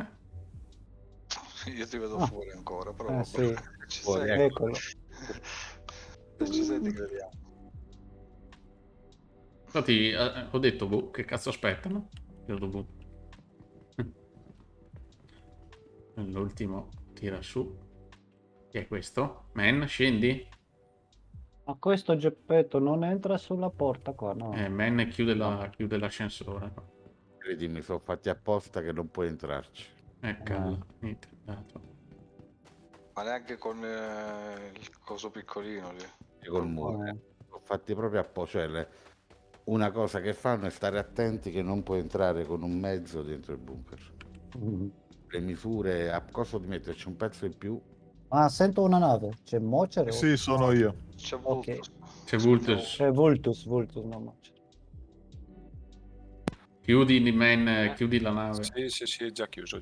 Io ti vedo fuori ancora, però sì. Ci Fuori, sei. Eccolo. Se ci sei ti crediamo. Infatti ho detto, boh, che cazzo aspettano? L'ultimo tira su. Chi è questo? Man, scendi? Ma questo geppetto non entra sulla porta qua, no? Man chiude l'ascensore. Credimi, sono fatti apposta che non puoi entrarci. Ecco. Ma neanche con il coso piccolino lì. E col muro. Sono fatti proprio apposta. Cioè, una cosa che fanno è stare attenti che non puoi entrare con un mezzo dentro il bunker. Le misure, a costo di metterci un pezzo in più. Ah, sento una nave. C'è Mocer? Sì, sono io. C'è Ok. C'è Vultus. C'è Vultus, no Mocer. Chiudi, Man, chiudi la nave. Sì, è già chiuso,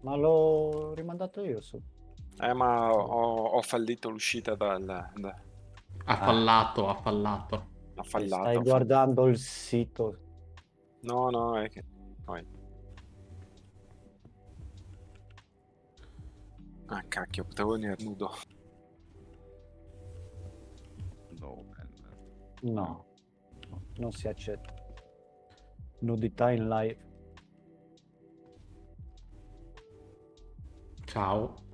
Ma l'ho rimandato io su. Ma ho fallito l'uscita Ha fallato. Ha fallato. Stai guardando il sito. No, è che... Vai. Ah, cacchio, potevo venire nudo. No, non si accetta. Nudità in live. Ciao.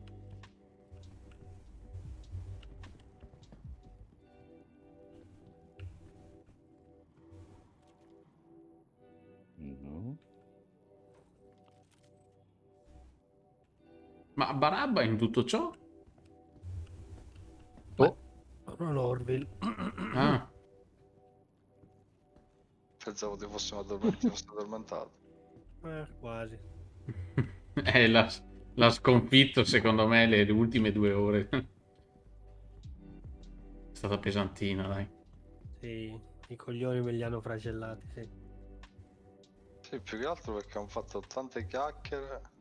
Ma Barabba in tutto ciò? Sono l'Orville. Ah. Pensavo ti fossimo addormentato. Quasi. L'ha sconfitto secondo me le ultime 2 ore. È stata pesantina, dai. Sì, i coglioni me li hanno flagellati, sì. Sì, più che altro perché hanno fatto tante chiacchiere.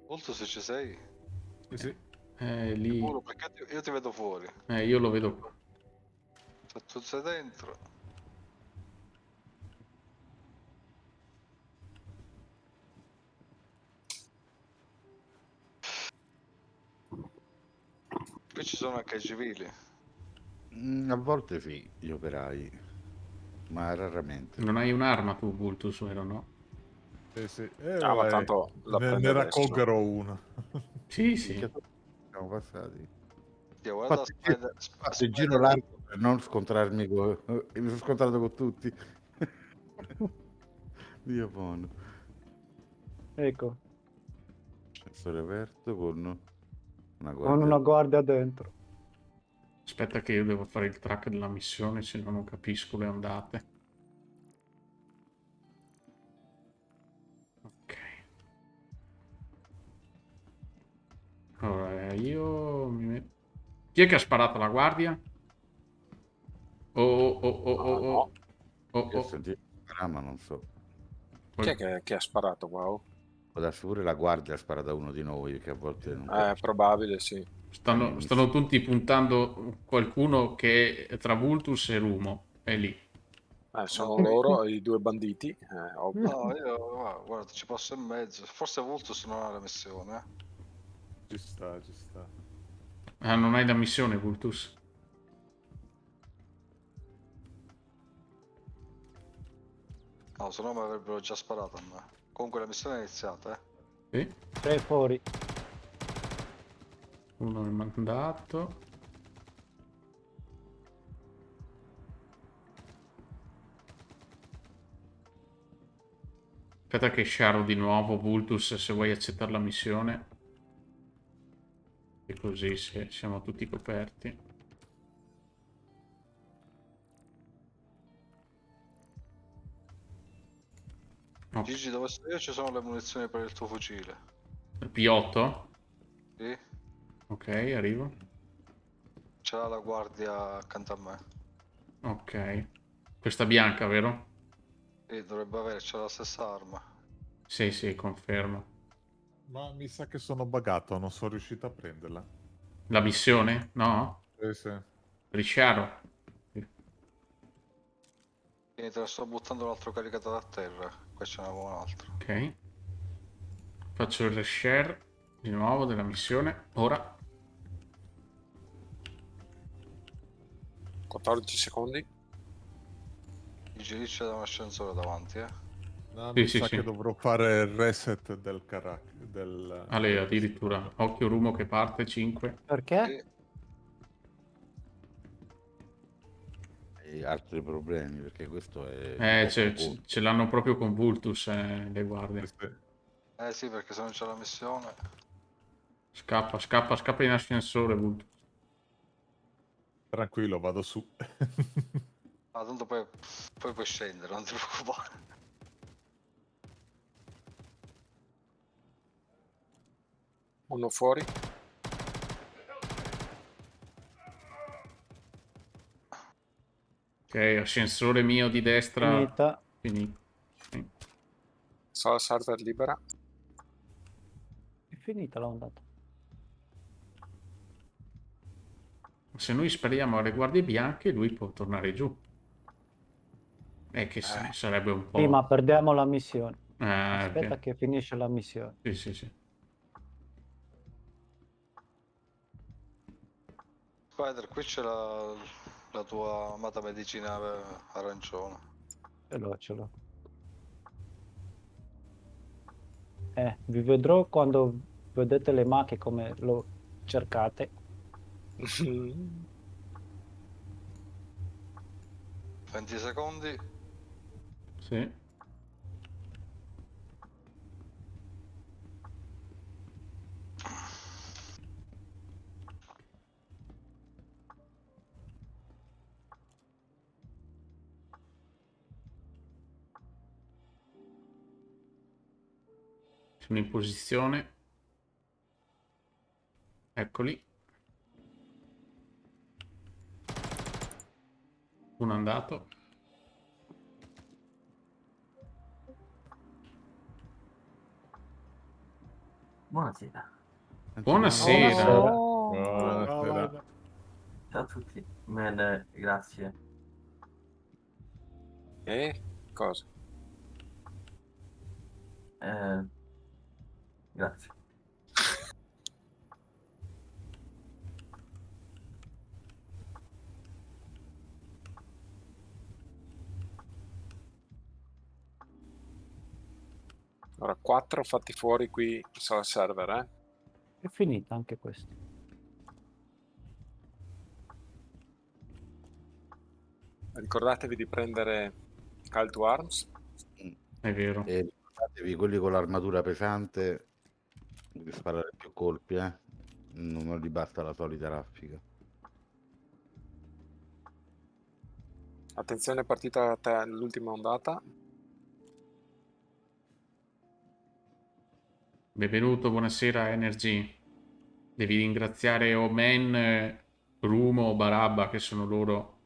Molto se ci sei. Sì. Lì. Sicuro, perché io ti vedo fuori. Io lo vedo qua. Se tu sei dentro. Qui ci sono anche i civili. A volte sì, gli operai, ma raramente. Non hai un'arma tu, Vultus, vero no? Sì. Ma tanto la prende ne adesso. raccolgerò una. Sì. Siamo passati. Fatto il giro largo per non scontrarmi mi sono scontrato con tutti. Dio buono. Ecco. Ascensore aperto con una Con una guardia dentro. Aspetta che io devo fare il track della missione, se no non capisco le andate. Ok. Allora, io mi metto... Chi è che ha sparato la guardia? Oh. Io ho sentito ma non so. Chi è che ha sparato, wow? Può darsi pure la guardia ha sparato a uno di noi, che a volte non È probabile, sì. Stanno tutti puntando qualcuno che è tra Vultus e Rumo. È lì. Sono loro, i 2 banditi. Ovvio. No, io guarda, ci passo in mezzo. Forse Vultus non ha la missione. Ci sta. Ah, non hai la missione, Vultus? No, se no mi avrebbero già sparato a me. Comunque la missione è iniziata, Sì. 3 fuori. Uno è mandato. Aspetta che sciaro di nuovo, Vultus, se vuoi accettare la missione. E così siamo tutti coperti. Okay. Gigi, dove sto io ci sono le munizioni per il tuo fucile. Il P8? Sì. Ok, arrivo. C'era la guardia accanto a me. Ok. Questa bianca, vero? Sì, dovrebbe avere, c'è la stessa arma. Sì, confermo. Ma mi sa che sono buggato, non sono riuscito a prenderla. La missione? No? Sì. Risciaro. Quindi te la sto buttando un altro caricatore a terra. Qua ce n'avevo un altro. Ok. Faccio il reshare di nuovo della missione. Ora. 14 secondi. Gigi, lì c'è un ascensore davanti, No, Sì, mi sì, sa sì. che dovrò fare il reset del carattere. Ale, addirittura. Occhio Rumo che parte, 5. Perché? E altri problemi, perché questo è di poco conto. Ce l'hanno proprio con Vultus, le guardie. Sì, perché se non c'è la missione... Scappa, scappa, scappa in ascensore, Vultus. Tranquillo, vado su. Ah, tanto poi puoi scendere, non ti preoccupare. Uno fuori. Ok, ascensore mio di destra. Finita. Finito. Sì. Sala server libera. È finita l'ondata. Se noi spariamo alle guardie bianche, lui può tornare giù. Che sarebbe un po'... Sì, ma perdiamo la missione. Ok. Aspetta che finisce la missione. Sì, sì, sì. Spider, qui c'è la tua amata medicina arancione. Ce l'ho. Vi vedrò quando vedete le macchie come lo cercate. 20 secondi. Sì. Sono in posizione. Eccoli. Uno andato. Buonasera. Buonasera. Buonasera. Ciao a tutti. Grazie. Cosa? Grazie. Ora 4 fatti fuori qui in sala server, È finita anche questa. Ricordatevi di prendere Call to Arms. È vero. E ricordatevi, quelli con l'armatura pesante, di sparare più colpi, non gli basta la solita raffica. Attenzione, partita l'ultima ondata. Benvenuto, buonasera Energy. Devi ringraziare Omen, Rumo, Barabba, che sono loro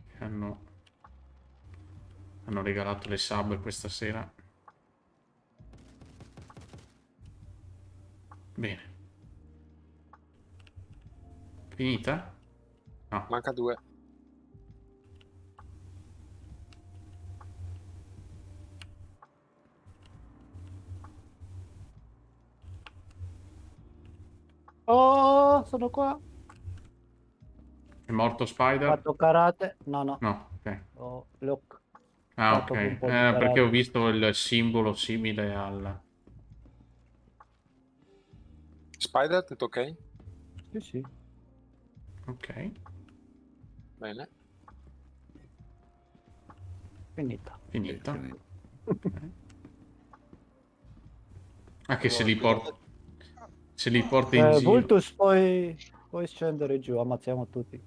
che hanno regalato le sub questa sera. Bene. Finita? No. Manca 2. Oh, sono qua. È morto Spider? Ho fatto karate. No. No, ok. L'ho Ah, fatto ok. un po' di Perché karate. ho visto il simbolo simile al... Spider, tutto ok? Sì. Ok. Bene. Finita. Okay. Ah, che se li porta in giro. Vultus, puoi scendere giù, ammazziamo tutti.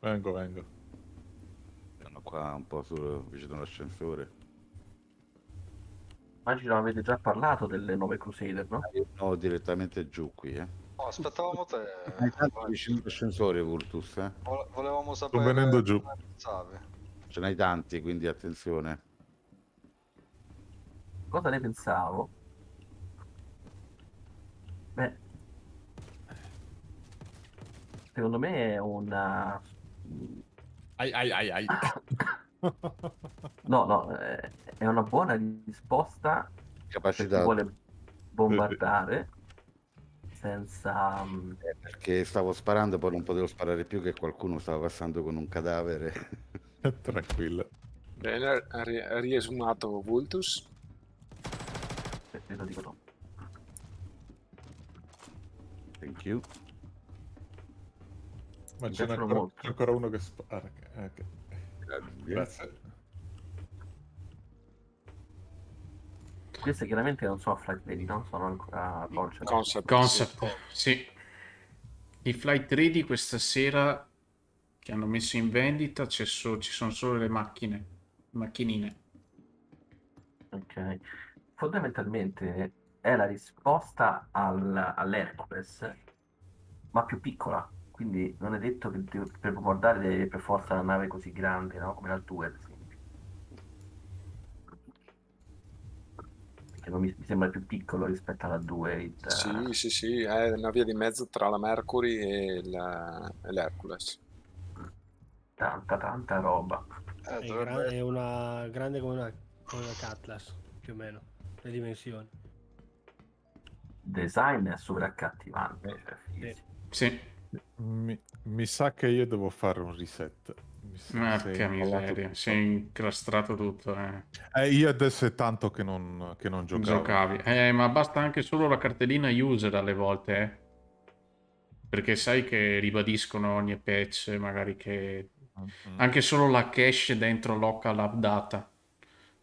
Vengo. Sono qua un po' vicino all'ascensore. Immagino avete già parlato delle 9 Crusader, no? No, direttamente giù qui, Oh, aspettavamo te. vicino all'ascensore, Vultus, Volevamo Sto sapere venendo giù. cosa pensavi. Ce n'hai tanti, quindi attenzione. Cosa ne pensavo? Beh, secondo me è una... Ai. No, è una buona risposta per chi Capacità. vuole bombardare. senza... Perché stavo sparando, poi non potevo sparare più, che qualcuno stava passando con un cadavere. Tranquillo. Bene, riesumato Vultus. Lo dico dopo. Thank you. Ma Mi c'è piacciono ancora, molto. c'è ancora uno che spara. Grazie. Queste chiaramente non sono flight ready, no? Sono ancora concept. Concept, sì. I flight ready questa sera che hanno messo in vendita ci sono solo le macchinine. Ok. Fondamentalmente è la risposta all'Hercules, ma più piccola. Quindi non è detto che per guardare deve per forza una nave così grande, no? Come la 2, ad esempio. Perché mi sembra più piccolo rispetto alla 2. Sì, è una via di mezzo tra la Mercury e l'Hercules. Tanta roba. È una grande come una Atlas, più o meno, le dimensioni. Design è super accattivante. Cioè, fighissimo. Sì. Mi sa che io devo fare un reset. Che miseria, si è incrostrato tutto. Io adesso è tanto che non giocavo. Giocavi. Ma basta anche solo la cartellina user alle volte, perché sai che ribadiscono ogni patch, magari che anche solo la cache dentro local app data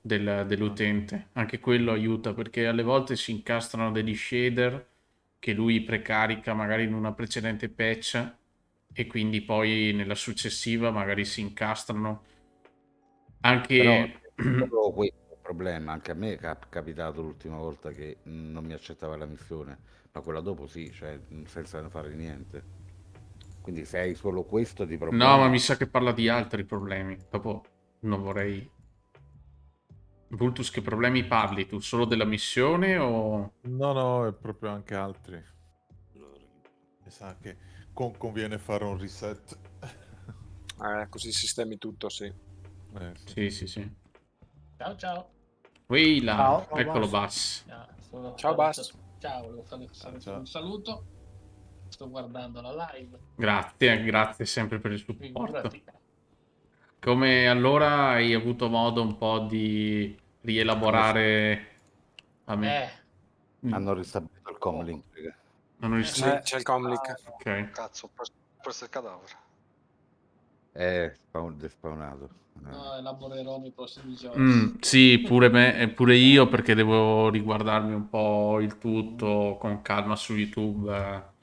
dell'utente, anche quello aiuta, perché alle volte si incastrano degli shader che lui precarica magari in una precedente patch e quindi poi nella successiva magari si incastrano anche... Però questo è il problema, anche a me è capitato l'ultima volta che non mi accettava la missione, ma quella dopo sì, cioè senza fare niente. Quindi se hai solo questo di problema... No, ma mi sa che parla di altri problemi. Dopo non vorrei... Vultus, che problemi parli tu? Solo della missione o... No, è proprio anche altri. Mi sa che conviene fare un reset. Così sistemi tutto, sì. Sì. Ciao. Ehi là, Ciao, eccolo Bas. Bas. Ciao, Bas. Ciao, volevo fare un saluto. Sto guardando la live. Grazie sempre per il supporto. Figurati. Come allora hai avuto modo un po' di rielaborare a me? Hanno ristabilito il comlink. Hanno Sì, c'è il comlink. Ok. Cazzo, ho preso il cadavere. È despawnato. No, elaborerò nei prossimi giorni. Sì, pure me e pure io, perché devo riguardarmi un po' il tutto con calma su YouTube.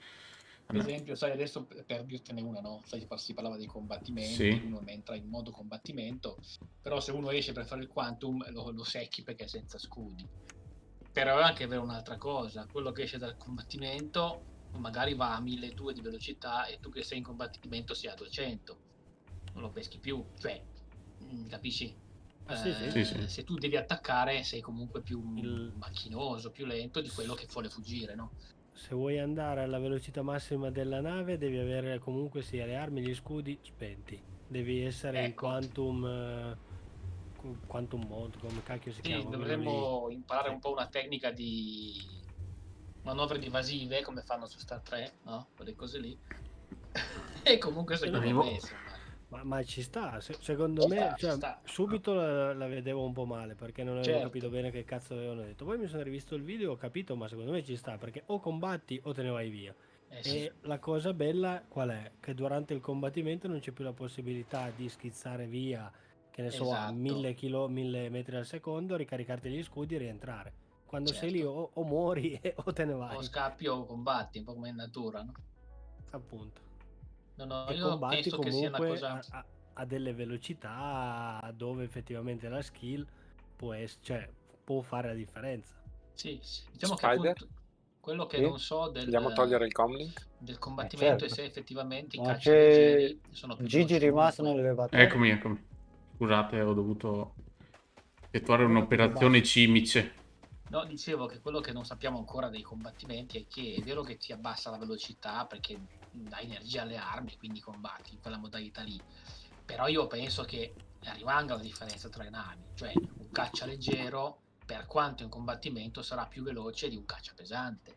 Per esempio, sai, adesso per dirtene una, no? Sai, si parlava dei combattimenti, Sì. uno entra in modo combattimento, però se uno esce per fare il quantum lo secchi perché è senza scudi. Però è anche vero un'altra cosa, quello che esce dal combattimento magari va a 1200 di velocità e tu che sei in combattimento sei a 200, non lo peschi più, cioè, capisci? Sì. Se tu devi attaccare sei comunque più macchinoso, più lento di quello che vuole fuggire, no? Se vuoi andare alla velocità massima della nave devi avere comunque sia le armi e gli scudi spenti. Devi essere in quantum mode, come cacchio si chiama? Dovremmo imparare un po' una tecnica di manovre divasive come fanno su Star 3, no? Quelle cose lì. E comunque secondo me ma ci sta, secondo me ci sta. subito la vedevo un po' male perché non avevo Certo. capito bene che cazzo avevano detto. Poi mi sono rivisto il video, ho capito, ma secondo me ci sta perché o combatti o te ne vai via. E la cosa bella qual è? Che durante il combattimento non c'è più la possibilità di schizzare via, che ne so, a 1000 metri al secondo, ricaricarti gli scudi e rientrare. Quando sei lì o muori o te ne vai. O scappi o combatti, un po' come in natura, no? Appunto. No, E io combatti penso che sia una comunque cosa... a delle velocità dove effettivamente la skill può fare la differenza. Sì, diciamo che Spider? appunto quello che Sì? non so Vogliamo togliere il comlink? del combattimento certo. è se effettivamente i Ma caccialeggeri sono più Gigi veloci rimasto comunque. nell'elevatore. Eccomi. Scusate, ho dovuto effettuare Quello un'operazione che- cimice. No, dicevo che quello che non sappiamo ancora dei combattimenti è che è vero che ti abbassa la velocità perché dai energia alle armi e quindi combatti in quella modalità lì. Però io penso che rimanga la differenza tra le navi, cioè un caccia leggero per quanto in combattimento sarà più veloce di un caccia pesante.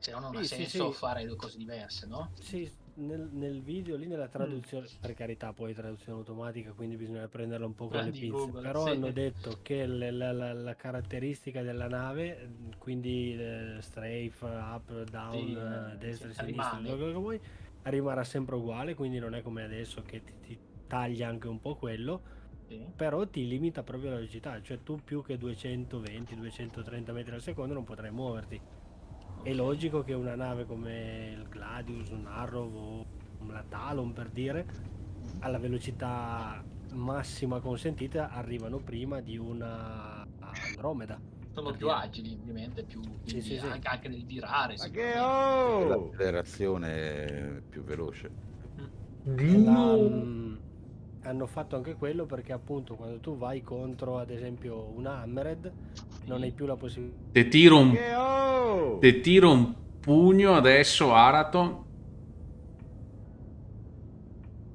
Se no non ha Sì, sì, senso sì. fare due cose diverse, no? Sì, nel video lì, nella traduzione, per carità, poi traduzione automatica, quindi bisogna prenderla un po' con le Di pinze, Google, però sì. hanno detto che la caratteristica della nave, quindi strafe, up, down, destra, sinistra, rimane. quello che vuoi, rimarrà sempre uguale, quindi non è come adesso che ti taglia anche un po' quello, però ti limita proprio la velocità, cioè tu più che 220-230 metri al secondo non potrai muoverti. È logico che una nave come il Gladius, un Arrow o la Talon, per dire, alla velocità massima consentita arrivano prima di una Andromeda. Sono per più dire. agili, ovviamente, quindi sì, sì. anche nel virare E sicuramente. l'accelerazione è più veloce. Hanno fatto anche quello perché appunto quando tu vai contro ad esempio una Hammered non hai più la possibilità. Te tiro un pugno adesso, Araton.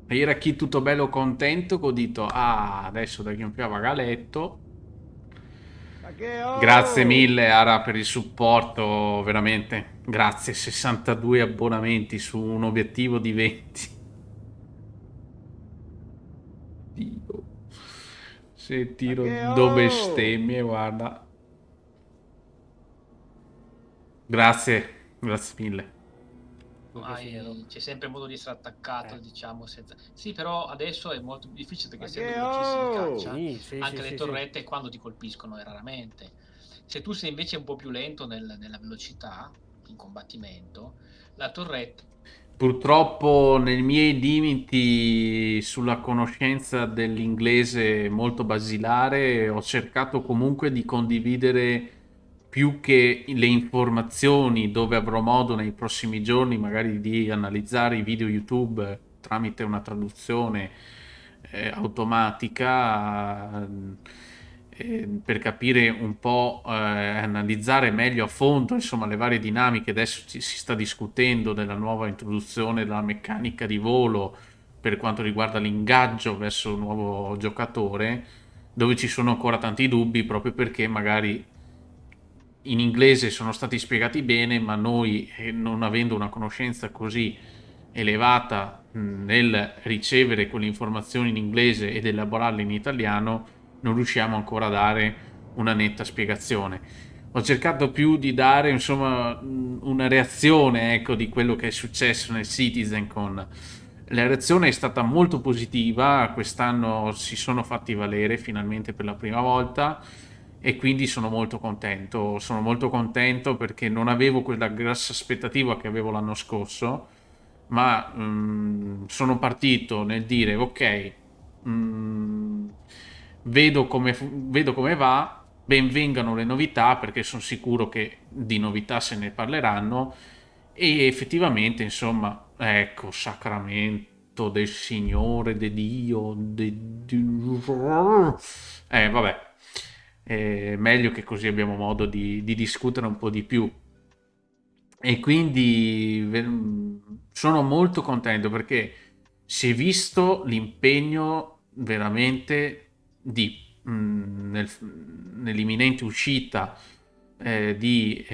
E era chi tutto bello contento che ho detto, adesso da chi non più a vagaletto. Grazie mille, Ara, per il supporto, veramente. Grazie, 62 abbonamenti su un obiettivo di 20. Dio. Se tiro due bestemmie, guarda. Grazie, grazie mille. C'è sempre modo di essere attaccato, diciamo, senza... Sì, però adesso è molto più difficile perché essendo velocissimi caccia, anche le torrette quando ti colpiscono è raramente. Se tu sei invece un po' più lento nella velocità, in combattimento, la torretta... Purtroppo nei miei limiti sulla conoscenza dell'inglese molto basilare ho cercato comunque di condividere più che le informazioni, dove avrò modo nei prossimi giorni magari di analizzare i video YouTube tramite una traduzione automatica, per capire un po', analizzare meglio a fondo insomma le varie dinamiche. Adesso si sta discutendo della nuova introduzione della meccanica di volo per quanto riguarda l'ingaggio verso un nuovo giocatore, dove ci sono ancora tanti dubbi proprio perché magari in inglese sono stati spiegati bene, ma noi, non avendo una conoscenza così elevata nel ricevere quelle informazioni in inglese ed elaborarle in italiano, non riusciamo ancora a dare una netta spiegazione. Ho cercato più di dare insomma una reazione, ecco, di quello che è successo nel CitizenCon. La reazione è stata molto positiva, quest'anno si sono fatti valere finalmente per la prima volta e quindi sono molto contento perché non avevo quella grassa aspettativa che avevo l'anno scorso, ma sono partito nel dire ok, vedo come va, ben vengano le novità perché sono sicuro che di novità se ne parleranno e effettivamente insomma ecco, sacramento del Signore, de Dio, vabbè, meglio che così abbiamo modo di discutere un po' di più. E quindi sono molto contento perché si è visto l'impegno veramente nell'imminente uscita di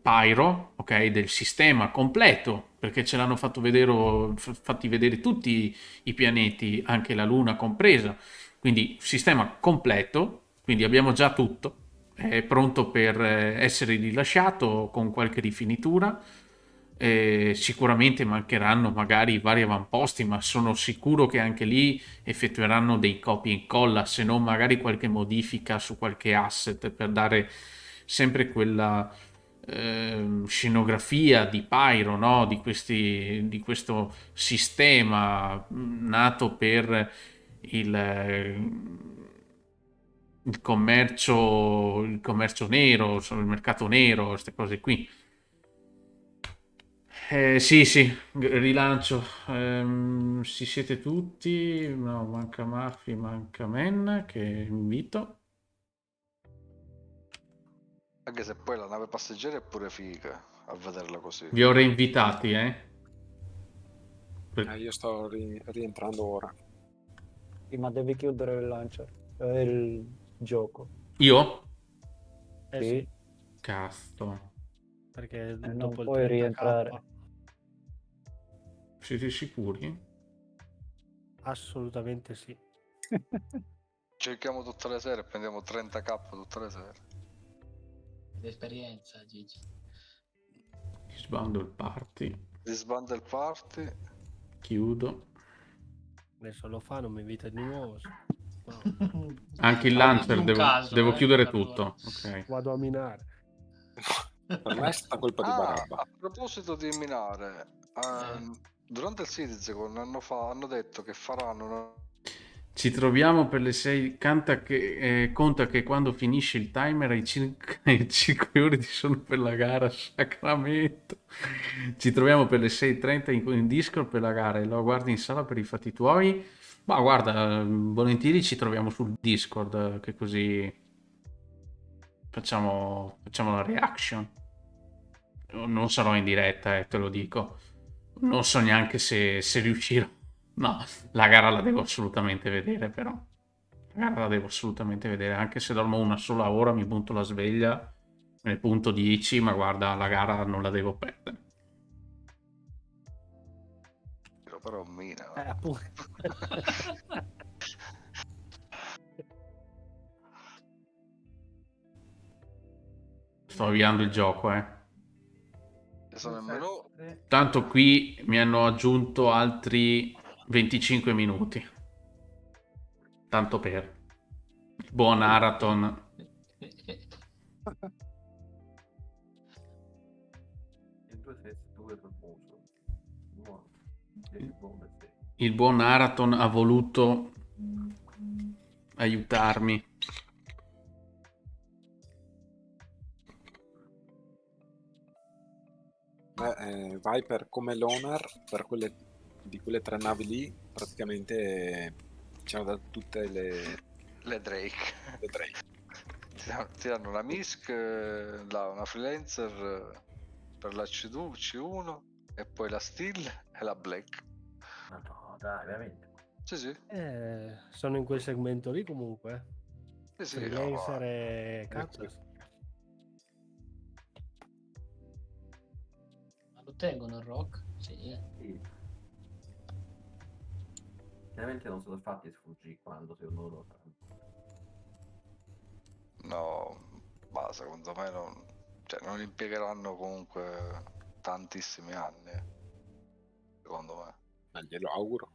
Pyro, ok, del sistema completo, perché ce l'hanno fatti vedere tutti i pianeti, anche la Luna compresa, quindi sistema completo, quindi abbiamo già tutto, è pronto per essere rilasciato con qualche rifinitura. Sicuramente mancheranno magari i vari avamposti, ma sono sicuro che anche lì effettueranno dei copia e incolla, se non magari qualche modifica su qualche asset per dare sempre quella scenografia di Pyro, no? di questo sistema nato per il commercio nero, il mercato nero, queste cose qui. Sì, rilancio. Ci siete tutti? No, manca Murphy, manca Men, che invito. Anche se poi la nave passeggera è pure figa a vederla così. Vi ho reinvitati, Io sto rientrando ora. Sì, ma devi chiudere il launcher, il gioco. Io? Sì. Cazzo. perché non dopo il puoi 30k rientrare. Siete sicuri? assolutamente sì. Cerchiamo tutte le sere e prendiamo 30k tutte le sere. L'esperienza, Gigi. Sbando il party. Disbanda il party. Chiudo. Adesso lo fa, non mi invita di nuovo. No. Anche il launcher devo chiudere tutto. Ok. Vado a minare. Per me è stata colpa di Barabba. A proposito di minare, durante il CITIZENCON hanno detto che faranno una... Ci troviamo per le 6. Conta che quando finisce il timer hai 5 ore di sonno per la gara. Sacramento. Ci troviamo per le 6:30 in Discord per la gara e lo guardi in sala per i fatti tuoi. Ma guarda, volentieri ci troviamo sul Discord, che così facciamo la reaction. Non sarò in diretta, te lo dico. Non so neanche se riuscirò. No, la gara la devo assolutamente vedere, però. La gara la devo assolutamente vedere, anche se dormo una sola ora, mi punto la sveglia, me ne punto 10, ma guarda, la gara non la devo perdere. Però mina. Appunto. Sto avviando il gioco, Sono in menù. Tanto qui mi hanno aggiunto altri 25 minuti. Tanto per. Buon marathon. Il buon Araton ha voluto aiutarmi. Vai per come l'owner, per di quelle 3 navi lì, praticamente c'erano da tutte le Drake. Le Drake. Ti danno una MISC, una freelancer per la C1 e poi la Steel e la Black. No, dai, veramente. Sì. Sono in quel segmento lì comunque. Sì, Freelancer e Cactus. Ma lo tengono il rock? Sì. Chiaramente non sono fatti sfuggire quando secondo loro faranno. No, ma secondo me non impiegheranno comunque tantissimi anni. Secondo me. Ma glielo auguro.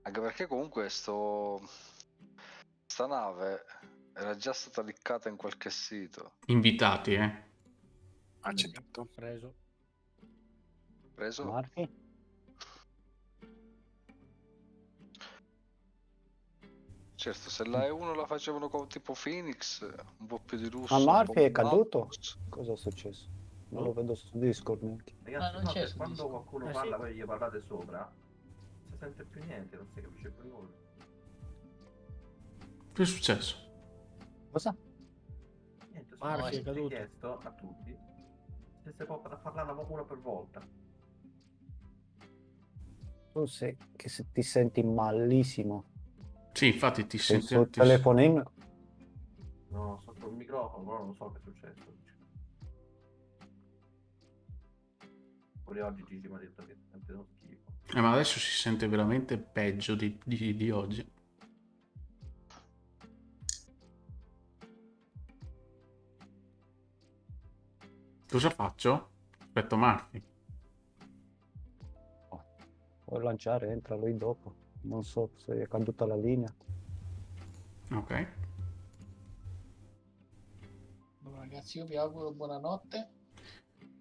Anche perché comunque sta nave era già stata liccata in qualche sito. Invitati, Accettato. Preso? Marchi? Certo, se la E1 la facevano con tipo Phoenix, un po' più di lusso. Ma un po' Murphy è più caduto? Cosa è successo? Non lo vedo su Discord neanche. Ragazzi, non c'è se quando qualcuno sì. parla, voi gli parlate sopra, non si sente più niente, non si capisce più nulla. Che è successo? Cosa? Niente, Murphy è ho caduto. chiesto a tutti se si può parlare uno per volta. Tu sei che se ti senti malissimo. Sì, infatti ti Sei senti... sul telefonino? No, sotto il microfono, però non so che è successo. Pure oggi Gigi mi ha detto che è sempre uno schifo. ma adesso si sente veramente peggio di oggi. Cosa faccio? Aspetto Murphy. Puoi lanciare, entra lui dopo. Non so se è caduta la linea. Ok. Ragazzi, io vi auguro buonanotte.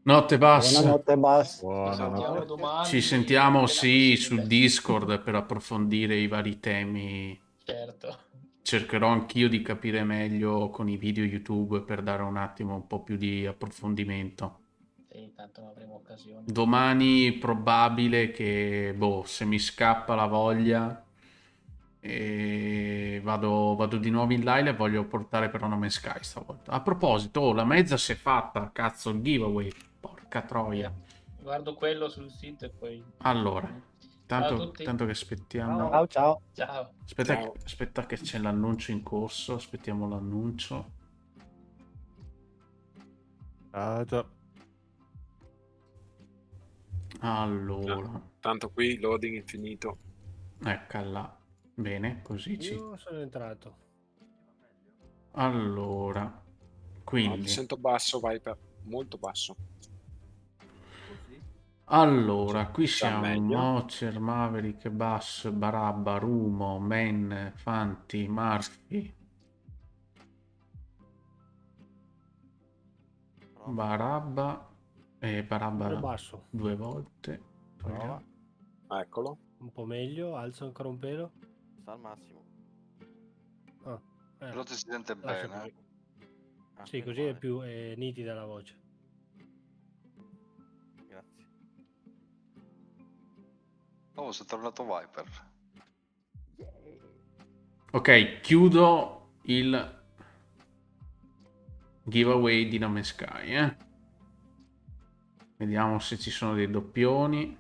Notte bassa. Buonanotte, Bass. Ci sentiamo domani. Ci sentiamo, appena sì, possibile. sul Discord per approfondire i vari temi. Certo. Cercherò anch'io di capire meglio con i video YouTube per dare un attimo un po' più di approfondimento. Sì, tanto non avremo occasione. Domani probabile che, se mi scappa la voglia, vado di nuovo in live e voglio portare però No Man's Sky stavolta. A proposito, la mezza si è fatta, cazzo, il giveaway. Porca troia. Guardo quello sul sito e poi... Allora, Ciao a tanto tutti. che aspettiamo. Ciao, ciao. Ciao. Aspetta che c'è l'annuncio in corso. Aspettiamo l'annuncio. Già. Allora, Tanto qui loading infinito. eccola. Bene, così ci... Io sono entrato. Allora, No, ti quindi... sento basso, Viper. Molto basso. Allora, qui Già siamo meglio. Mocer, Maverick, Bass, Barabba, Rumo, Men, Fanti, Murphy, Barabba e Un po' Barabba basso. 2 volte. Prova. Eccolo. Un po' meglio, alzo ancora un pelo. Sta al massimo. Ah, Però ti si sente lascia bene. così. Sì, così è più nitida la voce. Grazie. Oh, si è tornato Viper. Ok, chiudo il giveaway di No Man's Sky, Vediamo se ci sono dei doppioni.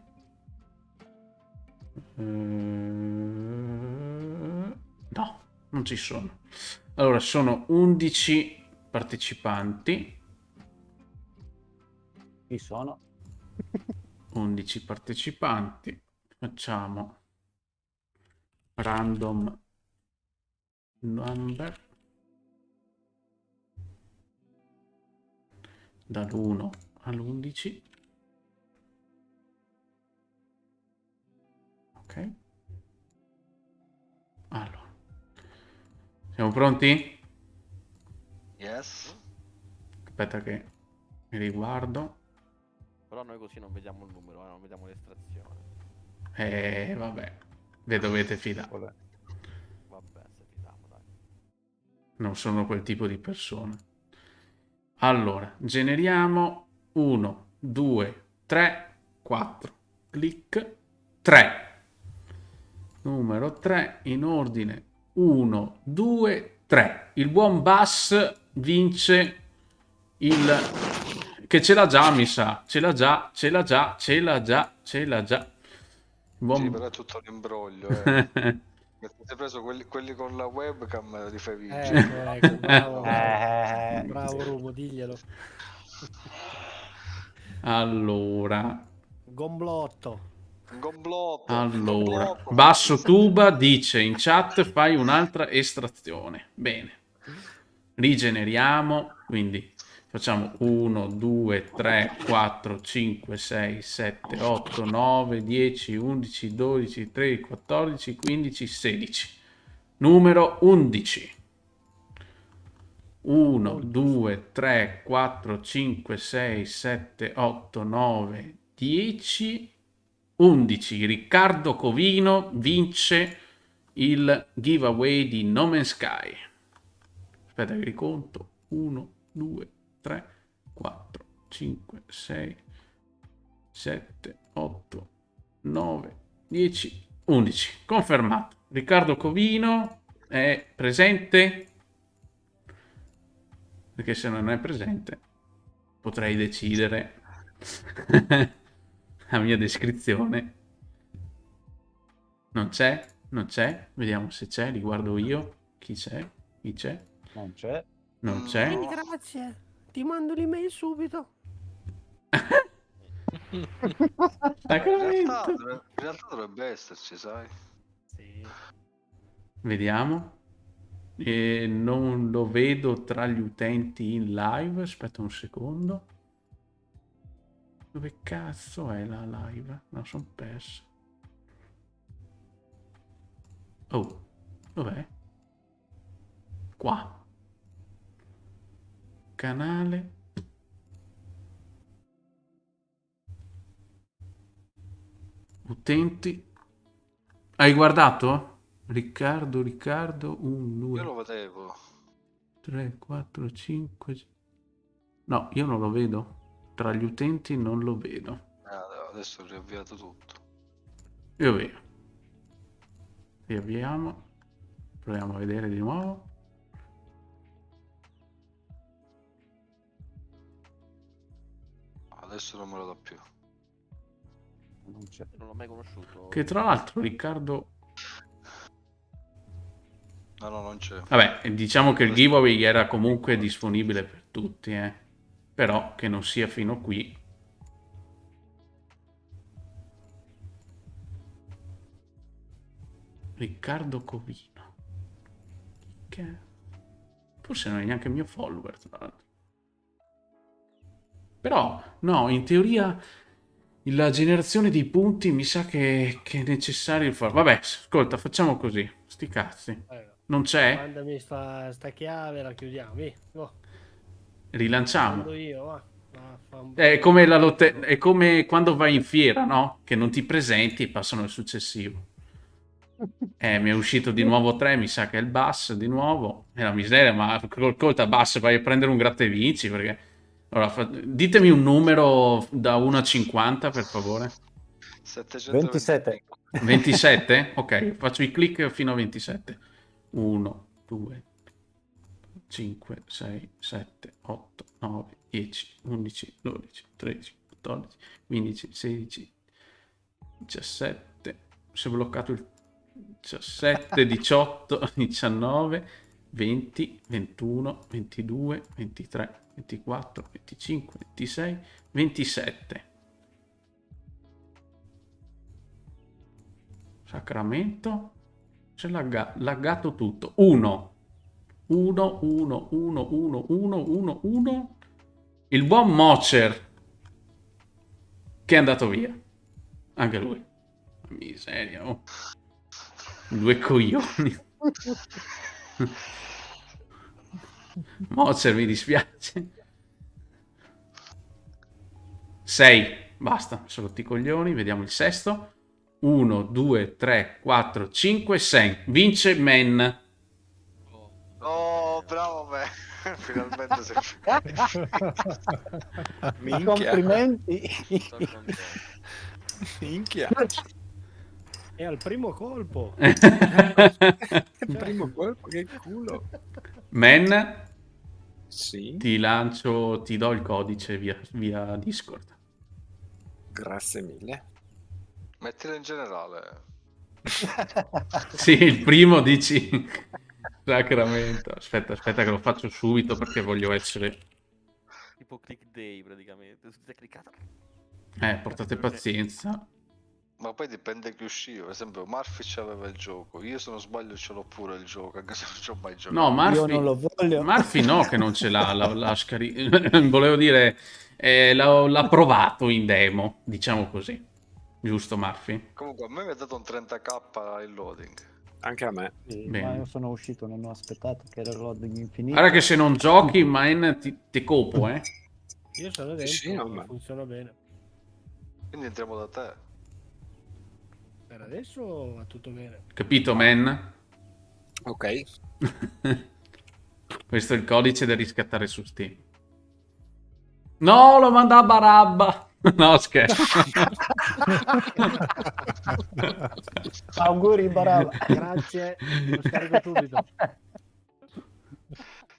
No, non ci sono. Allora, sono 11 partecipanti. Chi sono? 11 partecipanti. Facciamo random number dall'1 all'11. Ok. Allora, siamo pronti? Yes. Aspetta che mi riguardo. Però noi così non vediamo il numero, non vediamo l'estrazione. Vabbè, ve dovete fidare. Vabbè, se fidiamo, dai. Non sono quel tipo di persona. Allora, generiamo 1, 2, 3, 4. Clic 3. Numero 3 in ordine 1, 2, 3. Il buon Bass vince il... che ce l'ha già, mi sa. Ce l'ha già. Buon... Sì, però è tutto un imbroglio, Che ti sei preso quelli con la webcam, li fai vincere. Ecco, bravo. Bravo Rumo, diglielo. Allora, Gomblotto. allora, Basso Tuba dice in chat fai un'altra estrazione. Bene. Rigeneriamo, quindi facciamo 1, 2, 3, 4, 5, 6, 7, 8, 9, 10, 11, 12, 13, 14, 15, 16. Numero 11. 1, 2, 3, 4, 5, 6, 7, 8, 9, 10, 11. Riccardo Covino vince il giveaway di No Man's Sky. Aspetta che riconto. 1, 2, 3, 4, 5, 6, 7, 8, 9, 10, 11. Confermato. Riccardo Covino è presente? Perché se non è presente potrei decidere la mia descrizione. Non c'è? Non c'è? Vediamo se c'è, li guardo io. Chi c'è? Chi c'è? Non c'è. Non c'è? Grazie. Ti mando l'email subito. In realtà dovrebbe esserci, sai? Sì. Vediamo. Non lo vedo tra gli utenti in live. Aspetta un secondo. Dove cazzo è la live? No, sono perso. Oh, dov'è? Qua. Canale. Utenti. Hai guardato? Riccardo, 1, 2, Io lo vedevo. 3, 4, 5. No, io non lo vedo. Tra gli utenti non lo vedo. Adesso ho riavviato tutto. Io vedo. Riavviamo. Proviamo a vedere di nuovo. Adesso non me lo dà più. Non l'ho mai conosciuto. Che tra l'altro Riccardo... No, non c'è. Vabbè, diciamo che il giveaway era comunque disponibile per tutti, Però che non sia fino qui. Riccardo Covino. Che... Forse non è neanche mio follower, tra l'altro. Però, no, in teoria la generazione dei punti mi sa che è necessario fare. Vabbè, ascolta, facciamo così. Sti cazzi. Non c'è? Mandami sta chiave, la chiudiamo. Via. Oh. Rilanciamo. Mando io, va. È come è come quando vai in fiera, no? Che non ti presenti e passano al successivo. Mi è uscito di nuovo 3, mi sa che è il bus di nuovo. È la miseria, ma colta bus vai a prendere un gratta e vinci, perché... Allora, ditemi un numero da 1 a 50, per favore. 727. 27? Ok, faccio i click fino a 27. 1, 2, 5, 6, 7, 8, 9, 10, 11, 12, 13, 14, 15, 16, 17. Si è bloccato il 17, 18, 19, 20, 21, 22, 23, 24, 25, 26, 27. Sacramento. C'è laggato tutto. 1. 1, 1, 1, 1, 1, 1, 1. Il buon Mocer. Che è andato via. Anche lui. Miseria. Oh. 2 coglioni. Mozer, mi dispiace. 6. Basta, sono rotti i coglioni. Vediamo il sesto. 1, 2, 3, 4, 5, 6. Vince Men. Oh, bravo me. Finalmente sei Complimenti. Minchia. È al primo colpo. Il primo colpo, che culo. Men, Sì. ti lancio, ti do il codice via Discord. Grazie mille. Mettila in generale. Sì, il primo dici Sacramento. Aspetta che lo faccio subito perché voglio essere... Tipo click day praticamente. Tutti cliccati. Portate pazienza. Ma poi dipende chi usciva. Per esempio, Murphy aveva il gioco. Io, se non sbaglio, ce l'ho pure il gioco, anche se non ci ho mai giocato. No, Io non lo voglio. Murphy no, che non ce l'ha. Volevo dire, l'ha provato in demo, diciamo così. Giusto, Murphy? Comunque, a me mi ha dato un 30k il loading. Anche a me. Sì, Bene. ma io sono uscito, non ho aspettato che era il loading infinito. Guarda che se non giochi, man, ti copo, eh. Io sono dentro, Sì, no, ma- funziona bene. Quindi entriamo da te. Per adesso va tutto bene. Capito, man? Ok. Questo è il codice da riscattare su Steam. No, lo manda a Barabba. No, scherzo. Auguri Barabba. Grazie, lo scarico subito.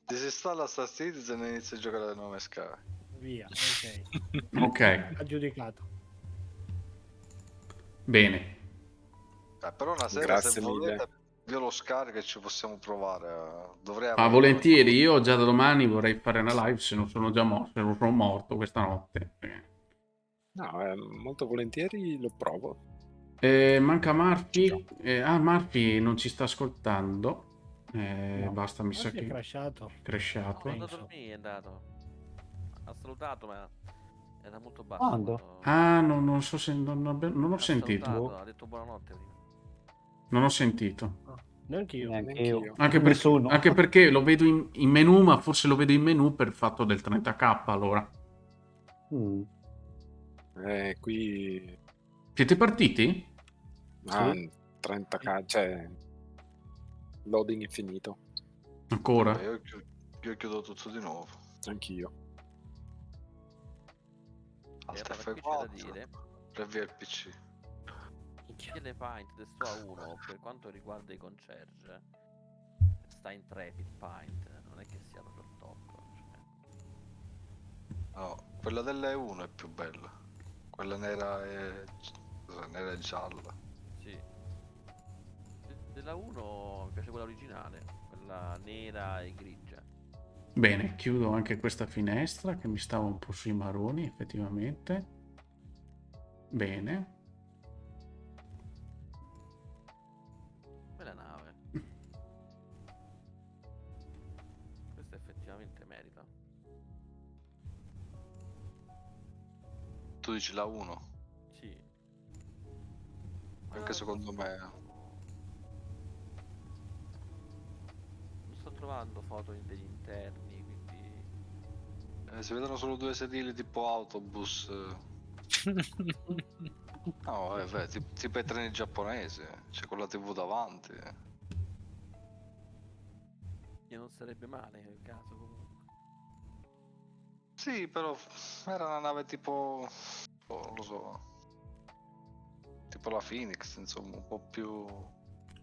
Disinstalla Star Citizen e inizia a giocare alle 9 Sky. Via, ok. Ok, Aggiudicato. bene. Però una sera, Grazie se mille. volete, io lo scarico e ci possiamo provare. Dovrei Ma avere- volentieri, io già da domani vorrei fare una live se non sono già morto, se non sono morto questa notte. No, molto volentieri lo provo. Manca Murphy. Murphy non ci sta ascoltando. No. Basta, mi sa Murphy è che crashato. è crashato. Quando a dormire è andato. Ha salutato, ma era molto basso. Quando? Non so se non ho Ha sentito. salutato, ha detto buonanotte prima. Non ho sentito. Neanche io. Neanche io. Anche perché lo vedo in menu, ma forse lo vedo in menu per fatto del 30k allora. Qui Siete partiti? 30k, cioè loading infinito. Ancora? Io chiudo tutto di nuovo. Anch'io. Alt Allora, qui c'è da dire Previa il PC. che le Paint del SOA 1 per quanto riguarda i concierge sta in Trepid Paint, non è che sia proprio il top, cioè. No, quella della E1 è più bella. Quella nera e gialla. Sì. Della 1 mi piace quella originale, quella nera e grigia. Bene, chiudo anche questa finestra che mi stava un po' sui maroni, effettivamente. Bene. uscita. Tu dici la 1? Sì. Anche secondo me. Non sto trovando foto degli interni, quindi... Si vedono solo 2 sedili tipo autobus. No, vabbè, tipo i treni giapponesi, c'è con la TV davanti. E non sarebbe male nel caso comunque. Sì, però era una nave tipo, non lo so, tipo la Phoenix, insomma, un po' più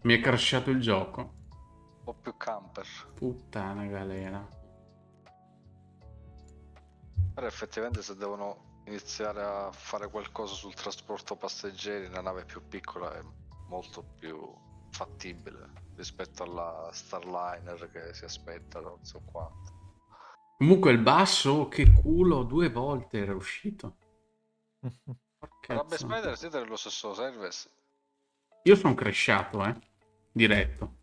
Mi è crashato il gioco. camper. Puttana galera. Però effettivamente se devono iniziare a fare qualcosa sul trasporto passeggeri, una nave più piccola è molto più fattibile rispetto alla Starliner che si aspetta, non so quanto. Comunque il basso, che culo, 2 volte era uscito. Rabbe Spider siete nello stesso service? Io sono crashato, diretto.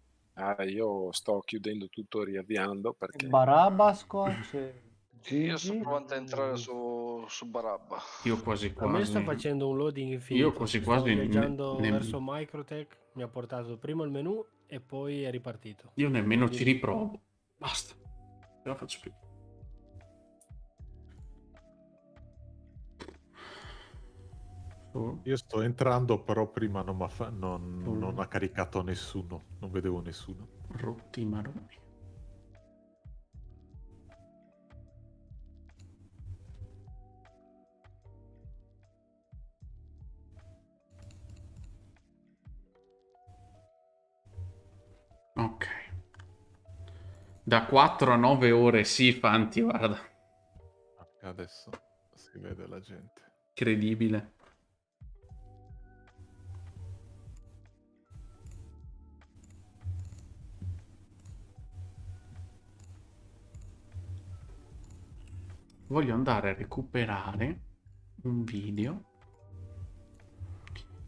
Io sto chiudendo tutto, riavviando perché... Barabasco, c'è Io sto Gigi. provando a entrare su Barabba. Io quasi A me quasi... sta facendo un loading Io infinito. quasi Stavo quasi... viaggiando verso Microtech, mi ha portato prima il menu e poi è ripartito. Io nemmeno ci Quindi- riprovo. Basta. Non la faccio più. Io sto entrando, però prima non ha caricato nessuno. Non vedevo nessuno. Rotti maroni. Ok. Da 4 a 9 ore, sì, Fanti, guarda. Adesso si vede la gente. Incredibile. Voglio andare a recuperare un video.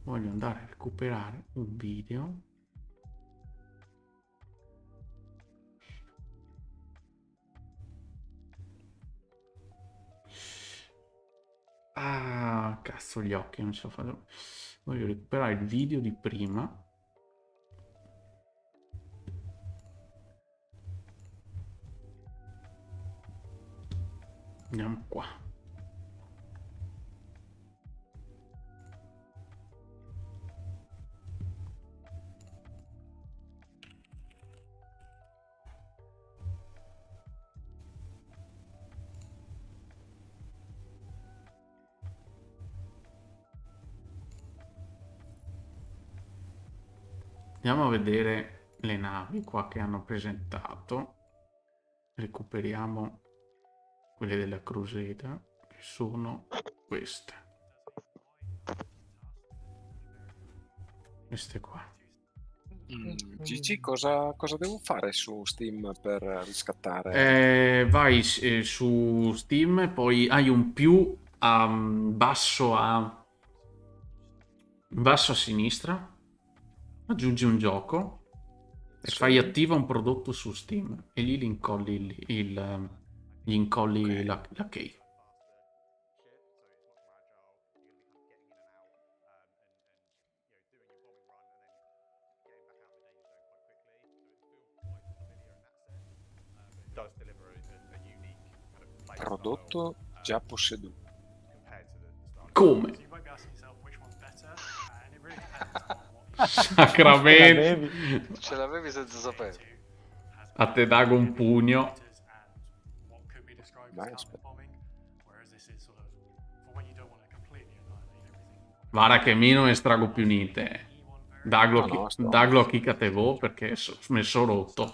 Voglio andare a recuperare un video. Ah, cazzo gli occhi, non ce la faccio. Voglio recuperare il video di prima. Andiamo qua. Andiamo a vedere le navi qua che hanno presentato. Recuperiamo quelle della Cruseta, che sono queste. Queste qua. Gigi, cosa devo fare su Steam per riscattare? Vai su Steam, poi hai un più basso a sinistra. Aggiungi un gioco e Sì. fai attiva un prodotto su Steam e lì gli incolli la key. Prodotto già posseduto. Come? Sacramento. Ce l'avevi senza sapere. A te dago un pugno. Dai, aspetta. Guarda che mi non estrago più niente. Daglo chiccate voi perché mi sono rotto.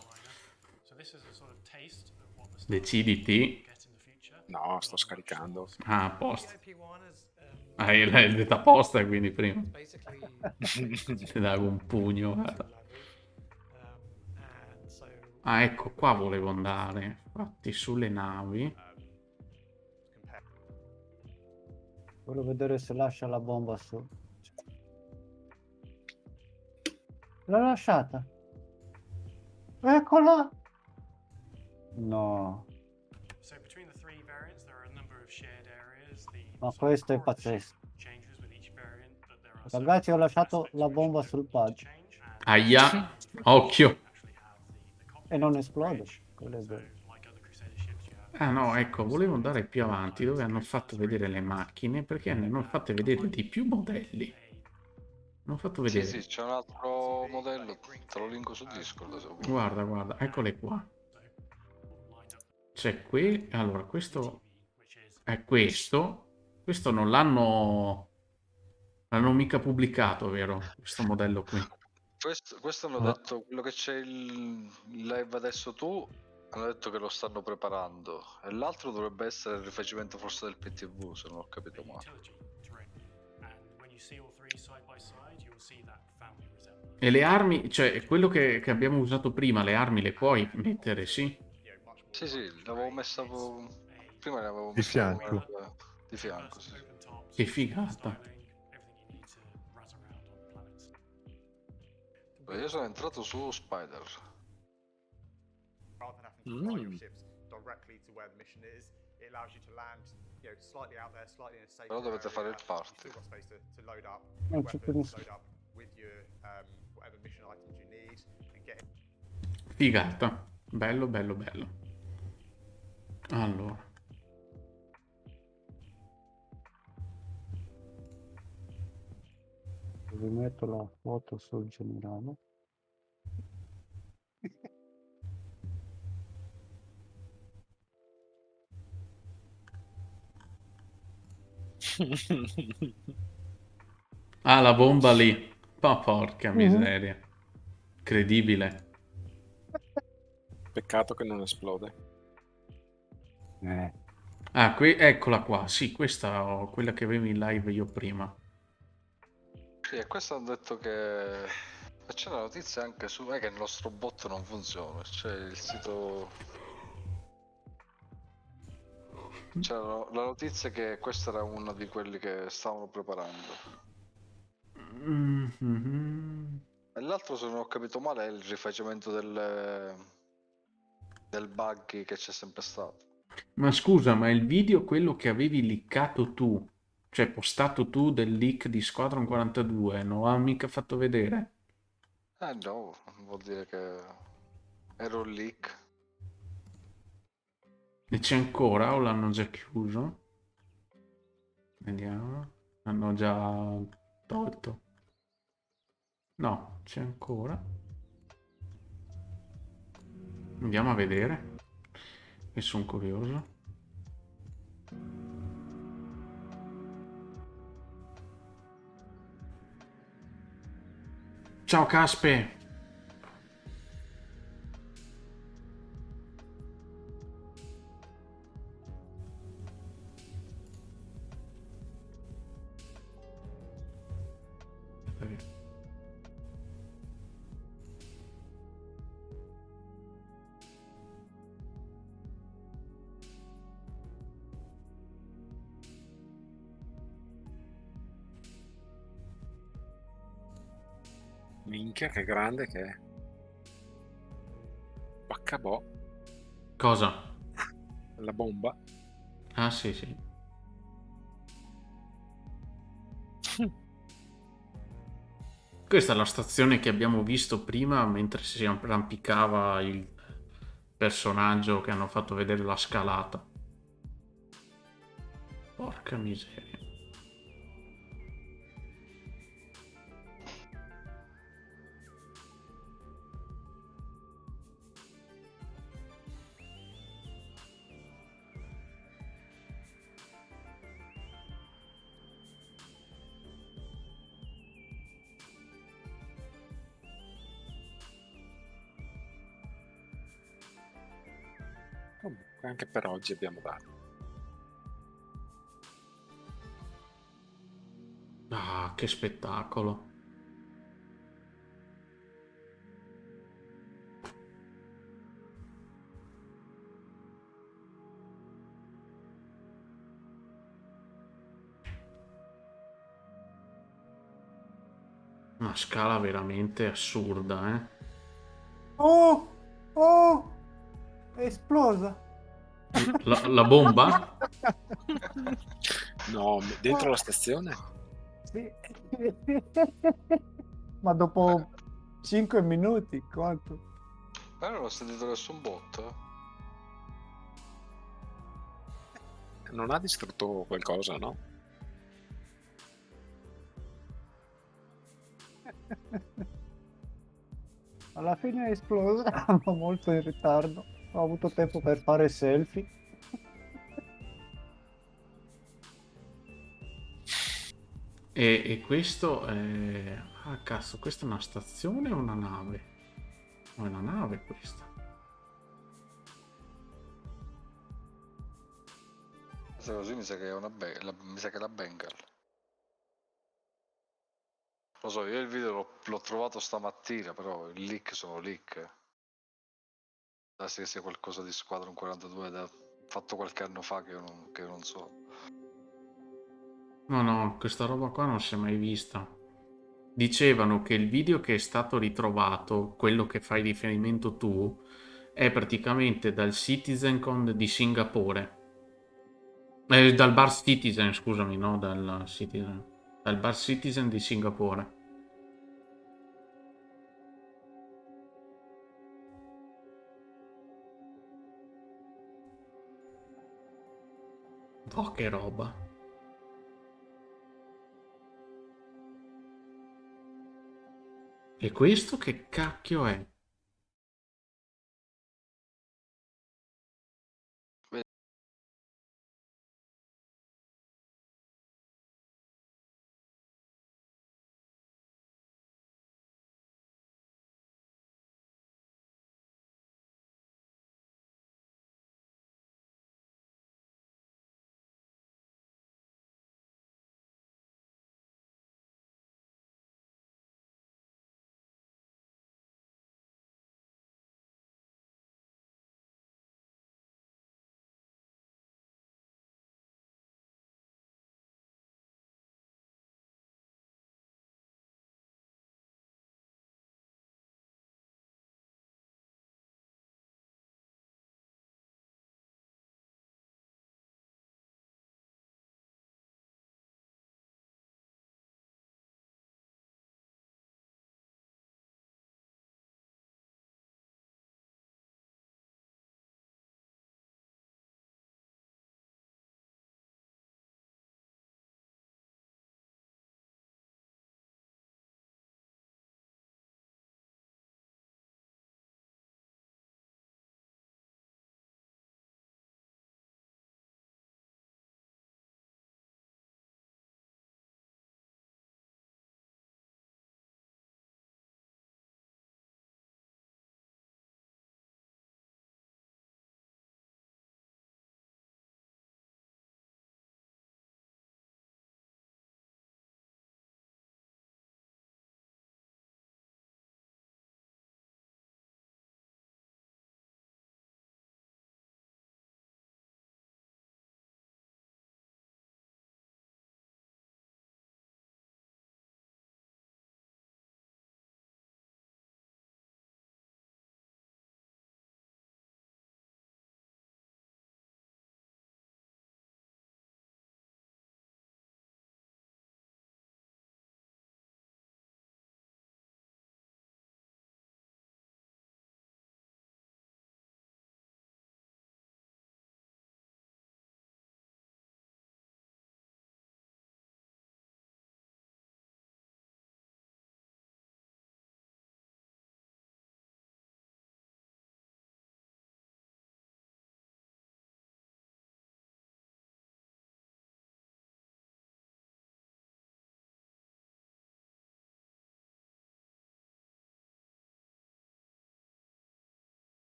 Deciditi. No, sto scaricando. Ah, a posto. L'hai detta apposta quindi prima. Ti dago un pugno, guarda. Ah, ecco, qua volevo andare. Infatti, sulle navi. Voglio vedere se lascia la bomba su. L'ha lasciata. Eccola. No. Ma questo è pazzesco. Ragazzi, ho lasciato la bomba sul pad Aia, occhio. e non esplode. Quello è bello. Ah no, ecco, volevo andare più avanti dove hanno fatto vedere le macchine, perché ne hanno fatte vedere di più modelli. Hanno fatto Sì, vedere. sì, c'è un altro modello, te lo linko su Discord se vuoi. Guarda, guarda, eccole qua. C'è qui, allora questo è questo. Questo non l'hanno mica pubblicato, vero? Questo modello qui. Questo hanno No. detto, quello che c'è il live adesso tu, hanno detto che lo stanno preparando. E l'altro dovrebbe essere il rifacimento forse del PTV, se non ho capito male. E le armi, cioè quello che abbiamo usato prima, le armi le puoi mettere, sì? Sì, sì, l'avevo messa prima ne avevo Di messa fianco. di fianco, sì. Che figata. Io sono entrato su Spider. Però dovete fare il party. Non c'è più nessuno. Figata. Bello, bello, bello. Allora. Vi metto la foto sul generale. Ah, la bomba lì. Ma porca miseria. Credibile. Peccato che non esplode. Ah, eccola qua. Sì, questa quella che avevo in live io prima. Sì, e questo hanno detto che c'è la notizia anche su che il nostro bot non funziona. C'è il sito. C'è la notizia che questo era uno di quelli che stavano preparando. E l'altro, se non ho capito male, è il rifacimento del bug che c'è sempre stato. Ma scusa, ma il video quello che avevi liccato tu, cioè postato tu del leak di Squadron 42, non l'ha mica fatto vedere? No, vuol dire che ero un leak. E c'è ancora o l'hanno già chiuso? Vediamo. Hanno già tolto. No, c'è ancora. Andiamo a vedere. Che sono curioso. Ciao Caspe. Minchia, che grande che è. Baccabò. Cosa? La bomba. Ah, sì, sì. Questa è la stazione che abbiamo visto prima mentre si arrampicava il personaggio che hanno fatto vedere la scalata. Porca miseria. Comunque, anche per oggi abbiamo dato. Ah, che spettacolo. Una scala veramente assurda, eh? Oh! Oh! È esplosa! La bomba? No, dentro la stazione? Sì. Ma dopo 5 minuti, quanto? Non ho sentito nessun bot. Non ha distrutto qualcosa, no? Alla fine è esplosa, ma molto in ritardo. Ho avuto tempo per fare selfie. E questo è... Ah, cazzo, questa è una stazione o una nave? No, è una nave questa. Se così mi sa che è mi sa che è la Bengal. Lo so, io il video l'ho trovato stamattina, però i leak sono leak. Se sia qualcosa di Squadron 42 fatto qualche anno fa che io non so. No, questa roba qua non si è mai vista. Dicevano che il video che è stato ritrovato, quello che fai riferimento tu, è praticamente dal CitizenCon di Singapore. Dal Bar Citizen, scusami, no? Dal Citizen. Dal Bar Citizen di Singapore. Oh, che roba. E questo che cacchio è?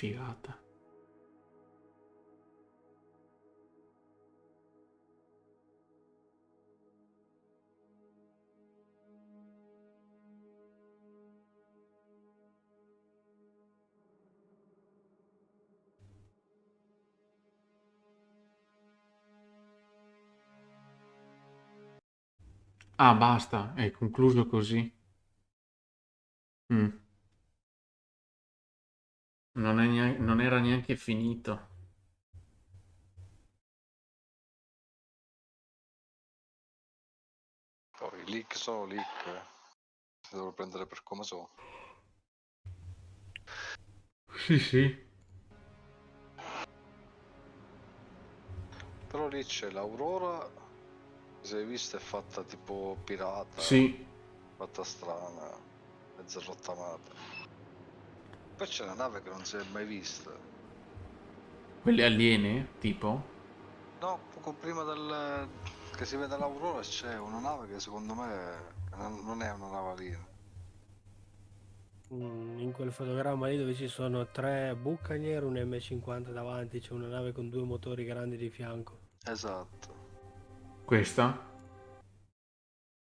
figata. Ah, basta, è concluso così. Mm. Non era neanche finito. Poi i leak sono leak, si devono prendere per come sono. Sì, sì. Però lì c'è l'Aurora, se hai visto è fatta tipo pirata, Sì. fatta strana, mezza rottamata. Poi c'è una nave che non si è mai vista. Quelle aliene, tipo? No, poco prima che si vede l'Aurora c'è una nave che secondo me non è una nave aliena. In quel fotogramma lì dove ci sono 3 Buccaneer, un M50 davanti, c'è una nave con 2 motori grandi di fianco. Esatto. Questa?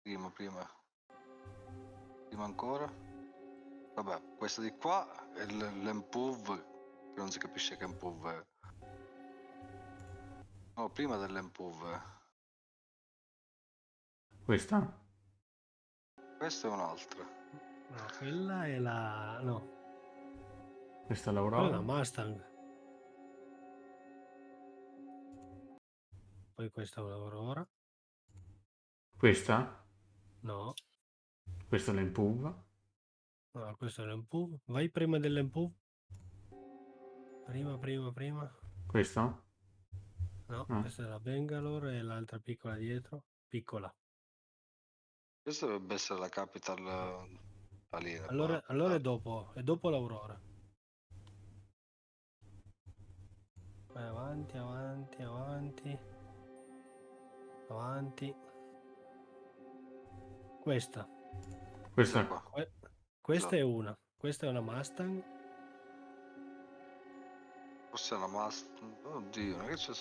Prima ancora. Vabbè, questa di qua è l'Empuv, che non si capisce che Empuv è. No, prima dell'Empuv. Questa? Questa è un'altra. No, quella è la... no. Questa è Quella è l'Aurora? la Mustang. Poi questa è un'Aurora. Questa? No. Questa è l'Empuv? No, questo è l'Empuv. Vai prima dell'Empuv. Prima. Questa? No, No. questa è la Bangalore e l'altra piccola dietro. Piccola. Questa dovrebbe essere la capital aliena. Allora è dopo l'Aurora. Vai avanti. Questa. Questa qua. Questa è una. Questa è una Mustang. Forse è una Mustang. Oddio, non è che c'è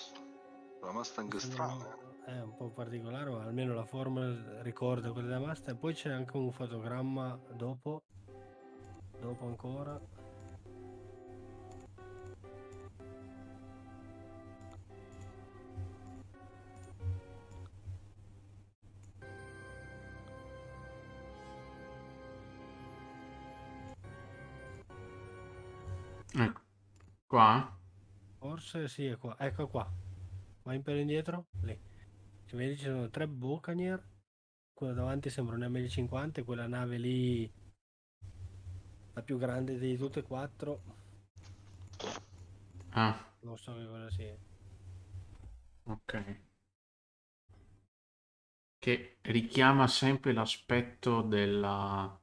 una Mustang strana. È un po' particolare, ma almeno la forma ricorda quella della Mustang. Poi c'è anche un fotogramma dopo ancora. Ecco. Qua? Forse sì, è qua. Ecco qua. Vai un pelo indietro. Lì. Ci vedi, ci sono 3 Buccaneer. Quella davanti sembra un M50 e quella nave lì, la più grande di tutte e 4. Ah. Non so che cosa sia. Ok. Che richiama sempre l'aspetto della...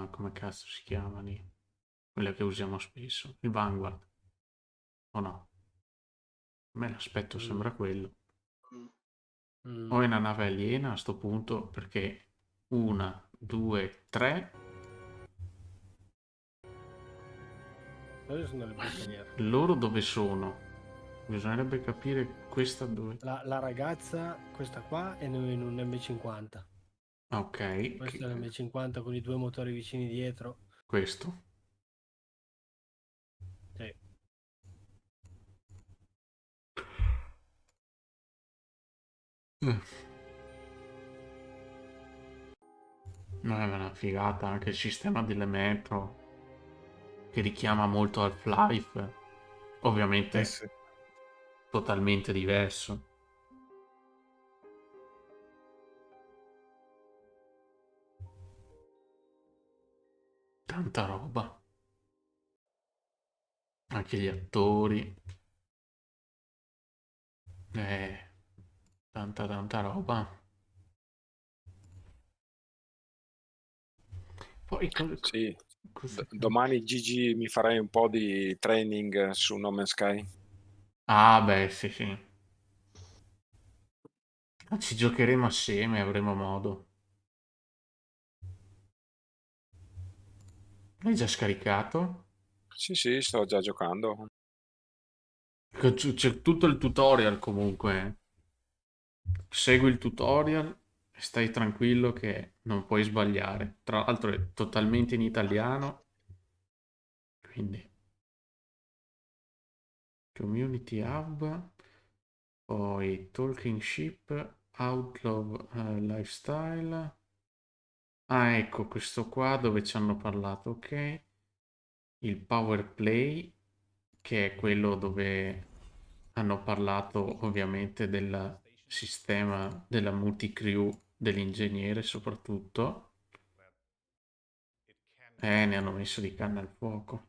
come cazzo si chiama lì? Quella che usiamo spesso. Il Vanguard. O no? A me l'aspetto sembra quello. O è una nave aliena a sto punto, perché 1, 2, 3. Quelle sono le Buccaneer. Loro dove sono? Bisognerebbe capire questa dove... La ragazza, questa qua, è in un M50. Ok. Questo è l'M50 con i 2 motori vicini dietro. Questo. Sì. No, è una figata anche il sistema delle metro che richiama molto Half-Life. Ovviamente sì. totalmente diverso. Tanta roba. Anche gli attori. Tanta roba. Poi Sì. Domani Gigi mi farai un po' di training su No Man's Sky. Ah, beh, sì, sì. Ci giocheremo assieme, avremo modo. L'hai già scaricato? Sì, sto già giocando. C'è tutto il tutorial comunque. Segui il tutorial e stai tranquillo che non puoi sbagliare. Tra l'altro è totalmente in italiano, quindi Community Hub, poi Talking Ship, Outlaw Lifestyle. Ah, ecco, questo qua dove ci hanno parlato, ok. Il Power Play, che è quello dove hanno parlato ovviamente del sistema della multicrew dell'ingegnere soprattutto. Ne hanno messo di canna al fuoco.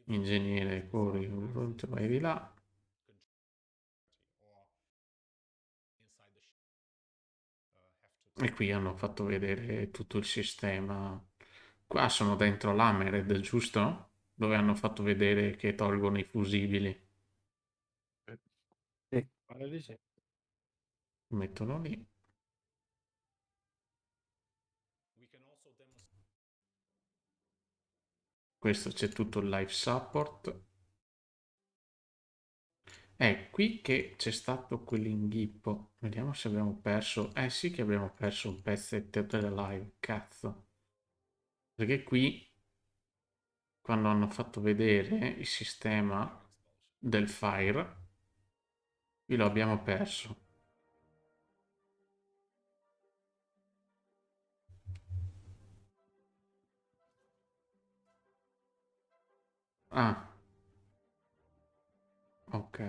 Ingegnere, corri, vai di là. E qui hanno fatto vedere tutto il sistema. Qua sono dentro l'Hammered, giusto? Dove hanno fatto vedere che tolgono i fusibili. Pare di sì. Mettono lì. Questo c'è tutto il live support. È qui che c'è stato quell'inghippo. Vediamo se abbiamo perso. Sì che abbiamo perso un pezzetto della live. Cazzo. Perché qui, quando hanno fatto vedere il sistema del fire, qui lo abbiamo perso. Ah. Ok.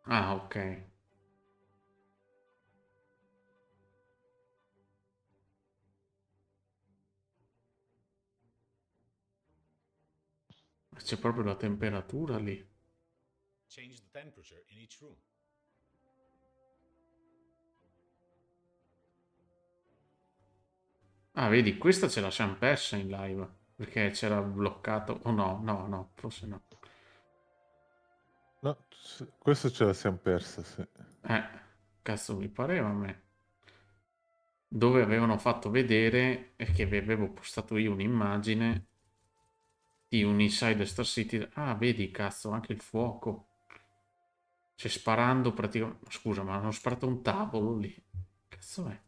Ah, ok. C'è proprio la temperatura lì. Change the temperature in each room. Ah, vedi, questa ce la siamo persa in live. Perché c'era bloccato. Oh no, forse no. No, questo ce la siamo persa, sì. Cazzo mi pareva a me. Dove avevano fatto vedere che vi avevo postato io un'immagine di un Inside Star City. Ah, vedi, cazzo, anche il fuoco. Cioè, sparando praticamente... Scusa, ma hanno sparato un tavolo lì. Cazzo è?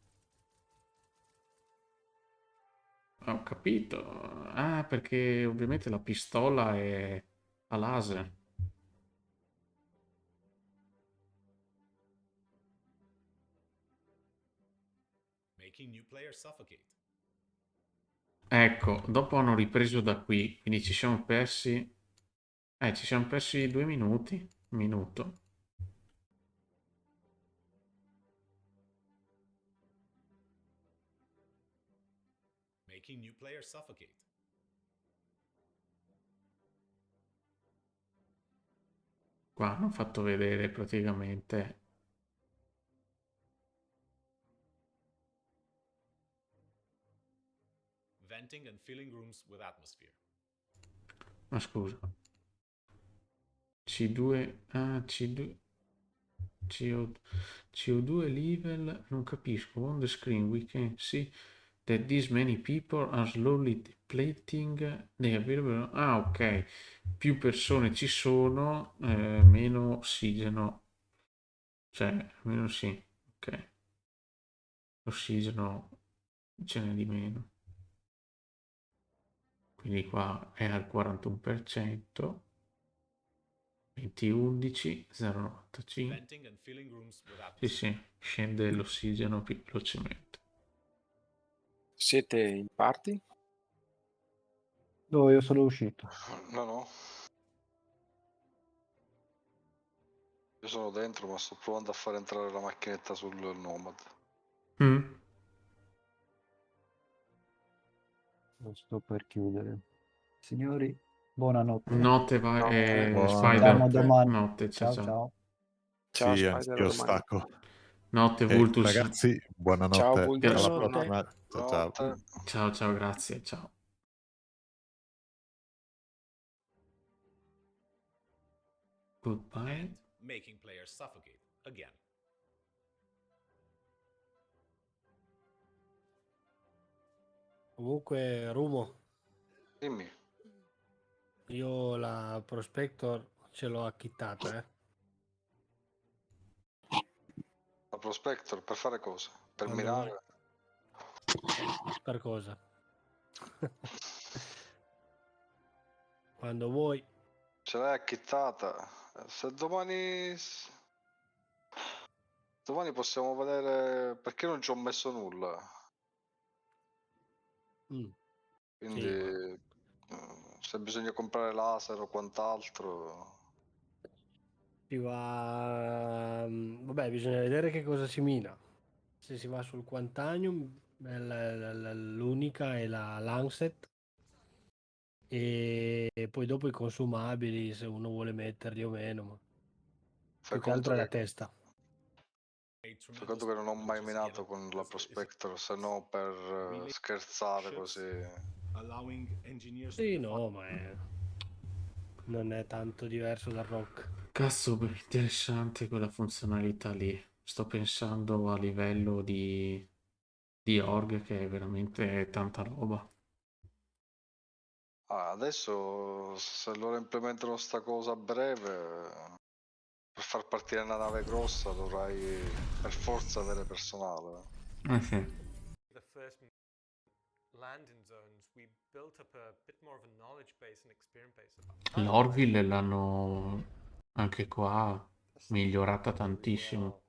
Ho capito. Ah, perché ovviamente la pistola è a laser. Making new players suffocate. Ecco, dopo hanno ripreso da qui, quindi ci siamo persi... ci siamo persi 2 minuti. Un minuto. Making new players suffocate. Qua hanno fatto vedere praticamente... Venting and filling rooms with atmosphere. Ma scusa. C2... Ah, C2... CO2 level... Non capisco. On the screen we can see that these many people are slowly depleting the available... Ah, ok. Più persone ci sono, meno ossigeno. Cioè, meno sì. Ok. Ossigeno ce n'è di meno. Quindi qua è al 41%. 2011 0,95. Venting and filling rooms with Sì, atmosphere. scende l'ossigeno più velocemente. Siete in party? No, io sono uscito. No. Io sono dentro, ma sto provando a far entrare la macchinetta sul Nomad. Lo sto per chiudere. Signori, buonanotte. Notte Ci Spider. sentiamo domani. Notte, ciao. Ciao. Ciao, Sì, Spider, anch'io domani. stacco. Notte Vultus. Ragazzi, buonanotte. Ciao, Vultus. Alla Buonanotte. prossima. Ciao. Ciao, grazie, ciao. Goodbye. and making players suffocate again. Comunque, Rumo, Dimmi. io la Prospector ce l'ho acchittata, La Prospector per fare cosa? Per Quando minare? Per cosa? Quando vuoi. Ce l'hai acchittata. Se domani possiamo vedere perché non ci ho messo nulla. Quindi se bisogna comprare laser o quant'altro. Si va... Vabbè, bisogna vedere che cosa si mina. Se si va sul Quantanium, l'unica è la Lancet. E poi dopo i consumabili, se uno vuole metterli o meno. Ma più che altro è la testa. Fai conto che non ho mai minato con la Prospector, se no per scherzare così. Sì, no, ma non è tanto diverso dal rock. Cazzo, interessante quella funzionalità lì. Sto pensando a livello di org che è veramente tanta roba. Adesso se loro implementano sta cosa a breve, per far partire una nave grossa dovrai per forza avere personale. Sì. The first landing zones, we built up a bit more of a knowledge base and experience base about L'Orville l'hanno anche qua migliorata tantissimo.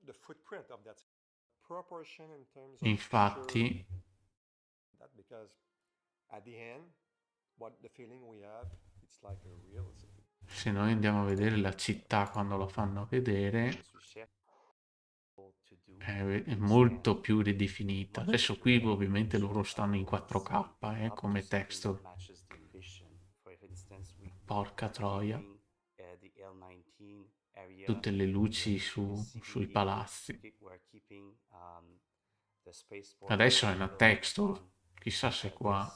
The footprint of that proportion in terms of Infatti, that, because at the end what the feeling we have, it's like a real city. se noi andiamo a vedere la città quando lo fanno vedere, è molto più ridefinita. Adesso qui ovviamente loro stanno in 4K come texture. Porca troia. Tutte le luci sui palazzi. Adesso è una texture. Chissà se qua...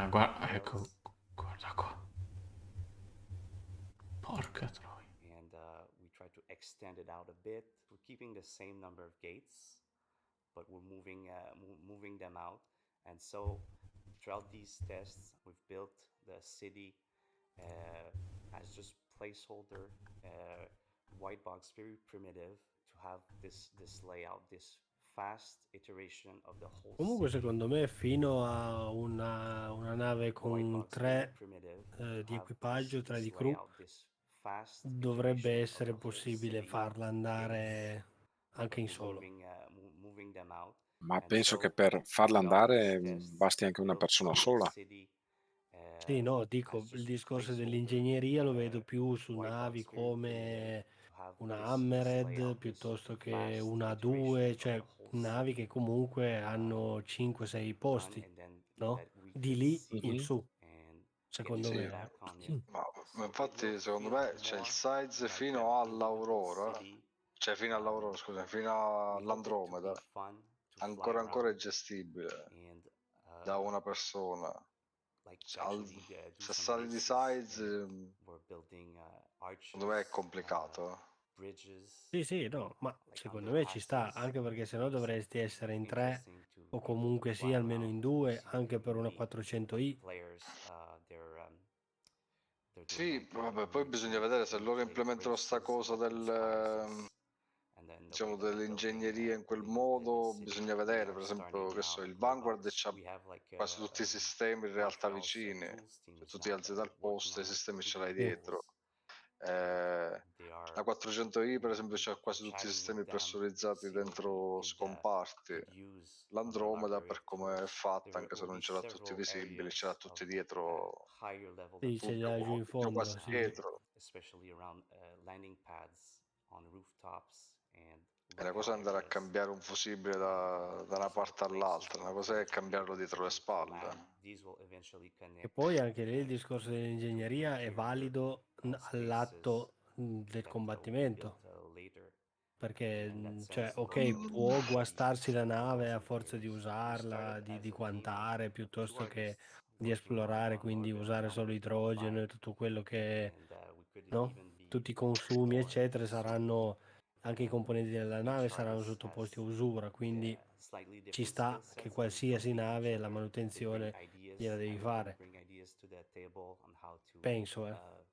guarda, ecco, guarda qua. Porca troia. And we try to extend it out a bit. We're keeping the same number of gates, but we're moving them out. And so throughout these tests, we've built the city as just placeholder white box, very primitive, to have this layout, this fast iteration of the whole Comunque city. secondo me fino a una nave con 3 di equipaggio, 3 di crew, dovrebbe essere possibile farla andare anche in solo. Ma penso che per farla andare basti anche una persona sola. Sì, no, dico, il discorso dell'ingegneria lo vedo più su navi come una Hammerhead piuttosto che una A2, cioè navi che comunque hanno 5-6 posti, no? Di lì in su, secondo Sì, me. ma infatti secondo me c'è il size fino all'Aurora, cioè fino all'Aurora, scusa, fino all'Andromeda, ancora è gestibile da una persona. Se sali di size, secondo me è complicato. Sì, no, ma secondo me ci sta, anche perché sennò dovresti essere in 3 o comunque sì, almeno in 2, anche per una 400i. Sì, vabbè, poi bisogna vedere se loro implementano sta cosa diciamo dell'ingegneria in quel modo, bisogna vedere, per esempio, che so, il Vanguard c'ha quasi tutti i sistemi in realtà vicini, cioè tu ti alzi dal posto e i sistemi ce l'hai dietro. La 400i per esempio c'ha quasi tutti i sistemi pressurizzati dentro scomparti. L'Andromeda per come è fatta, anche se non ce l'ha tutti visibili, ce l'ha tutti dietro, Sì, ce li ha giù in fondo, quasi sì. dietro. E una cosa è andare a cambiare un fusibile da una parte all'altra, una cosa è cambiarlo dietro le spalle. E poi anche lì il discorso dell'ingegneria è valido all'atto del combattimento, perché cioè, ok, può guastarsi la nave a forza di usarla, di quantare, piuttosto che di esplorare, quindi usare solo idrogeno e tutto quello che, no? Tutti i consumi, eccetera, saranno, anche i componenti della nave saranno sottoposti a usura, quindi ci sta che qualsiasi nave la manutenzione gliela devi fare. Penso,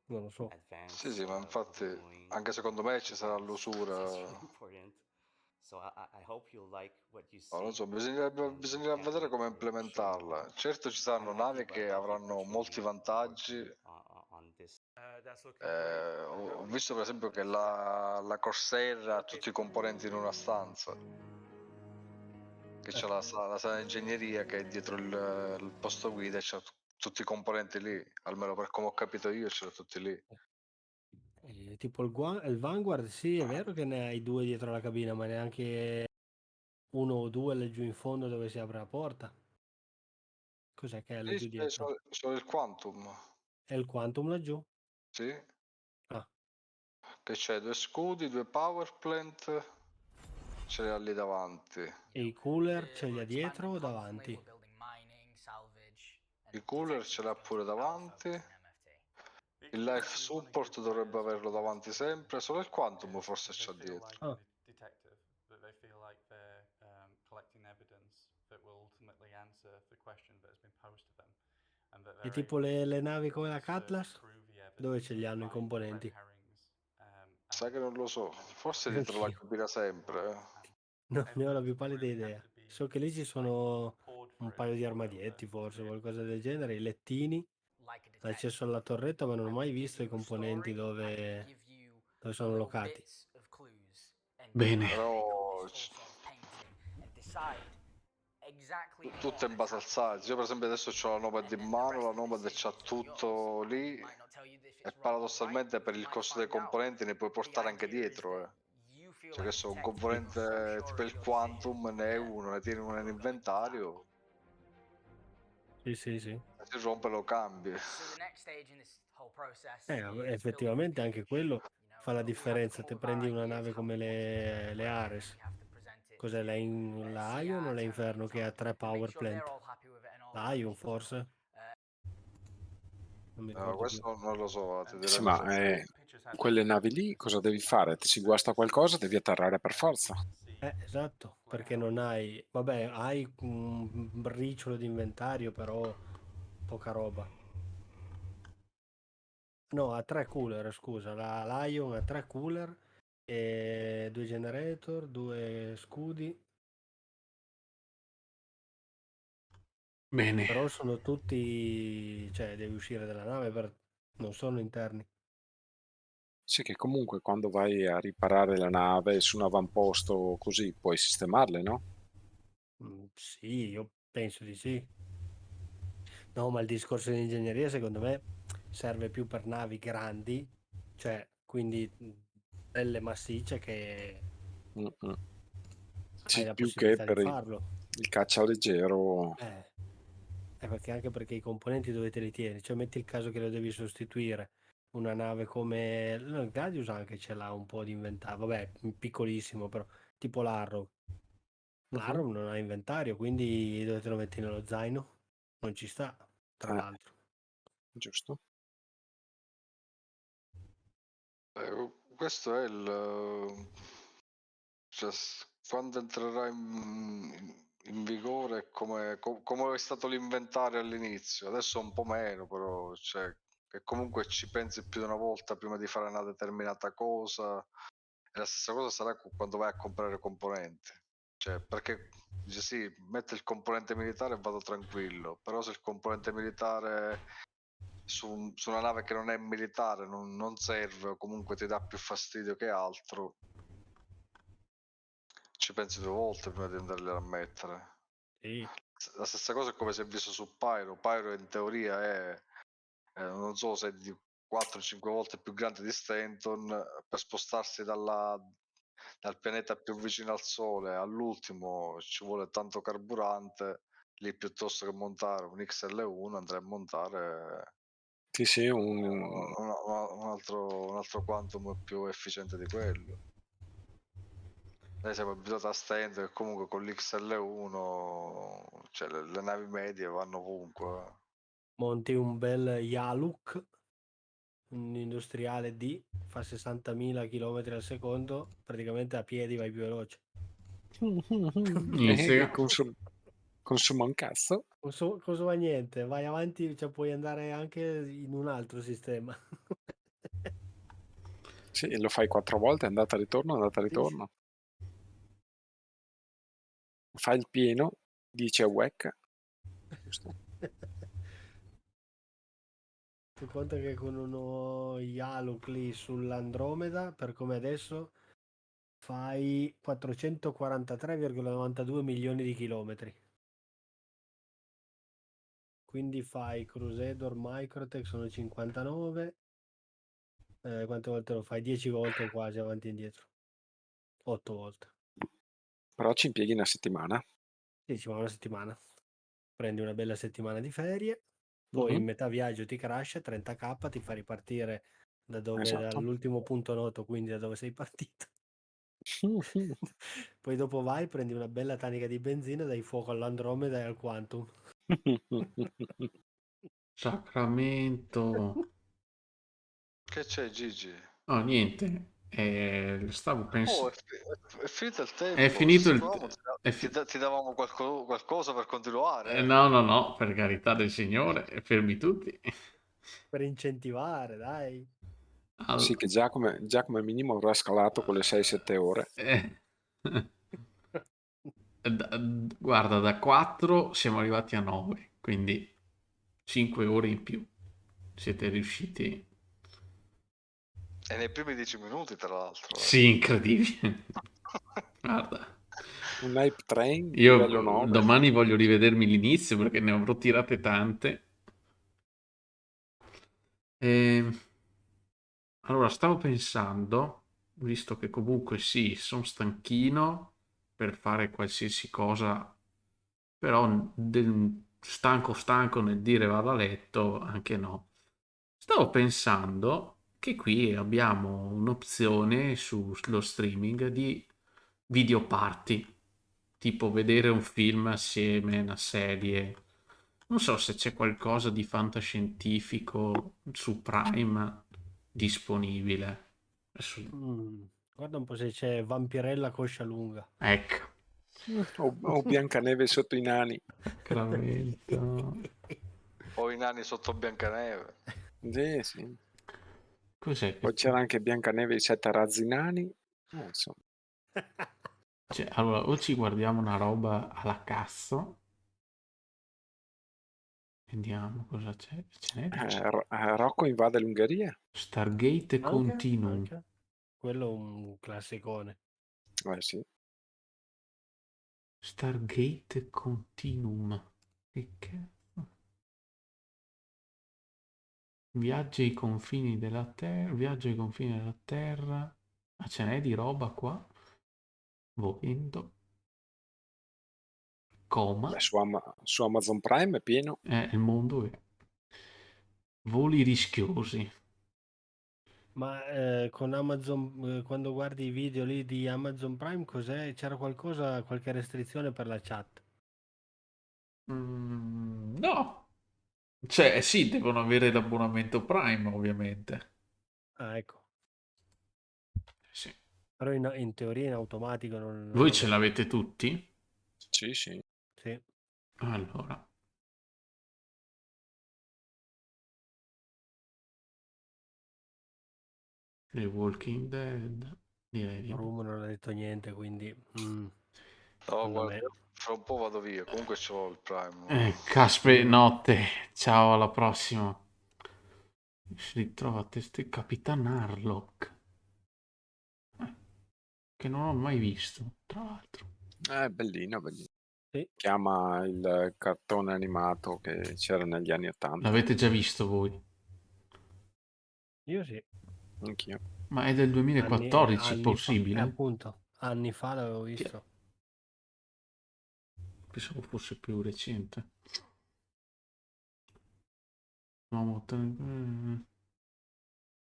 non lo so. Sì, ma infatti anche secondo me ci sarà l'usura. Non so, bisognerà vedere come implementarla. Certo ci saranno navi che avranno molti vantaggi. Ho visto per esempio che la Corsair ha tutti i componenti in una stanza. Che c'è la sala di ingegneria che è dietro il posto guida e c'ha tutti i componenti lì. Almeno per come ho capito io, ce l'ho tutti lì. Tipo il Vanguard, sì, è vero che ne hai 2 dietro la cabina, ma neanche 1 o 2 laggiù in fondo dove si apre la porta. Cos'è che è Sì, laggiù dietro? sono il Quantum. È il Quantum laggiù? Sì. Ah. Che c'è 2 scudi, 2 power plant, ce li ha lì davanti. E i cooler ce li ha dietro o davanti? I cooler ce l'ha pure davanti. Il life support dovrebbe averlo davanti sempre, solo il Quantum forse c'ha dietro. Ah. Detective that they feel like they're collecting evidence that will ultimately answer the question that has been posed to them. And that E they're tipo able le navi come la once to Cutlass? prove the Dove evidence ce li hanno i find the red componenti? herrings. Sai che non lo so, forse dietro la Anch'io. cabina sempre. Non ne ho la più pallida idea. So che lì ci sono un paio di armadietti, forse, qualcosa del genere, i lettini, l'accesso alla torretta, ma non ho mai visto i componenti dove sono locati. Bene. Però tutto in base al size. Io per esempio adesso ho la Nomad in mano, la Nomad c'ha tutto lì e paradossalmente per il costo dei componenti ne puoi portare anche dietro. Cioè che so, un componente tipo il Quantum ne è uno, ne tieni uno in inventario, Sì, sì, sì. si rompe lo cambi. Effettivamente anche quello fa la differenza. Te prendi una nave come le Ares. Cos'è la Ion o la Inferno che ha 3 power plant? La Ion forse? Non mi ricordo più. Questo non lo so, ti direi Sì, la ma verità. quelle navi lì cosa devi fare? Ti si guasta qualcosa, devi atterrare per forza. Esatto, perché non hai... Vabbè, hai un briciolo di inventario, però poca roba. No, ha 3 cooler, scusa. La Lion ha 3 cooler, e 2 generator, 2 scudi. Bene. Però sono tutti... Cioè, devi uscire dalla nave, non sono interni. Sì, che comunque quando vai a riparare la nave su un avamposto così puoi sistemarle, no? Sì, io penso di sì. No, ma il discorso di ingegneria secondo me serve più per navi grandi, cioè quindi belle massicce che Mm-mm. hai Sì, la più che possibilità di per farlo. il caccialeggero. Perché anche perché i componenti dove te li tieni? Cioè metti il caso che lo devi sostituire. Una nave come... No, il Gladius anche ce l'ha un po' di inventario, vabbè, piccolissimo però, tipo l'Arrow. Mhm. L'Arrow non ha inventario, quindi dove te lo metti nello zaino? Non ci sta, tra l'altro. Giusto. Questo è cioè, quando entrerà in vigore come è stato l'inventario all'inizio. Adesso un po' meno, però cioè, che comunque ci pensi più di una volta prima di fare una determinata cosa. E la stessa cosa sarà quando vai a comprare componenti. Cioè, perché dice sì, metto il componente militare e vado tranquillo, però se il componente militare su una nave che non è militare non serve o comunque ti dà più fastidio che altro, ci pensi 2 volte prima di andarli a mettere. Sì. La stessa cosa è come si è visto su Pyro. Pyro in teoria è non so se è di 4-5 volte più grande di Stanton. Per spostarsi dal pianeta più vicino al Sole all'ultimo ci vuole tanto carburante. Lì piuttosto che montare un XL1 andrei a montare Sì, sì, un altro Quantum più efficiente di quello. Noi siamo abituati a Stand che comunque con l'XL1, cioè le navi medie vanno ovunque. Monti un bel Yaluk, un industriale D, fa 60.000 km al secondo, praticamente a piedi vai più veloce. Che consuma un cazzo. Consuma niente, vai avanti, cioè puoi andare anche in un altro sistema. Sì, lo fai 4 volte, andata ritorno, andata Sì, sì. ritorno. Fai il pieno, dice WEC. Giusto. Tu conta che con uno Yaluk lì sull'Andromeda, per come adesso, fai 443,92 milioni di chilometri. Quindi fai Crusader Microtech sono 59. Quante volte lo fai? 10 volte quasi avanti e indietro. 8 volte. Però ci impieghi una settimana. Sì, ci va una settimana. Prendi una bella settimana di ferie, poi in metà viaggio ti crasha, 30k, ti fa ripartire da dove, Esatto. dall'ultimo punto noto, quindi da dove sei partito. Poi dopo vai, prendi una bella tanica di benzina, dai fuoco all'Andromeda e al Quantum. Sacramento. Che c'è, Gigi? No, niente. Stavo Oh, pensando... è finito il È tempo. finito il... Stavamo, ti davamo qualcosa per continuare. No, no, no, per carità del Signore, fermi tutti. Per incentivare, dai. Sì, che già come minimo avrà scalato con le 6-7 ore. Guarda, da 4 siamo arrivati a 9, quindi 5 ore in più. Siete riusciti... E nei primi 10 minuti, tra l'altro. Sì, incredibile. Guarda. Un hype train, Io livello 9. domani voglio rivedermi l'inizio perché ne avrò tirate tante. Allora, stavo pensando, visto che comunque sì, sono stanchino per fare qualsiasi cosa, però stanco nel dire vado a letto, anche no. Stavo pensando che qui abbiamo un'opzione sullo streaming di video party, tipo vedere un film assieme, una serie. Non so se c'è qualcosa di fantascientifico su Prime disponibile. Adesso- Guarda un po' se c'è Vampirella Coscia Lunga. Ecco. O Biancaneve sotto i nani. Sacramento. O i nani sotto Biancaneve. Sì, sì. Cos'è Poi che... c'era anche Biancaneve e i 7 razzi nani. Insomma. Cioè, allora, o ci guardiamo una roba alla cazzo. Vediamo cosa c'è. Ce n'è di... Rocco invade l'Ungheria. Stargate Continuum. Anche? Quello è un classicone. Sì. Stargate Continuum. Che cazzo? Viaggia ai confini della Terra. Viaggio ai confini della Terra. Ma ce n'è di roba qua? Volendo. Coma. Beh, su Amazon Prime è pieno. Il mondo è... Voli rischiosi. Ma con Amazon, quando guardi i video lì di Amazon Prime, cos'è? C'era qualcosa, qualche restrizione per la chat? No. Cioè, sì, devono avere l'abbonamento Prime, ovviamente. Ah, ecco. Sì. Però in teoria in automatico non Voi ce dovrebbe... l'avete tutti? Sì, sì. Sì. Allora. The Walking Dead. Direi di... Room non ha detto niente, quindi... No, secondo guarda, me... fra un po' vado via. Comunque c'ho il Prime. Caspre, notte. Ciao, alla prossima. Si ritrova a testa Capitan Harlock. Che non ho mai visto, tra l'altro. Bellino, bellino. Sì. Chiama il cartone animato che c'era negli anni 80. L'avete già visto voi? Io sì. Anch'io. Ma è del 2014, Anni fa, possibile? appunto, anni fa l'avevo Chi è? visto. Pensavo fosse più recente.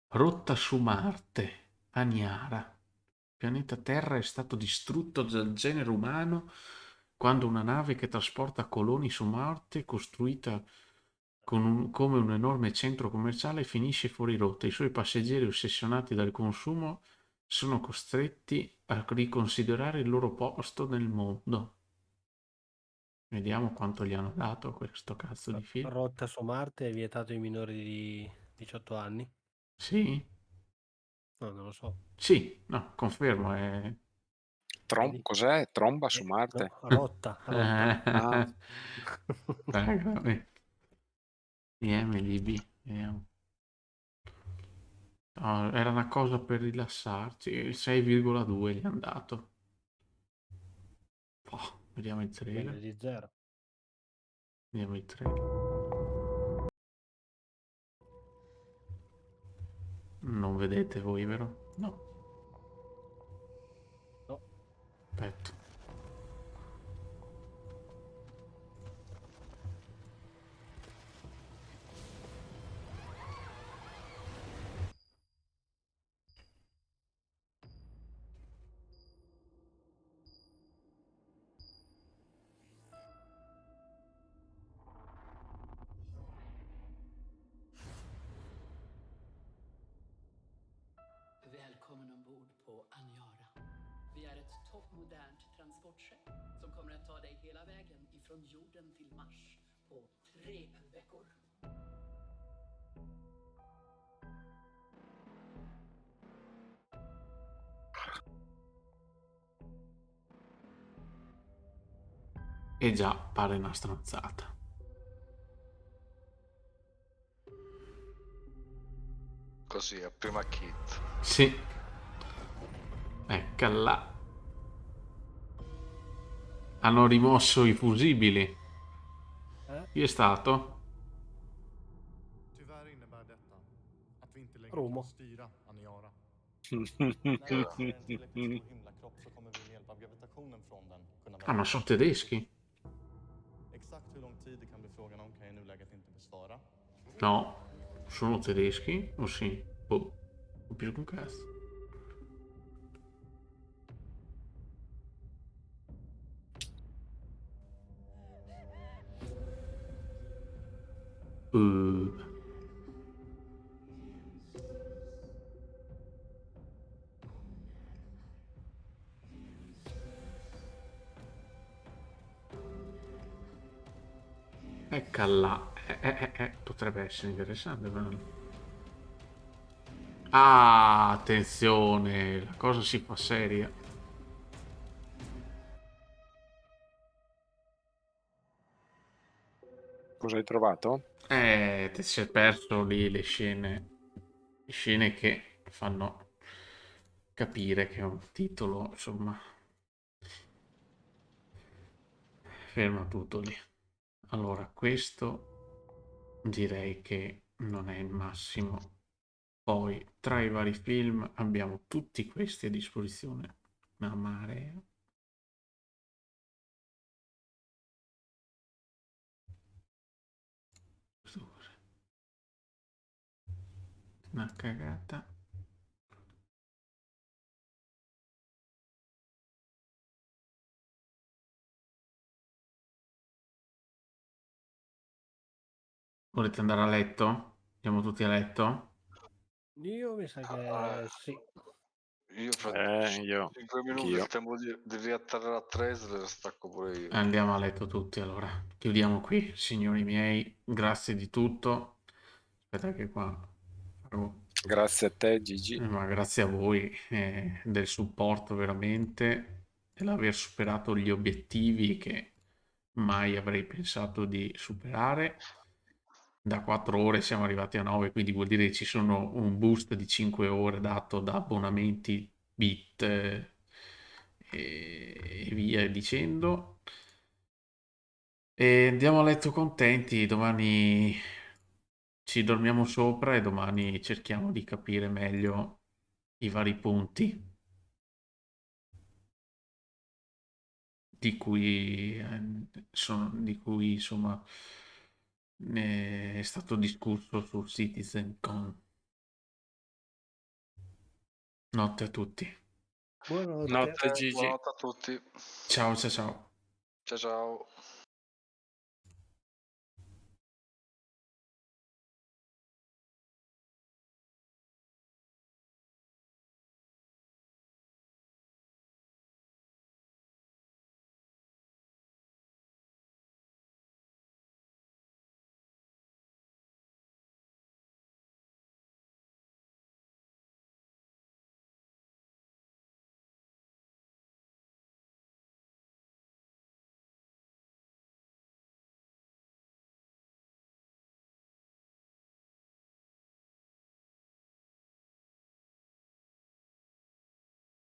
Rotta su Marte, Aniara. pianeta Terra è stato distrutto dal genere umano quando una nave che trasporta coloni su Marte, costruita come un enorme centro commerciale, finisce fuori rotta. I suoi passeggeri, ossessionati dal consumo, sono costretti a riconsiderare il loro posto nel mondo. Vediamo quanto gli hanno dato a questo cazzo di film. Rotta su Marte è vietato ai minori di 18 anni? Sì? No, non lo so. Sì, no, confermo. È... Cos'è? Tromba su Marte? Rotta. Ah. IMDb. Vediamo. No, era una cosa per rilassarci. Il 6,2 gli hanno dato. Oh, vediamo il Meglio trailer. di 0. Vediamo il trailer. Non vedete voi, vero? No. No. Aspetta. Välkommen ombord på Aniara. Vi är ett toppmodernt transportskepp som kommer att ta dig hela vägen ifrån jorden till Mars på 3 veckor. E già pare una stronzata. Così, a prima kit. Sì. Eccola. Hanno rimosso i fusibili. Chi è stato? Tyvärr innebär detta att vi inte längre Romo. kan styra Aniara. När vi får en tillräckligt stor himlakropp så kommer vi med hjälp av gravitationen från den kunna Ah, ma sono tedeschi? Exakt hur lång tid det kan bli frågan om kan jag i nuläget inte besvara. No. Sono tedeschi? O sì? Boh. Non più un cazzo. Eccola. Potrebbe essere interessante, però. Ah, attenzione, la cosa si fa seria. Cosa hai trovato? Ti si è perso lì le scene che fanno capire che è un titolo, insomma. Ferma tutto lì. Allora, questo direi che non è il massimo. Poi, tra i vari film, abbiamo tutti questi a disposizione. Una marea. Una cagata. Volete andare a letto? Andiamo tutti a letto? Io mi sa che sì. Io fra Io. 5 minuti Anch'io. il tempo di riatterrare a Tresler stacco pure io. Andiamo a letto tutti allora. Chiudiamo qui, signori miei. Grazie di tutto. Aspetta che qua farò... Grazie a te, Gigi. Ma grazie a voi del supporto veramente, dell'aver superato gli obiettivi che mai avrei pensato di superare. Da 4 ore siamo arrivati a 9, quindi vuol dire che ci sono un boost di 5 ore dato da abbonamenti, bit e via dicendo. E andiamo a letto contenti, domani ci dormiamo sopra e domani cerchiamo di capire meglio i vari punti di cui insomma ne è stato discusso su CitizenCon. Notte a tutti. Buonanotte. Notte Gigi. Buonanotte a tutti. Ciao, ciao, ciao. Ciao ciao.